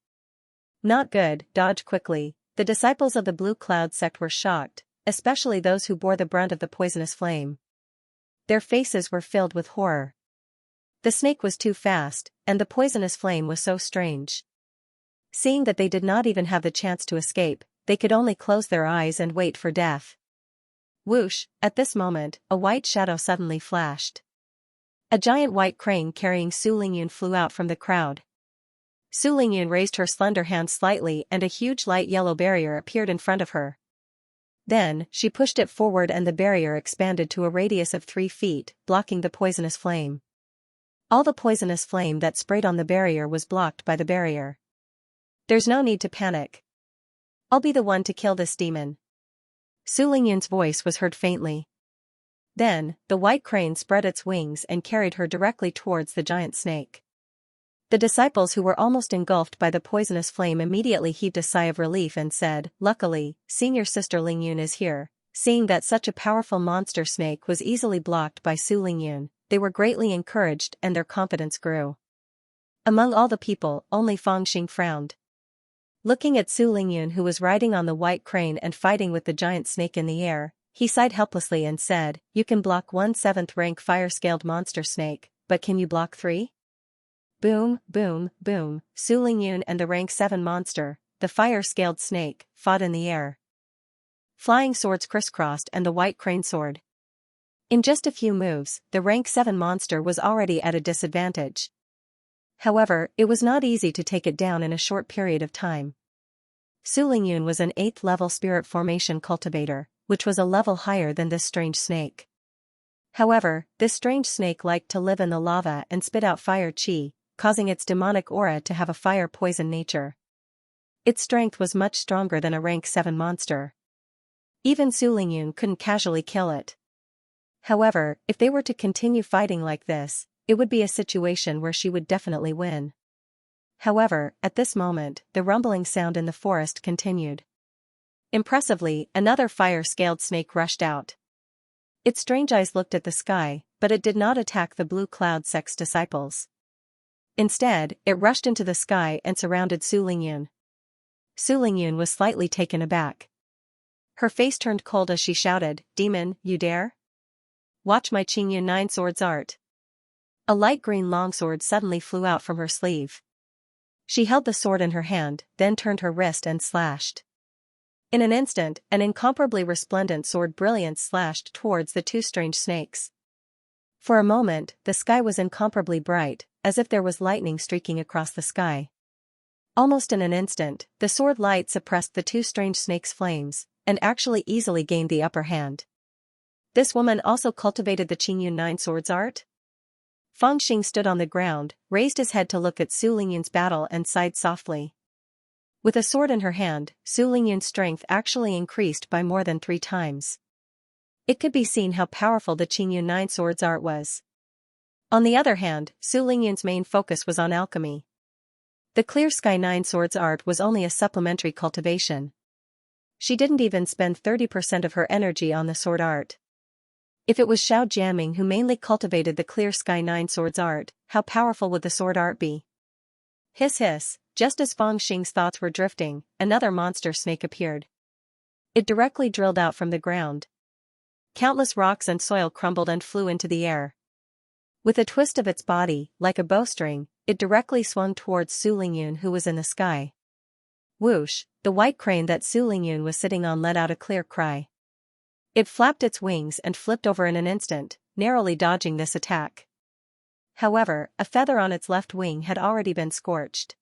Not good, dodge quickly. The disciples of the Blue Cloud sect were shocked, especially those who bore the brunt of the poisonous flame. Their faces were filled with horror. The snake was too fast, and the poisonous flame was so strange. Seeing that they did not even have the chance to escape, they could only close their eyes and wait for death. Whoosh, at this moment, a white shadow suddenly flashed. A giant white crane carrying Su Lingyun flew out from the crowd. Su Lingyun raised her slender hand slightly and a huge light yellow barrier appeared in front of her. Then, she pushed it forward and the barrier expanded to a radius of 3 feet, blocking the poisonous flame. All the poisonous flame that sprayed on the barrier was blocked by the barrier. There's no need to panic. I'll be the one to kill this demon. Su Lingyun's voice was heard faintly. Then, the white crane spread its wings and carried her directly towards the giant snake. The disciples who were almost engulfed by the poisonous flame immediately heaved a sigh of relief and said, "Luckily, Senior Sister Lingyun is here." Seeing that such a powerful monster snake was easily blocked by Su Lingyun, they were greatly encouraged and their confidence grew. Among all the people, only Fangxing frowned. Looking at Su Lingyun who was riding on the white crane and fighting with the giant snake in the air, he sighed helplessly and said, "You can block 1 7th rank fire-scaled monster snake, but can you block 3? Boom, boom, boom, Su Lingyun and the rank 7 monster, the fire-scaled snake, fought in the air. Flying swords crisscrossed and the white crane soared. In just a few moves, the rank 7 monster was already at a disadvantage. However, it was not easy to take it down in a short period of time. Su Lingyun was an 8th level spirit formation cultivator, which was a level higher than this strange snake. However, this strange snake liked to live in the lava and spit out fire chi, causing its demonic aura to have a fire poison nature. Its strength was much stronger than a rank 7 monster. Even Su Lingyun couldn't casually kill it. However, if they were to continue fighting like this, it would be a situation where she would definitely win. However, at this moment, the rumbling sound in the forest continued. Impressively, another fire-scaled snake rushed out. Its strange eyes looked at the sky, but it did not attack the Blue Cloud sect's disciples. Instead, it rushed into the sky and surrounded Su Lingyun. Su Lingyun was slightly taken aback. Her face turned cold as she shouted, "Demon, you dare? Watch my Qingyun 9 swords art." A light green longsword suddenly flew out from her sleeve. She held the sword in her hand, then turned her wrist and slashed. In an instant, an incomparably resplendent sword brilliance slashed towards the 2 strange snakes. For a moment, the sky was incomparably bright, as if there was lightning streaking across the sky. Almost in an instant, the sword light suppressed the 2 strange snakes' flames, and actually easily gained the upper hand. This woman also cultivated the Qingyun 9 swords art? Fangxing stood on the ground, raised his head to look at Su Lingyun's battle and sighed softly. With a sword in her hand, Su Lingyun's strength actually increased by more than 3 times. It could be seen how powerful the Qingyun Nine Swords art was. On the other hand, Su Lingyun's main focus was on alchemy. The Clear Sky Nine Swords art was only a supplementary cultivation. She didn't even spend 30% of her energy on the sword art. If it was Xiao Jiaming who mainly cultivated the Clear Sky Nine Swords art, how powerful would the sword art be? Hiss hiss, just as Fang Xing's thoughts were drifting, another monster snake appeared. It directly drilled out from the ground. Countless rocks and soil crumbled and flew into the air. With a twist of its body, like a bowstring, it directly swung towards Su Lingyun who was in the sky. Whoosh, the white crane that Su Lingyun was sitting on let out a clear cry. It flapped its wings and flipped over in an instant, narrowly dodging this attack. However, a feather on its left wing had already been scorched.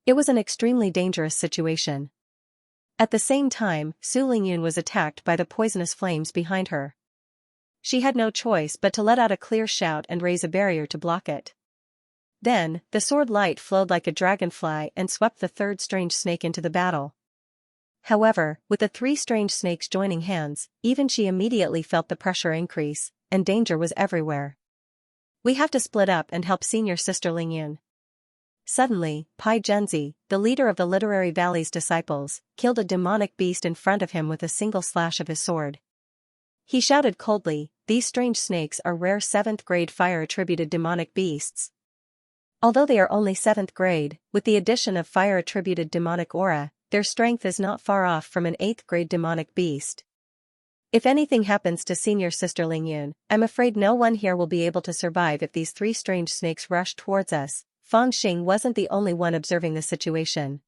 It was an extremely dangerous situation. At the same time, Su Lingyun was attacked by the poisonous flames behind her. She had no choice but to let out a clear shout and raise a barrier to block it. Then, the sword light flowed like a dragonfly and swept the third strange snake into the battle. However, with the 3 strange snakes joining hands, even she immediately felt the pressure increase, and danger was everywhere. We have to split up and help senior sister Lingyun. Suddenly, Pai Zhenzi, the leader of the Literary Valley's disciples, killed a demonic beast in front of him with a single slash of his sword. He shouted coldly, "These strange snakes are rare 7th grade fire-attributed demonic beasts. Although they are only 7th grade, with the addition of fire-attributed demonic aura, their strength is not far off from an 8th grade demonic beast. If anything happens to senior sister Lingyun, I'm afraid no one here will be able to survive if these 3 strange snakes rush towards us." Fang Xing wasn't the only one observing the situation.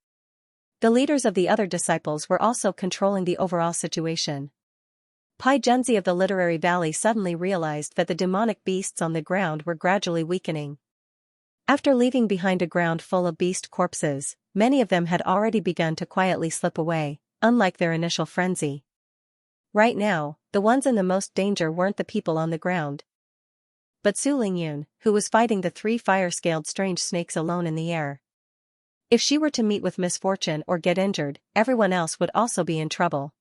The leaders of the other disciples were also controlling the overall situation. Pai Zhenzi of the Literary Valley suddenly realized that the demonic beasts on the ground were gradually weakening. After leaving behind a ground full of beast corpses, many of them had already begun to quietly slip away, unlike their initial frenzy. Right now, the ones in the most danger weren't the people on the ground, but Su Lingyun, who was fighting the 3 fire-scaled strange snakes alone in the air. If she were to meet with misfortune or get injured, everyone else would also be in trouble.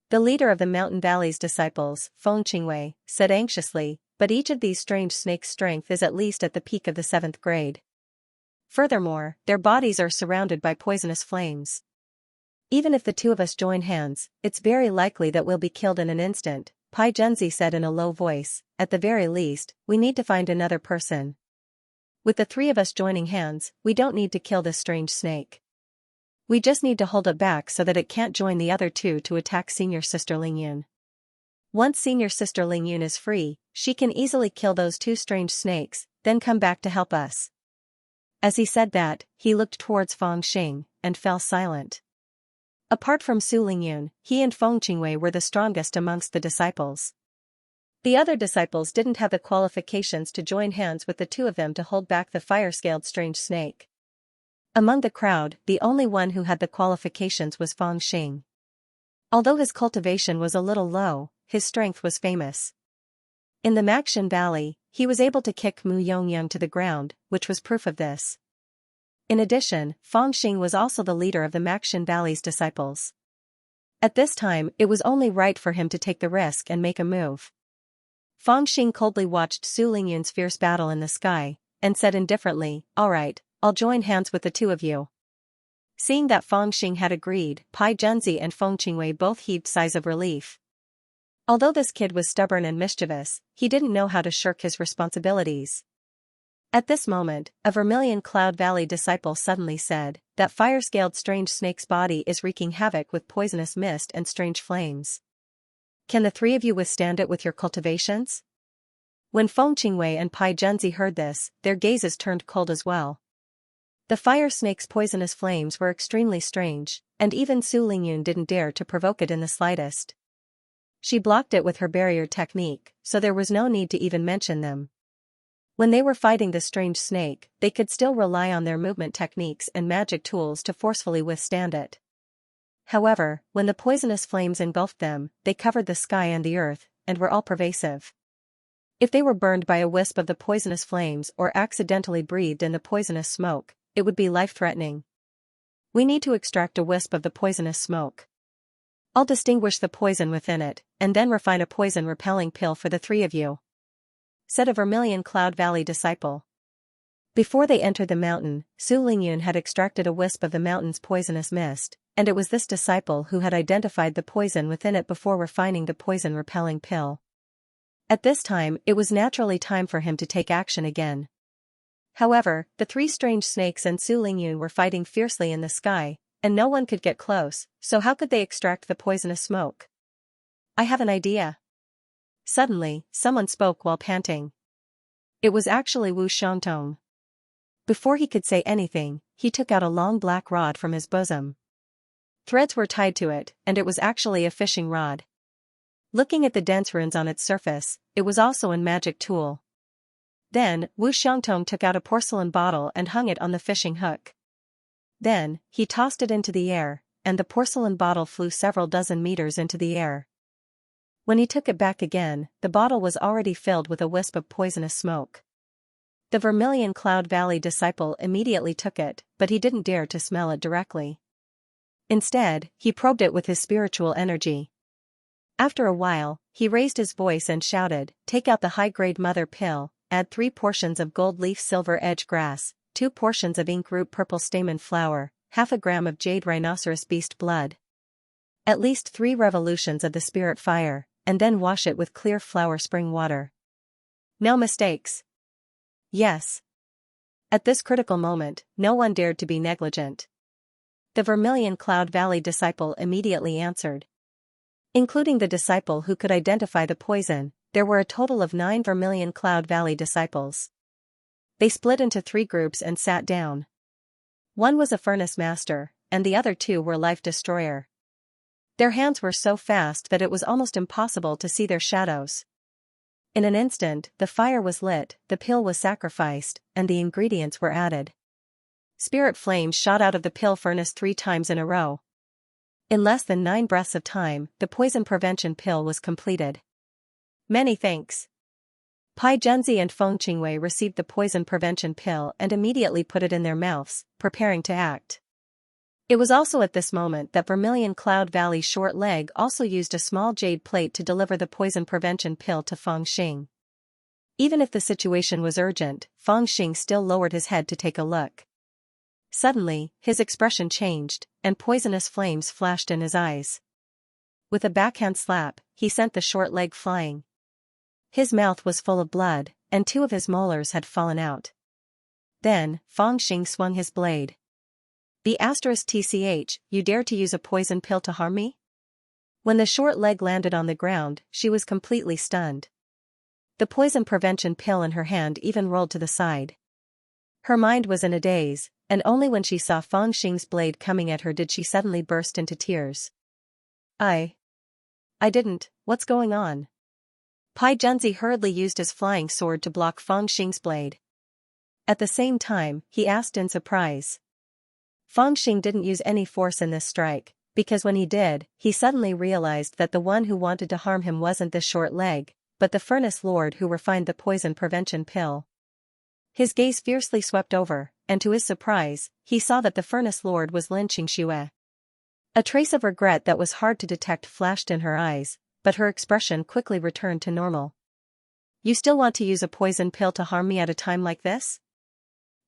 The leader of the Mountain Valley's disciples, Feng Qingwei, said anxiously, "But each of these strange snakes' strength is at least at the peak of the 7th grade. Furthermore, their bodies are surrounded by poisonous flames. Even if the 2 of us join hands, it's very likely that we'll be killed in an instant," Pai Zhenzi said in a low voice. "At the very least, we need to find another person. With the 3 of us joining hands, we don't need to kill this strange snake. We just need to hold it back so that it can't join the other 2 to attack senior sister Lingyun. Once senior sister Lingyun is free, she can easily kill those 2 strange snakes, then come back to help us." As he said that, he looked towards Fang Xing, and fell silent. Apart from Su Lingyun, he and Feng Qingwei were the strongest amongst the disciples. The other disciples didn't have the qualifications to join hands with the 2 of them to hold back the fire-scaled strange snake. Among the crowd, the only one who had the qualifications was Fang Xing. Although his cultivation was a little low, his strength was famous. In the Maxin Valley, he was able to kick Mu Yongyang to the ground, which was proof of this. In addition, Fang Xing was also the leader of the Maxin Valley's disciples. At this time, it was only right for him to take the risk and make a move. Fang Xing coldly watched Su Lingyun's fierce battle in the sky, and said indifferently, "All right, I'll join hands with the 2 of you." Seeing that Fang Xing had agreed, Pai Zhenzi and Feng Qingwei both heaved sighs of relief. Although this kid was stubborn and mischievous, he didn't know how to shirk his responsibilities. At this moment, a Vermilion Cloud Valley disciple suddenly said, "That fire-scaled strange snake's body is wreaking havoc with poisonous mist and strange flames. Can the 3 of you withstand it with your cultivations?" When Feng Qingwei and Pai Zhenzi heard this, their gazes turned cold as well. The fire snake's poisonous flames were extremely strange, and even Su Lingyun didn't dare to provoke it in the slightest. She blocked it with her barrier technique, so there was no need to even mention them. When they were fighting the strange snake, they could still rely on their movement techniques and magic tools to forcefully withstand it. However, when the poisonous flames engulfed them, they covered the sky and the earth, and were all-pervasive. If they were burned by a wisp of the poisonous flames or accidentally breathed in the poisonous smoke, it would be life-threatening. We need to extract a wisp of the poisonous smoke. I'll distinguish the poison within it, and then refine a poison-repelling pill for the three of you," said a Vermilion Cloud Valley disciple. Before they entered the mountain, Su Lingyun had extracted a wisp of the mountain's poisonous mist, and it was this disciple who had identified the poison within it before refining the poison-repelling pill. At this time, it was naturally time for him to take action again. However, the three strange snakes and Su Lingyun were fighting fiercely in the sky, and no one could get close, so how could they extract the poisonous smoke? "I have an idea." Suddenly, someone spoke while panting. It was actually Wu Xiangtong. Before he could say anything, he took out a long black rod from his bosom. Threads were tied to it, and it was actually a fishing rod. Looking at the dense runes on its surface, it was also a magic tool. Then, Wu Xiangtong took out a porcelain bottle and hung it on the fishing hook. Then, he tossed it into the air, and the porcelain bottle flew several dozen meters into the air. When he took it back again, the bottle was already filled with a wisp of poisonous smoke. The Vermilion Cloud Valley disciple immediately took it, but he didn't dare to smell it directly. Instead, he probed it with his spiritual energy. After a while, he raised his voice and shouted, "Take out the high-grade mother pill, add 3 portions of gold leaf silver edge grass, 2 portions of ink root purple stamen flower, half a gram of jade rhinoceros beast blood. At least 3 revolutions of the spirit fire, and then wash it with clear flower spring water. No mistakes." Yes. At this critical moment, no one dared to be negligent. The Vermilion Cloud Valley disciple immediately answered. Including the disciple who could identify the poison, there were a total of 9 Vermilion Cloud Valley disciples. They split into 3 groups and sat down. One was a furnace master, and the other 2 were life destroyer. Their hands were so fast that it was almost impossible to see their shadows. In an instant, the fire was lit, the pill was sacrificed, and the ingredients were added. Spirit flames shot out of the pill furnace 3 times in a row. In less than 9 breaths of time, the poison prevention pill was completed. Many thanks. Pai Junzi and Feng Qingwei received the poison prevention pill and immediately put it in their mouths, preparing to act. It was also at this moment that Vermilion Cloud Valley's short leg also used a small jade plate to deliver the poison prevention pill to Feng Xing. Even if the situation was urgent, Feng Xing still lowered his head to take a look. Suddenly, his expression changed, and poisonous flames flashed in his eyes. With a backhand slap, he sent the short leg flying. His mouth was full of blood, and 2 of his molars had fallen out. Then, Feng Xing swung his blade. "The *TCH, you dare to use a poison pill to harm me?" When the short leg landed on the ground, she was completely stunned. The poison prevention pill in her hand even rolled to the side. Her mind was in a daze, and only when she saw Feng Xing's blade coming at her did she suddenly burst into tears. I didn't, what's going on?" Pai Junzi hurriedly used his flying sword to block Feng Xing's blade. At the same time, he asked in surprise. Feng Xing didn't use any force in this strike, because when he did, he suddenly realized that the one who wanted to harm him wasn't the short leg, but the furnace lord who refined the poison prevention pill. His gaze fiercely swept over, and to his surprise, he saw that the furnace lord was Lin Qingxue. A trace of regret that was hard to detect flashed in her eyes, but her expression quickly returned to normal. "You still want to use a poison pill to harm me at a time like this?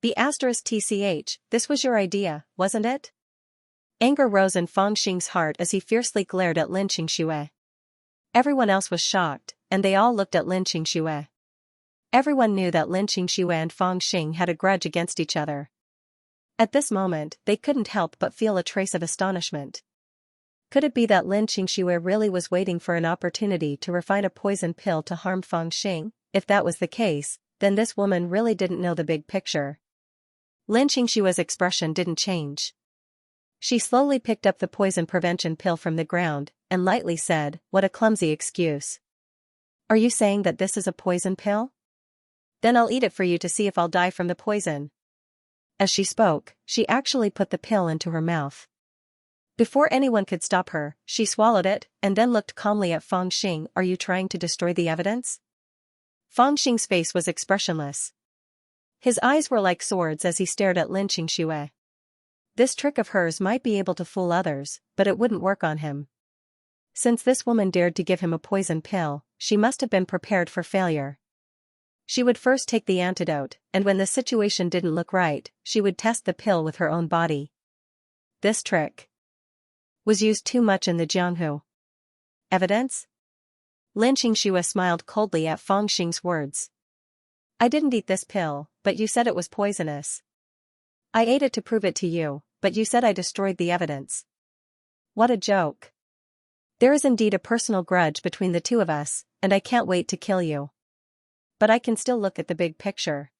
The *TCH, this was your idea, wasn't it?" Anger rose in Feng Xing's heart as he fiercely glared at Lin Qingxue. Everyone else was shocked, and they all looked at Lin Qingxue. Everyone knew that Lin Qingxue and Feng Xing had a grudge against each other. At this moment, they couldn't help but feel a trace of astonishment. Could it be that Lin Qingxue really was waiting for an opportunity to refine a poison pill to harm Feng Xing? If that was the case, then this woman really didn't know the big picture. Lin Qingxue's expression didn't change. She slowly picked up the poison prevention pill from the ground, and lightly said, "What a clumsy excuse. Are you saying that this is a poison pill? Then I'll eat it for you to see if I'll die from the poison." As she spoke, she actually put the pill into her mouth. Before anyone could stop her, she swallowed it, and then looked calmly at Feng Xing. "Are you trying to destroy the evidence?" Feng Xing's face was expressionless. His eyes were like swords as he stared at Lin Qingxue. This trick of hers might be able to fool others, but it wouldn't work on him. Since this woman dared to give him a poison pill, she must have been prepared for failure. She would first take the antidote, and when the situation didn't look right, she would test the pill with her own body. This trick was used too much in the Jianghu. Evidence? Lin Xianxia smiled coldly at Fang Xing's words. I didn't eat this pill, but you said it was poisonous. I ate it to prove it to you, but you said I destroyed the evidence. What a joke. There is indeed a personal grudge between the two of us, and I can't wait to kill you. But I can still look at the big picture.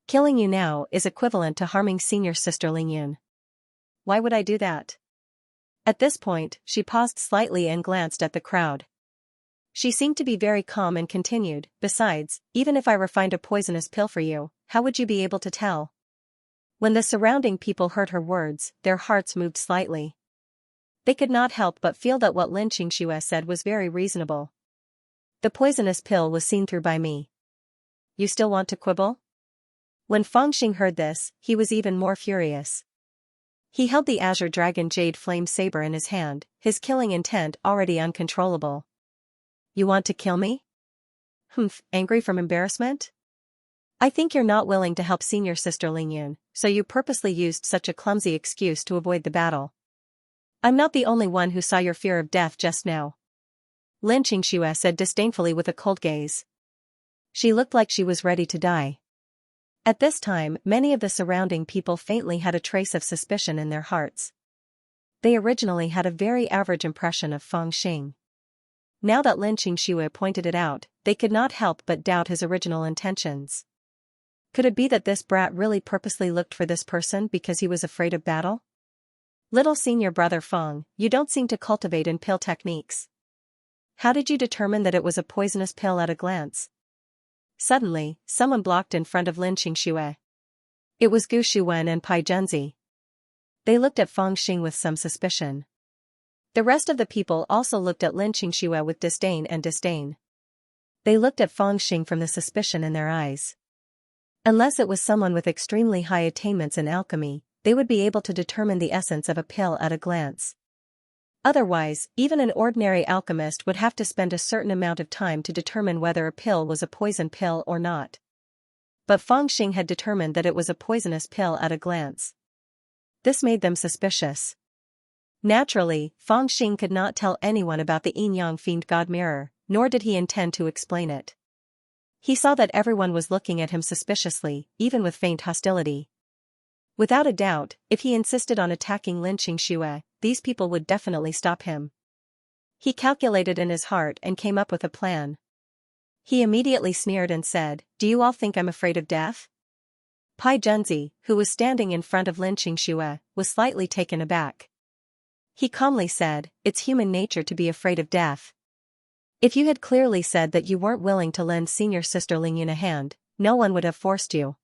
Killing you now is equivalent to harming senior sister Lingyun. Why would I do that? At this point, she paused slightly and glanced at the crowd. She seemed to be very calm and continued, besides, even if I refined a poisonous pill for you, how would you be able to tell? When the surrounding people heard her words, their hearts moved slightly. They could not help but feel that what Lin Xianxia said was very reasonable. The poisonous pill was seen through by me. You still want to quibble? When Fang Xing heard this, he was even more furious. He held the Azure Dragon Jade Flame Saber in his hand, his killing intent already uncontrollable. You want to kill me? Angry from embarrassment? I think you're not willing to help senior sister Lingyun, so you purposely used such a clumsy excuse to avoid the battle. I'm not the only one who saw your fear of death just now. Lin Xianxia said disdainfully with a cold gaze. She looked like she was ready to die. At this time, many of the surrounding people faintly had a trace of suspicion in their hearts. They originally had a very average impression of Fang Xing. Now that Lin Xianxia pointed it out, they could not help but doubt his original intentions. Could it be that this brat really purposely looked for this person because he was afraid of battle? Little senior brother Fang, you don't seem to cultivate in pill techniques. How did you determine that it was a poisonous pill at a glance? Suddenly, someone blocked in front of Lin Xianxia. It was Gu Shuwen and Pai Junzi. They looked at Fang Xing with some suspicion. The rest of the people also looked at Lin Xianxia with disdain. They looked at Fang Xing from the suspicion in their eyes. Unless it was someone with extremely high attainments in alchemy, they would be able to determine the essence of a pill at a glance. Otherwise, even an ordinary alchemist would have to spend a certain amount of time to determine whether a pill was a poison pill or not. But Fang Xing had determined that it was a poisonous pill at a glance. This made them suspicious. Naturally, Fang Xing could not tell anyone about the Yin-Yang Fiend God Mirror, nor did he intend to explain it. He saw that everyone was looking at him suspiciously, even with faint hostility. Without a doubt, if he insisted on attacking Lin Xianxia, these people would definitely stop him. He calculated in his heart and came up with a plan. He immediately sneered and said, "Do you all think I'm afraid of death?" Pai Junzi, who was standing in front of Lin Xianxia, was slightly taken aback. He calmly said, "It's human nature to be afraid of death. If you had clearly said that you weren't willing to lend senior sister Lingyun a hand, no one would have forced you.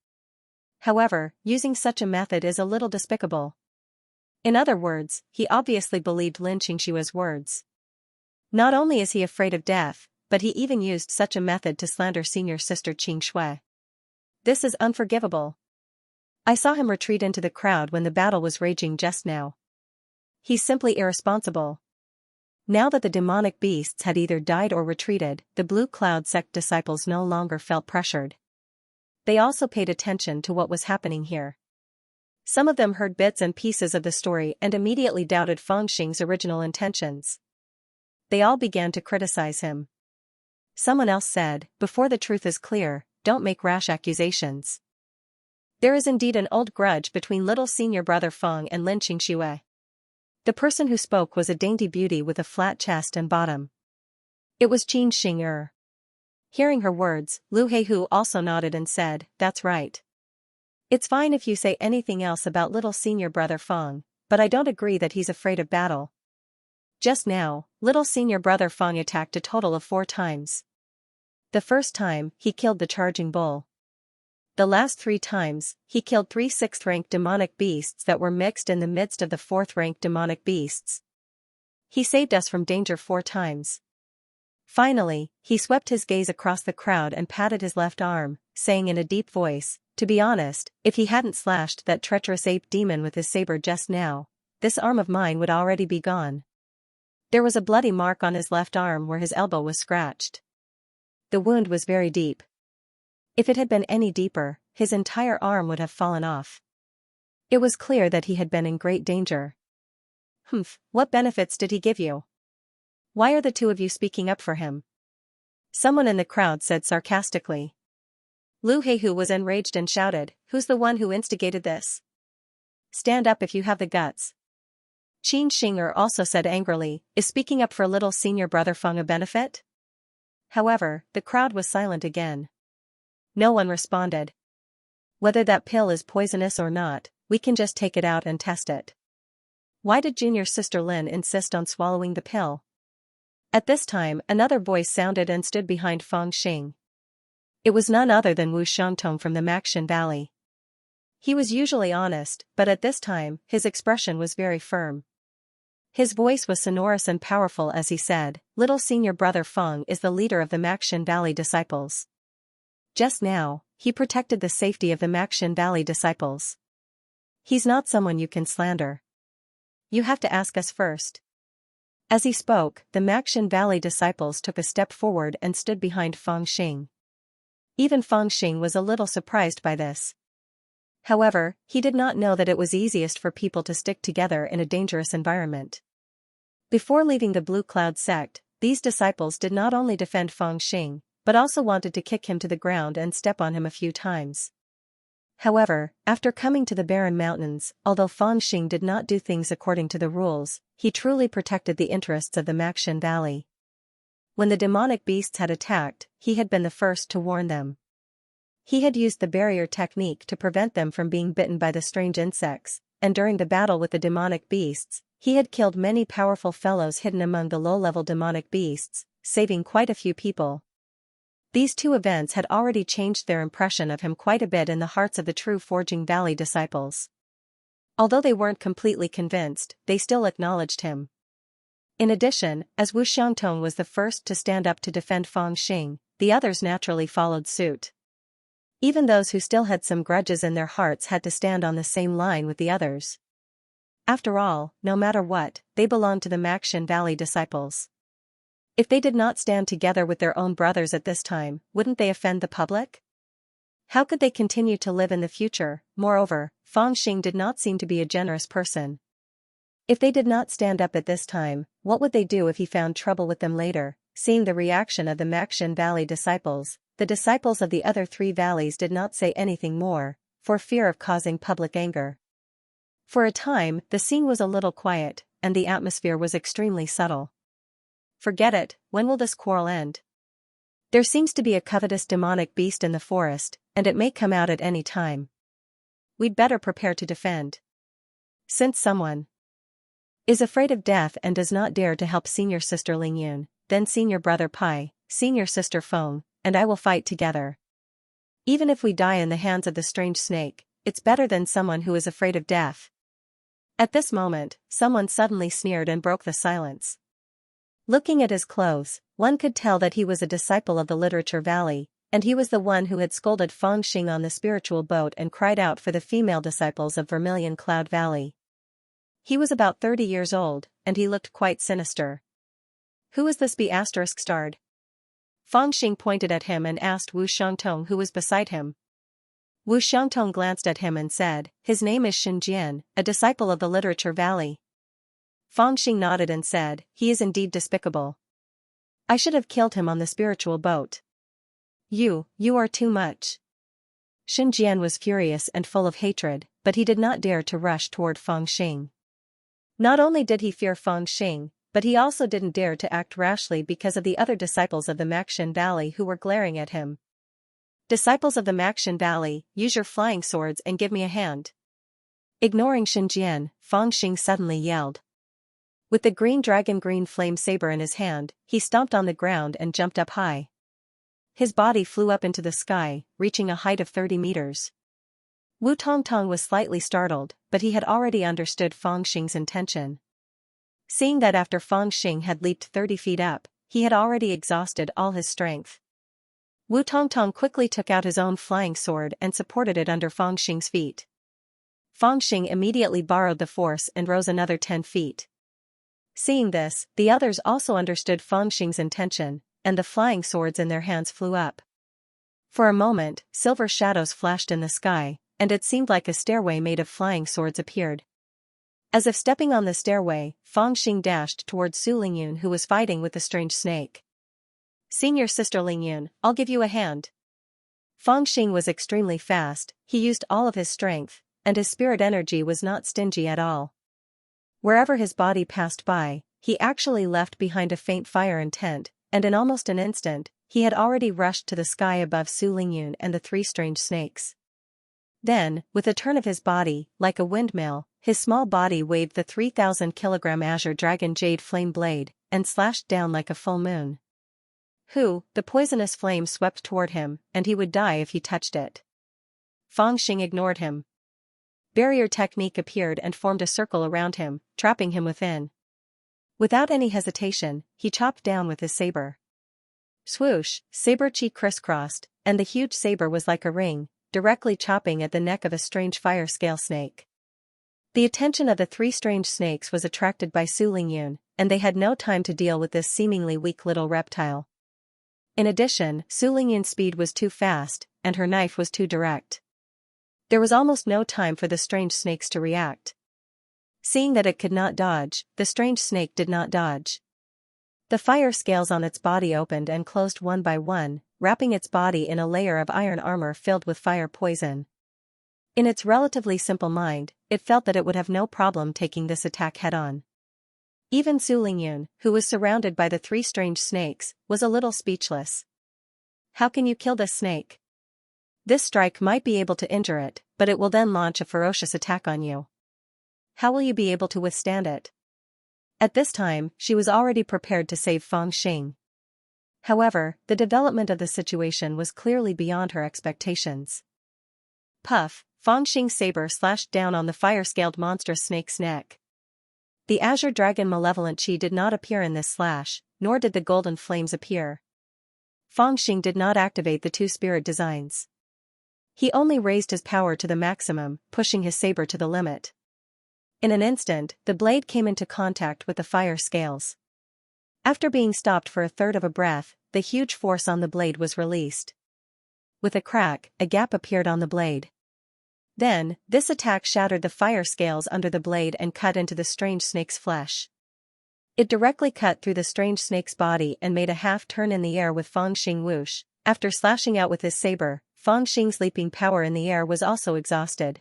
However, using such a method is a little despicable." In other words, he obviously believed Lin Xianxia's words. Not only is he afraid of death, but he even used such a method to slander senior sister Qing Shui. This is unforgivable. I saw him retreat into the crowd when the battle was raging just now. He's simply irresponsible. Now that the demonic beasts had either died or retreated, the Blue Cloud sect disciples no longer felt pressured. They also paid attention to what was happening here. Some of them heard bits and pieces of the story and immediately doubted Fang Xing's original intentions. They all began to criticize him. Someone else said, "Before the truth is clear, don't make rash accusations." There is indeed an old grudge between little senior brother Fang and Lin Xianxia. The person who spoke was a dainty beauty with a flat chest and bottom. It was Qin Xing'er. Hearing her words, Lu Heihu also nodded and said, "That's right. It's fine if you say anything else about little senior brother Fang, but I don't agree that he's afraid of battle." Just now, little senior brother Fang attacked a total of 4 times. The first time, he killed the charging bull. The last 3 times, he killed 3 6th-rank demonic beasts that were mixed in the midst of the 4th-rank demonic beasts. He saved us from danger 4 times. Finally, he swept his gaze across the crowd and patted his left arm, saying in a deep voice, "To be honest, if he hadn't slashed that treacherous ape demon with his saber just now, this arm of mine would already be gone." There was a bloody mark on his left arm where his elbow was scratched. The wound was very deep. If it had been any deeper, his entire arm would have fallen off. It was clear that he had been in great danger. "Humph, what benefits did he give you? Why are the two of you speaking up for him?" someone in the crowd said sarcastically. Lu Heihu was enraged and shouted, "Who's the one who instigated this? Stand up if you have the guts." Qin Shinger also said angrily, "Is speaking up for little senior brother Feng a benefit?" However, the crowd was silent again. No one responded. "Whether that pill is poisonous or not, we can just take it out and test it. Why did junior sister Lin insist on swallowing the pill?" At this time another voice sounded and stood behind Feng Xing. It was none other than Wu Xiangtong from the Maxin Valley. He was usually honest, but at this time, his expression was very firm. His voice was sonorous and powerful as he said, "Little senior brother Feng is the leader of the Maxin Valley disciples. Just now, he protected the safety of the Maxin Valley disciples. He's not someone you can slander. You have to ask us first." As he spoke, the Maxin Valley disciples took a step forward and stood behind Feng Xing. Even Feng Xing was a little surprised by this. However, he did not know that it was easiest for people to stick together in a dangerous environment. Before leaving the Blue Cloud sect, these disciples did not only defend Feng Xing, but also wanted to kick him to the ground and step on him a few times. However, after coming to the Barren Mountains, although Feng Xing did not do things according to the rules, he truly protected the interests of the Maxin Valley. When the demonic beasts had attacked, he had been the first to warn them. He had used the barrier technique to prevent them from being bitten by the strange insects, and during the battle with the demonic beasts, he had killed many powerful fellows hidden among the low-level demonic beasts, saving quite a few people. These two events had already changed their impression of him quite a bit in the hearts of the true Forging Valley disciples. Although they weren't completely convinced, they still acknowledged him. In addition, as Wu Xiangtong was the first to stand up to defend Feng Xing, the others naturally followed suit. Even those who still had some grudges in their hearts had to stand on the same line with the others. After all, no matter what, they belonged to the Maxin Valley disciples. If they did not stand together with their own brothers at this time, wouldn't they offend the public? How could they continue to live in the future? Moreover, Feng Xing did not seem to be a generous person. If they did not stand up at this time, what would they do if he found trouble with them later? Seeing the reaction of the Maxin Valley disciples, the disciples of the other three valleys did not say anything more, for fear of causing public anger. For a time, the scene was a little quiet, and the atmosphere was extremely subtle. "Forget it, when will this quarrel end? There seems to be a covetous demonic beast in the forest, and it may come out at any time. We'd better prepare to defend. Since someone is afraid of death and does not dare to help senior sister Lingyun, then senior brother Pai, senior sister Feng, and I will fight together. Even if we die in the hands of the strange snake, it's better than someone who is afraid of death." At this moment, someone suddenly sneered and broke the silence. Looking at his clothes, one could tell that he was a disciple of the Literature Valley, and he was the one who had scolded Feng Xing on the spiritual boat and cried out for the female disciples of Vermilion Cloud Valley. He was about 30 years old, and he looked quite sinister. "Who is this B******? Feng Xing pointed at him and asked Wu Xiangtong who was beside him. Wu Xiangtong glanced at him and said, "His name is Xinjian, a disciple of the Literature Valley." Feng Xing nodded and said, "He is indeed despicable. I should have killed him on the spiritual boat. You are too much." Xinjian was furious and full of hatred, but he did not dare to rush toward Feng Xing. Not only did he fear Feng Xing, but he also didn't dare to act rashly because of the other disciples of the Maxin Valley who were glaring at him. "Disciples of the Maxin Valley, use your flying swords and give me a hand." Ignoring Xinjian, Feng Xing suddenly yelled. With the green dragon green flame saber in his hand, he stomped on the ground and jumped up high. His body flew up into the sky, reaching a height of 30 meters. Wu Tongtong was slightly startled, but he had already understood Feng Xing's intention. Seeing that after Feng Xing had leaped 30 feet up, he had already exhausted all his strength. Wu Tongtong quickly took out his own flying sword and supported it under Fangxing's feet. Fangxing immediately borrowed the force and rose another 10 feet. Seeing this, the others also understood Fangxing's intention, and the flying swords in their hands flew up. For a moment, silver shadows flashed in the sky, and it seemed like a stairway made of flying swords appeared. As if stepping on the stairway, Fangxing dashed towards Su Lingyun, who was fighting with the strange snake. "Seeing your sister Lingyun, I'll give you a hand." Fangxing was extremely fast, he used all of his strength, and his spirit energy was not stingy at all. Wherever his body passed by, he actually left behind a faint fire intent, and in almost an instant, he had already rushed to the sky above Su Lingyun and the 3 strange snakes. Then, with a turn of his body, like a windmill, his small body waved the 3,000-kilogram azure dragon jade flame blade, and slashed down like a full moon. The poisonous flame swept toward him, and he would die if he touched it. Fangxing ignored him. Barrier technique appeared and formed a circle around him, trapping him within. Without any hesitation, he chopped down with his saber. Swoosh, saber chi crisscrossed, and the huge saber was like a ring, directly chopping at the neck of a strange fire scale snake. The attention of the 3 strange snakes was attracted by Su Lingyun, and they had no time to deal with this seemingly weak little reptile. In addition, Su Lingyun's speed was too fast, and her knife was too direct. There was almost no time for the strange snakes to react. Seeing that it could not dodge, the strange snake did not dodge. The fire scales on its body opened and closed one by one, wrapping its body in a layer of iron armor filled with fire poison. In its relatively simple mind, it felt that it would have no problem taking this attack head-on. Even Su Lingyun, who was surrounded by the 3 strange snakes, was a little speechless. "How can you kill this snake? This strike might be able to injure it, but it will then launch a ferocious attack on you. How will you be able to withstand it?" At this time, she was already prepared to save Fangxing. However, the development of the situation was clearly beyond her expectations. Puff, Fangxing's saber slashed down on the fire-scaled monstrous snake's neck. The azure dragon malevolent chi did not appear in this slash, nor did the golden flames appear. Fangxing did not activate the 2 spirit designs. He only raised his power to the maximum, pushing his saber to the limit. In an instant, the blade came into contact with the fire scales. After being stopped for a third of a breath, the huge force on the blade was released. With a crack, a gap appeared on the blade. Then, this attack shattered the fire scales under the blade and cut into the strange snake's flesh. It directly cut through the strange snake's body and made a half-turn in the air with Fangxing whoosh. After slashing out with his saber, Fangxing's leaping power in the air was also exhausted.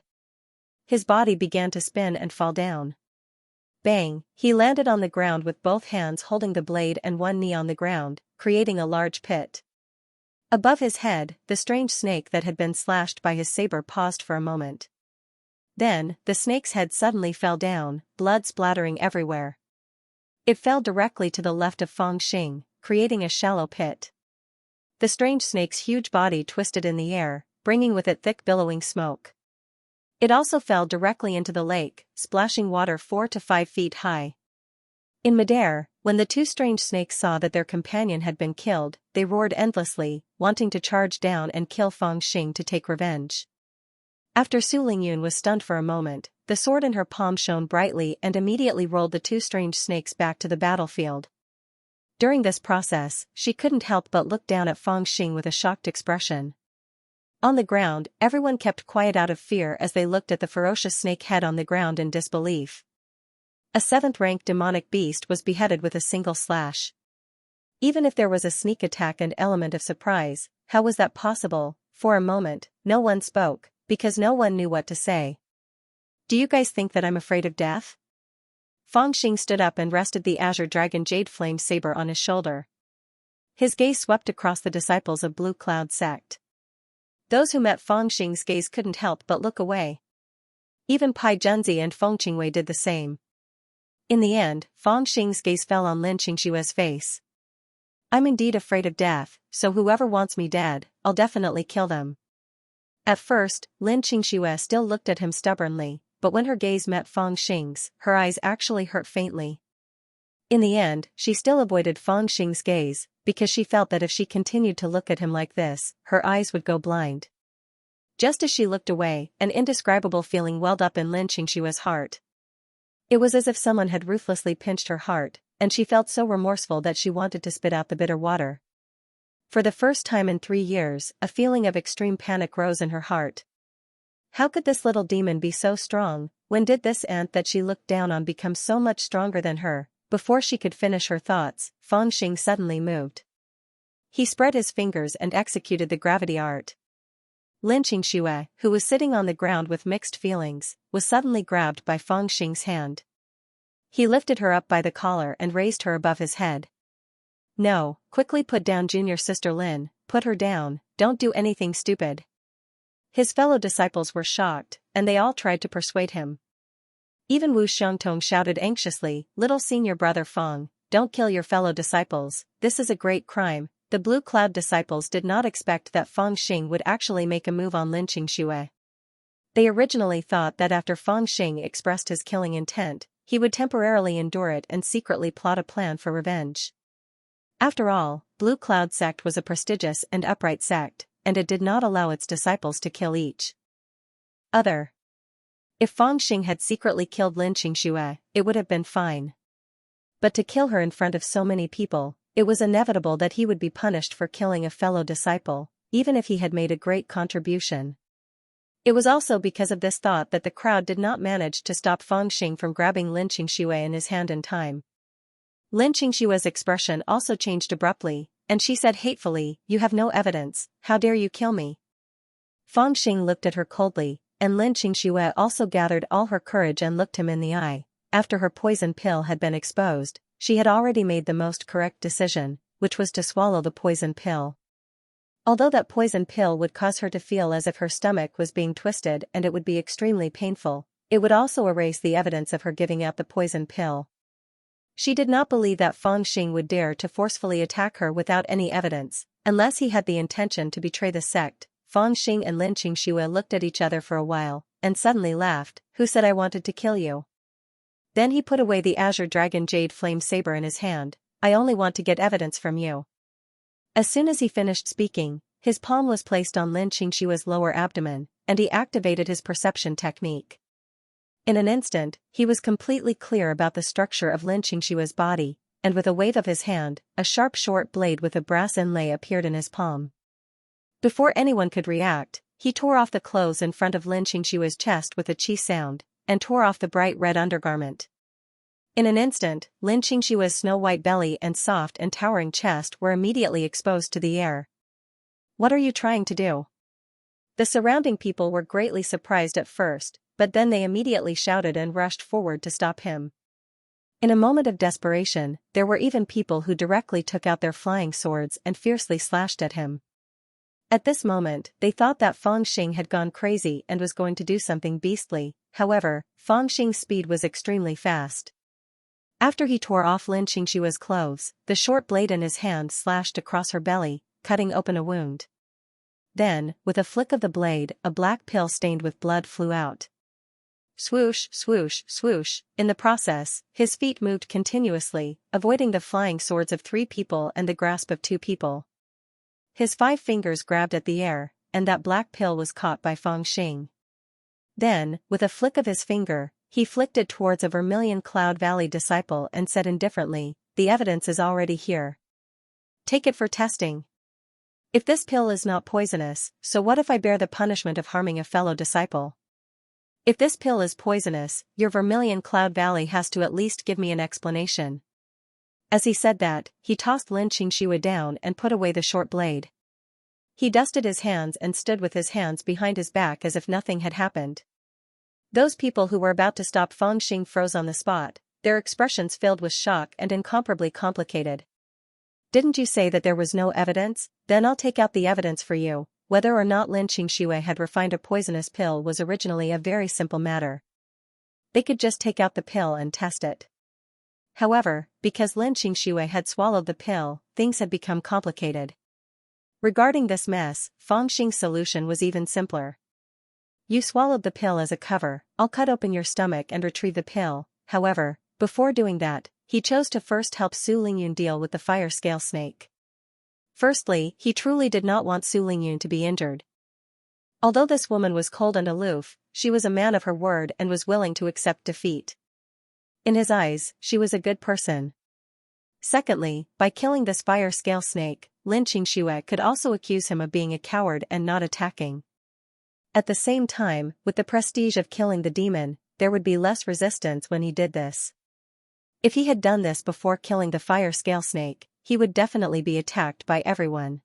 His body began to spin and fall down. Bang, he landed on the ground with both hands holding the blade and one knee on the ground, creating a large pit. Above his head, the strange snake that had been slashed by his saber paused for a moment. Then, the snake's head suddenly fell down, blood splattering everywhere. It fell directly to the left of Fangxing, creating a shallow pit. The strange snake's huge body twisted in the air, bringing with it thick billowing smoke. It also fell directly into the lake, splashing water 4 to 5 feet high. In midair, when the 2 strange snakes saw that their companion had been killed, they roared endlessly, wanting to charge down and kill Fangxing to take revenge. After Su Lingyun was stunned for a moment, the sword in her palm shone brightly and immediately rolled the 2 strange snakes back to the battlefield. During this process, she couldn't help but look down at Fangxing with a shocked expression. On the ground, everyone kept quiet out of fear as they looked at the ferocious snake head on the ground in disbelief. A 7th-rank demonic beast was beheaded with a single slash. Even if there was a sneak attack and element of surprise, how was that possible? For a moment, no one spoke, because no one knew what to say. "Do you guys think that I'm afraid of death?" Fangxing stood up and rested the azure dragon jade flame saber on his shoulder. His gaze swept across the disciples of Blue Cloud sect. Those who met Fangxing's gaze couldn't help but look away. Even Pai Junzi and Feng Qingwei did the same. In the end, Fangxing's gaze fell on Lin Qingshua's face. "I'm indeed afraid of death, so whoever wants me dead, I'll definitely kill them." At first, Lin Qingxua still looked at him stubbornly, but when her gaze met Fangxing's, her eyes actually hurt faintly. In the end, she still avoided Fang Xing's gaze, because she felt that if she continued to look at him like this, her eyes would go blind. Just as she looked away, an indescribable feeling welled up in Lin Xingshua's heart. It was as if someone had ruthlessly pinched her heart, and she felt so remorseful that she wanted to spit out the bitter water. For the first time in 3 years, a feeling of extreme panic rose in her heart. How could this little demon be so strong? When did this ant that she looked down on become so much stronger than her? Before she could finish her thoughts, Fang Xing suddenly moved. He spread his fingers and executed the gravity art. Lin Xingxue, who was sitting on the ground with mixed feelings, was suddenly grabbed by Fang Xing's hand. He lifted her up by the collar and raised her above his head. "No, quickly put down junior sister Lin, put her down, don't do anything stupid." His fellow disciples were shocked, and they all tried to persuade him. Even Wu Xiangtong shouted anxiously, "Little senior brother Fang, don't kill your fellow disciples, this is a great crime." The Blue Cloud disciples did not expect that Fang Xing would actually make a move on Lin Xingxue. They originally thought that after Fang Xing expressed his killing intent, he would temporarily endure it and secretly plot a plan for revenge. After all, Blue Cloud sect was a prestigious and upright sect, and it did not allow its disciples to kill each other. If Fang Xing had secretly killed Lin Xingxue, it would have been fine. But to kill her in front of so many people, it was inevitable that he would be punished for killing a fellow disciple, even if he had made a great contribution. It was also because of this thought that the crowd did not manage to stop Fang Xing from grabbing Lin Xingxue in his hand in time. Lin Xingshue's expression also changed abruptly, and she said hatefully, "You have no evidence, how dare you kill me?" Fang Xing looked at her coldly, and Lin Xingxue also gathered all her courage and looked him in the eye. After her poison pill had been exposed, she had already made the most correct decision, which was to swallow the poison pill. Although that poison pill would cause her to feel as if her stomach was being twisted and it would be extremely painful, it would also erase the evidence of her giving out the poison pill. She did not believe that Fang Xing would dare to forcefully attack her without any evidence, unless he had the intention to betray the sect. Fang Xing and Lin Xingxue looked at each other for a while, and suddenly laughed. "Who said I wanted to kill you?" Then he put away the azure dragon jade flame saber in his hand. "I only want to get evidence from you." As soon as he finished speaking, his palm was placed on Lin Xingshue's lower abdomen, and he activated his perception technique. In an instant, he was completely clear about the structure of Lin Xingshue's body, and with a wave of his hand, a sharp short blade with a brass inlay appeared in his palm. Before anyone could react, he tore off the clothes in front of Lin Xingshue's chest with a chi sound, and tore off the bright red undergarment. In an instant, Lin Xingshue's snow-white belly and soft and towering chest were immediately exposed to the air. "What are you trying to do?" The surrounding people were greatly surprised at first, but then they immediately shouted and rushed forward to stop him. In a moment of desperation, there were even people who directly took out their flying swords and fiercely slashed at him. At this moment, they thought that Fang Xing had gone crazy and was going to do something beastly. However, Fang Xing's speed was extremely fast. After he tore off Lin Xingshue's clothes, the short blade in his hand slashed across her belly, cutting open a wound. Then, with a flick of the blade, a black pill stained with blood flew out. Swoosh, swoosh, swoosh. In the process, his feet moved continuously, avoiding the flying swords of 3 people and the grasp of 2 people. His 5 fingers grabbed at the air, and that black pill was caught by Fang Xing. Then, with a flick of his finger, he flicked it towards a Vermilion Cloud Valley disciple and said indifferently, "The evidence is already here. Take it for testing. If this pill is not poisonous, so what if I bear the punishment of harming a fellow disciple? If this pill is poisonous, your Vermilion Cloud Valley has to at least give me an explanation." As he said that, he tossed Lin Xingxue down and put away the short blade. He dusted his hands and stood with his hands behind his back as if nothing had happened. Those people who were about to stop Fang Xing froze on the spot, their expressions filled with shock and incomparably complicated. "Didn't you say that there was no evidence? Then I'll take out the evidence for you." Whether or not Lin Xingxue had refined a poisonous pill was originally a very simple matter. They could just take out the pill and test it. However, because Lin Xingxue had swallowed the pill, things had become complicated. Regarding this mess, Fang Xing's solution was even simpler. "You swallowed the pill as a cover, I'll cut open your stomach and retrieve the pill." However, before doing that, he chose to first help Su Lingyun deal with the fire scale snake. Firstly, he truly did not want Su Lingyun to be injured. Although this woman was cold and aloof, she was a man of her word and was willing to accept defeat. In his eyes, she was a good person. Secondly, by killing this fire scale snake, Lin Xianxia could also accuse him of being a coward and not attacking. At the same time, with the prestige of killing the demon, there would be less resistance when he did this. If he had done this before killing the fire scale snake, he would definitely be attacked by everyone.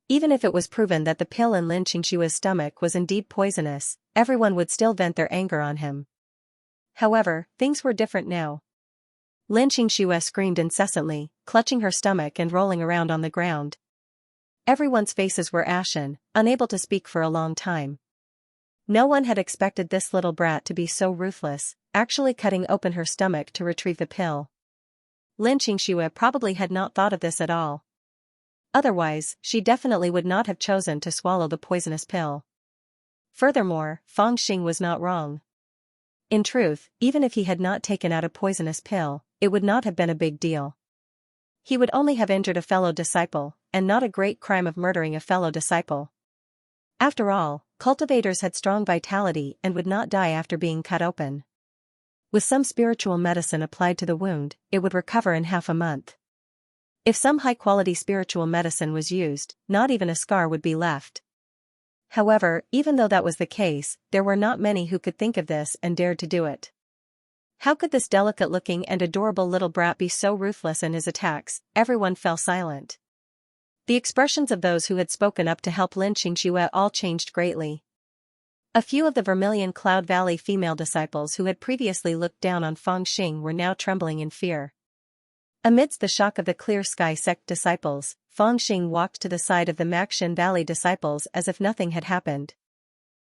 Even if it was proven that the pill in Lin Xianxia's stomach was indeed poisonous, everyone would still vent their anger on him. However, things were different now. Lin Xianxia screamed incessantly, clutching her stomach and rolling around on the ground. Everyone's faces were ashen, unable to speak for a long time. No one had expected this little brat to be so ruthless, actually cutting open her stomach to retrieve the pill. Lin Xianxia probably had not thought of this at all. Otherwise, she definitely would not have chosen to swallow the poisonous pill. Furthermore, Feng Xing was not wrong. In truth, even if he had not taken out a poisonous pill, it would not have been a big deal. He would only have injured a fellow disciple, and not a great crime of murdering a fellow disciple. After all, cultivators had strong vitality and would not die after being cut open. With some spiritual medicine applied to the wound, it would recover in half a month. If some high-quality spiritual medicine was used, not even a scar would be left. However, even though that was the case, there were not many who could think of this and dared to do it. How could this delicate-looking and adorable little brat be so ruthless in his attacks? Everyone fell silent. The expressions of those who had spoken up to help Lin Xianxia all changed greatly. A few of the Vermilion Cloud Valley female disciples who had previously looked down on Feng Xing were now trembling in fear. Amidst the shock of the Clear Sky sect disciples, Feng Xing walked to the side of the Maxin Valley disciples as if nothing had happened.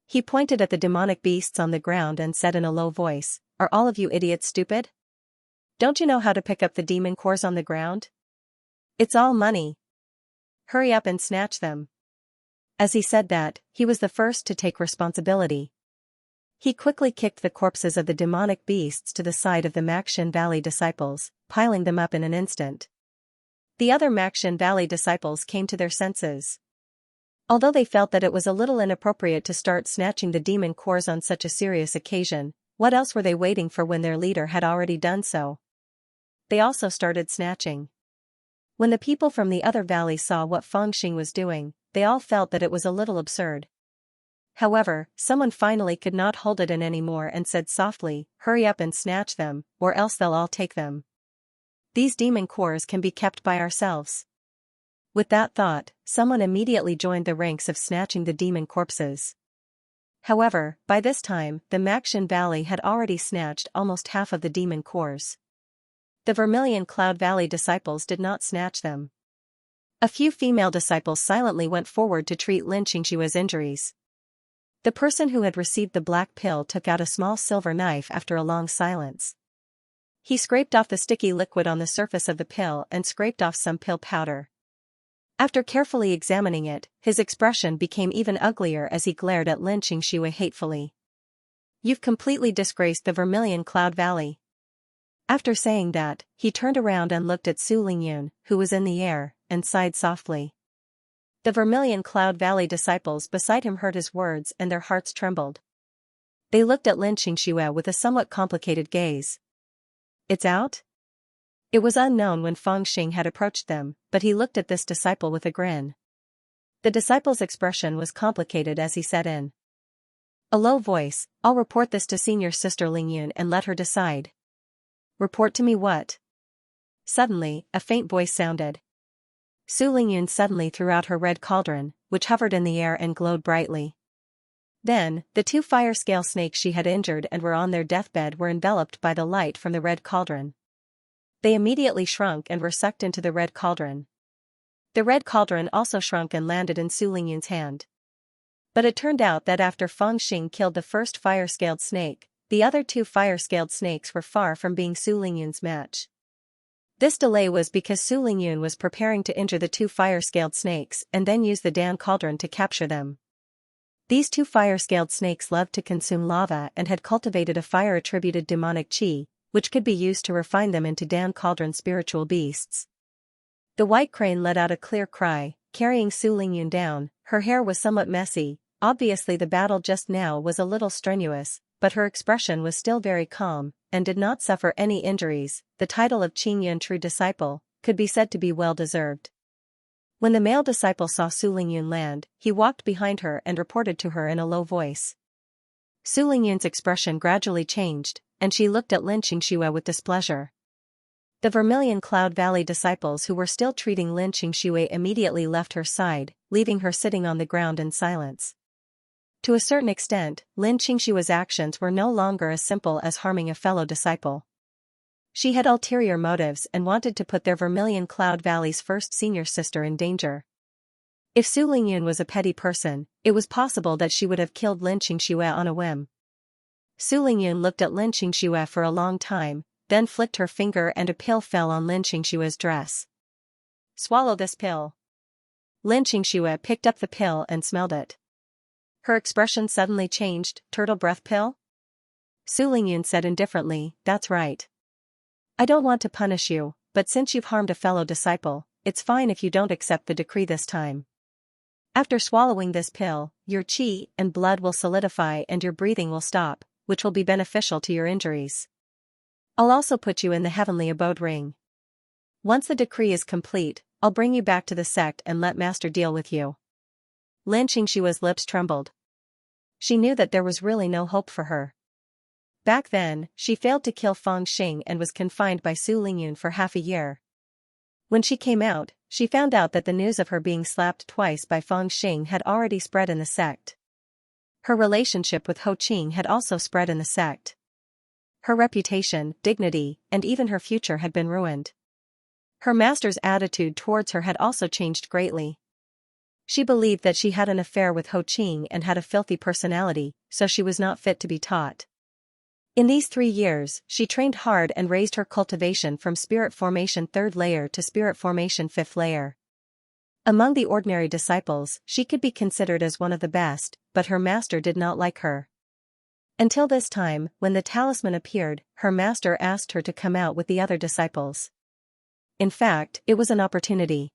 He pointed at the demonic beasts on the ground and said in a low voice, "Are all of you idiots stupid? Don't you know how to pick up the demon cores on the ground? It's all money. Hurry up and snatch them." As he said that, he was the first to take responsibility. He quickly kicked the corpses of the demonic beasts to the side of the Maxin Valley disciples, piling them up in an instant. The other Maxin Valley disciples came to their senses. Although they felt that it was a little inappropriate to start snatching the demon cores on such a serious occasion, what else were they waiting for when their leader had already done so? They also started snatching. When the people from the other valley saw what Feng Xing was doing, they all felt that it was a little absurd. However, someone finally could not hold it in anymore and said softly, "Hurry up and snatch them, or else they'll all take them. These demon cores can be kept by ourselves." With that thought, someone immediately joined the ranks of snatching the demon corpses. However, by this time, the Maxin Valley had already snatched almost half of the demon cores. The Vermilion Cloud Valley disciples did not snatch them. A few female disciples silently went forward to treat Lin Xianxia's injuries. The person who had received the black pill took out a small silver knife after a long silence. He scraped off the sticky liquid on the surface of the pill and scraped off some pill powder. After carefully examining it, his expression became even uglier as he glared at Lin Xianxia hatefully. "You've completely disgraced the Vermilion Cloud Valley." After saying that, he turned around and looked at Su Lingyun, who was in the air, and sighed softly. The Vermilion Cloud Valley disciples beside him heard his words and their hearts trembled. They looked at Lin Xianxia with a somewhat complicated gaze. "It's out?" It was unknown when Feng Xing had approached them, but he looked at this disciple with a grin. The disciple's expression was complicated as he said in a low voice, "I'll report this to Senior Sister Lingyun and let her decide." "Report to me what?" Suddenly, a faint voice sounded. Su Lingyun suddenly threw out her red cauldron, which hovered in the air and glowed brightly. Then, the two fire scale snakes she had injured and were on their deathbed were enveloped by the light from the red cauldron. They immediately shrunk and were sucked into the red cauldron. The red cauldron also shrunk and landed in Su Lingyun's hand. But it turned out that after Feng Xing killed the first fire-scaled snake, the other two fire-scaled snakes were far from being Su Lingyun's match. This delay was because Su Lingyun was preparing to injure the two fire-scaled snakes and then use the Dan cauldron to capture them. These two fire-scaled snakes loved to consume lava and had cultivated a fire-attributed demonic chi, which could be used to refine them into Dan Cauldron spiritual beasts. The white crane let out a clear cry, carrying Su Lingyun down. Her hair was somewhat messy. Obviously the battle just now was a little strenuous, but her expression was still very calm, and did not suffer any injuries. The title of Qingyun True Disciple could be said to be well deserved. When the male disciple saw Su Lingyun land, he walked behind her and reported to her in a low voice. Su Lingyun's expression gradually changed, and she looked at Lin Xianxia with displeasure. The Vermilion Cloud Valley disciples who were still treating Lin Xianxia immediately left her side, leaving her sitting on the ground in silence. To a certain extent, Lin Xianxia's actions were no longer as simple as harming a fellow disciple. She had ulterior motives and wanted to put their Vermilion Cloud Valley's first senior sister in danger. If Su Lingyun was a petty person, it was possible that she would have killed Lin Xianxia on a whim. Su Lingyun looked at Lin Xianxia for a long time, then flicked her finger and a pill fell on Lin Xianxia's dress. "Swallow this pill." Lin Xianxia picked up the pill and smelled it. Her expression suddenly changed. "Turtle breath pill?" Su Lingyun said indifferently, "That's right. I don't want to punish you, but since you've harmed a fellow disciple, it's fine if you don't accept the decree this time. After swallowing this pill, your qi and blood will solidify and your breathing will stop, which will be beneficial to your injuries. I'll also put you in the heavenly abode ring. Once the decree is complete, I'll bring you back to the sect and let Master deal with you." Lin Xianxia's lips trembled. She knew that there was really no hope for her. Back then, she failed to kill Feng Xing and was confined by Su Lingyun for half a year. When she came out, she found out that the news of her being slapped twice by Feng Xing had already spread in the sect. Her relationship with Ho Qing had also spread in the sect. Her reputation, dignity, and even her future had been ruined. Her master's attitude towards her had also changed greatly. She believed that she had an affair with Ho Qing and had a filthy personality, so she was not fit to be taught. In these 3 years, she trained hard and raised her cultivation from spirit formation 3rd layer to spirit formation 5th layer. Among the ordinary disciples, she could be considered as one of the best, but her master did not like her. Until this time, when the talisman appeared, her master asked her to come out with the other disciples. In fact, it was an opportunity.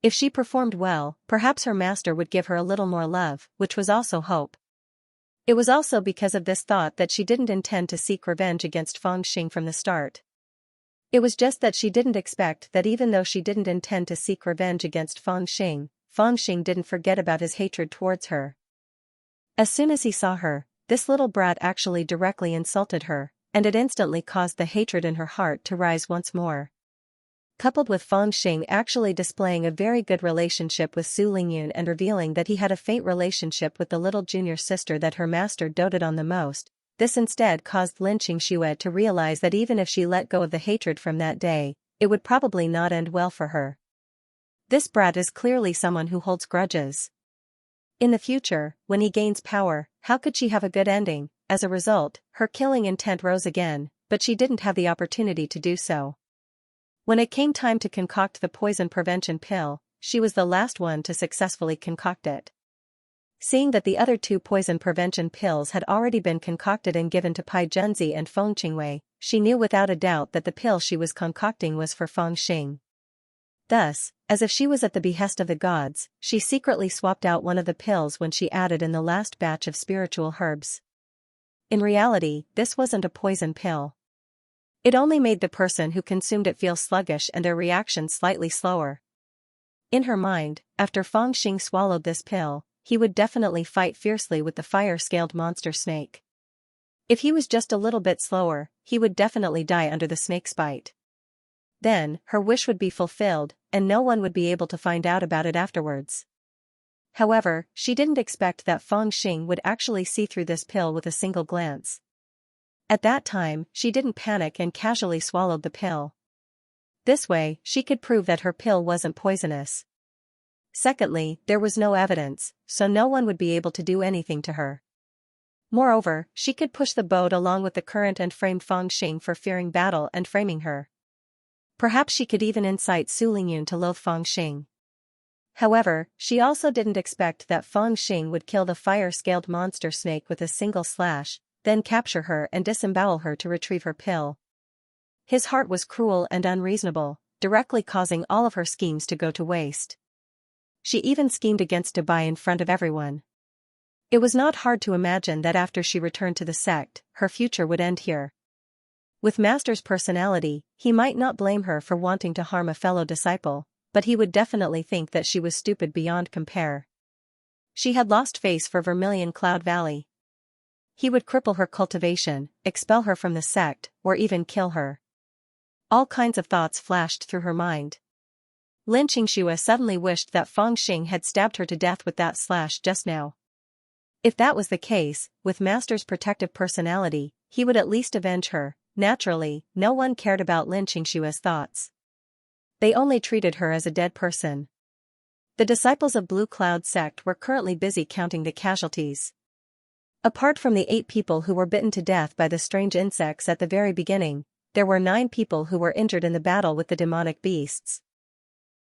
If she performed well, perhaps her master would give her a little more love, which was also hope. It was also because of this thought that she didn't intend to seek revenge against Feng Xing from the start. It was just that she didn't expect that even though she didn't intend to seek revenge against Feng Xing didn't forget about his hatred towards her. As soon as he saw her, this little brat actually directly insulted her, and it instantly caused the hatred in her heart to rise once more. Coupled with Feng Xing actually displaying a very good relationship with Su Lingyun and revealing that he had a faint relationship with the little junior sister that her master doted on the most, this instead caused Lin Xianxia to realize that even if she let go of the hatred from that day, it would probably not end well for her. This brat is clearly someone who holds grudges. In the future, when he gains power, how could she have a good ending? As a result, her killing intent rose again, but she didn't have the opportunity to do so. When it came time to concoct the poison prevention pill, she was the last one to successfully concoct it. Seeing that the other 2 poison prevention pills had already been concocted and given to Pai Junzi and Feng Qingwei, she knew without a doubt that the pill she was concocting was for Feng Xing. Thus, as if she was at the behest of the gods, she secretly swapped out one of the pills when she added in the last batch of spiritual herbs. In reality, this wasn't a poison pill. It only made the person who consumed it feel sluggish and their reaction slightly slower. In her mind, after Feng Xing swallowed this pill, he would definitely fight fiercely with the fire-scaled monster snake. If he was just a little bit slower, he would definitely die under the snake's bite. Then, her wish would be fulfilled, and no one would be able to find out about it afterwards. However, she didn't expect that Feng Xing would actually see through this pill with a single glance. At that time, she didn't panic and casually swallowed the pill. This way, she could prove that her pill wasn't poisonous. Secondly, there was no evidence, so no one would be able to do anything to her. Moreover, she could push the boat along with the current and frame Feng Xing for fearing battle and framing her. Perhaps she could even incite Su Lingyun to loathe Feng Xing. However, she also didn't expect that Feng Xing would kill the fire-scaled monster snake with a single slash, then capture her and disembowel her to retrieve her pill. His heart was cruel and unreasonable, directly causing all of her schemes to go to waste. She even schemed against Dubai in front of everyone. It was not hard to imagine that after she returned to the sect, her future would end here. With Master's personality, he might not blame her for wanting to harm a fellow disciple, but he would definitely think that she was stupid beyond compare. She had lost face for Vermilion Cloud Valley. He would cripple her cultivation, expel her from the sect, or even kill her. All kinds of thoughts flashed through her mind. Lin Xianxia suddenly wished that Feng Xing had stabbed her to death with that slash just now. If that was the case, with Master's protective personality, he would at least avenge her. Naturally, no one cared about Lin Xianxia's thoughts. They only treated her as a dead person. The disciples of Blue Cloud sect were currently busy counting the casualties. Apart from the 8 people who were bitten to death by the strange insects at the very beginning, there were 9 people who were injured in the battle with the demonic beasts.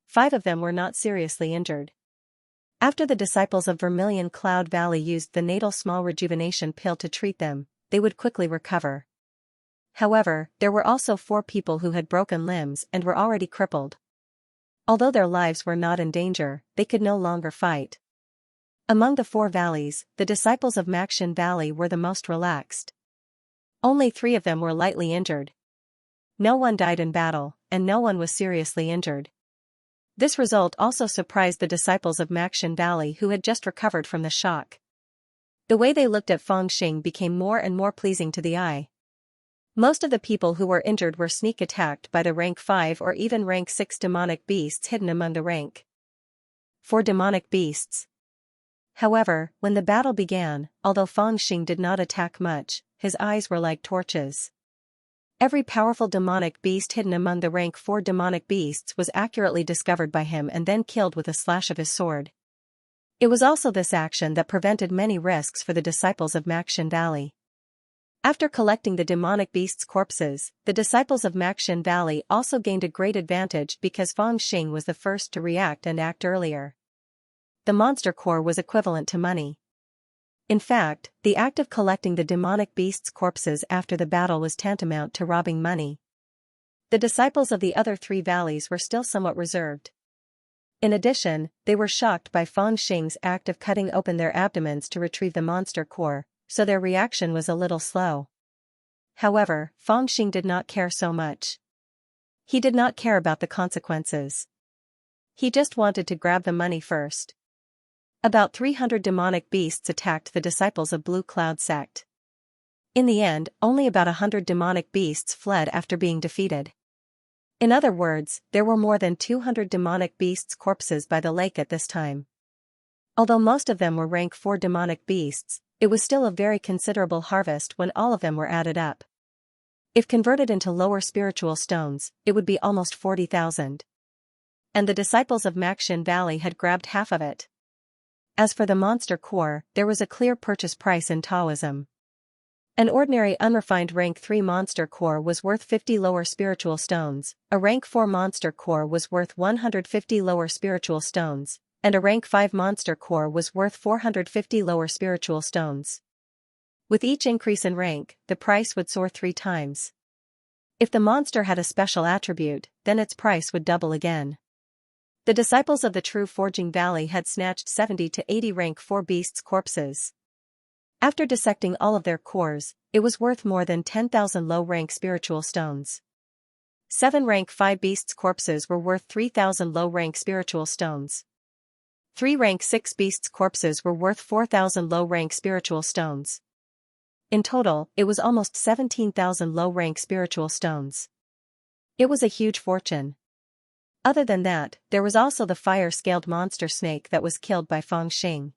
5 of them were not seriously injured. After the disciples of Vermilion Cloud Valley used the natal small rejuvenation pill to treat them, they would quickly recover. However, there were also 4 people who had broken limbs and were already crippled. Although their lives were not in danger, they could no longer fight. Among the 4 valleys, the disciples of Maxian Valley were the most relaxed. Only 3 of them were lightly injured. No one died in battle, and no one was seriously injured. This result also surprised the disciples of Maxian Valley who had just recovered from the shock. The way they looked at Feng Xing became more and more pleasing to the eye. Most of the people who were injured were sneak attacked by the rank 5 or even rank 6 demonic beasts hidden among the rank 4 demonic beasts. However, when the battle began, although Feng Xing did not attack much, his eyes were like torches. Every powerful demonic beast hidden among the rank 4 demonic beasts was accurately discovered by him and then killed with a slash of his sword. It was also this action that prevented many risks for the disciples of Maxian Valley. After collecting the demonic beasts' corpses, the disciples of Maxian Valley also gained a great advantage because Feng Xing was the first to react and act earlier. The monster core was equivalent to money. In fact, the act of collecting the demonic beasts' corpses after the battle was tantamount to robbing money. The disciples of the other 3 valleys were still somewhat reserved. In addition, they were shocked by Feng Xing's act of cutting open their abdomens to retrieve the monster core, so their reaction was a little slow. However, Feng Xing did not care so much. He did not care about the consequences. He just wanted to grab the money first. About 300 demonic beasts attacked the disciples of Blue Cloud sect. In the end, only about 100 demonic beasts fled after being defeated. In other words, there were more than 200 demonic beasts' corpses by the lake at this time. Although most of them were rank 4 demonic beasts, it was still a very considerable harvest when all of them were added up. If converted into lower spiritual stones, it would be almost 40,000. And the disciples of Maxian Valley had grabbed half of it. As for the monster core, there was a clear purchase price in Taoism. An ordinary unrefined rank 3 monster core was worth 50 lower spiritual stones, a rank 4 monster core was worth 150 lower spiritual stones, and a rank 5 monster core was worth 450 lower spiritual stones. With each increase in rank, the price would soar 3 times. If the monster had a special attribute, then its price would double again. The disciples of the true Forging Valley had snatched 70 to 80 rank 4 beasts' corpses. After dissecting all of their cores, it was worth more than 10,000 low-rank spiritual stones. 7 rank 5 beasts' corpses were worth 3,000 low-rank spiritual stones. 3 rank 6 beasts' corpses were worth 4,000 low-rank spiritual stones. In total, it was almost 17,000 low-rank spiritual stones. It was a huge fortune. Other than that, there was also the fire-scaled monster snake that was killed by Feng Xing.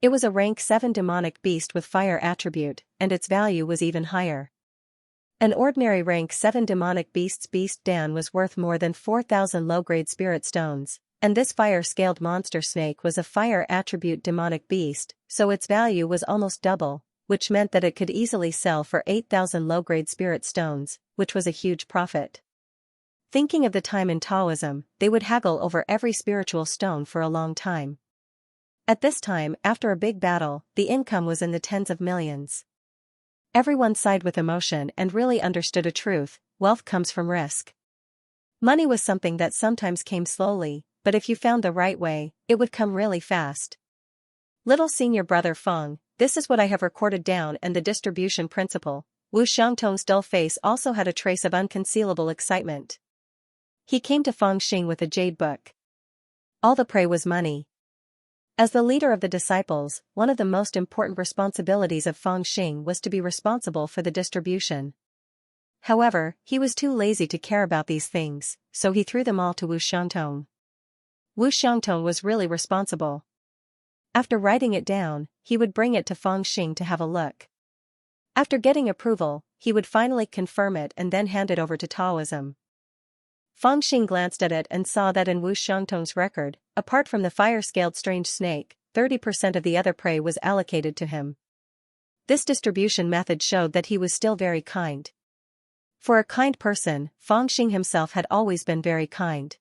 It was a rank 7 demonic beast with fire attribute, and its value was even higher. An ordinary rank 7 demonic beast's beast Dan was worth more than 4,000 low-grade spirit stones, and this fire-scaled monster snake was a fire attribute demonic beast, so its value was almost double, which meant that it could easily sell for 8,000 low-grade spirit stones, which was a huge profit. Thinking of the time in Taoism, they would haggle over every spiritual stone for a long time. At this time, after a big battle, the income was in the tens of millions. Everyone sighed with emotion and really understood a truth: wealth comes from risk. Money was something that sometimes came slowly, but if you found the right way, it would come really fast. Little senior brother Feng, this is what I have recorded down and the distribution principle. Wu Xiangtong's dull face also had a trace of unconcealable excitement. He came to Feng Xing with a jade book. All the prey was money. As the leader of the disciples, one of the most important responsibilities of Feng Xing was to be responsible for the distribution. However, he was too lazy to care about these things, so he threw them all to Wu Xiangtong. Wu Xiangtong was really responsible. After writing it down, he would bring it to Feng Xing to have a look. After getting approval, he would finally confirm it and then hand it over to Taoism. Feng Xing glanced at it and saw that in Wu Xiangtong's record, apart from the fire-scaled strange snake, 30% of the other prey was allocated to him. This distribution method showed that he was still very kind. For a kind person, Feng Xing himself had always been very kind.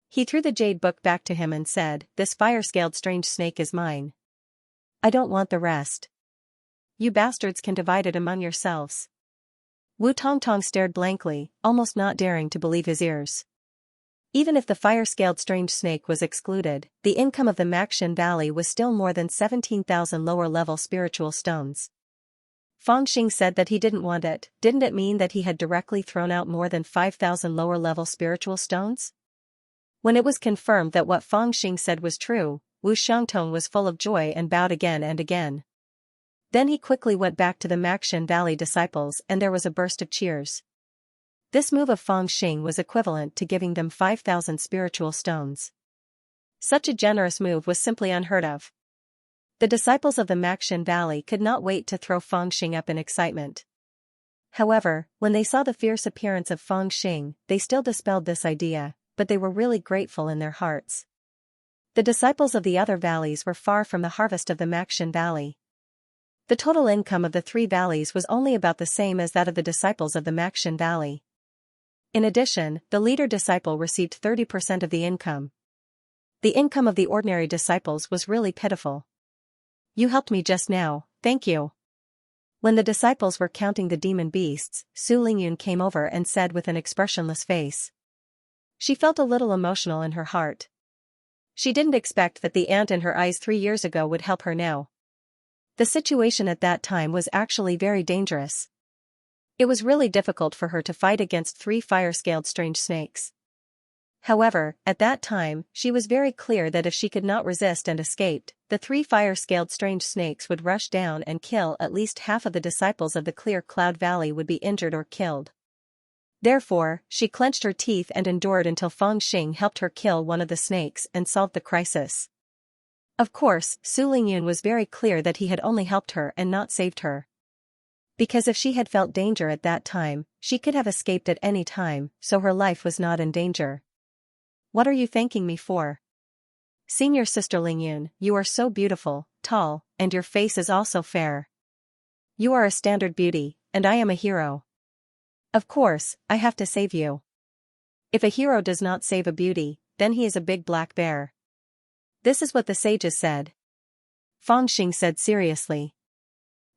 He threw the jade book back to him and said, "This fire-scaled strange snake is mine. I don't want the rest. You bastards can divide it among yourselves." Wu Tongtong stared blankly, almost not daring to believe his ears. Even if the fire-scaled strange snake was excluded, the income of the Maxshan Valley was still more than 17,000 lower-level spiritual stones. Feng Xing said that he didn't want it. Didn't it mean that he had directly thrown out more than 5,000 lower-level spiritual stones? When it was confirmed that what Feng Xing said was true, Wu Xiangtong was full of joy and bowed again and again. Then he quickly went back to the Maxshan Valley disciples and there was a burst of cheers. This move of Feng Xing was equivalent to giving them 5,000 spiritual stones. Such a generous move was simply unheard of. The disciples of the Maxshan Valley could not wait to throw Feng Xing up in excitement. However, when they saw the fierce appearance of Feng Xing, they still dispelled this idea, but they were really grateful in their hearts. The disciples of the other valleys were far from the harvest of the Maxshan Valley. The total income of the three valleys was only about the same as that of the disciples of the Maxshan Valley. In addition, the leader disciple received 30% of the income. The income of the ordinary disciples was really pitiful. "You helped me just now, thank you." When the disciples were counting the demon beasts, Su Lingyun came over and said with an expressionless face. She felt a little emotional in her heart. She didn't expect that the ant in her eyes 3 years ago would help her now. The situation at that time was actually very dangerous. It was really difficult for her to fight against 3 fire-scaled strange snakes. However, at that time, she was very clear that if she could not resist and escaped, the 3 fire-scaled strange snakes would rush down and kill at least half of the disciples of the Clear Cloud Valley would be injured or killed. Therefore, she clenched her teeth and endured until Feng Xing helped her kill one of the snakes and solved the crisis. Of course, Su Lingyun was very clear that he had only helped her and not saved her. Because if she had felt danger at that time, she could have escaped at any time, so her life was not in danger. "What are you thanking me for?" "Senior sister Lingyun, you are so beautiful, tall, and your face is also fair. You are a standard beauty, and I am a hero. Of course, I have to save you. If a hero does not save a beauty, then he is a big black bear. This is what the sages said." Feng Xing said seriously.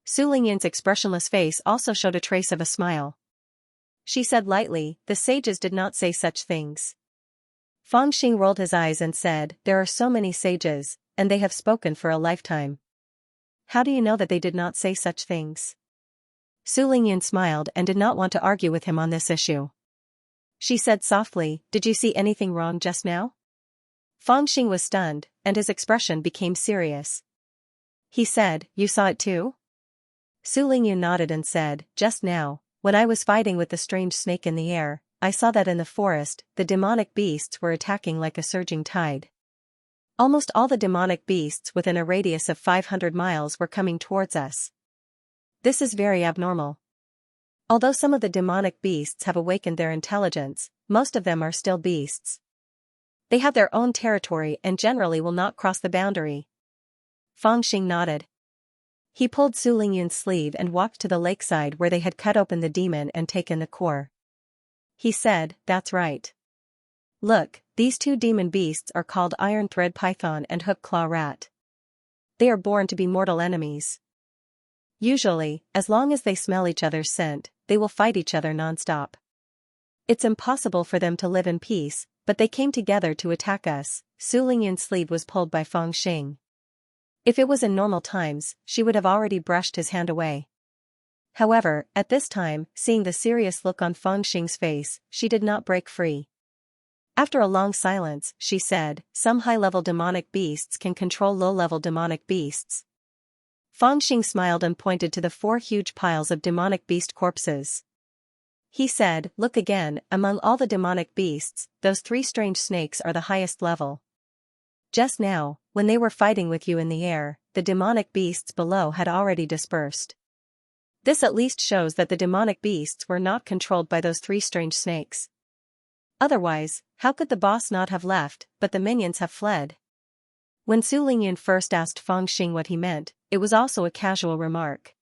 Su Lingyun's expressionless face also showed a trace of a smile. She said lightly, "The sages did not say such things." Feng Xing rolled his eyes and said, "There are so many sages, and they have spoken for a lifetime. How do you know that they did not say such things?" Su Lingyun smiled and did not want to argue with him on this issue. She said softly, "Did you see anything wrong just now?" Feng Xing was stunned, and his expression became serious. He said, "You saw it too?" Su Lingyun nodded and said, "Just now, when I was fighting with the strange snake in the air, I saw that in the forest, the demonic beasts were attacking like a surging tide. Almost all the demonic beasts within a radius of 500 miles were coming towards us. This is very abnormal. Although some of the demonic beasts have awakened their intelligence, most of them are still beasts. They have their own territory and generally will not cross the boundary." Feng Xing nodded. He pulled Su Lingyun's sleeve and walked to the lakeside where they had cut open the demon and taken the core. He said, "That's right. Look, these 2 demon beasts are called Iron Thread Python and Hook Claw Rat. They are born to be mortal enemies. Usually, as long as they smell each other's scent, they will fight each other non-stop. It's impossible for them to live in peace, but they came together to attack us. Su Lingyun's sleeve was pulled by Feng Xing. If it was in normal times, she would have already brushed his hand away. However, at this time, seeing the serious look on Feng Xing's face, she did not break free. After a long silence, she said, "Some high-level demonic beasts can control low-level demonic beasts." Feng Xing smiled and pointed to the 4 huge piles of demonic beast corpses. He said, "Look again, among all the demonic beasts, those 3 strange snakes are the highest level. Just now, when they were fighting with you in the air, the demonic beasts below had already dispersed. This at least shows that the demonic beasts were not controlled by those 3 strange snakes. Otherwise, how could the boss not have left, but the minions have fled?" When Su Lingyun first asked Feng Xing what he meant, it was also a casual remark.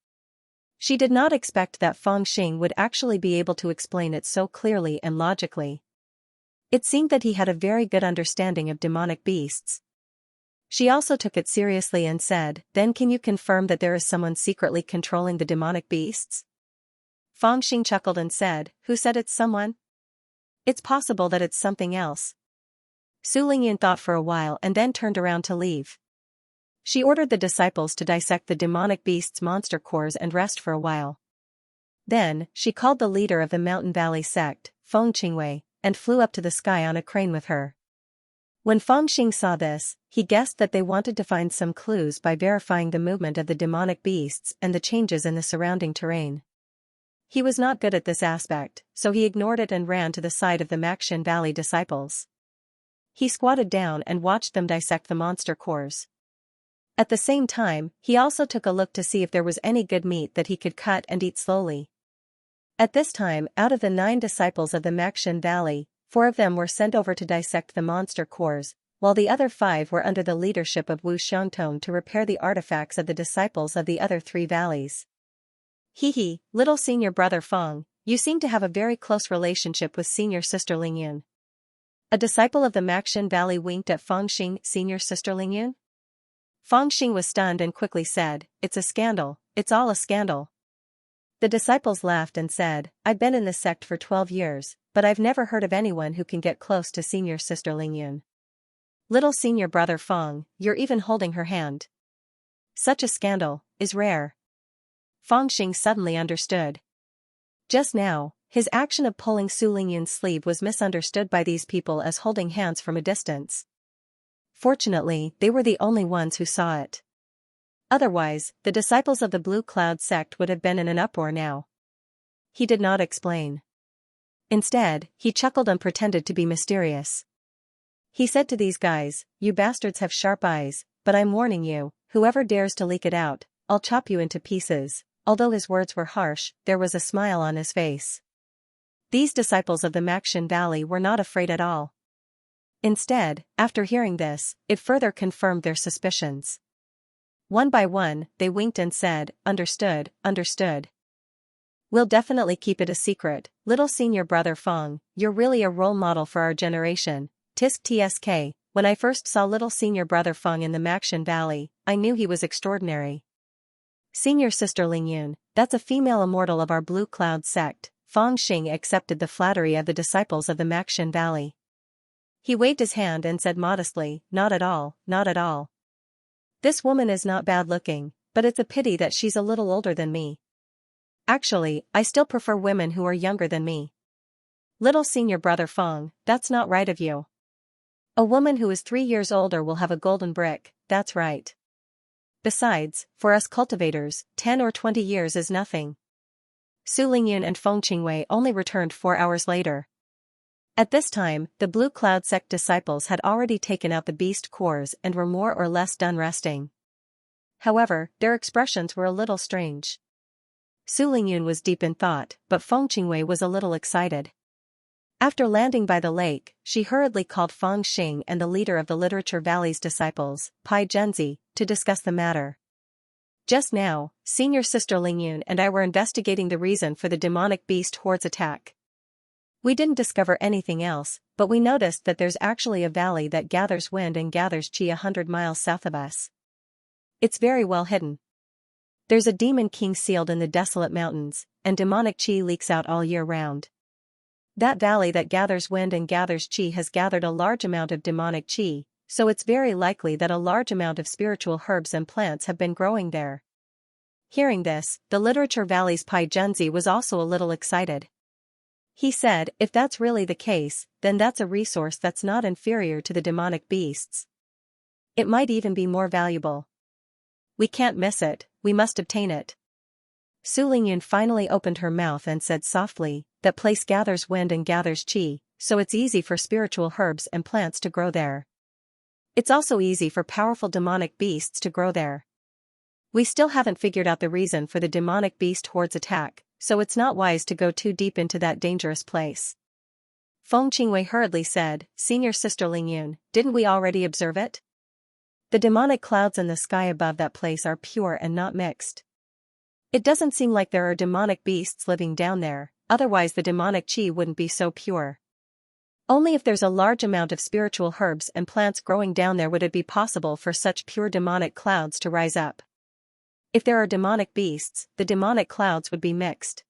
She did not expect that Feng Xing would actually be able to explain it so clearly and logically. It seemed that he had a very good understanding of demonic beasts. She also took it seriously and said, "Then can you confirm that there is someone secretly controlling the demonic beasts?" Feng Xing chuckled and said, "Who said it's someone? It's possible that it's something else." Su Lingyun thought for a while and then turned around to leave. She ordered the disciples to dissect the demonic beast's monster cores and rest for a while. Then, she called the leader of the Mountain Valley sect, Feng Qingwei, and flew up to the sky on a crane with her. When Feng Xing saw this, he guessed that they wanted to find some clues by verifying the movement of the demonic beasts and the changes in the surrounding terrain. He was not good at this aspect, so he ignored it and ran to the side of the Maxian Valley disciples. He squatted down and watched them dissect the monster cores. At the same time, he also took a look to see if there was any good meat that he could cut and eat slowly. At this time, out of the 9 disciples of the Maxian Valley, 4 of them were sent over to dissect the monster cores, while the other 5 were under the leadership of Wu Xiangtong to repair the artifacts of the disciples of the other 3 valleys. "Hee, little senior brother Feng, you seem to have a very close relationship with senior sister Lingyun." A disciple of the Maxian Valley winked at Feng Xing. "Senior sister Lingyun?" Feng Xing was stunned and quickly said, "It's a scandal, it's all a scandal." The disciples laughed and said, "I've been in this sect for 12 years, but I've never heard of anyone who can get close to senior sister Lingyun. Little senior brother Feng, you're even holding her hand. Such a scandal is rare." Feng Xing suddenly understood. Just now, his action of pulling Su Lingyun's sleeve was misunderstood by these people as holding hands from a distance. Fortunately, they were the only ones who saw it. Otherwise, the disciples of the Blue Cloud sect would have been in an uproar now. He did not explain. Instead, he chuckled and pretended to be mysterious. He said to these guys, "You bastards have sharp eyes, but I'm warning you, whoever dares to leak it out, I'll chop you into pieces." Although his words were harsh, there was a smile on his face. These disciples of the Maxian Valley were not afraid at all. Instead, after hearing this, it further confirmed their suspicions. One by one, they winked and said, "Understood, understood. We'll definitely keep it a secret. Little senior brother Feng, you're really a role model for our generation." Tisk tsk, when I first saw little senior brother Feng in the Maxian Valley, I knew he was extraordinary. Senior sister Lingyun, that's a female immortal of our Blue Cloud sect. Feng Xing accepted the flattery of the disciples of the Maxian Valley. He waved his hand and said modestly, "Not at all, not at all. This woman is not bad looking, but it's a pity that she's a little older than me. Actually, I still prefer women who are younger than me." "Little senior brother Feng, that's not right of you. A woman who is 3 years older will have a golden brick, that's right. Besides, for us cultivators, 10 or 20 years is nothing." Su Lingyun and Feng Qingwei only returned 4 hours later. At this time, the Blue Cloud sect disciples had already taken out the beast cores and were more or less done resting. However, their expressions were a little strange. Su Lingyun was deep in thought, but Feng Qingwei was a little excited. After landing by the lake, she hurriedly called Feng Xing and the leader of the Literature Valley's disciples, Pai Zhenzi, to discuss the matter. "Just now, senior sister Lingyun and I were investigating the reason for the demonic beast horde's attack. We didn't discover anything else, but we noticed that there's actually a valley that gathers wind and gathers qi 100 miles south of us. It's very well hidden. There's a demon king sealed in the desolate mountains, and demonic qi leaks out all year round. That valley that gathers wind and gathers chi has gathered a large amount of demonic chi, so it's very likely that a large amount of spiritual herbs and plants have been growing there. Hearing this, the Literature Valley's Pai Junzi was also a little excited. He said, if that's really the case, then that's a resource that's not inferior to the demonic beasts. It might even be more valuable. We can't miss it, we must obtain it. Su Lingyun finally opened her mouth and said softly, that place gathers wind and gathers chi, so it's easy for spiritual herbs and plants to grow there. It's also easy for powerful demonic beasts to grow there. We still haven't figured out the reason for the demonic beast horde's attack, so it's not wise to go too deep into that dangerous place. Feng Qingwei hurriedly said, Senior Sister Lingyun, didn't we already observe it? The demonic clouds in the sky above that place are pure and not mixed. It doesn't seem like there are demonic beasts living down there, otherwise the demonic chi wouldn't be so pure. Only if there's a large amount of spiritual herbs and plants growing down there would it be possible for such pure demonic clouds to rise up. If there are demonic beasts, the demonic clouds would be mixed.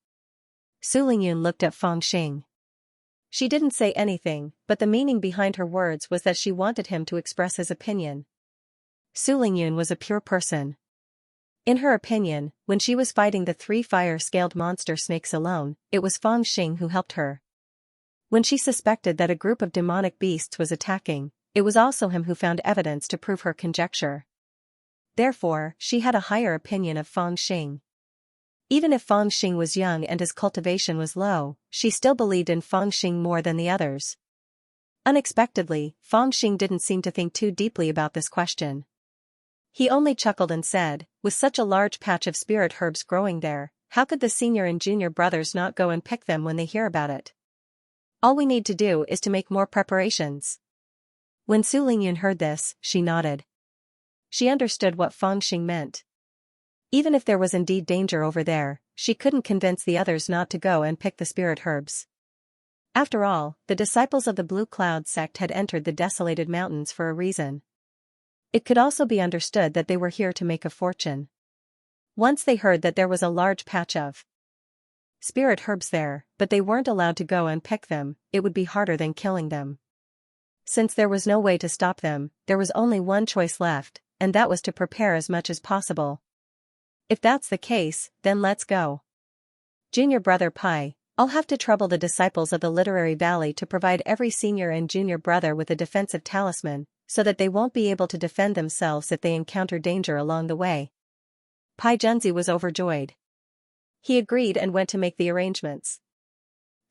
Su Lingyun looked at Feng Xing. She didn't say anything, but the meaning behind her words was that she wanted him to express his opinion. Su Lingyun was a pure person. In her opinion, when she was fighting the 3 fire-scaled monster snakes alone, it was Feng Xing who helped her. When she suspected that a group of demonic beasts was attacking, it was also him who found evidence to prove her conjecture. Therefore, she had a higher opinion of Feng Xing. Even if Feng Xing was young and his cultivation was low, she still believed in Feng Xing more than the others. Unexpectedly, Feng Xing didn't seem to think too deeply about this question. He only chuckled and said, with such a large patch of spirit herbs growing there, how could the senior and junior brothers not go and pick them when they hear about it? All we need to do is to make more preparations. When Su Lingyun heard this, she nodded. She understood what Feng Xing meant. Even if there was indeed danger over there, she couldn't convince the others not to go and pick the spirit herbs. After all, the disciples of the Blue Cloud sect had entered the desolated mountains for a reason. It could also be understood that they were here to make a fortune. Once they heard that there was a large patch of spirit herbs there, but they weren't allowed to go and pick them, it would be harder than killing them. Since there was no way to stop them, there was only one choice left, and that was to prepare as much as possible. If that's the case, then let's go. Junior Brother Pai, I'll have to trouble the disciples of the Literary Valley to provide every senior and junior brother with a defensive talisman, so that they won't be able to defend themselves if they encounter danger along the way. Pai Junzi was overjoyed. He agreed and went to make the arrangements.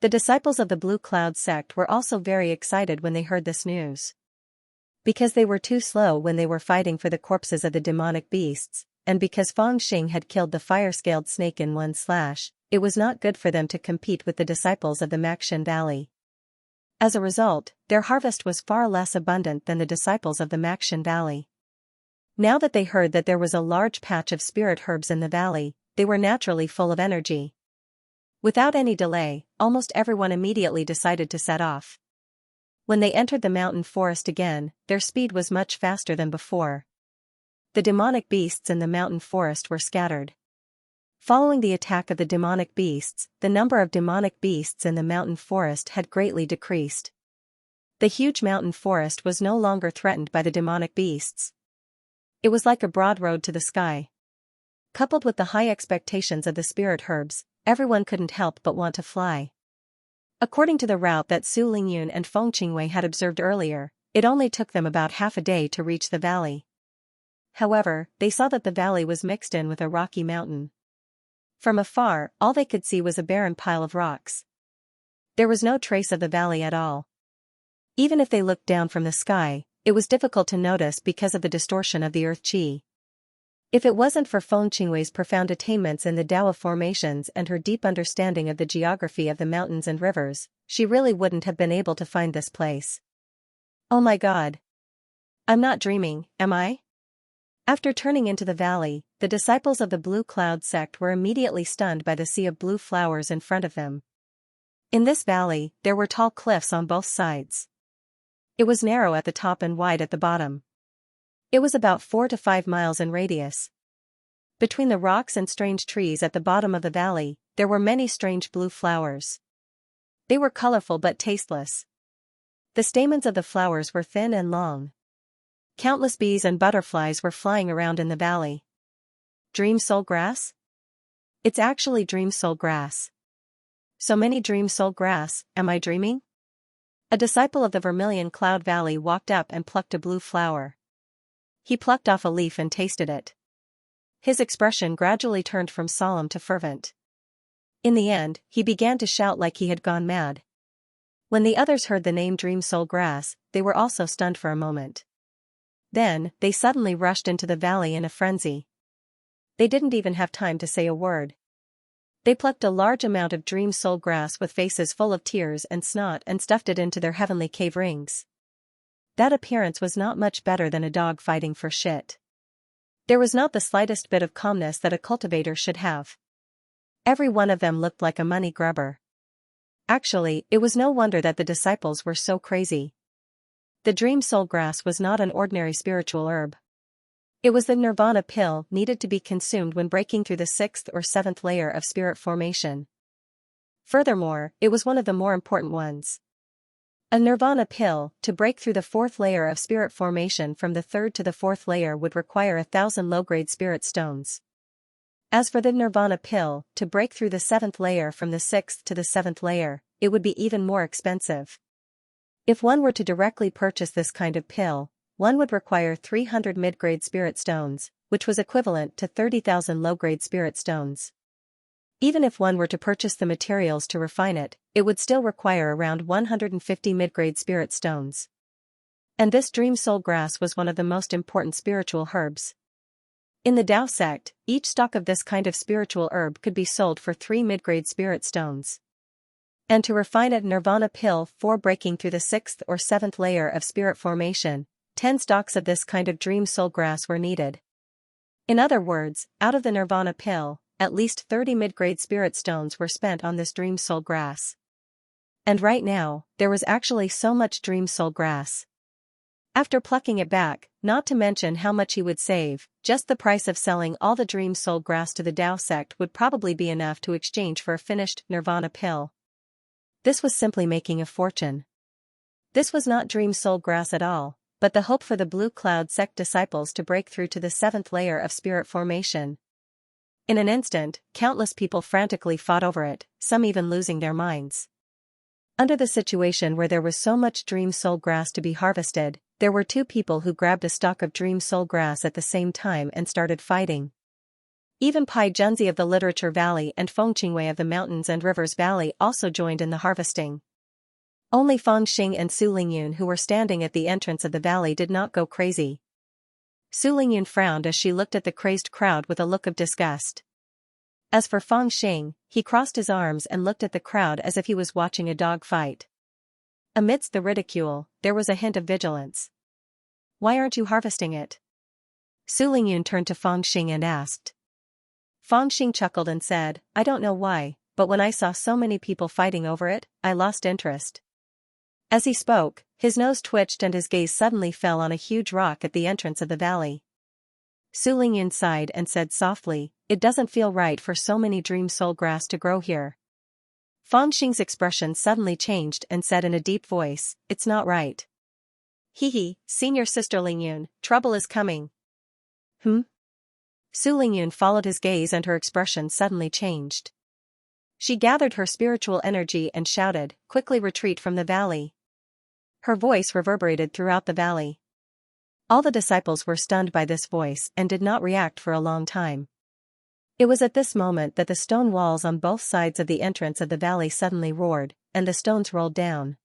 The disciples of the Blue Cloud sect were also very excited when they heard this news. Because they were too slow when they were fighting for the corpses of the demonic beasts, and because Feng Xing had killed the fire-scaled snake in one slash, it was not good for them to compete with the disciples of the Maxin Valley. As a result, their harvest was far less abundant than the disciples of the Maxin Valley. Now that they heard that there was a large patch of spirit herbs in the valley, they were naturally full of energy. Without any delay, almost everyone immediately decided to set off. When they entered the mountain forest again, their speed was much faster than before. The demonic beasts in the mountain forest were scattered. Following the attack of the demonic beasts, the number of demonic beasts in the mountain forest had greatly decreased. The huge mountain forest was no longer threatened by the demonic beasts. It was like a broad road to the sky. Coupled with the high expectations of the spirit herbs, everyone couldn't help but want to fly. According to the route that Su Lingyun and Feng Qingwei had observed earlier, it only took them about half a day to reach the valley. However, they saw that the valley was mixed in with a rocky mountain. From afar, all they could see was a barren pile of rocks. There was no trace of the valley at all. Even if they looked down from the sky, it was difficult to notice because of the distortion of the earth chi. If it wasn't for Feng Qingwei's profound attainments in the Tao of formations and her deep understanding of the geography of the mountains and rivers, she really wouldn't have been able to find this place. Oh my God! I'm not dreaming, am I? After turning into the valley, the disciples of the Blue Cloud sect were immediately stunned by the sea of blue flowers in front of them. In this valley, there were tall cliffs on both sides. It was narrow at the top and wide at the bottom. It was about 4 to 5 miles in radius. Between the rocks and strange trees at the bottom of the valley, there were many strange blue flowers. They were colorful but tasteless. The stamens of the flowers were thin and long. Countless bees and butterflies were flying around in the valley. Dream soul grass? It's actually dream soul grass. So many dream soul grass, am I dreaming? A disciple of the Vermilion Cloud Valley walked up and plucked a blue flower. He plucked off a leaf and tasted it. His expression gradually turned from solemn to fervent. In the end, he began to shout like he had gone mad. When the others heard the name Dream Soul Grass, they were also stunned for a moment. Then, they suddenly rushed into the valley in a frenzy. They didn't even have time to say a word. They plucked a large amount of Dream Soul Grass with faces full of tears and snot and stuffed it into their heavenly cave rings. That appearance was not much better than a dog fighting for shit. There was not the slightest bit of calmness that a cultivator should have. Every one of them looked like a money grubber. Actually, it was no wonder that the disciples were so crazy. The Dream Soul Grass was not an ordinary spiritual herb. It was the nirvana pill needed to be consumed when breaking through the 6th or 7th layer of spirit formation. Furthermore, it was one of the more important ones. A nirvana pill, to break through the 4th layer of spirit formation from the 3rd to the 4th layer, would require 1,000 low-grade spirit stones. As for the nirvana pill, to break through the 7th layer from the 6th to the 7th layer, it would be even more expensive. If one were to directly purchase this kind of pill, one would require 300 mid-grade spirit stones, which was equivalent to 30,000 low-grade spirit stones. Even if one were to purchase the materials to refine it, it would still require around 150 mid-grade spirit stones. And this Dream Soul Grass was one of the most important spiritual herbs. In the Tao sect, each stalk of this kind of spiritual herb could be sold for 3 mid-grade spirit stones. And to refine a nirvana pill for breaking through the 6th or 7th layer of spirit formation, 10 stalks of this kind of Dream Soul Grass were needed. In other words, out of the nirvana pill, at least 30 mid-grade spirit stones were spent on this Dream Soul Grass. And right now, there was actually so much Dream Soul Grass. After plucking it back, not to mention how much he would save, just the price of selling all the Dream Soul Grass to the Tao sect would probably be enough to exchange for a finished nirvana pill. This was simply making a fortune. This was not Dream Soul Grass at all, but the hope for the Blue Cloud sect disciples to break through to the 7th layer of spirit formation. In an instant, countless people frantically fought over it, some even losing their minds. Under the situation where there was so much Dream Soul Grass to be harvested, there were 2 people who grabbed a stalk of Dream Soul Grass at the same time and started fighting. Even Pai Junzi of the Literature Valley and Feng Qingwei of the Mountains and Rivers Valley also joined in the harvesting. Only Fang Xing and Su Lingyun, who were standing at the entrance of the valley, did not go crazy. Su Lingyun frowned as she looked at the crazed crowd with a look of disgust. As for Fang Xing, he crossed his arms and looked at the crowd as if he was watching a dog fight. Amidst the ridicule, there was a hint of vigilance. "Why aren't you harvesting it?" Su Lingyun turned to Fang Xing and asked. Fang Xing chuckled and said, "I don't know why, but when I saw so many people fighting over it, I lost interest." As he spoke, his nose twitched and his gaze suddenly fell on a huge rock at the entrance of the valley. Su Lingyun sighed and said softly, "It doesn't feel right for so many Dream Soul Grass to grow here." Fang Xing's expression suddenly changed and said in a deep voice, "It's not right." "Hee, senior sister Lingyun, trouble is coming." "Hmm?" Su Lingyun followed his gaze and her expression suddenly changed. She gathered her spiritual energy and shouted, "Quickly retreat from the valley." Her voice reverberated throughout the valley. All the disciples were stunned by this voice and did not react for a long time. It was at this moment that the stone walls on both sides of the entrance of the valley suddenly roared, and the stones rolled down.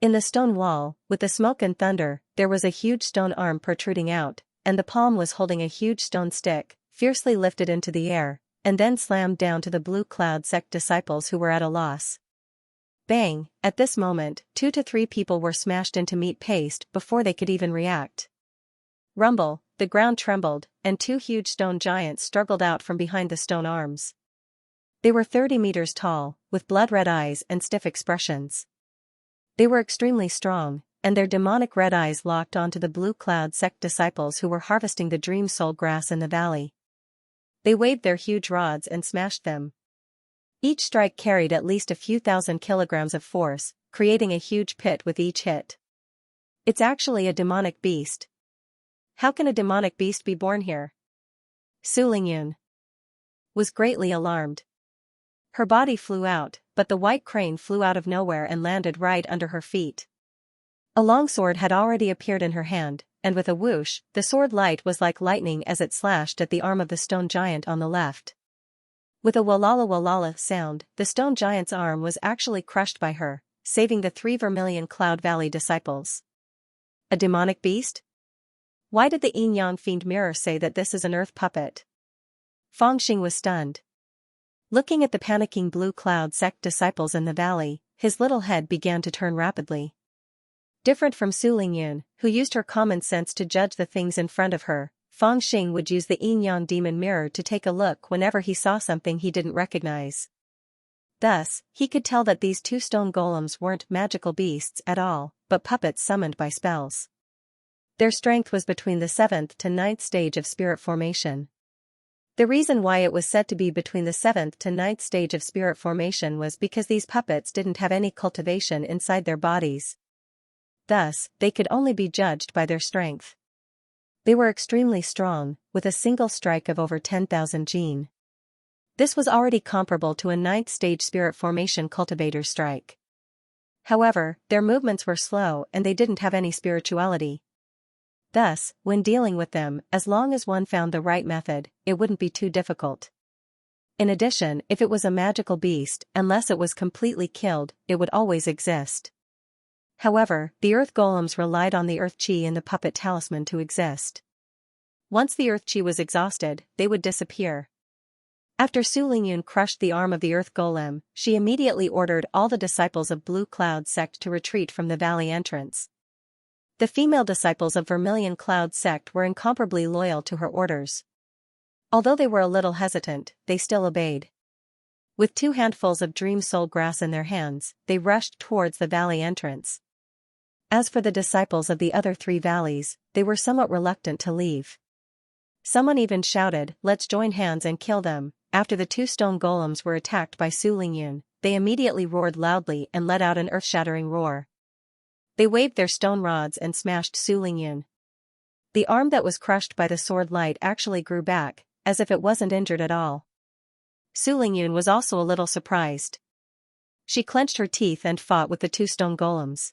In the stone wall, with the smoke and thunder, there was a huge stone arm protruding out, and the palm was holding a huge stone stick, fiercely lifted into the air, and then slammed down to the Blue Cloud sect disciples who were at a loss. Bang! At this moment, 2 to 3 people were smashed into meat paste before they could even react. Rumble, the ground trembled, and 2 huge stone giants struggled out from behind the stone arms. They were 30 meters tall, with blood-red eyes and stiff expressions. They were extremely strong, and their demonic red eyes locked onto the Blue Cloud sect disciples who were harvesting the Dream Soul Grass in the valley. They waved their huge rods and smashed them. Each strike carried at least a few thousand kilograms of force, creating a huge pit with each hit. It's actually a demonic beast. How can a demonic beast be born here? Su Lingyun was greatly alarmed. Her body flew out, but the white crane flew out of nowhere and landed right under her feet. A long sword had already appeared in her hand, and with a whoosh, the sword light was like lightning as it slashed at the arm of the stone giant on the left. With a walala walala sound, the stone giant's arm was actually crushed by her, saving the 3 Vermilion Cloud Valley disciples. A demonic beast? Why did the Yin Yang Fiend mirror say that this is an earth puppet? Fangxing was stunned. Looking at the panicking Blue Cloud sect disciples in the valley, his little head began to turn rapidly. Different from Su Lingyun, who used her common sense to judge the things in front of her, Fangxing would use the Yin Yang demon mirror to take a look whenever he saw something he didn't recognize. Thus, he could tell that these 2 stone golems weren't magical beasts at all, but puppets summoned by spells. Their strength was between the 7th to 9th stage of spirit formation. The reason why it was said to be between the 7th to 9th stage of spirit formation was because these puppets didn't have any cultivation inside their bodies. Thus, they could only be judged by their strength. They were extremely strong, with a single strike of over 10,000 jin. This was already comparable to a 9th stage spirit formation cultivator's strike. However, their movements were slow and they didn't have any spirituality. Thus, when dealing with them, as long as one found the right method, it wouldn't be too difficult. In addition, if it was a magical beast, unless it was completely killed, it would always exist. However, the earth golems relied on the earth chi in the puppet talisman to exist. Once the earth chi was exhausted, they would disappear. After Su Lingyun crushed the arm of the earth golem, she immediately ordered all the disciples of Blue Cloud sect to retreat from the valley entrance. The female disciples of Vermilion Cloud sect were incomparably loyal to her orders. Although they were a little hesitant, they still obeyed. With 2 handfuls of dream soul grass in their hands, they rushed towards the valley entrance. As for the disciples of the other 3 valleys, they were somewhat reluctant to leave. Someone even shouted, "Let's join hands and kill them." After the 2 stone golems were attacked by Su Lingyun, they immediately roared loudly and let out an earth-shattering roar. They waved their stone rods and smashed Su Lingyun. The arm that was crushed by the sword light actually grew back, as if it wasn't injured at all. Su Lingyun was also a little surprised. She clenched her teeth and fought with the 2 stone golems.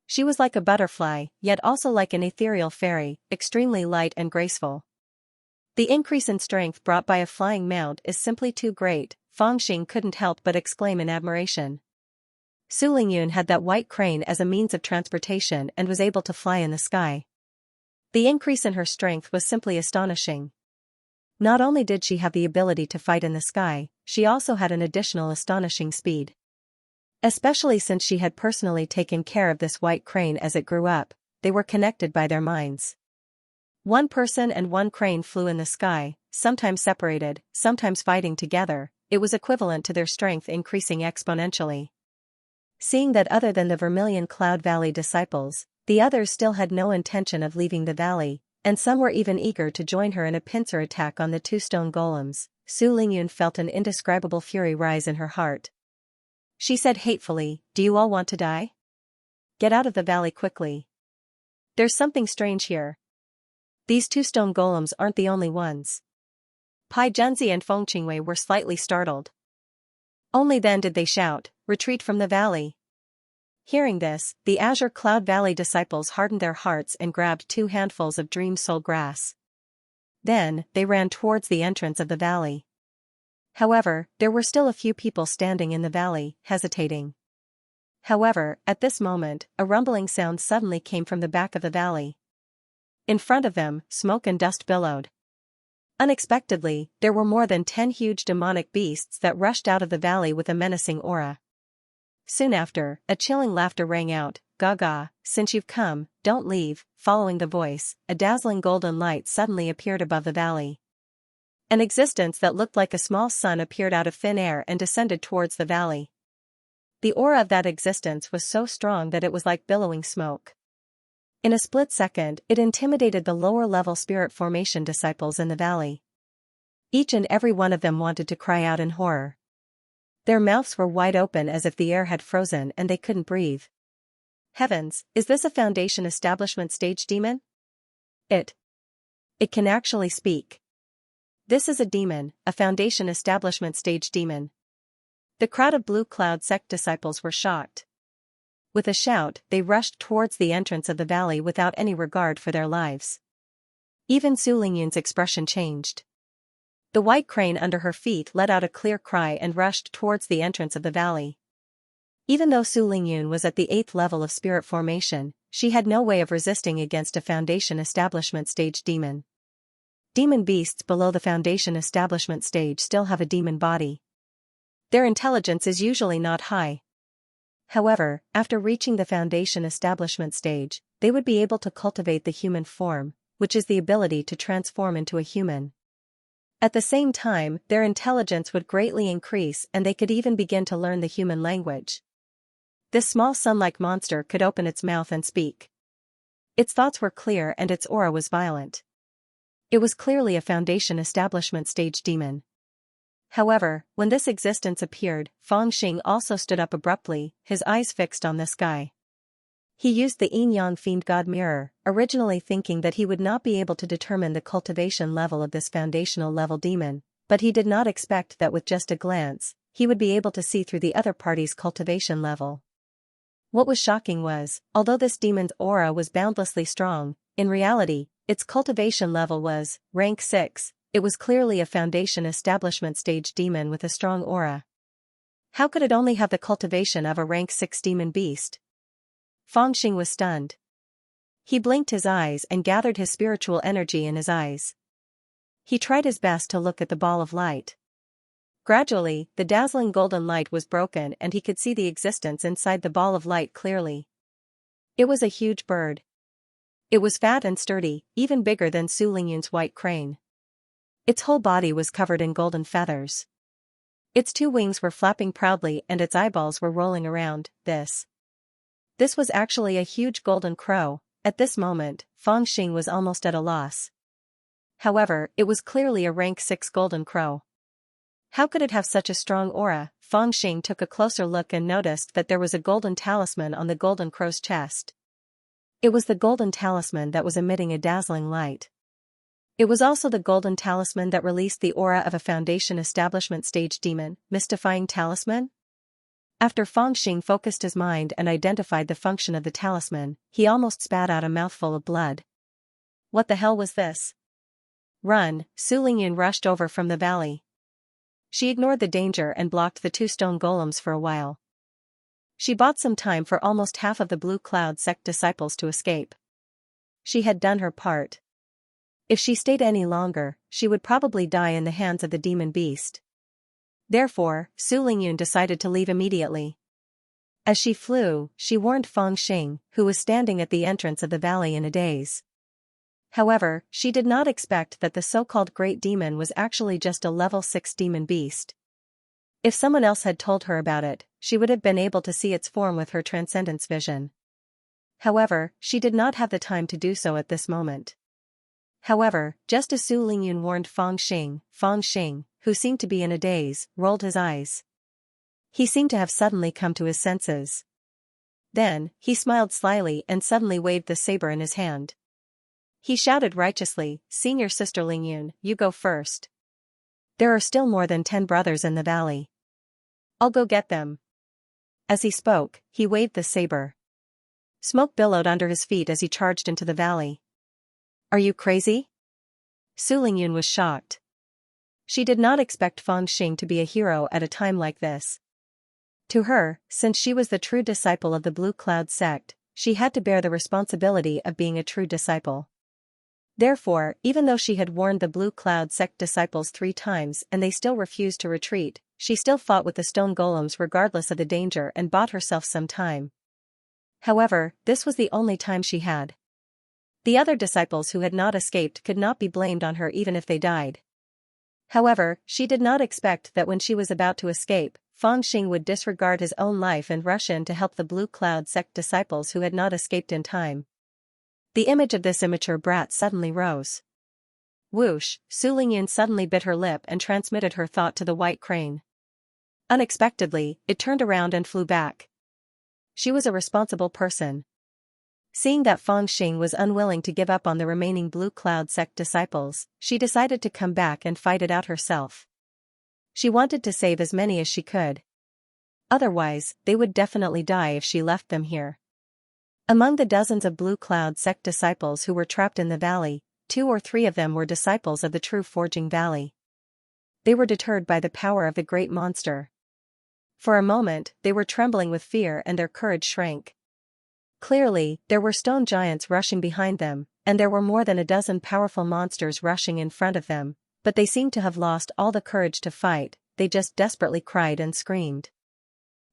She was like a butterfly, yet also like an ethereal fairy, extremely light and graceful. The increase in strength brought by a flying mount is simply too great, Fangxing couldn't help but exclaim in admiration. Su Lingyun had that white crane as a means of transportation and was able to fly in the sky. The increase in her strength was simply astonishing. Not only did she have the ability to fight in the sky, she also had an additional astonishing speed. Especially since she had personally taken care of this white crane as it grew up, they were connected by their minds. 1 person and 1 crane flew in the sky, sometimes separated, sometimes fighting together. It was equivalent to their strength increasing exponentially. Seeing that other than the Vermilion Cloud Valley disciples, the others still had no intention of leaving the valley, and some were even eager to join her in a pincer attack on the 2 stone golems, Su Lingyun felt an indescribable fury rise in her heart. She said hatefully, "Do you all want to die? Get out of the valley quickly. There's something strange here. These 2 stone golems aren't the only ones." Pai Junzi and Feng Qingwei were slightly startled. Only then did they shout, "Retreat from the valley." Hearing this, the Azure Cloud Valley disciples hardened their hearts and grabbed 2 handfuls of dream soul grass. Then, they ran towards the entrance of the valley. However, there were still a few people standing in the valley, hesitating. However, at this moment, a rumbling sound suddenly came from the back of the valley. In front of them, smoke and dust billowed. Unexpectedly, there were more than 10 huge demonic beasts that rushed out of the valley with a menacing aura. Soon after, a chilling laughter rang out, "Gaga, since you've come, don't leave." Following the voice, a dazzling golden light suddenly appeared above the valley. An existence that looked like a small sun appeared out of thin air and descended towards the valley. The aura of that existence was so strong that it was like billowing smoke. In a split second, it intimidated the lower-level spirit formation disciples in the valley. Each and every one of them wanted to cry out in horror. Their mouths were wide open as if the air had frozen and they couldn't breathe. Heavens, is this a Foundation establishment stage demon? It can actually speak. This is a demon, a Foundation establishment stage demon. The crowd of Blue Cloud sect disciples were shocked. With a shout, they rushed towards the entrance of the valley without any regard for their lives. Even Su Lingyun's expression changed. The white crane under her feet let out a clear cry and rushed towards the entrance of the valley. Even though Su Lingyun was at the 8th level of spirit formation, she had no way of resisting against a Foundation establishment stage demon. Demon beasts below the Foundation establishment stage still have a demon body. Their intelligence is usually not high. However, after reaching the Foundation establishment stage, they would be able to cultivate the human form, which is the ability to transform into a human. At the same time, their intelligence would greatly increase and they could even begin to learn the human language. This small sun-like monster could open its mouth and speak. Its thoughts were clear and its aura was violent. It was clearly a Foundation establishment stage demon. However, when this existence appeared, Fangxing also stood up abruptly, his eyes fixed on the sky. He used the Yin-Yang Fiend God Mirror, originally thinking that he would not be able to determine the cultivation level of this foundational level demon, but he did not expect that with just a glance, he would be able to see through the other party's cultivation level. What was shocking was, although this demon's aura was boundlessly strong, in reality, its cultivation level was rank 6. It was clearly a Foundation establishment stage demon with a strong aura. How could it only have the cultivation of a rank 6 demon beast? Fangxing was stunned. He blinked his eyes and gathered his spiritual energy in his eyes. He tried his best to look at the ball of light. Gradually, the dazzling golden light was broken and he could see the existence inside the ball of light clearly. It was a huge bird. It was fat and sturdy, even bigger than Su Lingyun's white crane. Its whole body was covered in golden feathers. Its 2 wings were flapping proudly and its eyeballs were rolling around. This was actually a huge golden crow. At this moment, Fangxing was almost at a loss. However, it was clearly a rank 6 golden crow. How could it have such a strong aura? Fangxing took a closer look and noticed that there was a golden talisman on the golden crow's chest. It was the golden talisman that was emitting a dazzling light. It was also the golden talisman that released the aura of a Foundation establishment stage demon, mystifying talisman? After Fangxing focused his mind and identified the function of the talisman, he almost spat out a mouthful of blood. What the hell was this? Run! Su Lingyun rushed over from the valley. She ignored the danger and blocked the 2 stone golems for a while. She bought some time for almost half of the Blue Cloud sect disciples to escape. She had done her part. If she stayed any longer, she would probably die in the hands of the demon beast. Therefore, Su Lingyun decided to leave immediately. As she flew, she warned Fangxing, who was standing at the entrance of the valley in a daze. However, she did not expect that the so-called Great Demon was actually just a level 6 demon beast. If someone else had told her about it, she would have been able to see its form with her transcendence vision. However, she did not have the time to do so at this moment. However, just as Su Lingyun warned Fangxing, who seemed to be in a daze, rolled his eyes. He seemed to have suddenly come to his senses. Then, he smiled slyly and suddenly waved the saber in his hand. He shouted righteously, "Senior Sister Lingyun, you go first. There are still more than 10 brothers in the valley. I'll go get them." As he spoke, he waved the saber. Smoke billowed under his feet as he charged into the valley. "Are you crazy?" Su Lingyun was shocked. She did not expect Fangxing to be a hero at a time like this. To her, since she was the true disciple of the Blue Cloud sect, she had to bear the responsibility of being a true disciple. Therefore, even though she had warned the Blue Cloud sect disciples 3 times and they still refused to retreat, she still fought with the stone golems regardless of the danger and bought herself some time. However, this was the only time she had. The other disciples who had not escaped could not be blamed on her even if they died. However, she did not expect that when she was about to escape, Fangxing would disregard his own life and rush in to help the Blue Cloud sect disciples who had not escaped in time. The image of this immature brat suddenly rose. Whoosh! Su Lingyun suddenly bit her lip and transmitted her thought to the white crane. Unexpectedly, it turned around and flew back. She was a responsible person. Seeing that Fang Xing was unwilling to give up on the remaining Blue Cloud sect disciples, she decided to come back and fight it out herself. She wanted to save as many as she could. Otherwise, they would definitely die if she left them here. Among the dozens of Blue Cloud sect disciples who were trapped in the valley, 2 or 3 of them were disciples of the true Forging Valley. They were deterred by the power of the great monster. For a moment, they were trembling with fear and their courage shrank. Clearly, there were stone giants rushing behind them, and there were more than a dozen powerful monsters rushing in front of them, but they seemed to have lost all the courage to fight, they just desperately cried and screamed.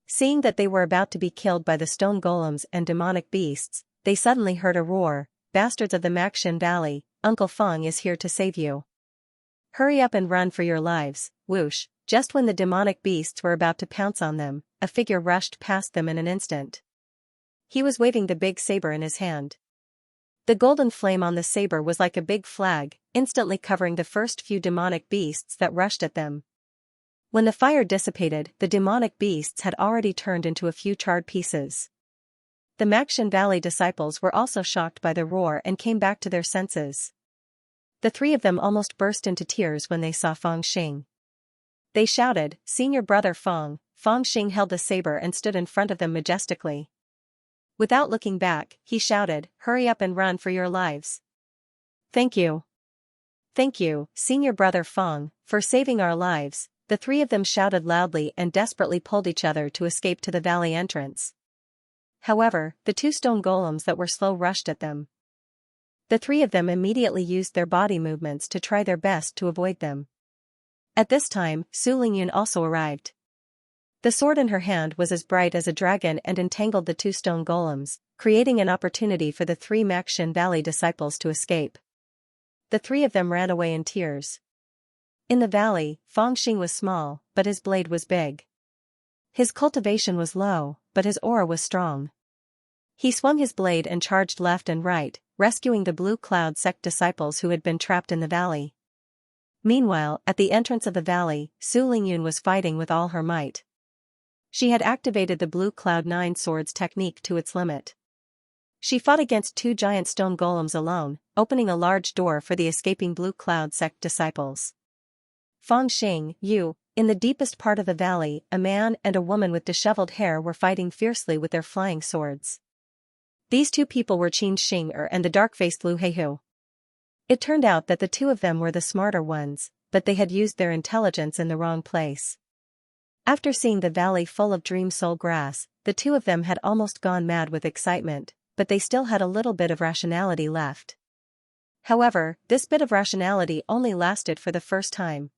Seeing that they were about to be killed by the stone golems and demonic beasts, they suddenly heard a roar, "Bastards of the Maxshan Valley, Uncle Feng is here to save you. Hurry up and run for your lives." Whoosh, just when the demonic beasts were about to pounce on them, a figure rushed past them in an instant. He was waving the big saber in his hand. The golden flame on the saber was like a big flag, instantly covering the first few demonic beasts that rushed at them. When the fire dissipated, the demonic beasts had already turned into a few charred pieces. The Maxshan Valley disciples were also shocked by the roar and came back to their senses. The 3 of them almost burst into tears when they saw Fang Xing. They shouted, "Senior brother Fang." Fang Xing held the saber and stood in front of them majestically. Without looking back, he shouted, "Hurry up and run for your lives." "Thank you. Thank you, Senior brother Fang, for saving our lives." The 3 of them shouted loudly and desperately pulled each other to escape to the valley entrance. However, the 2 stone golems that were slow rushed at them. The 3 of them immediately used their body movements to try their best to avoid them. At this time, Su Lingyun also arrived. The sword in her hand was as bright as a dragon and entangled the 2 stone golems, creating an opportunity for the 3 Maxshan Valley disciples to escape. The 3 of them ran away in tears. In the valley, Fang Xing was small, but his blade was big. His cultivation was low, but his aura was strong. He swung his blade and charged left and right, rescuing the Blue Cloud sect disciples who had been trapped in the valley. Meanwhile, at the entrance of the valley, Su Lingyun was fighting with all her might. She had activated the Blue Cloud 9 swords technique to its limit. She fought against 2 giant stone golems alone, opening a large door for the escaping Blue Cloud sect disciples. Fang Xing, you. In the deepest part of the valley, a man and a woman with disheveled hair were fighting fiercely with their flying swords. These 2 people were Qin Xing'er and the dark-faced Lu Heihu. It turned out that the 2 of them were the smarter ones, but they had used their intelligence in the wrong place. After seeing the valley full of dream soul grass, the 2 of them had almost gone mad with excitement, but they still had a little bit of rationality left. However, this bit of rationality only lasted for the first time.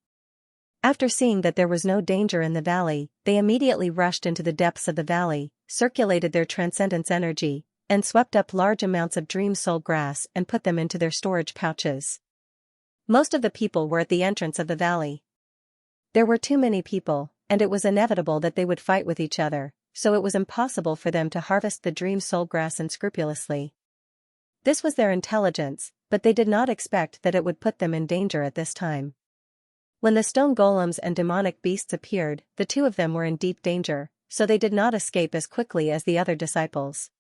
After seeing that there was no danger in the valley, they immediately rushed into the depths of the valley, circulated their transcendence energy, and swept up large amounts of dream soul grass and put them into their storage pouches. Most of the people were at the entrance of the valley. There were too many people, and it was inevitable that they would fight with each other, so it was impossible for them to harvest the dream soul grass unscrupulously. This was their intelligence, but they did not expect that it would put them in danger at this time. When the stone golems and demonic beasts appeared, the 2 of them were in deep danger, so they did not escape as quickly as the other disciples.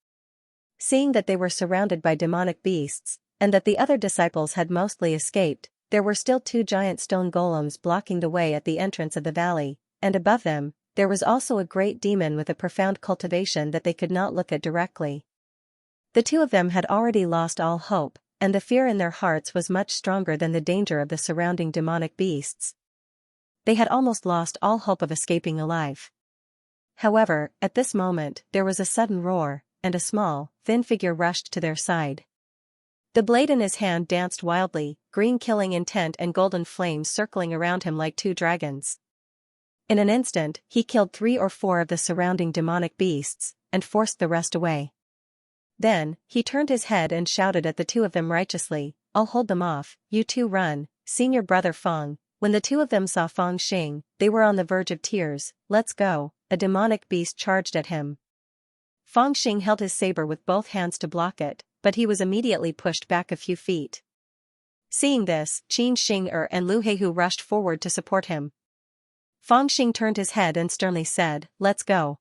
Seeing that they were surrounded by demonic beasts, and that the other disciples had mostly escaped, there were still 2 giant stone golems blocking the way at the entrance of the valley, and above them, there was also a great demon with a profound cultivation that they could not look at directly. The 2 of them had already lost all hope, and the fear in their hearts was much stronger than the danger of the surrounding demonic beasts. They had almost lost all hope of escaping alive. However, at this moment, there was a sudden roar, and a small, thin figure rushed to their side. The blade in his hand danced wildly, green killing intent and golden flames circling around him like 2 dragons. In an instant, he killed 3 or 4 of the surrounding demonic beasts, and forced the rest away. Then, he turned his head and shouted at the 2 of them righteously, "I'll hold them off, you 2 run, Senior brother Fang." When the 2 of them saw Fang Xing, they were on the verge of tears. "Let's go." A demonic beast charged at him. Fang Xing held his saber with both hands to block it, but he was immediately pushed back a few feet. Seeing this, Qin Xing'er and Lu Heihu rushed forward to support him. Fangxing turned his head and sternly said, "Let's go.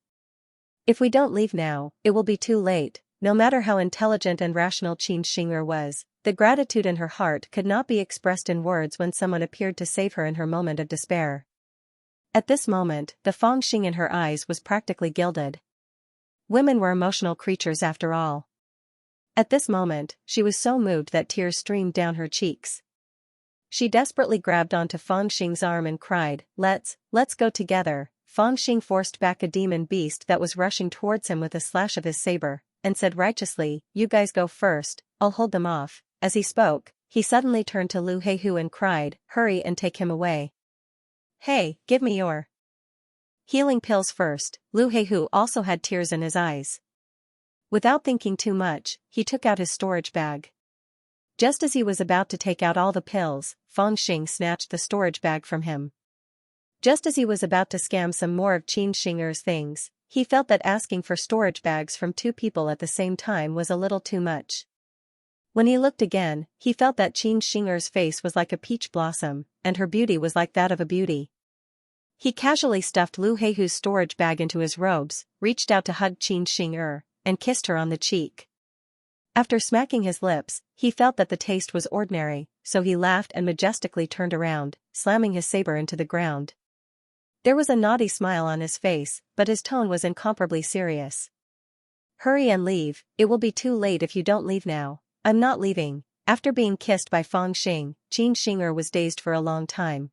If we don't leave now, it will be too late." No matter how intelligent and rational Xianxia was, the gratitude in her heart could not be expressed in words when someone appeared to save her in her moment of despair. At this moment, the Fangxing in her eyes was practically gilded. Women were emotional creatures after all. At this moment, she was so moved that tears streamed down her cheeks. She desperately grabbed onto Fangxing's arm and cried, Let's go together." Fangxing forced back a demon beast that was rushing towards him with a slash of his saber, and said righteously, "You guys go first, I'll hold them off." As he spoke, he suddenly turned to Lu Heihu and cried, "Hurry and take him away. Hey, give me your healing pills first." Lu Heihu also had tears in his eyes. Without thinking too much, he took out his storage bag. Just as he was about to take out all the pills, Fangxing snatched the storage bag from him. Just as he was about to scam some more of Xianxia's things, he felt that asking for storage bags from two people at the same time was a little too much. When he looked again, he felt that Xianxia's face was like a peach blossom, and her beauty was like that of a beauty. He casually stuffed Lu Heihu's storage bag into his robes, reached out to hug Xianxia, and kissed her on the cheek. After smacking his lips, he felt that the taste was ordinary, so he laughed and majestically turned around, slamming his saber into the ground. There was a naughty smile on his face, but his tone was incomparably serious. "Hurry and leave, it will be too late if you don't leave now." "I'm not leaving." After being kissed by Fangxing, Xianxia was dazed for a long time.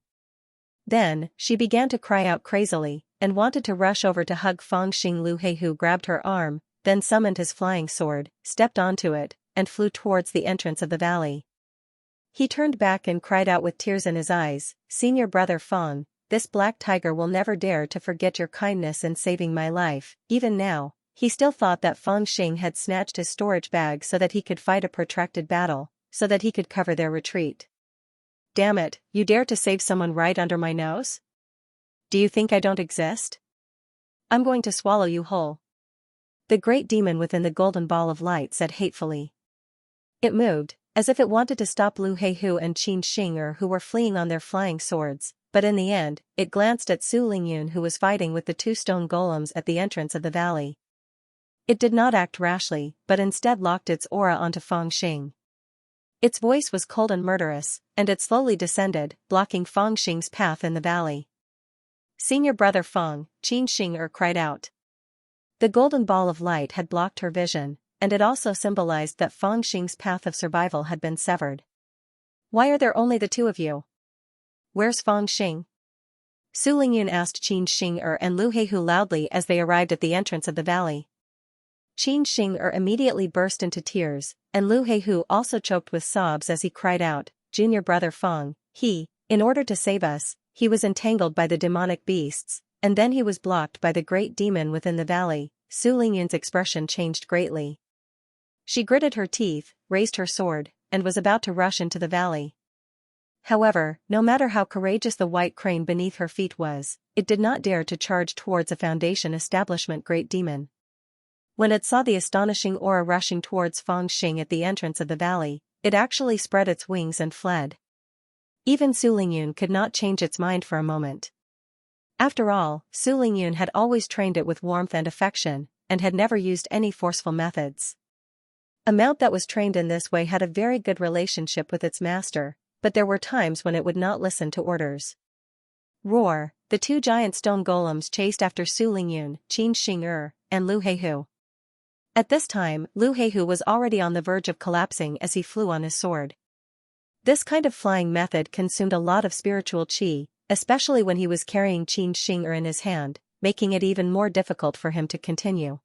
Then, she began to cry out crazily, and wanted to rush over to hug Fangxing. Lu Heihu grabbed her arm, then summoned his flying sword, stepped onto it, and flew towards the entrance of the valley. He turned back and cried out with tears in his eyes, "Senior brother Fang, this black tiger will never dare to forget your kindness in saving my life." Even now, he still thought that Fangxing had snatched his storage bag so that he could fight a protracted battle, so that he could cover their retreat. "Damn it, you dare to save someone right under my nose? Do you think I don't exist? I'm going to swallow you whole." The great demon within the golden ball of light said hatefully. It moved, as if it wanted to stop Lu Heihu and Xianxia who were fleeing on their flying swords, but in the end, it glanced at Su Lingyun who was fighting with the two stone golems at the entrance of the valley. It did not act rashly, but instead locked its aura onto Fangxing. Its voice was cold and murderous, and it slowly descended, blocking Fangxing's path in the valley. "Senior brother Fang," Xianxia cried out. The golden ball of light had blocked her vision, and it also symbolized that Fangxing's path of survival had been severed. "Why are there only the two of you? Where's Fangxing?" Su Lingyun asked Xianxia and Lu Heihu loudly as they arrived at the entrance of the valley. Xianxia immediately burst into tears, and Lu Heihu also choked with sobs as he cried out, "Junior brother Fang, in order to save us, he was entangled by the demonic beasts, and then he was blocked by the great demon within the valley." Su Lingyun's expression changed greatly. She gritted her teeth, raised her sword, and was about to rush into the valley. However, no matter how courageous the white crane beneath her feet was, it did not dare to charge towards a Foundation establishment great demon. When it saw the astonishing aura rushing towards Fangxing at the entrance of the valley, it actually spread its wings and fled. Even Su Lingyun could not change its mind for a moment. After all, Su Lingyun had always trained it with warmth and affection, and had never used any forceful methods. A mount that was trained in this way had a very good relationship with its master, but there were times when it would not listen to orders. Roar! The two giant stone golems chased after Su Lingyun, Xianxia, and Lu Heihu. At this time, Lu Heihu was already on the verge of collapsing as he flew on his sword. This kind of flying method consumed a lot of spiritual qi, especially when he was carrying Xianxia in his hand, making it even more difficult for him to continue.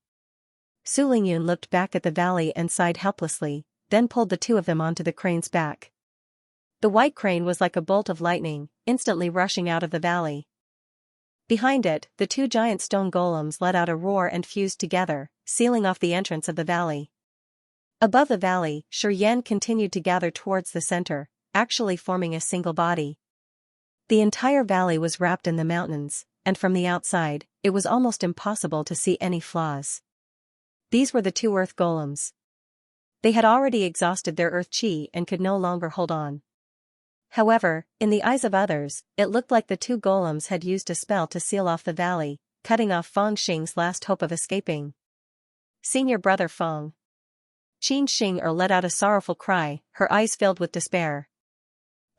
Su Lingyun looked back at the valley and sighed helplessly, then pulled the two of them onto the crane's back. The white crane was like a bolt of lightning, instantly rushing out of the valley. Behind it, the two giant stone golems let out a roar and fused together, sealing off the entrance of the valley. Above the valley, Shi Yan continued to gather towards the center, actually forming a single body. The entire valley was wrapped in the mountains, and from the outside, it was almost impossible to see any flaws. These were the two earth golems. They had already exhausted their earth chi and could no longer hold on. However, in the eyes of others, it looked like the two golems had used a spell to seal off the valley, cutting off Feng Xing's last hope of escaping. Senior brother Feng. Qin Xing'er let out a sorrowful cry, her eyes filled with despair.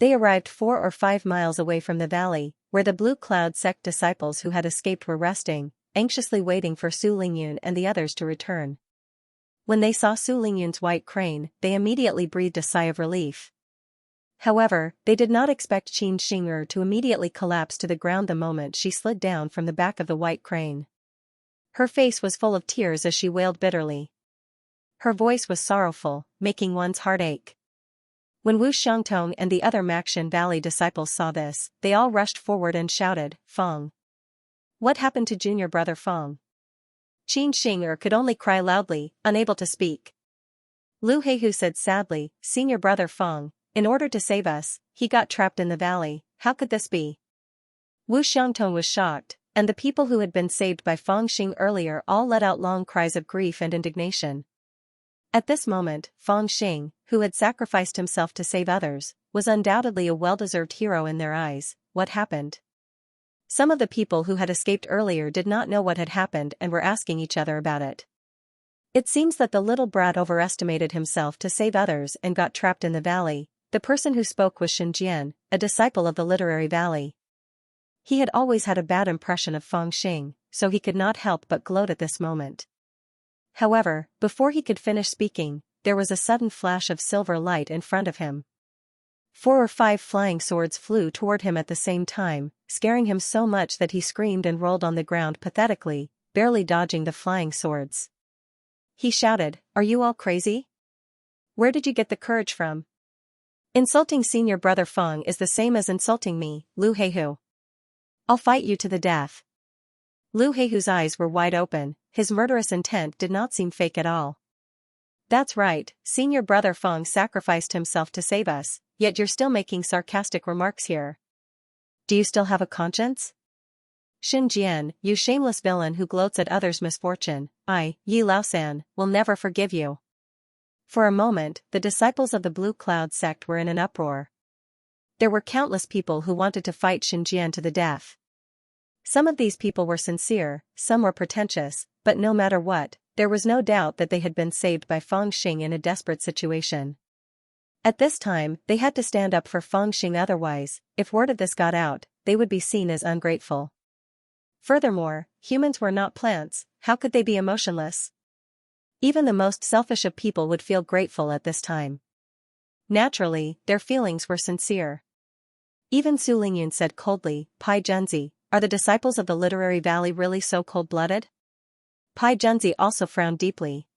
They arrived 4 or 5 miles away from the valley, where the Blue Cloud sect disciples who had escaped were resting, anxiously waiting for Su Lingyun and the others to return. When they saw Su Lingyun's white crane, they immediately breathed a sigh of relief. However, they did not expect Qin Xing'er to immediately collapse to the ground the moment she slid down from the back of the white crane. Her face was full of tears as she wailed bitterly. Her voice was sorrowful, making one's heart ache. When Wu Xiangtong and the other Maxian Valley disciples saw this, they all rushed forward and shouted, "Feng! What happened to junior brother Feng?" Qin Xing'er could only cry loudly, unable to speak. Lu Heihu said sadly, "Senior brother Feng, in order to save us, he got trapped in the valley. How could this be?" Wu Xiangtong was shocked, and the people who had been saved by Feng Xing earlier all let out long cries of grief and indignation. At this moment, Feng Xing, who had sacrificed himself to save others, was undoubtedly a well-deserved hero in their eyes. What happened? Some of the people who had escaped earlier did not know what had happened and were asking each other about it. It seems that the little brat overestimated himself to save others and got trapped in the valley. The person who spoke was Xianxia, a disciple of the Literary Valley. He had always had a bad impression of Feng Xing, so he could not help but gloat at this moment. However, before he could finish speaking, there was a sudden flash of silver light in front of him. 4 or 5 flying swords flew toward him at the same time, scaring him so much that he screamed and rolled on the ground pathetically, barely dodging the flying swords. He shouted, "Are you all crazy? Where did you get the courage from? Insulting senior brother Feng is the same as insulting me, Lu Heihu. I'll fight you to the death." Lu Heihu's eyes were wide open, his murderous intent did not seem fake at all. "That's right, senior brother Feng sacrificed himself to save us, yet you're still making sarcastic remarks here. Do you still have a conscience? Xin Jian, you shameless villain who gloats at others' misfortune, Yi Laosan, will never forgive you." For a moment, the disciples of the Blue Cloud sect were in an uproar. There were countless people who wanted to fight Xin Jian to the death. Some of these people were sincere, some were pretentious, but no matter what, there was no doubt that they had been saved by Feng Xing in a desperate situation. At this time, they had to stand up for Feng Xing, otherwise, if word of this got out, they would be seen as ungrateful. Furthermore, humans were not plants, how could they be emotionless? Even the most selfish of people would feel grateful at this time. Naturally, their feelings were sincere. Even Su Lingyun said coldly, "Pai Junzi, are the disciples of the Literary Valley really so cold-blooded?" Pai Junzi also frowned deeply.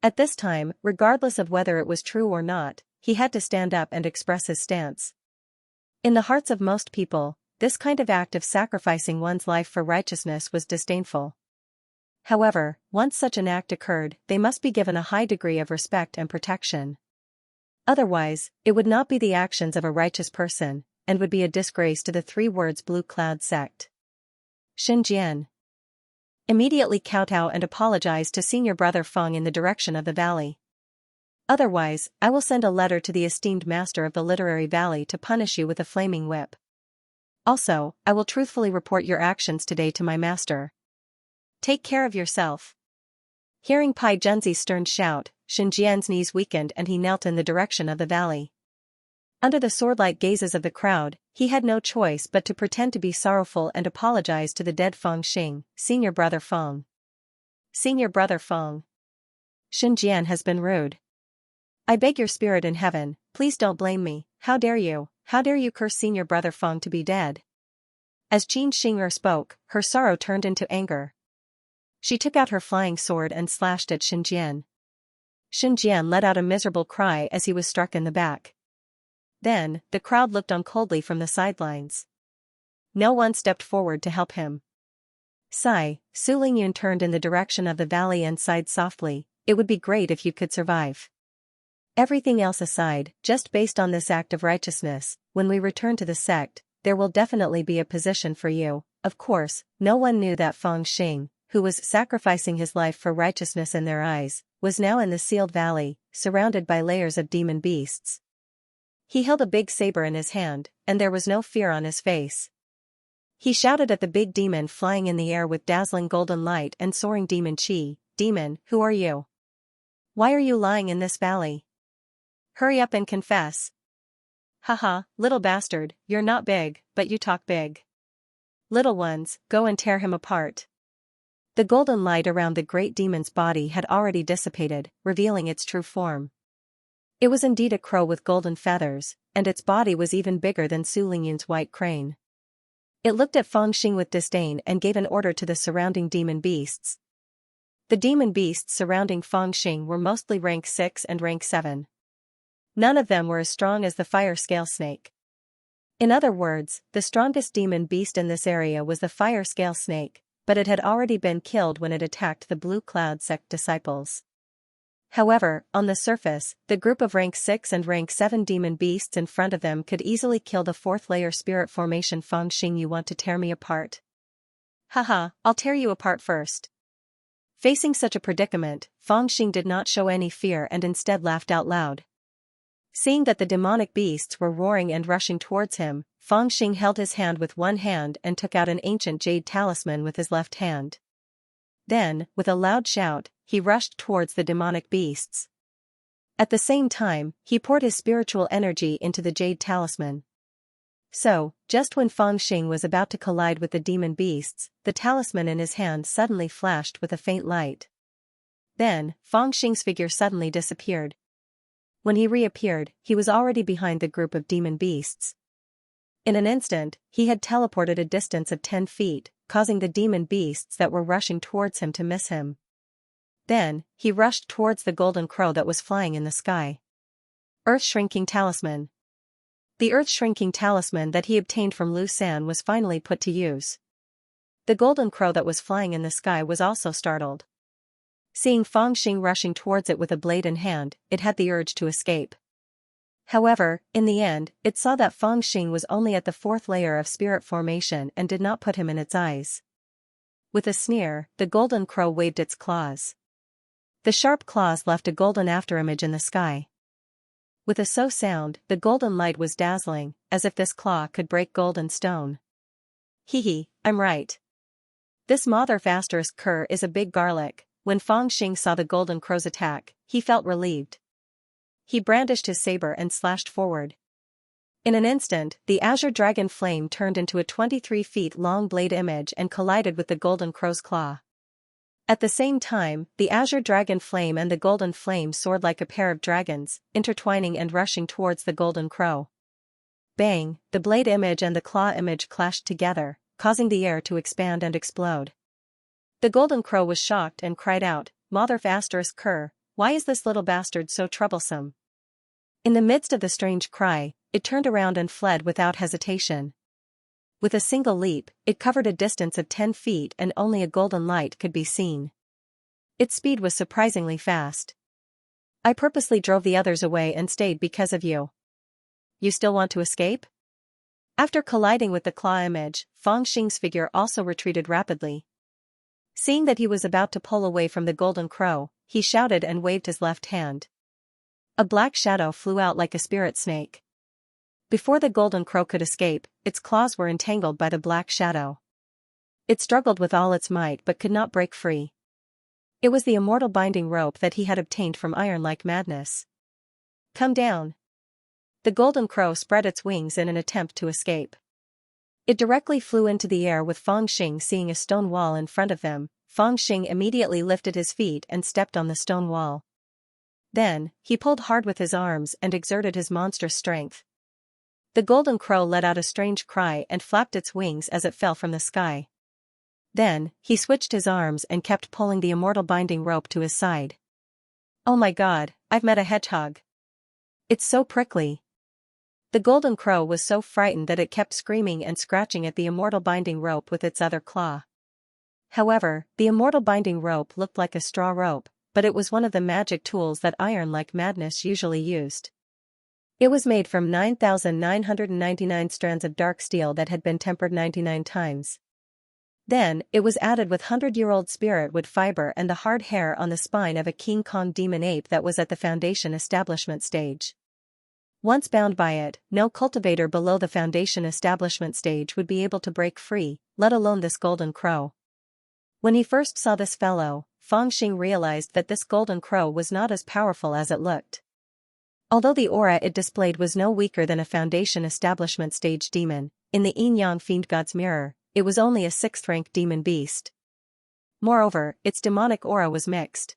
At this time, regardless of whether it was true or not, he had to stand up and express his stance. In the hearts of most people, this kind of act of sacrificing one's life for righteousness was disdainful. However, once such an act occurred, they must be given a high degree of respect and protection. Otherwise, it would not be the actions of a righteous person, and would be a disgrace to the 3 words Blue Cloud sect. Xin Jian immediately kowtow and apologize to senior brother Feng in the direction of the valley. Otherwise, I will send a letter to the esteemed master of the Literary Valley to punish you with a flaming whip. Also, I will truthfully report your actions today to my master. Take care of yourself." Hearing Pai Junzi's stern shout, Xin Jian's knees weakened and he knelt in the direction of the valley. Under the sword-like gazes of the crowd, he had no choice but to pretend to be sorrowful and apologize to the dead Feng Xing, "Senior brother Feng. Senior brother Feng. Xin Jian has been rude. I beg your spirit in heaven, please don't blame me. How dare you curse senior brother Feng to be dead?" As Qin Xing'er spoke, her sorrow turned into anger. She took out her flying sword and slashed at Xin Jian. Xin Jian let out a miserable cry as he was struck in the back. Then, the crowd looked on coldly from the sidelines. No one stepped forward to help him. Sigh, Su Lingyun turned in the direction of the valley and sighed softly, "It would be great if you could survive. Everything else aside, just based on this act of righteousness, when we return to the sect, there will definitely be a position for you." Of course, no one knew that Feng Xing, who was sacrificing his life for righteousness in their eyes, was now in the sealed valley, surrounded by layers of demon beasts. He held a big saber in his hand, and there was no fear on his face. He shouted at the big demon flying in the air with dazzling golden light and soaring demon chi. Demon, who are you? Why are you lying in this valley? Hurry up and confess. Haha, little bastard, you're not big, but you talk big. Little ones, go and tear him apart. The golden light around the great demon's body had already dissipated, revealing its true form. It was indeed a crow with golden feathers, and its body was even bigger than Su Lingyun's white crane. It looked at Feng Xing with disdain and gave an order to the surrounding demon beasts. The demon beasts surrounding Feng Xing were mostly rank 6 and rank 7. None of them were as strong as the fire scale snake. In other words, the strongest demon beast in this area was the fire scale snake, but it had already been killed when it attacked the Blue Cloud sect disciples. However, on the surface, the group of rank 6 and rank 7 demon beasts in front of them could easily kill the 4th layer spirit formation. Feng Xing, you want to tear me apart? Haha, I'll tear you apart first. Facing such a predicament, Feng Xing did not show any fear and instead laughed out loud. Seeing that the demonic beasts were roaring and rushing towards him, Feng Xing held his hand with one hand and took out an ancient jade talisman with his left hand. Then, with a loud shout, he rushed towards the demonic beasts. At the same time, he poured his spiritual energy into the jade talisman. So, just when Feng Xing was about to collide with the demon beasts, the talisman in his hand suddenly flashed with a faint light. Then, Feng Xing's figure suddenly disappeared. When he reappeared, he was already behind the group of demon beasts. In an instant, he had teleported a distance of 10 feet, causing the demon beasts that were rushing towards him to miss him. Then, he rushed towards the golden crow that was flying in the sky. Earth-shrinking talisman. The earth-shrinking talisman that he obtained from Lu San was finally put to use. The golden crow that was flying in the sky was also startled. Seeing Feng Xing rushing towards it with a blade in hand, it had the urge to escape. However, in the end, it saw that Feng Xing was only at the 4th layer of spirit formation and did not put him in its eyes. With a sneer, the golden crow waved its claws. The sharp claws left a golden afterimage in the sky. With a so sound, the golden light was dazzling, as if this claw could break gold and stone. Hee, I'm right. This mother asterisk cur is a big garlic. When Feng Xing saw the golden crow's attack, he felt relieved. He brandished his saber and slashed forward. In an instant, the azure dragon flame turned into a 23 feet long blade image and collided with the golden crow's claw. At the same time, the azure dragon flame and the golden flame soared like a pair of dragons, intertwining and rushing towards the golden crow. Bang, the blade image and the claw image clashed together, causing the air to expand and explode. The golden crow was shocked and cried out, "Mother asterisk cur, why is this little bastard so troublesome?" In the midst of the strange cry, it turned around and fled without hesitation. With a single leap, it covered a distance of 10 feet and only a golden light could be seen. Its speed was surprisingly fast. I purposely drove the others away and stayed because of you. You still want to escape? After colliding with the claw image, Feng Xing's figure also retreated rapidly. Seeing that he was about to pull away from the golden crow, he shouted and waved his left hand. A black shadow flew out like a spirit snake. Before the golden crow could escape, its claws were entangled by the black shadow. It struggled with all its might but could not break free. It was the immortal binding rope that he had obtained from Iron like Madness. Come down. The golden crow spread its wings in an attempt to escape. It directly flew into the air with Feng Xing seeing a stone wall in front of them. Feng Xing immediately lifted his feet and stepped on the stone wall. Then, he pulled hard with his arms and exerted his monstrous strength. The golden crow let out a strange cry and flapped its wings as it fell from the sky. Then, he switched his arms and kept pulling the immortal binding rope to his side. Oh my god, I've met a hedgehog. It's so prickly. The golden crow was so frightened that it kept screaming and scratching at the immortal binding rope with its other claw. However, the immortal binding rope looked like a straw rope, but it was one of the magic tools that Iron like Madness usually used. It was made from 9,999 strands of dark steel that had been tempered 99 times. Then, it was added with 100-year-old spirit wood fiber and the hard hair on the spine of a King Kong demon ape that was at the Foundation establishment stage. Once bound by it, no cultivator below the foundation establishment stage would be able to break free, let alone this golden crow. When he first saw this fellow, Fangxing realized that this golden crow was not as powerful as it looked. Although the aura it displayed was no weaker than a foundation establishment stage demon, in the Yin-Yang Fiend God's mirror, it was only a 6th-rank demon beast. Moreover, its demonic aura was mixed.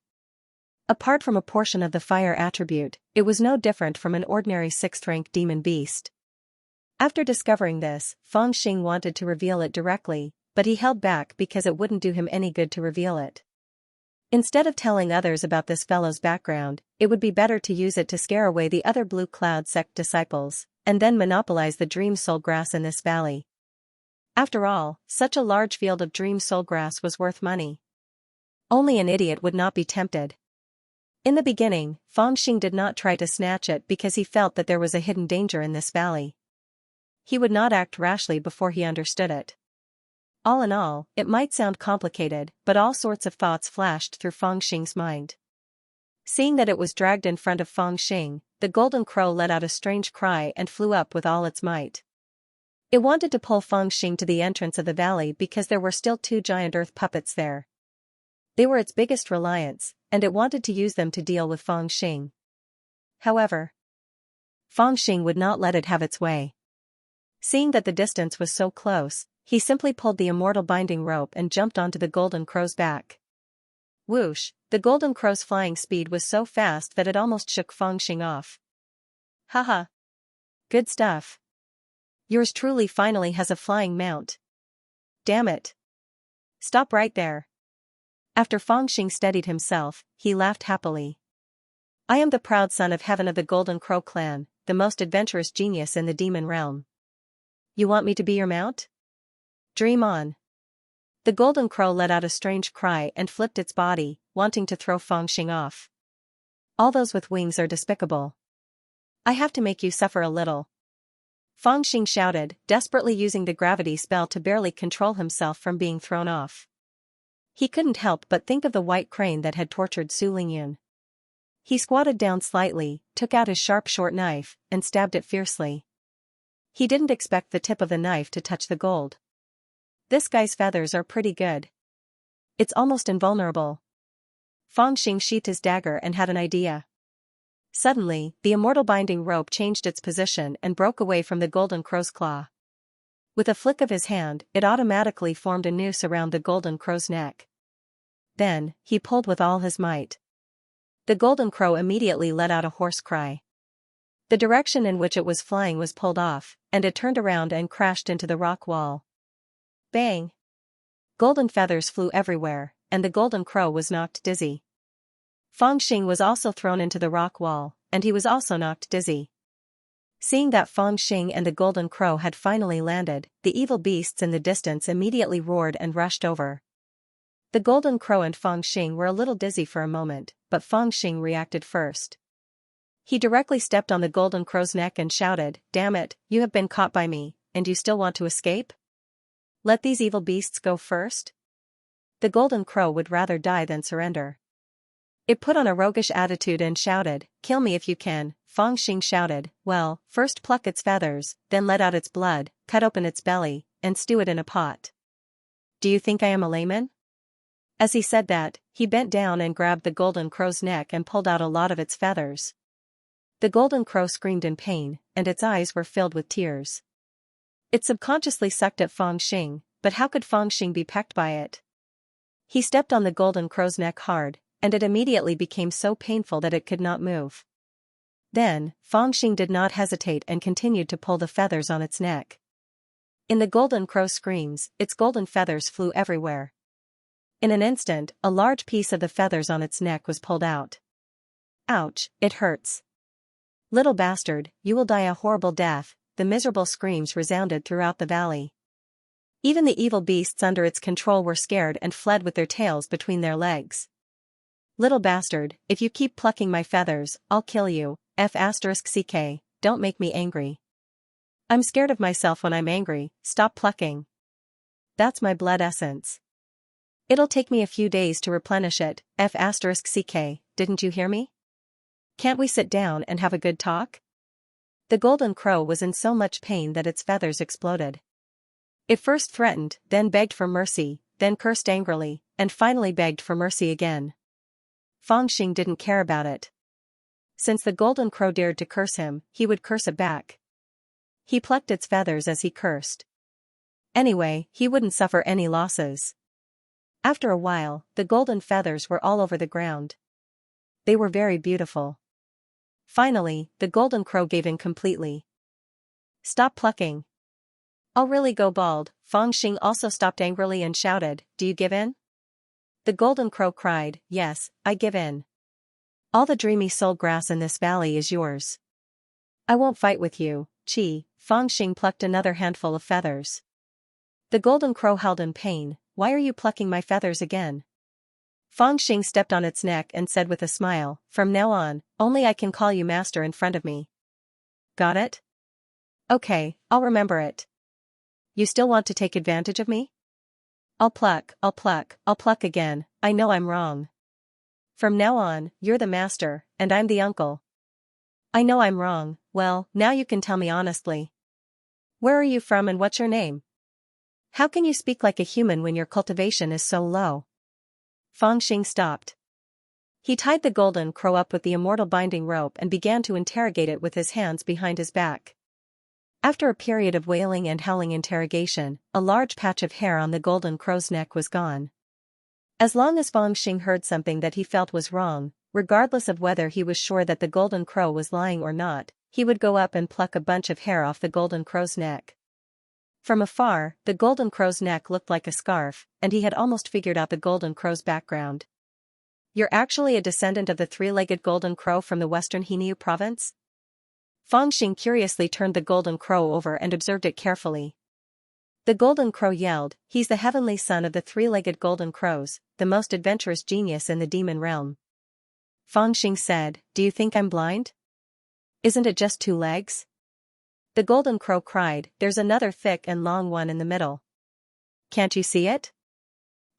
Apart from a portion of the fire attribute, it was no different from an ordinary 6th-rank demon beast. After discovering this, Fangxing wanted to reveal it directly, but he held back because it wouldn't do him any good to reveal it. Instead of telling others about this fellow's background, it would be better to use it to scare away the other Blue Cloud sect disciples, and then monopolize the dream soul grass in this valley. After all, such a large field of dream soul grass was worth money. Only an idiot would not be tempted. In the beginning, Fangxing did not try to snatch it because he felt that there was a hidden danger in this valley. He would not act rashly before he understood it. All in all, it might sound complicated, but all sorts of thoughts flashed through Fangxing's mind. Seeing that it was dragged in front of Fangxing, the golden crow let out a strange cry and flew up with all its might. It wanted to pull Fangxing to the entrance of the valley because there were still 2 giant earth puppets there. They were its biggest reliance, and it wanted to use them to deal with Fangxing. However, Fangxing would not let it have its way. Seeing that the distance was so close, he simply pulled the immortal binding rope and jumped onto the golden crow's back. Whoosh, the golden crow's flying speed was so fast that it almost shook Fangxing off. Haha. Good stuff. Yours truly finally has a flying mount. Damn it. Stop right there. After Fangxing steadied himself, he laughed happily. I am the proud son of heaven of the Golden Crow clan, the most adventurous genius in the demon realm. You want me to be your mount? Dream on. The golden crow let out a strange cry and flipped its body, wanting to throw Fangxing off. All those with wings are despicable. I have to make you suffer a little. Fangxing shouted, desperately using the gravity spell to barely control himself from being thrown off. He couldn't help but think of the white crane that had tortured Su Lingyun. He squatted down slightly, took out his sharp short knife, and stabbed it fiercely. He didn't expect the tip of the knife to touch the gold. This guy's feathers are pretty good. It's almost invulnerable. Fangxing sheathed his dagger and had an idea. Suddenly, the immortal binding rope changed its position and broke away from the golden crow's claw. With a flick of his hand, it automatically formed a noose around the golden crow's neck. Then, he pulled with all his might. The golden crow immediately let out a hoarse cry. The direction in which it was flying was pulled off, and it turned around and crashed into the rock wall. Bang! Golden feathers flew everywhere, and the golden crow was knocked dizzy. Fangxing was also thrown into the rock wall, and he was also knocked dizzy. Seeing that Fangxing and the golden crow had finally landed, the evil beasts in the distance immediately roared and rushed over. The golden crow and Fangxing were a little dizzy for a moment, but Fangxing reacted first. He directly stepped on the golden crow's neck and shouted, "Damn it, you have been caught by me, and you still want to escape? Let these evil beasts go first?" The golden crow would rather die than surrender. It put on a roguish attitude and shouted, "Kill me if you can." Fangxing shouted, "Well, first pluck its feathers, then let out its blood, cut open its belly, and stew it in a pot. Do you think I am a layman?" As he said that, he bent down and grabbed the golden crow's neck and pulled out a lot of its feathers. The golden crow screamed in pain, and its eyes were filled with tears. It subconsciously sucked at Fangxing, but how could Fangxing be pecked by it? He stepped on the golden crow's neck hard, and it immediately became so painful that it could not move. Then, Fangxing did not hesitate and continued to pull the feathers on its neck. In the golden crow's screams, its golden feathers flew everywhere. In an instant, a large piece of the feathers on its neck was pulled out. Ouch, it hurts. Little bastard, you will die a horrible death. The miserable screams resounded throughout the valley. Even the evil beasts under its control were scared and fled with their tails between their legs. Little bastard, if you keep plucking my feathers, I'll kill you. F***ck, don't make me angry. I'm scared of myself when I'm angry, stop plucking. That's my blood essence. It'll take me a few days to replenish it. F***ck, didn't you hear me? Can't we sit down and have a good talk? The golden crow was in so much pain that its feathers exploded. It first threatened, then begged for mercy, then cursed angrily, and finally begged for mercy again. Fangxing didn't care about it. Since the golden crow dared to curse him, he would curse it back. He plucked its feathers as he cursed. Anyway, he wouldn't suffer any losses. After a while, the golden feathers were all over the ground. They were very beautiful. Finally, the golden crow gave in completely. Stop plucking. I'll really go bald. Fangxing also stopped angrily and shouted, do you give in? The golden crow cried, yes, I give in. All the dreamy soul grass in this valley is yours. I won't fight with you, Chi. Fangxing plucked another handful of feathers. The golden crow howled in pain, why are you plucking my feathers again? Fangxing stepped on its neck and said with a smile, from now on, only I can call you master in front of me. Got it? Okay, I'll remember it. You still want to take advantage of me? I'll pluck again, I know I'm wrong. From now on, you're the master, and I'm the uncle. I know I'm wrong, well, now you can tell me honestly. Where are you from and what's your name? How can you speak like a human when your cultivation is so low? Fangxing stopped. He tied the golden crow up with the immortal binding rope and began to interrogate it with his hands behind his back. After a period of wailing and howling interrogation, a large patch of hair on the golden crow's neck was gone. As long as Fangxing heard something that he felt was wrong, regardless of whether he was sure that the golden crow was lying or not, he would go up and pluck a bunch of hair off the golden crow's neck. From afar, the golden crow's neck looked like a scarf, and he had almost figured out the golden crow's background. You're actually a descendant of the three-legged golden crow from the western Hinyu province? Fangxing curiously turned the golden crow over and observed it carefully. The golden crow yelled, he's the heavenly son of the three-legged golden crows, the most adventurous genius in the demon realm. Fangxing said, do you think I'm blind? Isn't it just 2 legs? The golden crow cried, there's another thick and long one in the middle. Can't you see it?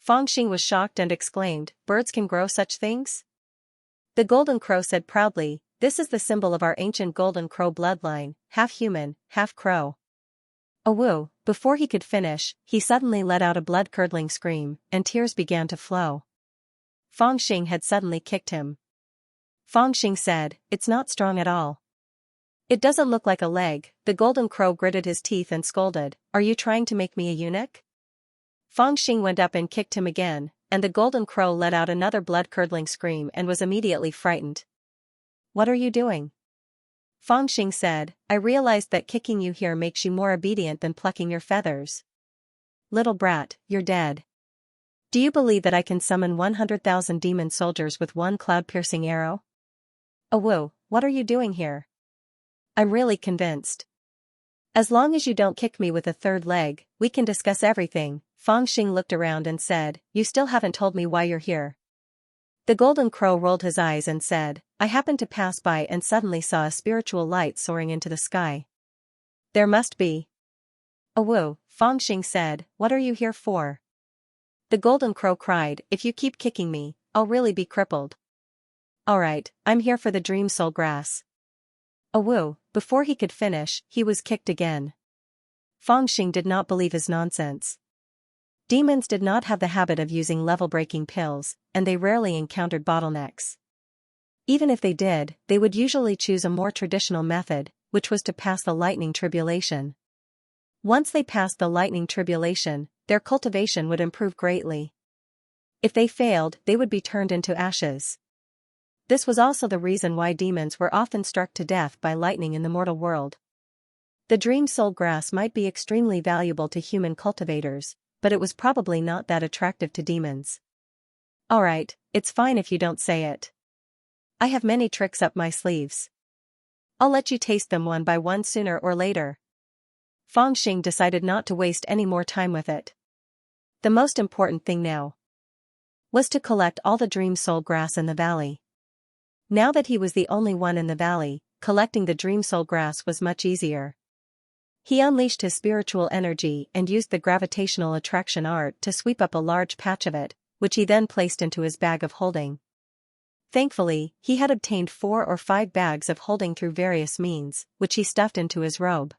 Fangxing was shocked and exclaimed, birds can grow such things? The golden crow said proudly, this is the symbol of our ancient golden crow bloodline, half human, half crow. Awoo, before he could finish, he suddenly let out a blood-curdling scream, and tears began to flow. Fangxing had suddenly kicked him. Fangxing said, it's not strong at all. It doesn't look like a leg. The golden crow gritted his teeth and scolded, are you trying to make me a eunuch? Fangxing went up and kicked him again, and the golden crow let out another blood-curdling scream and was immediately frightened. What are you doing? Fangxing said, I realized that kicking you here makes you more obedient than plucking your feathers. Little brat, you're dead. Do you believe that I can summon 100,000 demon soldiers with one cloud-piercing arrow? Awoo, what are you doing here? I'm really convinced. As long as you don't kick me with a third leg, we can discuss everything. Fangxing looked around and said, you still haven't told me why you're here. The golden crow rolled his eyes and said, I happened to pass by and suddenly saw a spiritual light soaring into the sky. There must be. Awoo, Fangxing said, what are you here for? The golden crow cried, if you keep kicking me, I'll really be crippled. Alright, I'm here for the dream soul grass. Awoo, before he could finish, he was kicked again. Fangxing did not believe his nonsense. Demons did not have the habit of using level-breaking pills, and they rarely encountered bottlenecks. Even if they did, they would usually choose a more traditional method, which was to pass the lightning tribulation. Once they passed the lightning tribulation, their cultivation would improve greatly. If they failed, they would be turned into ashes. This was also the reason why demons were often struck to death by lightning in the mortal world. The dream soul grass might be extremely valuable to human cultivators, but it was probably not that attractive to demons. Alright, it's fine if you don't say it. I have many tricks up my sleeves. I'll let you taste them one by one sooner or later. Fangxing decided not to waste any more time with it. The most important thing now was to collect all the dream soul grass in the valley. Now that he was the only one in the valley, collecting the dream soul grass was much easier. He unleashed his spiritual energy and used the gravitational attraction art to sweep up a large patch of it, which he then placed into his bag of holding. Thankfully, he had obtained 4 or 5 bags of holding through various means, which he stuffed into his robe.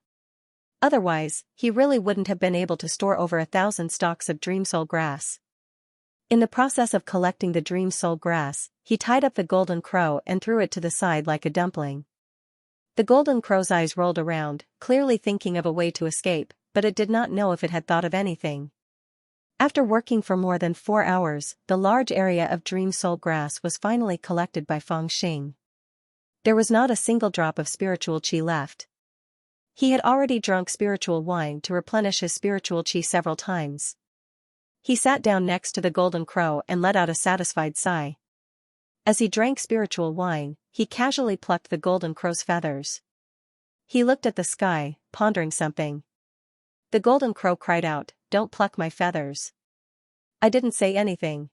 Otherwise, he really wouldn't have been able to store over 1,000 stalks of dream soul grass. In the process of collecting the dream soul grass, he tied up the golden crow and threw it to the side like a dumpling. The golden crow's eyes rolled around, clearly thinking of a way to escape, but it did not know if it had thought of anything. After working for more than 4 hours, the large area of dream soul grass was finally collected by Fangxing. There was not a single drop of spiritual qi left. He had already drunk spiritual wine to replenish his spiritual qi several times. He sat down next to the golden crow and let out a satisfied sigh. As he drank spiritual wine, he casually plucked the golden crow's feathers. He looked at the sky, pondering something. The golden crow cried out, "Don't pluck my feathers." "I didn't say anything."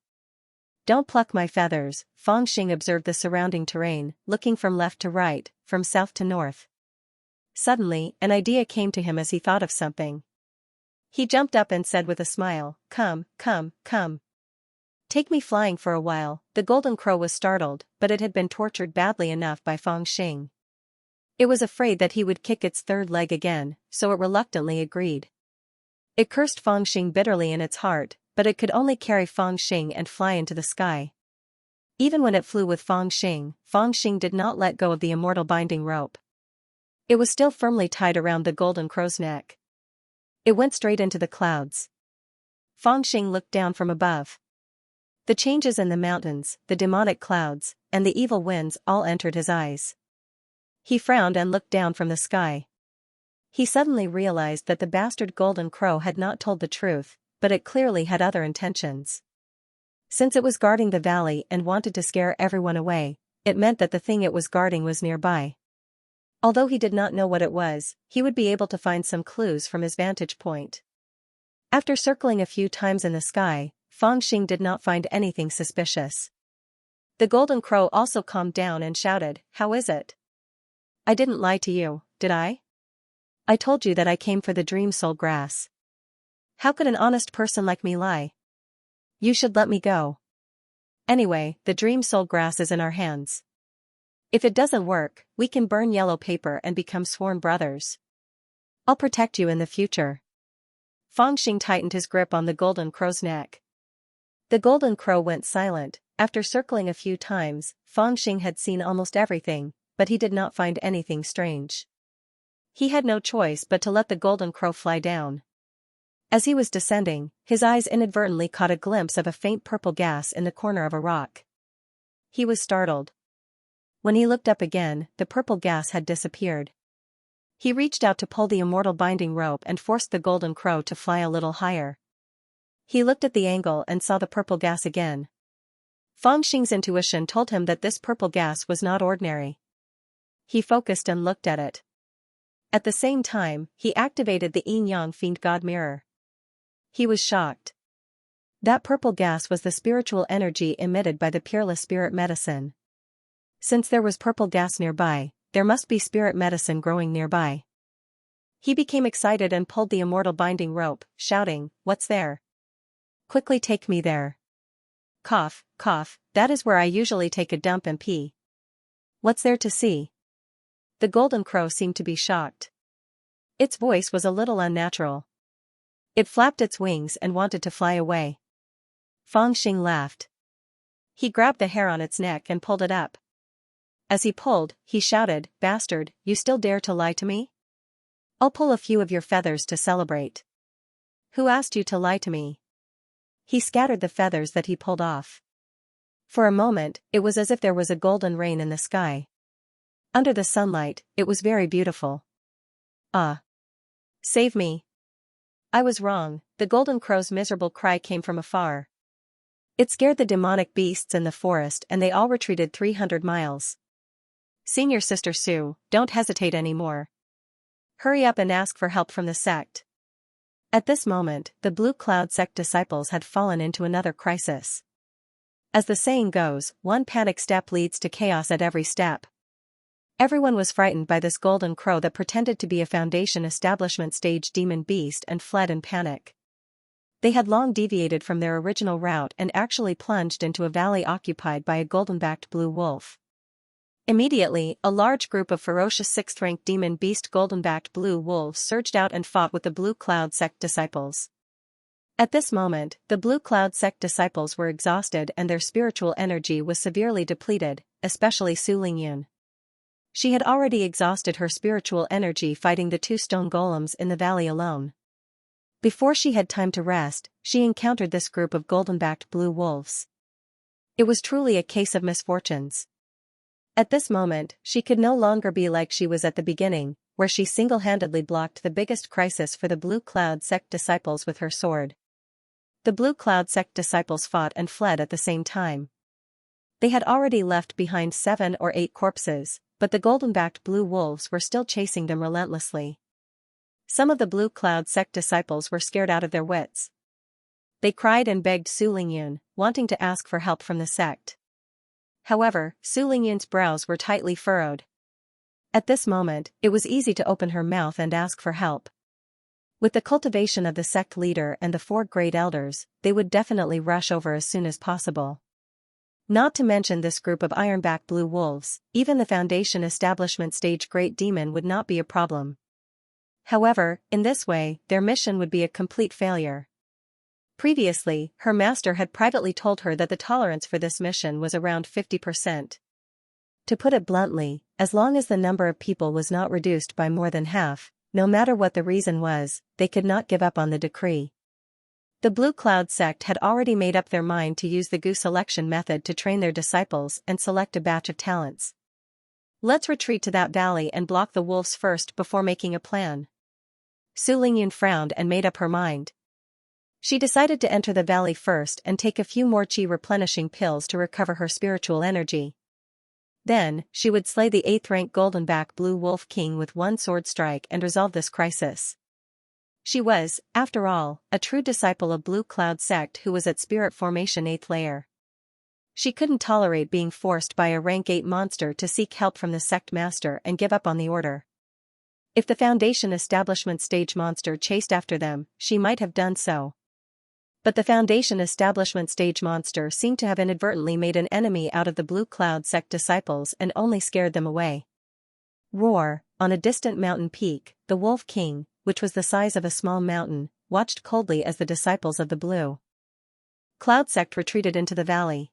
"Don't pluck my feathers." Fangxing observed the surrounding terrain, looking from left to right, from south to north. Suddenly, an idea came to him as he thought of something. He jumped up and said with a smile, "Come, come, come. Take me flying for a while." The golden crow was startled, but it had been tortured badly enough by Fangxing. It was afraid that he would kick its third leg again, so it reluctantly agreed. It cursed Fangxing bitterly in its heart, but it could only carry Fangxing and fly into the sky. Even when it flew with Fangxing, Fangxing did not let go of the immortal binding rope. It was still firmly tied around the golden crow's neck. It went straight into the clouds. Fangxing looked down from above. The changes in the mountains, the demonic clouds, and the evil winds all entered his eyes. He frowned and looked down from the sky. He suddenly realized that the bastard golden crow had not told the truth, but it clearly had other intentions. Since it was guarding the valley and wanted to scare everyone away, it meant that the thing it was guarding was nearby. Although he did not know what it was, he would be able to find some clues from his vantage point. After circling a few times in the sky, Fangxing did not find anything suspicious. The golden crow also calmed down and shouted, "How is it? I didn't lie to you, did I? I told you that I came for the dream soul grass. How could an honest person like me lie? You should let me go. Anyway, the dream soul grass is in our hands. If it doesn't work, we can burn yellow paper and become sworn brothers. I'll protect you in the future." Fangxing tightened his grip on the golden crow's neck. The golden crow went silent. After circling a few times, Fangxing had seen almost everything, but he did not find anything strange. He had no choice but to let the golden crow fly down. As he was descending, his eyes inadvertently caught a glimpse of a faint purple gas in the corner of a rock. He was startled. When he looked up again, the purple gas had disappeared. He reached out to pull the immortal binding rope and forced the golden crow to fly a little higher. He looked at the angle and saw the purple gas again. Fangxing's intuition told him that this purple gas was not ordinary. He focused and looked at it. At the same time, he activated the Yin-Yang Fiend God Mirror. He was shocked. That purple gas was the spiritual energy emitted by the Peerless Spirit Medicine. Since there was purple gas nearby, there must be spirit medicine growing nearby. He became excited and pulled the immortal binding rope, shouting, "What's there? Quickly take me there. Cough, cough, that is where I usually take a dump and pee. What's there to see?" The golden crow seemed to be shocked. Its voice was a little unnatural. It flapped its wings and wanted to fly away. Fangxing laughed. He grabbed the hair on its neck and pulled it up. As he pulled, he shouted, "Bastard, you still dare to lie to me? I'll pull a few of your feathers to celebrate." "Who asked you to lie to me?" He scattered the feathers that he pulled off. For a moment, it was as if there was a golden rain in the sky. Under the sunlight, it was very beautiful. "Ah! Save me! I was wrong." The golden crow's miserable cry came from afar. It scared the demonic beasts in the forest and they all retreated 300 miles. "Senior Sister Sue, don't hesitate anymore. Hurry up and ask for help from the sect." At this moment, the Blue Cloud sect disciples had fallen into another crisis. As the saying goes, one panic step leads to chaos at every step. Everyone was frightened by this golden crow that pretended to be a Foundation establishment stage demon beast and fled in panic. They had long deviated from their original route and actually plunged into a valley occupied by a golden-backed blue wolf. Immediately, a large group of ferocious sixth-rank demon beast golden-backed blue wolves surged out and fought with the Blue Cloud sect disciples. At this moment, the Blue Cloud sect disciples were exhausted and their spiritual energy was severely depleted, especially Su Lingyun. She had already exhausted her spiritual energy fighting the two stone golems in the valley alone. Before she had time to rest, she encountered this group of golden-backed blue wolves. It was truly a case of misfortunes. At this moment, she could no longer be like she was at the beginning, where she single-handedly blocked the biggest crisis for the Blue Cloud sect disciples with her sword. The Blue Cloud sect disciples fought and fled at the same time. They had already left behind 7 or 8 corpses, but the golden-backed blue wolves were still chasing them relentlessly. Some of the Blue Cloud sect disciples were scared out of their wits. They cried and begged Su Lingyun, wanting to ask for help from the sect. However, Su Lingyun's brows were tightly furrowed. At this moment, it was easy to open her mouth and ask for help. With the cultivation of the sect leader and the 4 great elders, they would definitely rush over as soon as possible. Not to mention this group of ironback blue wolves, even the Foundation establishment stage great demon would not be a problem. However, in this way, their mission would be a complete failure. Previously, her master had privately told her that the tolerance for this mission was around 50%. To put it bluntly, as long as the number of people was not reduced by more than half, no matter what the reason was, they could not give up on the decree. The Blue Cloud sect had already made up their mind to use the Gu selection method to train their disciples and select a batch of talents. Let's retreat to that valley and block the wolves first before making a plan. Su Lingyun frowned and made up her mind. She decided to enter the valley first and take a few more chi replenishing pills to recover her spiritual energy. Then, she would slay the 8th-rank golden-back blue wolf king with one sword strike and resolve this crisis. She was, after all, a true disciple of Blue Cloud sect who was at spirit formation 8th layer. She couldn't tolerate being forced by a rank 8 monster to seek help from the sect master and give up on the order. If the Foundation establishment stage monster chased after them, she might have done so. But the Foundation establishment stage monster seemed to have inadvertently made an enemy out of the Blue Cloud sect disciples and only scared them away. Roar, on a distant mountain peak, the Wolf King, which was the size of a small mountain, watched coldly as the disciples of the Blue Cloud sect retreated into the valley.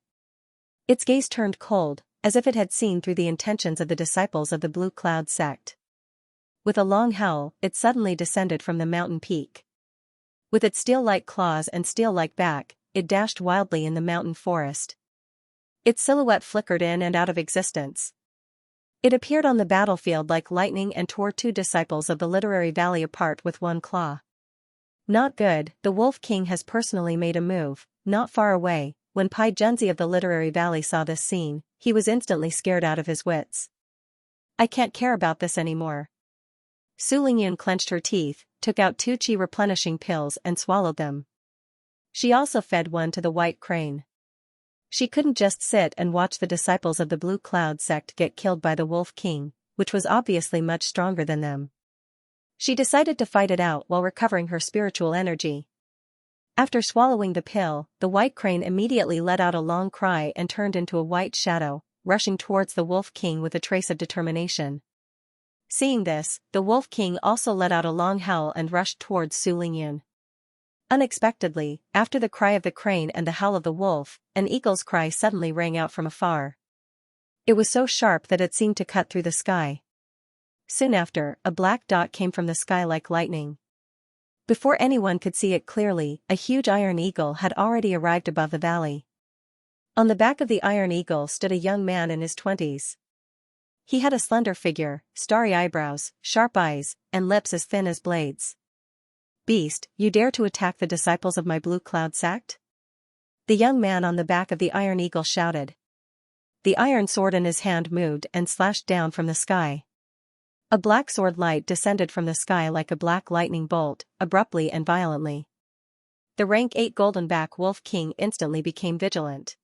Its gaze turned cold, as if it had seen through the intentions of the disciples of the Blue Cloud sect. With a long howl, it suddenly descended from the mountain peak. With its steel-like claws and steel-like back, it dashed wildly in the mountain forest. Its silhouette flickered in and out of existence. It appeared on the battlefield like lightning and tore 2 disciples of the Literary Valley apart with one claw. Not good, the Wolf King has personally made a move. Not far away, when Pai Junzi of the Literary Valley saw this scene, he was instantly scared out of his wits. I can't care about this anymore. Su Lingyun clenched her teeth, took out 2 chi replenishing pills and swallowed them. She also fed one to the white crane. She couldn't just sit and watch the disciples of the Blue Cloud sect get killed by the Wolf King, which was obviously much stronger than them. She decided to fight it out while recovering her spiritual energy. After swallowing the pill, the white crane immediately let out a long cry and turned into a white shadow, rushing towards the Wolf King with a trace of determination. Seeing this, the Wolf King also let out a long howl and rushed towards Su Lingyun. Unexpectedly, after the cry of the crane and the howl of the wolf, an eagle's cry suddenly rang out from afar. It was so sharp that it seemed to cut through the sky. Soon after, a black dot came from the sky like lightning. Before anyone could see it clearly, a huge iron eagle had already arrived above the valley. On the back of the iron eagle stood a young man in his 20s. He had a slender figure, starry eyebrows, sharp eyes, and lips as thin as blades. Beast, you dare to attack the disciples of my Blue Cloud sect? The young man on the back of the iron eagle shouted. The iron sword in his hand moved and slashed down from the sky. A black sword light descended from the sky like a black lightning bolt, abruptly and violently. The rank 8 golden-back Wolf King instantly became vigilant.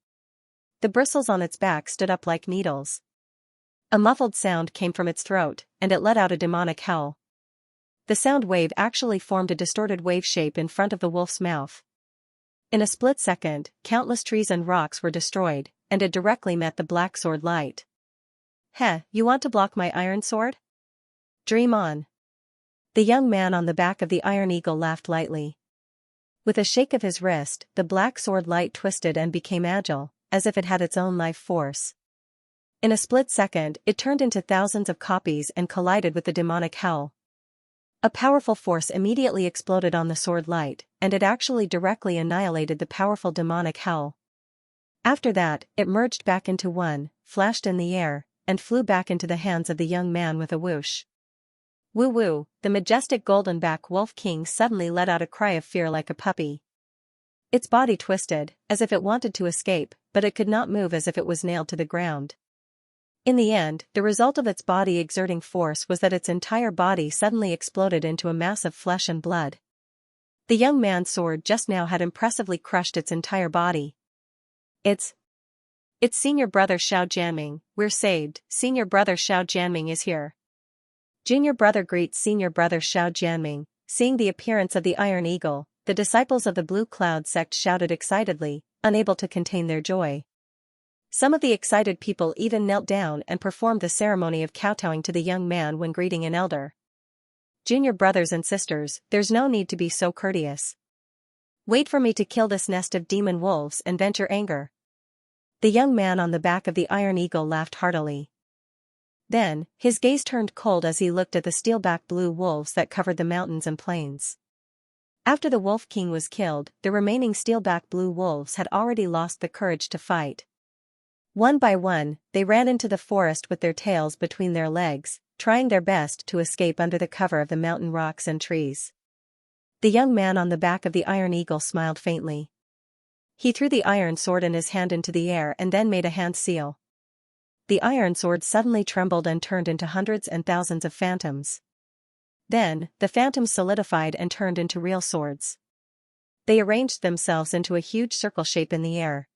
The bristles on its back stood up like needles. A muffled sound came from its throat, and it let out a demonic howl. The sound wave actually formed a distorted wave shape in front of the wolf's mouth. In a split second, countless trees and rocks were destroyed, and it directly met the black sword light. Heh, you want to block my iron sword? Dream on. The young man on the back of the Iron Eagle laughed lightly. With a shake of his wrist, the black sword light twisted and became agile, as if it had its own life force. In a split second, it turned into thousands of copies and collided with the demonic howl. A powerful force immediately exploded on the sword light, and it actually directly annihilated the powerful demonic howl. After that, it merged back into one, flashed in the air, and flew back into the hands of the young man with a whoosh. Woo-woo, the majestic golden-back wolf king suddenly let out a cry of fear like a puppy. Its body twisted, as if it wanted to escape, but it could not move as if it was nailed to the ground. In the end, the result of its body exerting force was that its entire body suddenly exploded into a mass of flesh and blood. The young man's sword just now had impressively crushed its entire body. It's senior brother Xiao Jianming, we're saved, senior brother Xiao Jianming is here. Junior brother greets senior brother Xiao Jianming. Seeing the appearance of the Iron Eagle, the disciples of the Blue Cloud sect shouted excitedly, unable to contain their joy. Some of the excited people even knelt down and performed the ceremony of kowtowing to the young man when greeting an elder. Junior brothers and sisters, there's no need to be so courteous. Wait for me to kill this nest of demon wolves and vent your anger. The young man on the back of the Iron Eagle laughed heartily. Then, his gaze turned cold as he looked at the steelback blue wolves that covered the mountains and plains. After the Wolf King was killed, the remaining steelback blue wolves had already lost the courage to fight. One by one, they ran into the forest with their tails between their legs, trying their best to escape under the cover of the mountain rocks and trees. The young man on the back of the Iron Eagle smiled faintly. He threw the iron sword in his hand into the air and then made a hand seal. The iron sword suddenly trembled and turned into hundreds and thousands of phantoms. Then, the phantoms solidified and turned into real swords. They arranged themselves into a huge circle shape in the air.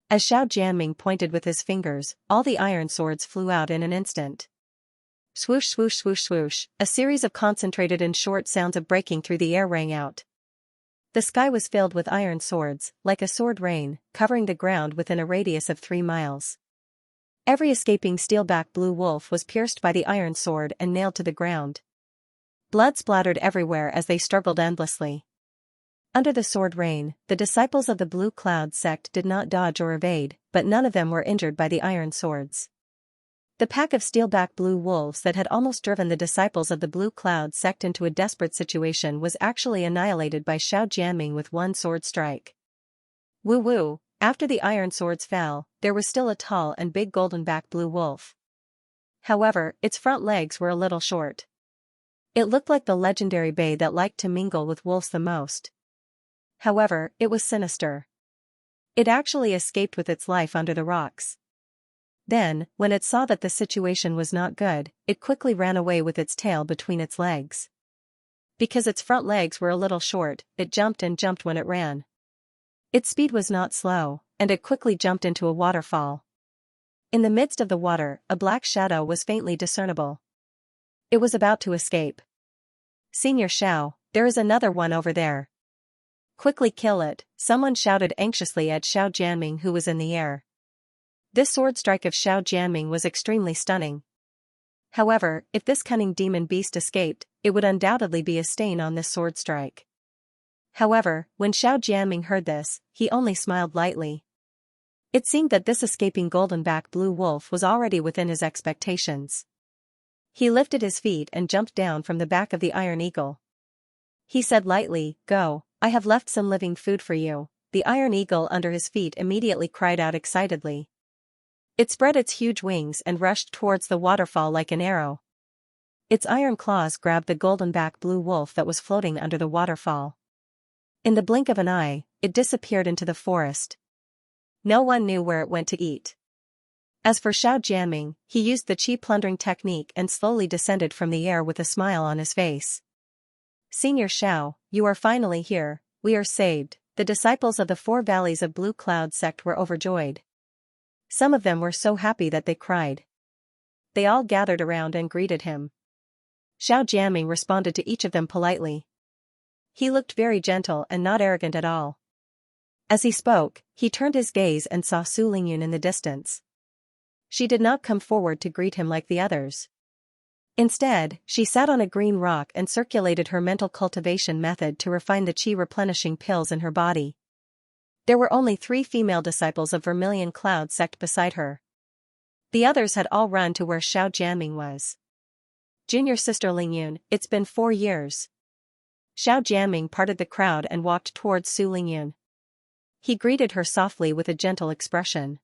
As Xiao Jianming pointed with his fingers, all the iron swords flew out in an instant. Swoosh swoosh swoosh swoosh, a series of concentrated and short sounds of breaking through the air rang out. The sky was filled with iron swords, like a sword rain, covering the ground within a radius of 3 miles. Every escaping steelback blue wolf was pierced by the iron sword and nailed to the ground. Blood splattered everywhere as they struggled endlessly. Under the sword rain, the disciples of the Blue Cloud sect did not dodge or evade, but none of them were injured by the iron swords. The pack of steelback blue wolves that had almost driven the disciples of the Blue Cloud sect into a desperate situation was actually annihilated by Xiao Jianming with one sword strike. Woo-woo, after the iron swords fell, there was still a tall and big golden-back blue wolf. However, its front legs were a little short. It looked like the legendary bay that liked to mingle with wolves the most. However, it was sinister. It actually escaped with its life under the rocks. Then, when it saw that the situation was not good, it quickly ran away with its tail between its legs. Because its front legs were a little short, it jumped and jumped when it ran. Its speed was not slow, and it quickly jumped into a waterfall. In the midst of the water, a black shadow was faintly discernible. It was about to escape. Senior Xiao, there is another one over there. Quickly kill it, someone shouted anxiously at Xiao Jianming who was in the air. This sword strike of Xiao Jianming was extremely stunning. However, if this cunning demon beast escaped, it would undoubtedly be a stain on this sword strike. However, when Xiao Jianming heard this, he only smiled lightly. It seemed that this escaping golden-back blue wolf was already within his expectations. He lifted his feet and jumped down from the back of the Iron Eagle. He said lightly, "Go, I have left some living food for you." The Iron Eagle under his feet immediately cried out excitedly. It spread its huge wings and rushed towards the waterfall like an arrow. Its iron claws grabbed the golden-back blue wolf that was floating under the waterfall. In the blink of an eye, it disappeared into the forest. No one knew where it went to eat. As for Xiao Jianming, he used the Qi plundering technique and slowly descended from the air with a smile on his face. Senior Xiao, you are finally here, we are saved. The disciples of the 4 Valleys of Blue Cloud sect were overjoyed. Some of them were so happy that they cried. They all gathered around and greeted him. Xiao Jianming responded to each of them politely. He looked very gentle and not arrogant at all. As he spoke, he turned his gaze and saw Su Lingyun in the distance. She did not come forward to greet him like the others. Instead, she sat on a green rock and circulated her mental cultivation method to refine the qi replenishing pills in her body. There were only 3 female disciples of Vermilion Cloud sect beside her. The others had all run to where Xiao Jiaming was. Junior sister Lingyun, it's been 4 years. Xiao Jiaming parted the crowd and walked towards Su Lingyun. He greeted her softly with a gentle expression.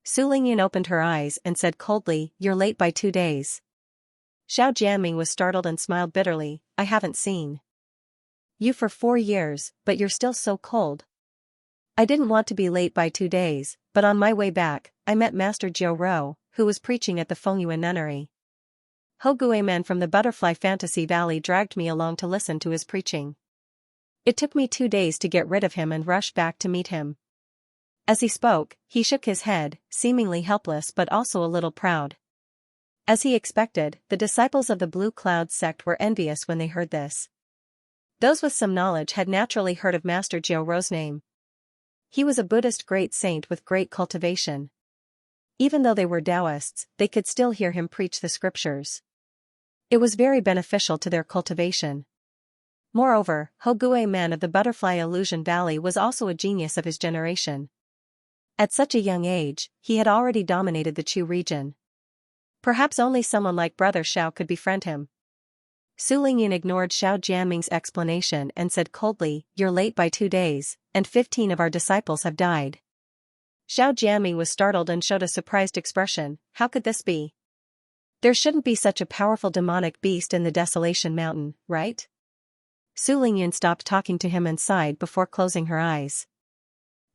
Su Lingyun opened her eyes and said coldly, "You're late by 2 days." Xiao Jiaming was startled and smiled bitterly, "I haven't seen you for 4 years, but you're still so cold." "I didn't want to be late by 2 days, but on my way back, I met Master Jiu Ro, who was preaching at the Fengyuan nunnery. Hogue men from the Butterfly Fantasy Valley dragged me along to listen to his preaching. It took me 2 days to get rid of him and rush back to meet him." As he spoke, he shook his head, seemingly helpless but also a little proud. As he expected, the disciples of the Blue Cloud sect were envious when they heard this. Those with some knowledge had naturally heard of Master Jiu Ro's name. He was a Buddhist great saint with great cultivation. Even though they were Taoists, they could still hear him preach the scriptures. It was very beneficial to their cultivation. Moreover, Hogue man of the Butterfly Illusion Valley was also a genius of his generation. At such a young age, he had already dominated the Chu region. Perhaps only someone like Brother Xiao could befriend him. Su Lingyun ignored Xiao Jiaming's explanation and said coldly, "You're late by 2 days, and 15 of our disciples have died." Xiao Jiaming was startled and showed a surprised expression. How could this be? There shouldn't be such a powerful demonic beast in the Desolation Mountain, right? Su Lingyun stopped talking to him and sighed before closing her eyes.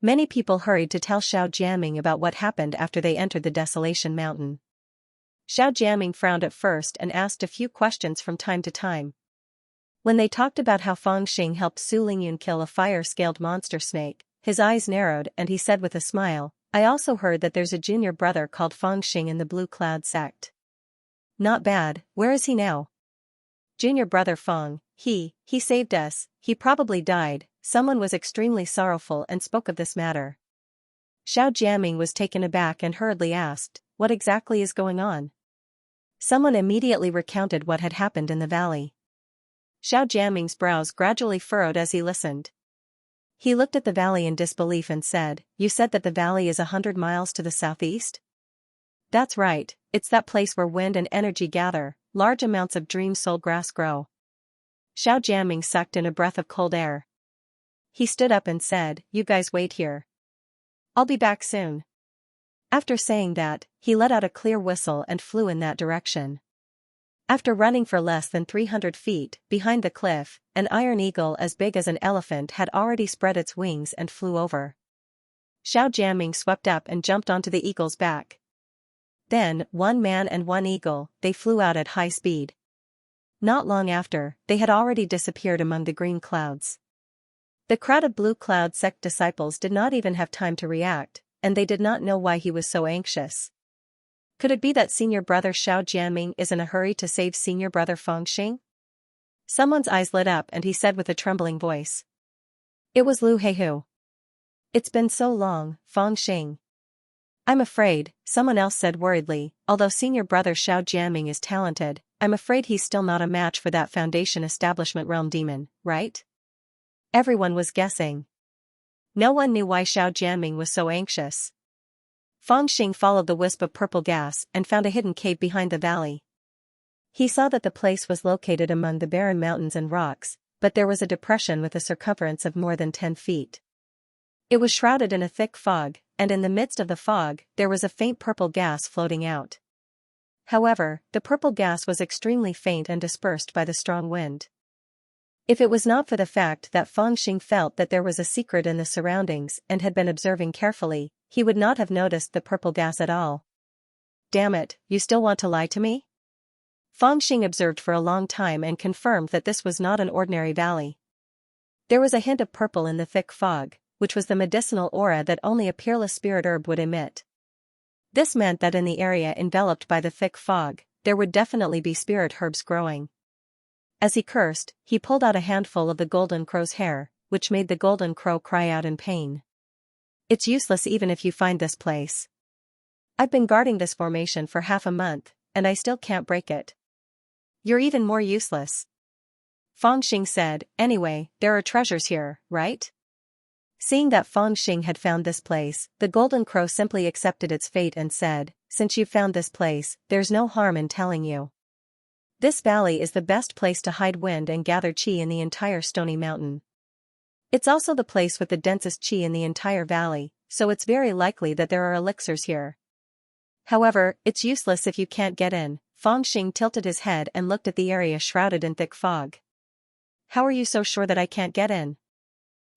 Many people hurried to tell Xiao Jiaming about what happened after they entered the Desolation Mountain. Xiao Jiaming frowned at first and asked a few questions from time to time. When they talked about how Feng Xing helped Su Lingyun kill a fire-scaled monster snake, his eyes narrowed and he said with a smile, "I also heard that there's a junior brother called Feng Xing in the Blue Cloud sect." "Not bad, where is he now?" "Junior brother Feng, he saved us, he probably died." Someone was extremely sorrowful and spoke of this matter. Xiao Jiaming was taken aback and hurriedly asked, "What exactly is going on?" Someone immediately recounted what had happened in the valley. Xiao Jiaming's brows gradually furrowed as he listened. He looked at the valley in disbelief and said, "You said that the valley is 100 miles to the southeast?" "That's right, it's that place where wind and energy gather, large amounts of dream soul grass grow." Xiao Jiaming sucked in a breath of cold air. He stood up and said, "You guys wait here. I'll be back soon." After saying that, he let out a clear whistle and flew in that direction. After running for less than 300 feet, behind the cliff, an iron eagle as big as an elephant had already spread its wings and flew over. Xiao Jiaming swept up and jumped onto the eagle's back. Then, 1 man and 1 eagle, they flew out at high speed. Not long after, they had already disappeared among the green clouds. The crowd of Blue Cloud sect disciples did not even have time to react, and they did not know why he was so anxious. Could it be that senior brother Xiao Jiaming is in a hurry to save senior brother Feng Xing? Someone's eyes lit up and he said with a trembling voice. It was Lu Heihu. "It's been so long, Feng Xing." "I'm afraid," someone else said worriedly, "although senior brother Xiao Jiaming is talented, I'm afraid he's still not a match for that Foundation Establishment Realm demon, right?" Everyone was guessing. No one knew why Xiao Jiaming was so anxious. Feng Xing followed the wisp of purple gas and found a hidden cave behind the valley. He saw that the place was located among the barren mountains and rocks, but there was a depression with a circumference of more than 10 feet. It was shrouded in a thick fog, and in the midst of the fog, there was a faint purple gas floating out. However, the purple gas was extremely faint and dispersed by the strong wind. If it was not for the fact that Feng Xing felt that there was a secret in the surroundings and had been observing carefully, he would not have noticed the purple gas at all. "Damn it, you still want to lie to me?" Feng Xing observed for a long time and confirmed that this was not an ordinary valley. There was a hint of purple in the thick fog, which was the medicinal aura that only a peerless spirit herb would emit. This meant that in the area enveloped by the thick fog, there would definitely be spirit herbs growing. As he cursed, he pulled out a handful of the golden crow's hair, which made the golden crow cry out in pain. It's useless even if you find this place. I've been guarding this formation for half a month, and I still can't break it. You're even more useless. Fangxing said, anyway, there are treasures here, right? Seeing that Fangxing had found this place, the golden crow simply accepted its fate and said, since you've found this place, there's no harm in telling you. This valley is the best place to hide wind and gather qi in the entire stony mountain. It's also the place with the densest qi in the entire valley, so it's very likely that there are elixirs here. However, it's useless if you can't get in. Fangxing tilted his head and looked at the area shrouded in thick fog. How are you so sure that I can't get in?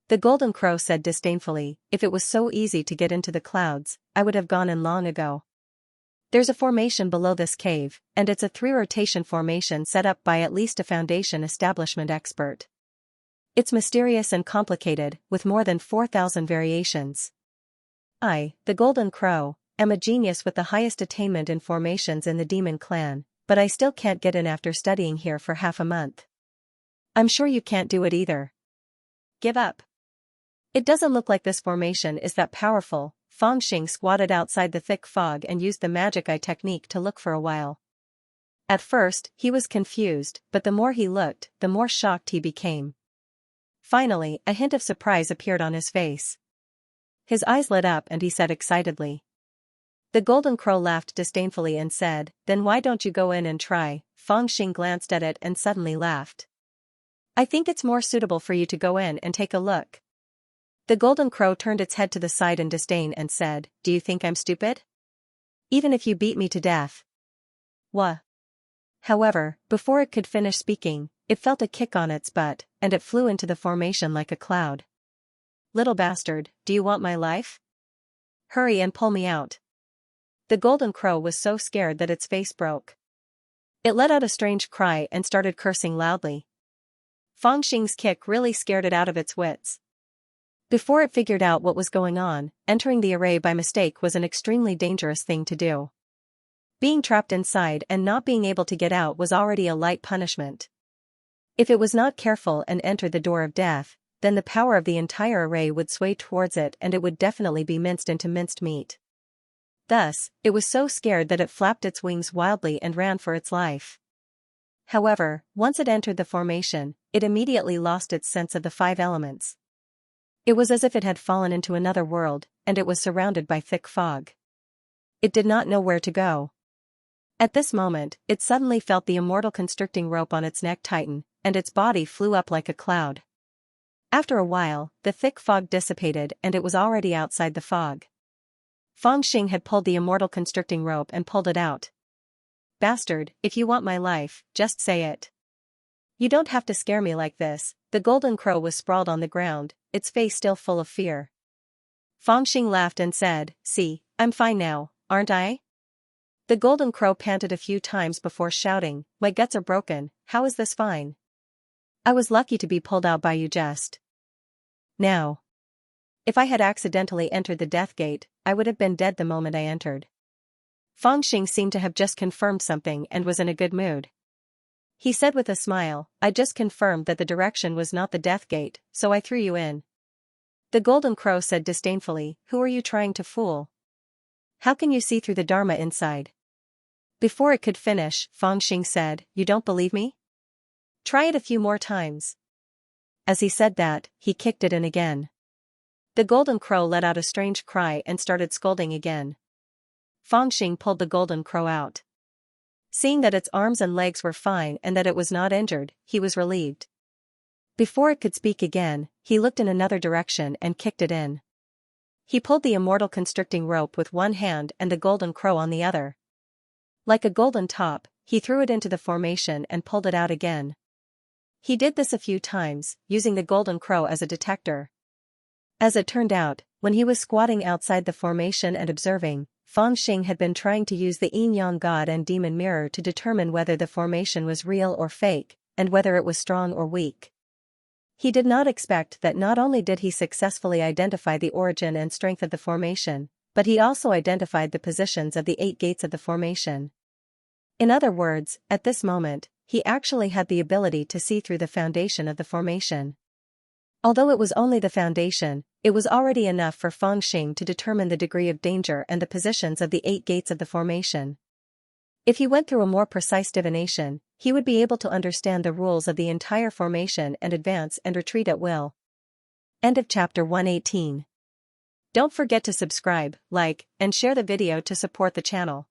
The golden crow said disdainfully, if it was so easy to get into the clouds, I would have gone in long ago. There's a formation below this cave, and it's a 3-rotation formation set up by at least a foundation establishment expert. It's mysterious and complicated, with more than 4,000 variations. I, the golden crow, am a genius with the highest attainment in formations in the demon clan, but I still can't get in after studying here for half a month. I'm sure you can't do it either. Give up. It doesn't look like this formation is that powerful. Fangxing squatted outside the thick fog and used the magic eye technique to look for a while. At first, he was confused, but the more he looked, the more shocked he became. Finally, a hint of surprise appeared on his face. His eyes lit up and he said excitedly. The golden crow laughed disdainfully and said, then why don't you go in and try? Fangxing glanced at it and suddenly laughed. I think it's more suitable for you to go in and take a look. The golden crow turned its head to the side in disdain and said, do you think I'm stupid? Even if you beat me to death. Wha? However, before it could finish speaking, it felt a kick on its butt, and it flew into the formation like a cloud. Little bastard, do you want my life? Hurry and pull me out. The golden crow was so scared that its face broke. It let out a strange cry and started cursing loudly. Fangxing's kick really scared it out of its wits. Before it figured out what was going on, entering the array by mistake was an extremely dangerous thing to do. Being trapped inside and not being able to get out was already a light punishment. If it was not careful and entered the door of death, then the power of the entire array would sway towards it and it would definitely be minced into minced meat. Thus, it was so scared that it flapped its wings wildly and ran for its life. However, once it entered the formation, it immediately lost its sense of the 5 elements. It was as if it had fallen into another world, and it was surrounded by thick fog. It did not know where to go. At this moment, it suddenly felt the immortal constricting rope on its neck tighten, and its body flew up like a cloud. After a while, the thick fog dissipated and it was already outside the fog. Fangxing had pulled the immortal constricting rope and pulled it out. Bastard, if you want my life, just say it. You don't have to scare me like this. The golden crow was sprawled on the ground, its face still full of fear. Fangxing laughed and said, see, I'm fine now, aren't I? The golden crow panted a few times before shouting, my guts are broken, how is this fine? I was lucky to be pulled out by you just now. If I had accidentally entered the death gate, I would have been dead the moment I entered. Fangxing seemed to have just confirmed something and was in a good mood. He said with a smile, I just confirmed that the direction was not the death gate, so I threw you in. The golden crow said disdainfully, who are you trying to fool? How can you see through the Dharma inside? Before it could finish, Fangxing said, you don't believe me? Try it a few more times. As he said that, he kicked it in again. The golden crow let out a strange cry and started scolding again. Fangxing pulled the golden crow out. Seeing that its arms and legs were fine and that it was not injured, he was relieved. Before it could speak again, he looked in another direction and kicked it in. He pulled the immortal constricting rope with one hand and the golden crow on the other. Like a golden top, he threw it into the formation and pulled it out again. He did this a few times, using the golden crow as a detector. As it turned out, when he was squatting outside the formation and observing, Fangxing had been trying to use the yin-yang god and demon mirror to determine whether the formation was real or fake, and whether it was strong or weak. He did not expect that not only did he successfully identify the origin and strength of the formation, but he also identified the positions of the 8 gates of the formation. In other words, at this moment, he actually had the ability to see through the foundation of the formation. Although it was only the foundation, it was already enough for Fengxing to determine the degree of danger and the positions of the 8 gates of the formation. If he went through a more precise divination, he would be able to understand the rules of the entire formation and advance and retreat at will. End of chapter 118. Don't forget to subscribe, like, and share the video to support the channel.